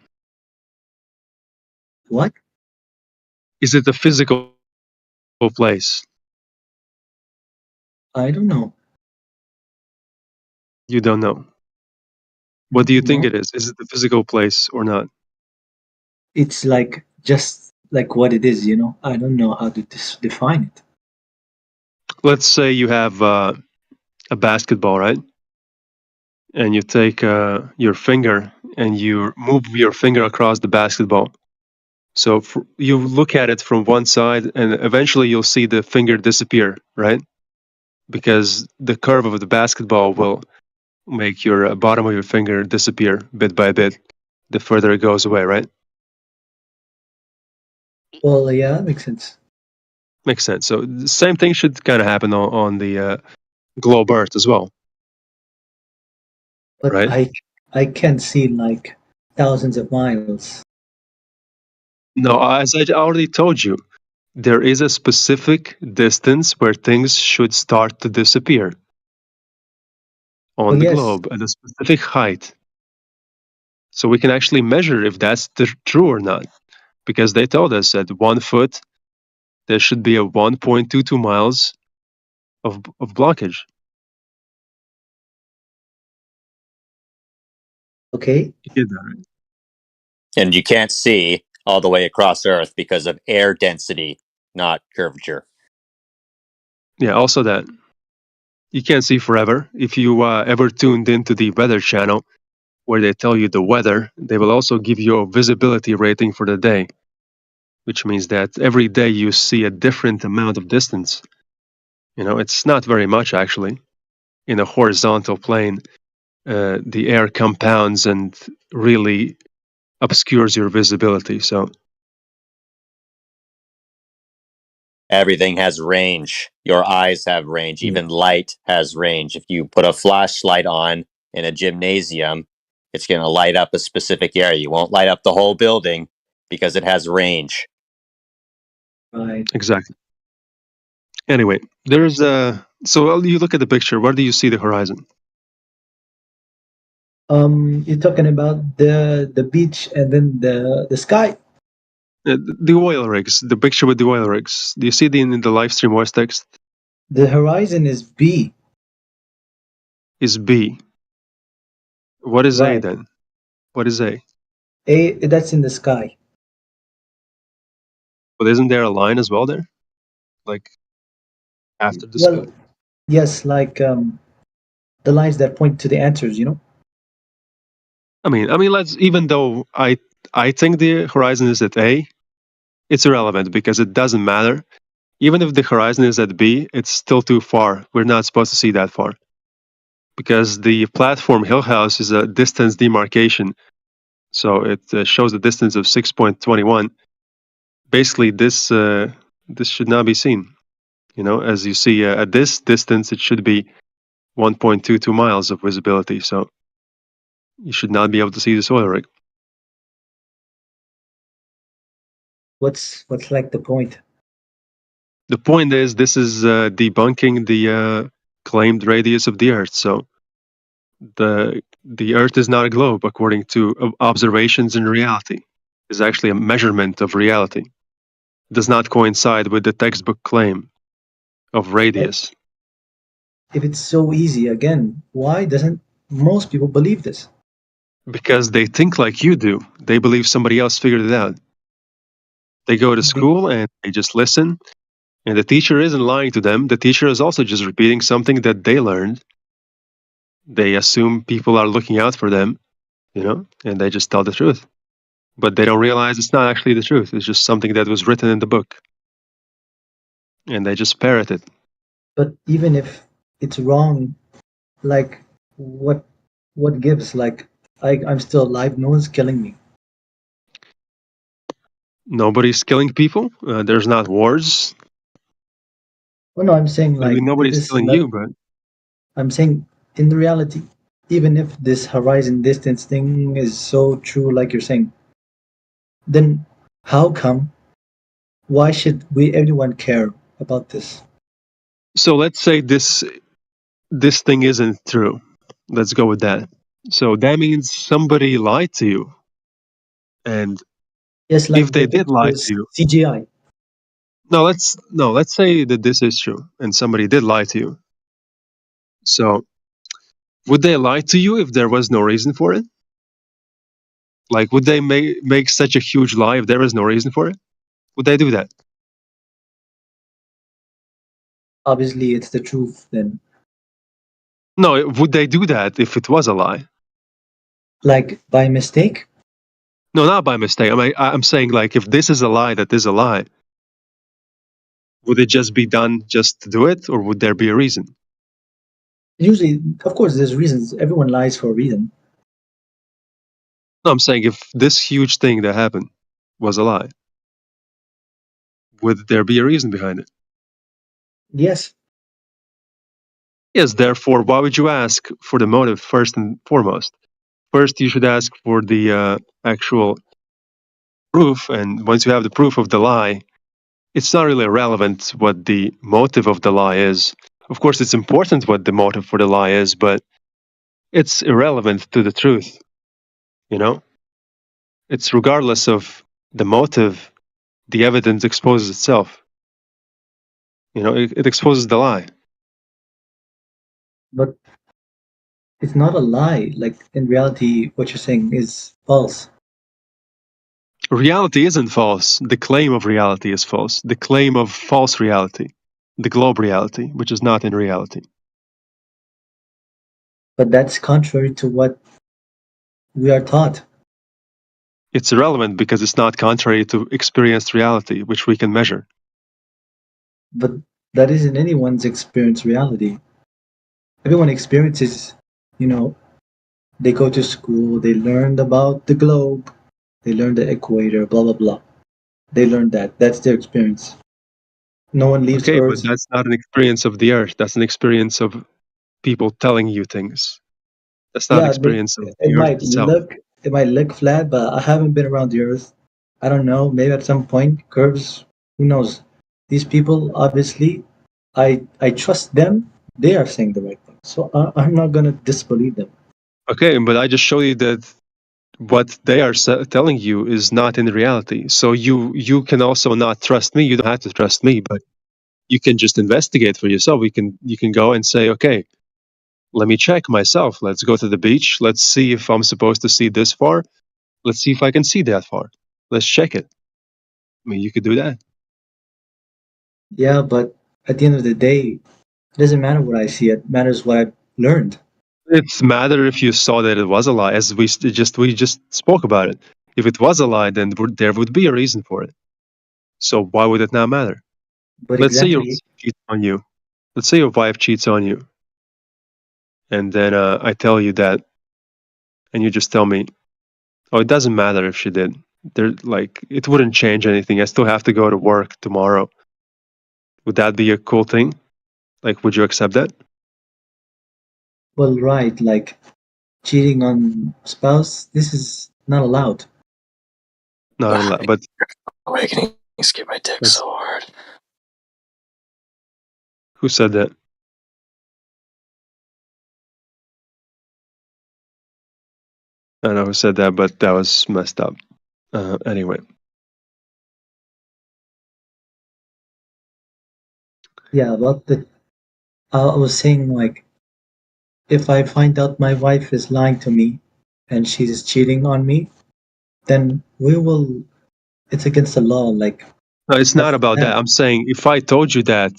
What? Is it a physical place? I don't know. You don't know. What do you think No. it is? Is it a physical place or not? It's like just like what it is, you know. I don't know how to define it. Let's say you have a basketball, right? And you take your finger and you move your finger across the basketball. So you look at it from one side and eventually you'll see the finger disappear, right? Because the curve of the basketball will make your bottom of your finger disappear bit by bit the further it goes away, right? Well, yeah, that makes sense. Makes sense. So the same thing should kind of happen on the globe Earth as well. But right? I can't see like thousands of miles. No, as I already told you, there is a specific distance where things should start to disappear on Oh, the yes. globe at a specific height. So we can actually measure if that's true or not, because they told us at 1 foot there should be a 1.22 miles of blockage. Okay. You get that, right? And you can't see all the way across Earth because of air density, not curvature. Yeah, also that. You can't see forever. If you ever tuned into the Weather Channel, where they tell you the weather, they will also give you a visibility rating for the day, which means that every day you see a different amount of distance. You know, it's not very much actually. In a horizontal plane, the air compounds and really obscures your visibility. So Everything has range. Your eyes have range. Even light has range. If you put a flashlight on in a gymnasium, it's going to light up a specific area. You won't light up the whole building because it has range. Right. exactly. Anyway, there's a. So you look at the picture. Where do you see the horizon? You're talking about the beach and then the sky. The oil rigs. The picture with the oil rigs. Do you see the in the live stream voice text? The horizon is B. Is B. What is A Right. then? What is A? A, that's in the sky. But isn't there a line as well there? Like after the Well, sky? yes, like the lines that point to the answers, you know. I mean, let's. Even though I think the horizon is at A, it's irrelevant because it doesn't matter. Even if the horizon is at B, it's still too far. We're not supposed to see that far because the platform Hill House is a distance demarcation, so it shows a distance of 6.21. Basically, this should not be seen. You know, as you see at this distance, it should be 1.22 miles of visibility. So you should not be able to see the soil rig. What's like the point? The point is, this is debunking the claimed radius of the Earth. So the Earth is not a globe, according to observations in reality. It's actually a measurement of reality. It does not coincide with the textbook claim of radius. If it's so easy, again, why doesn't most people believe this? Because they think like you do. They believe somebody else figured it out. They go to school and they just listen, and the teacher isn't lying to them. The teacher is also just repeating something that they learned. They assume people are looking out for them, and they just tell the truth. But they don't realize it's not actually the truth. It's just something that was written in the book. And they just parrot it. But even if it's wrong, like what gives? Like I'm still alive. No one's killing me. Nobody's killing people. There's not wars. Oh no, I'm saying I like mean, nobody's this. killing you, but I'm saying in the reality, even if this horizon distance thing is so true, like you're saying, then how come? Why should everyone care about this? so let's say this thing isn't true. Let's go with that. So that means somebody lied to you. And Yes, like if they did lie to you, CGI. let's say that this is true and somebody did lie to you. So would they lie to you if there was no reason for it? Like, would they make such a huge lie if there was no reason for it? Would they do that? Obviously, it's the truth then. No, would they do that if it was a lie? Like by mistake? No, not by mistake. I'm saying, like, if this is a lie, that is a lie, would it just be done just to do it, or would there be a reason? Usually, of course, there's reasons. Everyone lies for a reason. No, I'm saying if this huge thing that happened was a lie, would there be a reason behind it? Yes. Yes, therefore, why would you ask for the motive first and foremost? First, you should ask for the actual proof, and once you have the proof of the lie, it's not really relevant what the motive of the lie is. Of course, it's important what the motive for the lie is, but it's irrelevant to the truth. It's regardless of the motive, the evidence exposes itself. It exposes the lie. But it's not a lie. Like in reality, what you're saying is false. Reality isn't false. The claim of reality is false. The claim of false reality, the globe reality, which is not in reality. But that's contrary to what we are taught. It's irrelevant because it's not contrary to experienced reality, which we can measure. But that isn't anyone's experience reality. Everyone experiences, they go to school, they learned about the globe, they learned the equator, blah, blah, blah. They learned that. That's their experience. No one leaves Okay, but Earth. that's not an experience of the earth. That's an experience of people telling you things. That's not an Yeah, experience of it the earth might itself. look flat, but I haven't been around the Earth. I don't know. Maybe at some point, curves. Who knows? These people, obviously, I trust them. They are saying the right thing, so I'm not gonna disbelieve them. Okay, but I just show you that what they are telling you is not in reality. So you can also not trust me. You don't have to trust me, but you can just investigate for yourself. You can go and say, okay, let me check myself. Let's go to the beach. Let's see if I'm supposed to see this far. Let's see if I can see that far. Let's check it. I mean, you could do that. Yeah, but at the end of the day, it doesn't matter what I see. It matters what I've learned. It's matter if you saw that it was a lie, as we just spoke about it. If it was a lie, then there would be a reason for it. So why would it not matter? But Let's say your exactly, wife cheats on you. Let's say your wife cheats on you, and then I tell you that, and you just tell me, "Oh, it doesn't matter if she did. It wouldn't change anything. I still have to go to work tomorrow." Would that be a cool thing? Like, would you accept that? well, right, like cheating on spouse. This is not allowed. Not allowed. But Awakening skip my dick That's- so hard. Who said that? I don't know who said that, but that was messed up. Anyway. Yeah, about the. I was saying, like, if I find out my wife is lying to me and she's cheating on me, then we will. It's against the law. Like, No, it's not that's about that. them. I'm saying if I told you that,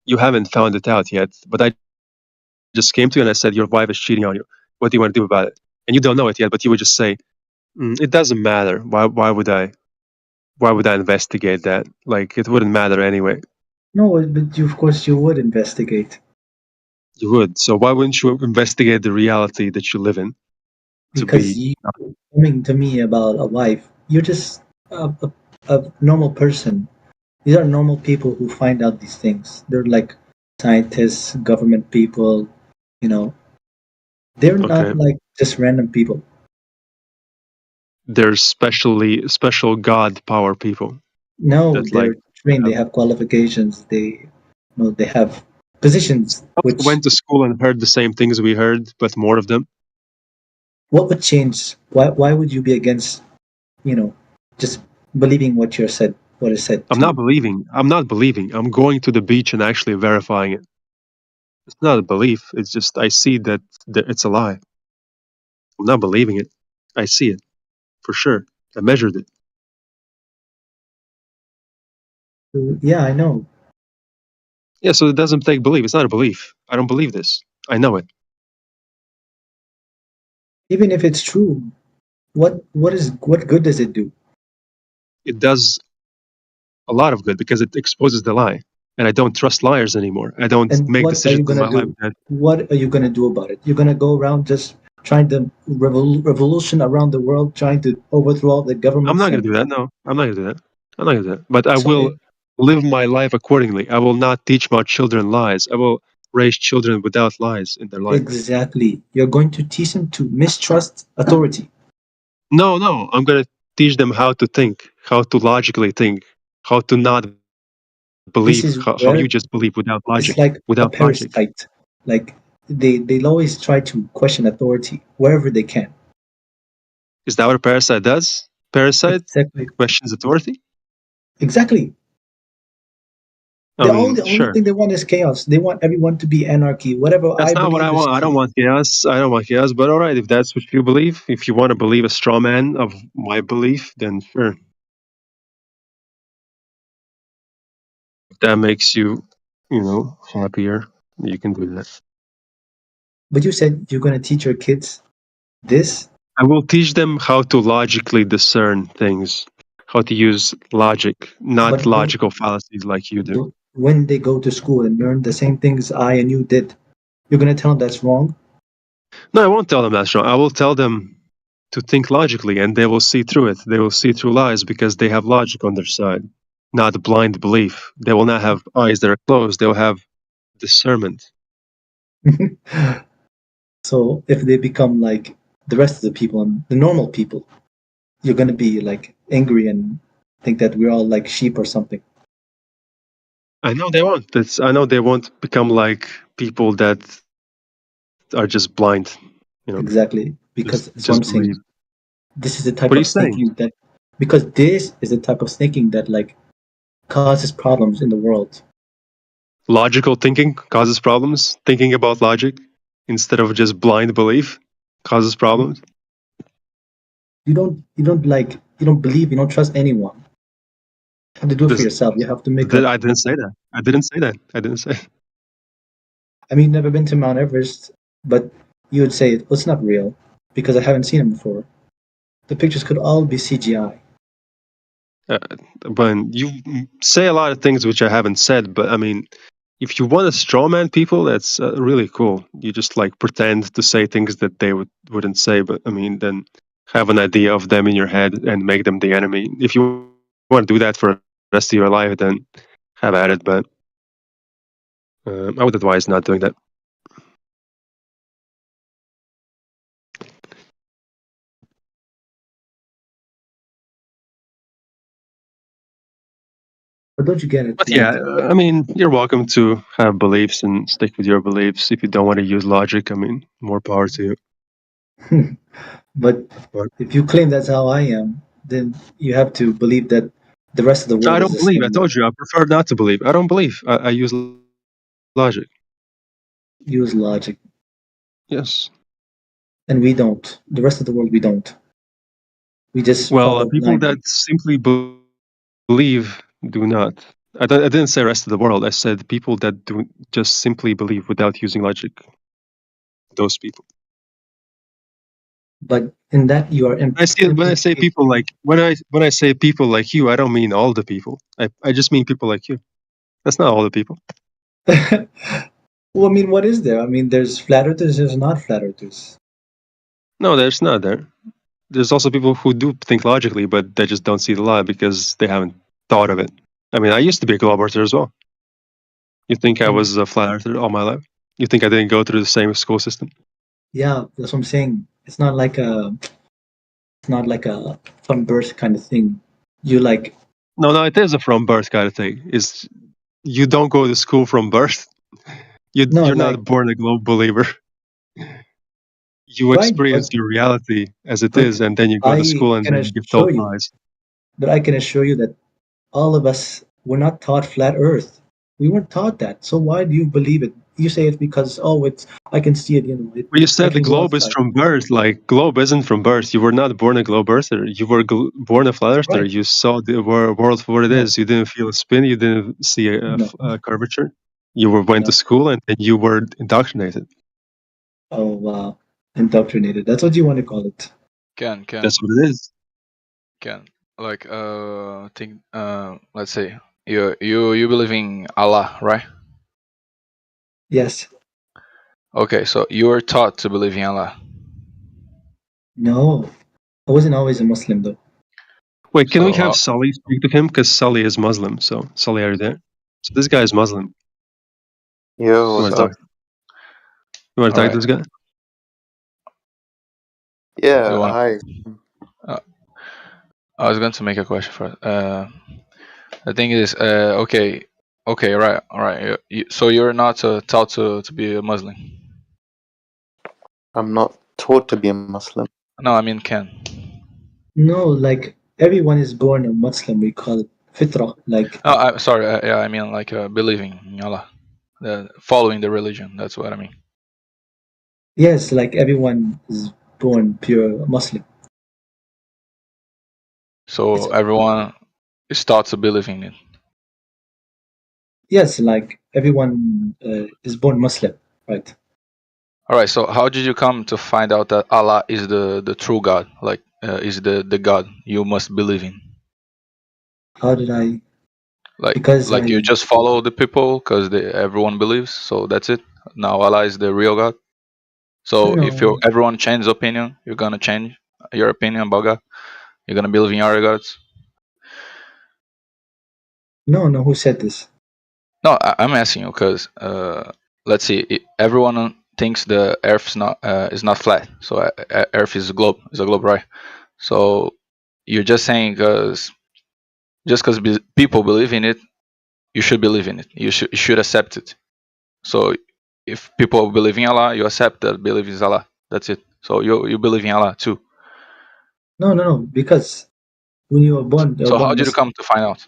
you haven't found it out yet, but I just came to you and I said your wife is cheating on you. What do you want to do about it? And you don't know it yet, but you would just say, it doesn't matter. Why would I? Why would I investigate that? Like it wouldn't matter anyway. No, but of course you would investigate You would. So why wouldn't you investigate the reality that you live in to because be? you coming to me about a wife. You're just a normal person. These are normal people who find out these things. They're like scientists, government people. You know, they're Okay. not like just random people. There's special God power people No, that like they're trained. They have qualifications. They have positions. Which went to school and heard the same things we heard, but more of them. what would change? Why would you be against? You know, just believing what you're said. What is said I'm to not you. believing. I'm not believing. I'm going to the beach and actually verifying it. It's not a belief. It's just I see that it's a lie. I'm not believing it. I see it for sure. I measured it. Yeah, I know. Yeah, so it doesn't take belief. It's not a belief. I don't believe this. I know it. Even if it's true, what good does it do? It does a lot of good because it exposes the lie. And I don't trust liars anymore. I don't And make what are decisions you in gonna my life do? that What are you gonna do about it? You're gonna go around just trying to revolution around the world, trying to overthrow all the I'm governments not going to and do that. No, I'm not going to do that. I'm not going to do that. But I so will live my life accordingly. I will not teach my children lies. I will raise children without lies in their life. exactly. You're going to teach them to mistrust authority. No, no. I'm going to teach them how to think, how to logically think, how to not This believe, is how you where just believe without it's logic. like a Without logic. parasite. Like they'll always try to question authority wherever they can. Is that what a parasite does? Parasite Exactly. questions authority? Exactly. I mean, The only sure. thing they want is chaos. They want everyone to be anarchy. Whatever That's I not what I believe is want. I don't true. want chaos. I don't want chaos. But all right, if that's what you believe, if you want to believe a straw man of my belief, then sure. If that makes you, happier, you can do that. But you said you're gonna teach your kids this, I will teach them how to logically discern things, how to use logic, not but logical fallacies like you do. when they go to school and learn the same things I and you did, you're gonna tell them that's wrong. No, I won't tell them that's wrong. I will tell them to think logically, and they will see through it. They will see through lies because they have logic on their side, not blind belief. They will not have eyes that are closed. They will have discernment. So if they become like the rest of the people and the normal people, you're gonna be like angry and think that we're all like sheep or something. I know they won't. I know they won't become like people that are just blind. Exactly, Just because that's what just I'm saying. believe. This is the What type are you of saying? thinking that because this is the type of thinking that like causes problems in the world. Logical thinking causes problems. Thinking about logic instead of just blind belief causes problems. You don't believe, you don't trust anyone. You have to do it for This, yourself. You have to make a I didn't say that. I didn't say that. I didn't say. I mean, never been to Mount Everest, but you would say well, it's not real because I haven't seen it before. The pictures could all be CGI. Uh, but you say a lot of things which I haven't said. But I mean, if you want to strawman people, that's really cool. You just like pretend to say things that they wouldn't say. But I mean, then have an idea of them in your head and make them the enemy. If you want to do that for the rest of your life, then have at it. But I would advise not doing that. But don't you get it? But Like, yeah, I mean, you're welcome to have beliefs and stick with your beliefs. If you don't want to use logic, I mean, more power to you. but if you claim that's how I am, then you have to believe that the rest of the I world is don't the believe. I same way. told you, I prefer not to believe. I don't believe. I use logic. Use logic, Yes. and we don't. The rest of the world, we don't. We just Well, follow people blindly. that simply believe do not. I didn't say rest of the world. I said people that do just simply believe without using logic. Those people. But in that, you are When I say people like when I say people like you, I don't mean all the people. I just mean people like you. That's not all the people. Well, I mean, what is there? I mean, there's flat earthers, there's not flat earthers. No, there's not there. There's also people who do think logically, but they just don't see the law because they haven't thought of it. I mean, I used to be a globe earther as well. You think I was a flat earther all my life? You think I didn't go through the same school system? Yeah, that's what I'm saying. It's not like a from birth kind of thing. You like No, it is a from birth kind of thing. Is you don't go to school from birth. no, You're like not born a globe believer. You right, but experience your reality as it but is, and then you go to I school and can then you get told assure you, lies. but I can assure you that all of us were not taught flat Earth. We weren't taught that. So why do you believe it? You say it's because it's I can see it. Well, you I said the can go globe is outside. from birth. Like globe isn't from birth. You were not born a globe earther. You were born a flat earther. Right? You saw the world for what it No, is. You didn't feel a spin. You didn't see no, a curvature. You went to no. school and then you were indoctrinated. Oh wow, indoctrinated. That's what you want to call it. Can That's what it is. like think let's say you believe in Allah, right? Yes. Okay, so you were taught to believe in Allah. No, I wasn't always a Muslim though. Wait, can we So have Sully speak to him? Because Sully is Muslim. So Sully, are you there? So this guy is Muslim. Yo, You what's want to talk? up? You want to all talk to right, this guy? you Yeah, want? hi. Uh, I was going to make a question first. The thing is, okay, right, all right. So you're not taught to be a Muslim? I'm not taught to be a Muslim. No, I mean Ken. No, like everyone is born a Muslim. We call it fitrah. Like Oh, sorry. Yeah, I mean like believing in Allah, following the religion. That's what I mean. yes, like everyone is born pure Muslim. So everyone is taught to believe in it. Yes, like everyone is born Muslim, right? All right. So how did you come to find out that Allah is the true God? Like, is the God you must believe in? How did I? Like, Because you I just follow the people because everyone believes. So that's it. Now Allah is the real God. So if no, everyone changes opinion, you're gonna change your opinion about God. You're gonna believe in your gods. no. Who said this? No, I'm asking you because let's see. Everyone thinks the Earth is not flat. So Earth is a globe. Is a globe, right? So you're just saying because people believe in it, you should believe in it. You should accept it. So if people believe in Allah, you accept that belief is Allah. That's it. So you believe in Allah too. No. Because when you were So how born did you Muslim. come to find out?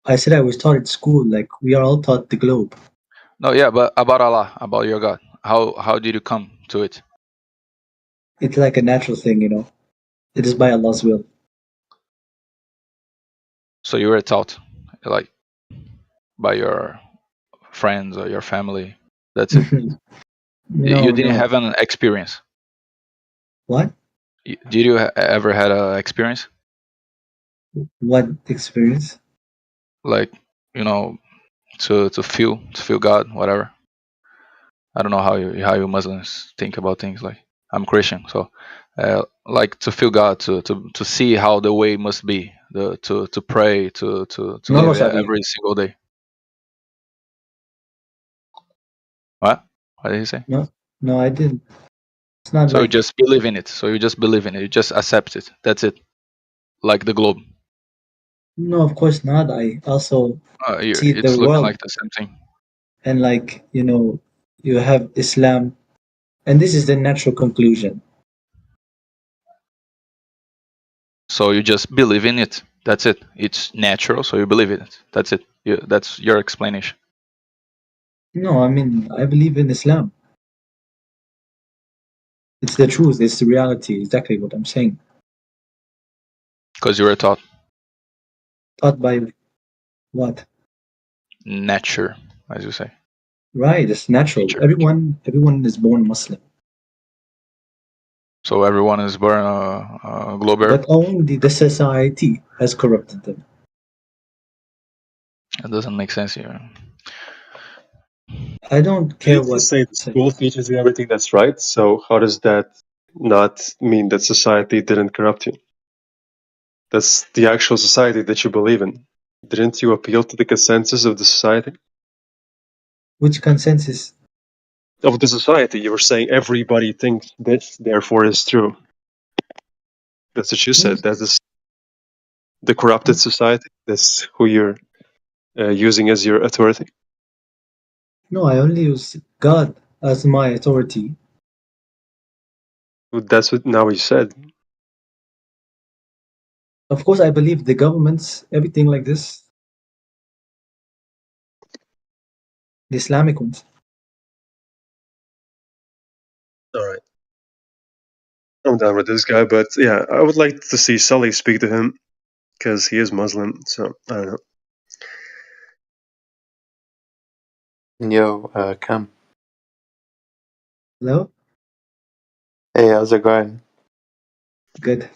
I said I was taught at school. Like we are all taught the globe. No, yeah, but about Allah, about your God. How did you come to it? It's like a natural thing, you know. It is by Allah's will. So you were taught, like by your friends or your family. That's it. You didn't No. have an experience. What? Did you ever had an experience? What experience? Like, you know, to feel God, whatever. I don't know how you Muslims think about things. Like, I'm Christian, so like to feel God, to see how the way must be, to pray, to No lo live sabía. every single day. What? What did he say? No, I didn't. It's not So you like just believe in it. So you just believe in it. You just accept it. That's it. Like the globe. No, of course not. I also see the It's looking world, like the same thing. and like you have Islam, and this is the natural conclusion. So you just believe in it. That's it. It's natural, so you believe in it. That's it. That's your explanation. No, I mean I believe in Islam. It's the truth. It's the reality. Exactly what I'm saying. Because you were taught Taught by what? nature, as you say. Right. It's natural. Nature. Everyone is born Muslim, So everyone is born globe. but only the society has corrupted them. It doesn't make sense here. I don't care You just what. say the school teaches you everything that's right. So how does that not mean that society didn't corrupt you? That's the actual society that you believe in. Didn't you appeal to the consensus of the society? Which consensus? Of the society, you were saying everybody thinks this, therefore is true. That's what you said. That is the corrupted society. That's who you're using as your authority. No, I only use God as my authority. That's what now you said. Of course, I believe the governments, everything like this, the Islamic ones. All right. I'm down with this guy, but yeah, I would like to see Sully speak to him because he is Muslim. So I don't know. Yo, Cam. Hello? Hey, how's it going? Good.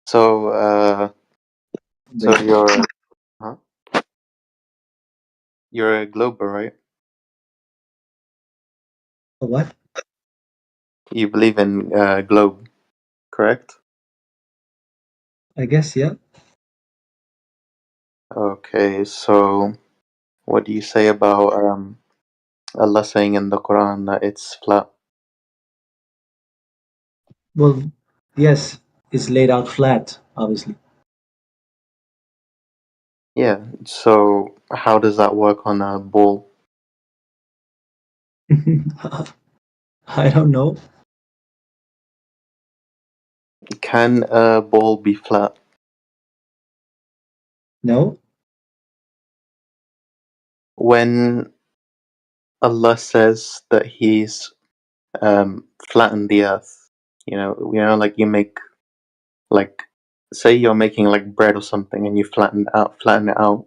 So huh? You're a glober, right? What? You believe in globe, correct? I guess, yeah. Okay, so what do you say about Allah saying in the Quran that it's flat? Well, yes, it's laid out flat, obviously. Yeah, so how does that work on a ball? I don't know. Can a ball be flat? No? When Allah says that He's flattened the earth, like you make, like, say you're making like bread or something and you flatten it out.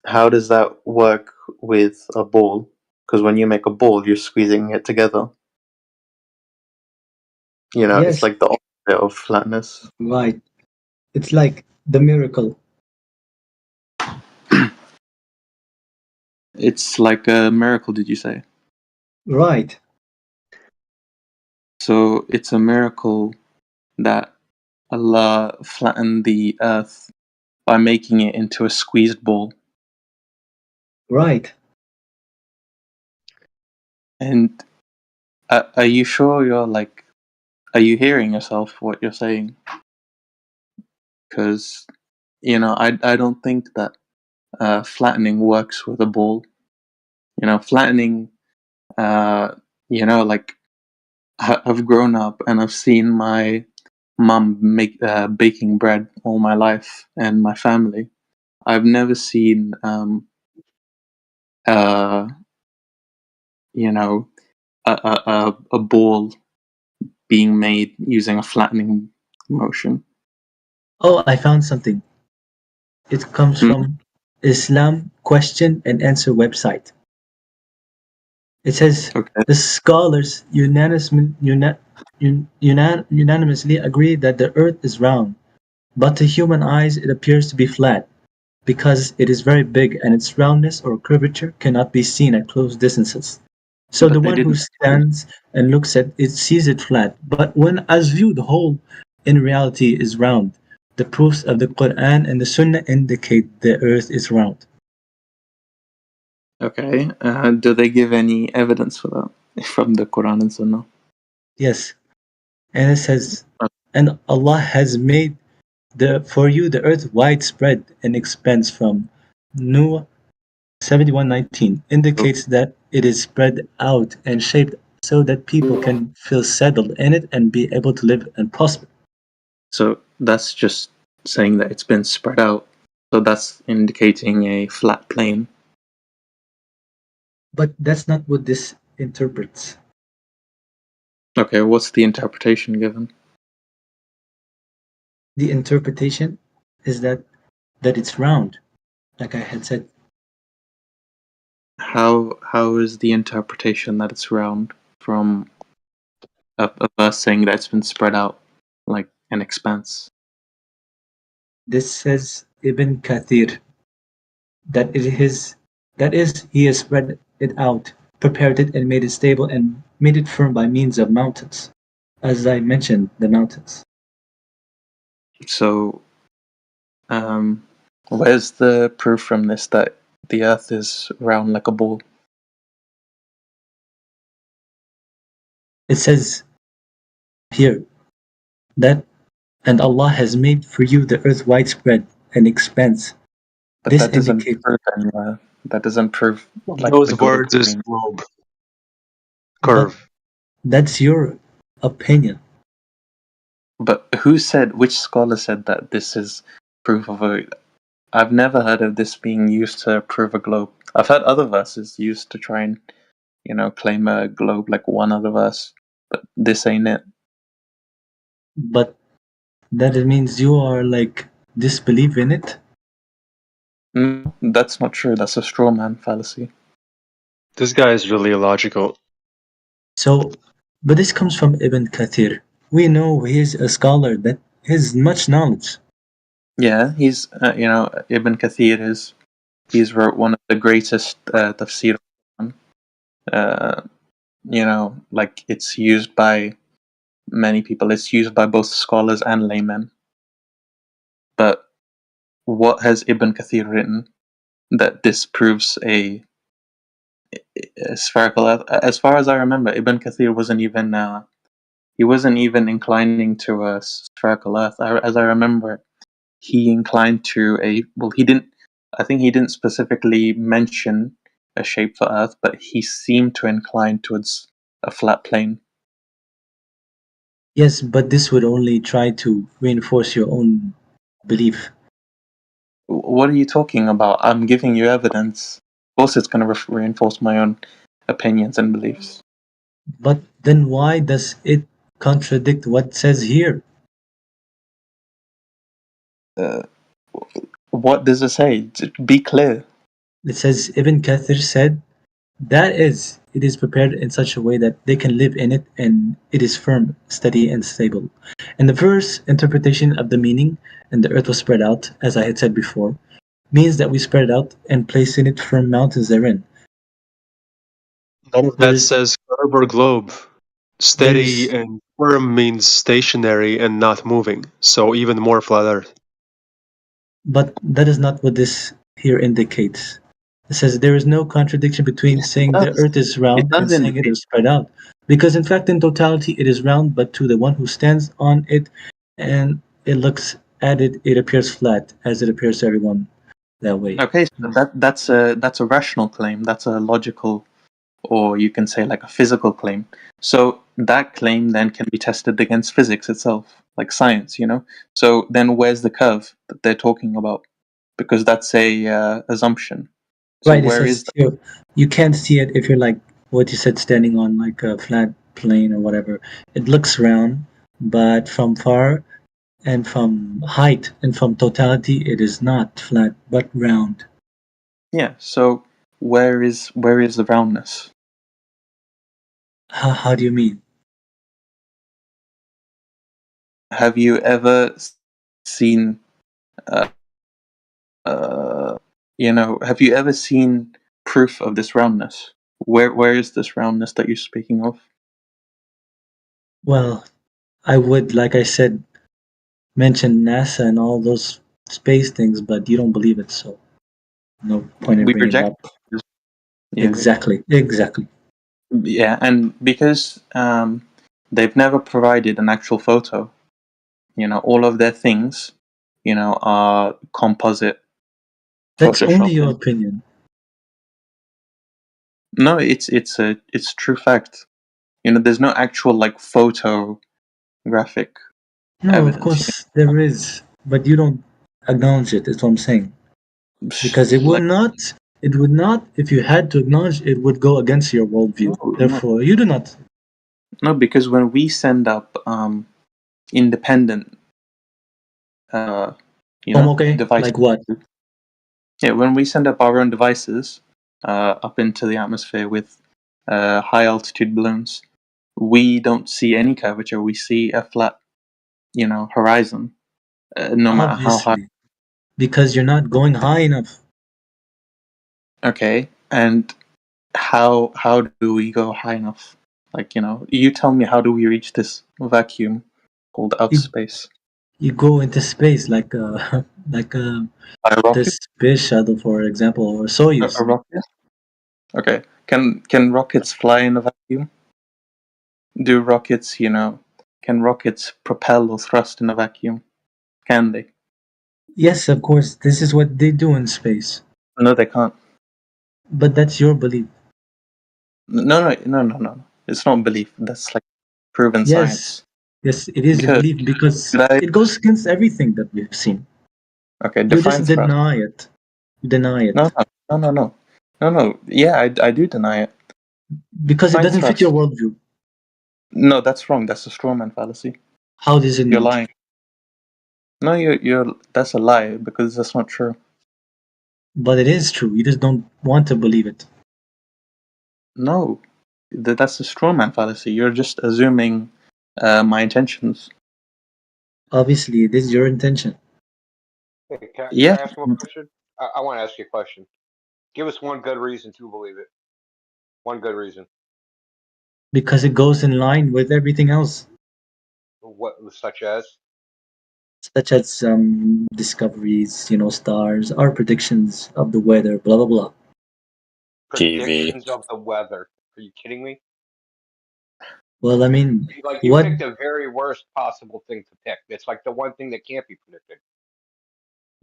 How does that work with a ball? Because when you make a ball, you're squeezing it together. It's Yes, like the opposite of flatness. right. It's like the miracle. It's like a miracle, did you say? Right. So it's a miracle that Allah flattened the earth by making it into a squeezed ball. Right. And are you sure are you hearing yourself what you're saying? Because, I don't think that flattening works with a ball. Flattening, like I've grown up and I've seen my mum make baking bread all my life and my family. I've never seen, you know, a ball being made using a flattening motion. Oh, I found something. It comes from Islam question and answer website. It says the scholars unanimously agree that the earth is round, but to human eyes it appears to be flat because it is very big and its roundness or curvature cannot be seen at close distances. So the But they one who didn't. stands and looks at it sees it flat, but when as viewed whole, in reality is round. The proofs of the Quran and the Sunnah indicate the earth is round. Okay. Do they give any evidence for that from the Quran and Sunnah? Yes. And it says, And Allah has made for you the earth widespread and expands from Nuh 71:19 indicates that it is spread out and shaped so that people can feel settled in it and be able to live and prosper. So that's just saying that it's been spread out. So that's indicating a flat plane. But that's not what this interprets. Okay, what's the interpretation given? The interpretation is that it's round, like I had said. How is the interpretation that it's round from a verse saying that it's been spread out like an expanse? This says Ibn Kathir that he has spread it out, prepared it, and made it stable and made it firm by means of mountains. As I mentioned, the mountains. So, where's the proof from this that the Earth is round like a ball? It says here that, and Allah has made for you the earth widespread and expanse. But This that doesn't indicates prove anywhere. That doesn't prove like Those the globe words is being- globe. but Curve. that's your opinion. But which scholar said that this is proof of a... I've never heard of this being used to prove a globe. I've heard other verses used to try and, claim a globe, like one other verse, but this ain't it. But that it means you are like disbelieve in it. No, that's not true. That's a straw man fallacy. This guy is really illogical. So, but this comes from Ibn Kathir. We know he is a scholar that has much knowledge. Yeah, he's Ibn Kathir he's wrote one of the greatest tafsir. Like it's used by many people. It's used by both scholars and laymen. But what has Ibn Kathir written that disproves a spherical Earth? As far as I remember, Ibn Kathir wasn't even inclining to a spherical Earth. As I remember, he inclined to he didn't. I think he didn't specifically mention a shape for Earth, but he seemed to incline towards a flat plane. Yes, but this would only try to reinforce your own belief. What are you talking about? I'm giving you evidence. Of course, it's going to reinforce my own opinions and beliefs. But then why does it contradict what it says here? What does it say? Be clear. It says Ibn Kathir said that it is prepared in such a way that they can live in it and it is firm, steady, and stable. And the first interpretation of the meaning, and the earth was spread out, as I had said before, means that we spread it out and place in it firm mountains therein. None of that says curve or globe. Steady and firm means stationary and not moving, so even more flat Earth. But that is not what this here indicates. It says there is no contradiction between saying the earth is round and saying it is spread out. Because in fact, in totality, it is round, but to the one who stands on it and it looks at it, it appears flat, as it appears to everyone that way. Okay, so that's a rational claim. That's a logical, or you can say like a physical claim. So that claim then can be tested against physics itself, like science, So then where's the curve that they're talking about? Because that's a assumption. So Right, it where says is here, you can't see it if you're like what you said, standing on like a flat plane or whatever. It looks round, but from far and from height and from totality, it is not flat but round. Yeah. So where is the roundness? How do you mean? Have you ever seen, have you ever seen proof of this roundness? Where is this roundness that you're speaking of? Well, I would, like I said, mention NASA and all those space things, but you don't believe it, so no point in We bringing it reject. up. Yeah. Exactly. Yeah, and because they've never provided an actual photo, all of their things, are composite That's only your photoshopping. opinion. No, it's true fact. There's no actual like photographic No, of evidence. course there is, but you don't acknowledge it. That's what I'm saying. Because it would Like not. It would not. If you had to acknowledge, it would go against your worldview. no, Therefore, you do not. no, because when we send up independent, Okay. devices. Like what? Yeah, when we send up our own devices up into the atmosphere with high altitude balloons, we don't see any curvature. We see a flat, horizon, no matter how high. Obviously, because you're not going high enough. Okay, and how do we go high enough? Like, you tell me, how do we reach this vacuum called outer You, space? you go into space like like By a the rocket? space shuttle, for example, or A Soyuz. rocket? Okay. Can rockets fly in a vacuum? Do rockets, can rockets propel or thrust in a vacuum? Can they? Yes, of course. This is what they do in space. No, they can't. But that's your belief. No. It's not belief. That's like proven Yes, science. yes, it is a Because belief because did I? it goes against everything that we've seen. Okay, You define just thrust. deny it. You deny No, it no. Yeah, I do deny it. because it Define doesn't fit your thrust. worldview. No, that's wrong. That's a strawman fallacy. How does it You're not? lying. No, you're. That's a lie because that's not true. But it is true. You just don't want to believe it. No, that's a strawman fallacy. You're just assuming my intentions. Obviously, it is your intention. Hey, can Yeah, I ask him a question? I want to ask you a question. Give us one good reason to believe it. One good reason. Because it goes in line with everything else, What, such as such as discoveries, stars, our predictions of the weather, blah blah blah. TV. predictions of the weather? Are you kidding me? Well, I mean, Like you what picked the very worst possible thing to pick. It's like the one thing that can't be predicted.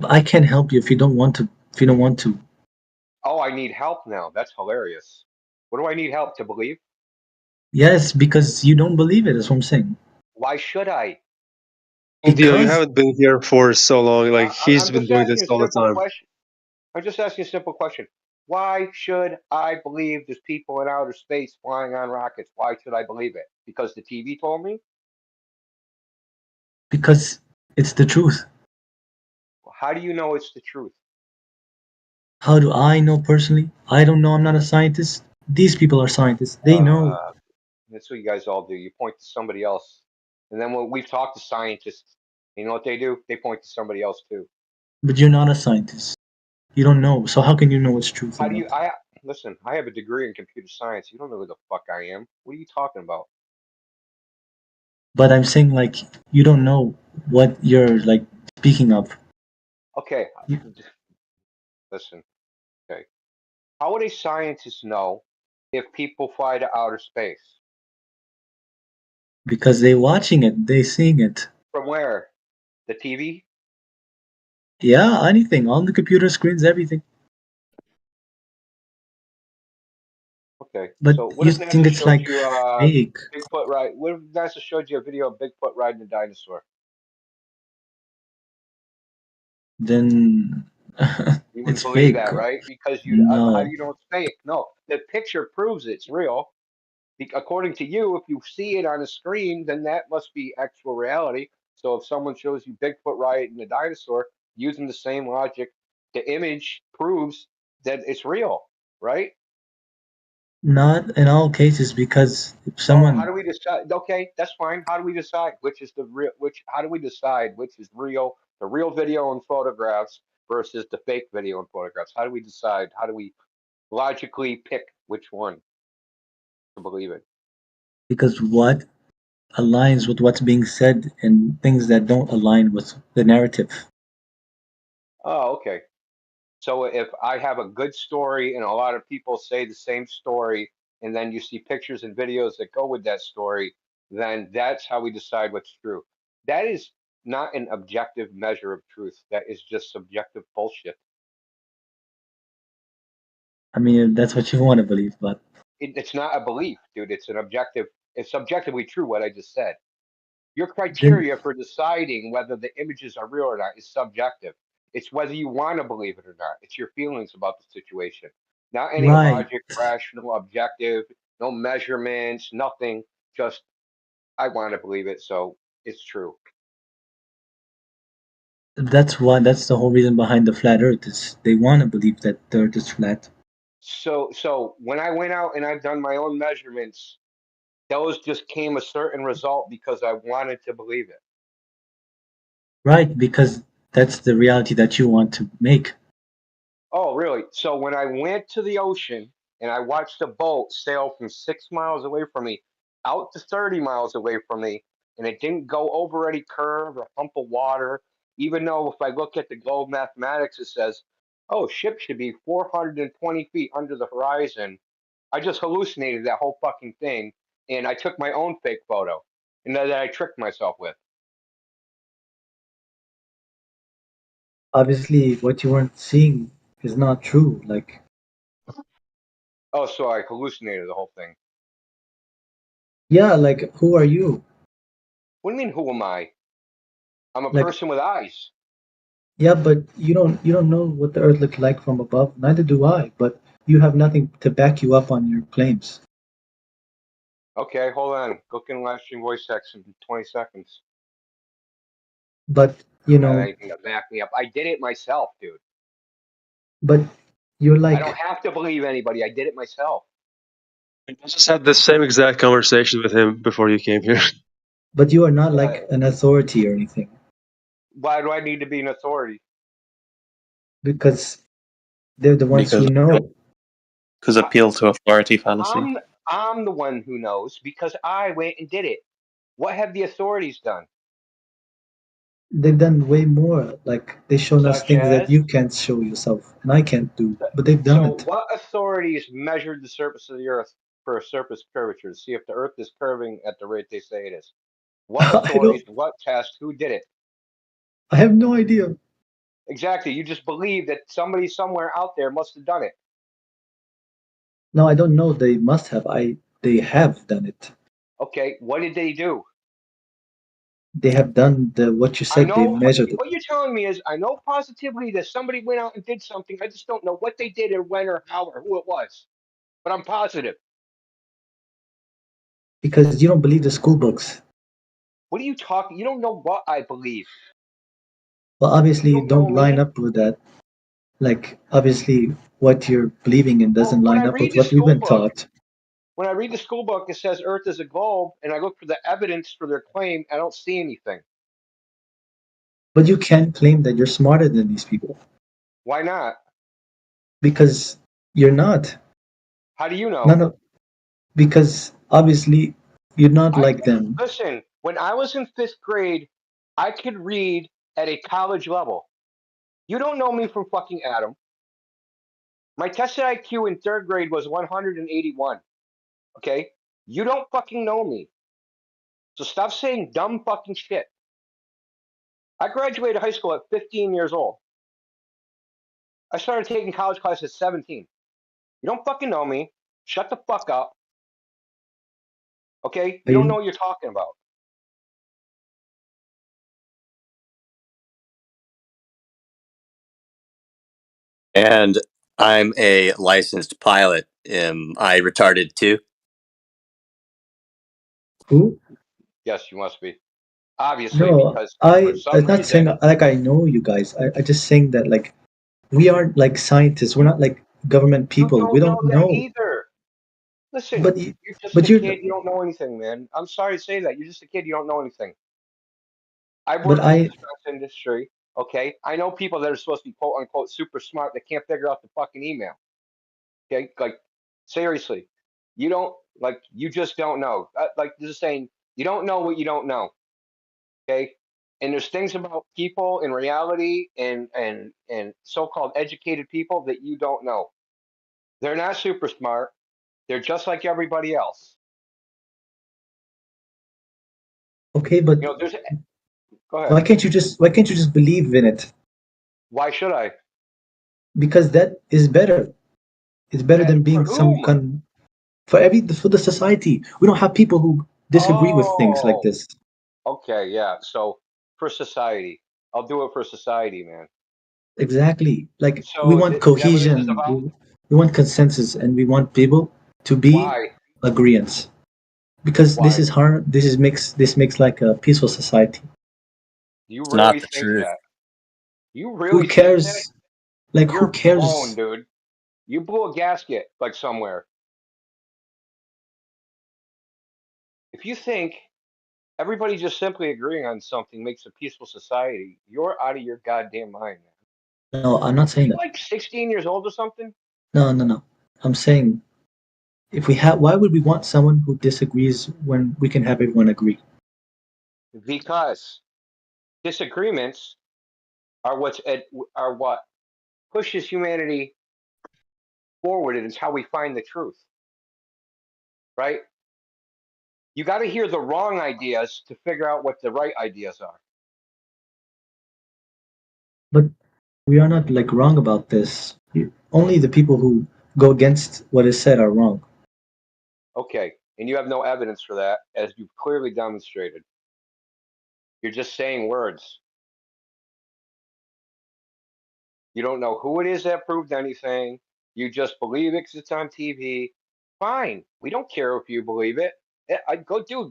I can't help you if you don't want to. If you don't want to, Oh, I need help now. That's hilarious. What do I need help to believe? yes, because you don't believe it. That's what I'm saying. Why should I? Dio, you Because haven't been here for so long. Like he's I'm been just doing asking this a all the simple time. question. I'm just asking a simple question. Why should I believe there's people in outer space flying on rockets? Why should I believe it? Because the TV told me? because it's the truth. How do you know it's the truth? How do I know personally? I don't know. I'm not a scientist. These people are scientists. They know, That's what you guys all do. You point to somebody else. And then when we've talked to scientists, you know what they do? They point to somebody else too. but you're not a scientist. You don't know. So how can you know what's truth or How do you not? I listen, I have a degree in computer science. You don't know who the fuck I am. What are you talking about? But I'm saying like you don't know what you're like speaking of. Okay, You- listen. Okay. How would a scientist know if people fly to outer space? Because they watching it, they seeing it. From where? The TV? Yeah, anything on the computer screens, everything. Okay. But So what you if think NASA it's showed like you fake? Bigfoot ride? What if NASA showed you a video of Bigfoot riding a dinosaur? Then You wouldn't it's believe fake. that, right? Because you, how do No, you know it's fake? No, the picture proves it's real. According to you, if you see it on a screen, then that must be actual reality. So if someone shows you Bigfoot riding a dinosaur using the same logic, the image proves that it's real, right? not in all cases because if Oh, how someone do we decide? Okay, that's fine. How do we decide which is the real? Which? How do we decide which is real? The real video and photographs versus the fake video and photographs. How do we decide? How do we logically pick which one to believe in? because what aligns with what's being said and things that don't align with the narrative. Oh, okay. So if I have a good story and a lot of people say the same story, and then you see pictures and videos that go with that story, then that's how we decide what's true. That is not an objective measure of truth. That is just subjective bullshit. I mean, that's what you want to believe, but It's not a belief, dude. It's an objective. It's subjectively true what I just said. Your then criteria for deciding whether the images are real or not is subjective. It's whether you want to believe it or not. It's your feelings about the situation. Not any right. logic, rational, objective, no measurements, nothing. Just, I want to believe it, so it's true. That's why. That's the whole reason behind the flat Earth is they want to believe that the Earth is flat. So when I went out and I've done my own measurements, those just came a certain result because I wanted to believe it. Right, because that's the reality that you want to make. Oh, really? So when I went to the ocean and I watched a boat sail from 6 miles away from me out to 30 miles away from me, and it didn't go over any curve or hump of water, even though if I look at the globe mathematics, it says, oh, ship should be 420 feet under the horizon. I just hallucinated that whole fucking thing, and I took my own fake photo, and that I tricked myself with. Obviously, what you weren't seeing is not true. Like, Oh, so I hallucinated the whole thing. yeah, like who are you? What do you mean, who am I? I'm a Like, person with eyes. yeah, but you don't know what the Earth looked like from above. Neither do I. But you have nothing to back you up on your claims. Okay, hold on. Look in live stream voice text in 20 seconds. But I don't have anything to back me up. I did it myself, dude. but you're I don't like, have to believe anybody. I did it myself. I just had the same exact conversation with him before you came here. but you are not Yeah. like an authority or anything Why do I need to be an authority? because they're the ones Because who know. appeal to authority fallacy. I'm the one who knows because I went and did it. What have the authorities done? They've done way more. Like they've shown us Such things that as? you can't show yourself and I can't do. But they've done So, it. what authorities measured the surface of the Earth for a surface curvature to see if the Earth is curving at the rate they say it is? What I authorities, don't. what test, who did it? I have no idea. Exactly. You just believe that somebody somewhere out there must have done it. No, I don't know. They must have. They have done it. Okay, what did they do? They have done the what you I said. They know measured it what you're telling me is I know positively that somebody went out and did something. I just don't know what they did or when or how or who it was. But I'm positive. because you don't believe the school books. What are you talking? You don't know what I believe. Well, obviously You you don't know don't line me. up with that. Like obviously what you're believing in Well, doesn't when I line up read with the what we've school been book, taught. it says Earth is a globe, and I look for the evidence for their claim. I don't see anything. But you can't claim that you're smarter than these people Why not? because you're not. How do you know? None of because obviously you're not I like can them. listen. When I was in 5th grade, I could read at a college level. You don't know me from fucking Adam. My tested IQ in 3rd grade was 181. Okay? You don't fucking know me. So stop saying dumb fucking shit. I graduated high school at 15 years old. I started taking college classes at 17. You don't fucking know me. Shut the fuck up. Okay? You don't know what you're talking about. And I'm a licensed pilot. Am I retarded too? Who? Yes, you must be. Obviously, No, because for I'm some not saying reason like I know you guys. I just saying that like we aren't like scientists. We're not like government you people. We don't know don't that know. either. Listen, But you're just but a you're kid. You don't know anything, man. I'm sorry to say that. You're just a kid. You don't know anything. I but worked in the I defense industry. Okay, I know people that are supposed to be quote unquote super smart that can't figure out the fucking email. Okay, like seriously, you don't like you just don't know. Like this is saying you don't know what you don't know. Okay, and there's things about people in reality and so-called educated people that you don't know. They're not super smart. They're just like everybody else. okay, but You know, there's Go ahead. Why can't you just believe in it? Why should I? Because that is better. It's better than For being whom? for the society. We don't have people who disagree with things like Oh, this. okay, yeah. So for society, I'll do it for society, man. Exactly. Like we So want that what this is cohesion. about? We want consensus, and we want people to be Why? agreeants. Because this Why? is hard. This makes like a peaceful society. You It's not really the think truth. that? You Who really think that? cares? Like who You're blown, cares? dude. You blew a gasket like somewhere. If you think everybody just simply agreeing on something makes a peaceful society, you're out of your goddamn mind, man. No, I'm not Are saying you that. like 16 years old or something? No, no, no. I'm saying if we have, why would we want someone who disagrees when we can have everyone agree? Because disagreements are are what pushes humanity forward, and it's how we find the truth, right? You got to hear the wrong ideas to figure out what the right ideas are. But we are not like wrong about this. Only the people who go against what is said are wrong. Okay, and you have no evidence for that, as you've clearly demonstrated. You're just saying words. You don't know who it is that proved anything. You just believe it because it's on TV. Fine. We don't care if you believe it.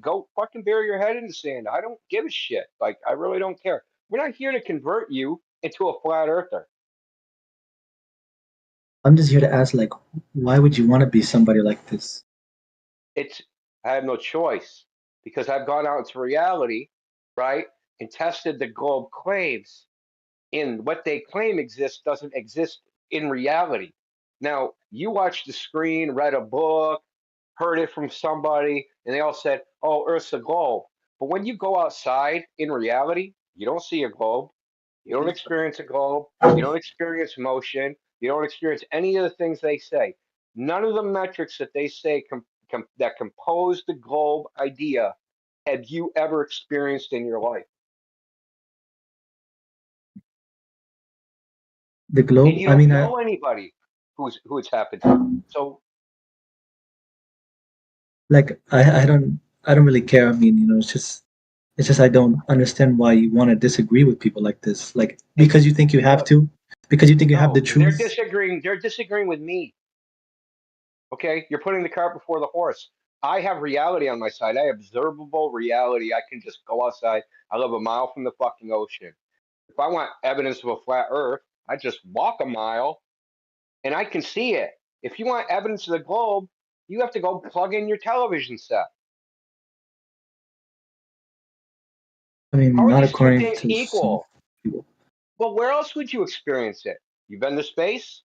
Go fucking bury your head in the sand. I don't give a shit. Like, I really don't care. We're not here to convert you into a flat earther. I'm just here to ask, like, why would you want to be somebody like this? I have no choice because I've gone out into reality, right, and tested the globe claims. In what they claim exists doesn't exist in reality. Now, you watched the screen, read a book, heard it from somebody, and they all said, "Oh, Earth's a globe." But when you go outside in reality, you don't see a globe. You don't experience a globe. You don't experience motion. You don't experience any of the things they say. None of the metrics that they say that compose the globe idea have you ever experienced in your life. The And globe. you I don't mean, know anybody who it's happened to. So I don't really care. I mean, it's just I don't understand why you want to disagree with people like this. Like because you think you have look, to, because you think you have the no, they're truth. disagreeing. They're disagreeing with me. Okay, you're putting the cart before the horse. I have reality on my side. I have observable reality. I can just go outside. I live a mile from the fucking ocean. If I want evidence of a flat Earth, I just walk a mile and I can see it. If you want evidence of the globe, you have to go plug in your television set. I mean, How are not these two according things to some equal? people. Well, where else would you experience it? You've been to space?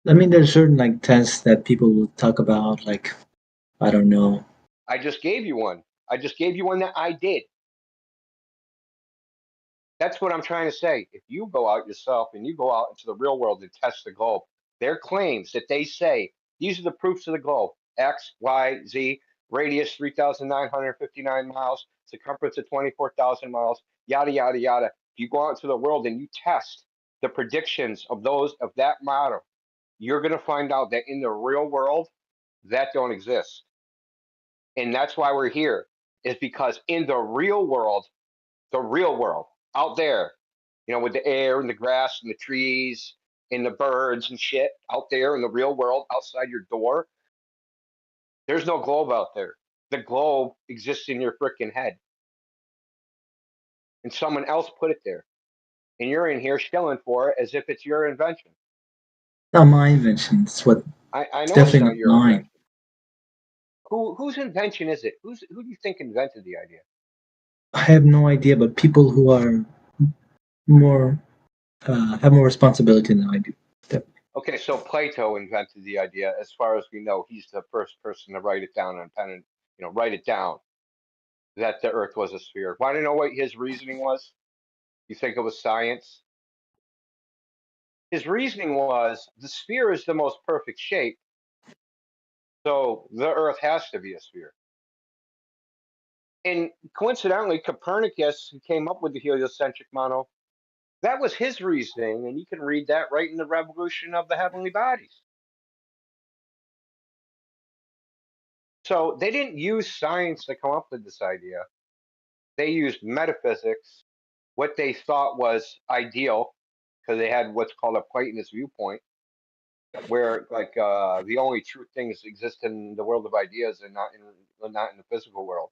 I mean, there's certain like tests that people will talk about. Like I don't know. I just gave you one. I just gave you one that I did. That's what I'm trying to say. If you go out yourself and you go out into the real world and test the globe, their claims that they say these are the proofs of the globe: X, Y, Z, radius 3,959 miles, circumference of 24,000 miles, yada yada yada. If you go out into the world and you test the predictions of those of that model, you're going to find out that in the real world that don't exist. And that's why we're here, is because in the real world out there, with the air and the grass and the trees and the birds and shit out there in the real world outside your door, there's no globe out there. The globe exists in your freaking head. And someone else put it there. And you're in here shilling for it as if it's your invention. Not my invention. I It's know it's definitely not not your mine. invention. Whose invention is it? Who do you think invented the idea? I have no idea, but people who are more have more responsibility than I do. Okay, so Plato invented the idea. As far as we know, he's the first person to write it down on pen and write it down that the Earth was a sphere. Want to know what his reasoning was? You think it was science? His reasoning was the sphere is the most perfect shape, so the Earth has to be a sphere. And coincidentally, Copernicus, who came up with the heliocentric model, that was his reasoning, and you can read that right in the Revolution of the Heavenly Bodies. So they didn't use science to come up with this idea. They used metaphysics, what they thought was ideal, because they had what's called a Platonist viewpoint, where like the only true things exist in the world of ideas and not in the physical world.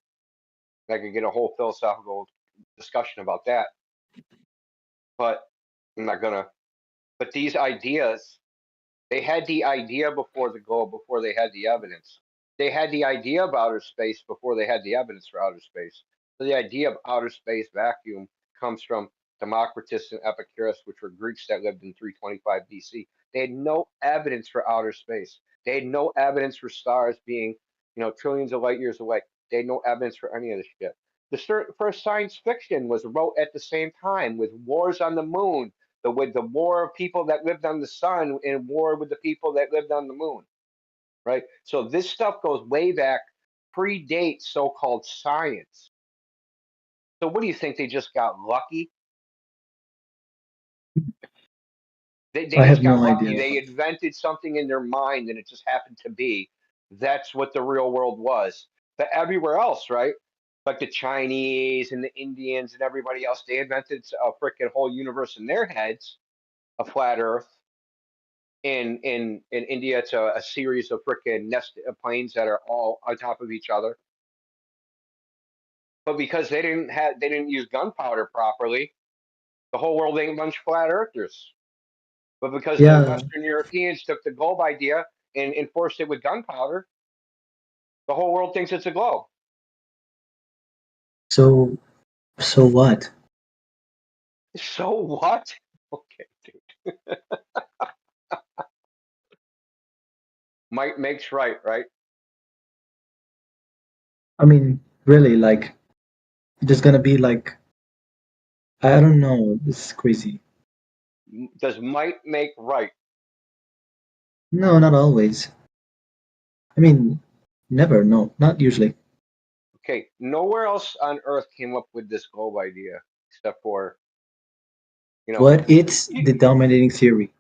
I could get a whole philosophical discussion about that, but I'm not gonna. But these ideas, they had the idea before the globe, before they had the evidence. They had the idea of outer space before they had the evidence for outer space. So the idea of outer space vacuum comes from Democritus and Epicurus, which were Greeks that lived in 325 BC. They had no evidence for outer space. They had no evidence for stars being, trillions of light years away. They had no evidence for any of this shit. The first science fiction was wrote at the same time with wars on the moon, with the war of people that lived on the sun and war with the people that lived on the moon, right? So this stuff goes way back, predates so-called science. So what do you think? They just got lucky? They I just have got no lucky. idea. They invented something in their mind and it just happened to be. That's what the real world was. But everywhere else, right? Like the Chinese and the Indians and everybody else, they invented a freaking whole universe in their heads, a flat Earth. In India, it's a series of freaking nest planes that are all on top of each other. But because they didn't use gunpowder properly, the whole world ain't a bunch of flat earthers. But because the Yeah. Western Europeans took the globe idea and enforced it with gunpowder, the whole world thinks it's a globe. So what? So what? Okay, dude. Might makes right, right? I mean, really, like, there's gonna be like, I don't know. This is crazy. Does might make right? No, not always. I mean, never. No, not usually. Okay, nowhere else on Earth came up with this globe idea except for, But it's the dominating theory.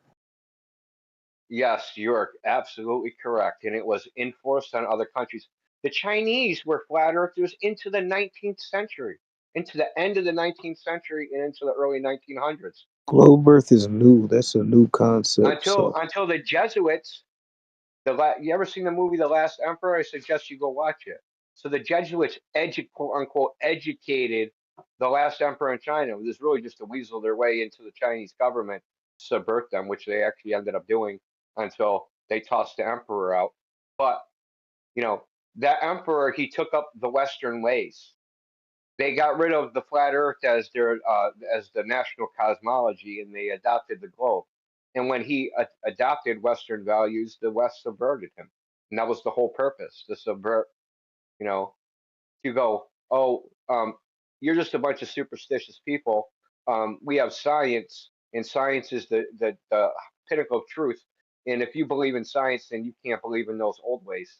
Yes, you're absolutely correct. And it was enforced on other countries. The Chinese were flat earthers into the 19th century, into the end of the 19th century and into the early 1900s. Globe Earth is new. That's a new concept. Until So the Jesuits, you ever seen the movie The Last Emperor? I suggest you go watch it. So the Jesuits, quote unquote, educated the last emperor in China. It was really just to weasel their way into the Chinese government, subvert them, which they actually ended up doing until they tossed the emperor out. But that emperor, he took up the Western ways. They got rid of the flat Earth as the national cosmology, and they adopted the globe. And when he adopted Western values, the West subverted him, and that was the whole purpose, to subvert. To go, oh, you're just a bunch of superstitious people. We have science, and science is the pinnacle of truth. And if you believe in science, then you can't believe in those old ways.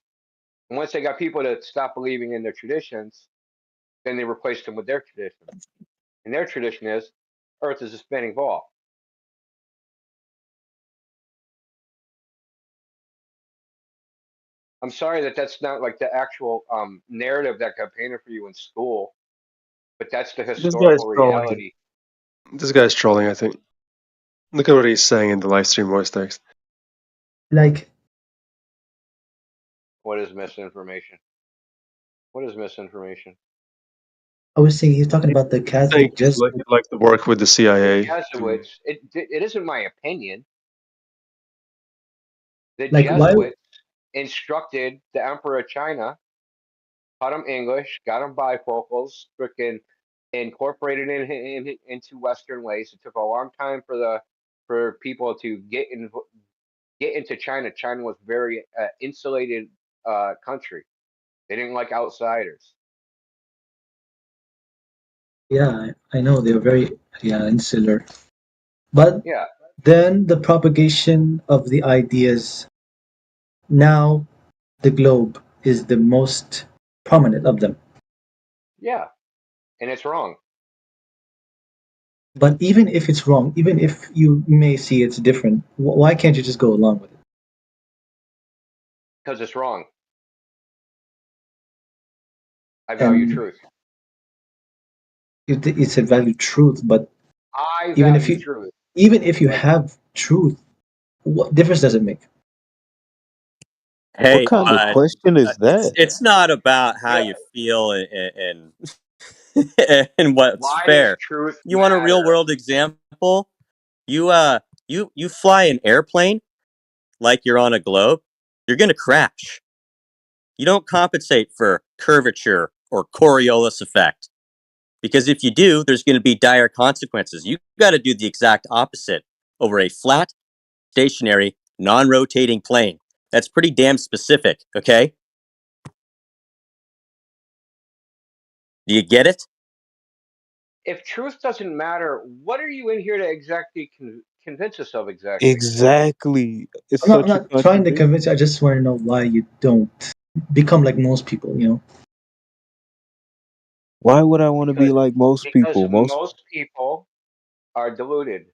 And once they got people to stop believing in their traditions, then they replaced them with their tradition. And their tradition is Earth is a spinning ball. I'm sorry that that's not like the actual narrative that got painted for you in school, but that's the This guy's historical trolling. reality. This guy's trolling, I think. Look at what he's saying in the live stream voice text. Like, What is misinformation? What is misinformation? I was saying, he's talking about the I think Catholic he'd Jesuit. like to work with the The CIA. Jesuits, it isn't my opinion. The Like, why? Jesuits instructed the Emperor of China, taught him English, got him bifocals, freaking incorporated into Western ways. It took a long time for people to get into China. China was very insulated country. They didn't like outsiders. Yeah, I know they're very insular. But Yeah, then the propagation of the ideas. Now, the globe is the most prominent of them. Yeah, and it's wrong. But even if it's wrong, even if you may see it's different, why can't you just go along with it? Because it's wrong. I value And truth. it's a valid truth, but I even if value you truth. even if you But have truth, what difference does it make? What Hey, kind of bud, question is it's that? it's not about how yeah, you feel and and what's why does fair. truth You want a real matter? world example? You fly an airplane like you're on a globe, you're gonna crash. You don't compensate for curvature or Coriolis effect because if you do, there's going to be dire consequences. You got to do the exact opposite over a flat, stationary, non-rotating plane. That's pretty damn specific. Okay, do you get it? If truth doesn't matter, what are you in here to exactly convince us of exactly? Exactly. It's I'm such a not trying to contradiction. convince you. I just want to know why you don't become like most people. You know, Why would I want to be Because like most people? Most most people are deluded.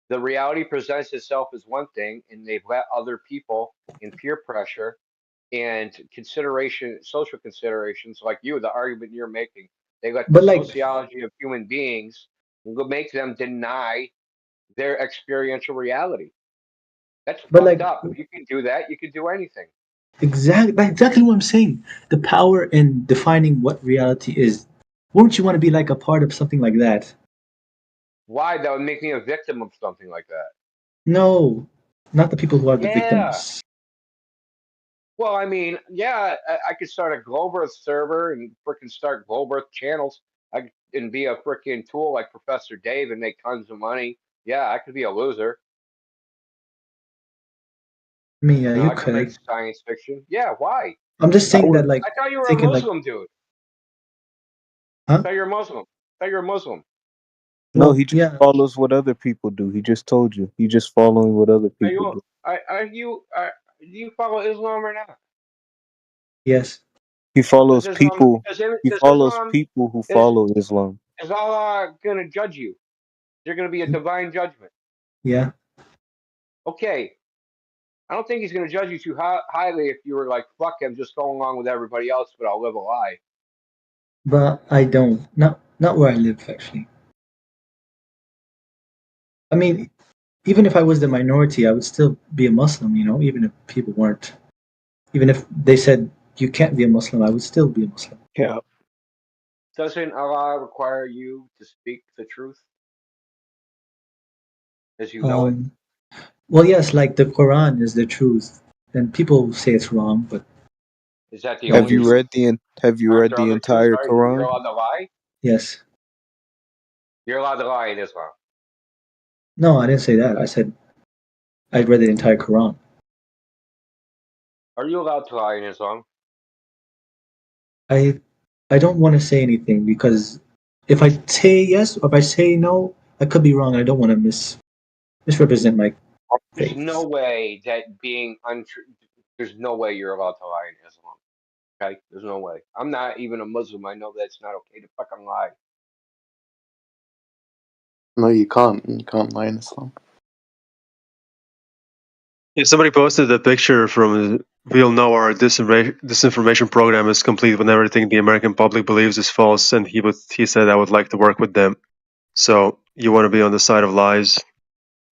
The reality presents itself as one thing, and they've let other people in peer pressure and consideration, social considerations like you, the argument you're making, they let the but like, sociology of human beings make them deny their experiential reality. That's but fucked like, up. If you can do that, you can do anything. exactly what I'm saying. The power in defining what reality is. Wouldn't you want to be like a part of something like that? Why? That would make me a victim of something like that. No, not the people who are the Yeah. victims. Well, I mean, yeah, I could start a Globe Earth server and freaking start Globe Earth channels. And be a freaking tool like Professor Dave and make tons of money. Yeah, I could be a loser. I mean, yeah, You know, you I could make could. science fiction. Yeah, why? I'm just I saying would. that, like, I thought you were a thinking like, Muslim, dude. I huh? thought you're a Muslim. I thought you're a Muslim. No, Well, he just yeah, follows what other people do. He just told you. He just following what other Are people you? do. Do you follow Islam or not? yes. He Does follows Islam? people. He Does follows Islam? people who Is follow Islam. is Allah gonna judge you? There's gonna be a divine judgment. Yeah, Okay, I don't think he's gonna judge you too highly if you were like, fuck him, just go along with everybody else, but I'll live a lie. but I don't. Not where I live, actually. I mean, even if I was the minority, I would still be a Muslim. You know, even if people weren't. Even if they said you can't be a Muslim, I would still be a Muslim. Yeah. Doesn't Allah require you to speak the truth as you know it? Um, well, yes, like the Quran is the truth, and people say it's wrong, but Is that the Have only nobody. you truth? read Have you Aren't read there the other truths? entire You're Quran? allowed to lie. Yes. You're allowed to lie in Islam. No, I didn't say that. I said I read the entire Quran. Are you allowed to lie in Islam? I I don't want to say anything because if I say yes or if I say no, I could be wrong. I don't want to misrepresent my There's faith. no way that being untrue. There's no way you're allowed to lie in Islam. Okay, there's no way. I'm not even a Muslim. I know that's not okay to fucking lie. No, you can't. You can't lie in Islam. Yeah, somebody posted a picture from we'll know our disinformation program is complete when everything the American public believes is false, and he said I would like to work with them. So you want to be on the side of lies? Is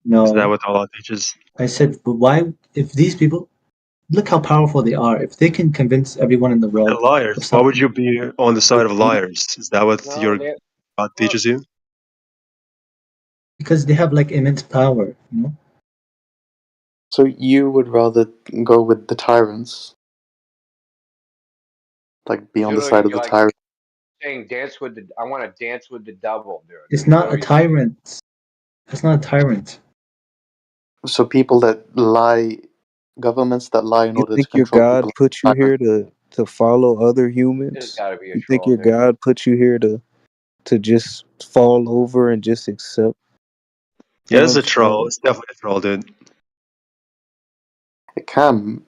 that No, what Allah teaches? I said, but why? If these people look how powerful they are, if they can convince everyone in the And world of liars. Why would something, you be on the side of liars? Is that what No, your they. God Well, teaches you? because they have like immense power, you know. So you would rather go with the tyrants, like be he's Hmm. on the literally side of the like tyrant. saying, "Dance with the." I want to dance with the devil, dude. It's That's not what a he's saying. tyrant. It's not a tyrant. So people that lie, governments that lie in You order to think your control people, God put you are here tyrants. to follow other There's humans? got to be a You think troll, your dude. God put you here to just fall over and just accept Yeah, it's a God's troll. will? It's definitely a troll, dude. It can,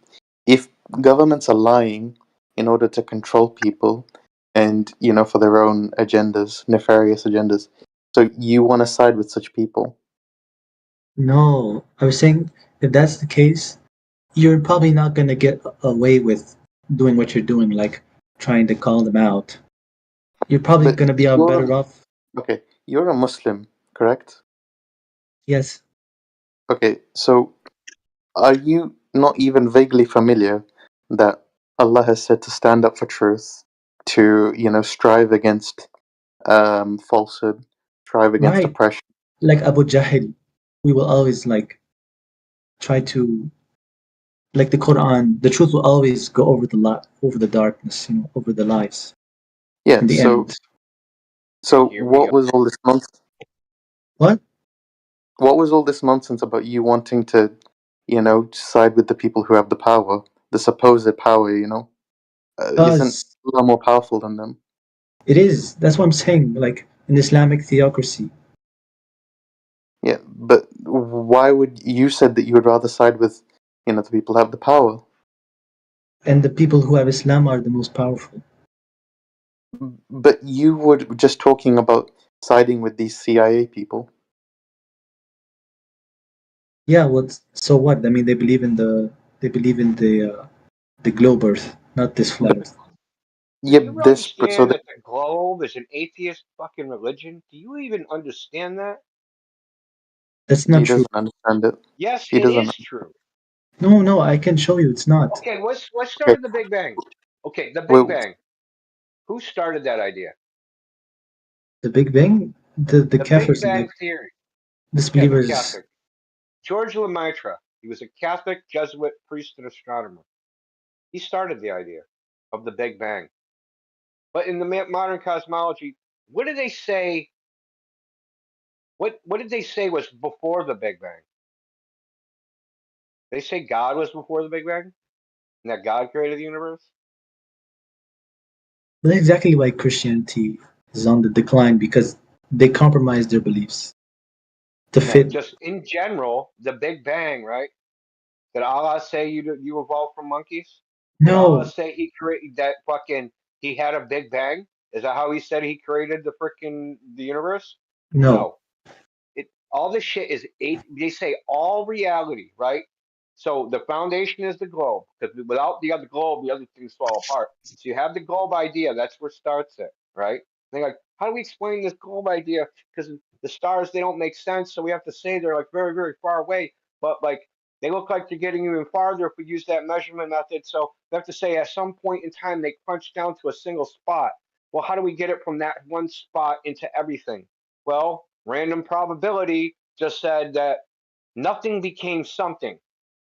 if governments are lying in order to control people, and for their own agendas, nefarious agendas. So you want to side with such people? No, I was saying if that's the case, you're probably not going to get away with doing what you're doing, like trying to call them out. You're probably But going to be better off. okay, you're a Muslim, correct? Yes. Okay, so are you not even vaguely familiar that Allah has said to stand up for truth, to strive against falsehood, strive against Right. oppression? Like Abu Jahl, we will always like try to, like the Quran, the truth will always go over over the darkness, over the lies. Yeah. In the end. So Here we what are. was all this nonsense? What? What was all this nonsense about you wanting to, side with the people who have the power, the supposed power? Isn't Because Allah more powerful than them? it is. That's what I'm saying. Like in Islamic theocracy. Yeah, but why would you said that you would rather side with, the people who have the power? And the people who have Islam are the most powerful. But you were just talking about siding with these CIA people. Yeah, so what? I mean, they believe in the globe Earth, not this flat Earth. Do Yeah, you understand that the globe is an atheist fucking religion? Do you even understand that? That's He not true. doesn't understand it. Yes, He it doesn't. is true. No, I can show you. It's not. Okay, what Okay. started the Big Bang? Okay, the Big Well, Bang. Who started that idea? The Big Bang, the The Big Kafirs, Bang like theory. Yeah, the disbelievers. Catholic. George Lemaitre. He was a Catholic Jesuit priest and astronomer. He started the idea of the Big Bang. But in the modern cosmology, what did they say? What did they say was before the Big Bang? They say God was before the Big Bang, and that God created the universe. That's exactly why Christianity is on the decline because they compromise their beliefs to No, fit. just in general, the Big Bang, right? Did Allah say you evolved from monkeys? Did Allah No, say he created that fucking he had a Big Bang? Is that how he said he created the universe? no, No. It all this shit is they say all reality, right? So the foundation is the globe, because without the other globe, the other things fall apart. So you have the globe idea, that's where it starts it, right? They're like, how do we explain this globe idea? Because the stars they don't make sense, so we have to say they're like very, very far away, but like they look like they're getting even farther if we use that measurement method. So we have to say at some point in time they crunch down to a single spot. Well, how do we get it from that one spot into everything? Well, random probability just said that nothing became something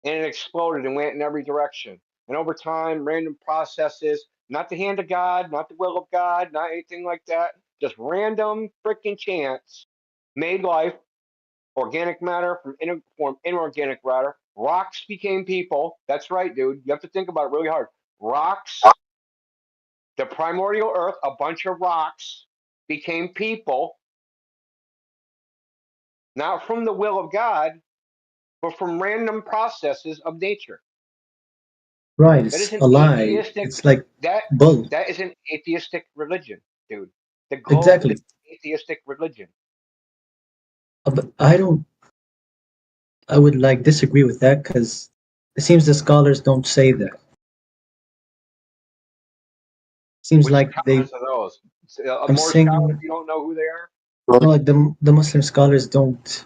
and it exploded and went in every direction. And over time, random processes, not the hand of God, not the will of God, not anything like that, just random freaking chance made life, organic matter from inorganic matter. Rocks became people. That's right, dude. You have to think about it really hard. Rocks, the primordial earth, a bunch of rocks became people, not from the will of God, but from random processes of nature. right. That It's is an a lie. atheistic It's like that bull. that is an atheistic religion, dude. The globe is Exactly. an atheistic religion. But I don't. I would like disagree with that because it seems the scholars don't say that. Seems Which like they. scholars are those? I'm More scholars saying you don't know who they are? no, like the Muslim scholars don't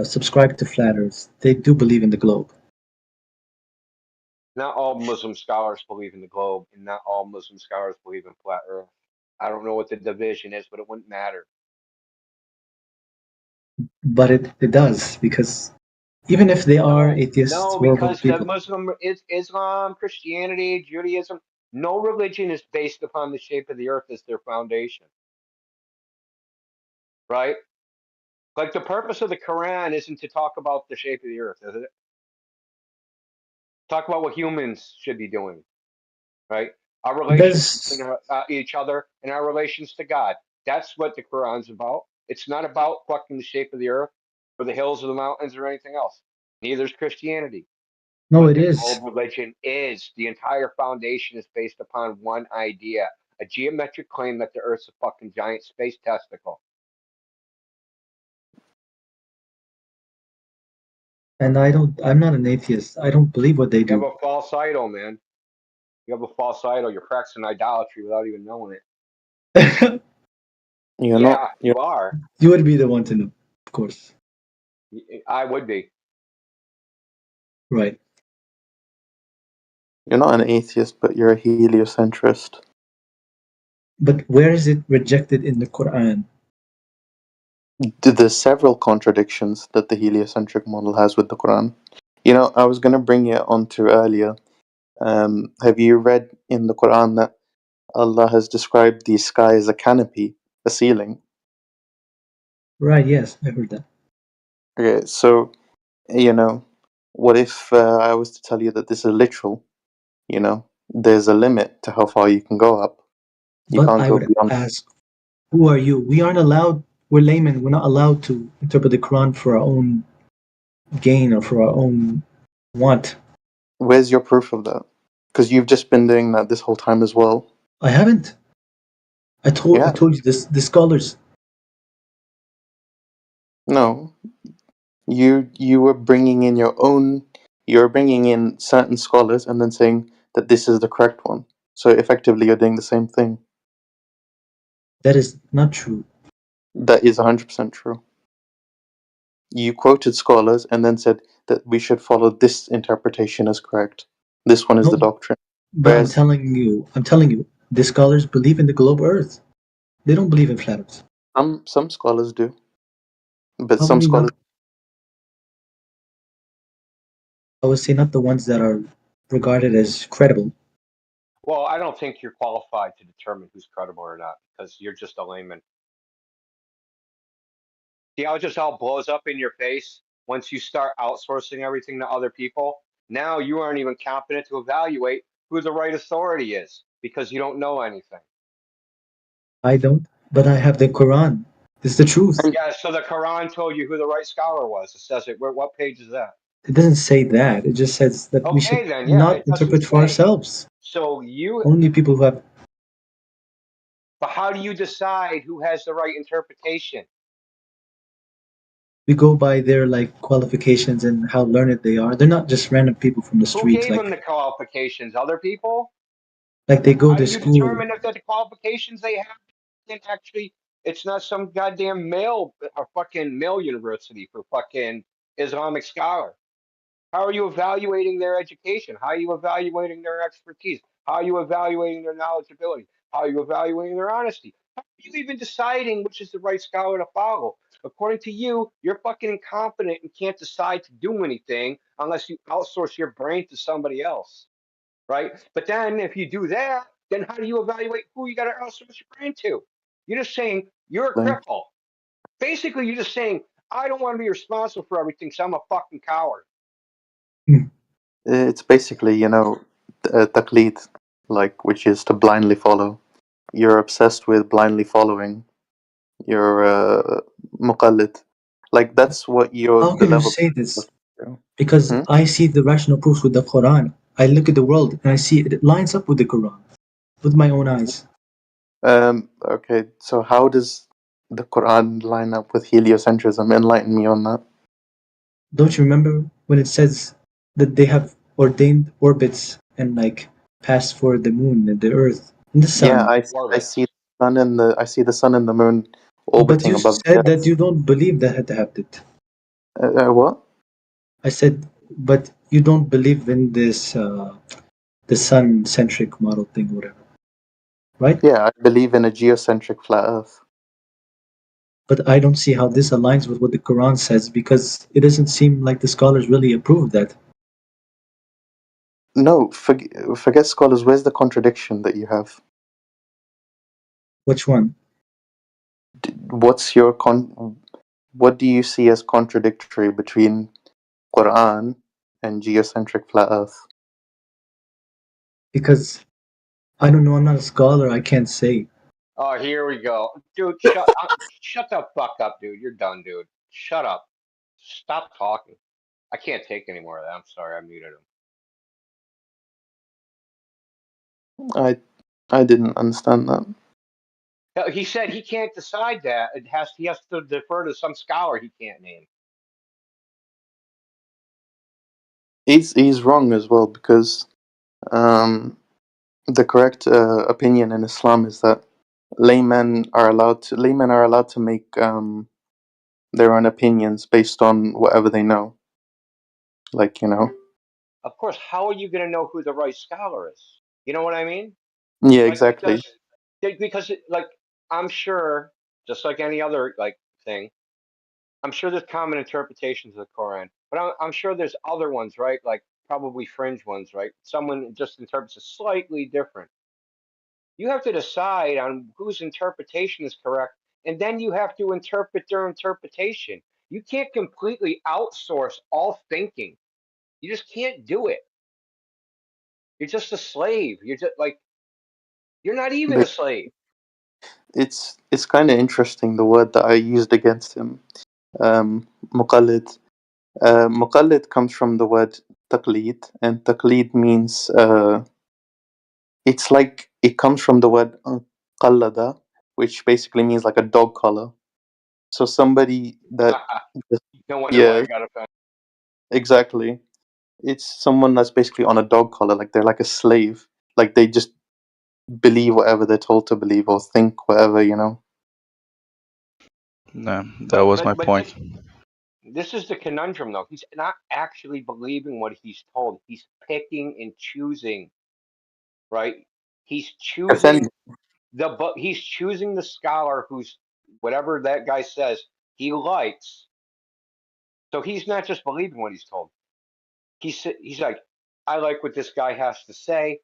subscribe to flat Earth. They do believe in the globe. Not all Muslim scholars believe in the globe, and not all Muslim scholars believe in flat Earth. I don't know what the division is, but it wouldn't matter. But it does because even if they are No, atheists, no, horrible because the people, Muslim is Islam, Christianity, Judaism. No religion is based upon the shape of the earth as their foundation, right? Like the purpose of the Quran isn't to talk about the shape of the earth, is it? Talk about what humans should be doing, right? Our it relations does. between each other and our relations to God. That's what the Quran's about. It's not about fucking the shape of the earth or the hills or the mountains or anything else. Neither is Christianity. No, But it the is. globe religion is the entire foundation is based upon one idea, a geometric claim that the Earth's a fucking giant space testicle. And I'm not an atheist. I don't believe what they You have do. a false idol, man. You have a false idol. You're practicing idolatry without even knowing it. You're Yeah, not. you are. You would be the one to know, of course. I would be. Right. You're not an atheist, but you're a heliocentrist. But where is it rejected in the Quran? There's several contradictions that the heliocentric model has with the Quran. You know, I was going to bring you on to earlier. Have you read in the Quran that Allah has described the sky as a canopy, a ceiling? Right, yes, I heard that. Okay, so, you know, what if I was to tell you that this is literal? You know, there's a limit to how far you can go up. You But can't I go would beyond. ask, who are you? We aren't allowed, we're laymen, we're not allowed to interpret the Quran for our own gain or for our own want. Where's your proof of that? Because you've just been doing that this whole time as well. I haven't. I Yeah. told you this, the scholars. No, you were bringing in your own. You're bringing in certain scholars and then saying that this is the correct one. So effectively, you're doing the same thing. That is not true. That is 100% true. You quoted scholars and then said that we should follow this interpretation as correct. This one is the No, doctrine. but I'm Whereas telling you, the scholars believe in the globe Earth. They don't believe in flat Earth. some scholars do, but some Probably not. scholars. I would say not the ones that are regarded as credible. Well, I don't think you're qualified to determine who's credible or not because you're just a layman. See how it just all blows up in your face once you start outsourcing everything to other people? Now you aren't even competent to evaluate who the right authority is because you don't know anything. I don't, but I have the Quran. It's the truth. Yeah, so the Quran told you who the right scholar was. It says it. What page is that? It doesn't say that. It just says that we should Okay, then, yeah, not it doesn't interpret for say. ourselves. So you, Only people who have. but how do you decide who has the right interpretation? We go by their like qualifications and how learned they are. They're not just random people from the Who street. gave them the qualifications? Other people? Like they go How to do you school. determine if the qualifications they have can actually? It's not some goddamn male or fucking male university for fucking Islamic scholar. How are you evaluating their education? How are you evaluating their expertise? How are you evaluating their knowledgeability? How are you evaluating their honesty? How are you even deciding which is the right scholar to follow? According to you, you're fucking incompetent and can't decide to do anything unless you outsource your brain to somebody else, right? But then if you do that, then how do you evaluate who you got to outsource your brain to? You're just saying you're a cripple. Basically, you're just saying I don't want to be responsible for everything, so I'm a fucking coward. It's basically, you know, taqlid, like, which is to blindly follow. You're obsessed with blindly following. You're muqallid. Like, that's what you're How the can you level. say this? Because I see the rational proofs with the Quran. I look at the world and I see it lines up with the Quran, with my own eyes. Okay, so how does the Quran line up with heliocentrism? Enlighten me on that. Don't you remember when it says that they have ordained orbits and like pass for the moon and the earth and the Yeah, sun? I see the sun and the moon But orbiting you above the said that earth. you don't believe that had happened. What? I said, but you don't believe in this the sun-centric model thing, whatever, right? Yeah, I believe in a geocentric flat Earth. But I don't see how this aligns with what the Quran says because it doesn't seem like the scholars really approve that. No, forget scholars. Where's the contradiction that you have? Which one? What's your What do you see as contradictory between Quran and geocentric flat Earth? Because I don't know. I'm not a scholar. I can't say. Oh, here we go, dude. Shut the fuck up, dude. You're done, dude. Shut up. Stop talking. I can't take any more of that. I'm sorry. I muted him. I didn't understand that. He said he can't decide that. He has to defer to some scholar he can't name. He's wrong as well, because the correct opinion in Islam is that laymen are allowed to make their own opinions based on whatever they know. Like, you know. Of course, how are you going to know who the right scholar is? You know what I mean? Yeah, Like, exactly. because like, I'm sure, just like any other like thing, I'm sure there's common interpretations of the Quran, but I'm sure there's other ones, right? Like probably fringe ones, right? Someone just interprets it slightly different. You have to decide on whose interpretation is correct, and then you have to interpret their interpretation. You can't completely outsource all thinking. You just can't do it. You're just a slave. You're just like, you're not even a But slave. it's kind of interesting, the word that I used against him, muqallid. Muqallid comes from the word taqlid, and taqlid means it's like it comes from the word qallada, which basically means like a dog collar. So somebody that No wonder why yeah, I got offended. exactly. It's someone that's basically on a dog collar, like they're like a slave. Like they just believe whatever they're told to believe, or think whatever, you know. No, that was my But point. this is the conundrum, though. He's not actually believing what he's told. He's picking and choosing, right? He's choosing Offend. he's choosing the scholar who's whatever that guy says he likes. So he's not just believing what he's told. He's like, I like what this guy has to say.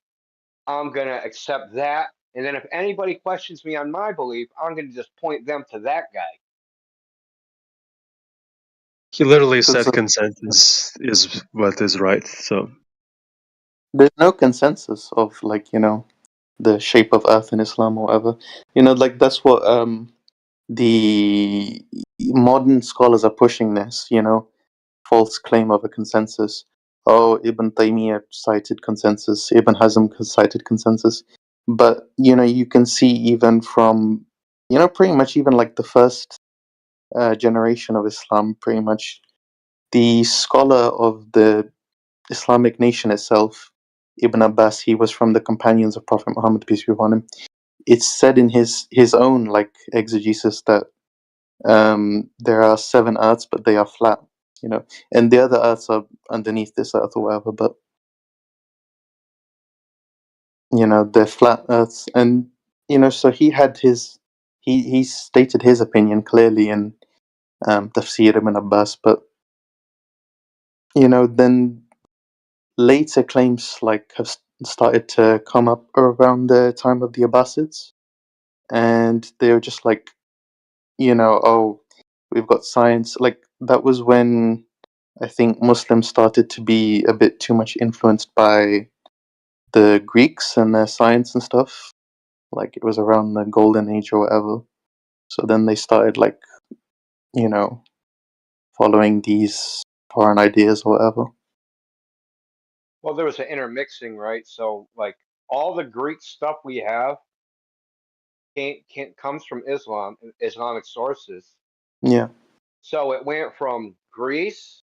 I'm gonna accept that. And then if anybody questions me on my belief, I'm gonna just point them to that guy. He literally Because said consensus is what is right. So there's no consensus of, like, you know, the shape of Earth in Islam or whatever. You know, like that's what the modern scholars are pushing this. You know, false claim of a consensus. Oh, Ibn Taymiyyah cited consensus. Ibn Hazm cited consensus. But you know, you can see even from, you know, pretty much even like the first generation of Islam, pretty much the scholar of the Islamic nation itself, Ibn Abbas, he was from the companions of Prophet Muhammad, peace be upon him. It's said in his own like exegesis that there are 7 earths, but they are flat, you know, and the other earths are underneath this earth or whatever. But you know, they're flat earths, and you know, so he had he stated his opinion clearly in Tafsir Ibn Abbas, but you know, then later claims like have started to come up around the time of the Abbasids, and they're just like, you know, oh, we've got science. Like that was when I think Muslims started to be a bit too much influenced by the Greeks and their science and stuff. Like it was around the Golden Age or whatever. So then they started like, you know, following these foreign ideas or whatever. Well, there was an intermixing, right? So like all the Greek stuff we have comes from Islamic sources. Yeah. So it went from Greece.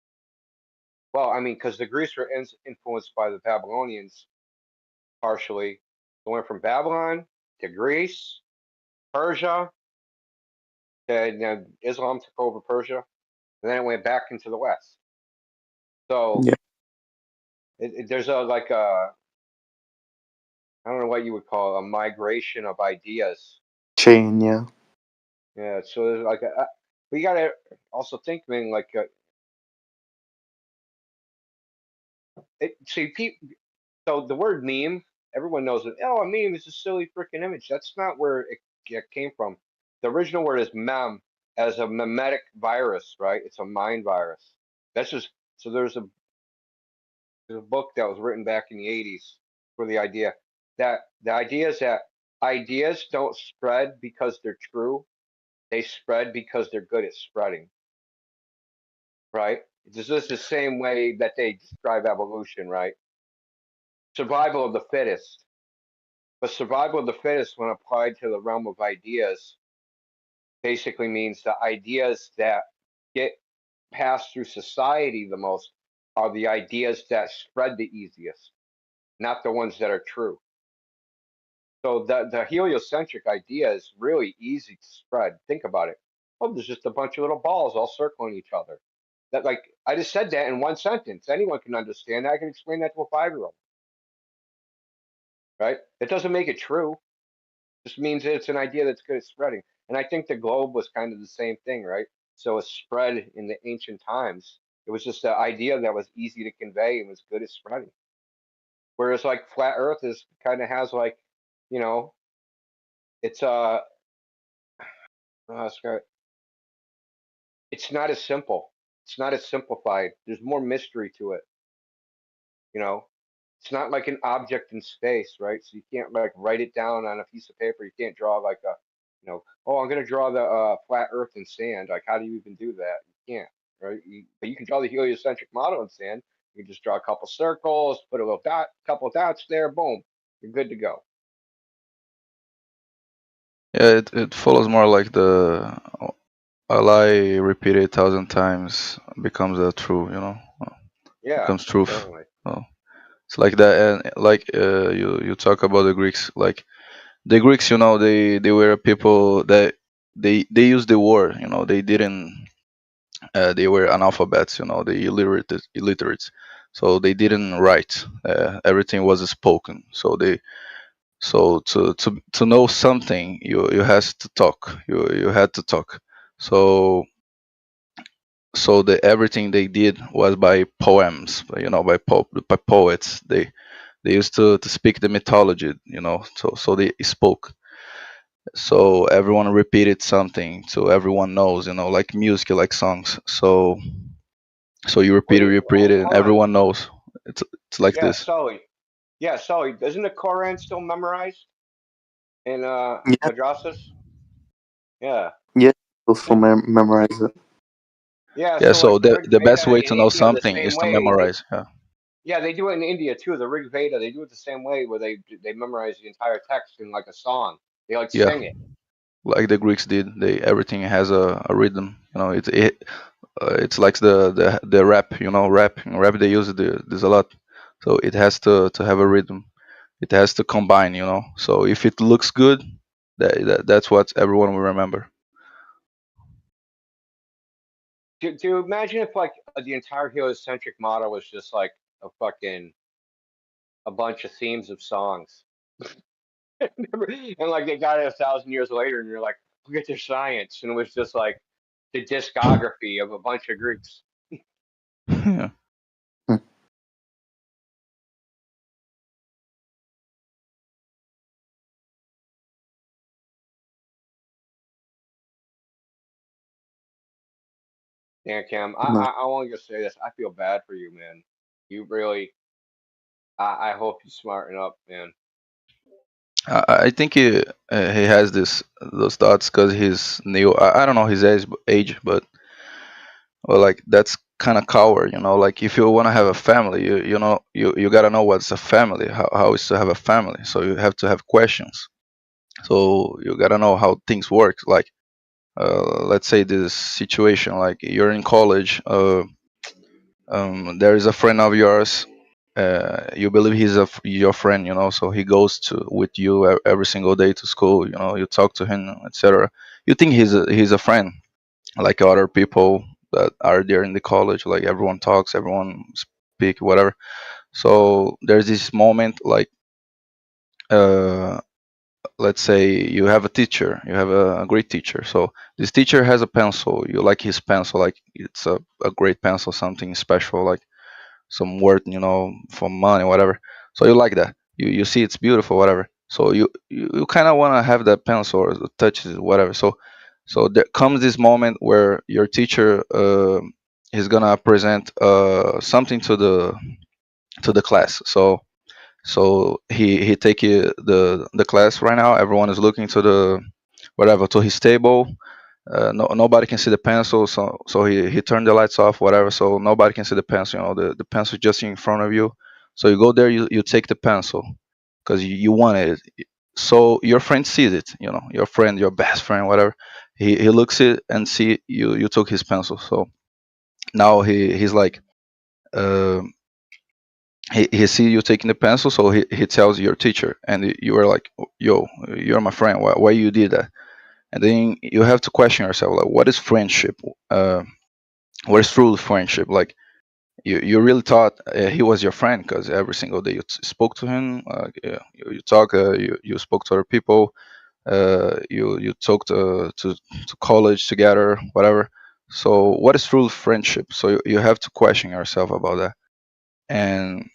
Well, I mean, because the Greeks were influenced by the Babylonians partially. It went from Babylon to Greece, Persia, and Islam took over Persia, and then it went back into the West. So Yeah. there's a like a I don't know what you would call it, a migration of ideas. Chain. Yeah. Yeah. So there's like we gotta also think, man, like so the word meme, everyone knows it. Oh, a meme is a silly freaking image. That's not where it came from. The original word is mem, as a memetic virus, right? It's a mind virus. That's just so there's a book that was written back in the 80s for the idea that the idea is that ideas don't spread because they're true. They spread because they're good at spreading, right? This is the same way that they describe evolution, right? Survival of the fittest. But survival of the fittest, when applied to the realm of ideas, basically means the ideas that get passed through society the most are the ideas that spread the easiest, not the ones that are true. So the heliocentric idea is really easy to spread. Think about it. Oh, there's just a bunch of little balls all circling each other. That, like, I just said that in one sentence. Anyone can understand that. I can explain that to a 5-year-old. Right? It doesn't make it true. It just means that it's an idea that's good at spreading. And I think the globe was kind of the same thing, right? So it spread in the ancient times. It was just an idea that was easy to convey and was good at spreading. Whereas like flat Earth is kind of has like, you know, it's it's not as simple. It's not as simplified. There's more mystery to it. You know, it's not like an object in space, right? So you can't like write it down on a piece of paper. You can't draw like a, you know, oh, I'm gonna draw the flat Earth in sand. Like, how do you even do that? You can't, right? But you can draw the heliocentric model in sand. You can just draw a couple circles, put a little dot, couple of dots there, boom, you're good to go. Yeah, it follows more like the a lie repeated 1,000 times becomes a true, you know, Yeah, becomes truth. certainly. Oh, it's like that, and like you talk about the Greeks, like the Greeks, you know, they were people that they used the word, you know, they didn't. They were analphabets, you know, the illiterates, so they didn't write. Everything was spoken. So to know something, you had to talk. You had to talk. So everything they did was by poems, you know, by poets. They used to speak the mythology, you know. So they spoke. So everyone repeated something, so everyone knows, you know, like music, like songs. So you repeat it, Wait, repeat it, and hold on. everyone knows. It's like Yeah, this. Sully. Yeah, Sully. Isn't the Koran still memorized in Yeah, madrasas? Yeah. yeah. Also memorize it. Yeah, Yeah. so like So the Rig the best Veda way in to know India the something same is to way. memorize. Yeah. Yeah, they do it in India too. The Rig Veda, they do it the same way where they memorize the entire text in like a song. They like Yeah. sing it. Like the Greeks did. Everything has a rhythm. You know, it's like the rap. You know, rap. In rap they use it. There's a lot. So it has to have a rhythm. It has to combine. You know. So if it looks good, that's what everyone will remember. Do you imagine if like the entire heliocentric model was just like a bunch of themes of songs, and like they got it 1,000 years later, and you're like, look at their science, and it was just like the discography of a bunch of Greeks. Yeah. Yeah, Cam, No. I want to just say this. I feel bad for you, man. You really, I hope you smarten up, man. I think he has those thoughts because he's new. I don't know his age, but well, like that's kind of coward, you know. Like if you want to have a family, you gotta know what's a family, how is to have a family. So you have to have questions. So you gotta know how things work. Like let's say this situation, like you're in college. There is a friend of yours. You believe he's your friend, you know, so he goes to with you every single day to school. You know, you talk to him, etc. You think he's a friend, like other people that are there in the college. Like everyone talks, everyone speak, whatever. So there's this moment, like uh, let's say you have a teacher, you have a great teacher. So this teacher has a pencil. You like his pencil, like it's a great pencil, something special, like some word, you know, for money, whatever. So you like that. You see it's beautiful, whatever. So you kind of want to have that pencil or touch it, whatever. So there comes this moment where your teacher is gonna present something to the class. So he take the class right now. Everyone is looking to the whatever to his table. Nobody can see the pencil, so he turned the lights off, whatever, so nobody can see the pencil. You know, the pencil just in front of you. So you go there, you take the pencil because you want it. So your friend sees it, your friend, your best friend, whatever. He looks it and see you took his pencil. So now he's like, uh, he see you taking the pencil, so he tells your teacher, and you are like, yo, you're my friend. Why you did that? And then you have to question yourself, like, what is friendship? Uh, what is true friendship? Like, you really thought he was your friend because every single day you spoke to him, yeah, you talk, you spoke to other people, you talked to college together, whatever. So what is true friendship? So you have to question yourself about that, and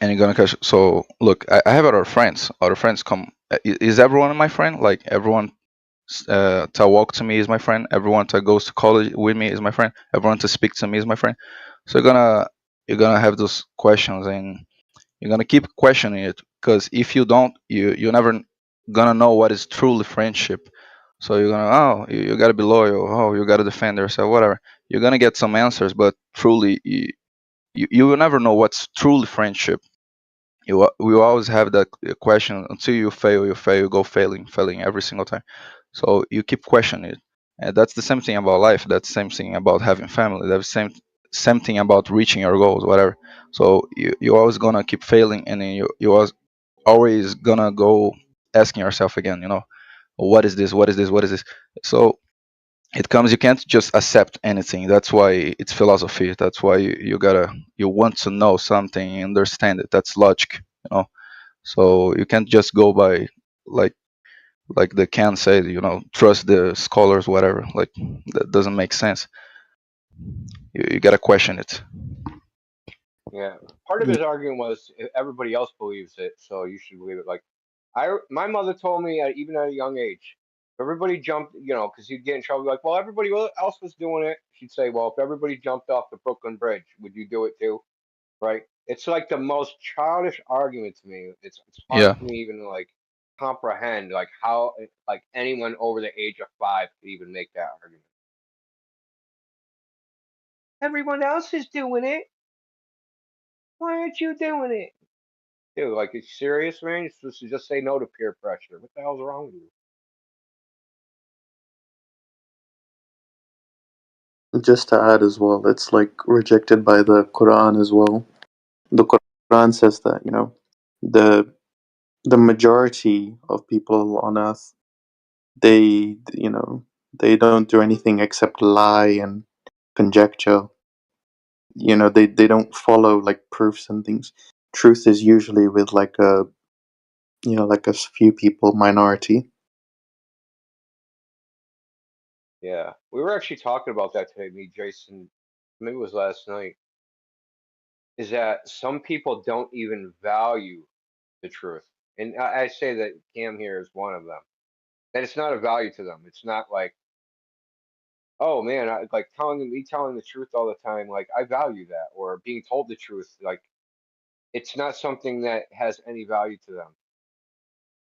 you're gonna catch. So look, I have other friends. Other friends come. Is everyone my friend? Like everyone to walk to me is my friend. Everyone that goes to college with me is my friend. Everyone to speak to me is my friend. So you're gonna have those questions, and you're gonna keep questioning it, because if you don't, you're never gonna know what is truly friendship. So you're gonna, oh, you gotta be loyal. Oh, you gotta defend yourself. Whatever. You're gonna get some answers, but truly, you will never know what's truly friendship. We always have that question until you fail, you go failing every single time. So you keep questioning it, and that's the same thing about life. That's the same thing about having family. That's the same thing about reaching your goals, whatever. So you're always gonna keep failing, and then always gonna go asking yourself again. What is this? What is this? What is this? So it comes. You can't just accept anything. That's why it's philosophy. That's why you want to know something, understand it. That's logic. So you can't just go by, like the can say, trust the scholars, whatever. Like, that doesn't make sense. You gotta question it. Yeah, part of his argument was everybody else believes it, so you should believe it. Like, my mother told me even at a young age, if everybody jumped, because you'd get in trouble. Like, well, everybody else was doing it. She'd say, well, if everybody jumped off the Brooklyn Bridge, would you do it too? Right? It's like the most childish argument to me. It's hard Yeah. for me even to like comprehend like how like anyone over the age of 5 could even make that argument. Everyone else is doing it. Why aren't you doing it? Dude, like, you serious, man? You're supposed to just say no to peer pressure. What the hell's wrong with you? Just to add as well, it's like rejected by the Quran as well. The Quran says that, the the majority of people on earth, they you know they don't do anything except lie and conjecture. They don't follow like proofs and things. Truth is usually with like a few people minority. Yeah. We were actually talking about that today, me, Jason, maybe it was last night, is that some people don't even value the truth. And I say that Cam here is one of them. That it's not a value to them. It's not like, oh man, like telling the truth all the time, like I value that, or being told the truth, like it's not something that has any value to them.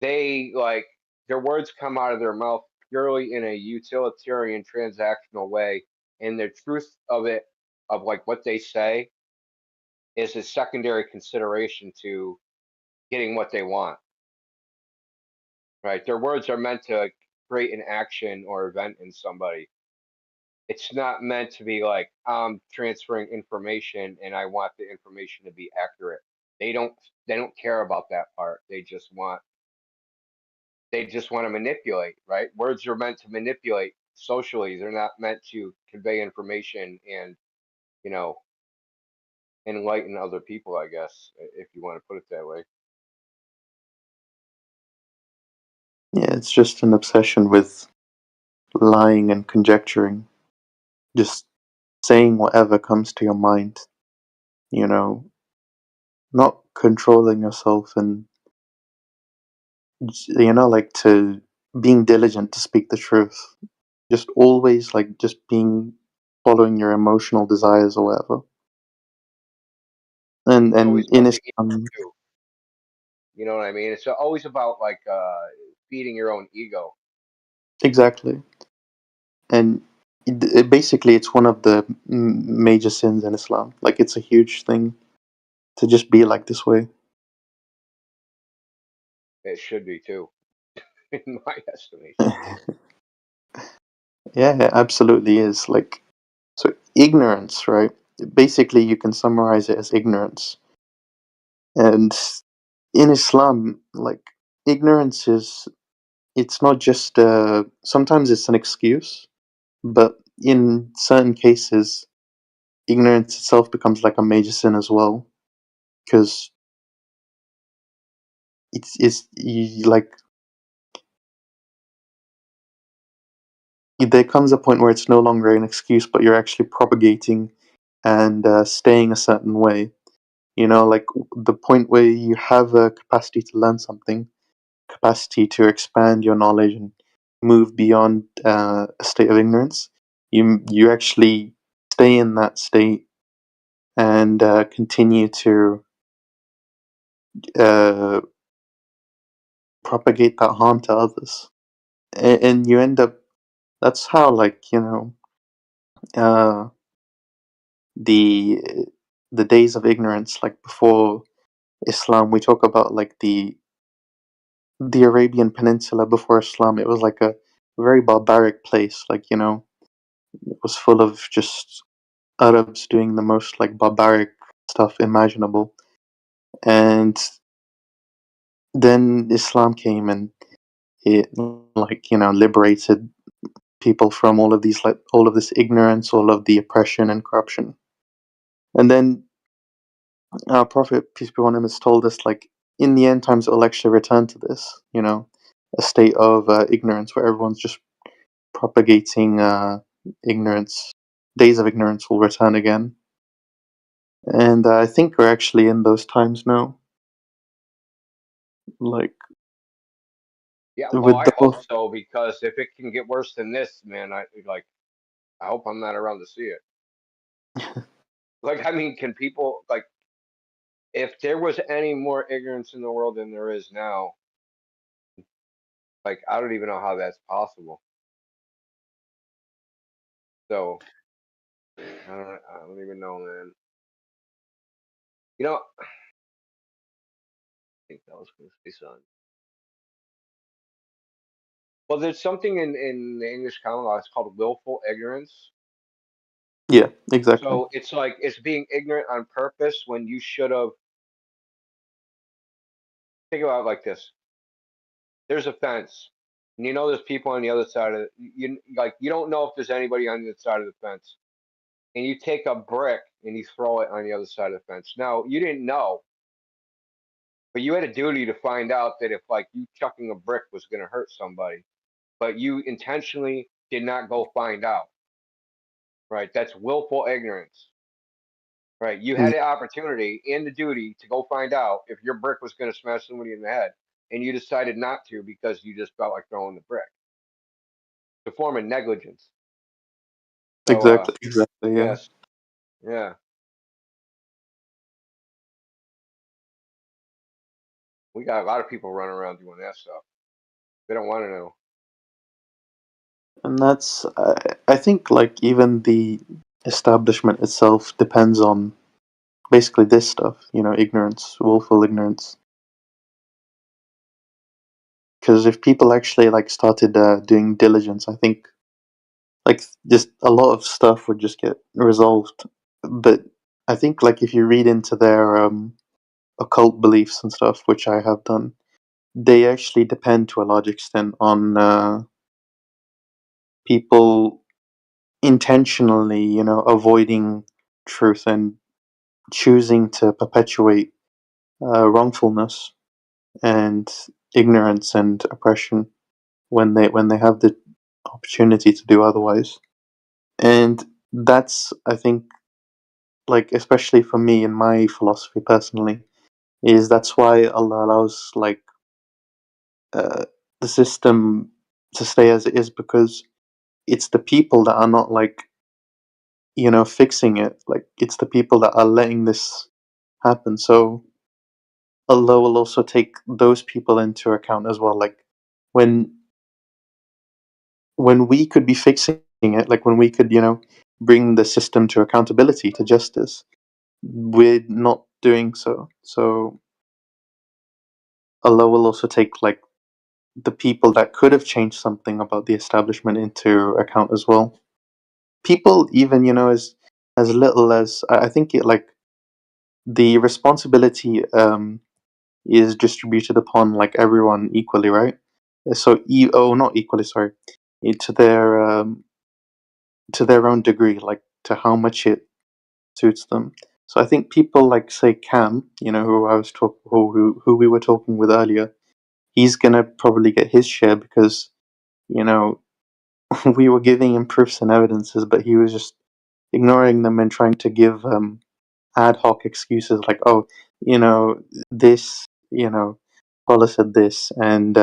They like their words come out of their mouth purely in a utilitarian transactional way, and the truth of it, of like what they say, is a secondary consideration to getting what they want. Right? Their words are meant to create an action or event in somebody. It's not meant to be like I'm transferring information and I want the information to be accurate. They don't they don't care about that part. They just want to manipulate, right? Words are meant to manipulate socially. They're not meant to convey information and, you know, enlighten other people, I guess, if you want to put it that way. Yeah, it's just an obsession with lying and conjecturing. Just saying whatever comes to your mind. You know, not controlling yourself and like to being diligent to speak the truth. Just always like just being following your emotional desires or whatever. And It's always in about the Islam, ego too. You know what I mean? It's always about like feeding your own ego. exactly. And basically, it's one of the major sins in Islam. Like, it's a huge thing to just be like this way. It should be too, in my estimation. Yeah, it absolutely is. Like, so ignorance, right? Basically, you can summarize it as ignorance. And in Islam, like, ignorance is, it's not just, sometimes it's an excuse, but in certain cases, ignorance itself becomes like a major sin as well. Because like, there comes a point where it's no longer an excuse, but you're actually propagating and staying a certain way. You know, like the point where you have a capacity to learn something, capacity to expand your knowledge and move beyond a state of ignorance. You actually stay in that state and continue to uh, propagate that harm to others, and you end up. That's how, like, you know, uh, the the days of ignorance, like before Islam, we talk about like the Arabian Peninsula before Islam. It was like a very barbaric place. Like, you know, it was full of just Arabs doing the most like barbaric stuff imaginable. And then Islam came and it, like, you know, liberated people from all of these, like all of this ignorance, all of the oppression and corruption. And then our Prophet, peace be upon him, has told us, like, in the end times it will actually return to this, you know, a state of ignorance where everyone's just propagating ignorance. Days of ignorance will return again. And I think we're actually in those times now. Like, Yeah, well, with I the hope so, because if it can get worse than this, man, I hope I'm not around to see it. Like, I mean, can people, like, if there was any more ignorance in the world than there is now, like, I don't even know how that's possible. So I don't even know, man. You know, I think that was going to say something. Well, there's something in the English common law. It's called willful ignorance. Yeah, exactly. So it's like it's being ignorant on purpose when you should have. Think about it like this: there's a fence, and you know there's people on the other side of it. You don't know if there's anybody on the other side of the fence, and you take a brick and you throw it on the other side of the fence. Now you didn't know, but you had a duty to find out that if like you chucking a brick was going to hurt somebody, but you intentionally did not go find out. Right? That's willful ignorance. Right? You had the opportunity and the duty to go find out if your brick was going to smash somebody in the head, and you decided not to because you just felt like throwing the brick. It's a form of negligence. So, Exactly, yeah. yes, yeah. We got a lot of people running around doing that stuff. They don't want to know. And that's, I think, like, even the establishment itself depends on basically this stuff, you know, ignorance, willful ignorance. Because if people actually, like, started doing diligence, I think, like, just a lot of stuff would just get resolved. But I think, like, if you read into their occult beliefs and stuff, which I have done, they actually depend to a large extent on people intentionally, you know, avoiding truth and choosing to perpetuate wrongfulness and ignorance and oppression when they have the opportunity to do otherwise. And that's, I think, like, especially for me in my philosophy personally, is that's why Allah allows, like, uh, the system to stay as it is, because it's the people that are not, like, you know, fixing it. Like, it's the people that are letting this happen. So Allah will also take those people into account as well. Like, when we could be fixing it, like when we could, you know, bring the system to accountability, to justice, we're not doing so. So Allah will also take like the people that could have changed something about the establishment into account as well. People, even as little as I think it like the responsibility is distributed upon like everyone equally, right? So, not equally, sorry, to their own degree, like to how much it suits them. So I think people like say Cam, who I was who we were talking with earlier, he's gonna probably get his share because you know we were giving him proofs and evidences, but he was just ignoring them and trying to give ad hoc excuses like, oh, this, Paula said this, and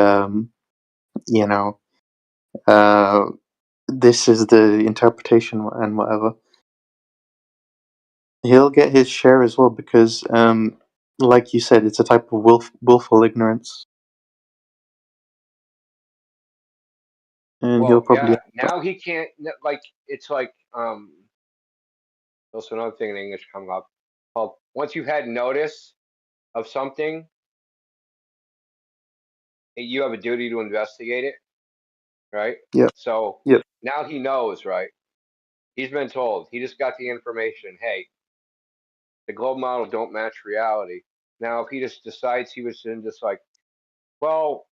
you know, uh, this is the interpretation and whatever. He'll get his share as well because, like you said, it's a type of willful ignorance, and he'll Well, probably. yeah. Now he can't like. It's like also another thing in English coming up called once you've had notice of something, you have a duty to investigate it, right? Yep. So Yep. now he knows, right? He's been told. He just got the information. Hey, the globe model don't match reality. Now, if he just decides he was in just like, well,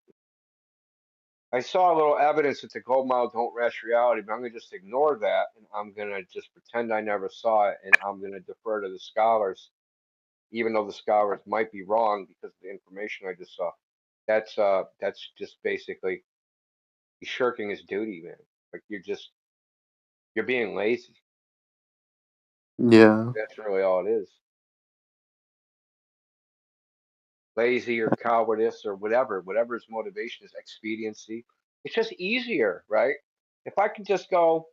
I saw a little evidence that the globe model don't match reality, but I'm gonna just ignore that and I'm gonna just pretend I never saw it and I'm gonna defer to the scholars, even though the scholars might be wrong because of the information I just saw. That's just basically he's shirking his duty, man. Like you're being lazy. Yeah. That's really all it is. Lazy or cowardice or whatever his motivation is, expediency. It's just easier, right? If I can just go,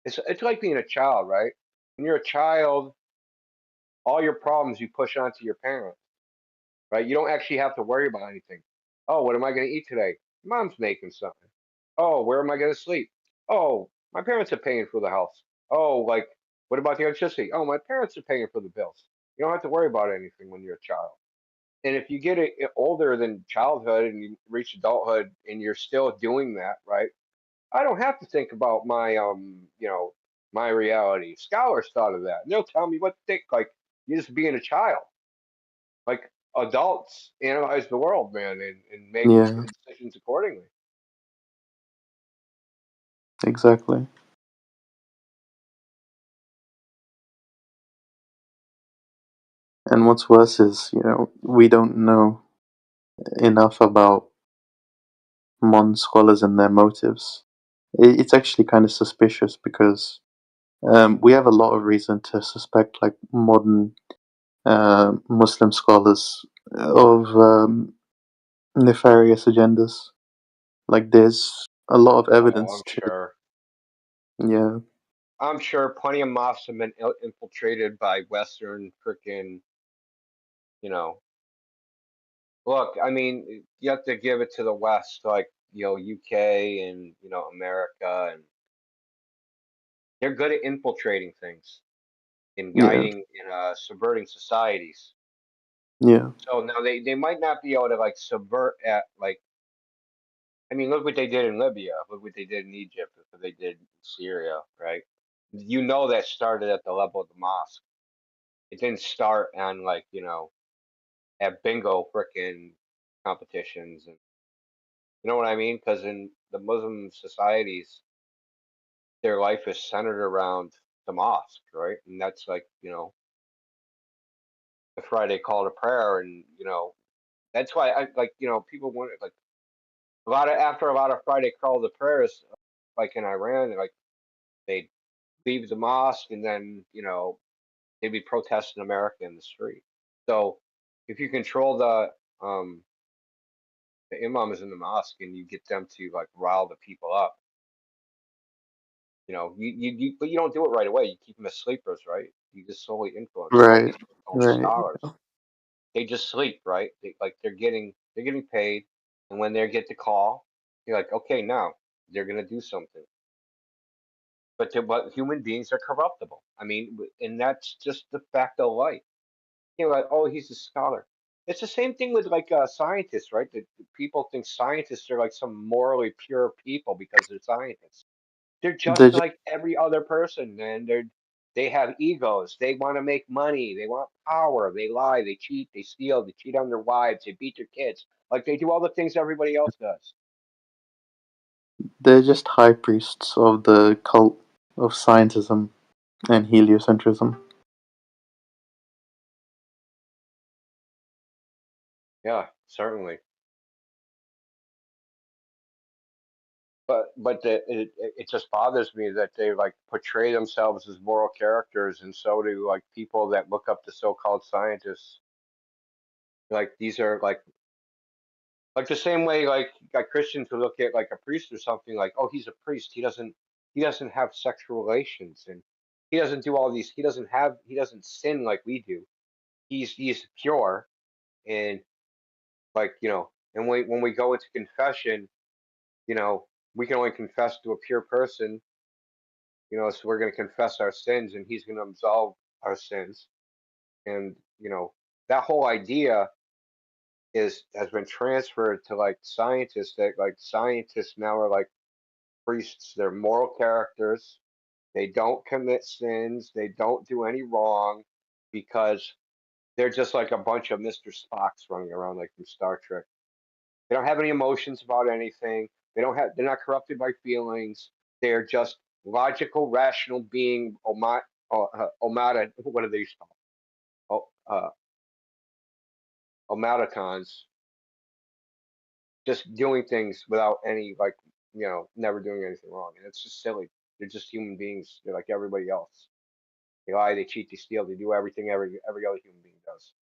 it's like being a child, right? When you're a child, all your problems you push onto your parents, right? You don't actually have to worry about anything. Oh, what am I going to eat today? Mom's making something. Oh, where am I going to sleep? Oh, my parents are paying for the house. Oh, like, what about the electricity? Oh, my parents are paying for the bills. You don't have to worry about anything when you're a child. And if you get older than childhood and you reach adulthood and you're still doing that, right? I don't have to think about my reality. Scholars thought of that. And they'll tell me what to think. Like you're just being a child. Like adults analyze the world, man, and make Yeah. decisions accordingly. Exactly. And what's worse is, we don't know enough about modern scholars and their motives. It's actually kind of suspicious because we have a lot of reason to suspect like modern Muslim scholars of nefarious agendas. Like there's a lot of Oh, evidence I'm to, sure. yeah, I'm sure plenty of mosques have been infiltrated by Western freaking, you know. Look, I mean, you have to give it to the West, like UK and America, and they're good at infiltrating things and yeah, guiding and subverting societies. yeah, So now they might not be able to like subvert at like I mean look what they did in Libya, look what they did in Egypt, look what they did in Syria, right? That started at the level of the mosque. It didn't start on like at bingo frickin' competitions and you know what I mean? Because in the Muslim societies, their life is centered around the mosque, right? And that's like the Friday call to prayer, and that's why I like people wonder like after a lot of Friday call to prayers, like in Iran, like they'd leave the mosque and then they'd be protesting America in the street. So if you control the imams in the mosque and you get them to like rile the people up, but you don't do it right away. You keep them as sleepers, right? You just slowly influence all right, these right, scholars. They just sleep, right? They're getting paid, and when they get the call, you're like, okay, now they're gonna do something. But human beings are corruptible. I mean, and that's just the fact of life. Like, oh, he's a scholar. It's the same thing with like scientists, right? That people think scientists are like some morally pure people because they're scientists. They're They're just just, like every other person, and they have egos. They want to make money. They want power. They lie. They cheat. They steal. They cheat on their wives. They beat their kids. Like they do all the things everybody else does. they're just high priests of the cult of scientism and heliocentrism. Yeah, certainly. But it just bothers me that they like portray themselves as moral characters, and so do like people that look up to so-called scientists. Like these are like the same way like Christians would look at like a priest or something like, oh, he's a priest. He doesn't have sexual relations, and he doesn't do all these. He doesn't sin like we do. He's pure, and like and when we go into confession, you know, we can only confess to a pure person. So we're going to confess our sins, and he's going to absolve our sins. And that whole idea has been transferred to like scientists, that like scientists now are like priests. They're moral characters. They don't commit sins. They don't do any wrong because they're just like a bunch of Mr. Spocks running around like from Star Trek. They don't have any emotions about anything. They're not corrupted by feelings. They're just logical, rational being, omata, what are these called? Automatons, just doing things without any, like, never doing anything wrong. And it's just silly. They're just human beings. They're like everybody else. They lie, they cheat, they steal, they do everything every other human being does.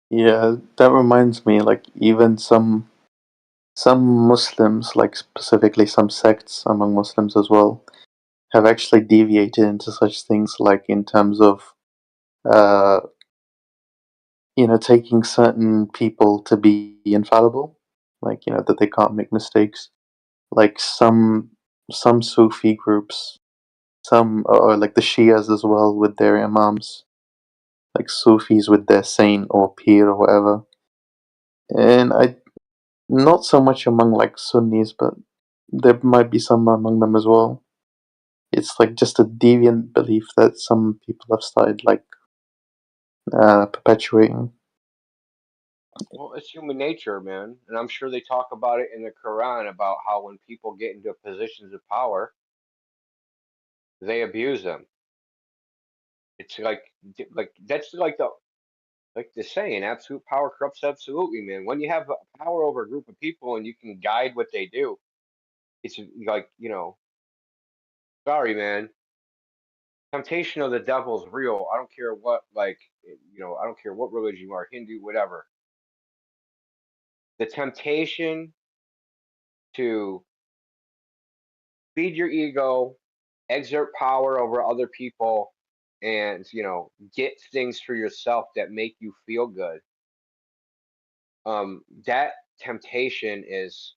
Yeah, that reminds me, like even some Muslims, like specifically some sects among Muslims as well, have actually deviated into such things, like in terms of uh, taking certain people to be infallible, like that they can't make mistakes. Like some Sufi groups, some or like the Shias as well with their imams, like Sufis with their saint or pir or whatever. And I not so much among like Sunnis, but there might be some among them as well. It's like just a deviant belief that some people have started like perpetuating. Well, it's human nature, man. And I'm sure they talk about it in the Quran about how when people get into positions of power, they abuse them. It's like that's like the saying, absolute power corrupts absolutely, man. When you have power over a group of people and you can guide what they do, it's like, sorry, man. Temptation of the devil is real. I don't care what, like, I don't care what religion you are, Hindu, whatever. The temptation to feed your ego, exert power over other people, and, get things for yourself that make you feel good. That temptation it's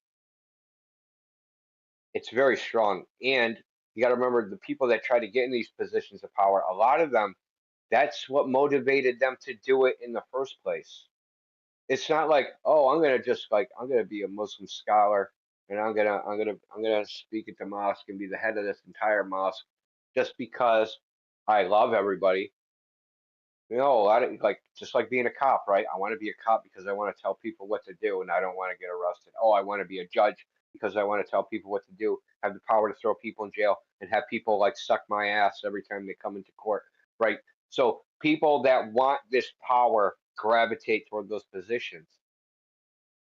very strong. And you got to remember the people that try to get in these positions of power, a lot of them, that's what motivated them to do it in the first place. It's not like, oh, I'm gonna be a Muslim scholar, and I'm gonna speak at the mosque and be the head of this entire mosque just because I love everybody. A lot of like just like being a cop, right? I want to be a cop because I want to tell people what to do and I don't want to get arrested. Oh, I want to be a judge because I want to tell people what to do, have the power to throw people in jail and have people like suck my ass every time they come into court, right? So people that want this power gravitate toward those positions.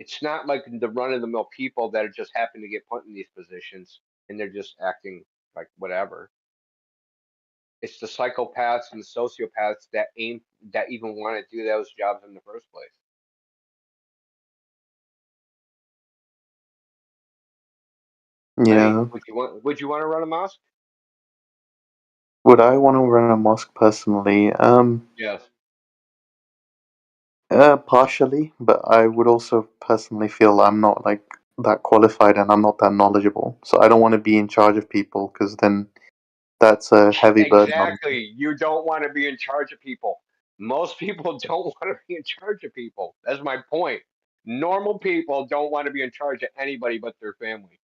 It's not like the run of the mill people that are just happen to get put in these positions and they're just acting like whatever. It's the psychopaths and the sociopaths that even want to do those jobs in the first place. I mean, Yeah. would you want to run a mosque? Would I want to run a mosque personally? Yes. Partially, but I would also personally feel I'm not like that qualified and I'm not that knowledgeable. So I don't want to be in charge of people because then that's a heavy burden on me. Exactly. You don't want to be in charge of people. Most people don't want to be in charge of people. That's my point. Normal people don't want to be in charge of anybody but their family.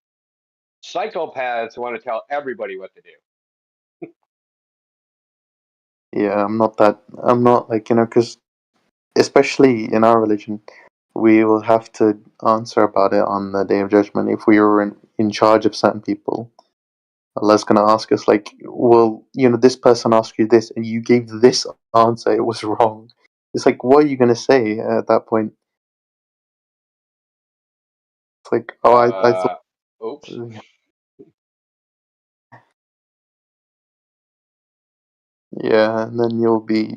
Psychopaths want to tell everybody what to do. Yeah, I'm not like, because especially in our religion, we will have to answer about it on the Day of Judgment if we were in charge of certain people. Allah's gonna ask us like, well, this person asked you this and you gave this answer, it was wrong. It's like, what are you gonna say at that point? It's like, oh, I thought. Oops. Yeah, and then you'll be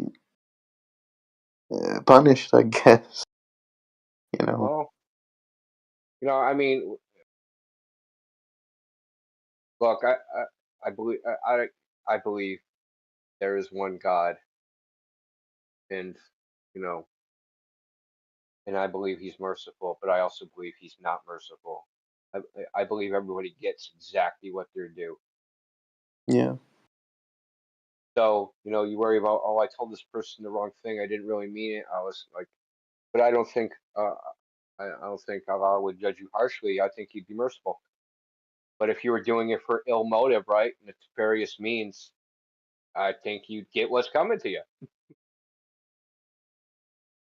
punished, I guess. Well, I mean, look, I believe I believe there is one God, and you know, and I believe He's merciful, but I also believe He's not merciful. I believe everybody gets exactly what they're due. Yeah. So, you worry about, oh, I told this person the wrong thing. I didn't really mean it. I was like, but I don't think, I don't think Allah would judge you harshly. I think He'd be merciful. But if you were doing it for ill motive, right, and nefarious means, I think you'd get what's coming to you.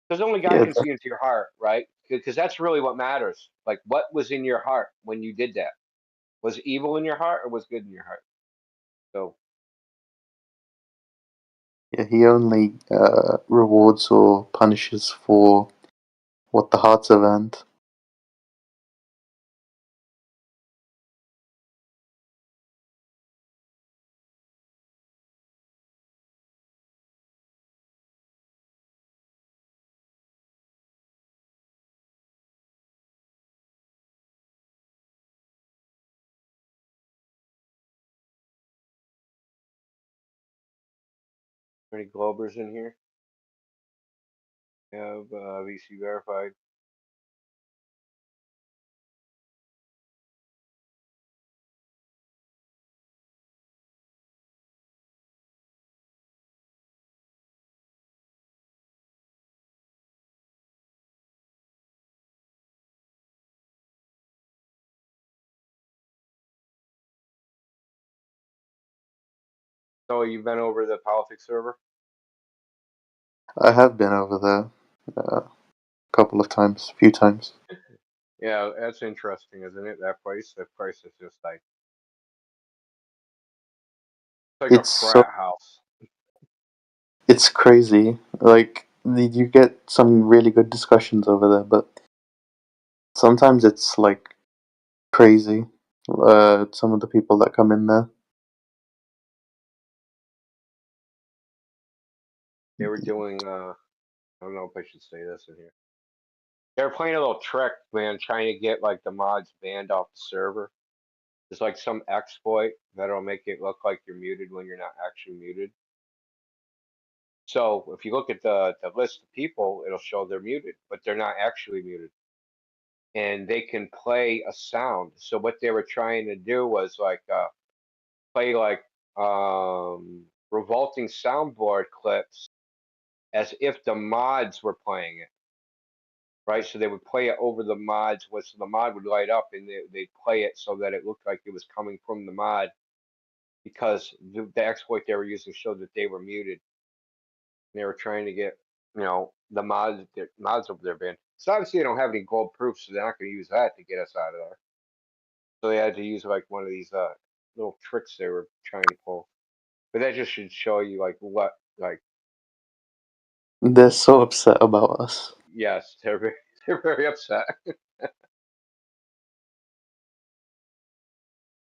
Because only God Yeah. can see into your heart, right? Because that's really what matters. Like, what was in your heart when you did that? Was evil in your heart or was good in your heart? So, Yeah, He only rewards or punishes for what the hearts have earned. any Globers in here? Have VC verified. So you've been over the politics server? I have been over there a couple of times, a few times. Yeah, that's interesting, isn't it? That place is just like it's like a It's so frat house. it's crazy. Like you get some really good discussions over there, but sometimes it's like crazy. Some of the people that come in there. They were doing I don't know if I should say this in here. They were playing a little trick, man, trying to get like the mods banned off the server. It's like some exploit that'll make it look like you're muted when you're not actually muted. So if you look at the list of people, it'll show they're muted, but they're not actually muted. And they can play a sound. So what they were trying to do was like play like revolting soundboard clips as if the mods were playing it, right? So they would play it over the mods, so the mod would light up, and they'd play it so that it looked like it was coming from the mod, because the exploit they were using showed that they were muted. They were trying to get the mods over there banned. So obviously they don't have any gold proof, so they're not going to use that to get us out of there. So they had to use like one of these little tricks they were trying to pull. But that just should show you like what like They're so upset about us, yes, they're very upset.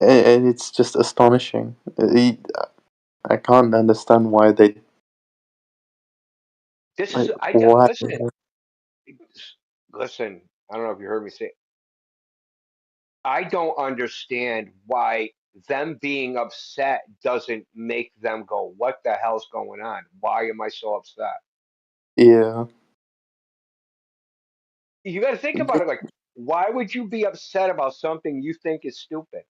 and it's just astonishing. I can't understand why they This is like I why. listen. I don't know if you heard me say. I don't understand why them being upset doesn't make them go, "What the hell's going on? Why am I so upset?" Yeah, You got to think about it. Like, why would you be upset about something you think is stupid?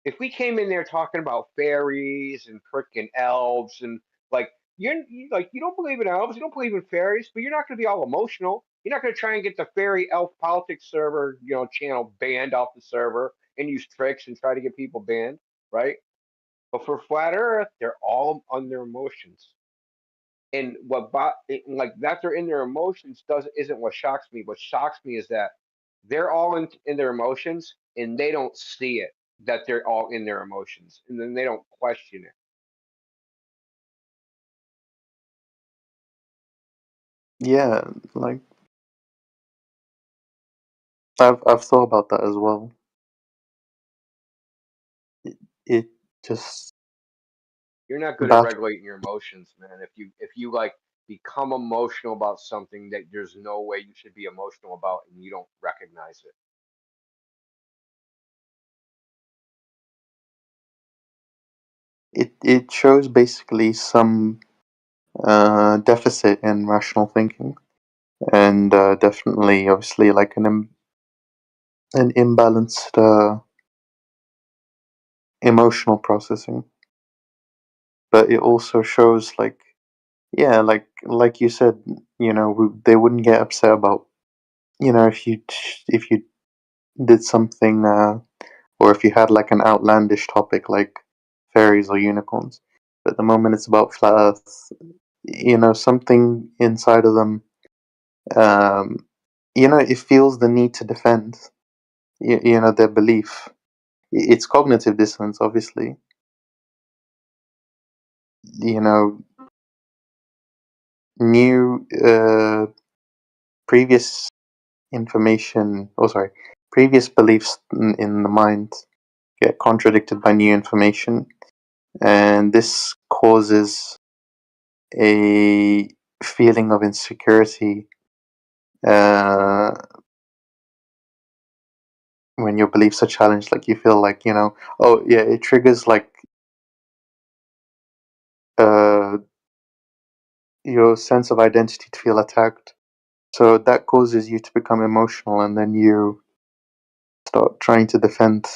If we came in there talking about fairies and frickin' elves and Like you don't believe in elves, you don't believe in fairies, but you're not going to be all emotional. You're not going to try and get the fairy elf politics server, channel banned off the server and use tricks and try to get people banned, right? But for flat Earth, they're all on their emotions, and like that they're in their emotions isn't what shocks me. What shocks me is that they're all in their emotions and they don't see it that they're all in their emotions, and then they don't question it. Yeah, like I've thought about that as well. It just You're not good at baffles. regulating your emotions, man. If you like become emotional about something that there's no way you should be emotional about and you don't recognize it. It shows basically some deficit in rational thinking, and definitely, obviously, like an imbalanced emotional processing. But it also shows, like, yeah, like you said, they wouldn't get upset about, if you did something, or if you had like an outlandish topic like fairies or unicorns. But the moment it's about flat Earth, something inside of them, um, it feels the need to defend, their belief. It's cognitive dissonance, obviously. You know, new previous information, oh sorry, previous beliefs in the mind get contradicted by new information, and this causes a feeling of insecurity uh, when your beliefs are challenged. Like you feel like, oh yeah, it triggers like uh, your sense of identity to feel attacked. So that causes you to become emotional, and then you start trying to defend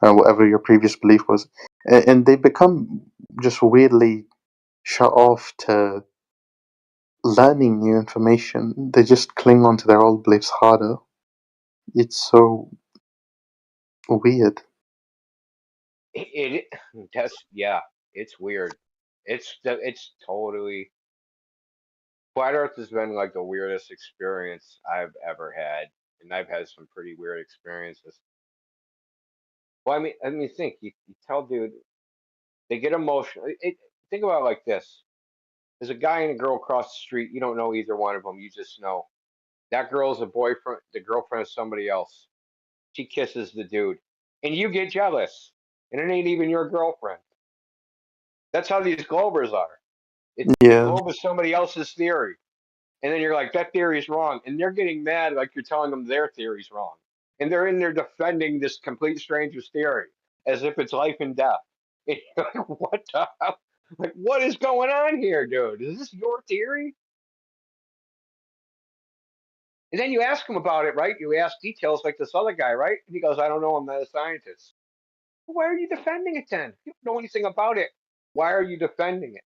whatever your previous belief was, and they become just weirdly shut off to learning new information. They just cling on to their old beliefs harder. It's so weird. That's yeah, it's weird. It's totally flat Earth has been like the weirdest experience I've ever had, and I've had some pretty weird experiences. Well, I mean, think you tell dude they get emotional. Think about it like this: there's a guy and a girl across the street. You don't know either one of them. You just know that girl's a boyfriend. The girlfriend of somebody else. She kisses the dude, and you get jealous, and it ain't even your girlfriend. That's how these Globers are. The Yeah, globe is somebody else's theory, and then you're like, that theory is wrong, and they're getting mad like you're telling them their theory's wrong, and they're in there defending this complete stranger's theory as if it's life and death. And you're like, what the hell? Like, what is going on here, dude? Is this your theory? And then you ask him about it, right? You ask details like this other guy, right? And he goes, I don't know, I'm not a scientist. Why are you defending it then? You don't know anything about it. Why are you defending it?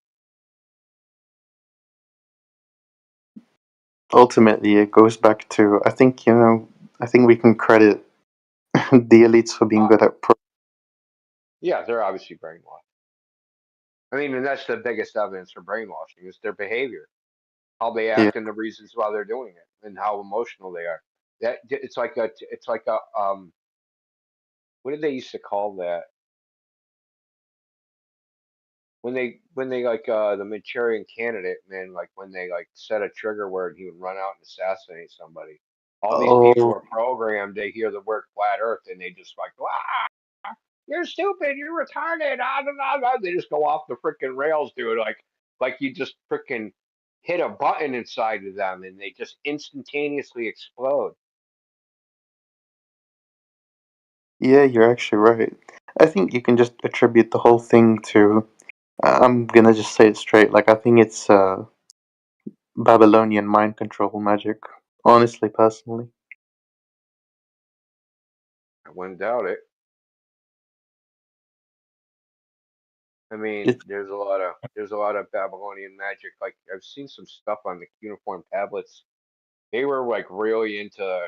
ultimately, it goes back to, I think we can credit the elites for being good at Yeah, they're obviously brainwashed. I mean, and that's the biggest evidence for brainwashing is their behavior, how they yeah. act, and the reasons why they're doing it, and how emotional they are. That it's like a what did they used to call that when they like the Manchurian candidate, man, like when they like set a trigger word, he would run out and assassinate somebody. All these people Oh, are programmed. They hear the word flat Earth and they just like, you're stupid, you're retarded. Ah, blah, blah, blah. They just go off the freaking rails, dude. Like you just freaking hit a button inside of them and they just instantaneously explode. yeah, you're actually right. I think you can just attribute the whole thing to, I'm gonna just say it straight, like, I think it's Babylonian mind control magic. Honestly, personally. I wouldn't doubt it. I mean, It, there's a lot of Babylonian magic. Like I've seen some stuff on the cuneiform tablets. They were like really into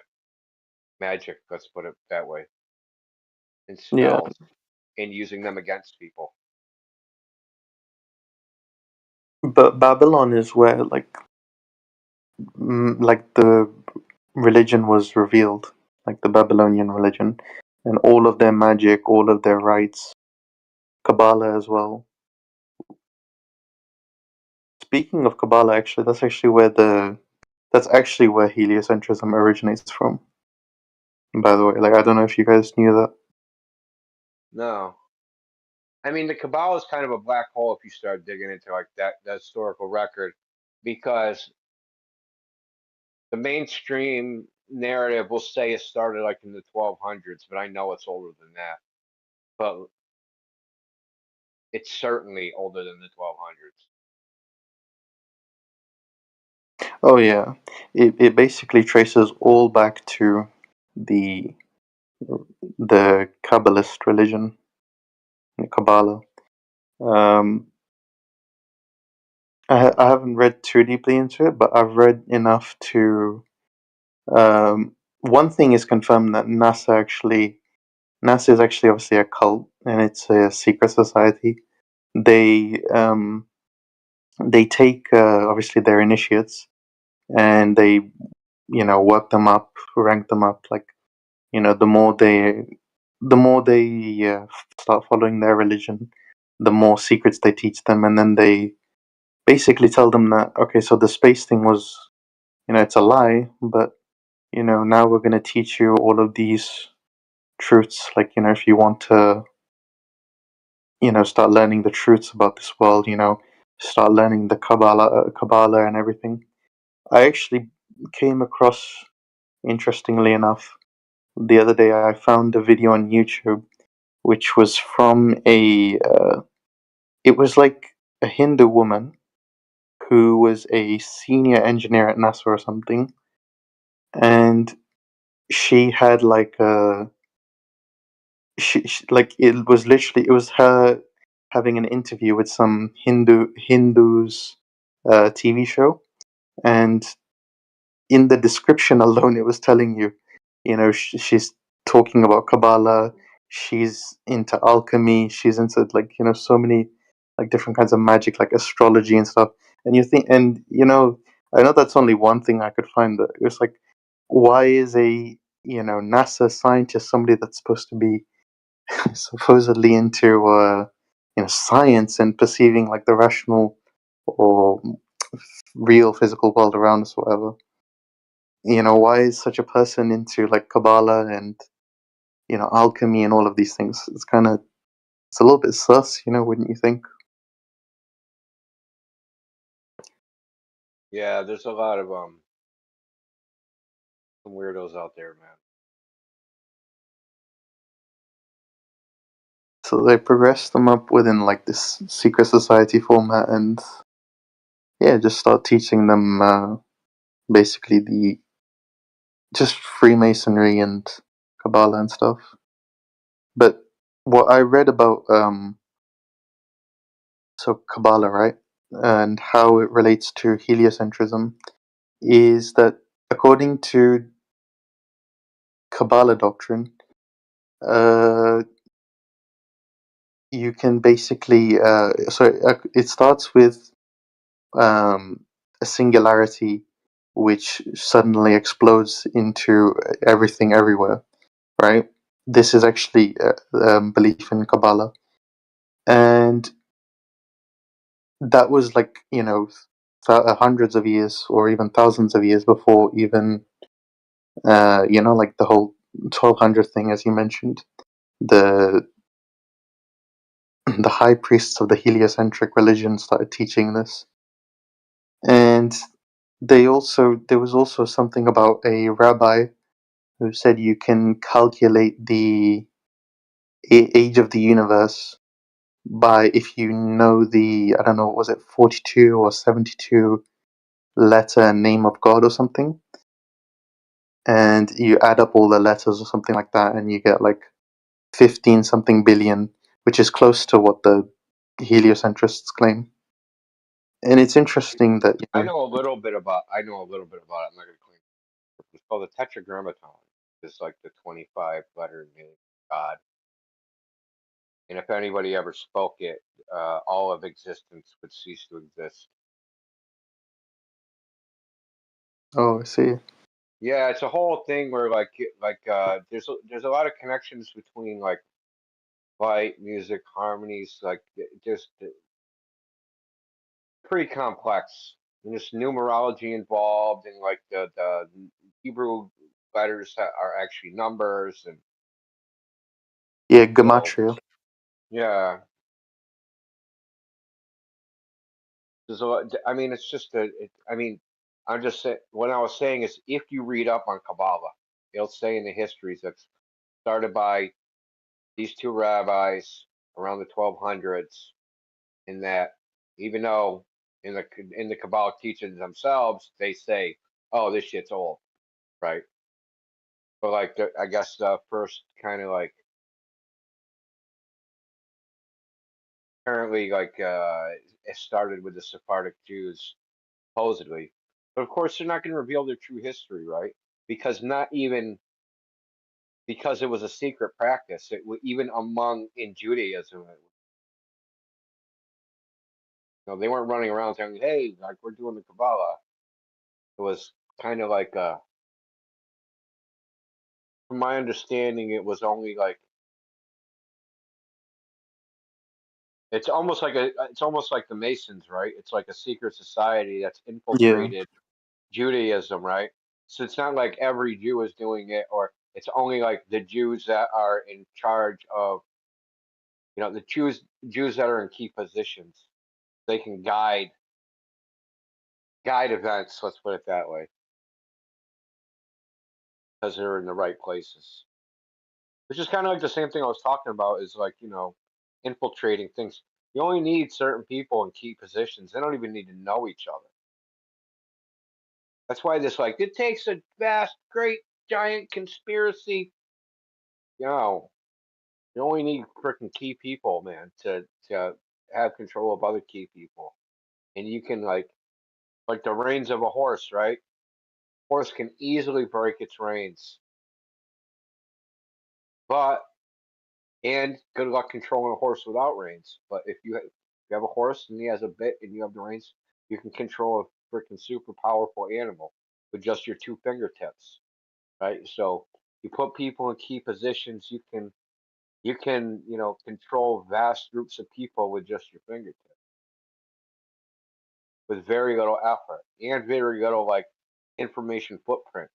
magic. Let's put it that way, and yeah, spells, and using them against people. but Babylon is where like the religion was revealed, like the Babylonian religion, and all of their magic, all of their rites, Kabbalah as well. Speaking of Kabbalah, actually, that's actually where heliocentrism originates from. By the way, like I don't know if you guys knew that. No, I mean the Kabbalah is kind of a black hole if you start digging into like that historical record, because the mainstream narrative will say it started like in the 1200s, but I know it's older than that. But it's certainly older than the 1200s. Oh yeah, it basically traces all back to the the Kabbalist religion, the Kabbalah. Um, I haven't read too deeply into it, but I've read enough to. One thing is confirmed that NASA is actually obviously a cult and it's a secret society. They take obviously their initiates and they work them up, rank them up. Like the more they start following their religion, the more secrets they teach them, and then they basically tell them that okay, so the space thing was it's a lie, but now we're going to teach you all of these truths. Like if you want to start learning the truths about this world, start learning the Kabbalah and everything. I actually came across, interestingly enough, the other day I found a video on YouTube which was from it was like a Hindu woman who was a senior engineer at NASA or something, and she had like a like it was her having an interview with some Hindus TV show, and in the description alone, it was telling you, she's talking about Kabbalah, she's into alchemy, she's into like so many like different kinds of magic, like astrology and stuff. And you think, and I know that's only one thing I could find. That it was like, why is a NASA scientist somebody that's supposed to be supposedly into science and perceiving like the rational or real physical world around us, whatever. Why is such a person into like Kabbalah and alchemy and all of these things? It's a little bit sus, wouldn't you think? Yeah, there's a lot of some weirdos out there, man. So they progress them up within like this secret society format, and yeah, just start teaching them basically the just Freemasonry and Kabbalah and stuff. But what I read about so Kabbalah, right, and how it relates to heliocentrism is that according to Kabbalah doctrine, uh, you can basically it starts with a singularity which suddenly explodes into everything everywhere, right? This is actually belief in Kabbalah, and that was like hundreds of years or even thousands of years before even like the whole 1200 thing, as you mentioned. The the high priests of the heliocentric religion started teaching this, and there was also something about a rabbi who said you can calculate the age of the universe by if you know the, I don't know, was it 42 or 72 letter name of God or something, and you add up all the letters or something like that, and you get like 15 something billion, which is close to what the heliocentrists claim. And it's interesting that I know a little bit about. I know a little bit about it. I'm not going to claim. It's called the Tetragrammaton. It's like the 25 letter name of God. And if anybody ever spoke it, all of existence would cease to exist. Oh, I see. Yeah, it's a whole thing where there's a lot of connections between like light, music, harmonies, like just pretty complex. And there's numerology involved, and like the Hebrew letters are actually numbers, and Yeah, so gematria. yeah, there's a lot. I mean, it's just I mean, I'm just saying. What I was saying is, if you read up on Kabbalah, it'll say in the histories that's started by these two rabbis around the 1200s, in that even though in the Kabbalah teachings themselves they say, "Oh, this shit's old," right? But like I guess the first kind of like apparently like it started with the Sephardic Jews supposedly, but of course they're not going to reveal their true history, right? Because not even because it was a secret practice, even among in Judaism, they weren't running around saying, "Hey, like we're doing the Kabbalah." It was kind of like from my understanding, it was only like it's almost like the Masons, right? It's like a secret society that's Yeah. infiltrated Judaism, right? So it's not like every Jew is doing it, or it's only like the Jews that are in charge of, the Jews that are in key positions. They can guide events. Let's put it that way, because they're in the right places. Which is kind of like the same thing I was talking about. Is like infiltrating things. You only need certain people in key positions. They don't even need to know each other. That's why this like it takes a vast, great, giant conspiracy. You know, you only need freaking key people, man, to have control of other key people, and you can like the reins of a horse, right? Horse can easily break its reins, but and good luck controlling a horse without reins. But if you have a horse and he has a bit and you have the reins, you can control a freaking super powerful animal with just your two fingertips, right? So you put people in key positions, you can control vast groups of people with just your fingertips with very little effort and very little like information footprint.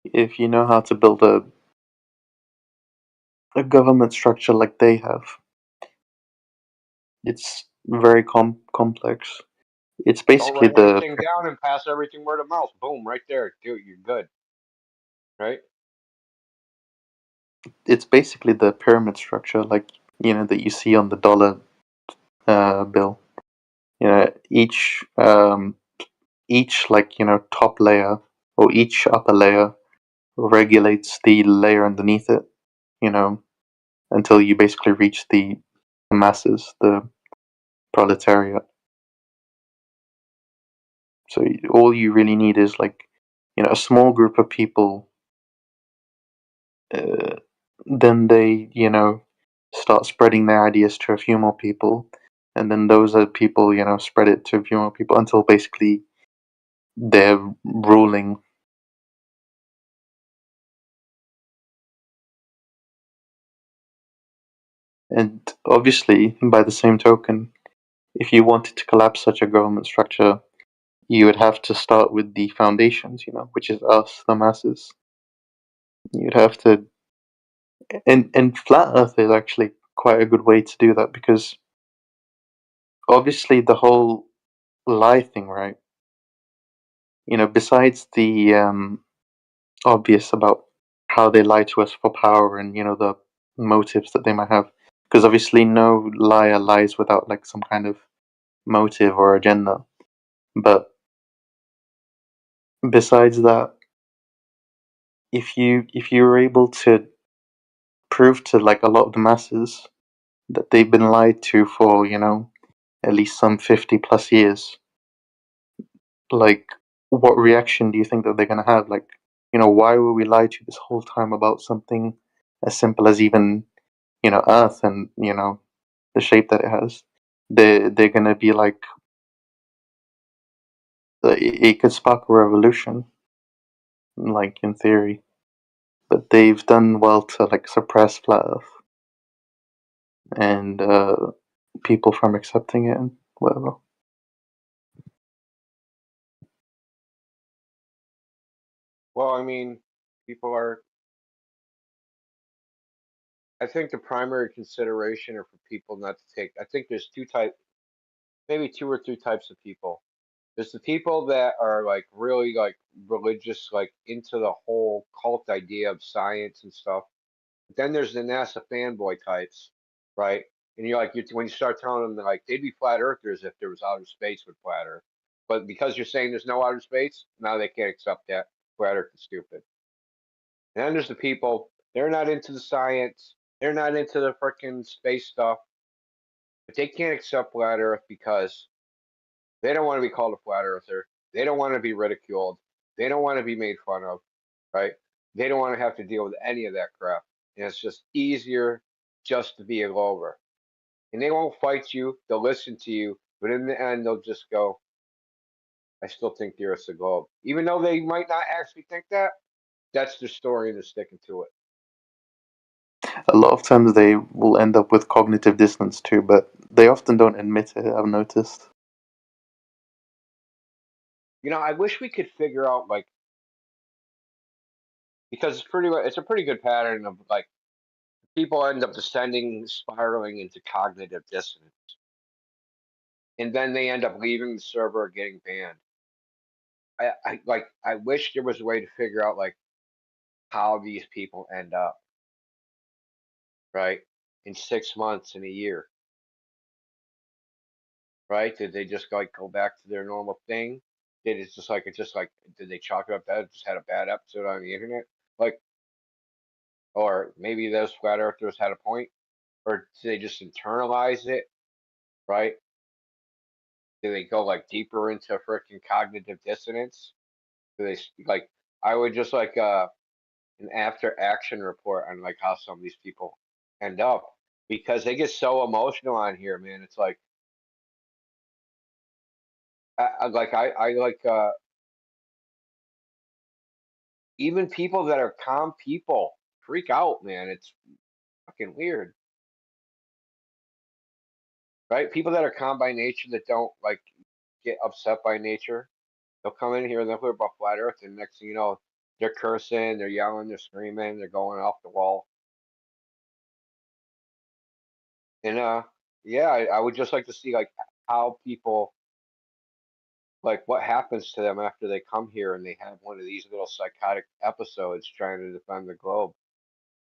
If you know how to build a government structure like they have, it's very complex. It's Don't basically write the anything down and pass everything word of mouth. Boom, right there, dude, you're good, right? it's basically the pyramid structure, like that you see on the dollar bill. Each like top layer or each upper layer regulates the layer underneath it. You know, until you basically reach the masses, the proletariat. So all you really need is like a small group of people. Then they start spreading their ideas to a few more people, and then those are people spread it to a few more people until basically they're ruling. And obviously, by the same token, if you wanted to collapse such a government structure, you would have to start with the foundations, which is us, the masses. You'd have to, and flat Earth is actually quite a good way to do that because obviously the whole lie thing, right? Besides the obvious about how they lie to us for power and the motives that they might have, because obviously no liar lies without like some kind of motive or agenda. But besides that, if you were able to prove to like a lot of the masses that they've been lied to for, you know, at least some 50 plus years, like, what reaction do you think that they're going to have? Like, you know, why were we lied to this whole time about something as simple as even, you know, Earth and, you know, the shape that it has? They're going to be like, it could spark a revolution, like, in theory. But they've done well to, like, suppress flat Earth and people from accepting it and whatever. Well, I mean, people are. I think the primary consideration are for people not to take. I think there's maybe two or three types of people. There's the people that are like really like religious, like into the whole cult idea of science and stuff. But then there's the NASA fanboy types, right? And you're like, when you start telling them that like they'd be flat earthers if there was outer space with flat Earth, but because you're saying there's no outer space, now they can't accept that flat Earth is stupid. And then there's the people they're not into the science, they're not into the freaking space stuff, but they can't accept flat Earth because they don't want to be called a flat earther. They don't want to be ridiculed. They don't want to be made fun of, right? They don't want to have to deal with any of that crap. And it's just easier just to be a glober. And they won't fight you. They'll listen to you. But in the end, they'll just go, I still think the Earth's a globe. Even though they might not actually think that, that's their story and they're sticking to it. A lot of times they will end up with cognitive dissonance too, but they often don't admit it, I've noticed. You know, I wish we could figure out, like, because it's a pretty good pattern of, like, people end up descending, spiraling into cognitive dissonance. And then they end up leaving the server or getting banned. I wish there was a way to figure out like how these people end up, right? In 6 months, in a year, right? Did they just like go back to their normal thing? Did it just like did they chalk it up that it just had a bad episode on the internet? Like, or maybe those flat earthers had a point, or did they just internalize it, right? Do they go like deeper into freaking cognitive dissonance? Do they like? I would just like an after action report on like how some of these people end up because they get so emotional on here, man. It's like I like even people that are calm people freak out, man. It's fucking weird, right? People that are calm by nature that don't like get upset by nature, they'll come in here and they'll hear about flat Earth, and next thing you know, they're cursing, they're yelling, they're screaming, they're going off the wall. And yeah, I would just like to see like how people like what happens to them after they come here and they have one of these little psychotic episodes trying to defend the globe.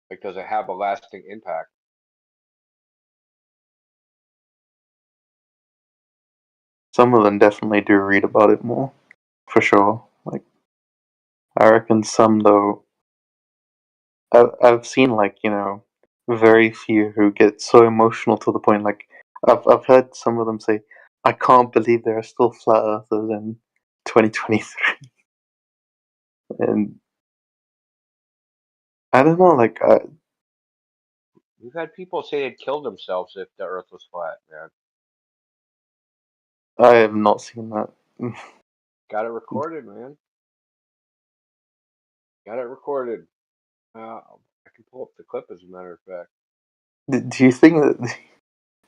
Like, does it have a lasting impact? Some of them definitely do read about it more, for sure. Like, I reckon some though. I've seen like, you know, very few who get so emotional to the point like I've heard some of them say, "I can't believe there are still flat earthers in 2023," and I don't know, like We've had people say they'd kill themselves if the Earth was flat, man. I have not seen that. Got it recorded, man. Got it recorded. I can pull up the clip as a matter of fact. Do you think that?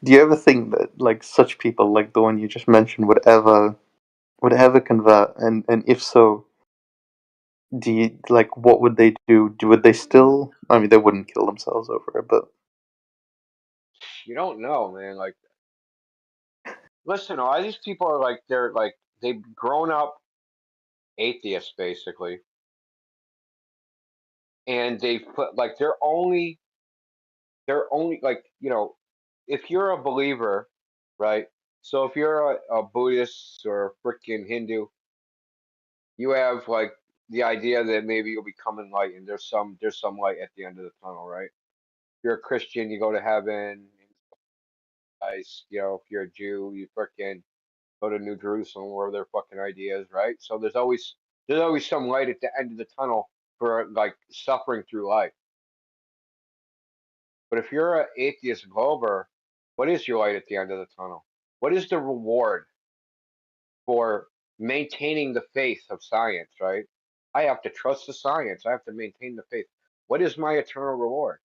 Do you ever think that like such people, like the one you just mentioned, would ever convert? And if so, do you like what would they do? Would they still? I mean, they wouldn't kill themselves over it, but You don't know, man. Like, listen, all these people are like they've grown up atheists basically, and they've put like they're only like if you're a believer, right? So if you're a Buddhist or a freaking Hindu, you have like the idea that maybe you'll become enlightened. There's some light at the end of the tunnel, right? you're a Christian, you go to heaven. Guys, if you're a Jew, you frickin' go to New Jerusalem where their fucking ideas, right? So there's always some light at the end of the tunnel for like suffering through life. But if you're an atheist glober, what is your light at the end of the tunnel? What is the reward for maintaining the faith of science, right? I have to trust the science. I have to maintain the faith. What is my eternal reward?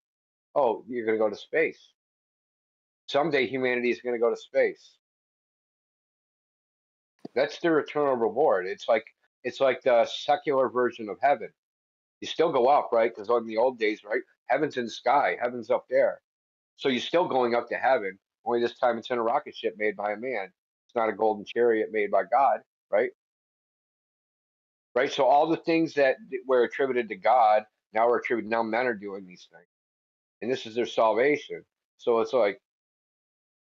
Oh, you're going to go to space. Someday humanity is going to go to space. That's their eternal reward. It's like the secular version of heaven. You still go up, right? Because in the old days, right, heaven's in the sky, heaven's up there. So you're still going up to heaven. Only this time it's in a rocket ship made by a man. It's not a golden chariot made by God, right? Right. So all the things that were attributed to God now are attributed. Now men are doing these things, and this is their salvation. So it's like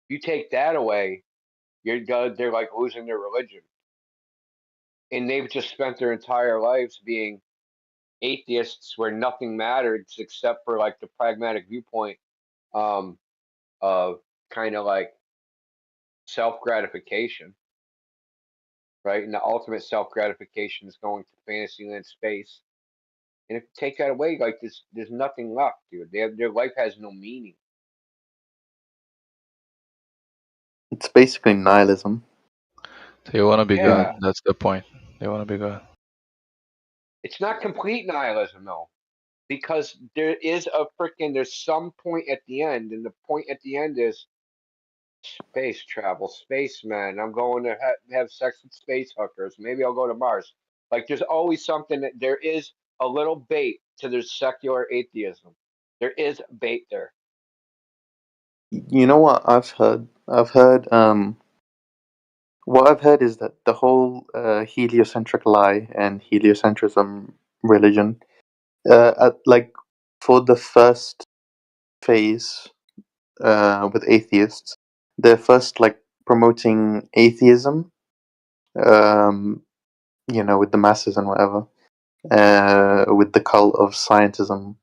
you take that away, they're like losing their religion, and they've just spent their entire lives being atheists where nothing mattered except for like the pragmatic viewpoint um, of kind of like self gratification, right? And the ultimate self gratification is going to Fantasyland space. And if you take that away, like there's nothing left, dude. Their life has no meaning. It's basically nihilism. They want to be God. Yeah, That's the point. They want to be God. it's not complete nihilism though, because there's some point at the end, and the point at the end is space travel, spacemen. I'm going to have sex with space hookers. Maybe I'll go to Mars. Like there's always something that there is a little bait to their secular atheism. There is bait there. You know what I've heard? What I've heard is that the whole heliocentric lie and heliocentrism religion, like for the first phase with atheists, they're first like promoting atheism, um, with the masses and whatever, with the cult of scientism.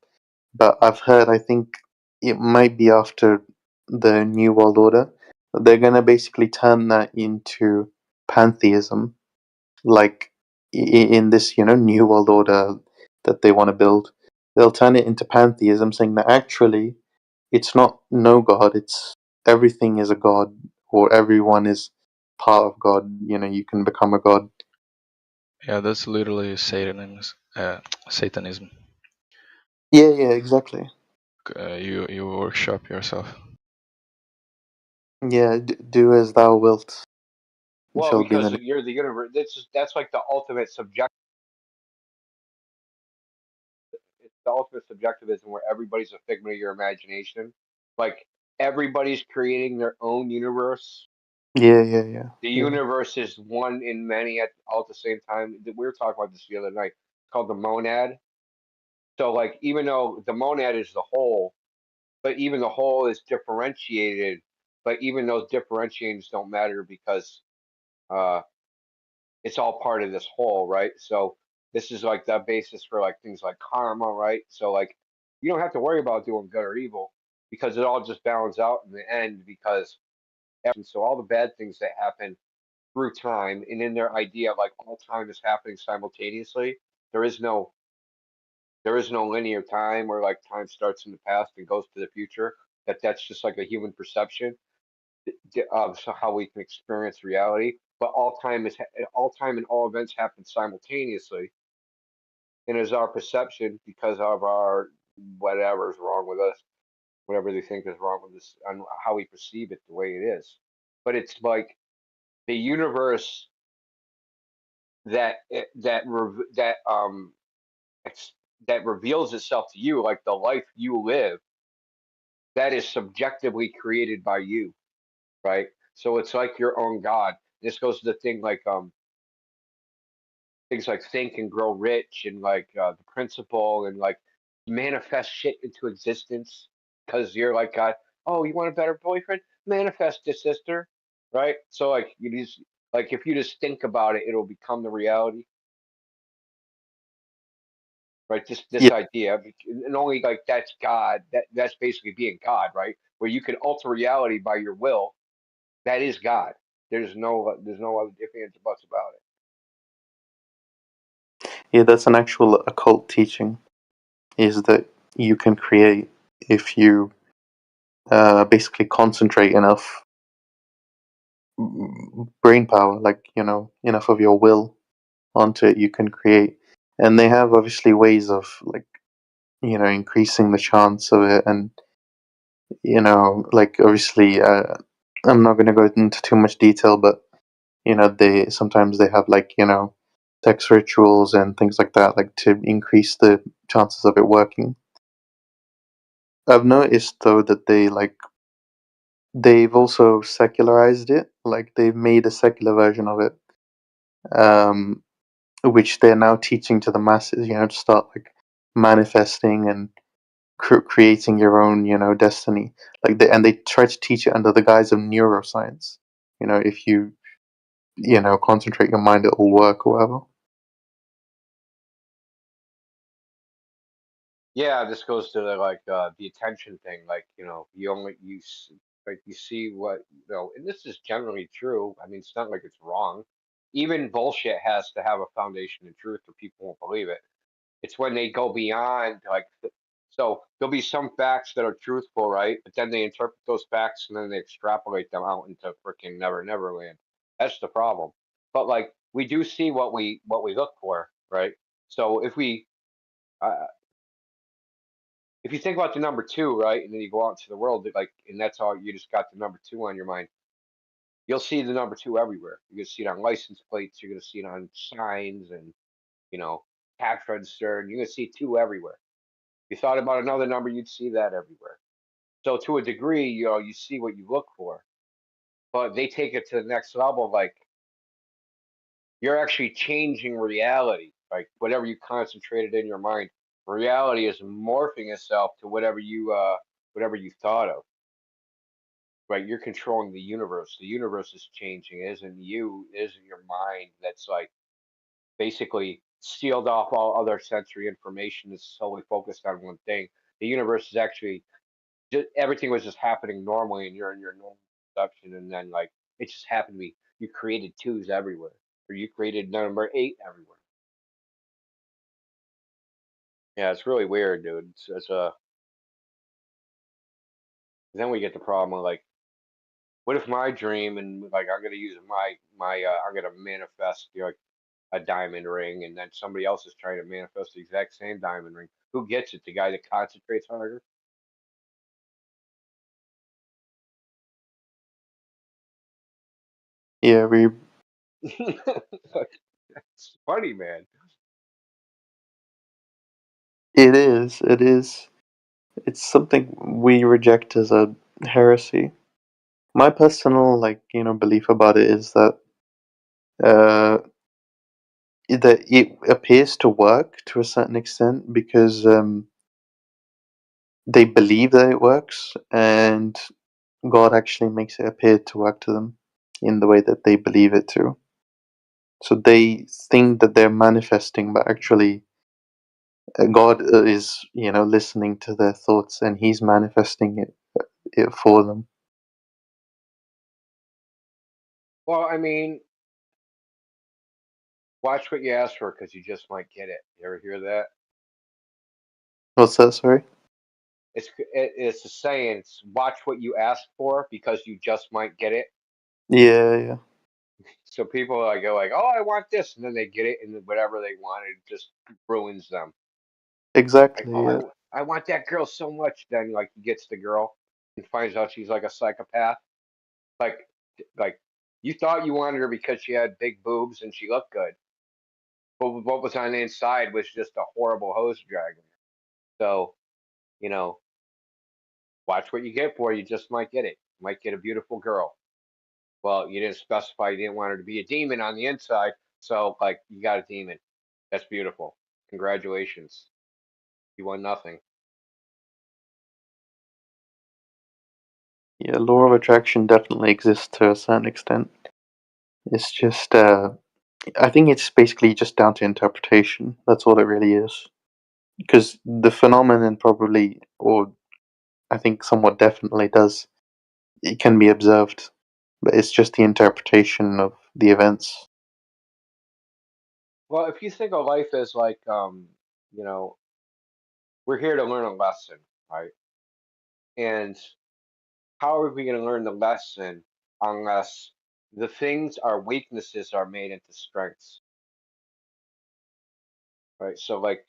But I've heard, I think it might be after the New World Order, they're gonna basically turn that into pantheism, like in this New World Order that they want to build. They'll turn it into pantheism, saying that actually it's not no god, it's everything is a god, or everyone is part of God. You can become a god. Yeah, that's literally Satanism. Yeah, exactly. You workshop yourself. Yeah, do as thou wilt, it Well, shall be because done. you're the universe. That's like the ultimate subject. It's the ultimate subjectivism where everybody's a figment of your imagination. Like everybody's creating their own universe. The Yeah. universe is one in many all at the same time. We were talking about this the other night. It's called the monad. So, like, even though the monad is the whole, but even the whole is differentiated. But even those differentiators don't matter because uh, it's all part of this whole, right? So this is like the basis for like things like karma, right? So like you don't have to worry about doing good or evil because it all just balances out in the end because so all the bad things that happen through time and in their idea like all time is happening simultaneously. There is no linear time where like time starts in the past and goes to the future. That's just like a human perception of how we can experience reality. But all time and all events happen simultaneously, and is our perception because of our whatever is wrong with us, whatever they think is wrong with us, and how we perceive it the way it is. But it's like the universe that that that reveals itself to you, like the life you live, that is subjectively created by you, right? So it's like your own God. This goes to the thing like things like think and grow rich and like the principle and like manifest shit into existence because you're like God. Oh, you want a better boyfriend? Manifest it, sister. Right? So like you just like if you just think about it, it'll become the reality. right? This Yeah, idea, and only like that's God. That's basically being God, right? Where you can alter reality by your will. That is God. There's no other ifs ands or buts about it. yeah, that's an actual occult teaching. Is that you can create if you basically concentrate enough brain power, like enough of your will onto it, you can create. And they have obviously ways of like increasing the chance of it, and like obviously I'm not going to go into too much detail, but they sometimes they have like sex rituals and things like that, like to increase the chances of it working. I've noticed though that they've also secularized it, like they've made a secular version of it, um, which they're now teaching to the masses, to start like manifesting and creating your own, destiny. And they try to teach it under the guise of neuroscience. If you, concentrate your mind, it will work or whatever. Yeah, this goes to the attention thing. Like you only like you see what and this is generally true. I mean, it's not like it's wrong. Even bullshit has to have a foundation in truth, or people won't believe it. It's when they go beyond so there'll be some facts that are truthful, right? But then they interpret those facts and then they extrapolate them out into freaking never land. That's the problem. But like we do see what we look for, right? So uh, if you think about the number two, right, and then you go out into the world, like, and that's all you just got the number two on your mind. You'll see the number two everywhere. You're gonna see it on license plates. You're gonna see it on signs and you know tax register. And you're gonna see two everywhere. If you thought about another number, you'd see that everywhere. So to a degree, you see what you look for, but they take it to the next level. Like you're actually changing reality. Like whatever you concentrated in your mind, reality is morphing itself to whatever you thought of. Right, you're controlling the universe. The universe is changing. It isn't you. It isn't your mind that's like basically sealed off all other sensory information. Is solely focused on one thing. The universe is actually just everything was just happening normally, and you're in your normal perception, and then like it just happened to be you created twos everywhere, or you created number eight everywhere. Yeah, it's really weird, dude. Then we get the problem of like, what if my dream and like I'm gonna use my I'm gonna manifest a diamond ring, and then somebody else is trying to manifest the exact same diamond ring. Who gets it? The guy that concentrates harder? Yeah, It's funny, man. it is. It is. It's something we reject as a heresy. My personal, belief about it is uh, that it appears to work to a certain extent because they believe that it works, and God actually makes it appear to work to them in the way that they believe it to. So they think that they're manifesting, but actually, God is, listening to their thoughts, and He's manifesting it for them. Well, I mean, watch what you ask for because you just might get it. You ever hear that? What's that? Sorry. It's a saying. It's watch what you ask for because you just might get it. Yeah, yeah, So people go like, "Oh, I want this," and then they get it, and then whatever they wanted just ruins them. Like, exactly. "Oh, Yeah, I want that girl so much." Then like he gets the girl and finds out she's like a psychopath. Like like you thought you wanted her because she had big boobs and she looked good, but what was on the inside was just a horrible hose dragon. So you know, watch what you get for. You just might get it. You might get a beautiful girl. Well, you didn't specify you didn't want her to be a demon on the inside, so like you got a demon. That's beautiful. Congratulations. You won nothing. yeah. Law of attraction definitely exists to a certain extent. It's just, I think it's basically just down to interpretation. That's all it really is. because the phenomenon probably, or I think somewhat definitely does, it can be observed, but it's just the interpretation of the events. Well, if you think of life as like, you know, we're here to learn a lesson, right? And how are we going to learn the lesson unless the things, our weaknesses, are made into strengths, right? So, like,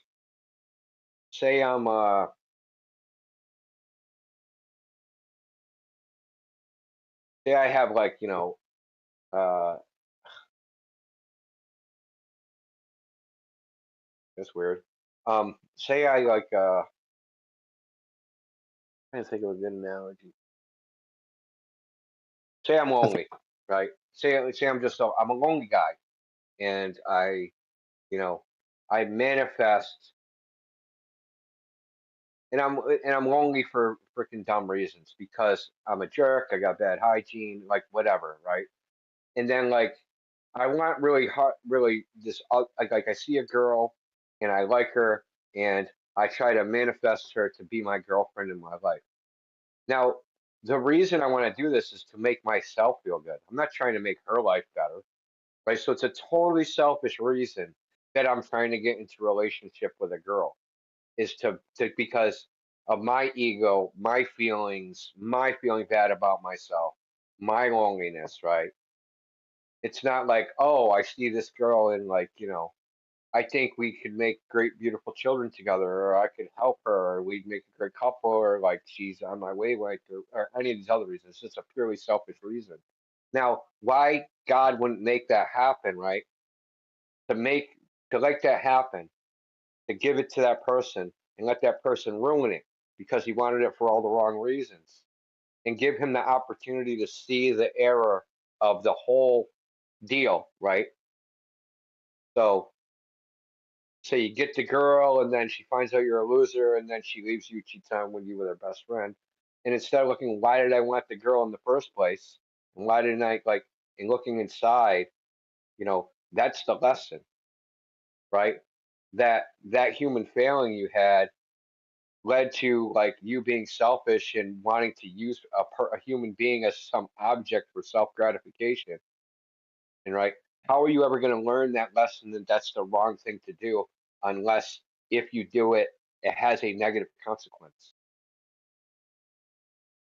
say say I have like, uh, it's weird. Say I like, I'm trying to think of a good analogy. Say I'm lonely, right? Say I'm a lonely guy, and you know, I manifest, and I'm lonely for freaking dumb reasons because I'm a jerk, I got bad hygiene, like whatever, right? And then like I want really hard, really this like I see a girl and I like her, and I try to manifest her to be my girlfriend in my life. Now, the reason I want to do this is to make myself feel good. I'm not trying to make her life better, right? So it's a totally selfish reason that I'm trying to get into a relationship with a girl, is to because of my ego, my feeling bad about myself, my loneliness, right? It's not like, oh, I see this girl and like, I think we could make great, beautiful children together, or I could help her, or we'd make a great couple, or like she's on my wavelength, or any of these other reasons. It's just a purely selfish reason. Now, why God wouldn't make that happen, right? To let that happen, to give it to that person and let that person ruin it because he wanted it for all the wrong reasons, and give him the opportunity to see the error of the whole deal, right? So say you get the girl and then she finds out you're a loser and then she leaves you, cheats on with you with her best friend. And instead of looking, why did I want the girl in the first place? And why didn't I like, and looking inside, that's the lesson, right? That human failing you had led to like you being selfish and wanting to use a human being as some object for self gratification. And right, how are you ever going to learn that lesson that that's the wrong thing to do unless if you do it, it has a negative consequence?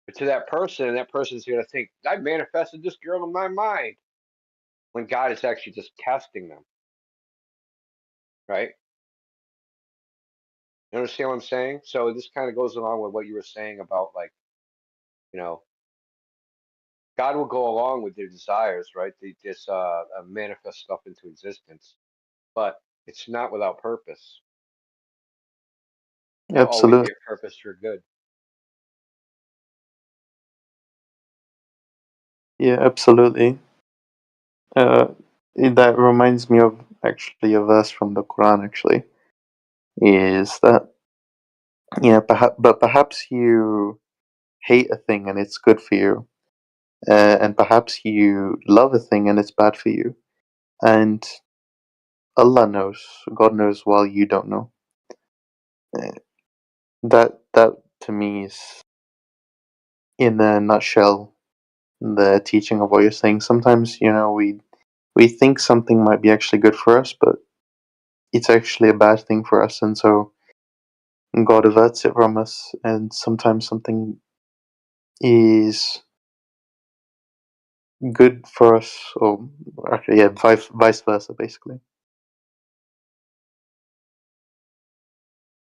But to that person, and that person's going to think, I manifested this girl in my mind, when God is actually just testing them, right? You understand what I'm saying? So this kind of goes along with what you were saying about like, you know, God will go along with their desires, right? They just manifest stuff into existence, but it's not without purpose. There'll always be Absolutely. a purpose for good. Yeah, absolutely. Uh, that reminds me of actually a verse from the Quran. Actually, is that perhaps you hate a thing and it's good for you, and perhaps you love a thing and it's bad for you, and Allah knows, God knows, while you don't know. Uh, that to me is, in a nutshell, the teaching of what you're saying. Sometimes we think something might be actually good for us, but it's actually a bad thing for us, and so God averts it from us. And sometimes something is good for us, or actually, yeah, vice versa, basically.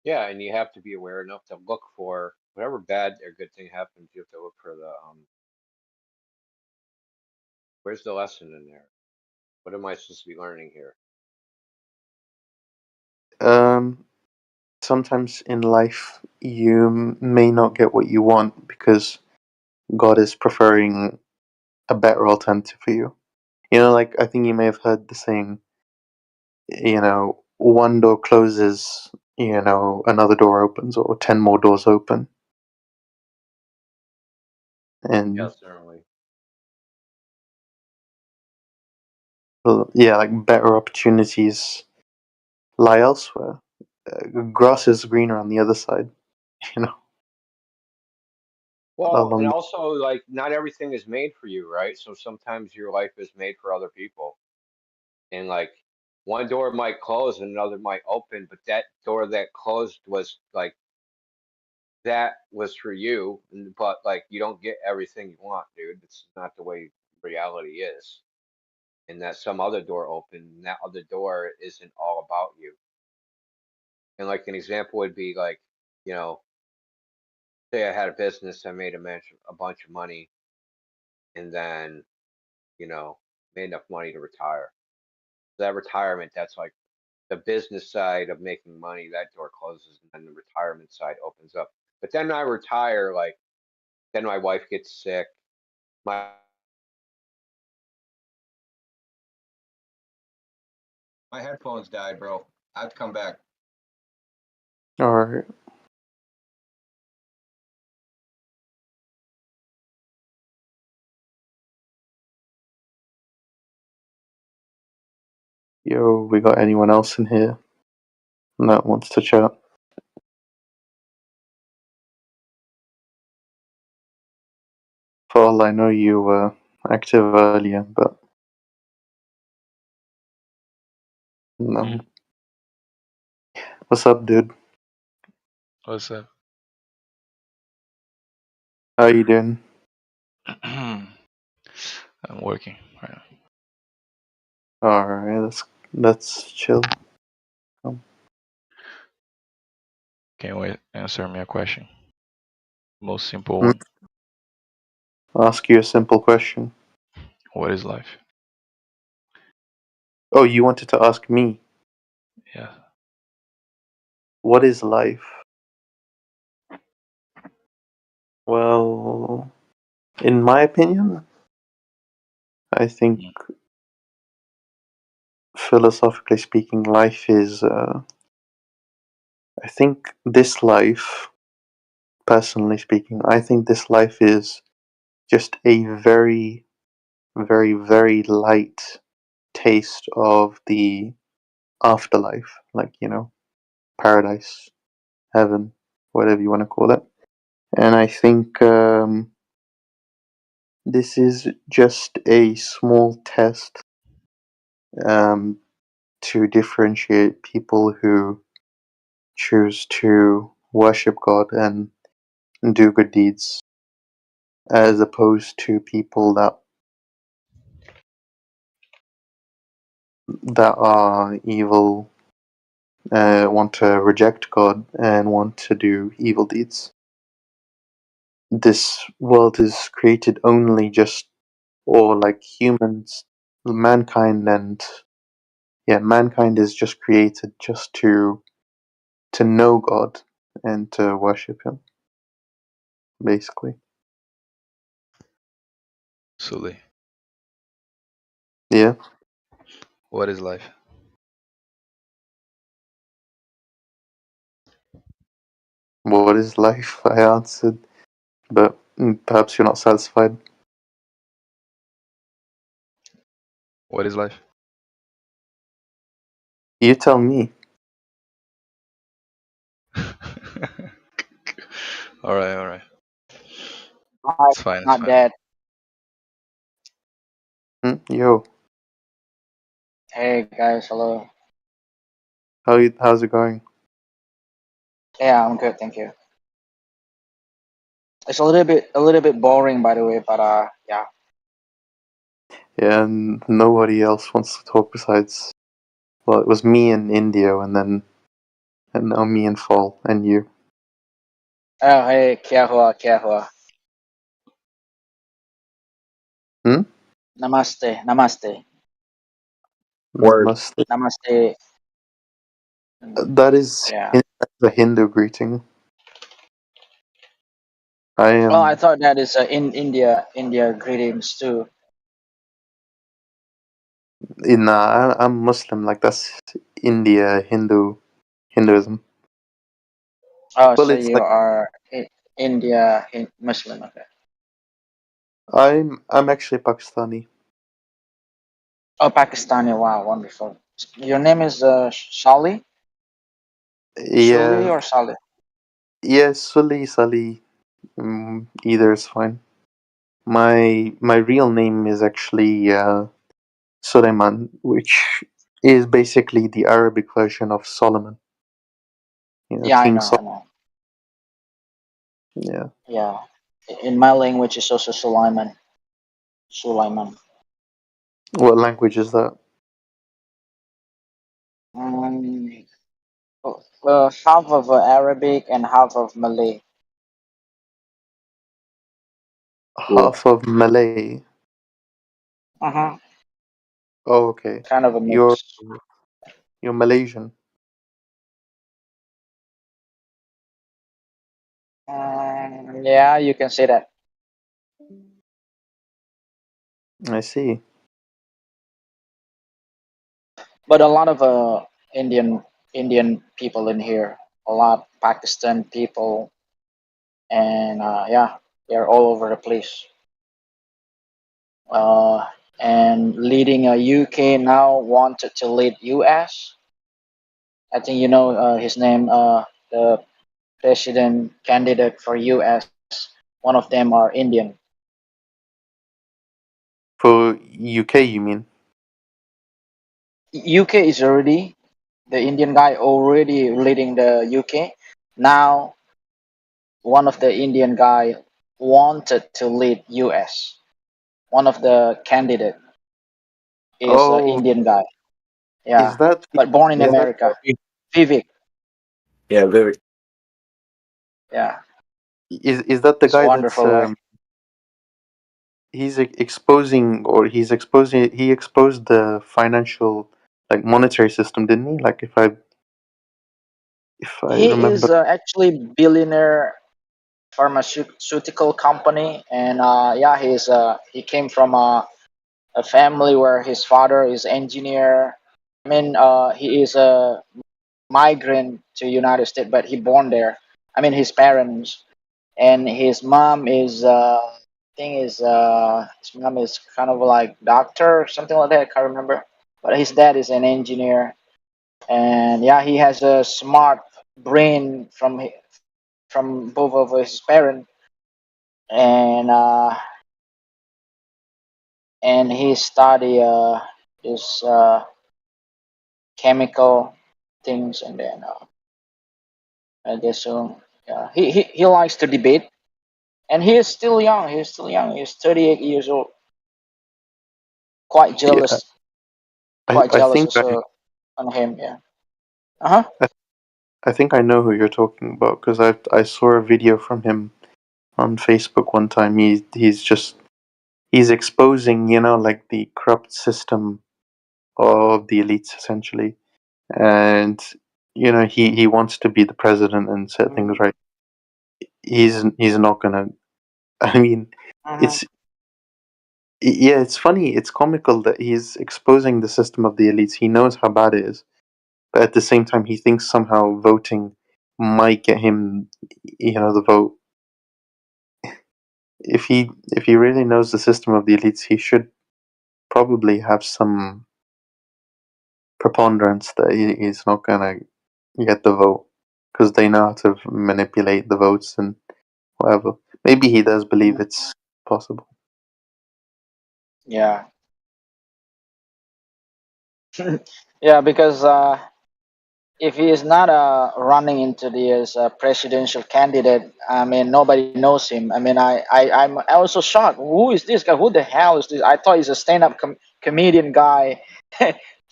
Yeah, and you have to be aware enough to look for whatever bad or good thing happens. You have to look for the where's the lesson in there? What am I supposed to be learning here? Um, Sometimes in life you may not get what you want because God is preferring a better alternative for you. Like, I think you may have heard the saying, one door closes, another door opens, or 10 more doors open. And Yes, certainly. yeah, like better opportunities lie elsewhere. grass is greener on the other side. You know, Well, and along. also like not everything is made for you, right? So sometimes your life is made for other people, and like one door might close and another might open, but that door that closed was like that was for you, but like you don't get everything you want, dude. It's not the way reality is. And that some other door opened, and that other door isn't all about you. And like an example would be like, you know, say I had a business, I made a bunch of money, and then, you know, made enough money to retire. That retirement, that's like the business side of making money, that door closes, and then the retirement side opens up. But then I retire, like, then my wife gets sick. My headphones died, bro. I have to come back. All right. Yo, we got anyone else in here that wants to chat? For all I know, you were active earlier, but no. What's up, dude? What's up? How you doing? I'm working right now. All right, let's chill. Can you answer me a question? Most simple Hmm? one. Ask you a simple question. What is life? Oh, you wanted to ask me, Yeah. what is life? Well, in my opinion, I think, philosophically speaking, life is, I think this life, personally speaking, I think this life is just a very, very, very light taste of the afterlife, like, you know, paradise, heaven, whatever you want to call it. And I think this is just a small test um, to differentiate people who choose to worship God and do good deeds, as opposed to people that are evil, want to reject God and want to do evil deeds. This world is created only just, or like humans, mankind, and yeah, mankind is just created just to know God and to worship Him, basically. Sully. Yeah. What is life? What is life? I answered, but perhaps you're not satisfied. What is life? You tell me. Alright, alright. Hi, It's fine, it's not fine. dead. Yo, Hey guys, hello. how's it going? Yeah, I'm good, thank you. It's a little bit boring, by the way, but yeah. Yeah, and nobody else wants to talk besides. Well, it was me and Indio, and now me and Fall, and you. Oh, hey, क्या हुआ? Hmm? Namaste. Word. Namaste. Namaste. That is Yeah. the Hindu greeting. I Oh, I am. thought that is in India greetings too. I'm Muslim. Like that's India Hinduism. Oh, Well, so it's you like are India Muslim, okay. I'm actually Pakistani. Oh, Pakistani. Wow, wonderful. Your name is Shali? Sully Yeah, or Saleh? yeah, Sully, Sully, either is fine. My real name is actually Suleiman, which is basically the Arabic version of Solomon. You know, Yeah, I King know, I Solomon. know. Yeah. Yeah, in my language it's also Sulaiman. Sulaiman. What language is that? Um, half of Arabic and half of Malay. Half of Malay. Uh-huh. Oh, okay. Kind of a You're mix. you're Malaysian. Yeah, you can say that. I see. But a lot of Indian people in here. A lot Pakistan people, and yeah, they're all over the place. Uh, and leading a UK now wanted to lead US. I think you know his name. The president candidate for US. One of them are Indian. For UK, you mean? UK is already the Indian guy already leading the UK. Now one of the Indian guy wanted to lead US. One of the candidate is an Oh, Indian guy. is Yeah, that but born in is that America. Vivek. Yeah, very. Yeah, is that the he's a guy that's wonderful guy. exposing, or he exposed the financial, like, monetary system, didn't he? Like, if I He remember. is actually billionaire pharmaceutical company, and yeah, he came from a family where his father is engineer. I mean, he is a migrant to United States, but he born there. I mean, his parents and his mom is I think is his mom is kind of like doctor or something like that. I can't remember, but his dad is an engineer, and yeah, he has a smart brain from both of his parents, and he study this chemical things, and then I guess so. Yeah, he likes to debate, and he is still young. He's still young. He's 38 years old. Quite Yeah, jealous. I Quite I jealous think I also on him. Yeah. Uh huh. I, I think I know who you're talking about, because I saw a video from him on Facebook one time. He's exposing, like, the corrupt system of the elites, essentially, and he wants to be the president and set things right. He's not gonna. I mean, Uh-huh. it's yeah, it's funny. It's comical that he's exposing the system of the elites. He knows how bad it is, but at the same time, he thinks somehow voting might get him, the vote. If he really knows the system of the elites, he should probably have some preponderance that he's not gonna get the vote, because they know how to manipulate the votes and whatever. Maybe he does believe it's possible. Yeah. Yeah, because if he is not running into the as a presidential candidate, I mean nobody knows him. I mean I was so shocked. Who is this guy? Who the hell is this? I thought he's a stand-up comedian guy,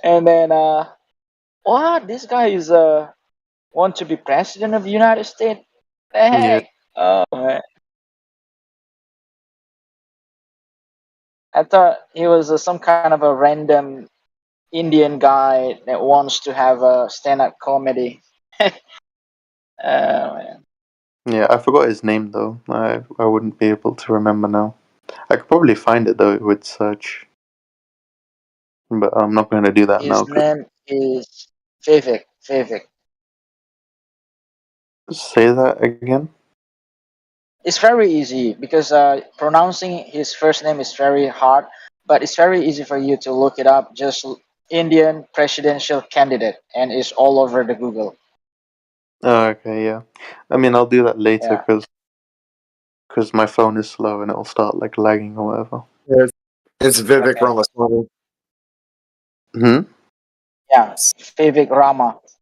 and then what? This guy is want to be president of the United States? The Yeah, heck? Oh man. I thought he was some kind of a random Indian guy that wants to have a stand-up comedy. Man. yeah. I forgot his name though. I wouldn't be able to remember now. I could probably find it though with search, but I'm not going to do that now. His name is Vivek. Vivek. Say that again. It's very easy because pronouncing his first name is very hard, but it's very easy for you to look it up. Just Indian presidential candidate, and it's all over the Google. Oh, okay, yeah. I mean, I'll do that later Yeah. because my phone is slow and it'll start like lagging or whatever. It's Vivek Okay. Ramaswamy. Hmm. Yeah. Vivek Oh,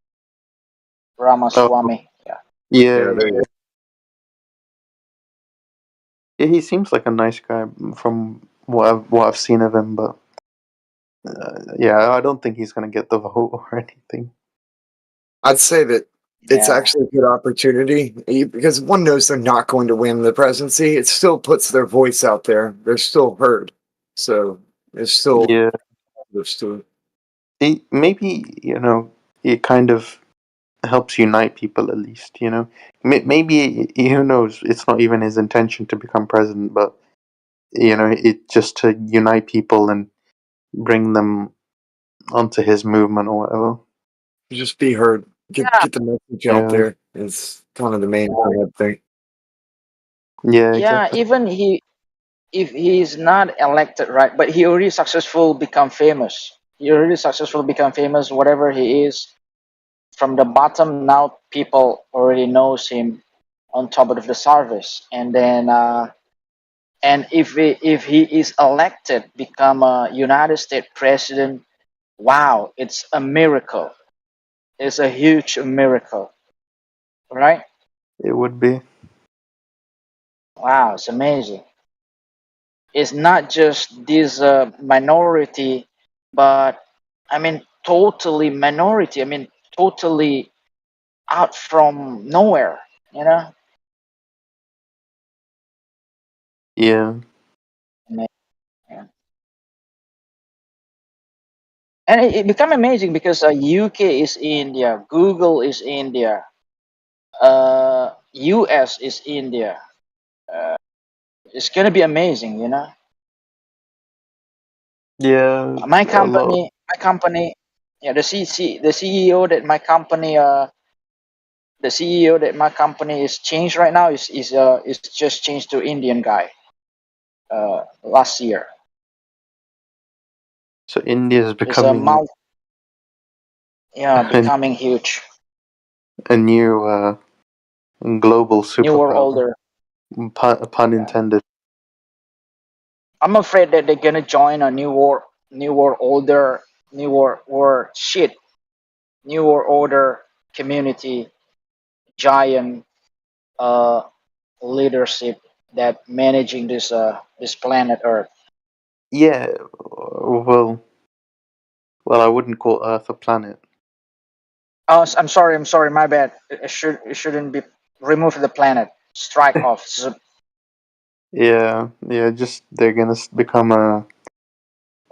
Ramaswamy. Yeah. yeah, Yeah, there yeah. you go. Yeah, he seems like a nice guy from what I've seen of him, but yeah, I don't think he's gonna get the vote or anything. I'd say that it's Yeah. actually a good opportunity because one knows they're not going to win the presidency. It still puts their voice out there. They're still heard. So it's still Yeah, understood. maybe it kind of helps unite people at least. Maybe who knows? It's not even his intention to become president, but it just to unite people and bring them onto his movement or whatever. Just be heard. Yeah. Get the message out Yeah, there. It's kind of the main thing, I think. yeah, Yeah. exactly. Even if he is not elected, right? But he already successful become famous. He already successful become famous. Whatever he is, from the bottom now, people already knows him on top of the service, and then and if he is elected, become a United States president, wow, it's a miracle. It's a huge miracle, right? It would be. Wow, it's amazing. It's not just this minority, but I mean totally minority. I mean totally out from nowhere. You know. Yeah, Yeah. And it become amazing because UK is India, Google is India, US is India. Uh, it's gonna be amazing, you know. yeah. A lot. My company, yeah, the CEO that my company, the CEO that my company is changed right now is just changed to Indian guy, last year. So India is It's a becoming yeah, a, becoming huge, a new global new world superpower. order. Pun Yeah. intended. I'm afraid that they're gonna join a new world order, new world order community, giant uh, leadership that managing this planet Earth. Yeah. Well, I wouldn't call Earth a planet. Oh, I'm sorry, my bad. It shouldn't be remove the planet, strike off. Yeah, yeah. Just they're gonna become a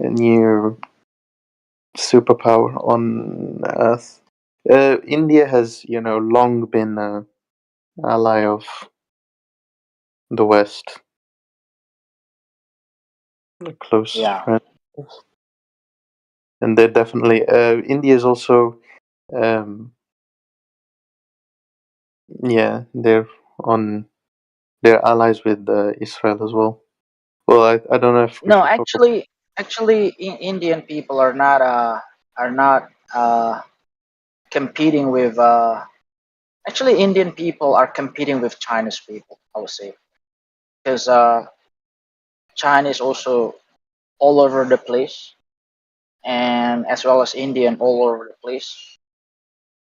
new superpower on Earth. India has, long been an ally of the West, a close Yeah, friend, and they're definitely. India is also, um, yeah, they're allies with Israel as well. Well, I don't know if we no, should talk about. actually, Indian people are not competing with. Actually, Indian people are competing with Chinese people. I would say because China is also all over the place, and as well as Indian all over the place,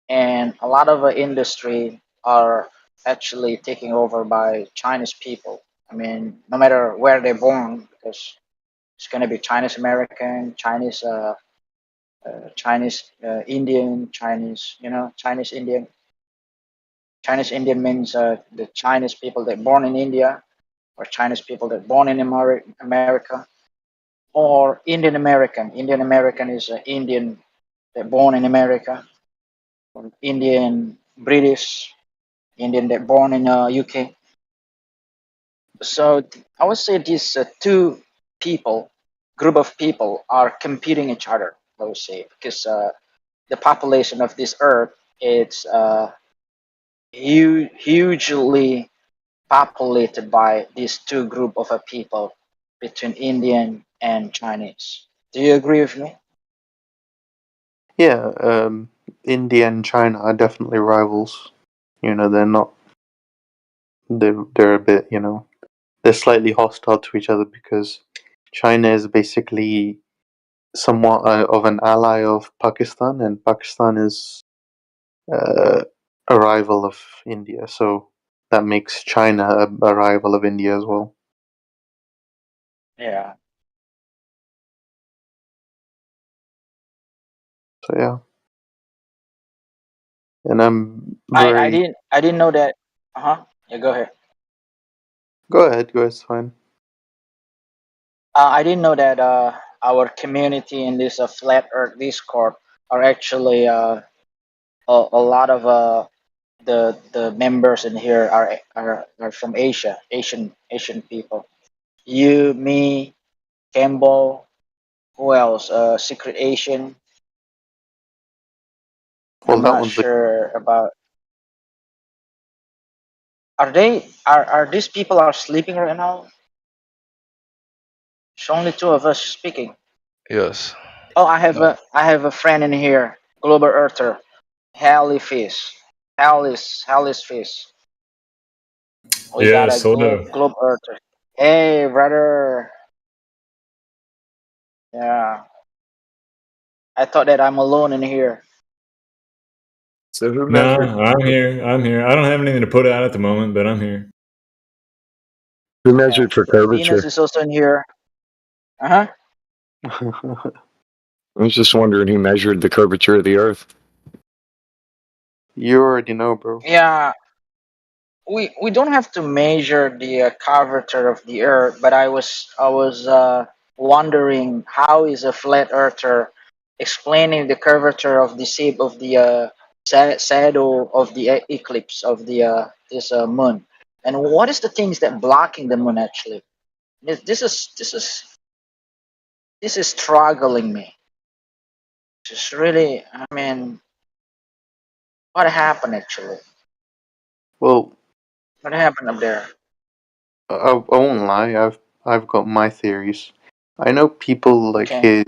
and a lot of industry are actually taken over by Chinese people. I mean, no matter where they're born, because it's going to be Chinese American, Chinese Indian, Chinese, Chinese Indian. Chinese Indian means the Chinese people that born in India, or Chinese people that born in America, or Indian American. Indian American is Indian that born in America, or Indian British, Indian that born in UK. So I would say these two people, group of people, are competing each other. I would say because the population of this Earth it's hugely populated by these two group of people between Indian and Chinese. Do you agree with me? Yeah, India and China are definitely rivals. You know, they're not. They're a bit. You know, they're slightly hostile to each other because China is basically somewhat of an ally of Pakistan, and Pakistan is a rival of India. So that makes China a rival of India as well. Yeah. So yeah, and I'm very. I didn't know that. Uh-huh. Yeah, go ahead. Go ahead, it's fine. I didn't know that our community in this flat Earth Discord are actually a lot of the members in here are from Asia, Asian people. You, me, Campbell, who else? Secret Asian. Well, I'm that not one's like, sure about. Are these people are sleeping right now? It's only two of us speaking. Yes. Oh, I have a friend in here, Global Earther, Hally Fish, Hallis Fish. We got a Yes, hello. Globe Earther. Hey, brother. Yeah, I thought that I'm alone in here. So who No, measured? I'm here. I'm here. I don't have anything to put out at the moment, but I'm here. Who Yeah, measured for Venus curvature? is also in here. Uh huh. I was just wondering who measured the curvature of the Earth. you already know, bro. Yeah, we don't have to measure the curvature of the Earth, but I was wondering how is a flat earther explaining the curvature of the shape of the shadow of the eclipse of the this moon, and what is the things that blocking the moon actually? This is struggling me. Just really, I mean, what happened actually? Well, What happened up there? I won't lie. I've got my theories. I know people like Okay. here.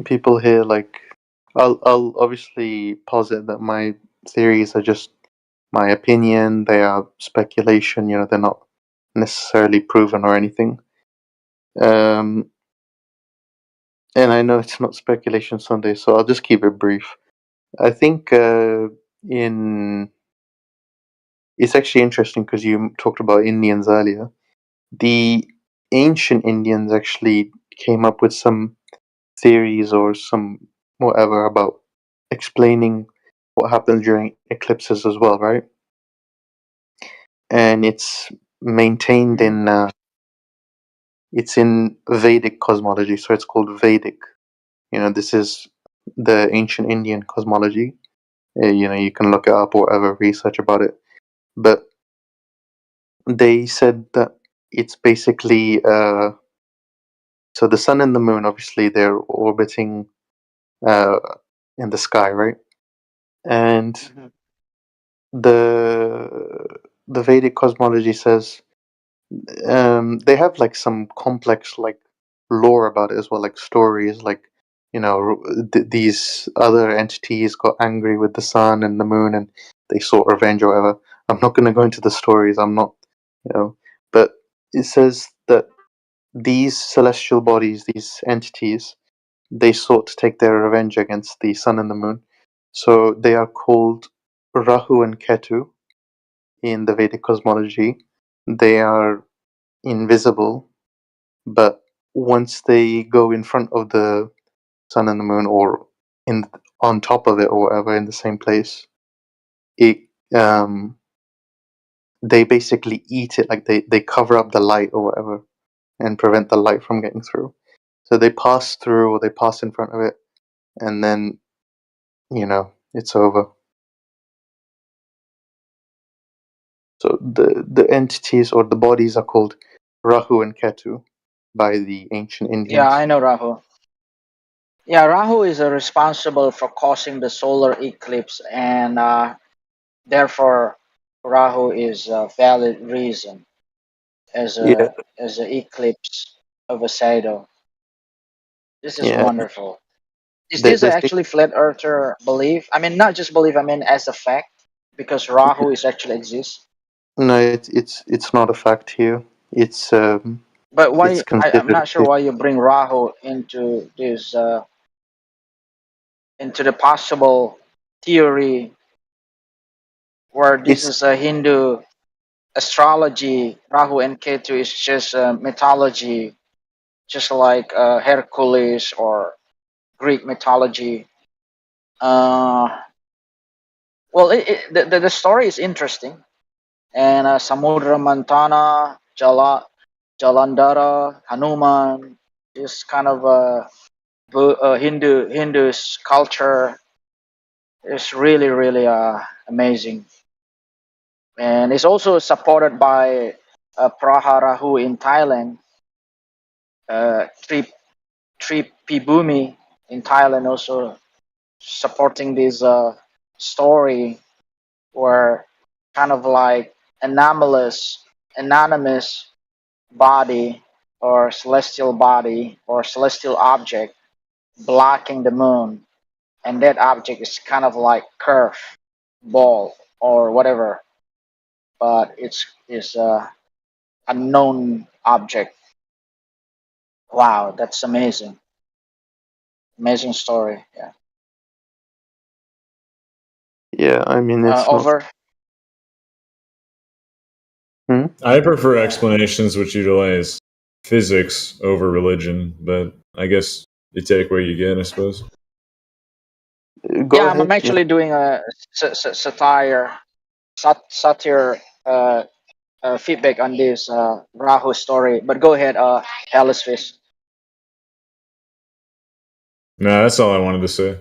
People here like. I'll obviously posit that my theories are just my opinion. They are speculation. You know, they're not necessarily proven or anything. Um, and I know it's not speculation Sunday, so I'll just keep it brief. I think in it's actually interesting because you talked about Indians earlier. The ancient Indians actually came up with some theories or some whatever about explaining what happens during eclipses as well, right? And it's maintained in it's in Vedic cosmology, so it's called Vedic. You know, this is the ancient Indian cosmology. You know, you can look it up or whatever, research about it. But they said that it's basically so the sun and the moon, obviously, they're orbiting uh, in the sky, right? And the Vedic cosmology says they have like some complex like lore about it as well, like stories, like you know these other entities got angry with the sun and the moon, and they sought revenge or whatever. I'm not going to go into the stories. I'm not, you know, but it says that these celestial bodies, these entities, they sought to take their revenge against the sun and the moon. So they are called Rahu and Ketu in the Vedic cosmology. They are invisible, but once they go in front of the sun and the moon, or in on top of it, or whatever, in the same place, it they basically eat it. Like they cover up the light or whatever and prevent the light from getting through. So they pass through or they pass in front of it, and then you know it's over. So the entities or the bodies are called Rahu and Ketu by the ancient Yeah, I Indians. know Rahu. Yeah, Rahu is responsible for causing the solar eclipse, and therefore Rahu is a valid reason Yeah, as a eclipse of a shadow. This is yeah. wonderful. Is this They say actually flat earther belief? I mean, not just belief. I mean, as a fact. because Rahu is actually exists. No, it's not a fact here. But why? It's I'm considered. not sure why you bring Rahu into this, into the possible theory where this It's is a Hindu astrology. Rahu and Ketu is just mythology, just like Hercules or Greek mythology. Uh, well, the story is interesting, and Samudra Mantana, Jalandhara, Hanuman is kind of Hindu's culture is really really amazing, and it's also supported by Praharahu in Thailand, Tripibumi in Thailand also supporting this story where kind of like anonymous body or celestial object blocking the moon, and that object is kind of like curved ball or whatever, but it's a unknown object. Wow, that's amazing story. Yeah. yeah. I mean, it's not. Over. Hmm? I prefer explanations which utilize physics over religion, but I guess you take what you get, I suppose. Go Yeah, I'm ahead. Yeah. actually doing a satire feedback on this Rahu story. But go ahead, Alice Fish. No, that's all I wanted to say.